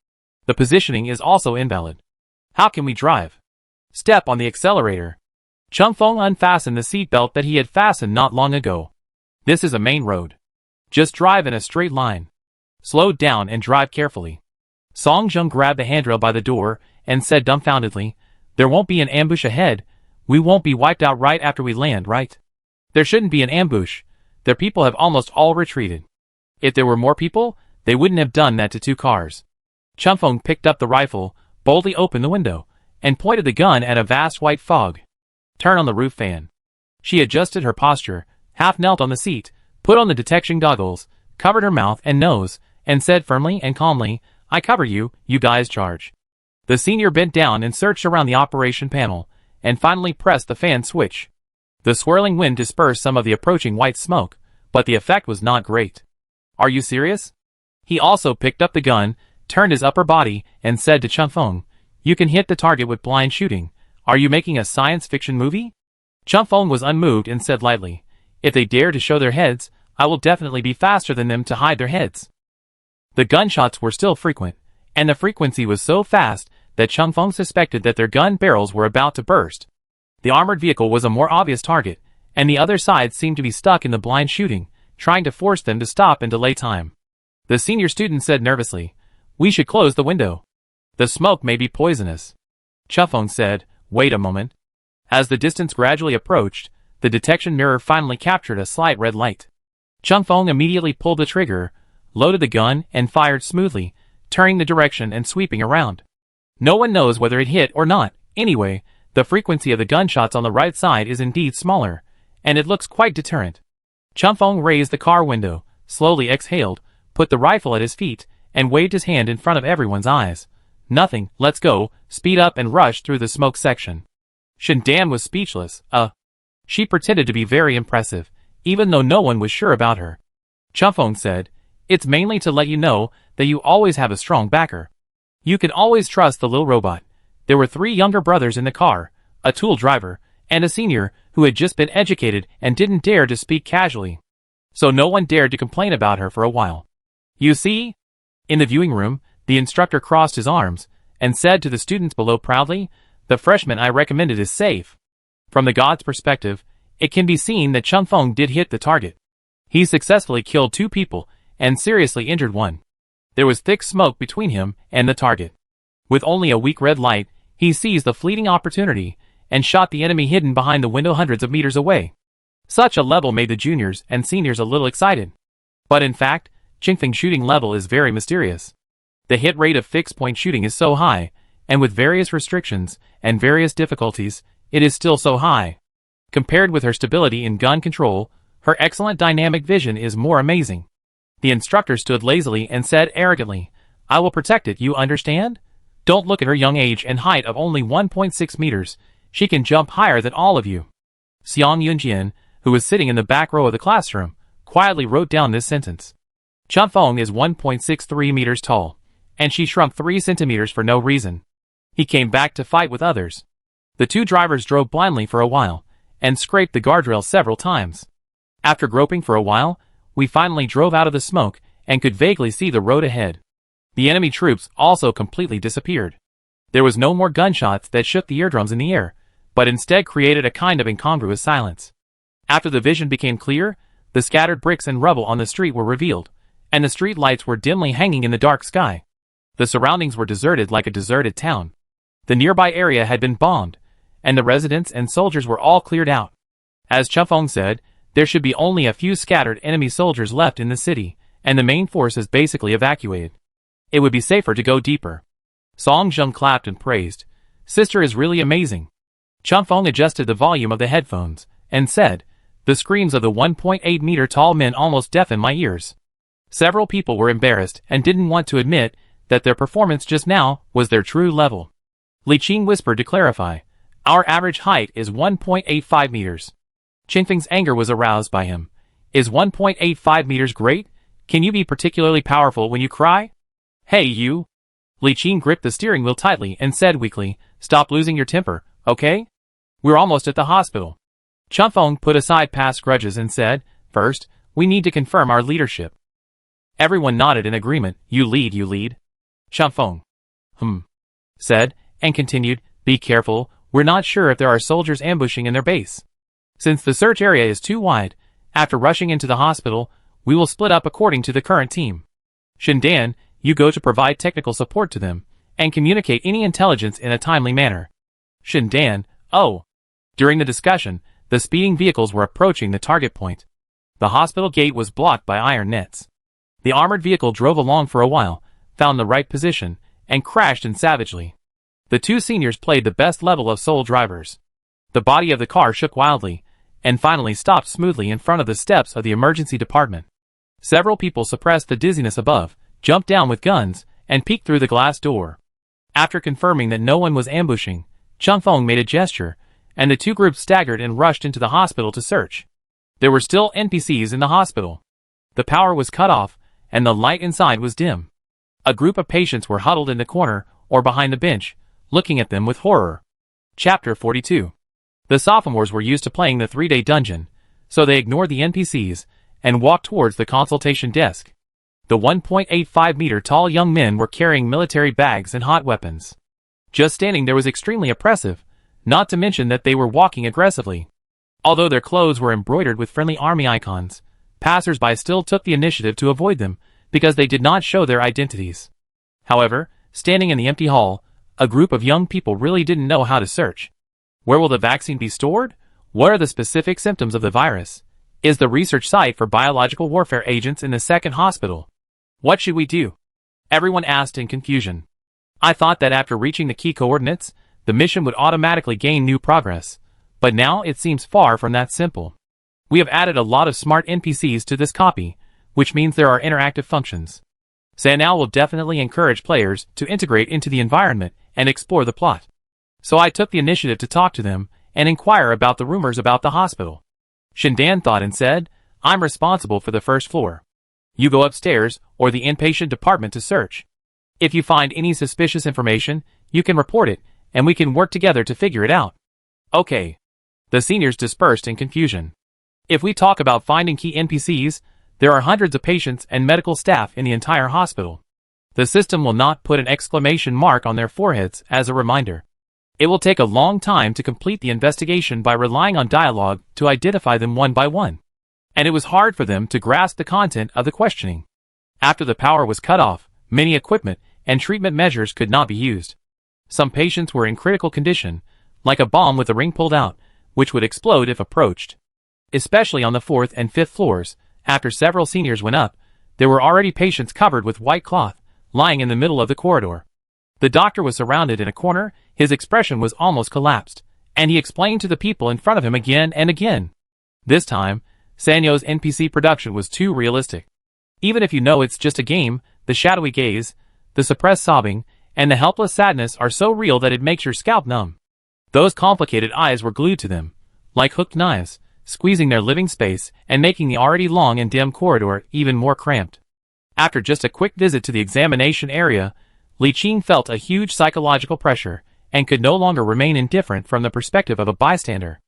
The positioning is also invalid. How can we drive? Step on the accelerator. Chunfeng unfastened the seatbelt that he had fastened not long ago. This is a main road. Just drive in a straight line. Slow down and drive carefully. Song Jung grabbed the handrail by the door and said dumbfoundedly, "There won't be an ambush ahead. We won't be wiped out right after we land, right?" "There shouldn't be an ambush. Their people have almost all retreated. If there were more people, they wouldn't have done that to two cars." Chunfeng picked up the rifle, boldly opened the window, and pointed the gun at a vast white fog. "Turn on the roof fan." She adjusted her posture, half knelt on the seat, put on the detection goggles, covered her mouth and nose, and said firmly and calmly, "I cover you, you guys charge." The senior bent down and searched around the operation panel, and finally pressed the fan switch. The swirling wind dispersed some of the approaching white smoke, but the effect was not great. "Are you serious?" He also picked up the gun, turned his upper body, and said to Chunfeng, "You can hit the target with blind shooting. Are you making a science fiction movie?" Chunfeng was unmoved and said lightly, "If they dare to show their heads, I will definitely be faster than them to hide their heads." The gunshots were still frequent, and the frequency was so fast that Chunfeng suspected that their gun barrels were about to burst. The armored vehicle was a more obvious target, and the other side seemed to be stuck in the blind shooting, trying to force them to stop and delay time. The senior student said nervously, "We should close the window. The smoke may be poisonous." Chunfeng said, "Wait a moment." As the distance gradually approached, the detection mirror finally captured a slight red light. Chunfeng immediately pulled the trigger, loaded the gun, and fired smoothly, turning the direction and sweeping around. No one knows whether it hit or not. Anyway, the frequency of the gunshots on the right side is indeed smaller, and it looks quite deterrent. Chunfeng raised the car window, slowly exhaled, put the rifle at his feet, and waved his hand in front of everyone's eyes. "Nothing, let's go," speed up and rush through the smoke section. Shindan was speechless. She pretended to be very impressive, even though no one was sure about her. Chunfeng said, "It's mainly to let you know that you always have a strong backer. You can always trust the little robot." There were 3 younger brothers in the car, a tool driver, and a senior who had just been educated and didn't dare to speak casually. So no one dared to complain about her for a while. "You see?" In the viewing room, the instructor crossed his arms and said to the students below proudly, "The freshman I recommended is safe." From the god's perspective, it can be seen that Chunfeng did hit the target. He successfully killed 2 people and seriously injured 1. There was thick smoke between him and the target. With only a weak red light, he seized the fleeting opportunity and shot the enemy hidden behind the window hundreds of meters away. Such a level made the juniors and seniors a little excited. But in fact, Chingfeng's shooting level is very mysterious. The hit rate of fixed-point shooting is so high, and with various restrictions and various difficulties, it is still so high. Compared with her stability in gun control, her excellent dynamic vision is more amazing. The instructor stood lazily and said arrogantly, "I will protect it, you understand? Don't look at her young age and height of only 1.6 meters. She can jump higher than all of you." Xiang Yunjian, who was sitting in the back row of the classroom, quietly wrote down this sentence. Chunfeng is 1.63 meters tall, and she shrunk 3 centimeters for no reason. He came back to fight with others. The 2 drivers drove blindly for a while, and scraped the guardrail several times. After groping for a while, we finally drove out of the smoke and could vaguely see the road ahead. The enemy troops also completely disappeared. There was no more gunshots that shook the eardrums in the air, but instead created a kind of incongruous silence. After the vision became clear, the scattered bricks and rubble on the street were revealed, and the street lights were dimly hanging in the dark sky. The surroundings were deserted like a deserted town. The nearby area had been bombed, and the residents and soldiers were all cleared out. As Chufeng said, there should be only a few scattered enemy soldiers left in the city, and the main force is basically evacuated. It would be safer to go deeper. Song Jung clapped and praised. Sister is really amazing. Chufeng adjusted the volume of the headphones, and said, the screams of the 1.8-meter tall men almost deafened my ears. Several people were embarrassed and didn't want to admit that their performance just now was their true level. Li Qing whispered to clarify, our average height is 1.85 meters. Qingfeng's anger was aroused by him. Is 1.85 meters great? Can you be particularly powerful when you cry? Hey you! Li Qing gripped the steering wheel tightly and said weakly, stop losing your temper, okay? We're almost at the hospital. Chufeng put aside past grudges and said, first, we need to confirm our leadership. Everyone nodded in agreement. You lead, you lead. Chufeng said, and continued, be careful, we're not sure if there are soldiers ambushing in their base. Since the search area is too wide, after rushing into the hospital, we will split up according to the current team. Shindan, you go to provide technical support to them, and communicate any intelligence in a timely manner. Shindan, oh. During the discussion, the speeding vehicles were approaching the target point. The hospital gate was blocked by iron nets. The armored vehicle drove along for a while, found the right position, and crashed in savagely. The two seniors played the best level of soul drivers. The body of the car shook wildly, and finally stopped smoothly in front of the steps of the emergency department. Several people suppressed the dizziness above, jumped down with guns, and peeked through the glass door. After confirming that no one was ambushing, Chufeng made a gesture, and the two groups staggered and rushed into the hospital to search. There were still NPCs in the hospital. The power was cut off, and the light inside was dim. A group of patients were huddled in the corner or behind the bench, looking at them with horror. Chapter 42. The sophomores were used to playing the 3-day dungeon, so they ignored the NPCs and walked towards the consultation desk. The 1.85-meter tall young men were carrying military bags and hot weapons. Just standing there was extremely oppressive, not to mention that they were walking aggressively. Although their clothes were embroidered with friendly army icons, passers-by still took the initiative to avoid them because they did not show their identities. However, standing in the empty hall, a group of young people really didn't know how to search. Where will the vaccine be stored? What are the specific symptoms of the virus? Is the research site for biological warfare agents in the second hospital? What should we do? Everyone asked in confusion. I thought that after reaching the key coordinates, the mission would automatically gain new progress, but now it seems far from that simple. We have added a lot of smart NPCs to this copy, which means there are interactive functions. Sanao will definitely encourage players to integrate into the environment and explore the plot. So I took the initiative to talk to them and inquire about the rumors about the hospital. Shindan thought and said, I'm responsible for the first floor. You go upstairs or the inpatient department to search. If you find any suspicious information, you can report it, and we can work together to figure it out. Okay. The seniors dispersed in confusion. If we talk about finding key NPCs, there are hundreds of patients and medical staff in the entire hospital. The system will not put an exclamation mark on their foreheads as a reminder. It will take a long time to complete the investigation by relying on dialogue to identify them one by one. And it was hard for them to grasp the content of the questioning. After the power was cut off, many equipment and treatment measures could not be used. Some patients were in critical condition, like a bomb with the ring pulled out, which would explode if approached. Especially on the 4th and 5th floors, after several seniors went up, there were already patients covered with white cloth, lying in the middle of the corridor. The doctor was surrounded in a corner, his expression was almost collapsed, and he explained to the people in front of him again and again. This time, Sanyo's NPC production was too realistic. Even if you know it's just a game, the shadowy gaze, the suppressed sobbing, and the helpless sadness are so real that it makes your scalp numb. Those complicated eyes were glued to them, like hooked knives, squeezing their living space and making the already long and dim corridor even more cramped. After just a quick visit to the examination area, Li Qing felt a huge psychological pressure and could no longer remain indifferent from the perspective of a bystander.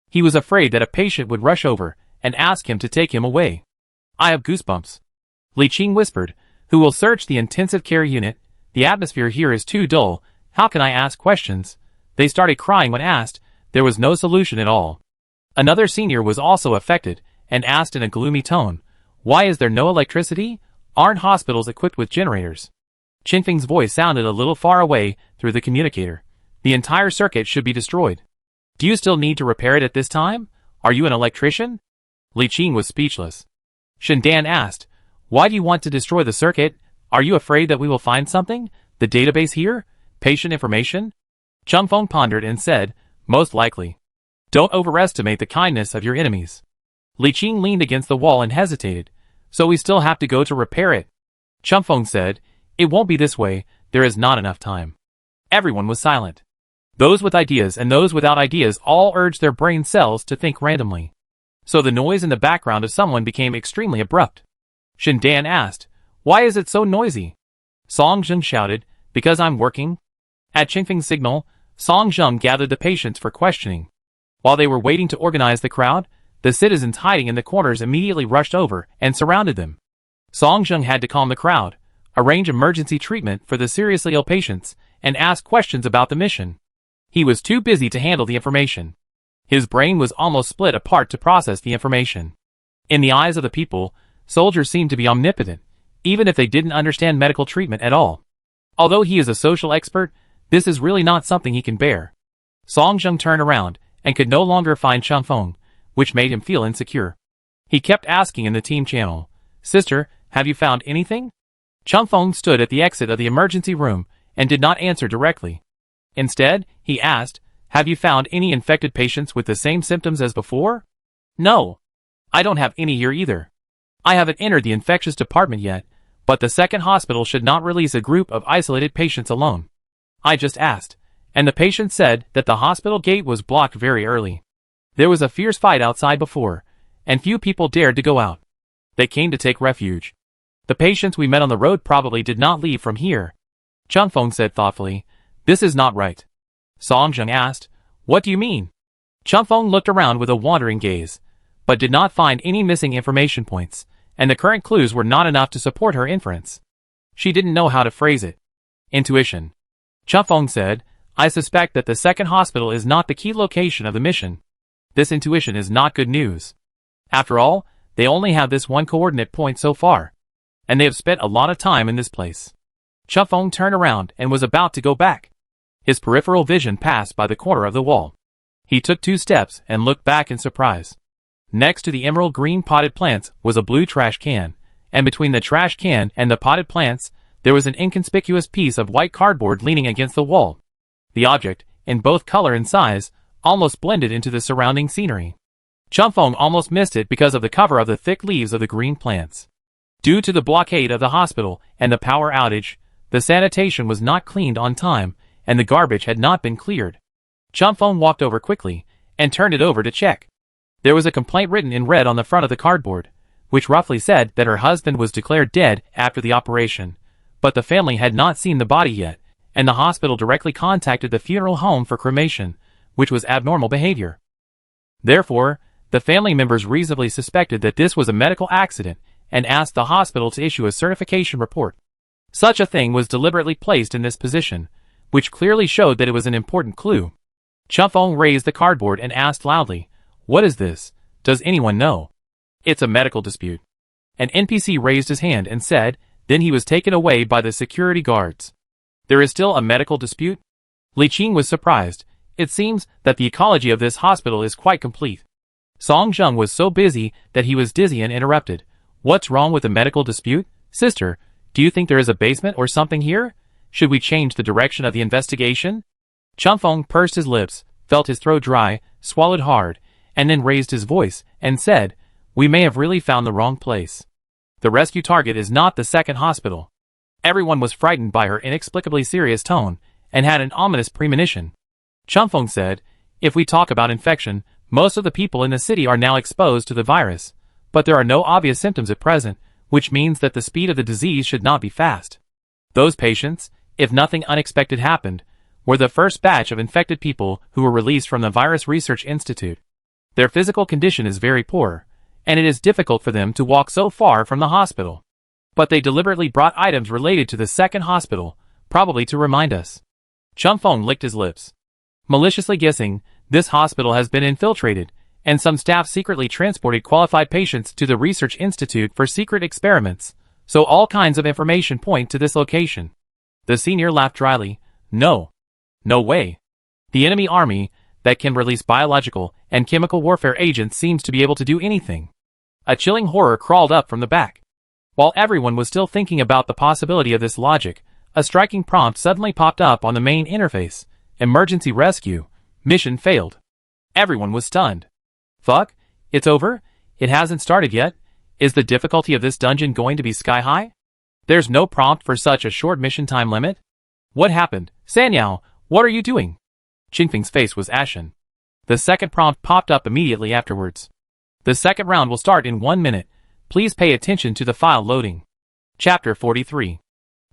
He was afraid that a patient would rush over and ask him to take him away. I have goosebumps. Li Qing whispered. Who will search the intensive care unit? The atmosphere here is too dull. How can I ask questions? They started crying when asked. There was no solution at all. Another senior was also affected, and asked in a gloomy tone, why is there no electricity? Aren't hospitals equipped with generators? Qingfeng's voice sounded a little far away through the communicator. The entire circuit should be destroyed. Do you still need to repair it at this time? Are you an electrician? Li Qing was speechless. Shen Dan asked, why do you want to destroy the circuit? Are you afraid that we will find something? The database here? Patient information? Changfeng pondered and said, most likely. Don't overestimate the kindness of your enemies. Li Qing leaned against the wall and hesitated. So we still have to go to repair it. Changfeng said, it won't be this way, there is not enough time. Everyone was silent. Those with ideas and those without ideas all urged their brain cells to think randomly. So the noise in the background of someone became extremely abrupt. Shen Dan asked, why is it so noisy? Song Zheng shouted, because I'm working. At Qingfeng's signal, Song Zheng gathered the patients for questioning. While they were waiting to organize the crowd, the citizens hiding in the corners immediately rushed over and surrounded them. Song Zheng had to calm the crowd, arrange emergency treatment for the seriously ill patients, and ask questions about the mission. He was too busy to handle the information. His brain was almost split apart to process the information. In the eyes of the people, soldiers seemed to be omnipotent, even if they didn't understand medical treatment at all. Although he is a social expert, this is really not something he can bear. Song Zheng turned around and could no longer find Changfeng, which made him feel insecure. He kept asking in the team channel, Sister, have you found anything? Changfeng stood at the exit of the emergency room and did not answer directly. Instead, he asked, have you found any infected patients with the same symptoms as before? No. I don't have any here either. I haven't entered the infectious department yet, but the second hospital should not release a group of isolated patients alone. I just asked, and the patient said that the hospital gate was blocked very early. There was a fierce fight outside before, and few people dared to go out. They came to take refuge. The patients we met on the road probably did not leave from here. Changfeng said thoughtfully, this is not right. Song Zheng asked, what do you mean? Changfeng looked around with a wandering gaze, but did not find any missing information points, and the current clues were not enough to support her inference. She didn't know how to phrase it. Intuition. Changfeng said, I suspect that the second hospital is not the key location of the mission. This intuition is not good news. After all, they only have this one coordinate point so far, and they have spent a lot of time in this place. Changfeng turned around and was about to go back. His peripheral vision passed by the corner of the wall. He took 2 steps and looked back in surprise. Next to the emerald green potted plants was a blue trash can, and between the trash can and the potted plants, there was an inconspicuous piece of white cardboard leaning against the wall. The object, in both color and size, almost blended into the surrounding scenery. Changfeng almost missed it because of the cover of the thick leaves of the green plants. Due to the blockade of the hospital and the power outage, the sanitation was not cleaned on time, and the garbage had not been cleared. Changfeng walked over quickly and turned it over to check. There was a complaint written in red on the front of the cardboard, which roughly said that her husband was declared dead after the operation, but the family had not seen the body yet, and the hospital directly contacted the funeral home for cremation, which was abnormal behavior. Therefore, the family members reasonably suspected that this was a medical accident and asked the hospital to issue a certification report. Such a thing was deliberately placed in this position, which clearly showed that it was an important clue. Changfeng raised the cardboard and asked loudly, what is this? Does anyone know? It's a medical dispute. An NPC raised his hand and said, then he was taken away by the security guards. There is still a medical dispute? Li Qing was surprised. It seems that the ecology of this hospital is quite complete. Song Zheng was so busy that he was dizzy and interrupted. What's wrong with the medical dispute? Sister, do you think there is a basement or something here? Should we change the direction of the investigation? Changfeng pursed his lips, felt his throat dry, swallowed hard, and then raised his voice and said, we may have really found the wrong place. The rescue target is not the second hospital. Everyone was frightened by her inexplicably serious tone and had an ominous premonition. Changfeng said, if we talk about infection, most of the people in the city are now exposed to the virus, but there are no obvious symptoms at present, which means that the speed of the disease should not be fast. Those patients, if nothing unexpected happened, were the first batch of infected people who were released from the Virus Research Institute. Their physical condition is very poor, and it is difficult for them to walk so far from the hospital. But they deliberately brought items related to the second hospital, probably to remind us. Chung Feng licked his lips, maliciously guessing this hospital has been infiltrated, and some staff secretly transported qualified patients to the Research Institute for secret experiments, so all kinds of information point to this location. The senior laughed dryly. No. No way. The enemy army that can release biological and chemical warfare agents seems to be able to do anything. A chilling horror crawled up from the back. While everyone was still thinking about the possibility of this logic, a striking prompt suddenly popped up on the main interface. Emergency rescue. Mission failed. Everyone was stunned. Fuck? It's over? It hasn't started yet? Is the difficulty of this dungeon going to be sky high? There's no prompt for such a short mission time limit? What happened? Sanyao, what are you doing? Qingfeng's face was ashen. The second prompt popped up immediately afterwards. The second round will start in 1 minute. Please pay attention to the file loading. Chapter 43.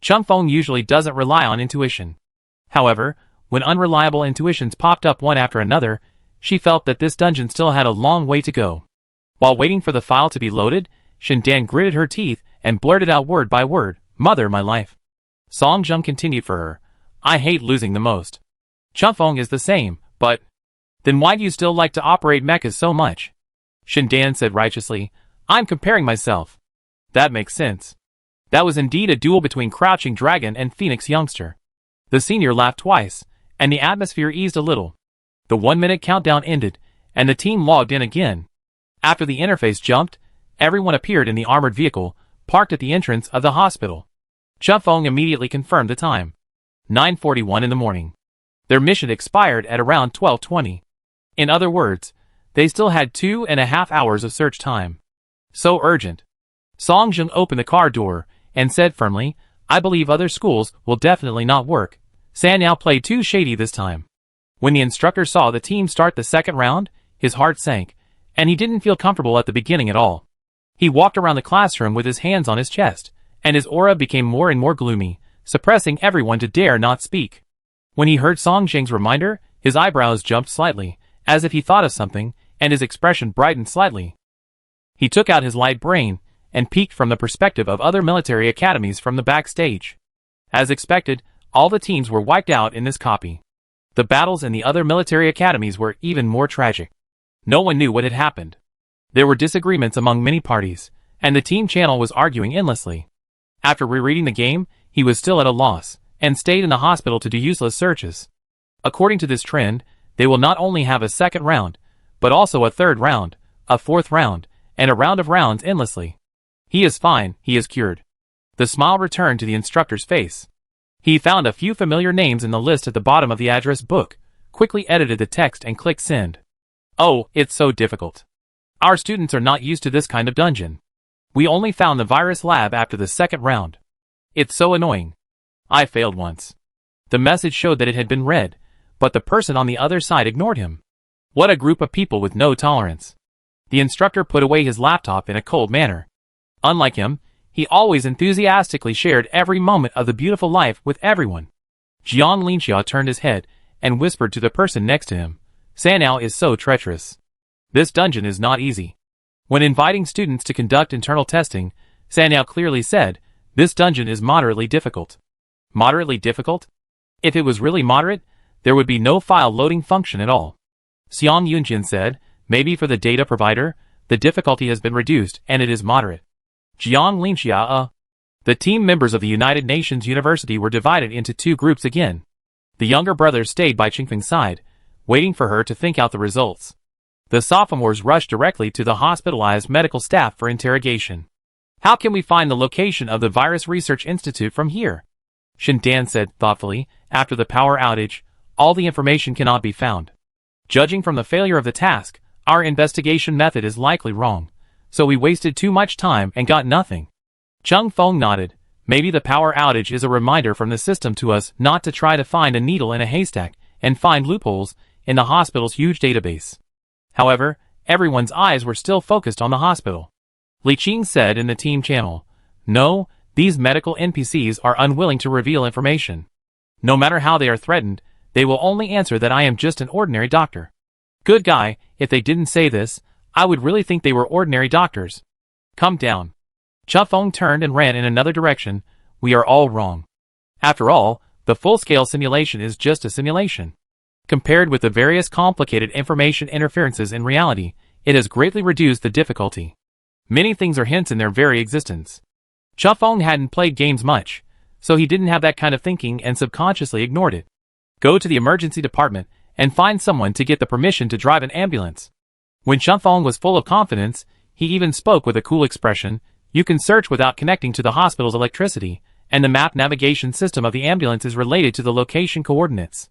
Chung Feng usually doesn't rely on intuition. However, when unreliable intuitions popped up one after another, she felt that this dungeon still had a long way to go. While waiting for the file to be loaded, Shindan gritted her teeth and blurted out word by word, "Mother, my life." Song Jung continued for her, "I hate losing the most." Chung Feng is the same, but... Then why do you still like to operate mechas so much? Shindan said righteously, "I'm comparing myself." That makes sense. That was indeed a duel between Crouching Dragon and Phoenix Youngster. The senior laughed twice, and the atmosphere eased a little. The 1-minute countdown ended, and the team logged in again. After the interface jumped, everyone appeared in the armored vehicle, parked at the entrance of the hospital. Chung Feng immediately confirmed the time. 9:41 in the morning. Their mission expired at around 12:20. In other words, they still had 2.5 hours of search time. So urgent. Song Jung opened the car door and said firmly, "I believe other schools will definitely not work. San now played too shady this time." When the instructor saw the team start the second round, his heart sank, and he didn't feel comfortable at the beginning at all. He walked around the classroom with his hands on his chest, and his aura became more and more gloomy, suppressing everyone to dare not speak. When he heard Song Jing's reminder, his eyebrows jumped slightly, as if he thought of something, and his expression brightened slightly. He took out his light brain and peeked from the perspective of other military academies from the backstage. As expected, all the teams were wiped out in this copy. The battles in the other military academies were even more tragic. No one knew what had happened. There were disagreements among many parties, and the team channel was arguing endlessly. After rereading the game, he was still at a loss, and stayed in the hospital to do useless searches. According to this trend, they will not only have a second round, but also a third round, a fourth round, and a round of rounds endlessly. He is fine, he is cured. The smile returned to the instructor's face. He found a few familiar names in the list at the bottom of the address book, quickly edited the text and clicked send. Oh, it's so difficult. Our students are not used to this kind of dungeon. We only found the virus lab after the second round. It's so annoying. I failed once. The message showed that it had been read, but the person on the other side ignored him. What a group of people with no tolerance. The instructor put away his laptop in a cold manner. Unlike him, he always enthusiastically shared every moment of the beautiful life with everyone. Jiang Linxia turned his head and whispered to the person next to him, "Sanao is so treacherous. This dungeon is not easy." When inviting students to conduct internal testing, Sanao clearly said, "This dungeon is moderately difficult." Moderately difficult? If it was really moderate, there would be no file loading function at all. Xiang Yunjin said, "Maybe for the data provider, the difficulty has been reduced and it is moderate." Jiang Linxia, The team members of the United Nations University were divided into two groups again. The younger brothers stayed by Qingfeng's side, waiting for her to think out the results. The sophomores rushed directly to the hospitalized medical staff for interrogation. "How can we find the location of the Virus Research Institute from here?" Shindan said thoughtfully. "After the power outage, all the information cannot be found. Judging from the failure of the task, our investigation method is likely wrong, so we wasted too much time and got nothing." Chung Feng nodded. "Maybe the power outage is a reminder from the system to us not to try to find a needle in a haystack and find loopholes in the hospital's huge database." However, everyone's eyes were still focused on the hospital. Li Qing said in the team channel, "No, these medical NPCs are unwilling to reveal information. No matter how they are threatened, they will only answer that I am just an ordinary doctor." Good guy, if they didn't say this, I would really think they were ordinary doctors. Come down. Chufeng turned and ran in another direction. We are all wrong. After all, the full-scale simulation is just a simulation. Compared with the various complicated information interferences in reality, it has greatly reduced the difficulty. Many things are hints in their very existence. Chufeng hadn't played games much, so he didn't have that kind of thinking and subconsciously ignored it. Go to the emergency department and find someone to get the permission to drive an ambulance. When Chufeng was full of confidence, he even spoke with a cool expression. You can search without connecting to the hospital's electricity, and the map navigation system of the ambulance is related to the location coordinates.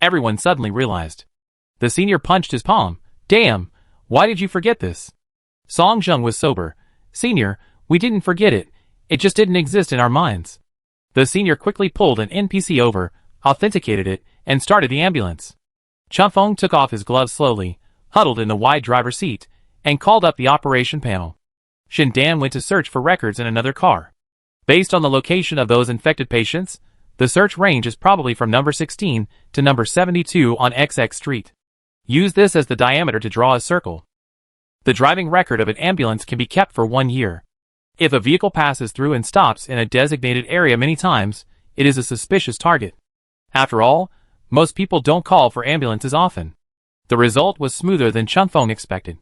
Everyone suddenly realized. The senior punched his palm. Damn, why did you forget this? Song Zheng was sober. Senior, we didn't forget it. It just didn't exist in our minds. The senior quickly pulled an NPC over, authenticated it, and started the ambulance. Chufeng took off his gloves slowly, huddled in the wide driver's seat, and called up the operation panel. Shindan went to search for records in another car. Based on the location of those infected patients, the search range is probably from number 16 to number 72 on XX Street. Use this as the diameter to draw a circle. The driving record of an ambulance can be kept for 1 year. If a vehicle passes through and stops in a designated area many times, it is a suspicious target. After all, most people don't call for ambulances often. The result was smoother than Chufeng expected.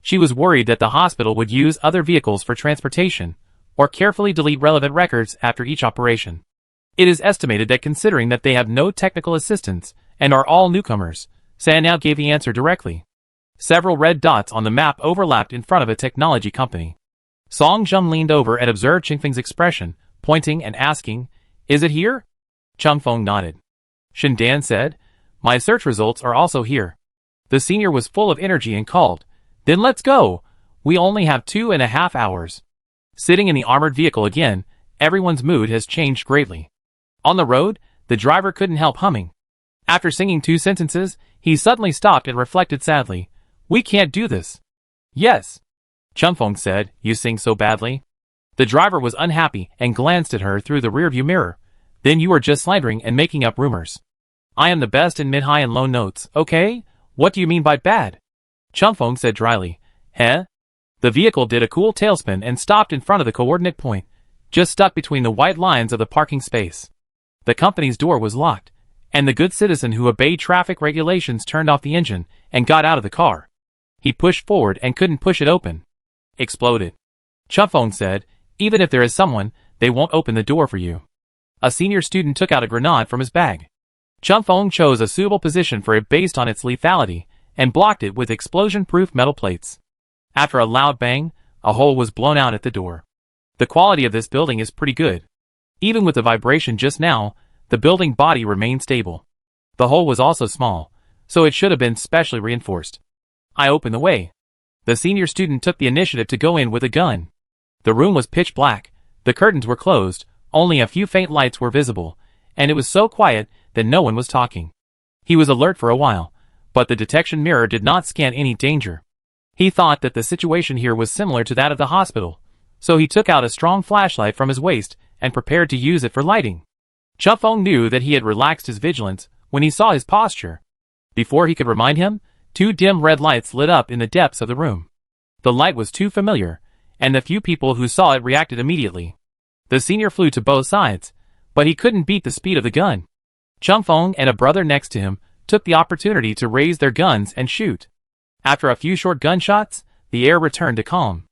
She was worried that the hospital would use other vehicles for transportation, or carefully delete relevant records after each operation. It is estimated that considering that they have no technical assistance and are all newcomers, Sanao gave the answer directly. Several red dots on the map overlapped in front of a technology company. Song Zheng leaned over and observed Chingfeng's expression, pointing and asking, "Is it here?" Chufeng nodded. Shindan said, "My search results are also here." The senior was full of energy and called, "Then let's go! We only have 2.5 hours." Sitting in the armored vehicle again, everyone's mood has changed greatly. On the road, the driver couldn't help humming. After singing 2 sentences, he suddenly stopped and reflected sadly. "We can't do this." "Yes," Chufeng said, "you sing so badly." The driver was unhappy and glanced at her through the rearview mirror. "Then you are just slandering and making up rumors. I am the best in mid-high and low notes, okay? What do you mean by bad?" Chufeng said dryly. "Heh?" The vehicle did a cool tailspin and stopped in front of the coordinate point, just stuck between the white lines of the parking space. The company's door was locked, and the good citizen who obeyed traffic regulations turned off the engine and got out of the car. He pushed forward and couldn't push it open. Exploded. Chufeng said, "Even if there is someone, they won't open the door for you." A senior student took out a grenade from his bag. Chufeng chose a suitable position for it based on its lethality, and blocked it with explosion-proof metal plates. After a loud bang, a hole was blown out at the door. The quality of this building is pretty good. Even with the vibration just now, the building body remained stable. The hole was also small, so it should have been specially reinforced. I opened the way. The senior student took the initiative to go in with a gun. The room was pitch black, the curtains were closed, only a few faint lights were visible, and it was so quiet that no one was talking. He was alert for a while, but the detection mirror did not scan any danger. He thought that the situation here was similar to that of the hospital, so he took out a strong flashlight from his waist and prepared to use it for lighting. Chufeng knew that he had relaxed his vigilance when he saw his posture. Before he could remind him, 2 dim red lights lit up in the depths of the room. The light was too familiar, and the few people who saw it reacted immediately. The senior flew to both sides, but he couldn't beat the speed of the gun. Chufeng and a brother next to him took the opportunity to raise their guns and shoot. After a few short gunshots, the air returned to calm.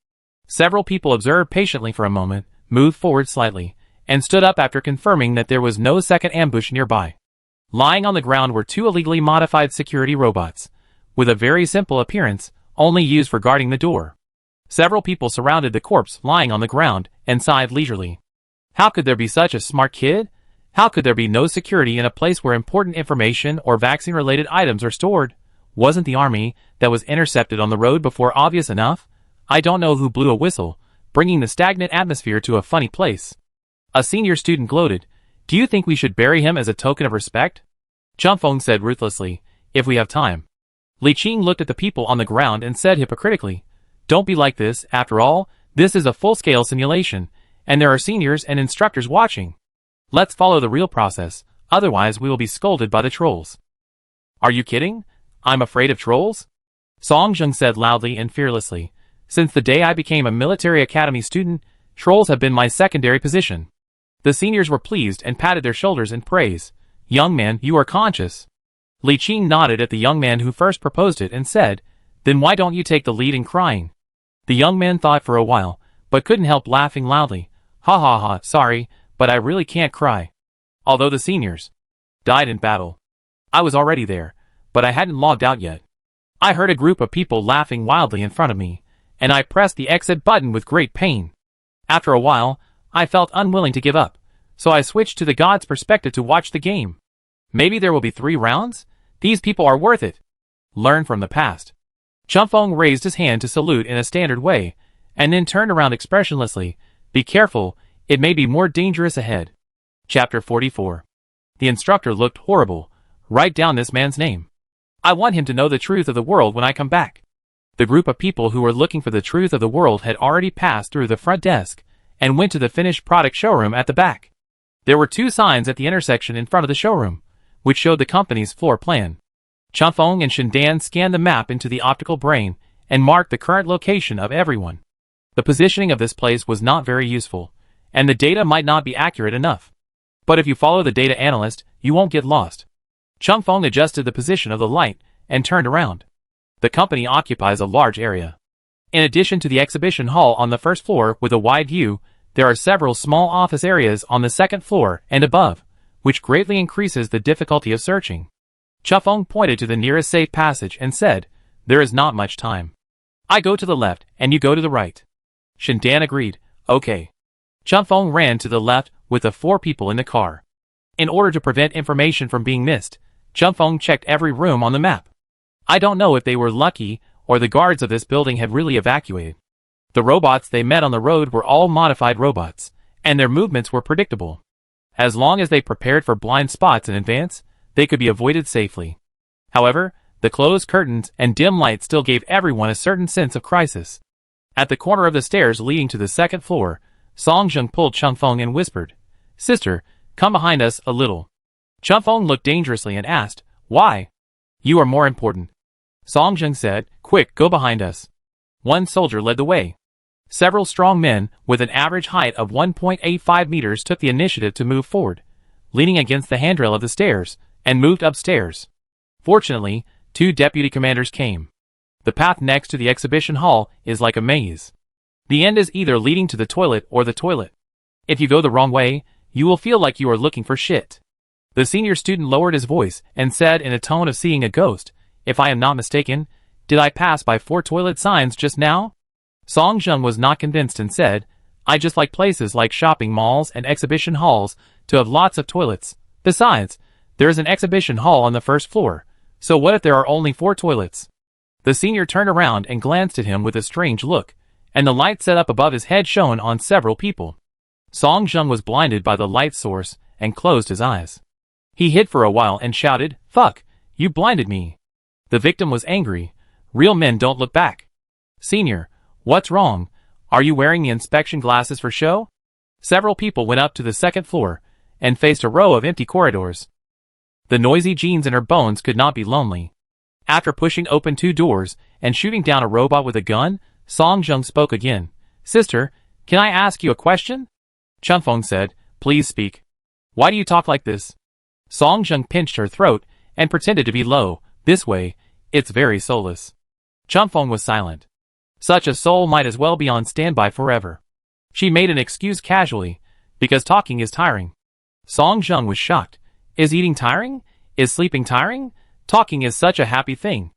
Several people observed patiently for a moment, moved forward slightly, and stood up after confirming that there was no second ambush nearby. Lying on the ground were 2 illegally modified security robots, with a very simple appearance, only used for guarding the door. Several people surrounded the corpse lying on the ground and sighed leisurely. How could there be such a smart kid? How could there be no security in a place where important information or vaccine-related items are stored? Wasn't the army that was intercepted on the road before obvious enough? I don't know who blew a whistle, bringing the stagnant atmosphere to a funny place. A senior student gloated. "Do you think we should bury him as a token of respect?" Chufeng said ruthlessly, "If we have time." Li Qing looked at the people on the ground and said hypocritically, "Don't be like this, after all, this is a full-scale simulation, and there are seniors and instructors watching. Let's follow the real process, otherwise we will be scolded by the trolls." "Are you kidding? I'm afraid of trolls?" Song Jung said loudly and fearlessly. Since the day I became a military academy student, trolls have been my secondary position. The seniors were pleased and patted their shoulders in praise. Young man, you are conscious. Li Qing nodded at the young man who first proposed it and said, then why don't you take the lead in crying? The young man thought for a while, but couldn't help laughing loudly. Ha ha ha, sorry, but I really can't cry. Although the seniors died in battle, I was already there, but I hadn't logged out yet. I heard a group of people laughing wildly in front of me, and I pressed the exit button with great pain. After a while, I felt unwilling to give up, so I switched to the god's perspective to watch the game. Maybe there will be 3 rounds? These people are worth it. Learn from the past. Chunfeng raised his hand to salute in a standard way, and then turned around expressionlessly. Be careful, it may be more dangerous ahead. Chapter 44. The instructor looked horrible. Write down this man's name. I want him to know the truth of the world when I come back. The group of people who were looking for the truth of the world had already passed through the front desk, and went to the finished product showroom at the back. There were 2 signs at the intersection in front of the showroom, which showed the company's floor plan. Chunfeng and Shindan scanned the map into the optical brain, and marked the current location of everyone. The positioning of this place was not very useful, and the data might not be accurate enough. But if you follow the data analyst, you won't get lost. Chunfeng adjusted the position of the light, and turned around. The company occupies a large area. In addition to the exhibition hall on the first floor with a wide view, there are several small office areas on the second floor and above, which greatly increases the difficulty of searching. Chunfeng pointed to the nearest safe passage and said, there is not much time. I go to the left, and you go to the right. Shindan agreed, okay. Chunfeng ran to the left with the 4 people in the car. In order to prevent information from being missed, Chunfeng checked every room on the map. I don't know if they were lucky, or the guards of this building had really evacuated. The robots they met on the road were all modified robots, and their movements were predictable. As long as they prepared for blind spots in advance, they could be avoided safely. However, the closed curtains and dim light still gave everyone a certain sense of crisis. At the corner of the stairs leading to the second floor, Song Jung pulled Chunfeng and whispered, Sister, come behind us a little. Chunfeng looked dangerously and asked, Why? You are more important. Song Jung said, Quick, go behind us. One soldier led the way. Several strong men, with an average height of 1.85 meters, took the initiative to move forward, leaning against the handrail of the stairs, and moved upstairs. Fortunately, 2 deputy commanders came. The path next to the exhibition hall is like a maze. The end is either leading to the toilet or the toilet. If you go the wrong way, you will feel like you are looking for shit. The senior student lowered his voice and said in a tone of seeing a ghost, If I am not mistaken, did I pass by 4 toilet signs just now? Song Jung was not convinced and said, I just like places like shopping malls and exhibition halls to have lots of toilets. Besides, there is an exhibition hall on the first floor, so what if there are only 4 toilets? The senior turned around and glanced at him with a strange look, and the light set up above his head shone on several people. Song Jung was blinded by the light source and closed his eyes. He hid for a while and shouted, Fuck, you blinded me. The victim was angry. Real men don't look back. Senior, what's wrong? Are you wearing the inspection glasses for show? Several people went up to the second floor and faced a row of empty corridors. The noisy genes in her bones could not be lonely. After pushing open 2 doors and shooting down a robot with a gun, Song Jung spoke again. Sister, can I ask you a question? Chunfeng said, Please speak. Why do you talk like this? Song Jung pinched her throat and pretended to be low. This way, it's very soulless. Chunfeng was silent. Such a soul might as well be on standby forever. She made an excuse casually, because talking is tiring. Song Jung was shocked. Is eating tiring? Is sleeping tiring? Talking is such a happy thing.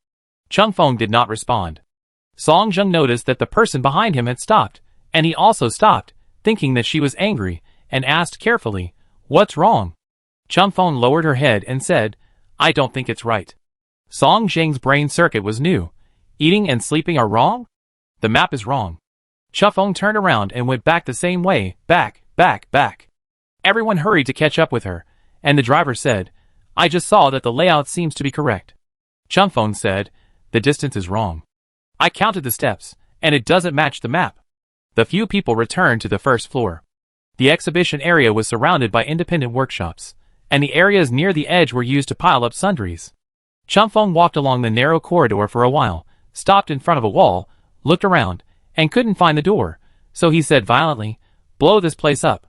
Chunfeng did not respond. Song Jung noticed that the person behind him had stopped, and he also stopped, thinking that she was angry, and asked carefully, What's wrong? Chunfeng lowered her head and said, I don't think it's right. Song Jung's brain circuit was new. Eating and sleeping are wrong? The map is wrong. Chunfeng turned around and went back the same way, back. Everyone hurried to catch up with her, and the driver said, I just saw that the layout seems to be correct. Chunfeng said, The distance is wrong. I counted the steps, and it doesn't match the map. The few people returned to the first floor. The exhibition area was surrounded by independent workshops, and the areas near the edge were used to pile up sundries. Chunfeng walked along the narrow corridor for a while, stopped in front of a wall, looked around, and couldn't find the door, so he said violently, "Blow this place up."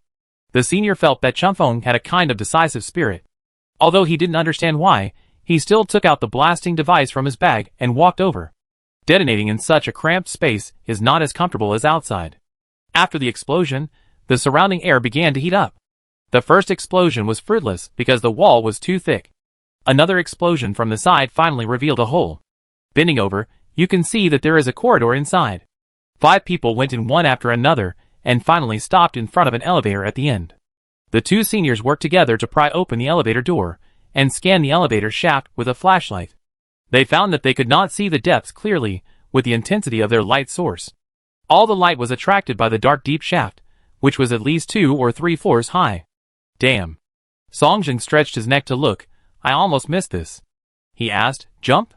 The senior felt that Chunfeng had a kind of decisive spirit. Although he didn't understand why, he still took out the blasting device from his bag and walked over. Detonating in such a cramped space is not as comfortable as outside. After the explosion, the surrounding air began to heat up. The first explosion was fruitless because the wall was too thick. Another explosion from the side finally revealed a hole. Bending over, you can see that there is a corridor inside. 5 people went in one after another and finally stopped in front of an elevator at the end. The 2 seniors worked together to pry open the elevator door and scan the elevator shaft with a flashlight. They found that they could not see the depths clearly with the intensity of their light source. All the light was attracted by the dark deep shaft, which was at least 2 or 3 floors high. Damn. Songjin stretched his neck to look. I almost missed this. He asked, "Jump?"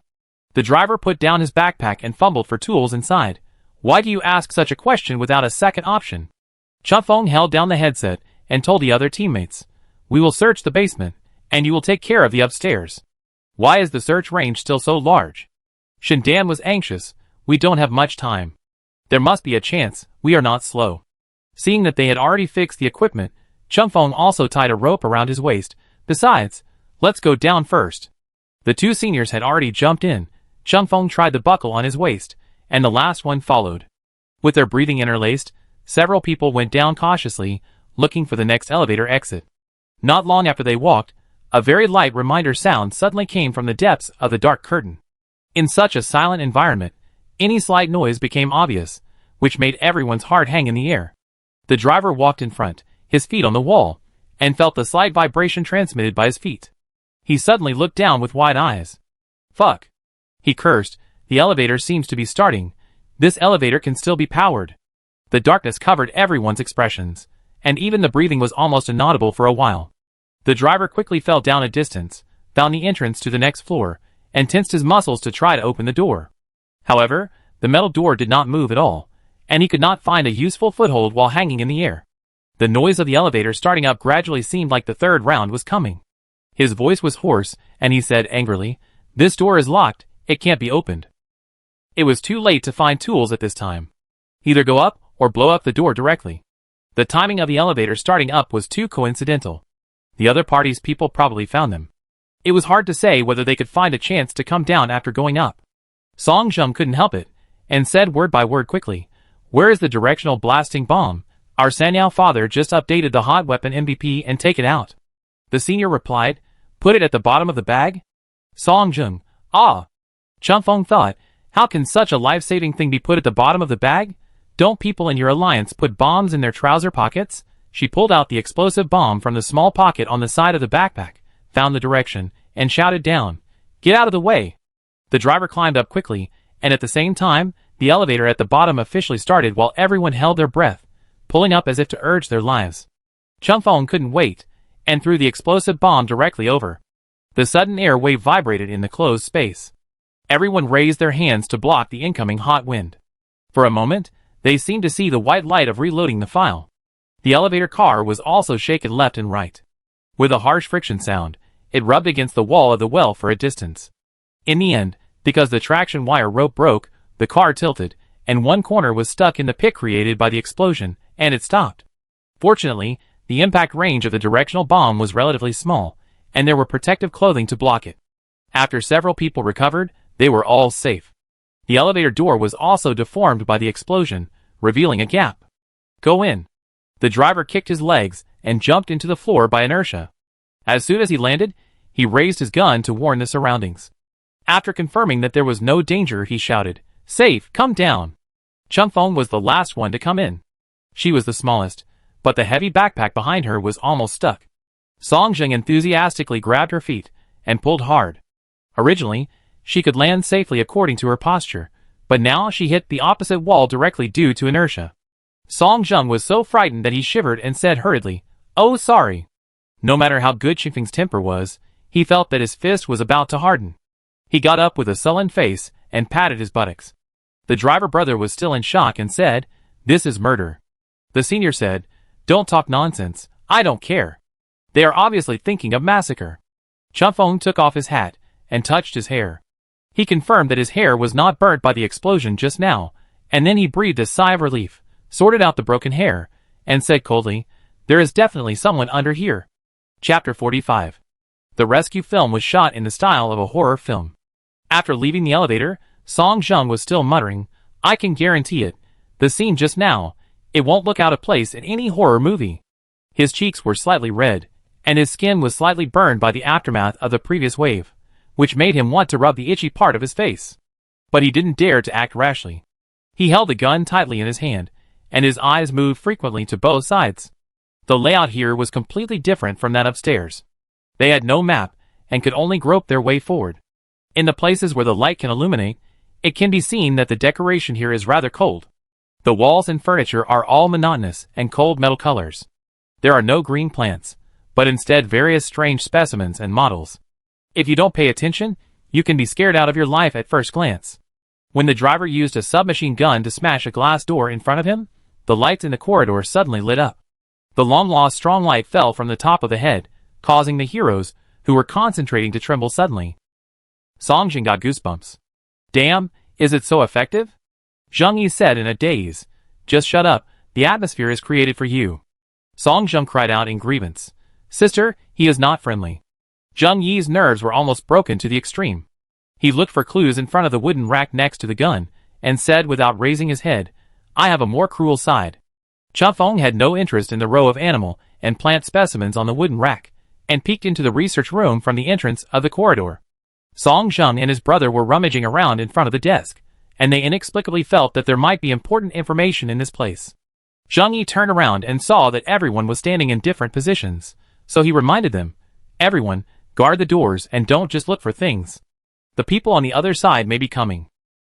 The driver put down his backpack and fumbled for tools inside. Why do you ask such a question without a second option? Chunfeng held down the headset and told the other teammates, "We will search the basement, and you will take care of the upstairs." Why is the search range still so large? Shindan was anxious. We don't have much time. There must be a chance. We are not slow. Seeing that they had already fixed the equipment, Chunfeng also tied a rope around his waist. Besides, let's go down first. The 2 seniors had already jumped in. Chunfeng tried the buckle on his waist, and the last one followed. With their breathing interlaced, several people went down cautiously, looking for the next elevator exit. Not long after they walked, a very light reminder sound suddenly came from the depths of the dark curtain. In such a silent environment, any slight noise became obvious, which made everyone's heart hang in the air. The driver walked in front, his feet on the wall, and felt the slight vibration transmitted by his feet. He suddenly looked down with wide eyes. Fuck. He cursed. The elevator seems to be starting. This elevator can still be powered. The darkness covered everyone's expressions, and even the breathing was almost inaudible for a while. The driver quickly fell down a distance, found the entrance to the next floor, and tensed his muscles to try to open the door. However, the metal door did not move at all, and he could not find a useful foothold while hanging in the air. The noise of the elevator starting up gradually seemed like the third round was coming. His voice was hoarse, and he said angrily, "This door is locked, it can't be opened." It was too late to find tools at this time. Either go up or blow up the door directly. The timing of the elevator starting up was too coincidental. The other party's people probably found them. It was hard to say whether they could find a chance to come down after going up. Songjum couldn't help it, and said word by word quickly, "Where is the directional blasting bomb? Our Sanyao father just updated the hot weapon MVP and take it out." The senior replied, "Put it at the bottom of the bag?" Songjung, "Ah." Chunfeng thought, how can such a life-saving thing be put at the bottom of the bag? Don't people in your alliance put bombs in their trouser pockets? She pulled out the explosive bomb from the small pocket on the side of the backpack, found the direction, and shouted down, "Get out of the way." The driver climbed up quickly, and at the same time, the elevator at the bottom officially started while everyone held their breath, pulling up as if to urge their lives. Chunfeng couldn't wait, and threw the explosive bomb directly over. The sudden air wave vibrated in the closed space. Everyone raised their hands to block the incoming hot wind. For a moment, they seemed to see the white light of reloading the file. The elevator car was also shaken left and right. With a harsh friction sound, it rubbed against the wall of the well for a distance. In the end, because the traction wire rope broke, the car tilted, and one corner was stuck in the pit created by the explosion, and it stopped. Fortunately, the impact range of the directional bomb was relatively small, and there were protective clothing to block it. After several people recovered, they were all safe. The elevator door was also deformed by the explosion, revealing a gap. "Go in." The driver kicked his legs and jumped into the floor by inertia. As soon as he landed, he raised his gun to warn the surroundings. After confirming that there was no danger, he shouted, "Safe, come down." Chunfeng was the last one to come in. She was the smallest, but the heavy backpack behind her was almost stuck. Songjung enthusiastically grabbed her feet and pulled hard. Originally, she could land safely according to her posture, but now she hit the opposite wall directly due to inertia. Songjung was so frightened that he shivered and said hurriedly, "Oh, sorry." No matter how good Chunfeng's temper was, he felt that his fist was about to harden. He got up with a sullen face and patted his buttocks. The driver brother was still in shock and said, "This is murder." The senior said, "Don't talk nonsense, I don't care. They are obviously thinking of massacre." Chunfeng took off his hat and touched his hair. He confirmed that his hair was not burnt by the explosion just now, and then he breathed a sigh of relief, sorted out the broken hair, and said coldly, "There is definitely someone under here." Chapter 45. The rescue film was shot in the style of a horror film. After leaving the elevator, Song Jung was still muttering, "I can guarantee it. The scene just now, it won't look out of place in any horror movie." His cheeks were slightly red, and his skin was slightly burned by the aftermath of the previous wave, which made him want to rub the itchy part of his face. But he didn't dare to act rashly. He held the gun tightly in his hand, and his eyes moved frequently to both sides. The layout here was completely different from that upstairs. They had no map, and could only grope their way forward. In the places where the light can illuminate, it can be seen that the decoration here is rather cold. The walls and furniture are all monotonous and cold metal colors. There are no green plants, but instead various strange specimens and models. If you don't pay attention, you can be scared out of your life at first glance. When the driver used a submachine gun to smash a glass door in front of him, the lights in the corridor suddenly lit up. The long-lost strong light fell from the top of the head, causing the heroes, who were concentrating, to tremble suddenly. Song Jing got goosebumps. "Damn, is it so effective?" Zhang Yi said in a daze. "Just shut up, the atmosphere is created for you." Song Jung cried out in grievance. "Sister, he is not friendly." Zhang Yi's nerves were almost broken to the extreme. He looked for clues in front of the wooden rack next to the gun, and said without raising his head, "I have a more cruel side." Chen Feng had no interest in the row of animal and plant specimens on the wooden rack, and peeked into the research room from the entrance of the corridor. Song Zheng and his brother were rummaging around in front of the desk, and they inexplicably felt that there might be important information in this place. Zhang Yi turned around and saw that everyone was standing in different positions, so he reminded them, "Everyone, guard the doors and don't just look for things. The people on the other side may be coming.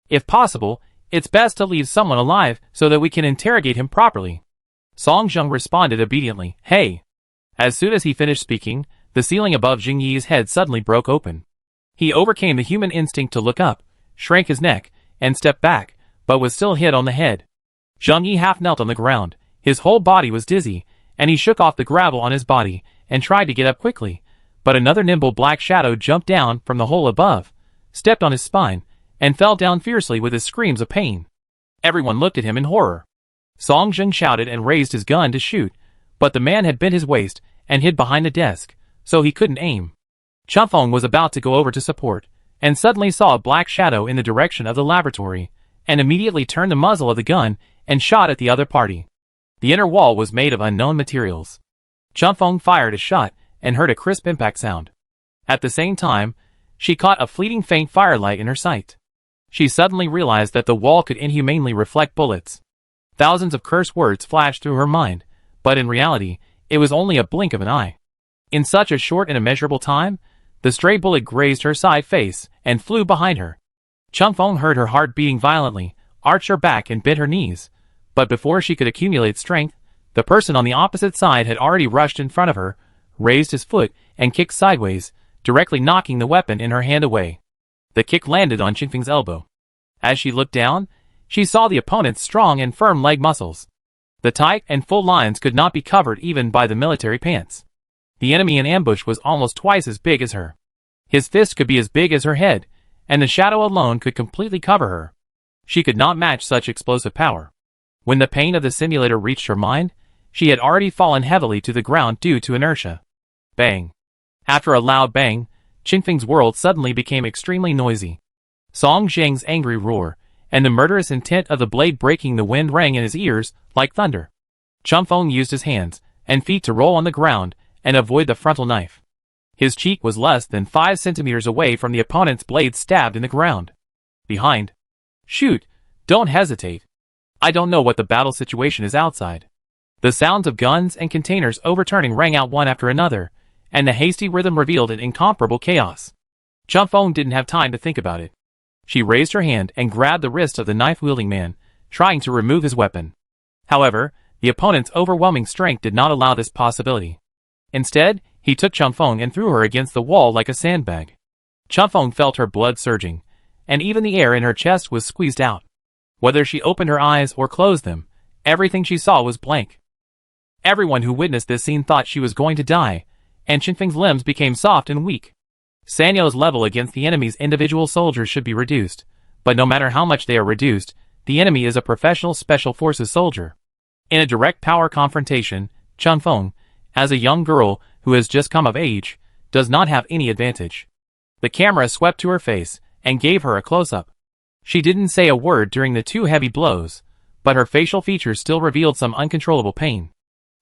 If possible, it's best to leave someone alive so that we can interrogate him properly." Song Zheng responded obediently, "Hey." As soon as he finished speaking, the ceiling above Jing Yi's head suddenly broke open. He overcame the human instinct to look up, shrank his neck, and stepped back, but was still hit on the head. Zhang Yi half knelt on the ground, his whole body was dizzy, and he shook off the gravel on his body, and tried to get up quickly, but another nimble black shadow jumped down from the hole above, stepped on his spine, and fell down fiercely with his screams of pain. Everyone looked at him in horror. Song Zheng shouted and raised his gun to shoot, but the man had bent his waist and hid behind the desk, so he couldn't aim. Chen Feng was about to go over to support, and suddenly saw a black shadow in the direction of the laboratory, and immediately turned the muzzle of the gun and shot at the other party. The inner wall was made of unknown materials. Chen Feng fired a shot and heard a crisp impact sound. At the same time, she caught a fleeting faint firelight in her sight. She suddenly realized that the wall could inhumanely reflect bullets. Thousands of curse words flashed through her mind, but in reality, it was only a blink of an eye. In such a short and immeasurable time, the stray bullet grazed her side face and flew behind her. Chen Feng heard her heart beating violently, arched her back and bent her knees, but before she could accumulate strength, the person on the opposite side had already rushed in front of her, raised his foot, and kicked sideways, directly knocking the weapon in her hand away. The kick landed on Qingfeng's elbow. As she looked down, she saw the opponent's strong and firm leg muscles. The tight and full lines could not be covered even by the military pants. The enemy in ambush was almost twice as big as her. His fist could be as big as her head, and the shadow alone could completely cover her. She could not match such explosive power. When the pain of the simulator reached her mind, she had already fallen heavily to the ground due to inertia. Bang! After a loud bang, Qingfeng's world suddenly became extremely noisy. Song Zheng's angry roar, and the murderous intent of the blade breaking the wind rang in his ears like thunder. Chen Feng used his hands and feet to roll on the ground and avoid the frontal knife. His cheek was less than 5 centimeters away from the opponent's blade stabbed in the ground. Behind. Shoot! Don't hesitate. I don't know what the battle situation is outside. The sounds of guns and containers overturning rang out one after another, and the hasty rhythm revealed an incomparable chaos. Chen Feng didn't have time to think about it. She raised her hand and grabbed the wrist of the knife-wielding man, trying to remove his weapon. However, the opponent's overwhelming strength did not allow this possibility. Instead, he took Chen Feng and threw her against the wall like a sandbag. Chen Feng felt her blood surging, and even the air in her chest was squeezed out. Whether she opened her eyes or closed them, everything she saw was blank. Everyone who witnessed this scene thought she was going to die, and Qingfeng's limbs became soft and weak. Sanyo's level against the enemy's individual soldiers should be reduced, but no matter how much they are reduced, the enemy is a professional special forces soldier. In a direct power confrontation, Chun Feng, as a young girl who has just come of age, does not have any advantage. The camera swept to her face and gave her a close-up. She didn't say a word during the two heavy blows, but her facial features still revealed some uncontrollable pain.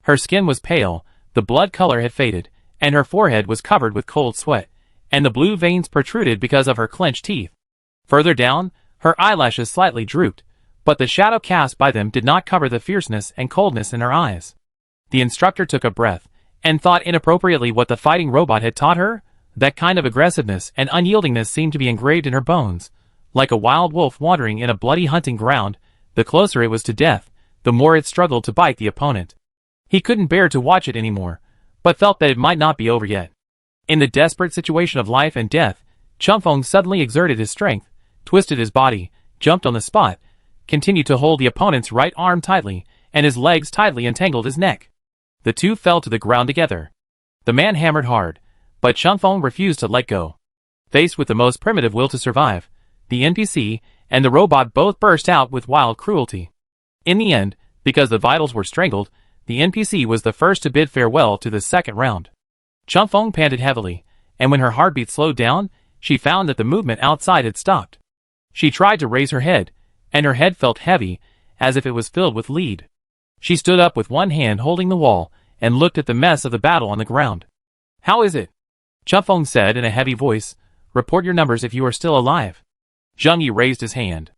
Her skin was pale, the blood color had faded, and her forehead was covered with cold sweat, and the blue veins protruded because of her clenched teeth. Further down, her eyelashes slightly drooped, but the shadow cast by them did not cover the fierceness and coldness in her eyes. The instructor took a breath, and thought inappropriately what the fighting robot had taught her. That kind of aggressiveness and unyieldingness seemed to be engraved in her bones. Like a wild wolf wandering in a bloody hunting ground, the closer it was to death, the more it struggled to bite the opponent. He couldn't bear to watch it anymore, but felt that it might not be over yet. In the desperate situation of life and death, Chun Feng suddenly exerted his strength, twisted his body, jumped on the spot, continued to hold the opponent's right arm tightly, and his legs tightly entangled his neck. The two fell to the ground together. The man hammered hard, but Chun Feng refused to let go. Faced with the most primitive will to survive, the NPC and the robot both burst out with wild cruelty. In the end, because the vitals were strangled, the NPC was the first to bid farewell to the second round. Chun Feng panted heavily, and when her heartbeat slowed down, she found that the movement outside had stopped. She tried to raise her head, and her head felt heavy, as if it was filled with lead. She stood up with one hand holding the wall, and looked at the mess of the battle on the ground. "How is it?" Chun Feng said in a heavy voice. "Report your numbers if you are still alive." Zheng Yi raised his hand.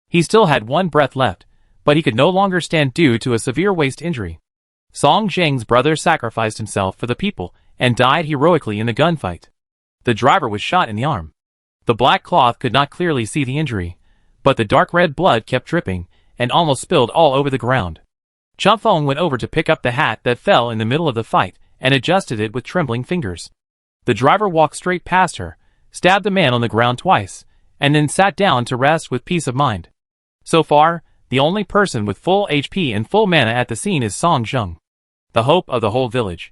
He still had one breath left, but he could no longer stand due to a severe waist injury. Song Zheng's brother sacrificed himself for the people and died heroically in the gunfight. The driver was shot in the arm. The black cloth could not clearly see the injury, but the dark red blood kept dripping and almost spilled all over the ground. Chun Feng went over to pick up the hat that fell in the middle of the fight and adjusted it with trembling fingers. The driver walked straight past her, stabbed the man on the ground twice, and then sat down to rest with peace of mind. So far, the only person with full HP and full mana at the scene is Song Zheng, the hope of the whole village.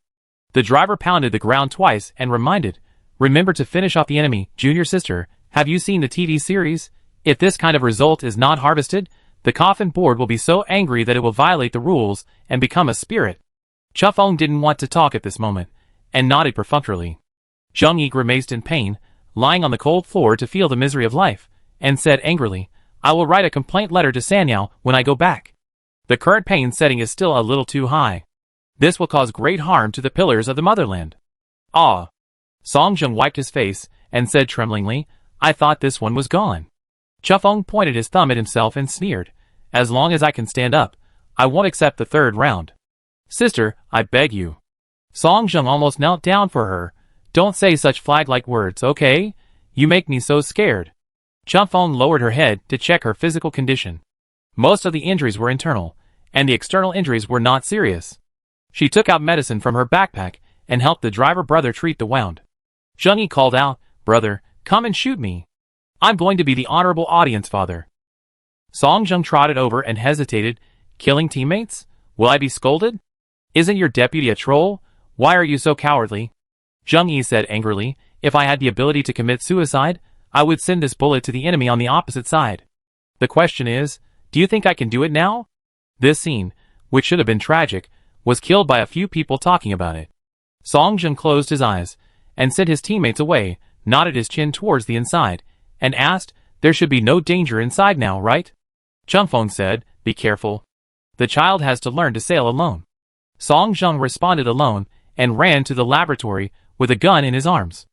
The driver pounded the ground twice and reminded, "Remember to finish off the enemy, junior sister. Have you seen the TV series? If this kind of result is not harvested, the coffin board will be so angry that it will violate the rules and become a spirit." Chun Feng didn't want to talk at this moment, and nodded perfunctorily. Zheng Yi grimaced in pain, lying on the cold floor to feel the misery of life, and said angrily, "I will write a complaint letter to Sanyao when I go back. The current pain setting is still a little too high. This will cause great harm to the pillars of the motherland." "Ah." Song Zheng wiped his face, and said tremblingly, "I thought this one was gone." Chun Feng pointed his thumb at himself and sneered, "As long as I can stand up, I won't accept the third round. Sister, I beg you." Song Zheng almost knelt down for her. "Don't say such flag-like words, okay? You make me so scared." Chun Feng lowered her head to check her physical condition. Most of the injuries were internal, and the external injuries were not serious. She took out medicine from her backpack and helped the driver brother treat the wound. Zheng Yi called out, "Brother, come and shoot me. I'm going to be the honorable audience father." Song Zheng trotted over and hesitated. "Killing teammates? Will I be scolded? Isn't your deputy a troll? Why are you so cowardly?" Zheng Yi said angrily, "If I had the ability to commit suicide, I would send this bullet to the enemy on the opposite side. The question is, do you think I can do it now?" This scene, which should have been tragic, was killed by a few people talking about it. Song Zheng closed his eyes, and sent his teammates away, nodded his chin towards the inside, and asked, "There should be no danger inside now, right?" Chun Feng said, "Be careful. The child has to learn to sail alone." Song Zheng responded alone, and ran to the laboratory, with a gun in his arms.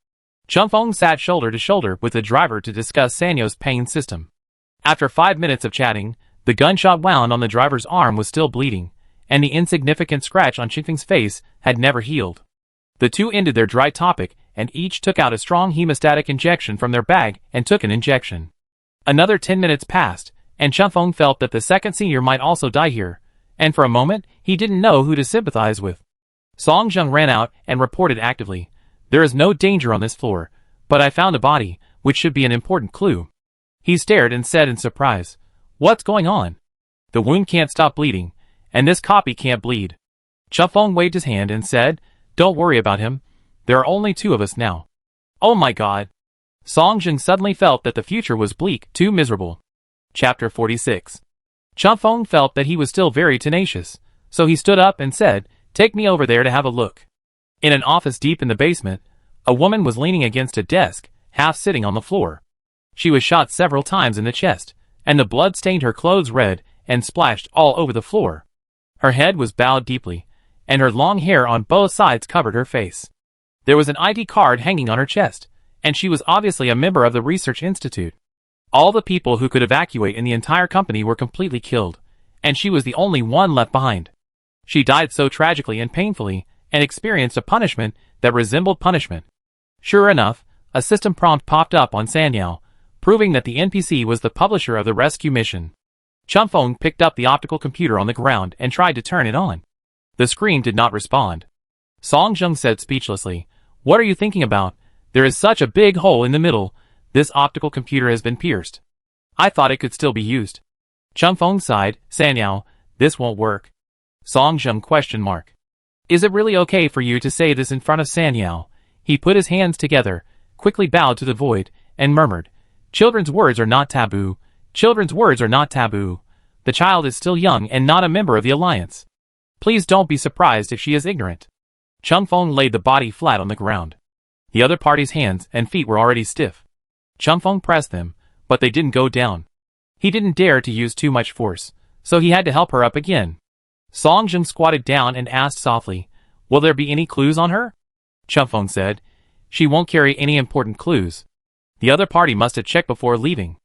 Chun Feng sat shoulder to shoulder with the driver to discuss Sanyo's pain system. After 5 minutes of chatting, the gunshot wound on the driver's arm was still bleeding, and the insignificant scratch on Qingfeng's face had never healed. The two ended their dry topic, and each took out a strong hemostatic injection from their bag and took an injection. Another 10 minutes passed, and Chun Feng felt that the second senior might also die here, and for a moment, he didn't know who to sympathize with. Song Zheng ran out and reported actively, "There is no danger on this floor, but I found a body, which should be an important clue." He stared and said in surprise, "What's going on? The wound can't stop bleeding, and this copy can't bleed." Chun Feng waved his hand and said, "Don't worry about him. There are only 2 of us now." Oh my god. Song Jin suddenly felt that the future was bleak, too miserable. Chapter 46. Chun Feng felt that he was still very tenacious, so he stood up and said, "Take me over there to have a look." In an office deep in the basement, a woman was leaning against a desk, half sitting on the floor. She was shot several times in the chest, and the blood stained her clothes red and splashed all over the floor. Her head was bowed deeply, and her long hair on both sides covered her face. There was an ID card hanging on her chest, and she was obviously a member of the research institute. All the people who could evacuate in the entire company were completely killed, and she was the only one left behind. She died so tragically and painfully, and experienced a punishment that resembled punishment. Sure enough, a system prompt popped up on Sanyao, proving that the NPC was the publisher of the rescue mission. Chun Feng picked up the optical computer on the ground and tried to turn it on. The screen did not respond. Song Jung said speechlessly, "What are you thinking about? There is such a big hole in the middle. This optical computer has been pierced. I thought it could still be used." Chun Feng sighed, "Sanyao, this won't work." Song Jung questioned mark. "Is it really okay for you to say this in front of Sanyao?" He put his hands together, quickly bowed to the void, and murmured, "Children's words are not taboo. Children's words are not taboo. The child is still young and not a member of the Alliance. Please don't be surprised if she is ignorant." Chun Feng laid the body flat on the ground. The other party's hands and feet were already stiff. Chun Feng pressed them, but they didn't go down. He didn't dare to use too much force, so he had to help her up again. Song Jung squatted down and asked softly, "Will there be any clues on her?" Chun Feng said, "She won't carry any important clues." The other party must have checked before leaving.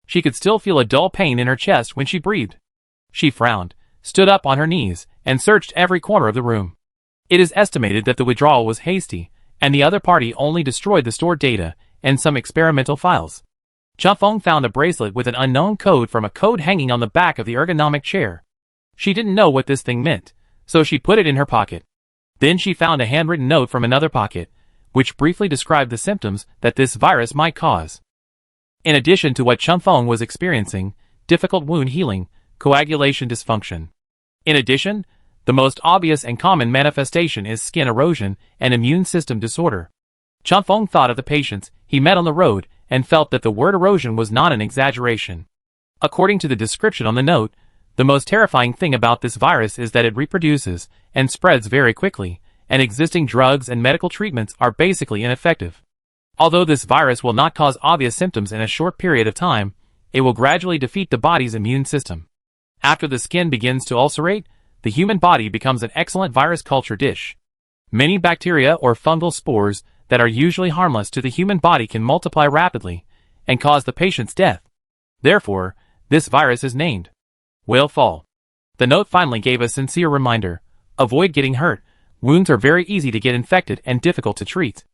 She could still feel a dull pain in her chest when she breathed. She frowned, stood up on her knees, and searched every corner of the room. It is estimated that the withdrawal was hasty, and the other party only destroyed the stored data and some experimental files. Chun Feng found a bracelet with an unknown code from a code hanging on the back of the ergonomic chair. She didn't know what this thing meant, so she put it in her pocket. Then she found a handwritten note from another pocket, which briefly described the symptoms that this virus might cause. In addition to what Chun Feng was experiencing, difficult wound healing, coagulation dysfunction. In addition, the most obvious and common manifestation is skin erosion and immune system disorder. Chun Feng thought of the patients he met on the road and felt that the word erosion was not an exaggeration. According to the description on the note, the most terrifying thing about this virus is that it reproduces and spreads very quickly, and existing drugs and medical treatments are basically ineffective. Although this virus will not cause obvious symptoms in a short period of time, it will gradually defeat the body's immune system. After the skin begins to ulcerate, the human body becomes an excellent virus culture dish. Many bacteria or fungal spores that are usually harmless to the human body can multiply rapidly and cause the patient's death. Therefore, this virus is named Whale Fall. The note finally gave a sincere reminder: avoid getting hurt. Wounds are very easy to get infected and difficult to treat.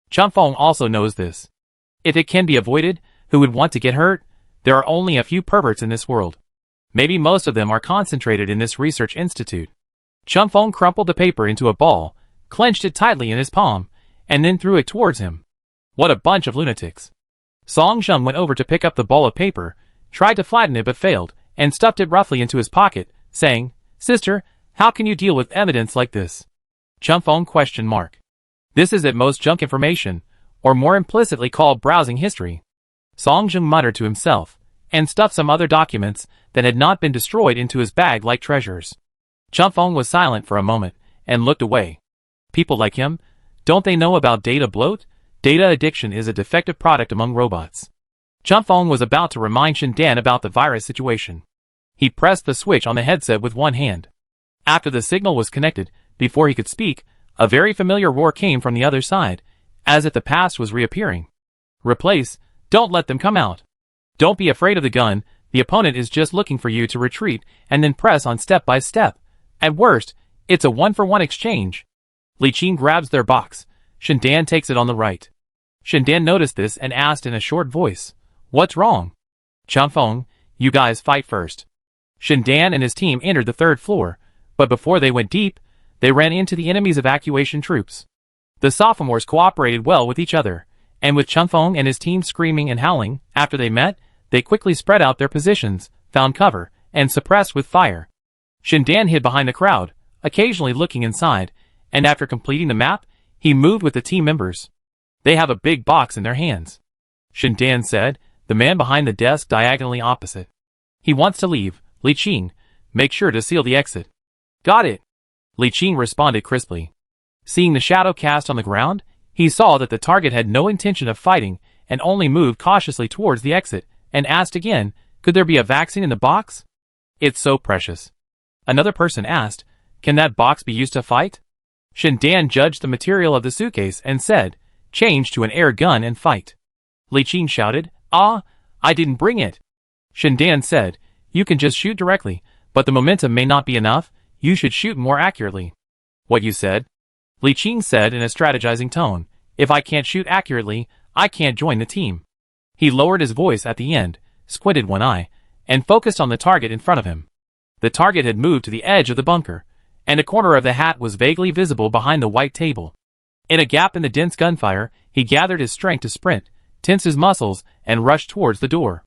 Chun Feng also knows this. If it can be avoided, who would want to get hurt? There are only a few perverts in this world. Maybe most of them are concentrated in this research institute. Chun Feng crumpled the paper into a ball, clenched it tightly in his palm, and then threw it towards him. What a bunch of lunatics. Song Jung went over to pick up the ball of paper, tried to flatten it but failed, and stuffed it roughly into his pocket, saying, "Sister, how can you deal with evidence like this?" Chun Feng questioned mark. "This is at most junk information, or more implicitly called browsing history." Song Jung muttered to himself, and stuffed some other documents that had not been destroyed into his bag like treasures. Chun Feng was silent for a moment, and looked away. People like him, don't they know about data bloat? Data addiction is a defective product among robots. Chun Feng was about to remind Shindan about the virus situation. He pressed the switch on the headset with one hand. After the signal was connected, before he could speak, a very familiar roar came from the other side, as if the past was reappearing. "Replace, don't let them come out. Don't be afraid of the gun, the opponent is just looking for you to retreat and then press on step by step. At worst, it's a one-for-one exchange." Li Qin grabs their box. Shindan takes it on the right. Shindan noticed this and asked in a short voice, "What's wrong?" "Chun Feng, you guys fight first." Shindan and his team entered the third floor, but before they went deep, they ran into the enemy's evacuation troops. The sophomores cooperated well with each other, and with Chun Feng and his team screaming and howling, after they met, they quickly spread out their positions, found cover, and suppressed with fire. Shindan hid behind the crowd, occasionally looking inside, and after completing the map, he moved with the team members. They have a big box in their hands. Shindan said, the man behind the desk diagonally opposite. He wants to leave. Li Qing, make sure to seal the exit. Got it. Li Qing responded crisply. Seeing the shadow cast on the ground, he saw that the target had no intention of fighting and only moved cautiously towards the exit, and asked again, could there be a vaccine in the box? It's so precious. Another person asked, can that box be used to fight? Shindan judged the material of the suitcase and said, change to an air gun and fight. Li Qing shouted, ah, I didn't bring it. Shindan said, you can just shoot directly, but the momentum may not be enough, you should shoot more accurately. What you said? Li Qing said in a strategizing tone, if I can't shoot accurately, I can't join the team. He lowered his voice at the end, squinted one eye, and focused on the target in front of him. The target had moved to the edge of the bunker, and a corner of the hat was vaguely visible behind the white table. In a gap in the dense gunfire, he gathered his strength to sprint, tensed his muscles, and rushed towards the door.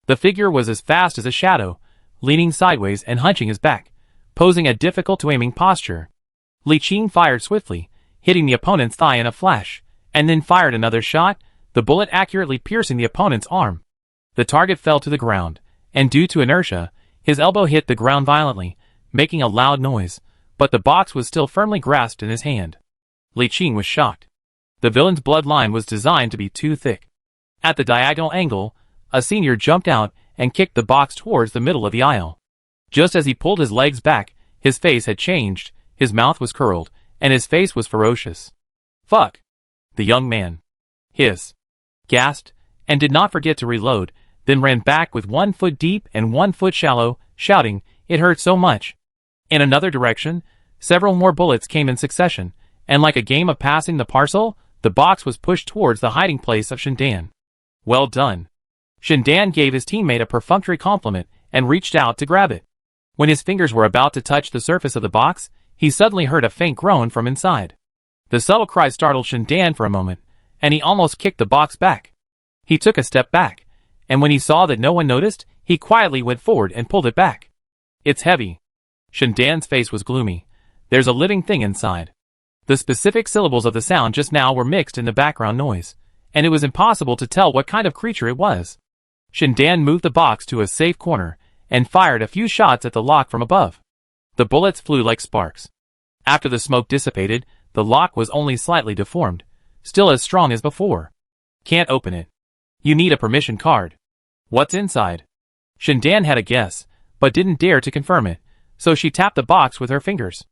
The figure was as fast as a shadow, leaning sideways and hunching his back, posing a difficult-to-aiming posture. Li Qing fired swiftly, hitting the opponent's thigh in a flash, and then fired another shot, the bullet accurately piercing the opponent's arm. The target fell to the ground, and due to inertia, his elbow hit the ground violently, making a loud noise, but the box was still firmly grasped in his hand. Li Qing was shocked. The villain's bloodline was designed to be too thick. At the diagonal angle, a senior jumped out and kicked the box towards the middle of the aisle. Just as he pulled his legs back, his face had changed, his mouth was curled, and his face was ferocious. Fuck! The young man hissed, gasped, and did not forget to reload, then ran back with 1 foot deep and 1 foot shallow, shouting, it hurt so much. In another direction, several more bullets came in succession, and like a game of passing the parcel, the box was pushed towards the hiding place of Shindan. Well done. Shindan gave his teammate a perfunctory compliment and reached out to grab it. When his fingers were about to touch the surface of the box, he suddenly heard a faint groan from inside. The subtle cry startled Shindan for a moment, and he almost kicked the box back. He took a step back, and when he saw that no one noticed, he quietly went forward and pulled it back. It's heavy. Shindan's face was gloomy. There's a living thing inside. The specific syllables of the sound just now were mixed in the background noise, and it was impossible to tell what kind of creature it was. Shindan moved the box to a safe corner, and fired a few shots at the lock from above. The bullets flew like sparks. After the smoke dissipated, the lock was only slightly deformed, still as strong as before. Can't open it. You need a permission card. What's inside? Shindan had a guess, but didn't dare to confirm it, so she tapped the box with her fingers.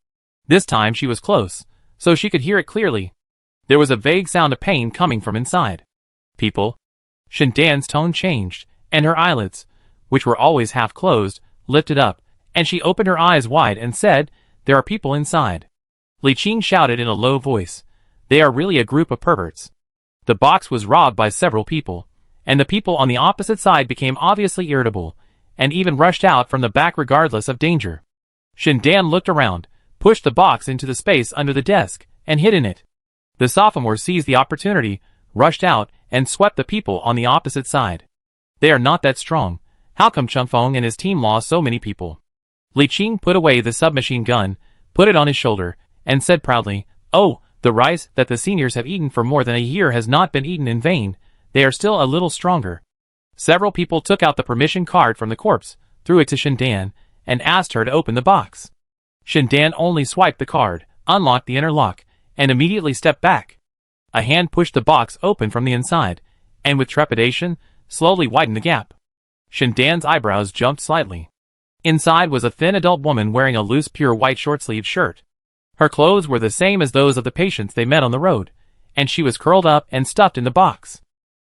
This time she was close, so she could hear it clearly. There was a vague sound of pain coming from inside. People? Shindan's tone changed, and her eyelids, which were always half closed, lifted up, and she opened her eyes wide and said, there are people inside. Li Qing shouted in a low voice, they are really a group of perverts. The box was robbed by several people, and the people on the opposite side became obviously irritable, and even rushed out from the back regardless of danger. Shindan looked around, pushed the box into the space under the desk, and hid in it. The sophomore seized the opportunity, rushed out, and swept the people on the opposite side. They are not that strong. How come Chunfeng and his team lost so many people? Li Qing put away the submachine gun, put it on his shoulder, and said proudly, oh, the rice that the seniors have eaten for more than a year has not been eaten in vain. They are still a little stronger. Several people took out the permission card from the corpse, threw it to Shindan, and asked her to open the box. Shindan only swiped the card, unlocked the inner lock, and immediately stepped back. A hand pushed the box open from the inside, and with trepidation, slowly widened the gap. Shindan's eyebrows jumped slightly. Inside was a thin adult woman wearing a loose pure white short-sleeved shirt. Her clothes were the same as those of the patients they met on the road, and she was curled up and stuffed in the box.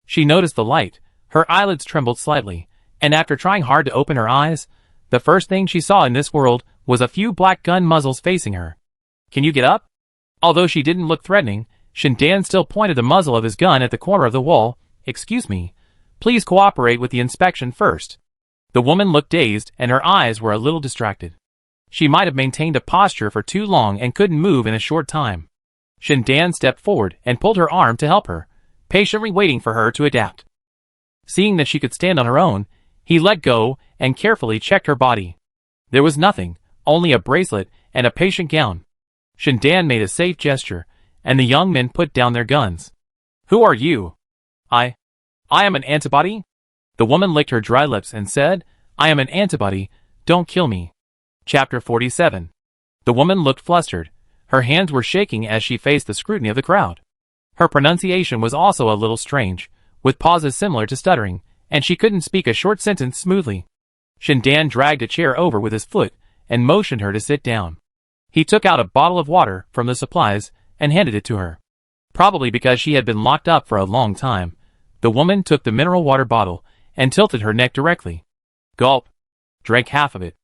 She noticed the light, her eyelids trembled slightly, and after trying hard to open her eyes, the first thing she saw in this world was a few black gun muzzles facing her. Can you get up? Although she didn't look threatening, Shindan still pointed the muzzle of his gun at the corner of the wall. Excuse me. Please cooperate with the inspection first. The woman looked dazed and her eyes were a little distracted. She might have maintained a posture for too long and couldn't move in a short time. Shindan stepped forward and pulled her arm to help her, patiently waiting for her to adapt. Seeing that she could stand on her own, he let go and carefully checked her body. There was nothing, only a bracelet and a patient gown. Shindan made a safe gesture, and the young men put down their guns. Who are you? I am an antibody? The woman licked her dry lips and said, I am an antibody, don't kill me. Chapter 47. The woman looked flustered. Her hands were shaking as she faced the scrutiny of the crowd. Her pronunciation was also a little strange, with pauses similar to stuttering, and she couldn't speak a short sentence smoothly. Shindan dragged a chair over with his foot and motioned her to sit down. He took out a bottle of water from the supplies and handed it to her. Probably because she had been locked up for a long time, the woman took the mineral water bottle and tilted her neck directly. Gulp. Drank half of it.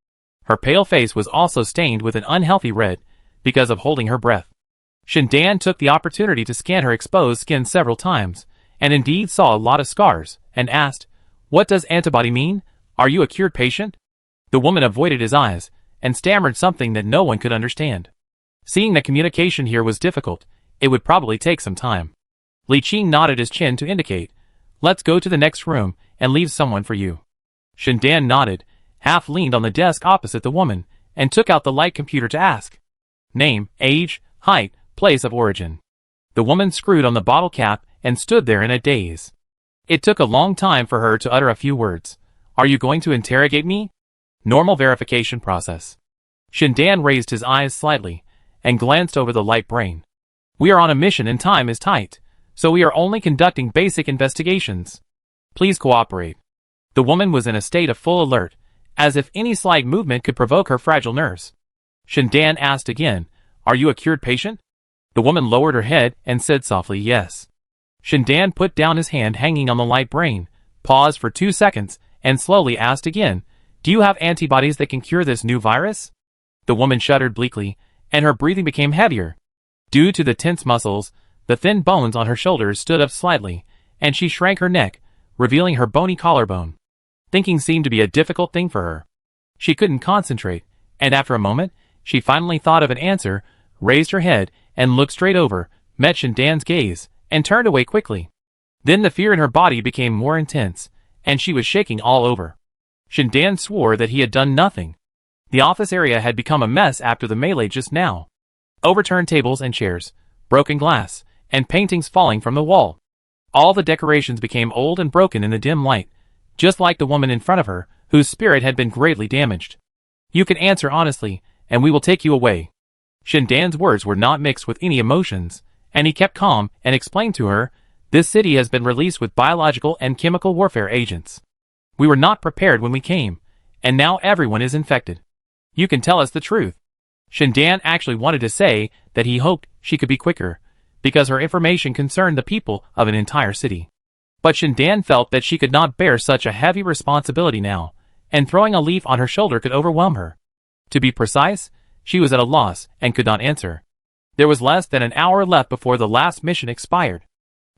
Her pale face was also stained with an unhealthy red because of holding her breath. Shindan took the opportunity to scan her exposed skin several times, and indeed saw a lot of scars, and asked, What does antibody mean? Are you a cured patient? The woman avoided his eyes, and stammered something that no one could understand. Seeing that communication here was difficult, it would probably take some time. Li Qing nodded his chin to indicate, Let's go to the next room and leave someone for you. Shindan nodded, half leaned on the desk opposite the woman, and took out the light computer to ask. Name, age, height, place of origin. The woman screwed on the bottle cap and stood there in a daze. It took a long time for her to utter a few words. Are you going to interrogate me? Normal verification process. Shindan raised his eyes slightly and glanced over the light brain. We are on a mission and time is tight, so we are only conducting basic investigations. Please cooperate. The woman was in a state of full alert, as if any slight movement could provoke her fragile nerves. Shindan asked again, Are you a cured patient? The woman lowered her head and said softly yes. Shindan put down his hand hanging on the light brain, paused for 2 seconds, and slowly asked again, Do you have antibodies that can cure this new virus? The woman shuddered bleakly, and her breathing became heavier. Due to the tense muscles, the thin bones on her shoulders stood up slightly, and she shrank her neck, revealing her bony collarbone. Thinking seemed to be a difficult thing for her. She couldn't concentrate, and after a moment, she finally thought of an answer, raised her head, and looked straight over, met Shindan's gaze, and turned away quickly. Then the fear in her body became more intense, and she was shaking all over. Shindan swore that he had done nothing. The office area had become a mess after the melee just now. Overturned tables and chairs, broken glass, and paintings falling from the wall. All the decorations became old and broken in the dim light, just like the woman in front of her, whose spirit had been greatly damaged. You can answer honestly, and we will take you away. Shindan's words were not mixed with any emotions, and he kept calm and explained to her, This city has been released with biological and chemical warfare agents. We were not prepared when we came, and now everyone is infected. You can tell us the truth. Shindan actually wanted to say that he hoped she could be quicker, because her information concerned the people of an entire city. But Shindan felt that she could not bear such a heavy responsibility now, and throwing a leaf on her shoulder could overwhelm her. To be precise, she was at a loss and could not answer. There was less than an hour left before the last mission expired.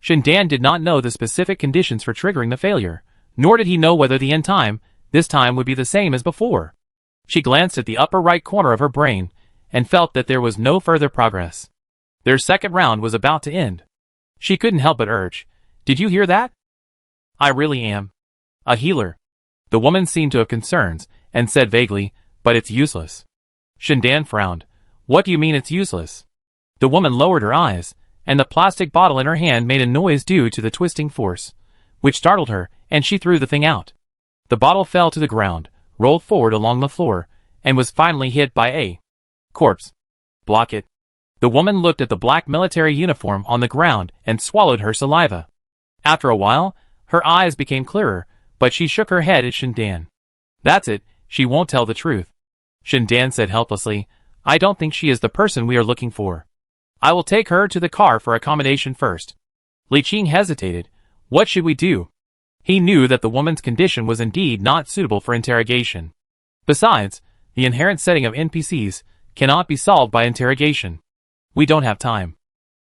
Shindan did not know the specific conditions for triggering the failure, nor did he know whether the end time, this time, would be the same as before. She glanced at the upper right corner of her brain, and felt that there was no further progress. Their second round was about to end. She couldn't help but urge, Did you hear that? I really am a healer. The woman seemed to have concerns, and said vaguely, But it's useless. Shindan frowned. What do you mean it's useless? The woman lowered her eyes, and the plastic bottle in her hand made a noise due to the twisting force, which startled her, and she threw the thing out. The bottle fell to the ground, rolled forward along the floor, and was finally hit by a corpse. Block it. The woman looked at the black military uniform on the ground and swallowed her saliva. After a while, her eyes became clearer, but she shook her head at Shindan. That's it, she won't tell the truth. Shindan said helplessly, I don't think she is the person we are looking for. I will take her to the car for accommodation first. Li Qing hesitated. What should we do? He knew that the woman's condition was indeed not suitable for interrogation. Besides, the inherent setting of NPCs cannot be solved by interrogation. We don't have time.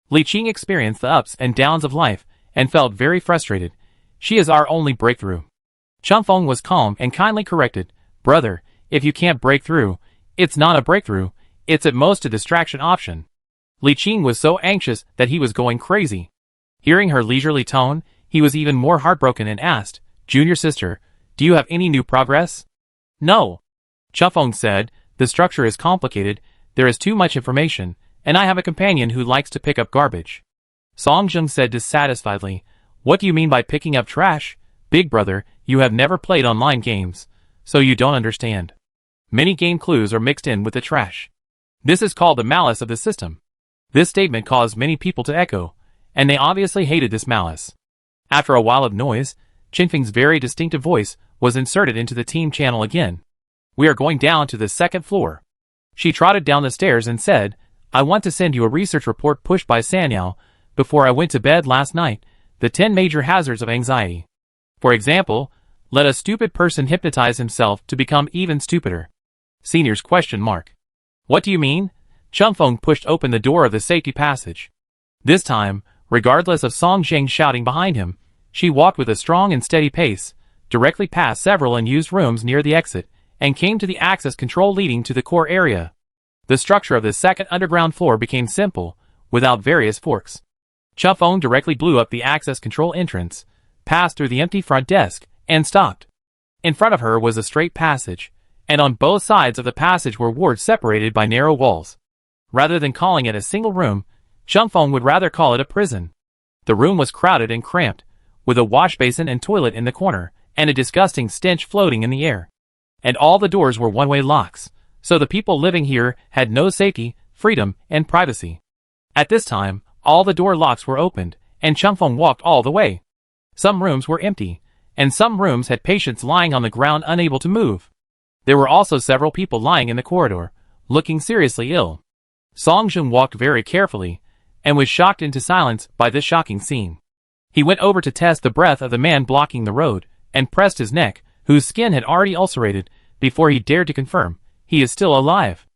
Li Qing experienced the ups and downs of life and felt very frustrated. She is our only breakthrough. Chunfeng was calm and kindly corrected, Brother, if you can't break through, it's not a breakthrough, it's at most a distraction option. Li Qing was so anxious that he was going crazy. Hearing her leisurely tone, he was even more heartbroken and asked, Junior sister, do you have any new progress? No. Chunfeng said, the structure is complicated, there is too much information, and I have a companion who likes to pick up garbage. Song Jung said dissatisfiedly. What do you mean by picking up trash? Big brother, you have never played online games, so you don't understand. Many game clues are mixed in with the trash. This is called the malice of the system. This statement caused many people to echo, and they obviously hated this malice. After a while of noise, Qingfeng's very distinctive voice was inserted into the team channel again. We are going down to the second floor. She trotted down the stairs and said, I want to send you a research report pushed by Sanyao before I went to bed last night, the 10 major hazards of anxiety. For example, let a stupid person hypnotize himself to become even stupider. Seniors ? What do you mean? Chengfeng pushed open the door of the safety passage. This time, regardless of Song Jing shouting behind him, she walked with a strong and steady pace, directly past several unused rooms near the exit, and came to the access control leading to the core area. The structure of the second underground floor became simple, without various forks. Chengfeng directly blew up the access control entrance, passed through the empty front desk, and stopped. In front of her was a straight passage, and on both sides of the passage were wards separated by narrow walls. Rather than calling it a single room, Chengfeng would rather call it a prison. The room was crowded and cramped, with a wash basin and toilet in the corner, and a disgusting stench floating in the air. And all the doors were one-way locks, so the people living here had no safety, freedom, and privacy. At this time, all the door locks were opened, and Chengfeng walked all the way. Some rooms were empty, and some rooms had patients lying on the ground unable to move. There were also several people lying in the corridor, looking seriously ill. Song Jun walked very carefully, and was shocked into silence by this shocking scene. He went over to test the breath of the man blocking the road, and pressed his neck, whose skin had already ulcerated, before he dared to confirm, he is still alive.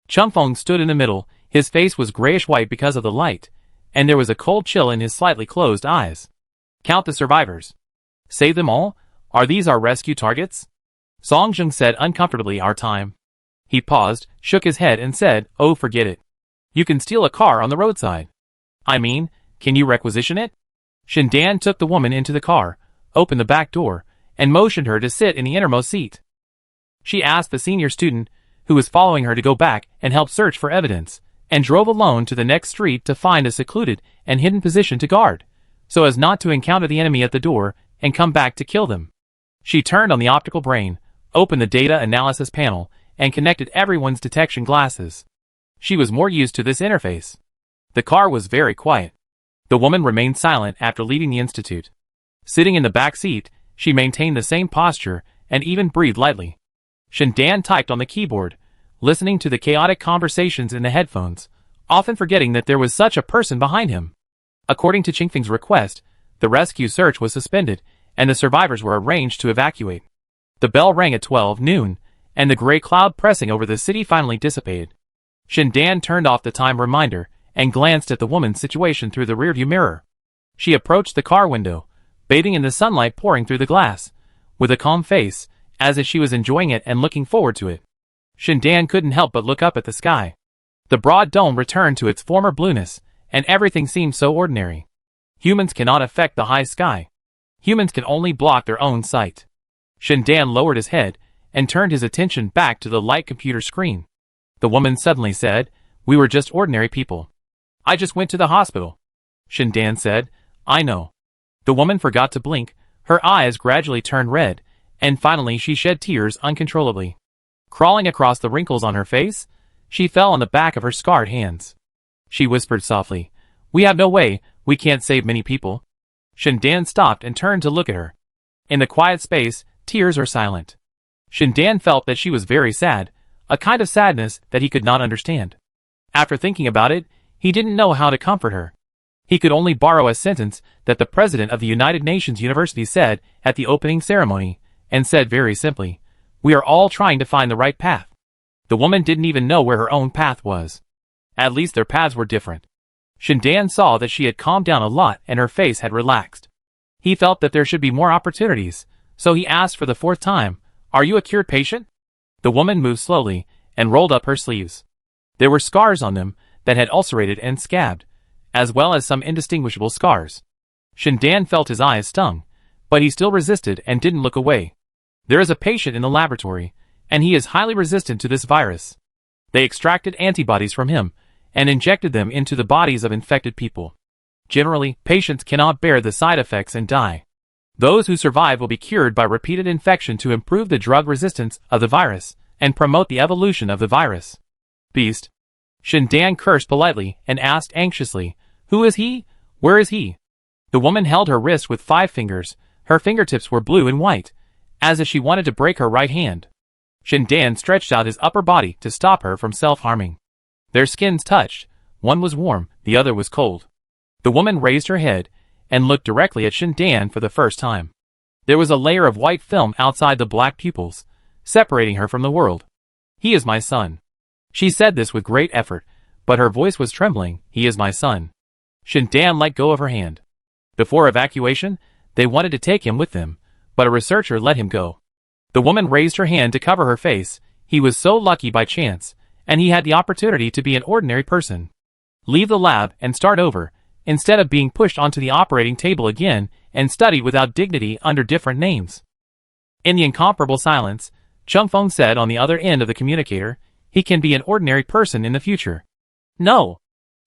Chengfeng stood in the middle, his face was grayish-white because of the light, and there was a cold chill in his slightly closed eyes. Count the survivors. Save them all? Are these our rescue targets? Song Jung said uncomfortably, our time. He paused, shook his head and said, oh, forget it. You can steal a car on the roadside. I mean, can you requisition it? Shindan took the woman into the car, opened the back door, and motioned her to sit in the innermost seat. She asked the senior student, who was following her, to go back and help search for evidence, and drove alone to the next street to find a secluded and hidden position to guard, so as not to encounter the enemy at the door and come back to kill them. She turned on the optical brain, opened the data analysis panel, and connected everyone's detection glasses. She was more used to this interface. The car was very quiet. The woman remained silent after leaving the institute. Sitting in the back seat, she maintained the same posture and even breathed lightly. Shindan typed on the keyboard, listening to the chaotic conversations in the headphones, often forgetting that there was such a person behind him. According to Qingfeng's request, the rescue search was suspended, and the survivors were arranged to evacuate. The bell rang at 12 noon, and the gray cloud pressing over the city finally dissipated. Shindan turned off the time reminder and glanced at the woman's situation through the rearview mirror. She approached the car window, bathing in the sunlight pouring through the glass, with a calm face, as if she was enjoying it and looking forward to it. Shindan couldn't help but look up at the sky. The broad dome returned to its former blueness, and everything seemed so ordinary. Humans cannot affect the high sky. Humans can only block their own sight. Shindan lowered his head and turned his attention back to the light computer screen. The woman suddenly said, we were just ordinary people. I just went to the hospital. Shindan said, I know. The woman forgot to blink, her eyes gradually turned red, and finally she shed tears uncontrollably. Crawling across the wrinkles on her face, she fell on the back of her scarred hands. She whispered softly, we have no way, we can't save many people. Shindan stopped and turned to look at her. In the quiet space, tears are silent. Shindan felt that she was very sad, a kind of sadness that he could not understand. After thinking about it, he didn't know how to comfort her. He could only borrow a sentence that the president of the United Nations University said at the opening ceremony, and said very simply, we are all trying to find the right path. The woman didn't even know where her own path was. At least their paths were different. Shindan saw that she had calmed down a lot and her face had relaxed. He felt that there should be more opportunities, so he asked for the fourth time, are you a cured patient? The woman moved slowly and rolled up her sleeves. There were scars on them that had ulcerated and scabbed, as well as some indistinguishable scars. Shindan felt his eyes stung, but he still resisted and didn't look away. There is a patient in the laboratory, and he is highly resistant to this virus. They extracted antibodies from him and injected them into the bodies of infected people. Generally, patients cannot bear the side effects and die. Those who survive will be cured by repeated infection to improve the drug resistance of the virus and promote the evolution of the virus. Beast. Shindan cursed politely and asked anxiously, "Who is he? Where is he?" The woman held her wrist with 5 fingers. Her fingertips were blue and white, as if she wanted to break her right hand. Shindan stretched out his upper body to stop her from self-harming. Their skins touched. One was warm, the other was cold. The woman raised her head and looked directly at Shindan for the first time. There was a layer of white film outside the black pupils, separating her from the world. "He is my son." She said this with great effort, but her voice was trembling. "He is my son." Shindan let go of her hand. Before evacuation, they wanted to take him with them, but a researcher let him go. The woman raised her hand to cover her face. He was so lucky by chance, and he had the opportunity to be an ordinary person. Leave the lab and start over, instead of being pushed onto the operating table again and studied without dignity under different names. In the incomparable silence, Chung Feng said on the other end of the communicator, "He can be an ordinary person in the future." "No,"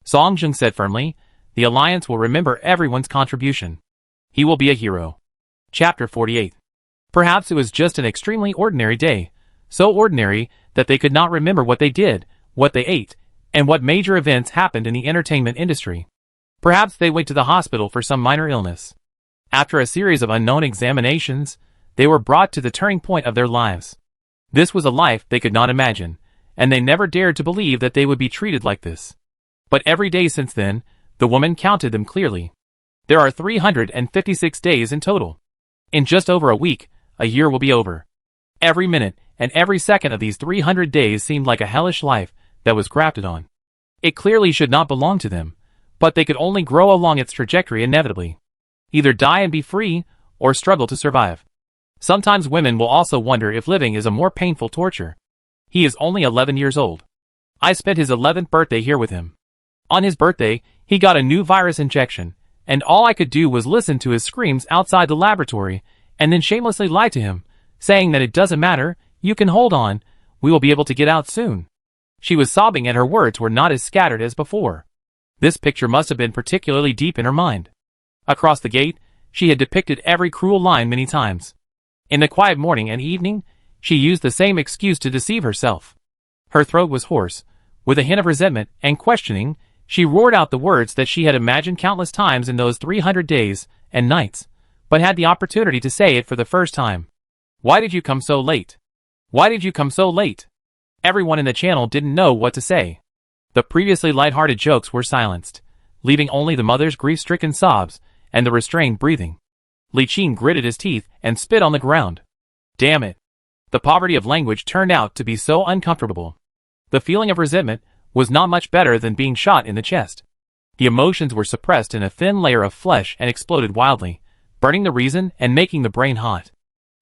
Song Jung said firmly, "the Alliance will remember everyone's contribution. He will be a hero." Chapter 48. Perhaps it was just an extremely ordinary day, so ordinary that they could not remember what they did, what they ate, and what major events happened in the entertainment industry. Perhaps they went to the hospital for some minor illness. After a series of unknown examinations, they were brought to the turning point of their lives. This was a life they could not imagine, and they never dared to believe that they would be treated like this. But every day since then, the woman counted them clearly. There are 356 days in total. In just over a week, a year will be over. Every minute and every second of these 300 days seemed like a hellish life that was grafted on. It clearly should not belong to them, but they could only grow along its trajectory inevitably. Either die and be free, or struggle to survive. Sometimes women will also wonder if living is a more painful torture. He is only 11 years old. I spent his 11th birthday here with him. On his birthday, he got a new virus injection, and all I could do was listen to his screams outside the laboratory, and then shamelessly lie to him, saying that it doesn't matter, you can hold on, we will be able to get out soon. She was sobbing and her words were not as scattered as before. This picture must have been particularly deep in her mind. Across the gate, she had depicted every cruel line many times. In the quiet morning and evening, she used the same excuse to deceive herself. Her throat was hoarse. With a hint of resentment and questioning, she roared out the words that she had imagined countless times in those 300 days and nights, but had the opportunity to say it for the first time. "Why did you come so late? Why did you come so late?" Everyone in the channel didn't know what to say. The previously light-hearted jokes were silenced, leaving only the mother's grief-stricken sobs and the restrained breathing. Li Qing gritted his teeth and spit on the ground. Damn it. The poverty of language turned out to be so uncomfortable. The feeling of resentment was not much better than being shot in the chest. The emotions were suppressed in a thin layer of flesh and exploded wildly, burning the reason and making the brain hot.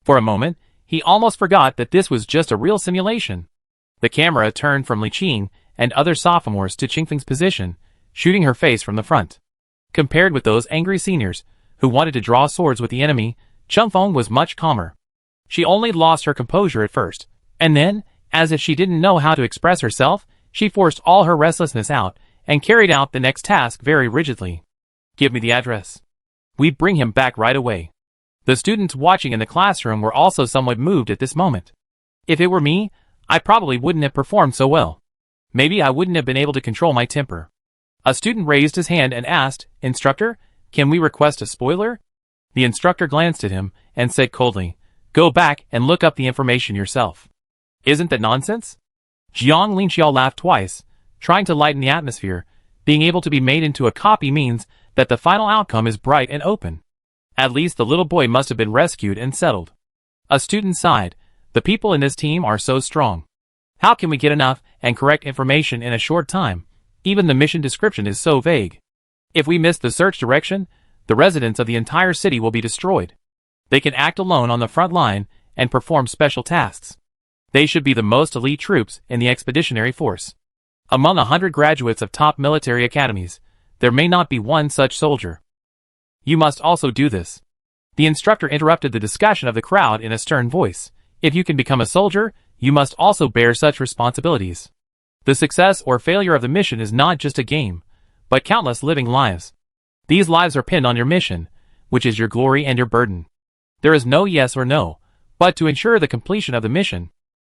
For a moment, he almost forgot that this was just a real simulation. The camera turned from Li Qing and other sophomores to Qingfeng's position, shooting her face from the front. Compared with those angry seniors, who wanted to draw swords with the enemy, Changfeng was much calmer. She only lost her composure at first, and then, as if she didn't know how to express herself, she forced all her restlessness out, and carried out the next task very rigidly. "Give me the address. We bring him back right away." The students watching in the classroom were also somewhat moved at this moment. If it were me, I probably wouldn't have performed so well. Maybe I wouldn't have been able to control my temper. A student raised his hand and asked, "Instructor, can we request a spoiler?" The instructor glanced at him and said coldly, "Go back and look up the information yourself." "Isn't that nonsense?" Jiang Linxiao laughed twice, trying to lighten the atmosphere. Being able to be made into a copy means that the final outcome is bright and open. At least the little boy must have been rescued and settled. A student sighed. The people in this team are so strong. How can we get enough and correct information in a short time? Even the mission description is so vague. If we miss the search direction, the residents of the entire city will be destroyed. They can act alone on the front line and perform special tasks. They should be the most elite troops in the expeditionary force. Among 100 graduates of top military academies, there may not be one such soldier. You must also do this. The instructor interrupted the discussion of the crowd in a stern voice. If you can become a soldier, you must also bear such responsibilities. The success or failure of the mission is not just a game, but countless living lives. These lives are pinned on your mission, which is your glory and your burden. There is no yes or no, but to ensure the completion of the mission.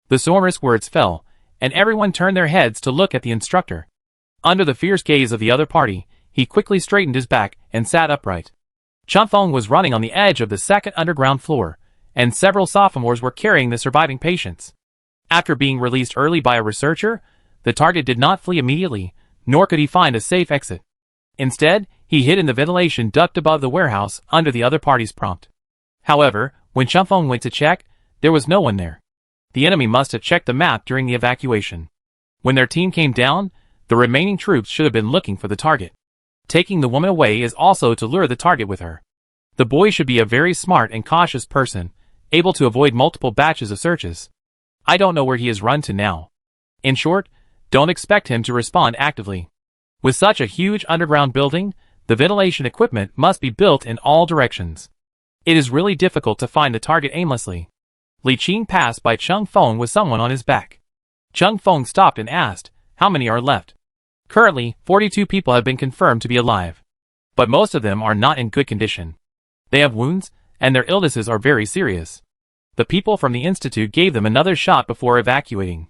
The sonorous words fell, and everyone turned their heads to look at the instructor. Under the fierce gaze of the other party, he quickly straightened his back and sat upright. Chunfeng was running on the edge of the second underground floor, and several sophomores were carrying the surviving patients. After being released early by a researcher, the target did not flee immediately, nor could he find a safe exit. Instead, he hid in the ventilation duct above the warehouse under the other party's prompt. However, when Chunfeng went to check, there was no one there. The enemy must have checked the map during the evacuation. When their team came down, the remaining troops should have been looking for the target. Taking the woman away is also to lure the target with her. The boy should be a very smart and cautious person, able to avoid multiple batches of searches. I don't know where he has run to now. In short, don't expect him to respond actively. With such a huge underground building, the ventilation equipment must be built in all directions. It is really difficult to find the target aimlessly. Li Qing passed by Chunfeng with someone on his back. Chunfeng stopped and asked, "How many are left?" Currently, 42 people have been confirmed to be alive. But most of them are not in good condition. They have wounds, and their illnesses are very serious. The people from the institute gave them another shot before evacuating.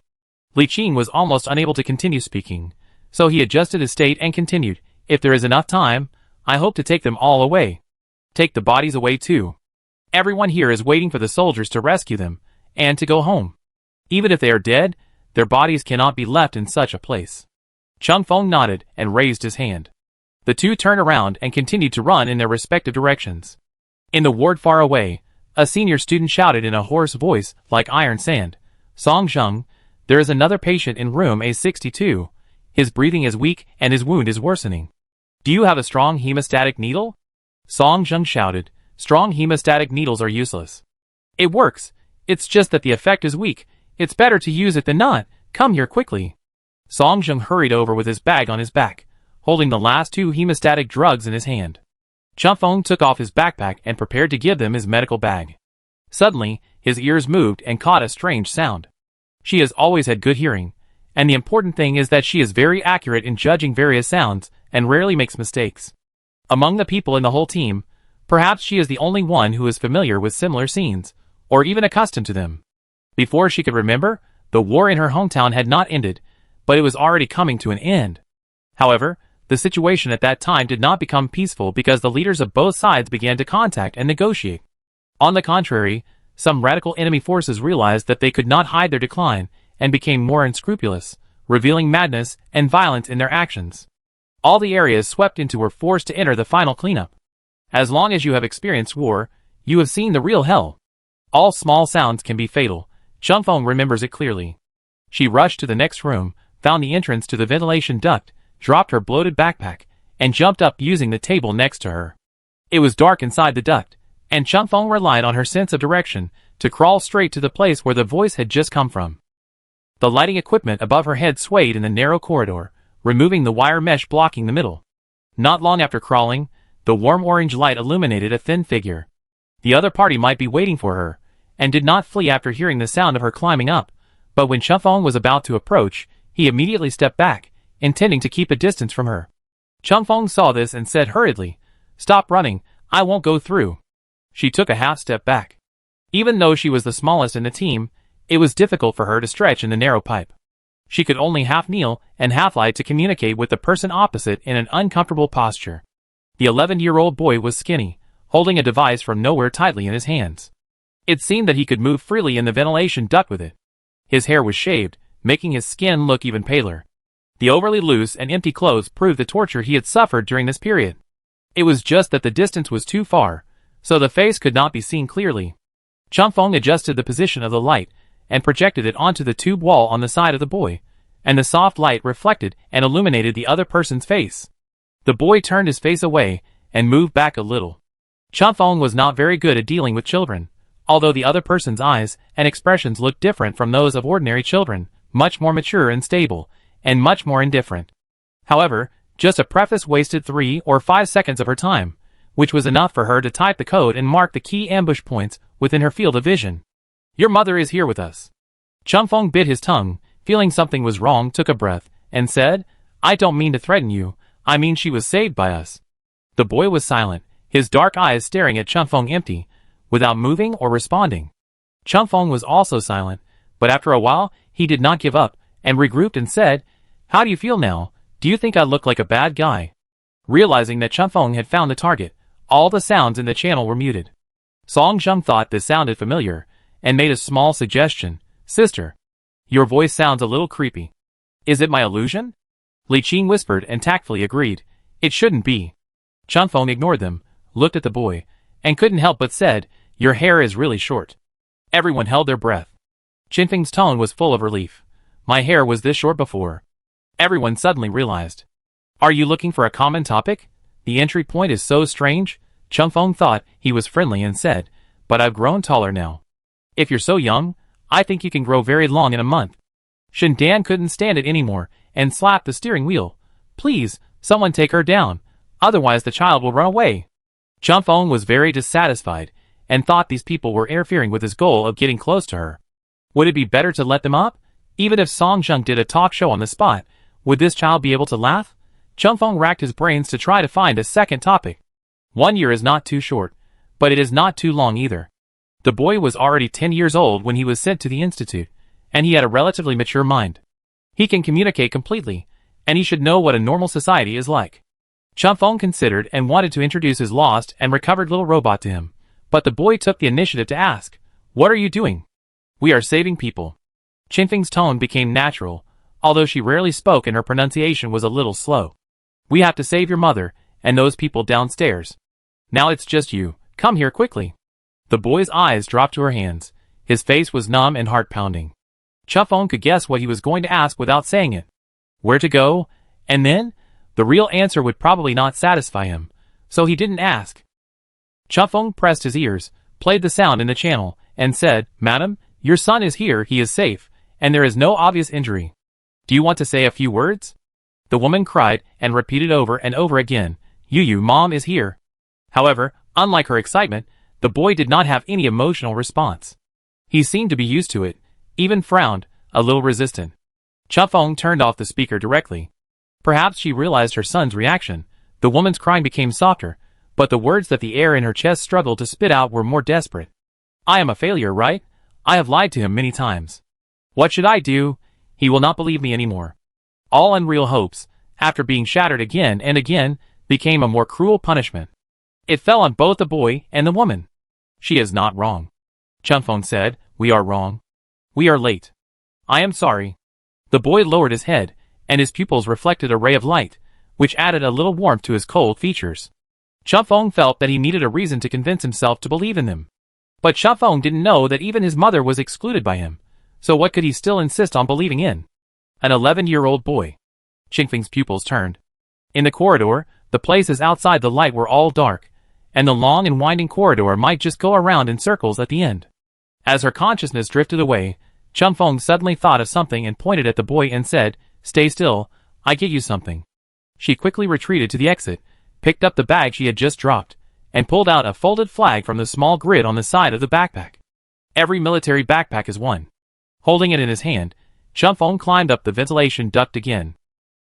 Li Qing was almost unable to continue speaking, so he adjusted his state and continued, "If there is enough time, I hope to take them all away. Take the bodies away too. Everyone here is waiting for the soldiers to rescue them, and to go home. Even if they are dead, their bodies cannot be left in such a place." Chunfeng nodded and raised his hand. The two turned around and continued to run in their respective directions. In the ward far away, a senior student shouted in a hoarse voice like iron sand, "Song Zheng, there is another patient in room A62. His breathing is weak and his wound is worsening. Do you have a strong hemostatic needle?" Song Zheng shouted, "Strong hemostatic needles are useless. It works, it's just that the effect is weak. It's better to use it than not. Come here quickly." Song Zheng hurried over with his bag on his back, holding the last two hemostatic drugs in his hand. Chunfeng took off his backpack and prepared to give them his medical bag. Suddenly, his ears moved and caught a strange sound. She has always had good hearing, and the important thing is that she is very accurate in judging various sounds and rarely makes mistakes. Among the people in the whole team, perhaps she is the only one who is familiar with similar scenes, or even accustomed to them. Before she could remember, the war in her hometown had not ended, but it was already coming to an end. However, the situation at that time did not become peaceful because the leaders of both sides began to contact and negotiate. On the contrary, some radical enemy forces realized that they could not hide their decline and became more unscrupulous, revealing madness and violence in their actions. All the areas swept into were forced to enter the final cleanup. As long as you have experienced war, you have seen the real hell. All small sounds can be fatal. Chunfeng remembers it clearly. She rushed to the next room, found the entrance to the ventilation duct, dropped her bloated backpack, and jumped up using the table next to her. It was dark inside the duct, and Chunfeng relied on her sense of direction to crawl straight to the place where the voice had just come from. The lighting equipment above her head swayed in the narrow corridor, removing the wire mesh blocking the middle. Not long after crawling, the warm orange light illuminated a thin figure. The other party might be waiting for her, and did not flee after hearing the sound of her climbing up, but when Chunfeng was about to approach, he immediately stepped back, intending to keep a distance from her. Chunfeng saw this and said hurriedly, "Stop running, I won't go through." She took a half step back. Even though she was the smallest in the team, it was difficult for her to stretch in the narrow pipe. She could only half kneel and half lie to communicate with the person opposite in an uncomfortable posture. The 11-year-old boy was skinny, holding a device from nowhere tightly in his hands. It seemed that he could move freely in the ventilation duct with it. His hair was shaved, making his skin look even paler. The overly loose and empty clothes proved the torture he had suffered during this period. It was just that the distance was too far, so the face could not be seen clearly. Chunfeng adjusted the position of the light and projected it onto the tube wall on the side of the boy, and the soft light reflected and illuminated the other person's face. The boy turned his face away and moved back a little. Chunfeng was not very good at dealing with children, although the other person's eyes and expressions looked different from those of ordinary children, much more mature and stable, and much more indifferent. However, just a preface wasted 3 or 5 seconds of her time, which was enough for her to type the code and mark the key ambush points within her field of vision. "Your mother is here with us." Chunfeng bit his tongue, feeling something was wrong, took a breath, and said, "I don't mean to threaten you, I mean she was saved by us." The boy was silent, his dark eyes staring at Chunfeng empty, without moving or responding. Chunfeng was also silent, but after a while, he did not give up, and regrouped and said, "How do you feel now? Do you think I look like a bad guy?" Realizing that Chunfeng had found the target, all the sounds in the channel were muted. Song Zheng thought this sounded familiar, and made a small suggestion. "Sister, your voice sounds a little creepy. Is it my illusion?" Li Qing whispered and tactfully agreed. "It shouldn't be." Chunfeng ignored them, looked at the boy, and couldn't help but said, "Your hair is really short." Everyone held their breath. Chinfeng's tone was full of relief. "My hair was this short before." Everyone suddenly realized. "Are you looking for a common topic? The entry point is so strange." Chunfeng thought he was friendly and said, "But I've grown taller now. If you're so young, I think you can grow very long in a month." Shen Dan couldn't stand it anymore and slapped the steering wheel. "Please, someone take her down, otherwise the child will run away." Chunfeng was very dissatisfied and thought these people were interfering with his goal of getting close to her. Would it be better to let them up? Even if Song Zheng did a talk show on the spot, would this child be able to laugh? Chunfeng racked his brains to try to find a second topic. 1 year is not too short, but it is not too long either. The boy was already 10 years old when he was sent to the institute, and he had a relatively mature mind. He can communicate completely, and he should know what a normal society is like. Chunfeng considered and wanted to introduce his lost and recovered little robot to him, but the boy took the initiative to ask, "What are you doing?" "We are saving people." Chinfeng's tone became natural, although she rarely spoke and her pronunciation was a little slow. "We have to save your mother, and those people downstairs. Now it's just you, come here quickly." The boy's eyes dropped to her hands, his face was numb and heart-pounding. Chunfeng could guess what he was going to ask without saying it. Where to go? And then? The real answer would probably not satisfy him, so he didn't ask. Chunfeng pressed his ears, played the sound in the channel, and said, "Madam, your son is here, he is safe, and there is no obvious injury. Do you want to say a few words?" The woman cried and repeated over and over again, "Yu, mom is here." However, unlike her excitement, the boy did not have any emotional response. He seemed to be used to it, even frowned, a little resistant. Chunfeng turned off the speaker directly. Perhaps she realized her son's reaction. The woman's crying became softer, but the words that the air in her chest struggled to spit out were more desperate. "I am a failure, right? I have lied to him many times. What should I do? He will not believe me anymore." All unreal hopes, after being shattered again and again, became a more cruel punishment. It fell on both the boy and the woman. "She is not wrong," Chunfeng said. "We are wrong. We are late. I am sorry." The boy lowered his head, and his pupils reflected a ray of light, which added a little warmth to his cold features. Chunfeng felt that he needed a reason to convince himself to believe in them. But Chunfeng didn't know that even his mother was excluded by him, so what could he still insist on believing in? An 11-year-old boy. Chinfeng's pupils turned. In the corridor, the places outside the light were all dark, and the long and winding corridor might just go around in circles at the end. As her consciousness drifted away, Chunfeng suddenly thought of something and pointed at the boy and said, "Stay still, I get you something." She quickly retreated to the exit, picked up the bag she had just dropped, and pulled out a folded flag from the small grid on the side of the backpack. Every military backpack is one. Holding it in his hand, Chunfeng climbed up the ventilation duct again.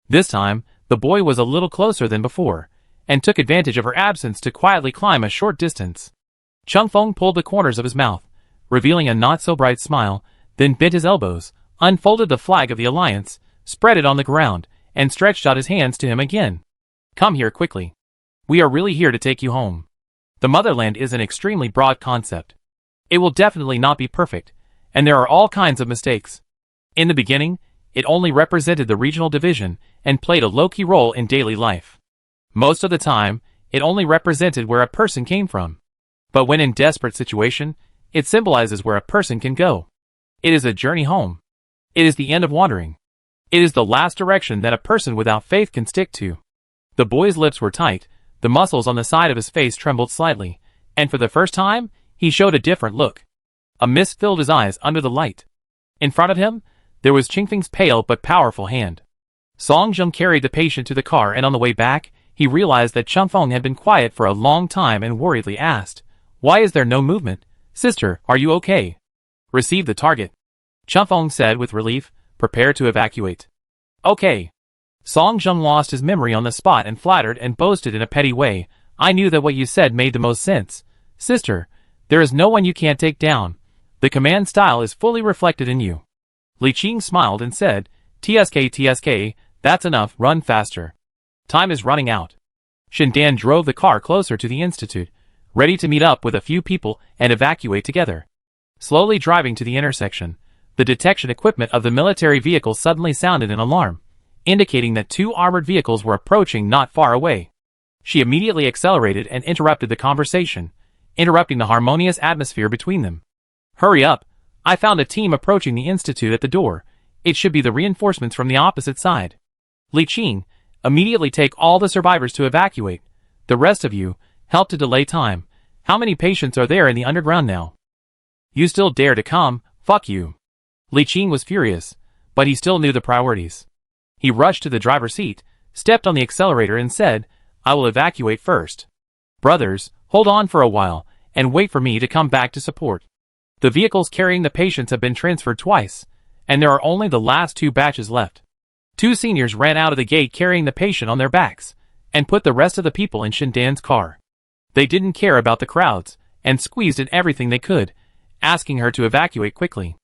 This time, the boy was a little closer than before, and took advantage of her absence to quietly climb a short distance. Chunfeng pulled the corners of his mouth, revealing a not-so-bright smile, then bent his elbows, unfolded the flag of the Alliance, spread it on the ground, and stretched out his hands to him again. "Come here quickly. We are really here to take you home." The motherland is an extremely broad concept. It will definitely not be perfect, and there are all kinds of mistakes. In the beginning, it only represented the regional division and played a low-key role in daily life. Most of the time, it only represented where a person came from. But when in desperate situation, it symbolizes where a person can go. It is a journey home. It is the end of wandering. It is the last direction that a person without faith can stick to. The boy's lips were tight, the muscles on the side of his face trembled slightly, and for the first time, he showed a different look. A mist filled his eyes under the light. In front of him, there was Qingfeng's pale but powerful hand. Song Zheng carried the patient to the car, and on the way back, he realized that Chunfeng had been quiet for a long time and worriedly asked, "Why is there no movement? Sister, are you okay?" "Receive the target," Chunfeng said with relief, "prepare to evacuate." "Okay." Song Zheng lost his memory on the spot and flattered and boasted in a petty way, I knew that what you said made the most sense. Sister, there is no one you can't take down. The command style is fully reflected in you. Li Qing smiled and said, TSK, that's enough, run faster. Time is running out. Shindan drove the car closer to the institute, ready to meet up with a few people and evacuate together. Slowly driving to the intersection, the detection equipment of the military vehicle suddenly sounded an alarm, indicating that 2 armored vehicles were approaching not far away. She immediately accelerated and interrupted the conversation, interrupting the harmonious atmosphere between them. Hurry up! I found a team approaching the institute at the door. It should be the reinforcements from the opposite side. Li Qing, immediately take all the survivors to evacuate. The rest of you, help to delay time. How many patients are there in the underground now? You still dare to come? Fuck you. Li Qing was furious, but he still knew the priorities. He rushed to the driver's seat, stepped on the accelerator and said, I will evacuate first. Brothers, hold on for a while, and wait for me to come back to support. The vehicles carrying the patients have been transferred twice, and there are only the last 2 batches left. 2 seniors ran out of the gate carrying the patient on their backs, and put the rest of the people in Shindan's car. They didn't care about the crowds, and squeezed in everything they could, asking her to evacuate quickly.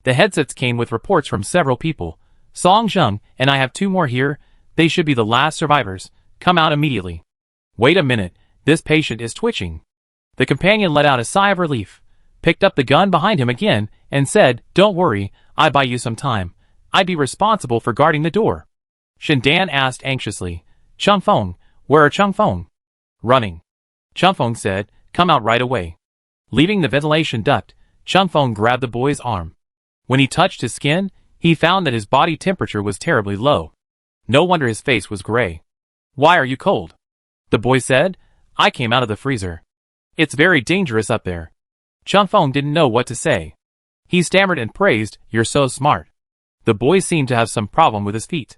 The headsets came with reports from several people. Song Zheng and I have 2 more here. They should be the last survivors. Come out immediately. Wait a minute, this patient is twitching. The companion let out a sigh of relief, picked up the gun behind him again, and said, Don't worry, I buy you some time. I'd be responsible for guarding the door. Shindan asked anxiously, Changfeng, where are Changfeng? Running. Changfeng said, Come out right away. Leaving the ventilation duct, Changfeng grabbed the boy's arm. When he touched his skin, he found that his body temperature was terribly low. No wonder his face was gray. Why are you cold? The boy said, I came out of the freezer. It's very dangerous up there. Changfeng didn't know what to say. He stammered and praised, You're so smart. The boy seemed to have some problem with his feet.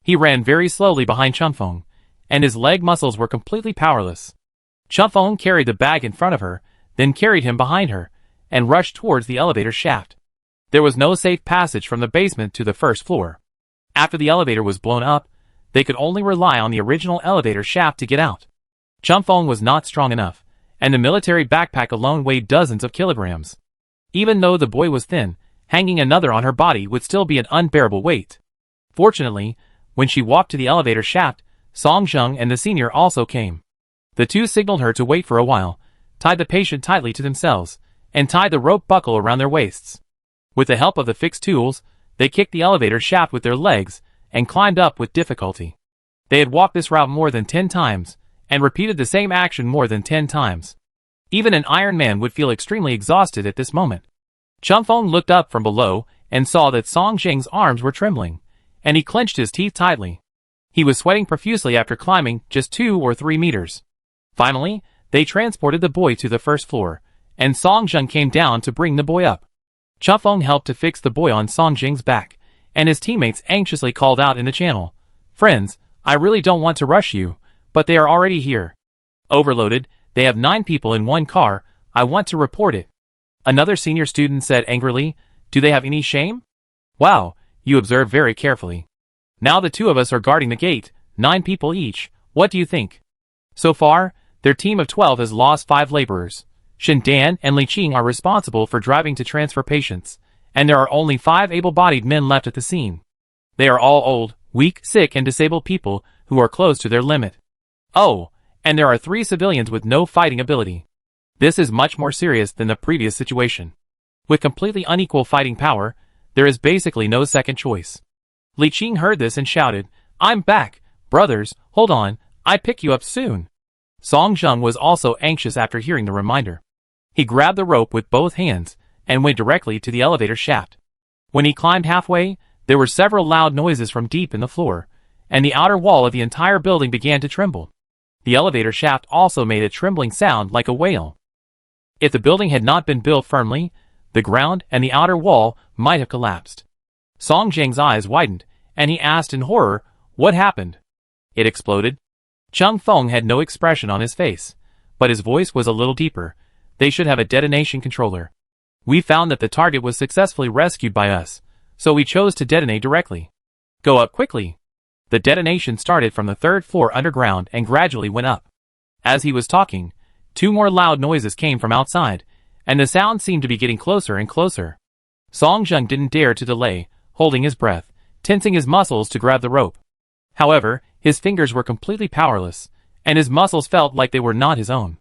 He ran very slowly behind Changfeng, and his leg muscles were completely powerless. Changfeng carried the bag in front of her, then carried him behind her, and rushed towards the elevator shaft. There was no safe passage from the basement to the first floor. After the elevator was blown up, they could only rely on the original elevator shaft to get out. Changfeng was not strong enough, and the military backpack alone weighed dozens of kilograms. Even though the boy was thin, hanging another on her body would still be an unbearable weight. Fortunately, when she walked to the elevator shaft, Song Zheng and the senior also came. The 2 signaled her to wait for a while, tied the patient tightly to themselves, and tied the rope buckle around their waists. With the help of the fixed tools, they kicked the elevator shaft with their legs and climbed up with difficulty. They had walked this route more than 10 times, and repeated the same action more than 10 times. Even an Iron Man would feel extremely exhausted at this moment. Changfeng looked up from below and saw that Song Zheng's arms were trembling, and he clenched his teeth tightly. He was sweating profusely after climbing just 2 or 3 meters. Finally, they transported the boy to the first floor, and Song Zheng came down to bring the boy up. Changfeng helped to fix the boy on Song Zheng's back, and his teammates anxiously called out in the channel, Friends, I really don't want to rush you, but they are already here. Overloaded, they have 9 people in 1 car, I want to report it. Another senior student said angrily, Do they have any shame? Wow, you observe very carefully. Now the 2 of us are guarding the gate, 9 people each, what do you think? So far, their team of 12 has lost 5 laborers. Shindan and Li Qing are responsible for driving to transfer patients, and there are only 5 able-bodied men left at the scene. They are all old, weak, sick and disabled people who are close to their limit. Oh, and there are 3 civilians with no fighting ability. This is much more serious than the previous situation. With completely unequal fighting power, there is basically no second choice. Li Qing heard this and shouted, I'm back, brothers, hold on, I pick you up soon. Song Zheng was also anxious after hearing the reminder. He grabbed the rope with both hands and went directly to the elevator shaft. When he climbed halfway, there were several loud noises from deep in the floor, and the outer wall of the entire building began to tremble. The elevator shaft also made a trembling sound like a whale. If the building had not been built firmly, the ground and the outer wall might have collapsed. Song Zheng's eyes widened, and he asked in horror, What happened? It exploded. Changfeng had no expression on his face, but his voice was a little deeper. They should have a detonation controller. We found that the target was successfully rescued by us, so we chose to detonate directly. Go up quickly. The detonation started from the 3rd floor underground and gradually went up. As he was talking, two more loud noises came from outside, and the sound seemed to be getting closer and closer. Song Jung didn't dare to delay, holding his breath, tensing his muscles to grab the rope. However, his fingers were completely powerless, and his muscles felt like they were not his own.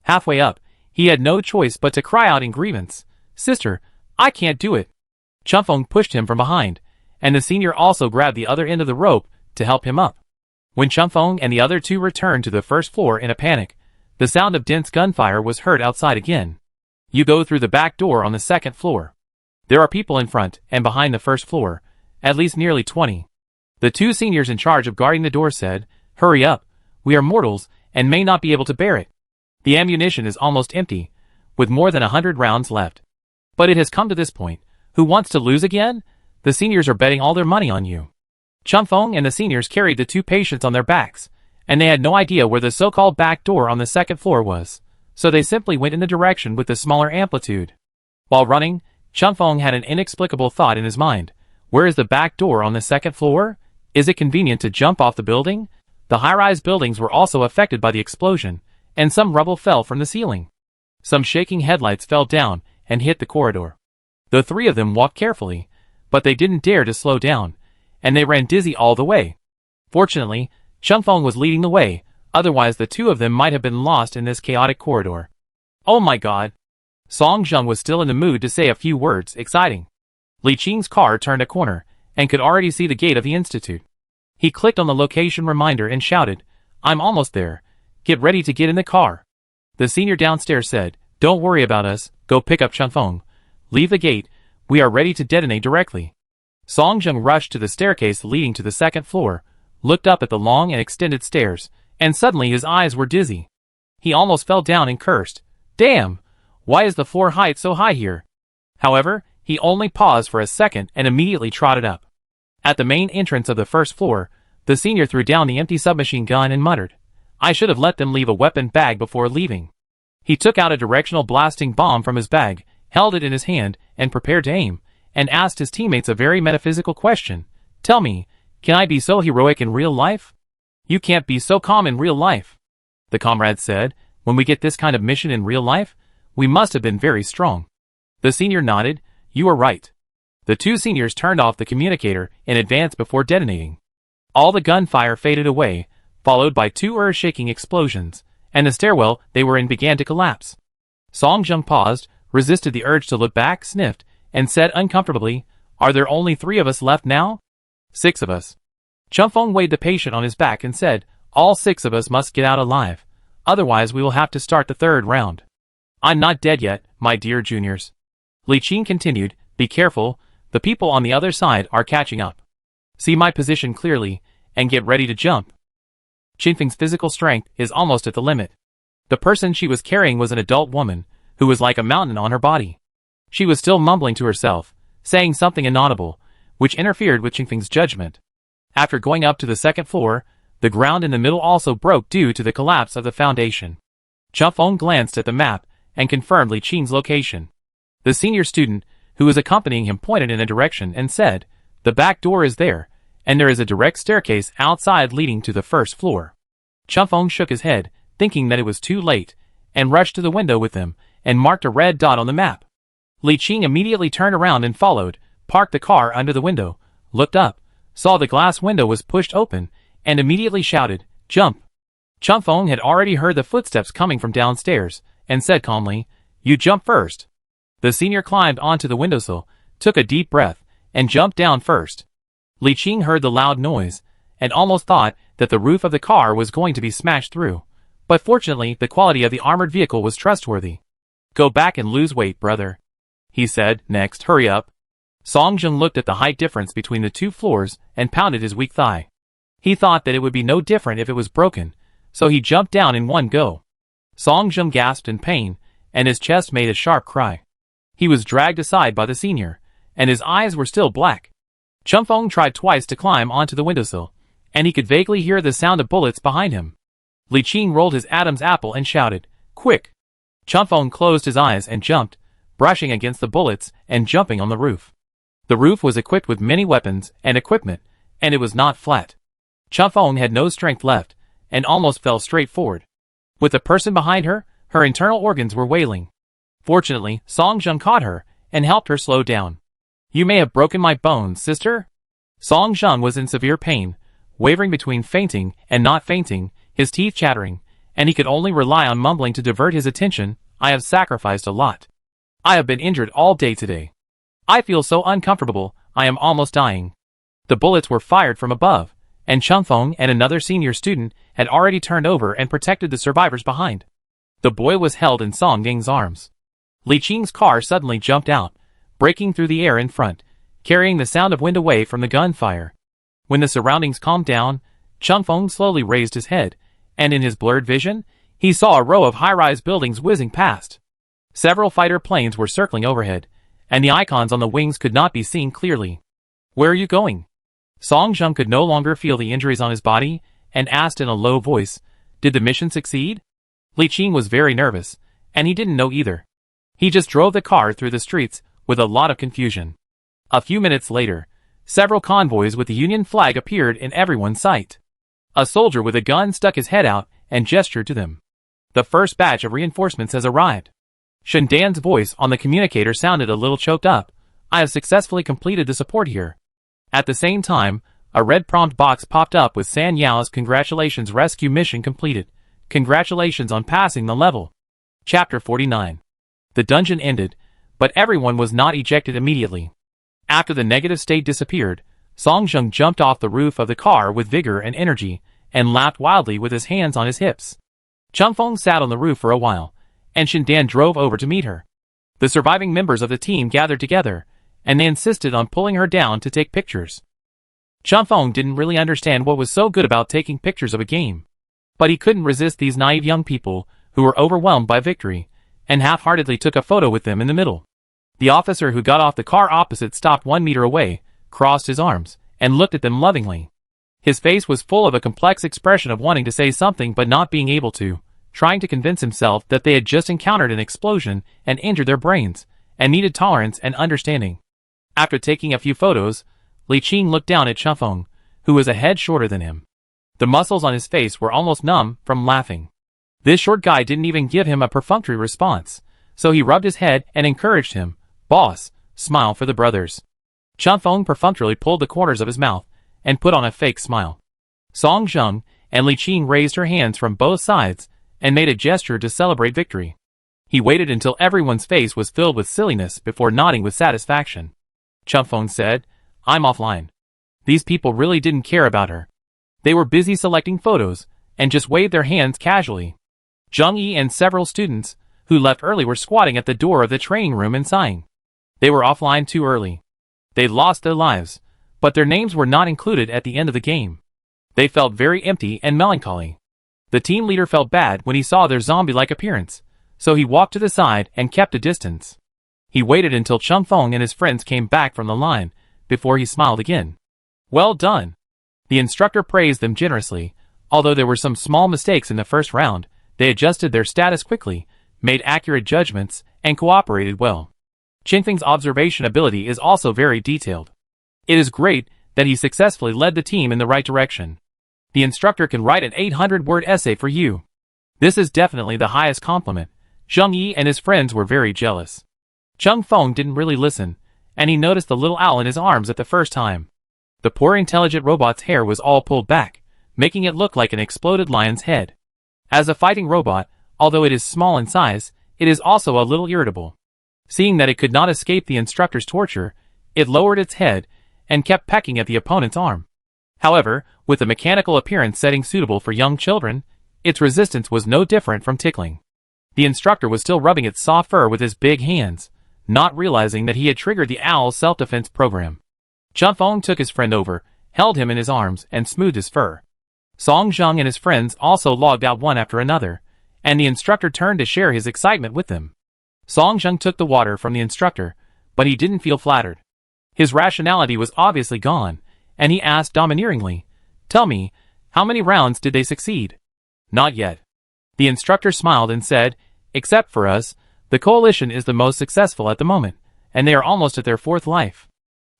Halfway up, he had no choice but to cry out in grievance, "Sister, I can't do it." Chunfeng pushed him from behind, and the senior also grabbed the other end of the rope to help him up. When Chunfeng and the other two returned to the first floor in a panic, the sound of dense gunfire was heard outside again. You go through the back door on the second floor. There are people in front and behind the first floor, at least nearly 20. The two seniors in charge of guarding the door said, "Hurry up, we are mortals and may not be able to bear it. The ammunition is almost empty, with more than 100 rounds left. But it has come to this point. Who wants to lose again? The seniors are betting all their money on you." Chunfeng and the seniors carried the two patients on their backs, and they had no idea where the so-called back door on the second floor was, so they simply went in the direction with the smaller amplitude. While running, Chunfeng had an inexplicable thought in his mind. Where is the back door on the second floor? Is it convenient to jump off the building? The high-rise buildings were also affected by the explosion, and some rubble fell from the ceiling. Some shaking headlights fell down and hit the corridor. The three of them walked carefully, but they didn't dare to slow down, and they ran dizzy all the way. Fortunately, Chunfeng was leading the way, otherwise the two of them might have been lost in this chaotic corridor. "Oh my god!" Song Jung was still in the mood to say a few words, exciting. Li Qing's car turned a corner, and could already see the gate of the institute. He clicked on the location reminder and shouted, "I'm almost there. Get ready to get in the car." The senior downstairs said, "Don't worry about us, go pick up Chunfeng. Leave the gate, we are ready to detonate directly." Song Jung rushed to the staircase leading to the second floor, looked up at the long and extended stairs, and suddenly his eyes were dizzy. He almost fell down and cursed, "Damn! Why is the floor height so high here?" However, he only paused for a second and immediately trotted up. At the main entrance of the first floor, the senior threw down the empty submachine gun and muttered, "I should have let them leave a weapon bag before leaving." He took out a directional blasting bomb from his bag, held it in his hand, and prepared to aim, and asked his teammates a very metaphysical question. "Tell me, can I be so heroic in real life?" "You can't be so calm in real life," the comrade said. "When we get this kind of mission in real life, we must have been very strong." The senior nodded. "You are right." The two seniors turned off the communicator in advance before detonating. All the gunfire faded away, followed by two earth-shaking explosions, and the stairwell they were in began to collapse. Song Jung paused, resisted the urge to look back, sniffed, and said uncomfortably, "Are there only 3 of us left now?" "6 of us." Chunfeng weighed the patient on his back and said, "All 6 of us must get out alive. Otherwise we will have to start the 3rd round." "I'm not dead yet, my dear juniors." Li Qing continued, "Be careful, the people on the other side are catching up. See my position clearly, and get ready to jump." Qinfeng's physical strength is almost at the limit. The person she was carrying was an adult woman, who was like a mountain on her body. She was still mumbling to herself, saying something inaudible, which interfered with Qinfeng's judgment. After going up to the second floor, the ground in the middle also broke due to the collapse of the foundation. Chunfeng glanced at the map and confirmed Li Qing's location. The senior student, who was accompanying him, pointed in a direction and said, "The back door is there, and there is a direct staircase outside leading to the first floor." Chunfeng shook his head, thinking that it was too late, and rushed to the window with them, and marked a red dot on the map. Li Qing immediately turned around and followed, parked the car under the window, looked up, saw the glass window was pushed open, and immediately shouted, "Jump!" Chunfeng had already heard the footsteps coming from downstairs, and said calmly, "You jump first." The senior climbed onto the windowsill, took a deep breath, and jumped down first. Li Qing heard the loud noise, and almost thought that the roof of the car was going to be smashed through. But fortunately, the quality of the armored vehicle was trustworthy. "Go back and lose weight, brother," he said. "Next, hurry up." Song Jung looked at the height difference between the 2 floors and pounded his weak thigh. He thought that it would be no different if it was broken, so he jumped down in one go. Song Jung gasped in pain, and his chest made a sharp cry. He was dragged aside by the senior, and his eyes were still black. Chunfeng tried twice to climb onto the windowsill, and he could vaguely hear the sound of bullets behind him. Li Qing rolled his Adam's apple and shouted, "Quick!" Chunfeng closed his eyes and jumped, brushing against the bullets and jumping on the roof. The roof was equipped with many weapons and equipment, and it was not flat. Chunfeng had no strength left, and almost fell straight forward. With the person behind her, her internal organs were wailing. Fortunately, Song Jung caught her and helped her slow down. "You may have broken my bones, sister." Song Jung was in severe pain, wavering between fainting and not fainting, his teeth chattering, and he could only rely on mumbling to divert his attention. "I have sacrificed a lot. I have been injured all day today. I feel so uncomfortable, I am almost dying." The bullets were fired from above, and Chunfeng and another senior student had already turned over and protected the survivors behind. The boy was held in Song Ying's arms. Li Qing's car suddenly jumped out, breaking through the air in front, carrying the sound of wind away from the gunfire. When the surroundings calmed down, Chunfeng slowly raised his head, and in his blurred vision, he saw a row of high-rise buildings whizzing past. Several fighter planes were circling overhead, and the icons on the wings could not be seen clearly. "Where are you going?" Song Jung could no longer feel the injuries on his body, and asked in a low voice, "Did the mission succeed?" Li Qing was very nervous, and he didn't know either. He just drove the car through the streets with a lot of confusion. A few minutes later, several convoys with the Union flag appeared in everyone's sight. A soldier with a gun stuck his head out and gestured to them. "The first batch of reinforcements has arrived." Shen Dan's voice on the communicator sounded a little choked up. "I have successfully completed the support here." At the same time, a red prompt box popped up with San Yao's "Congratulations, rescue mission completed. Congratulations on passing the level." Chapter 49. The dungeon ended, but everyone was not ejected immediately. After the negative state disappeared, Song Jung jumped off the roof of the car with vigor and energy, and laughed wildly with his hands on his hips. Chunfeng sat on the roof for a while, and Shen Dan drove over to meet her. The surviving members of the team gathered together, and they insisted on pulling her down to take pictures. Chunfeng didn't really understand what was so good about taking pictures of a game. But he couldn't resist these naive young people, who were overwhelmed by victory, and half-heartedly took a photo with them in the middle. The officer who got off the car opposite stopped 1 meter away, crossed his arms, and looked at them lovingly. His face was full of a complex expression of wanting to say something but not being able to, trying to convince himself that they had just encountered an explosion and injured their brains, and needed tolerance and understanding. After taking a few photos, Li Qing looked down at Chunfeng, who was a head shorter than him. The muscles on his face were almost numb from laughing. This short guy didn't even give him a perfunctory response, so he rubbed his head and encouraged him. "Boss, smile for the brothers." Chunfeng perfunctorily pulled the corners of his mouth and put on a fake smile. Song Jung and Li Qing raised her hands from both sides and made a gesture to celebrate victory. He waited until everyone's face was filled with silliness before nodding with satisfaction. Chunfeng said, "I'm offline." These people really didn't care about her. They were busy selecting photos and just waved their hands casually. Zheng Yi and several students who left early were squatting at the door of the training room and sighing. They were offline too early. They lost their lives, but their names were not included at the end of the game. They felt very empty and melancholy. The team leader felt bad when he saw their zombie-like appearance, so he walked to the side and kept a distance. He waited until Chunfeng and his friends came back from the line, before he smiled again. "Well done." The instructor praised them generously. Although there were some small mistakes in the first round, they adjusted their status quickly, made accurate judgments, and cooperated well. Chunfeng's observation ability is also very detailed. It is great that he successfully led the team in the right direction. The instructor can write an 800-word essay for you. This is definitely the highest compliment. Zheng Yi and his friends were very jealous. Chunfeng didn't really listen, and he noticed the little owl in his arms at the first time. The poor intelligent robot's hair was all pulled back, making it look like an exploded lion's head. As a fighting robot, although it is small in size, it is also a little irritable. Seeing that it could not escape the instructor's torture, it lowered its head and kept pecking at the opponent's arm. However, with a mechanical appearance setting suitable for young children, its resistance was no different from tickling. The instructor was still rubbing its soft fur with his big hands, not realizing that he had triggered the owl's self-defense program. Chunfeng took his friend over, held him in his arms, and smoothed his fur. Song Jung and his friends also logged out one after another, and the instructor turned to share his excitement with them. Song Jung took the water from the instructor, but he didn't feel flattered. His rationality was obviously gone, and he asked domineeringly, "Tell me, how many rounds did they succeed?" "Not yet." The instructor smiled and said, "Except for us, the coalition is the most successful at the moment, and they are almost at their 4th life.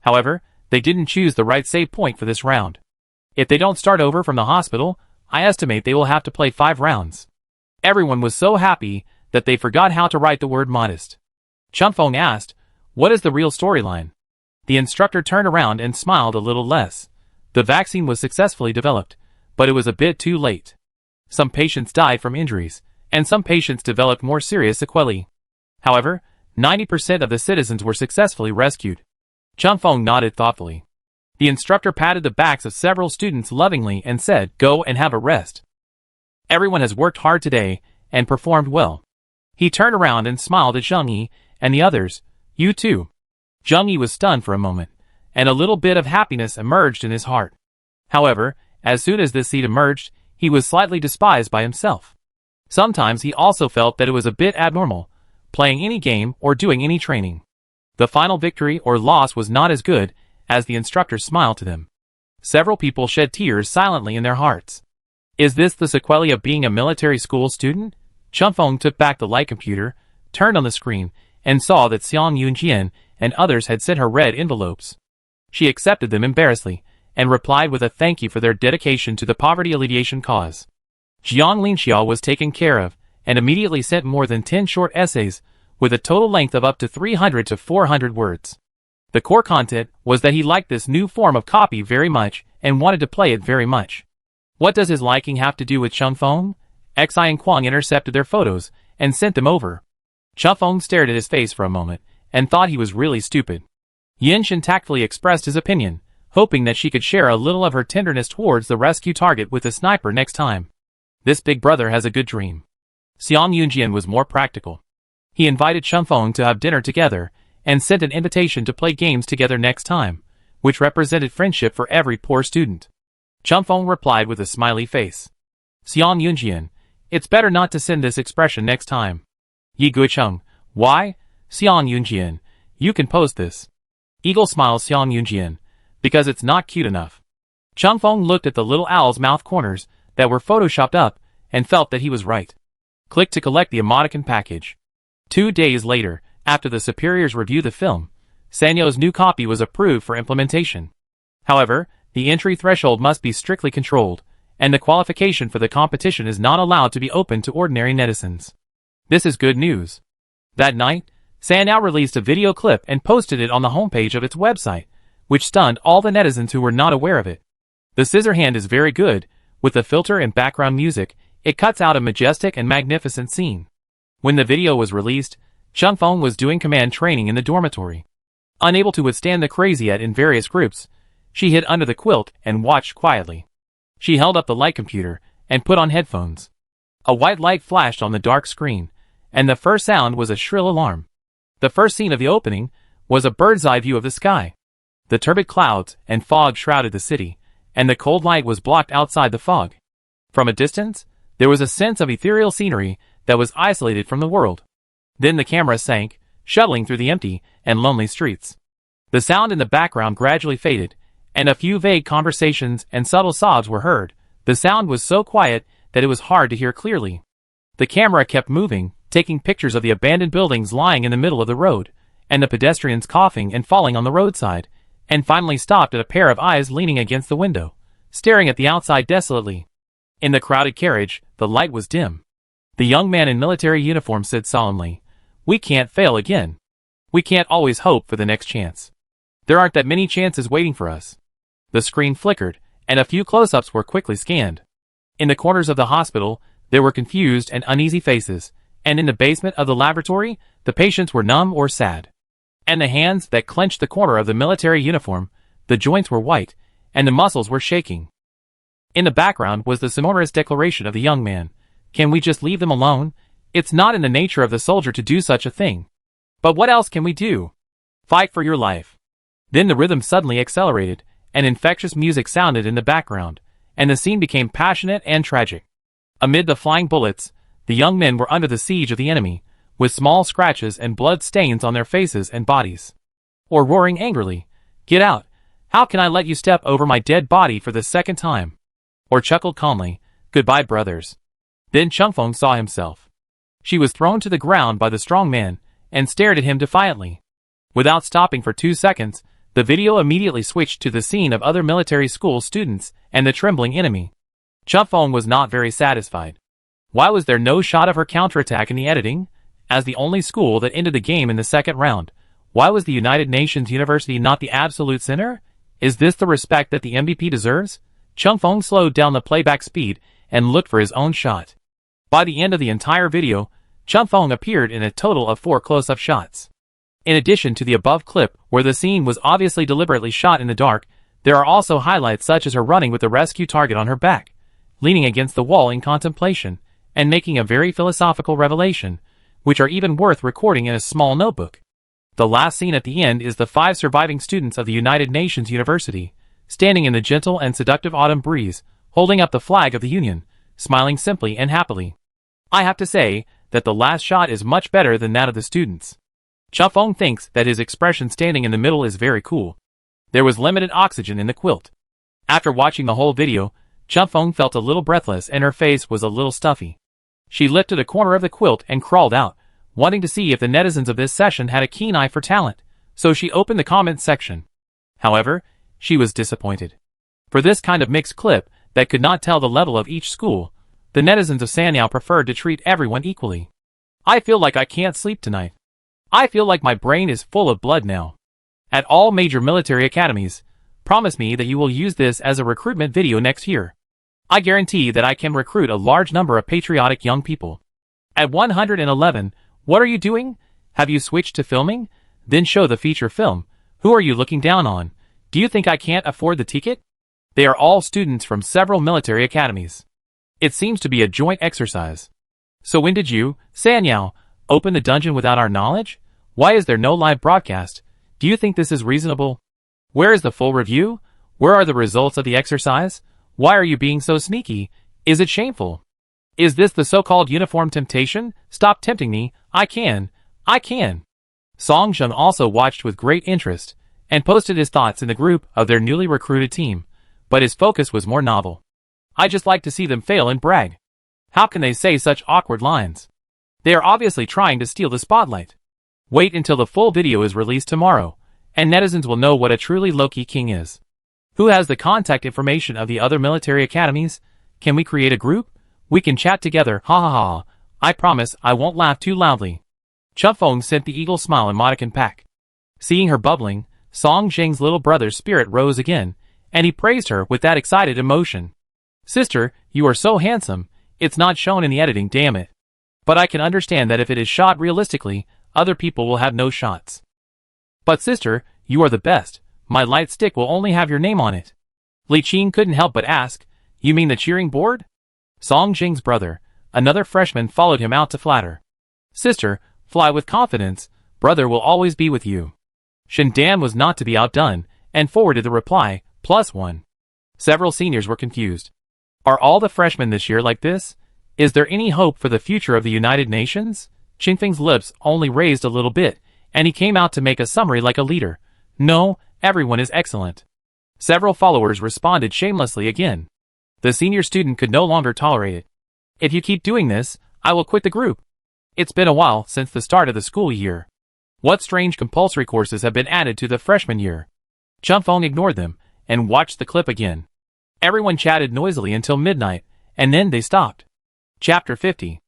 However, they didn't choose the right save point for this round. If they don't start over from the hospital, I estimate they will have to play 5 rounds. Everyone was so happy that they forgot how to write the word modest. Chunfeng asked, "What is the real storyline?" The instructor turned around and smiled a little less. The vaccine was successfully developed, but it was a bit too late. Some patients died from injuries, and some patients developed more serious sequelae. However, 90% of the citizens were successfully rescued. Chunfeng nodded thoughtfully. The instructor patted the backs of several students lovingly and said, "Go and have a rest. Everyone has worked hard today and performed well." He turned around and smiled at Zheng Yi and the others. "You too." Zheng Yi was stunned for a moment, and a little bit of happiness emerged in his heart. However, as soon as this seed emerged, he was slightly despised by himself. Sometimes he also felt that it was a bit abnormal, playing any game or doing any training. The final victory or loss was not as good as the instructor smiled to them. Several people shed tears silently in their hearts. Is this the sequelae of being a military school student? Chunfeng took back the light computer, turned on the screen, and saw that Xiang Yunjian and others had sent her red envelopes. She accepted them embarrassedly, and replied with a thank you for their dedication to the poverty alleviation cause. Jiang Linxiao was taken care of, and immediately sent more than 10 short essays, with a total length of up to 300 to 400 words. The core content was that he liked this new form of copy very much, and wanted to play it very much. What does his liking have to do with Chunfeng? Xi and Kuang intercepted their photos, and sent them over. Chunfeng stared at his face for a moment, and thought he was really stupid. Yinshan tactfully expressed his opinion, hoping that she could share a little of her tenderness towards the rescue target with the sniper next time. This big brother has a good dream. Xiang Yunjian was more practical. He invited Chunfeng to have dinner together, and sent an invitation to play games together next time, which represented friendship for every poor student. Chunfeng replied with a smiley face. Xiang Yunjian, it's better not to send this expression next time. Yi Guicheng, why? Xiang Yunjian, you can post this. Eagle smiles Xiang Yunjian, because it's not cute enough. Chunfeng looked at the little owl's mouth corners that were photoshopped up, and felt that he was right. Click to collect the emoticon package. 2 days later, after the superiors reviewed the film, Sanyo's new copy was approved for implementation. However, the entry threshold must be strictly controlled, and the qualification for the competition is not allowed to be open to ordinary netizens. This is good news. That night, Sanyo released a video clip and posted it on the homepage of its website, which stunned all the netizens who were not aware of it. The scissor hand is very good. With the filter and background music, it cuts out a majestic and magnificent scene. When the video was released, Chunfeng was doing command training in the dormitory. Unable to withstand the craziette in various groups, she hid under the quilt and watched quietly. She held up the light computer and put on headphones. A white light flashed on the dark screen, and the first sound was a shrill alarm. The first scene of the opening was a bird's-eye view of the sky. The turbid clouds and fog shrouded the city, and the cold light was blocked outside the fog. From a distance, there was a sense of ethereal scenery that was isolated from the world. Then the camera sank, shuttling through the empty and lonely streets. The sound in the background gradually faded, and a few vague conversations and subtle sobs were heard. The sound was so quiet that it was hard to hear clearly. The camera kept moving, taking pictures of the abandoned buildings lying in the middle of the road, and the pedestrians coughing and falling on the roadside, and finally stopped at a pair of eyes leaning against the window, staring at the outside desolately. In the crowded carriage, the light was dim. The young man in military uniform said solemnly, "We can't fail again. We can't always hope for the next chance. There aren't that many chances waiting for us." The screen flickered, and a few close-ups were quickly scanned. In the corners of the hospital, there were confused and uneasy faces, and in the basement of the laboratory, the patients were numb or sad. And the hands that clenched the corner of the military uniform, the joints were white, and the muscles were shaking. In the background was the sonorous declaration of the young man, "Can we just leave them alone? It's not in the nature of the soldier to do such a thing. But what else can we do? Fight for your life." Then the rhythm suddenly accelerated, and infectious music sounded in the background, and the scene became passionate and tragic. Amid the flying bullets, the young men were under the siege of the enemy, with small scratches and blood stains on their faces and bodies. Or roaring angrily, "Get out! How can I let you step over my dead body for the second time?" Or chuckled calmly, "Goodbye, brothers." Then Chunfeng saw himself. She was thrown to the ground by the strong man, and stared at him defiantly. Without stopping for 2 seconds, the video immediately switched to the scene of other military school students and the trembling enemy. Chunfeng was not very satisfied. Why was there no shot of her counterattack in the editing? As the only school that ended the game in the second round, why was the United Nations University not the absolute center? Is this the respect that the MVP deserves? Chunfeng slowed down the playback speed and looked for his own shot. By the end of the entire video, Chunfeng appeared in a total of 4 close-up shots. In addition to the above clip where the scene was obviously deliberately shot in the dark, there are also highlights such as her running with the rescue target on her back, leaning against the wall in contemplation, and making a very philosophical revelation, which are even worth recording in a small notebook. The last scene at the end is the 5 surviving students of the United Nations University, standing in the gentle and seductive autumn breeze, holding up the flag of the Union, smiling simply and happily. I have to say that the last shot is much better than that of the students. Chunfeng thinks that his expression standing in the middle is very cool. There was limited oxygen in the quilt. After watching the whole video, Chunfeng felt a little breathless and her face was a little stuffy. She lifted a corner of the quilt and crawled out, wanting to see if the netizens of this session had a keen eye for talent, so she opened the comments section. However, she was disappointed. For this kind of mixed clip that could not tell the level of each school, the netizens of Sanyao preferred to treat everyone equally. I feel like I can't sleep tonight. I feel like my brain is full of blood now. At all major military academies, promise me that you will use this as a recruitment video next year. I guarantee that I can recruit a large number of patriotic young people. At 111, what are you doing? Have you switched to filming? Then show the feature film. Who are you looking down on? Do you think I can't afford the ticket? They are all students from several military academies. It seems to be a joint exercise. So when did you, Sanyao, open the dungeon without our knowledge? Why is there no live broadcast? Do you think this is reasonable? Where is the full review? Where are the results of the exercise? Why are you being so sneaky? Is it shameful? Is this the so-called uniform temptation? Stop tempting me. I can. Song Zheng also watched with great interest, and posted his thoughts in the group of their newly recruited team, but his focus was more novel. I just like to see them fail and brag. How can they say such awkward lines? They are obviously trying to steal the spotlight. Wait until the full video is released tomorrow, and netizens will know what a truly low-key king is. Who has the contact information of the other military academies? Can we create a group? We can chat together, ha ha ha. I promise I won't laugh too loudly. Chunfeng sent the eagle smile emoticon pack. Seeing her bubbling, Song Zheng's little brother's spirit rose again, and he praised her with that excited emotion. Sister, you are so handsome, it's not shown in the editing, damn it. But I can understand that if it is shot realistically, other people will have no shots. But sister, you are the best, my light stick will only have your name on it. Li Qing couldn't help but ask, you mean the cheering board? Song Jing's brother, another freshman, followed him out to flatter. Sister, fly with confidence, brother will always be with you. Shen Dan was not to be outdone, and forwarded the reply, +1. Several seniors were confused. Are all the freshmen this year like this? Is there any hope for the future of the United Nations? Qingfeng's lips only raised a little bit, and he came out to make a summary like a leader. No, everyone is excellent. Several followers responded shamelessly again. The senior student could no longer tolerate it. If you keep doing this, I will quit the group. It's been a while since the start of the school year. What strange compulsory courses have been added to the freshman year? Chunfeng ignored them, and watched the clip again. Everyone chatted noisily until midnight, and then they stopped. Chapter 50.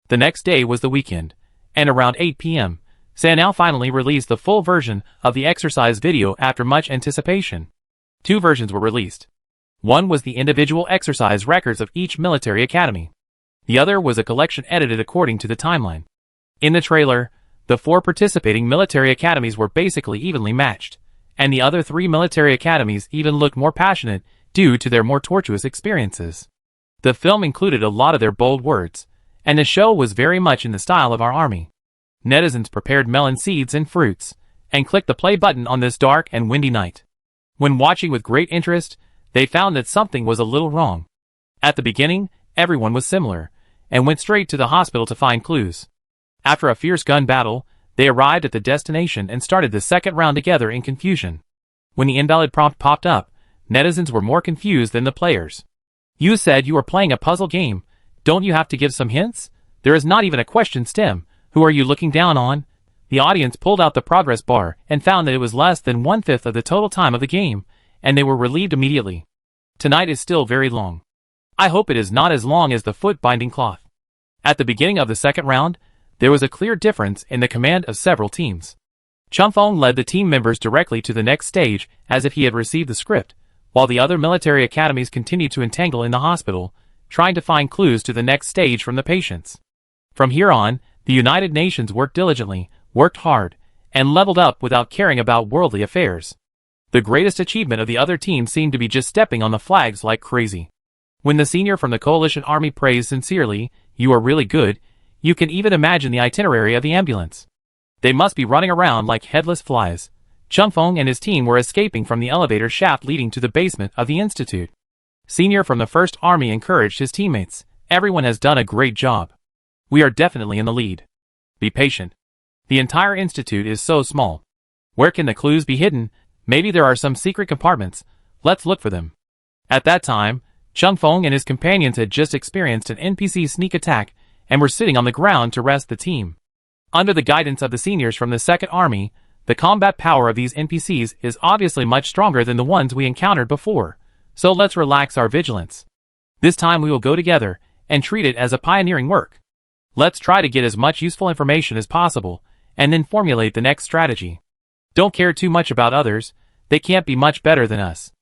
The next day was the weekend, and around 8 p.m., Sanao finally released the full version of the exercise video after much anticipation. 2 versions were released. One was the individual exercise records of each military academy. The other was a collection edited according to the timeline. In the trailer, the 4 participating military academies were basically evenly matched, and the other 3 military academies even looked more passionate due to their more tortuous experiences. The film included a lot of their bold words, and the show was very much in the style of our army. Netizens prepared melon seeds and fruits, and clicked the play button on this dark and windy night. When watching with great interest, they found that something was a little wrong. At the beginning, everyone was similar, and went straight to the hospital to find clues. After a fierce gun battle, they arrived at the destination and started the second round together in confusion. When the invalid prompt popped up, netizens were more confused than the players. You said you were playing a puzzle game. Don't you have to give some hints? There is not even a question stem. Who are you looking down on? The audience pulled out the progress bar and found that it was less than 1/5 of the total time of the game, and they were relieved immediately. Tonight is still very long. I hope it is not as long as the foot binding cloth. At the beginning of the second round, there was a clear difference in the command of several teams. Chunfeng led the team members directly to the next stage as if he had received the script, while the other military academies continued to entangle in the hospital, trying to find clues to the next stage from the patients. From here on, the United Nations worked diligently, worked hard, and leveled up without caring about worldly affairs. The greatest achievement of the other team seemed to be just stepping on the flags like crazy. When the senior from the coalition army praised sincerely, "You are really good," you can even imagine the itinerary of the ambulance. They must be running around like headless flies. Chunfeng and his team were escaping from the elevator shaft leading to the basement of the institute. Senior from the First Army encouraged his teammates. "Everyone has done a great job. We are definitely in the lead. Be patient. The entire institute is so small. Where can the clues be hidden? Maybe there are some secret compartments. Let's look for them." At that time, Chunfeng and his companions had just experienced an NPC sneak attack and were sitting on the ground to rest the team. Under the guidance of the seniors from the Second Army, the combat power of these NPCs is obviously much stronger than the ones we encountered before, so let's relax our vigilance. This time we will go together and treat it as a pioneering work. Let's try to get as much useful information as possible and then formulate the next strategy. Don't care too much about others, they can't be much better than us.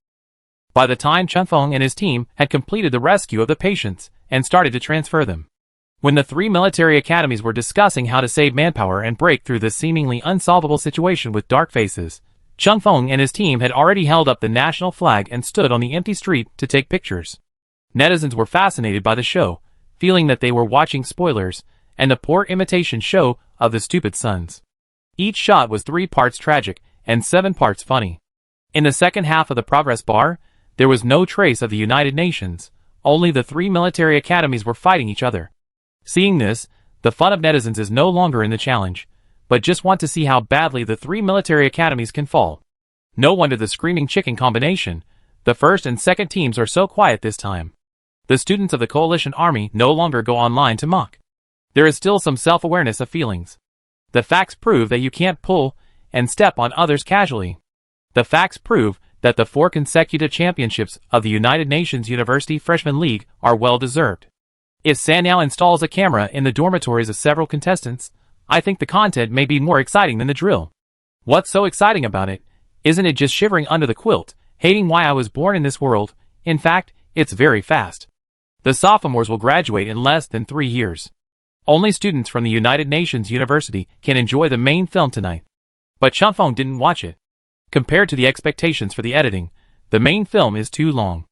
By the time Chunfeng and his team had completed the rescue of the patients and started to transfer them, when the three military academies were discussing how to save manpower and break through this seemingly unsolvable situation with dark faces, Chunfeng and his team had already held up the national flag and stood on the empty street to take pictures. Netizens were fascinated by the show, feeling that they were watching spoilers and the poor imitation show of the stupid sons. Each shot was 3 parts tragic and 7 parts funny. In the second half of the progress bar, there was no trace of the United Nations, only the 3 military academies were fighting each other. Seeing this, the fun of netizens is no longer in the challenge, but just want to see how badly the 3 military academies can fall. No wonder the screaming chicken combination. The first and second teams are so quiet this time. The students of the coalition army no longer go online to mock. There is still some self-awareness of feelings. The facts prove that you can't pull and step on others casually. The facts prove that the 4 consecutive championships of the United Nations University Freshman League are well-deserved. If Sanyao installs a camera in the dormitories of several contestants, I think the content may be more exciting than the drill. What's so exciting about it? Isn't it just shivering under the quilt, hating why I was born in this world? In fact, it's very fast. The sophomores will graduate in less than 3 years. Only students from the United Nations University can enjoy the main film tonight. But Chunfeng didn't watch it. Compared to the expectations for the editing, the main film is too long.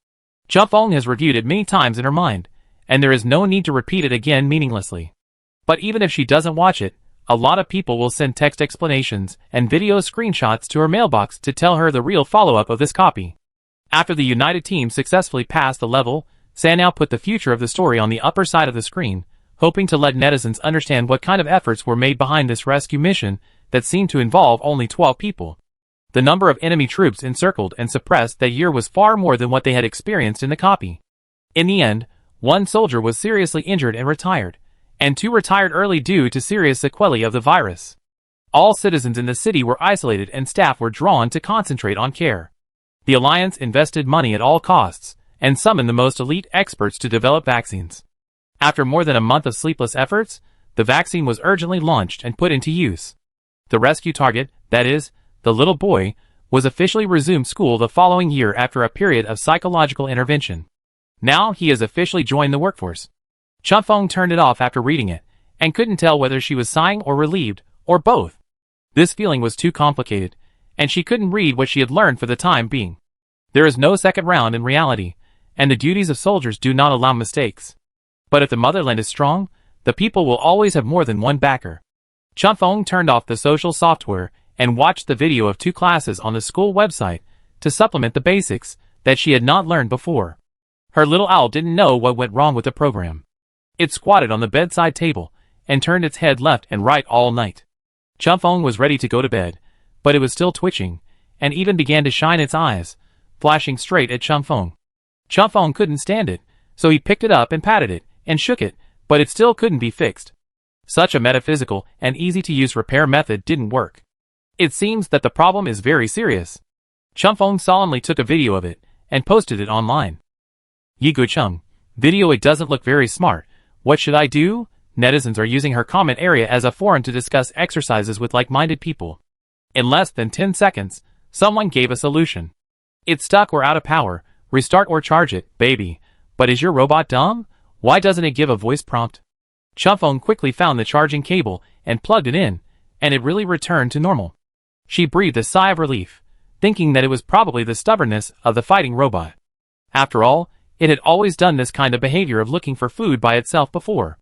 Chunfeng has reviewed it many times in her mind, and there is no need to repeat it again meaninglessly. But even if she doesn't watch it, a lot of people will send text explanations and video screenshots to her mailbox to tell her the real follow-up of this copy. After the United team successfully passed the level, Sanyao put the future of the story on the upper side of the screen, hoping to let netizens understand what kind of efforts were made behind this rescue mission that seemed to involve only 12 people. The number of enemy troops encircled and suppressed that year was far more than what they had experienced in the copy. In the end, 1 soldier was seriously injured and retired, and 2 retired early due to serious sequelae of the virus. All citizens in the city were isolated and staff were drawn to concentrate on care. The Alliance invested money at all costs, and summoned the most elite experts to develop vaccines. After more than a month of sleepless efforts, the vaccine was urgently launched and put into use. The rescue target, that is, the little boy, was officially resumed school the following year after a period of psychological intervention. Now he has officially joined the workforce. Chunfeng turned it off after reading it, and couldn't tell whether she was sighing or relieved, or both. This feeling was too complicated, and she couldn't read what she had learned for the time being. There is no second round in reality, and the duties of soldiers do not allow mistakes. But if the motherland is strong, the people will always have more than one backer. Chunfeng turned off the social software and watched the video of 2 classes on the school website to supplement the basics that she had not learned before. Her little owl didn't know what went wrong with the program. It squatted on the bedside table and turned its head left and right all night. Chunfeng was ready to go to bed, but it was still twitching, and even began to shine its eyes, flashing straight at Chunfeng. Chunfeng couldn't stand it, so he picked it up and patted it, and shook it, but it still couldn't be fixed. Such a metaphysical and easy-to-use repair method didn't work. It seems that the problem is very serious. Chunfeng solemnly took a video of it, and posted it online. Yigu Chung, video, it doesn't look very smart. What should I do? Netizens are using her comment area as a forum to discuss exercises with like-minded people. In less than 10 seconds, someone gave a solution. It's stuck or out of power. Restart or charge it, baby. But is your robot dumb? Why doesn't it give a voice prompt? Chunfeng quickly found the charging cable and plugged it in, and it really returned to normal. She breathed a sigh of relief, thinking that it was probably the stubbornness of the fighting robot. After all, it had always done this kind of behavior of looking for food by itself before.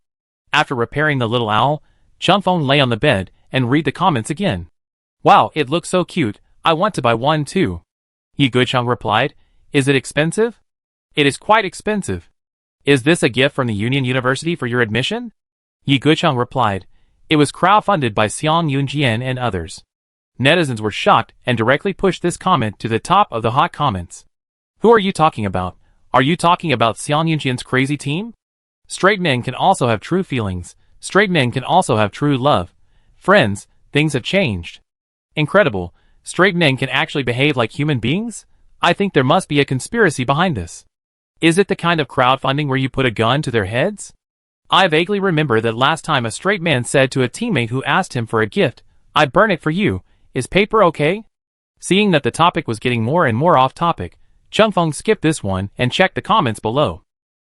After repairing the little owl, Chunfeng lay on the bed and read the comments again. Wow, it looks so cute, I want to buy one too. Yi Guicheng replied, is it expensive? It is quite expensive. Is this a gift from the Union University for your admission? Yi Guicheng replied, it was crowdfunded by Xiang Yunjian and others. Netizens were shocked and directly pushed this comment to the top of the hot comments. Who are you talking about? Are you talking about Xiang Yunjian's crazy team? Straight men can also have true feelings. Straight men can also have true love. Friends, things have changed. Incredible. Straight men can actually behave like human beings? I think there must be a conspiracy behind this. Is it the kind of crowdfunding where you put a gun to their heads? I vaguely remember that last time a straight man said to a teammate who asked him for a gift, I'd burn it for you. Is paper okay? Seeing that the topic was getting more and more off topic, Chunfeng skipped this one and checked the comments below.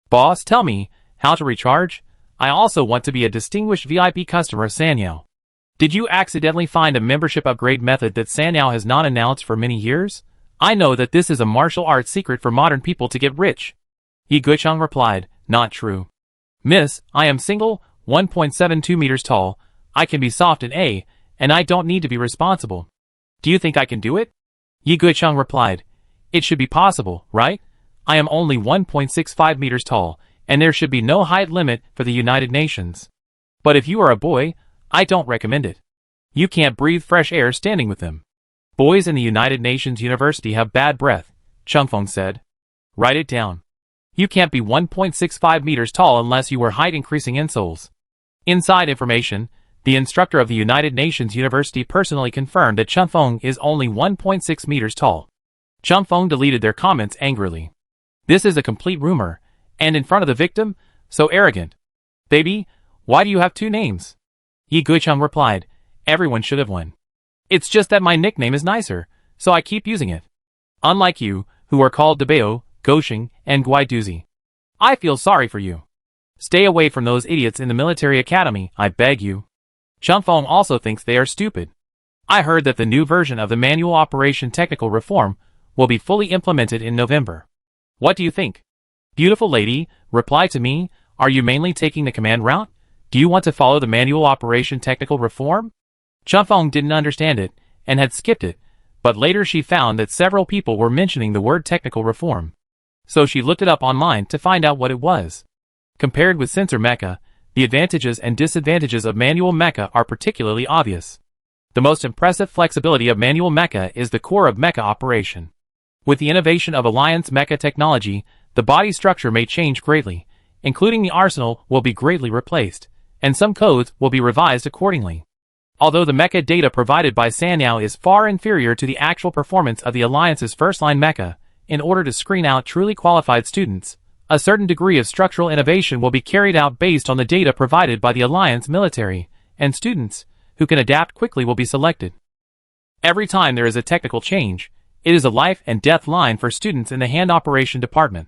Boss, tell me, how to recharge? I also want to be a distinguished VIP customer of Sanyao. Did you accidentally find a membership upgrade method that Sanyao has not announced for many years? I know that this is a martial arts secret for modern people to get rich. Yi Guicheng replied, not true. Miss, I am single, 1.72 meters tall, I can be soft and and I don't need to be responsible. Do you think I can do it? Yi Guicheng replied, it should be possible, right? I am only 1.65 meters tall, and there should be no height limit for the United Nations. But if you are a boy, I don't recommend it. You can't breathe fresh air standing with them. Boys in the United Nations University have bad breath, Chunfeng said. Write it down. You can't be 1.65 meters tall unless you wear height-increasing insoles. Inside information, the instructor of the United Nations University personally confirmed that Chunfeng is only 1.6 meters tall. Chunfeng deleted their comments angrily. This is a complete rumor, and in front of the victim, so arrogant. Baby, why do you have two names? Yi Guicheng replied, everyone should have one. It's just that my nickname is nicer, so I keep using it. Unlike you, who are called Debao, Gosheng, and Guaiduzi. I feel sorry for you. Stay away from those idiots in the military academy, I beg you. Chunfeng also thinks they are stupid. I heard that the new version of the manual operation technical reform will be fully implemented in November. What do you think? Beautiful lady, reply to me, are you mainly taking the command route? Do you want to follow the manual operation technical reform? Chunfeng didn't understand it, and had skipped it, but later she found that several people were mentioning the word technical reform. So she looked it up online to find out what it was. Compared with sensor mecha, the advantages and disadvantages of manual mecha are particularly obvious. The most impressive flexibility of manual mecha is the core of mecha operation. With the innovation of Alliance mecha technology, the body structure may change greatly, including the arsenal will be greatly replaced, and some codes will be revised accordingly. Although the mecha data provided by Sanyao is far inferior to the actual performance of the Alliance's first-line mecha, in order to screen out truly qualified students, a certain degree of structural innovation will be carried out based on the data provided by the Alliance military, and students, who can adapt quickly will be selected. Every time there is a technical change, it is a life and death line for students in the hand operation department.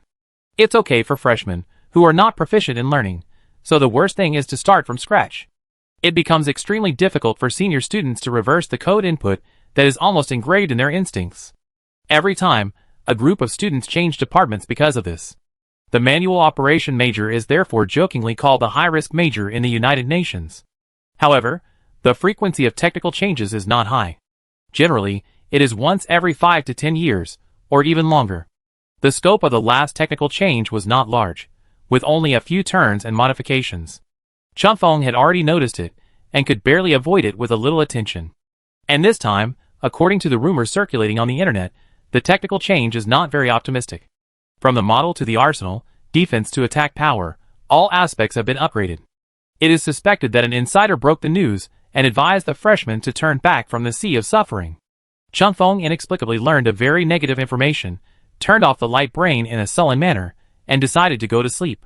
It's okay for freshmen, who are not proficient in learning, so the worst thing is to start from scratch. It becomes extremely difficult for senior students to reverse the code input that is almost engraved in their instincts. Every time, a group of students change departments because of this. The manual operation major is therefore jokingly called the high-risk major in the United Nations. However, the frequency of technical changes is not high. Generally, it is once every 5 to 10 years, or even longer. The scope of the last technical change was not large, with only a few turns and modifications. Chunfeng had already noticed it, and could barely avoid it with a little attention. And this time, according to the rumors circulating on the internet, the technical change is not very optimistic. From the model to the arsenal, defense to attack power, all aspects have been upgraded. It is suspected that an insider broke the news and advised the freshmen to turn back from the sea of suffering. Chunfeng inexplicably learned of very negative information, turned off the light brain in a sullen manner, and decided to go to sleep.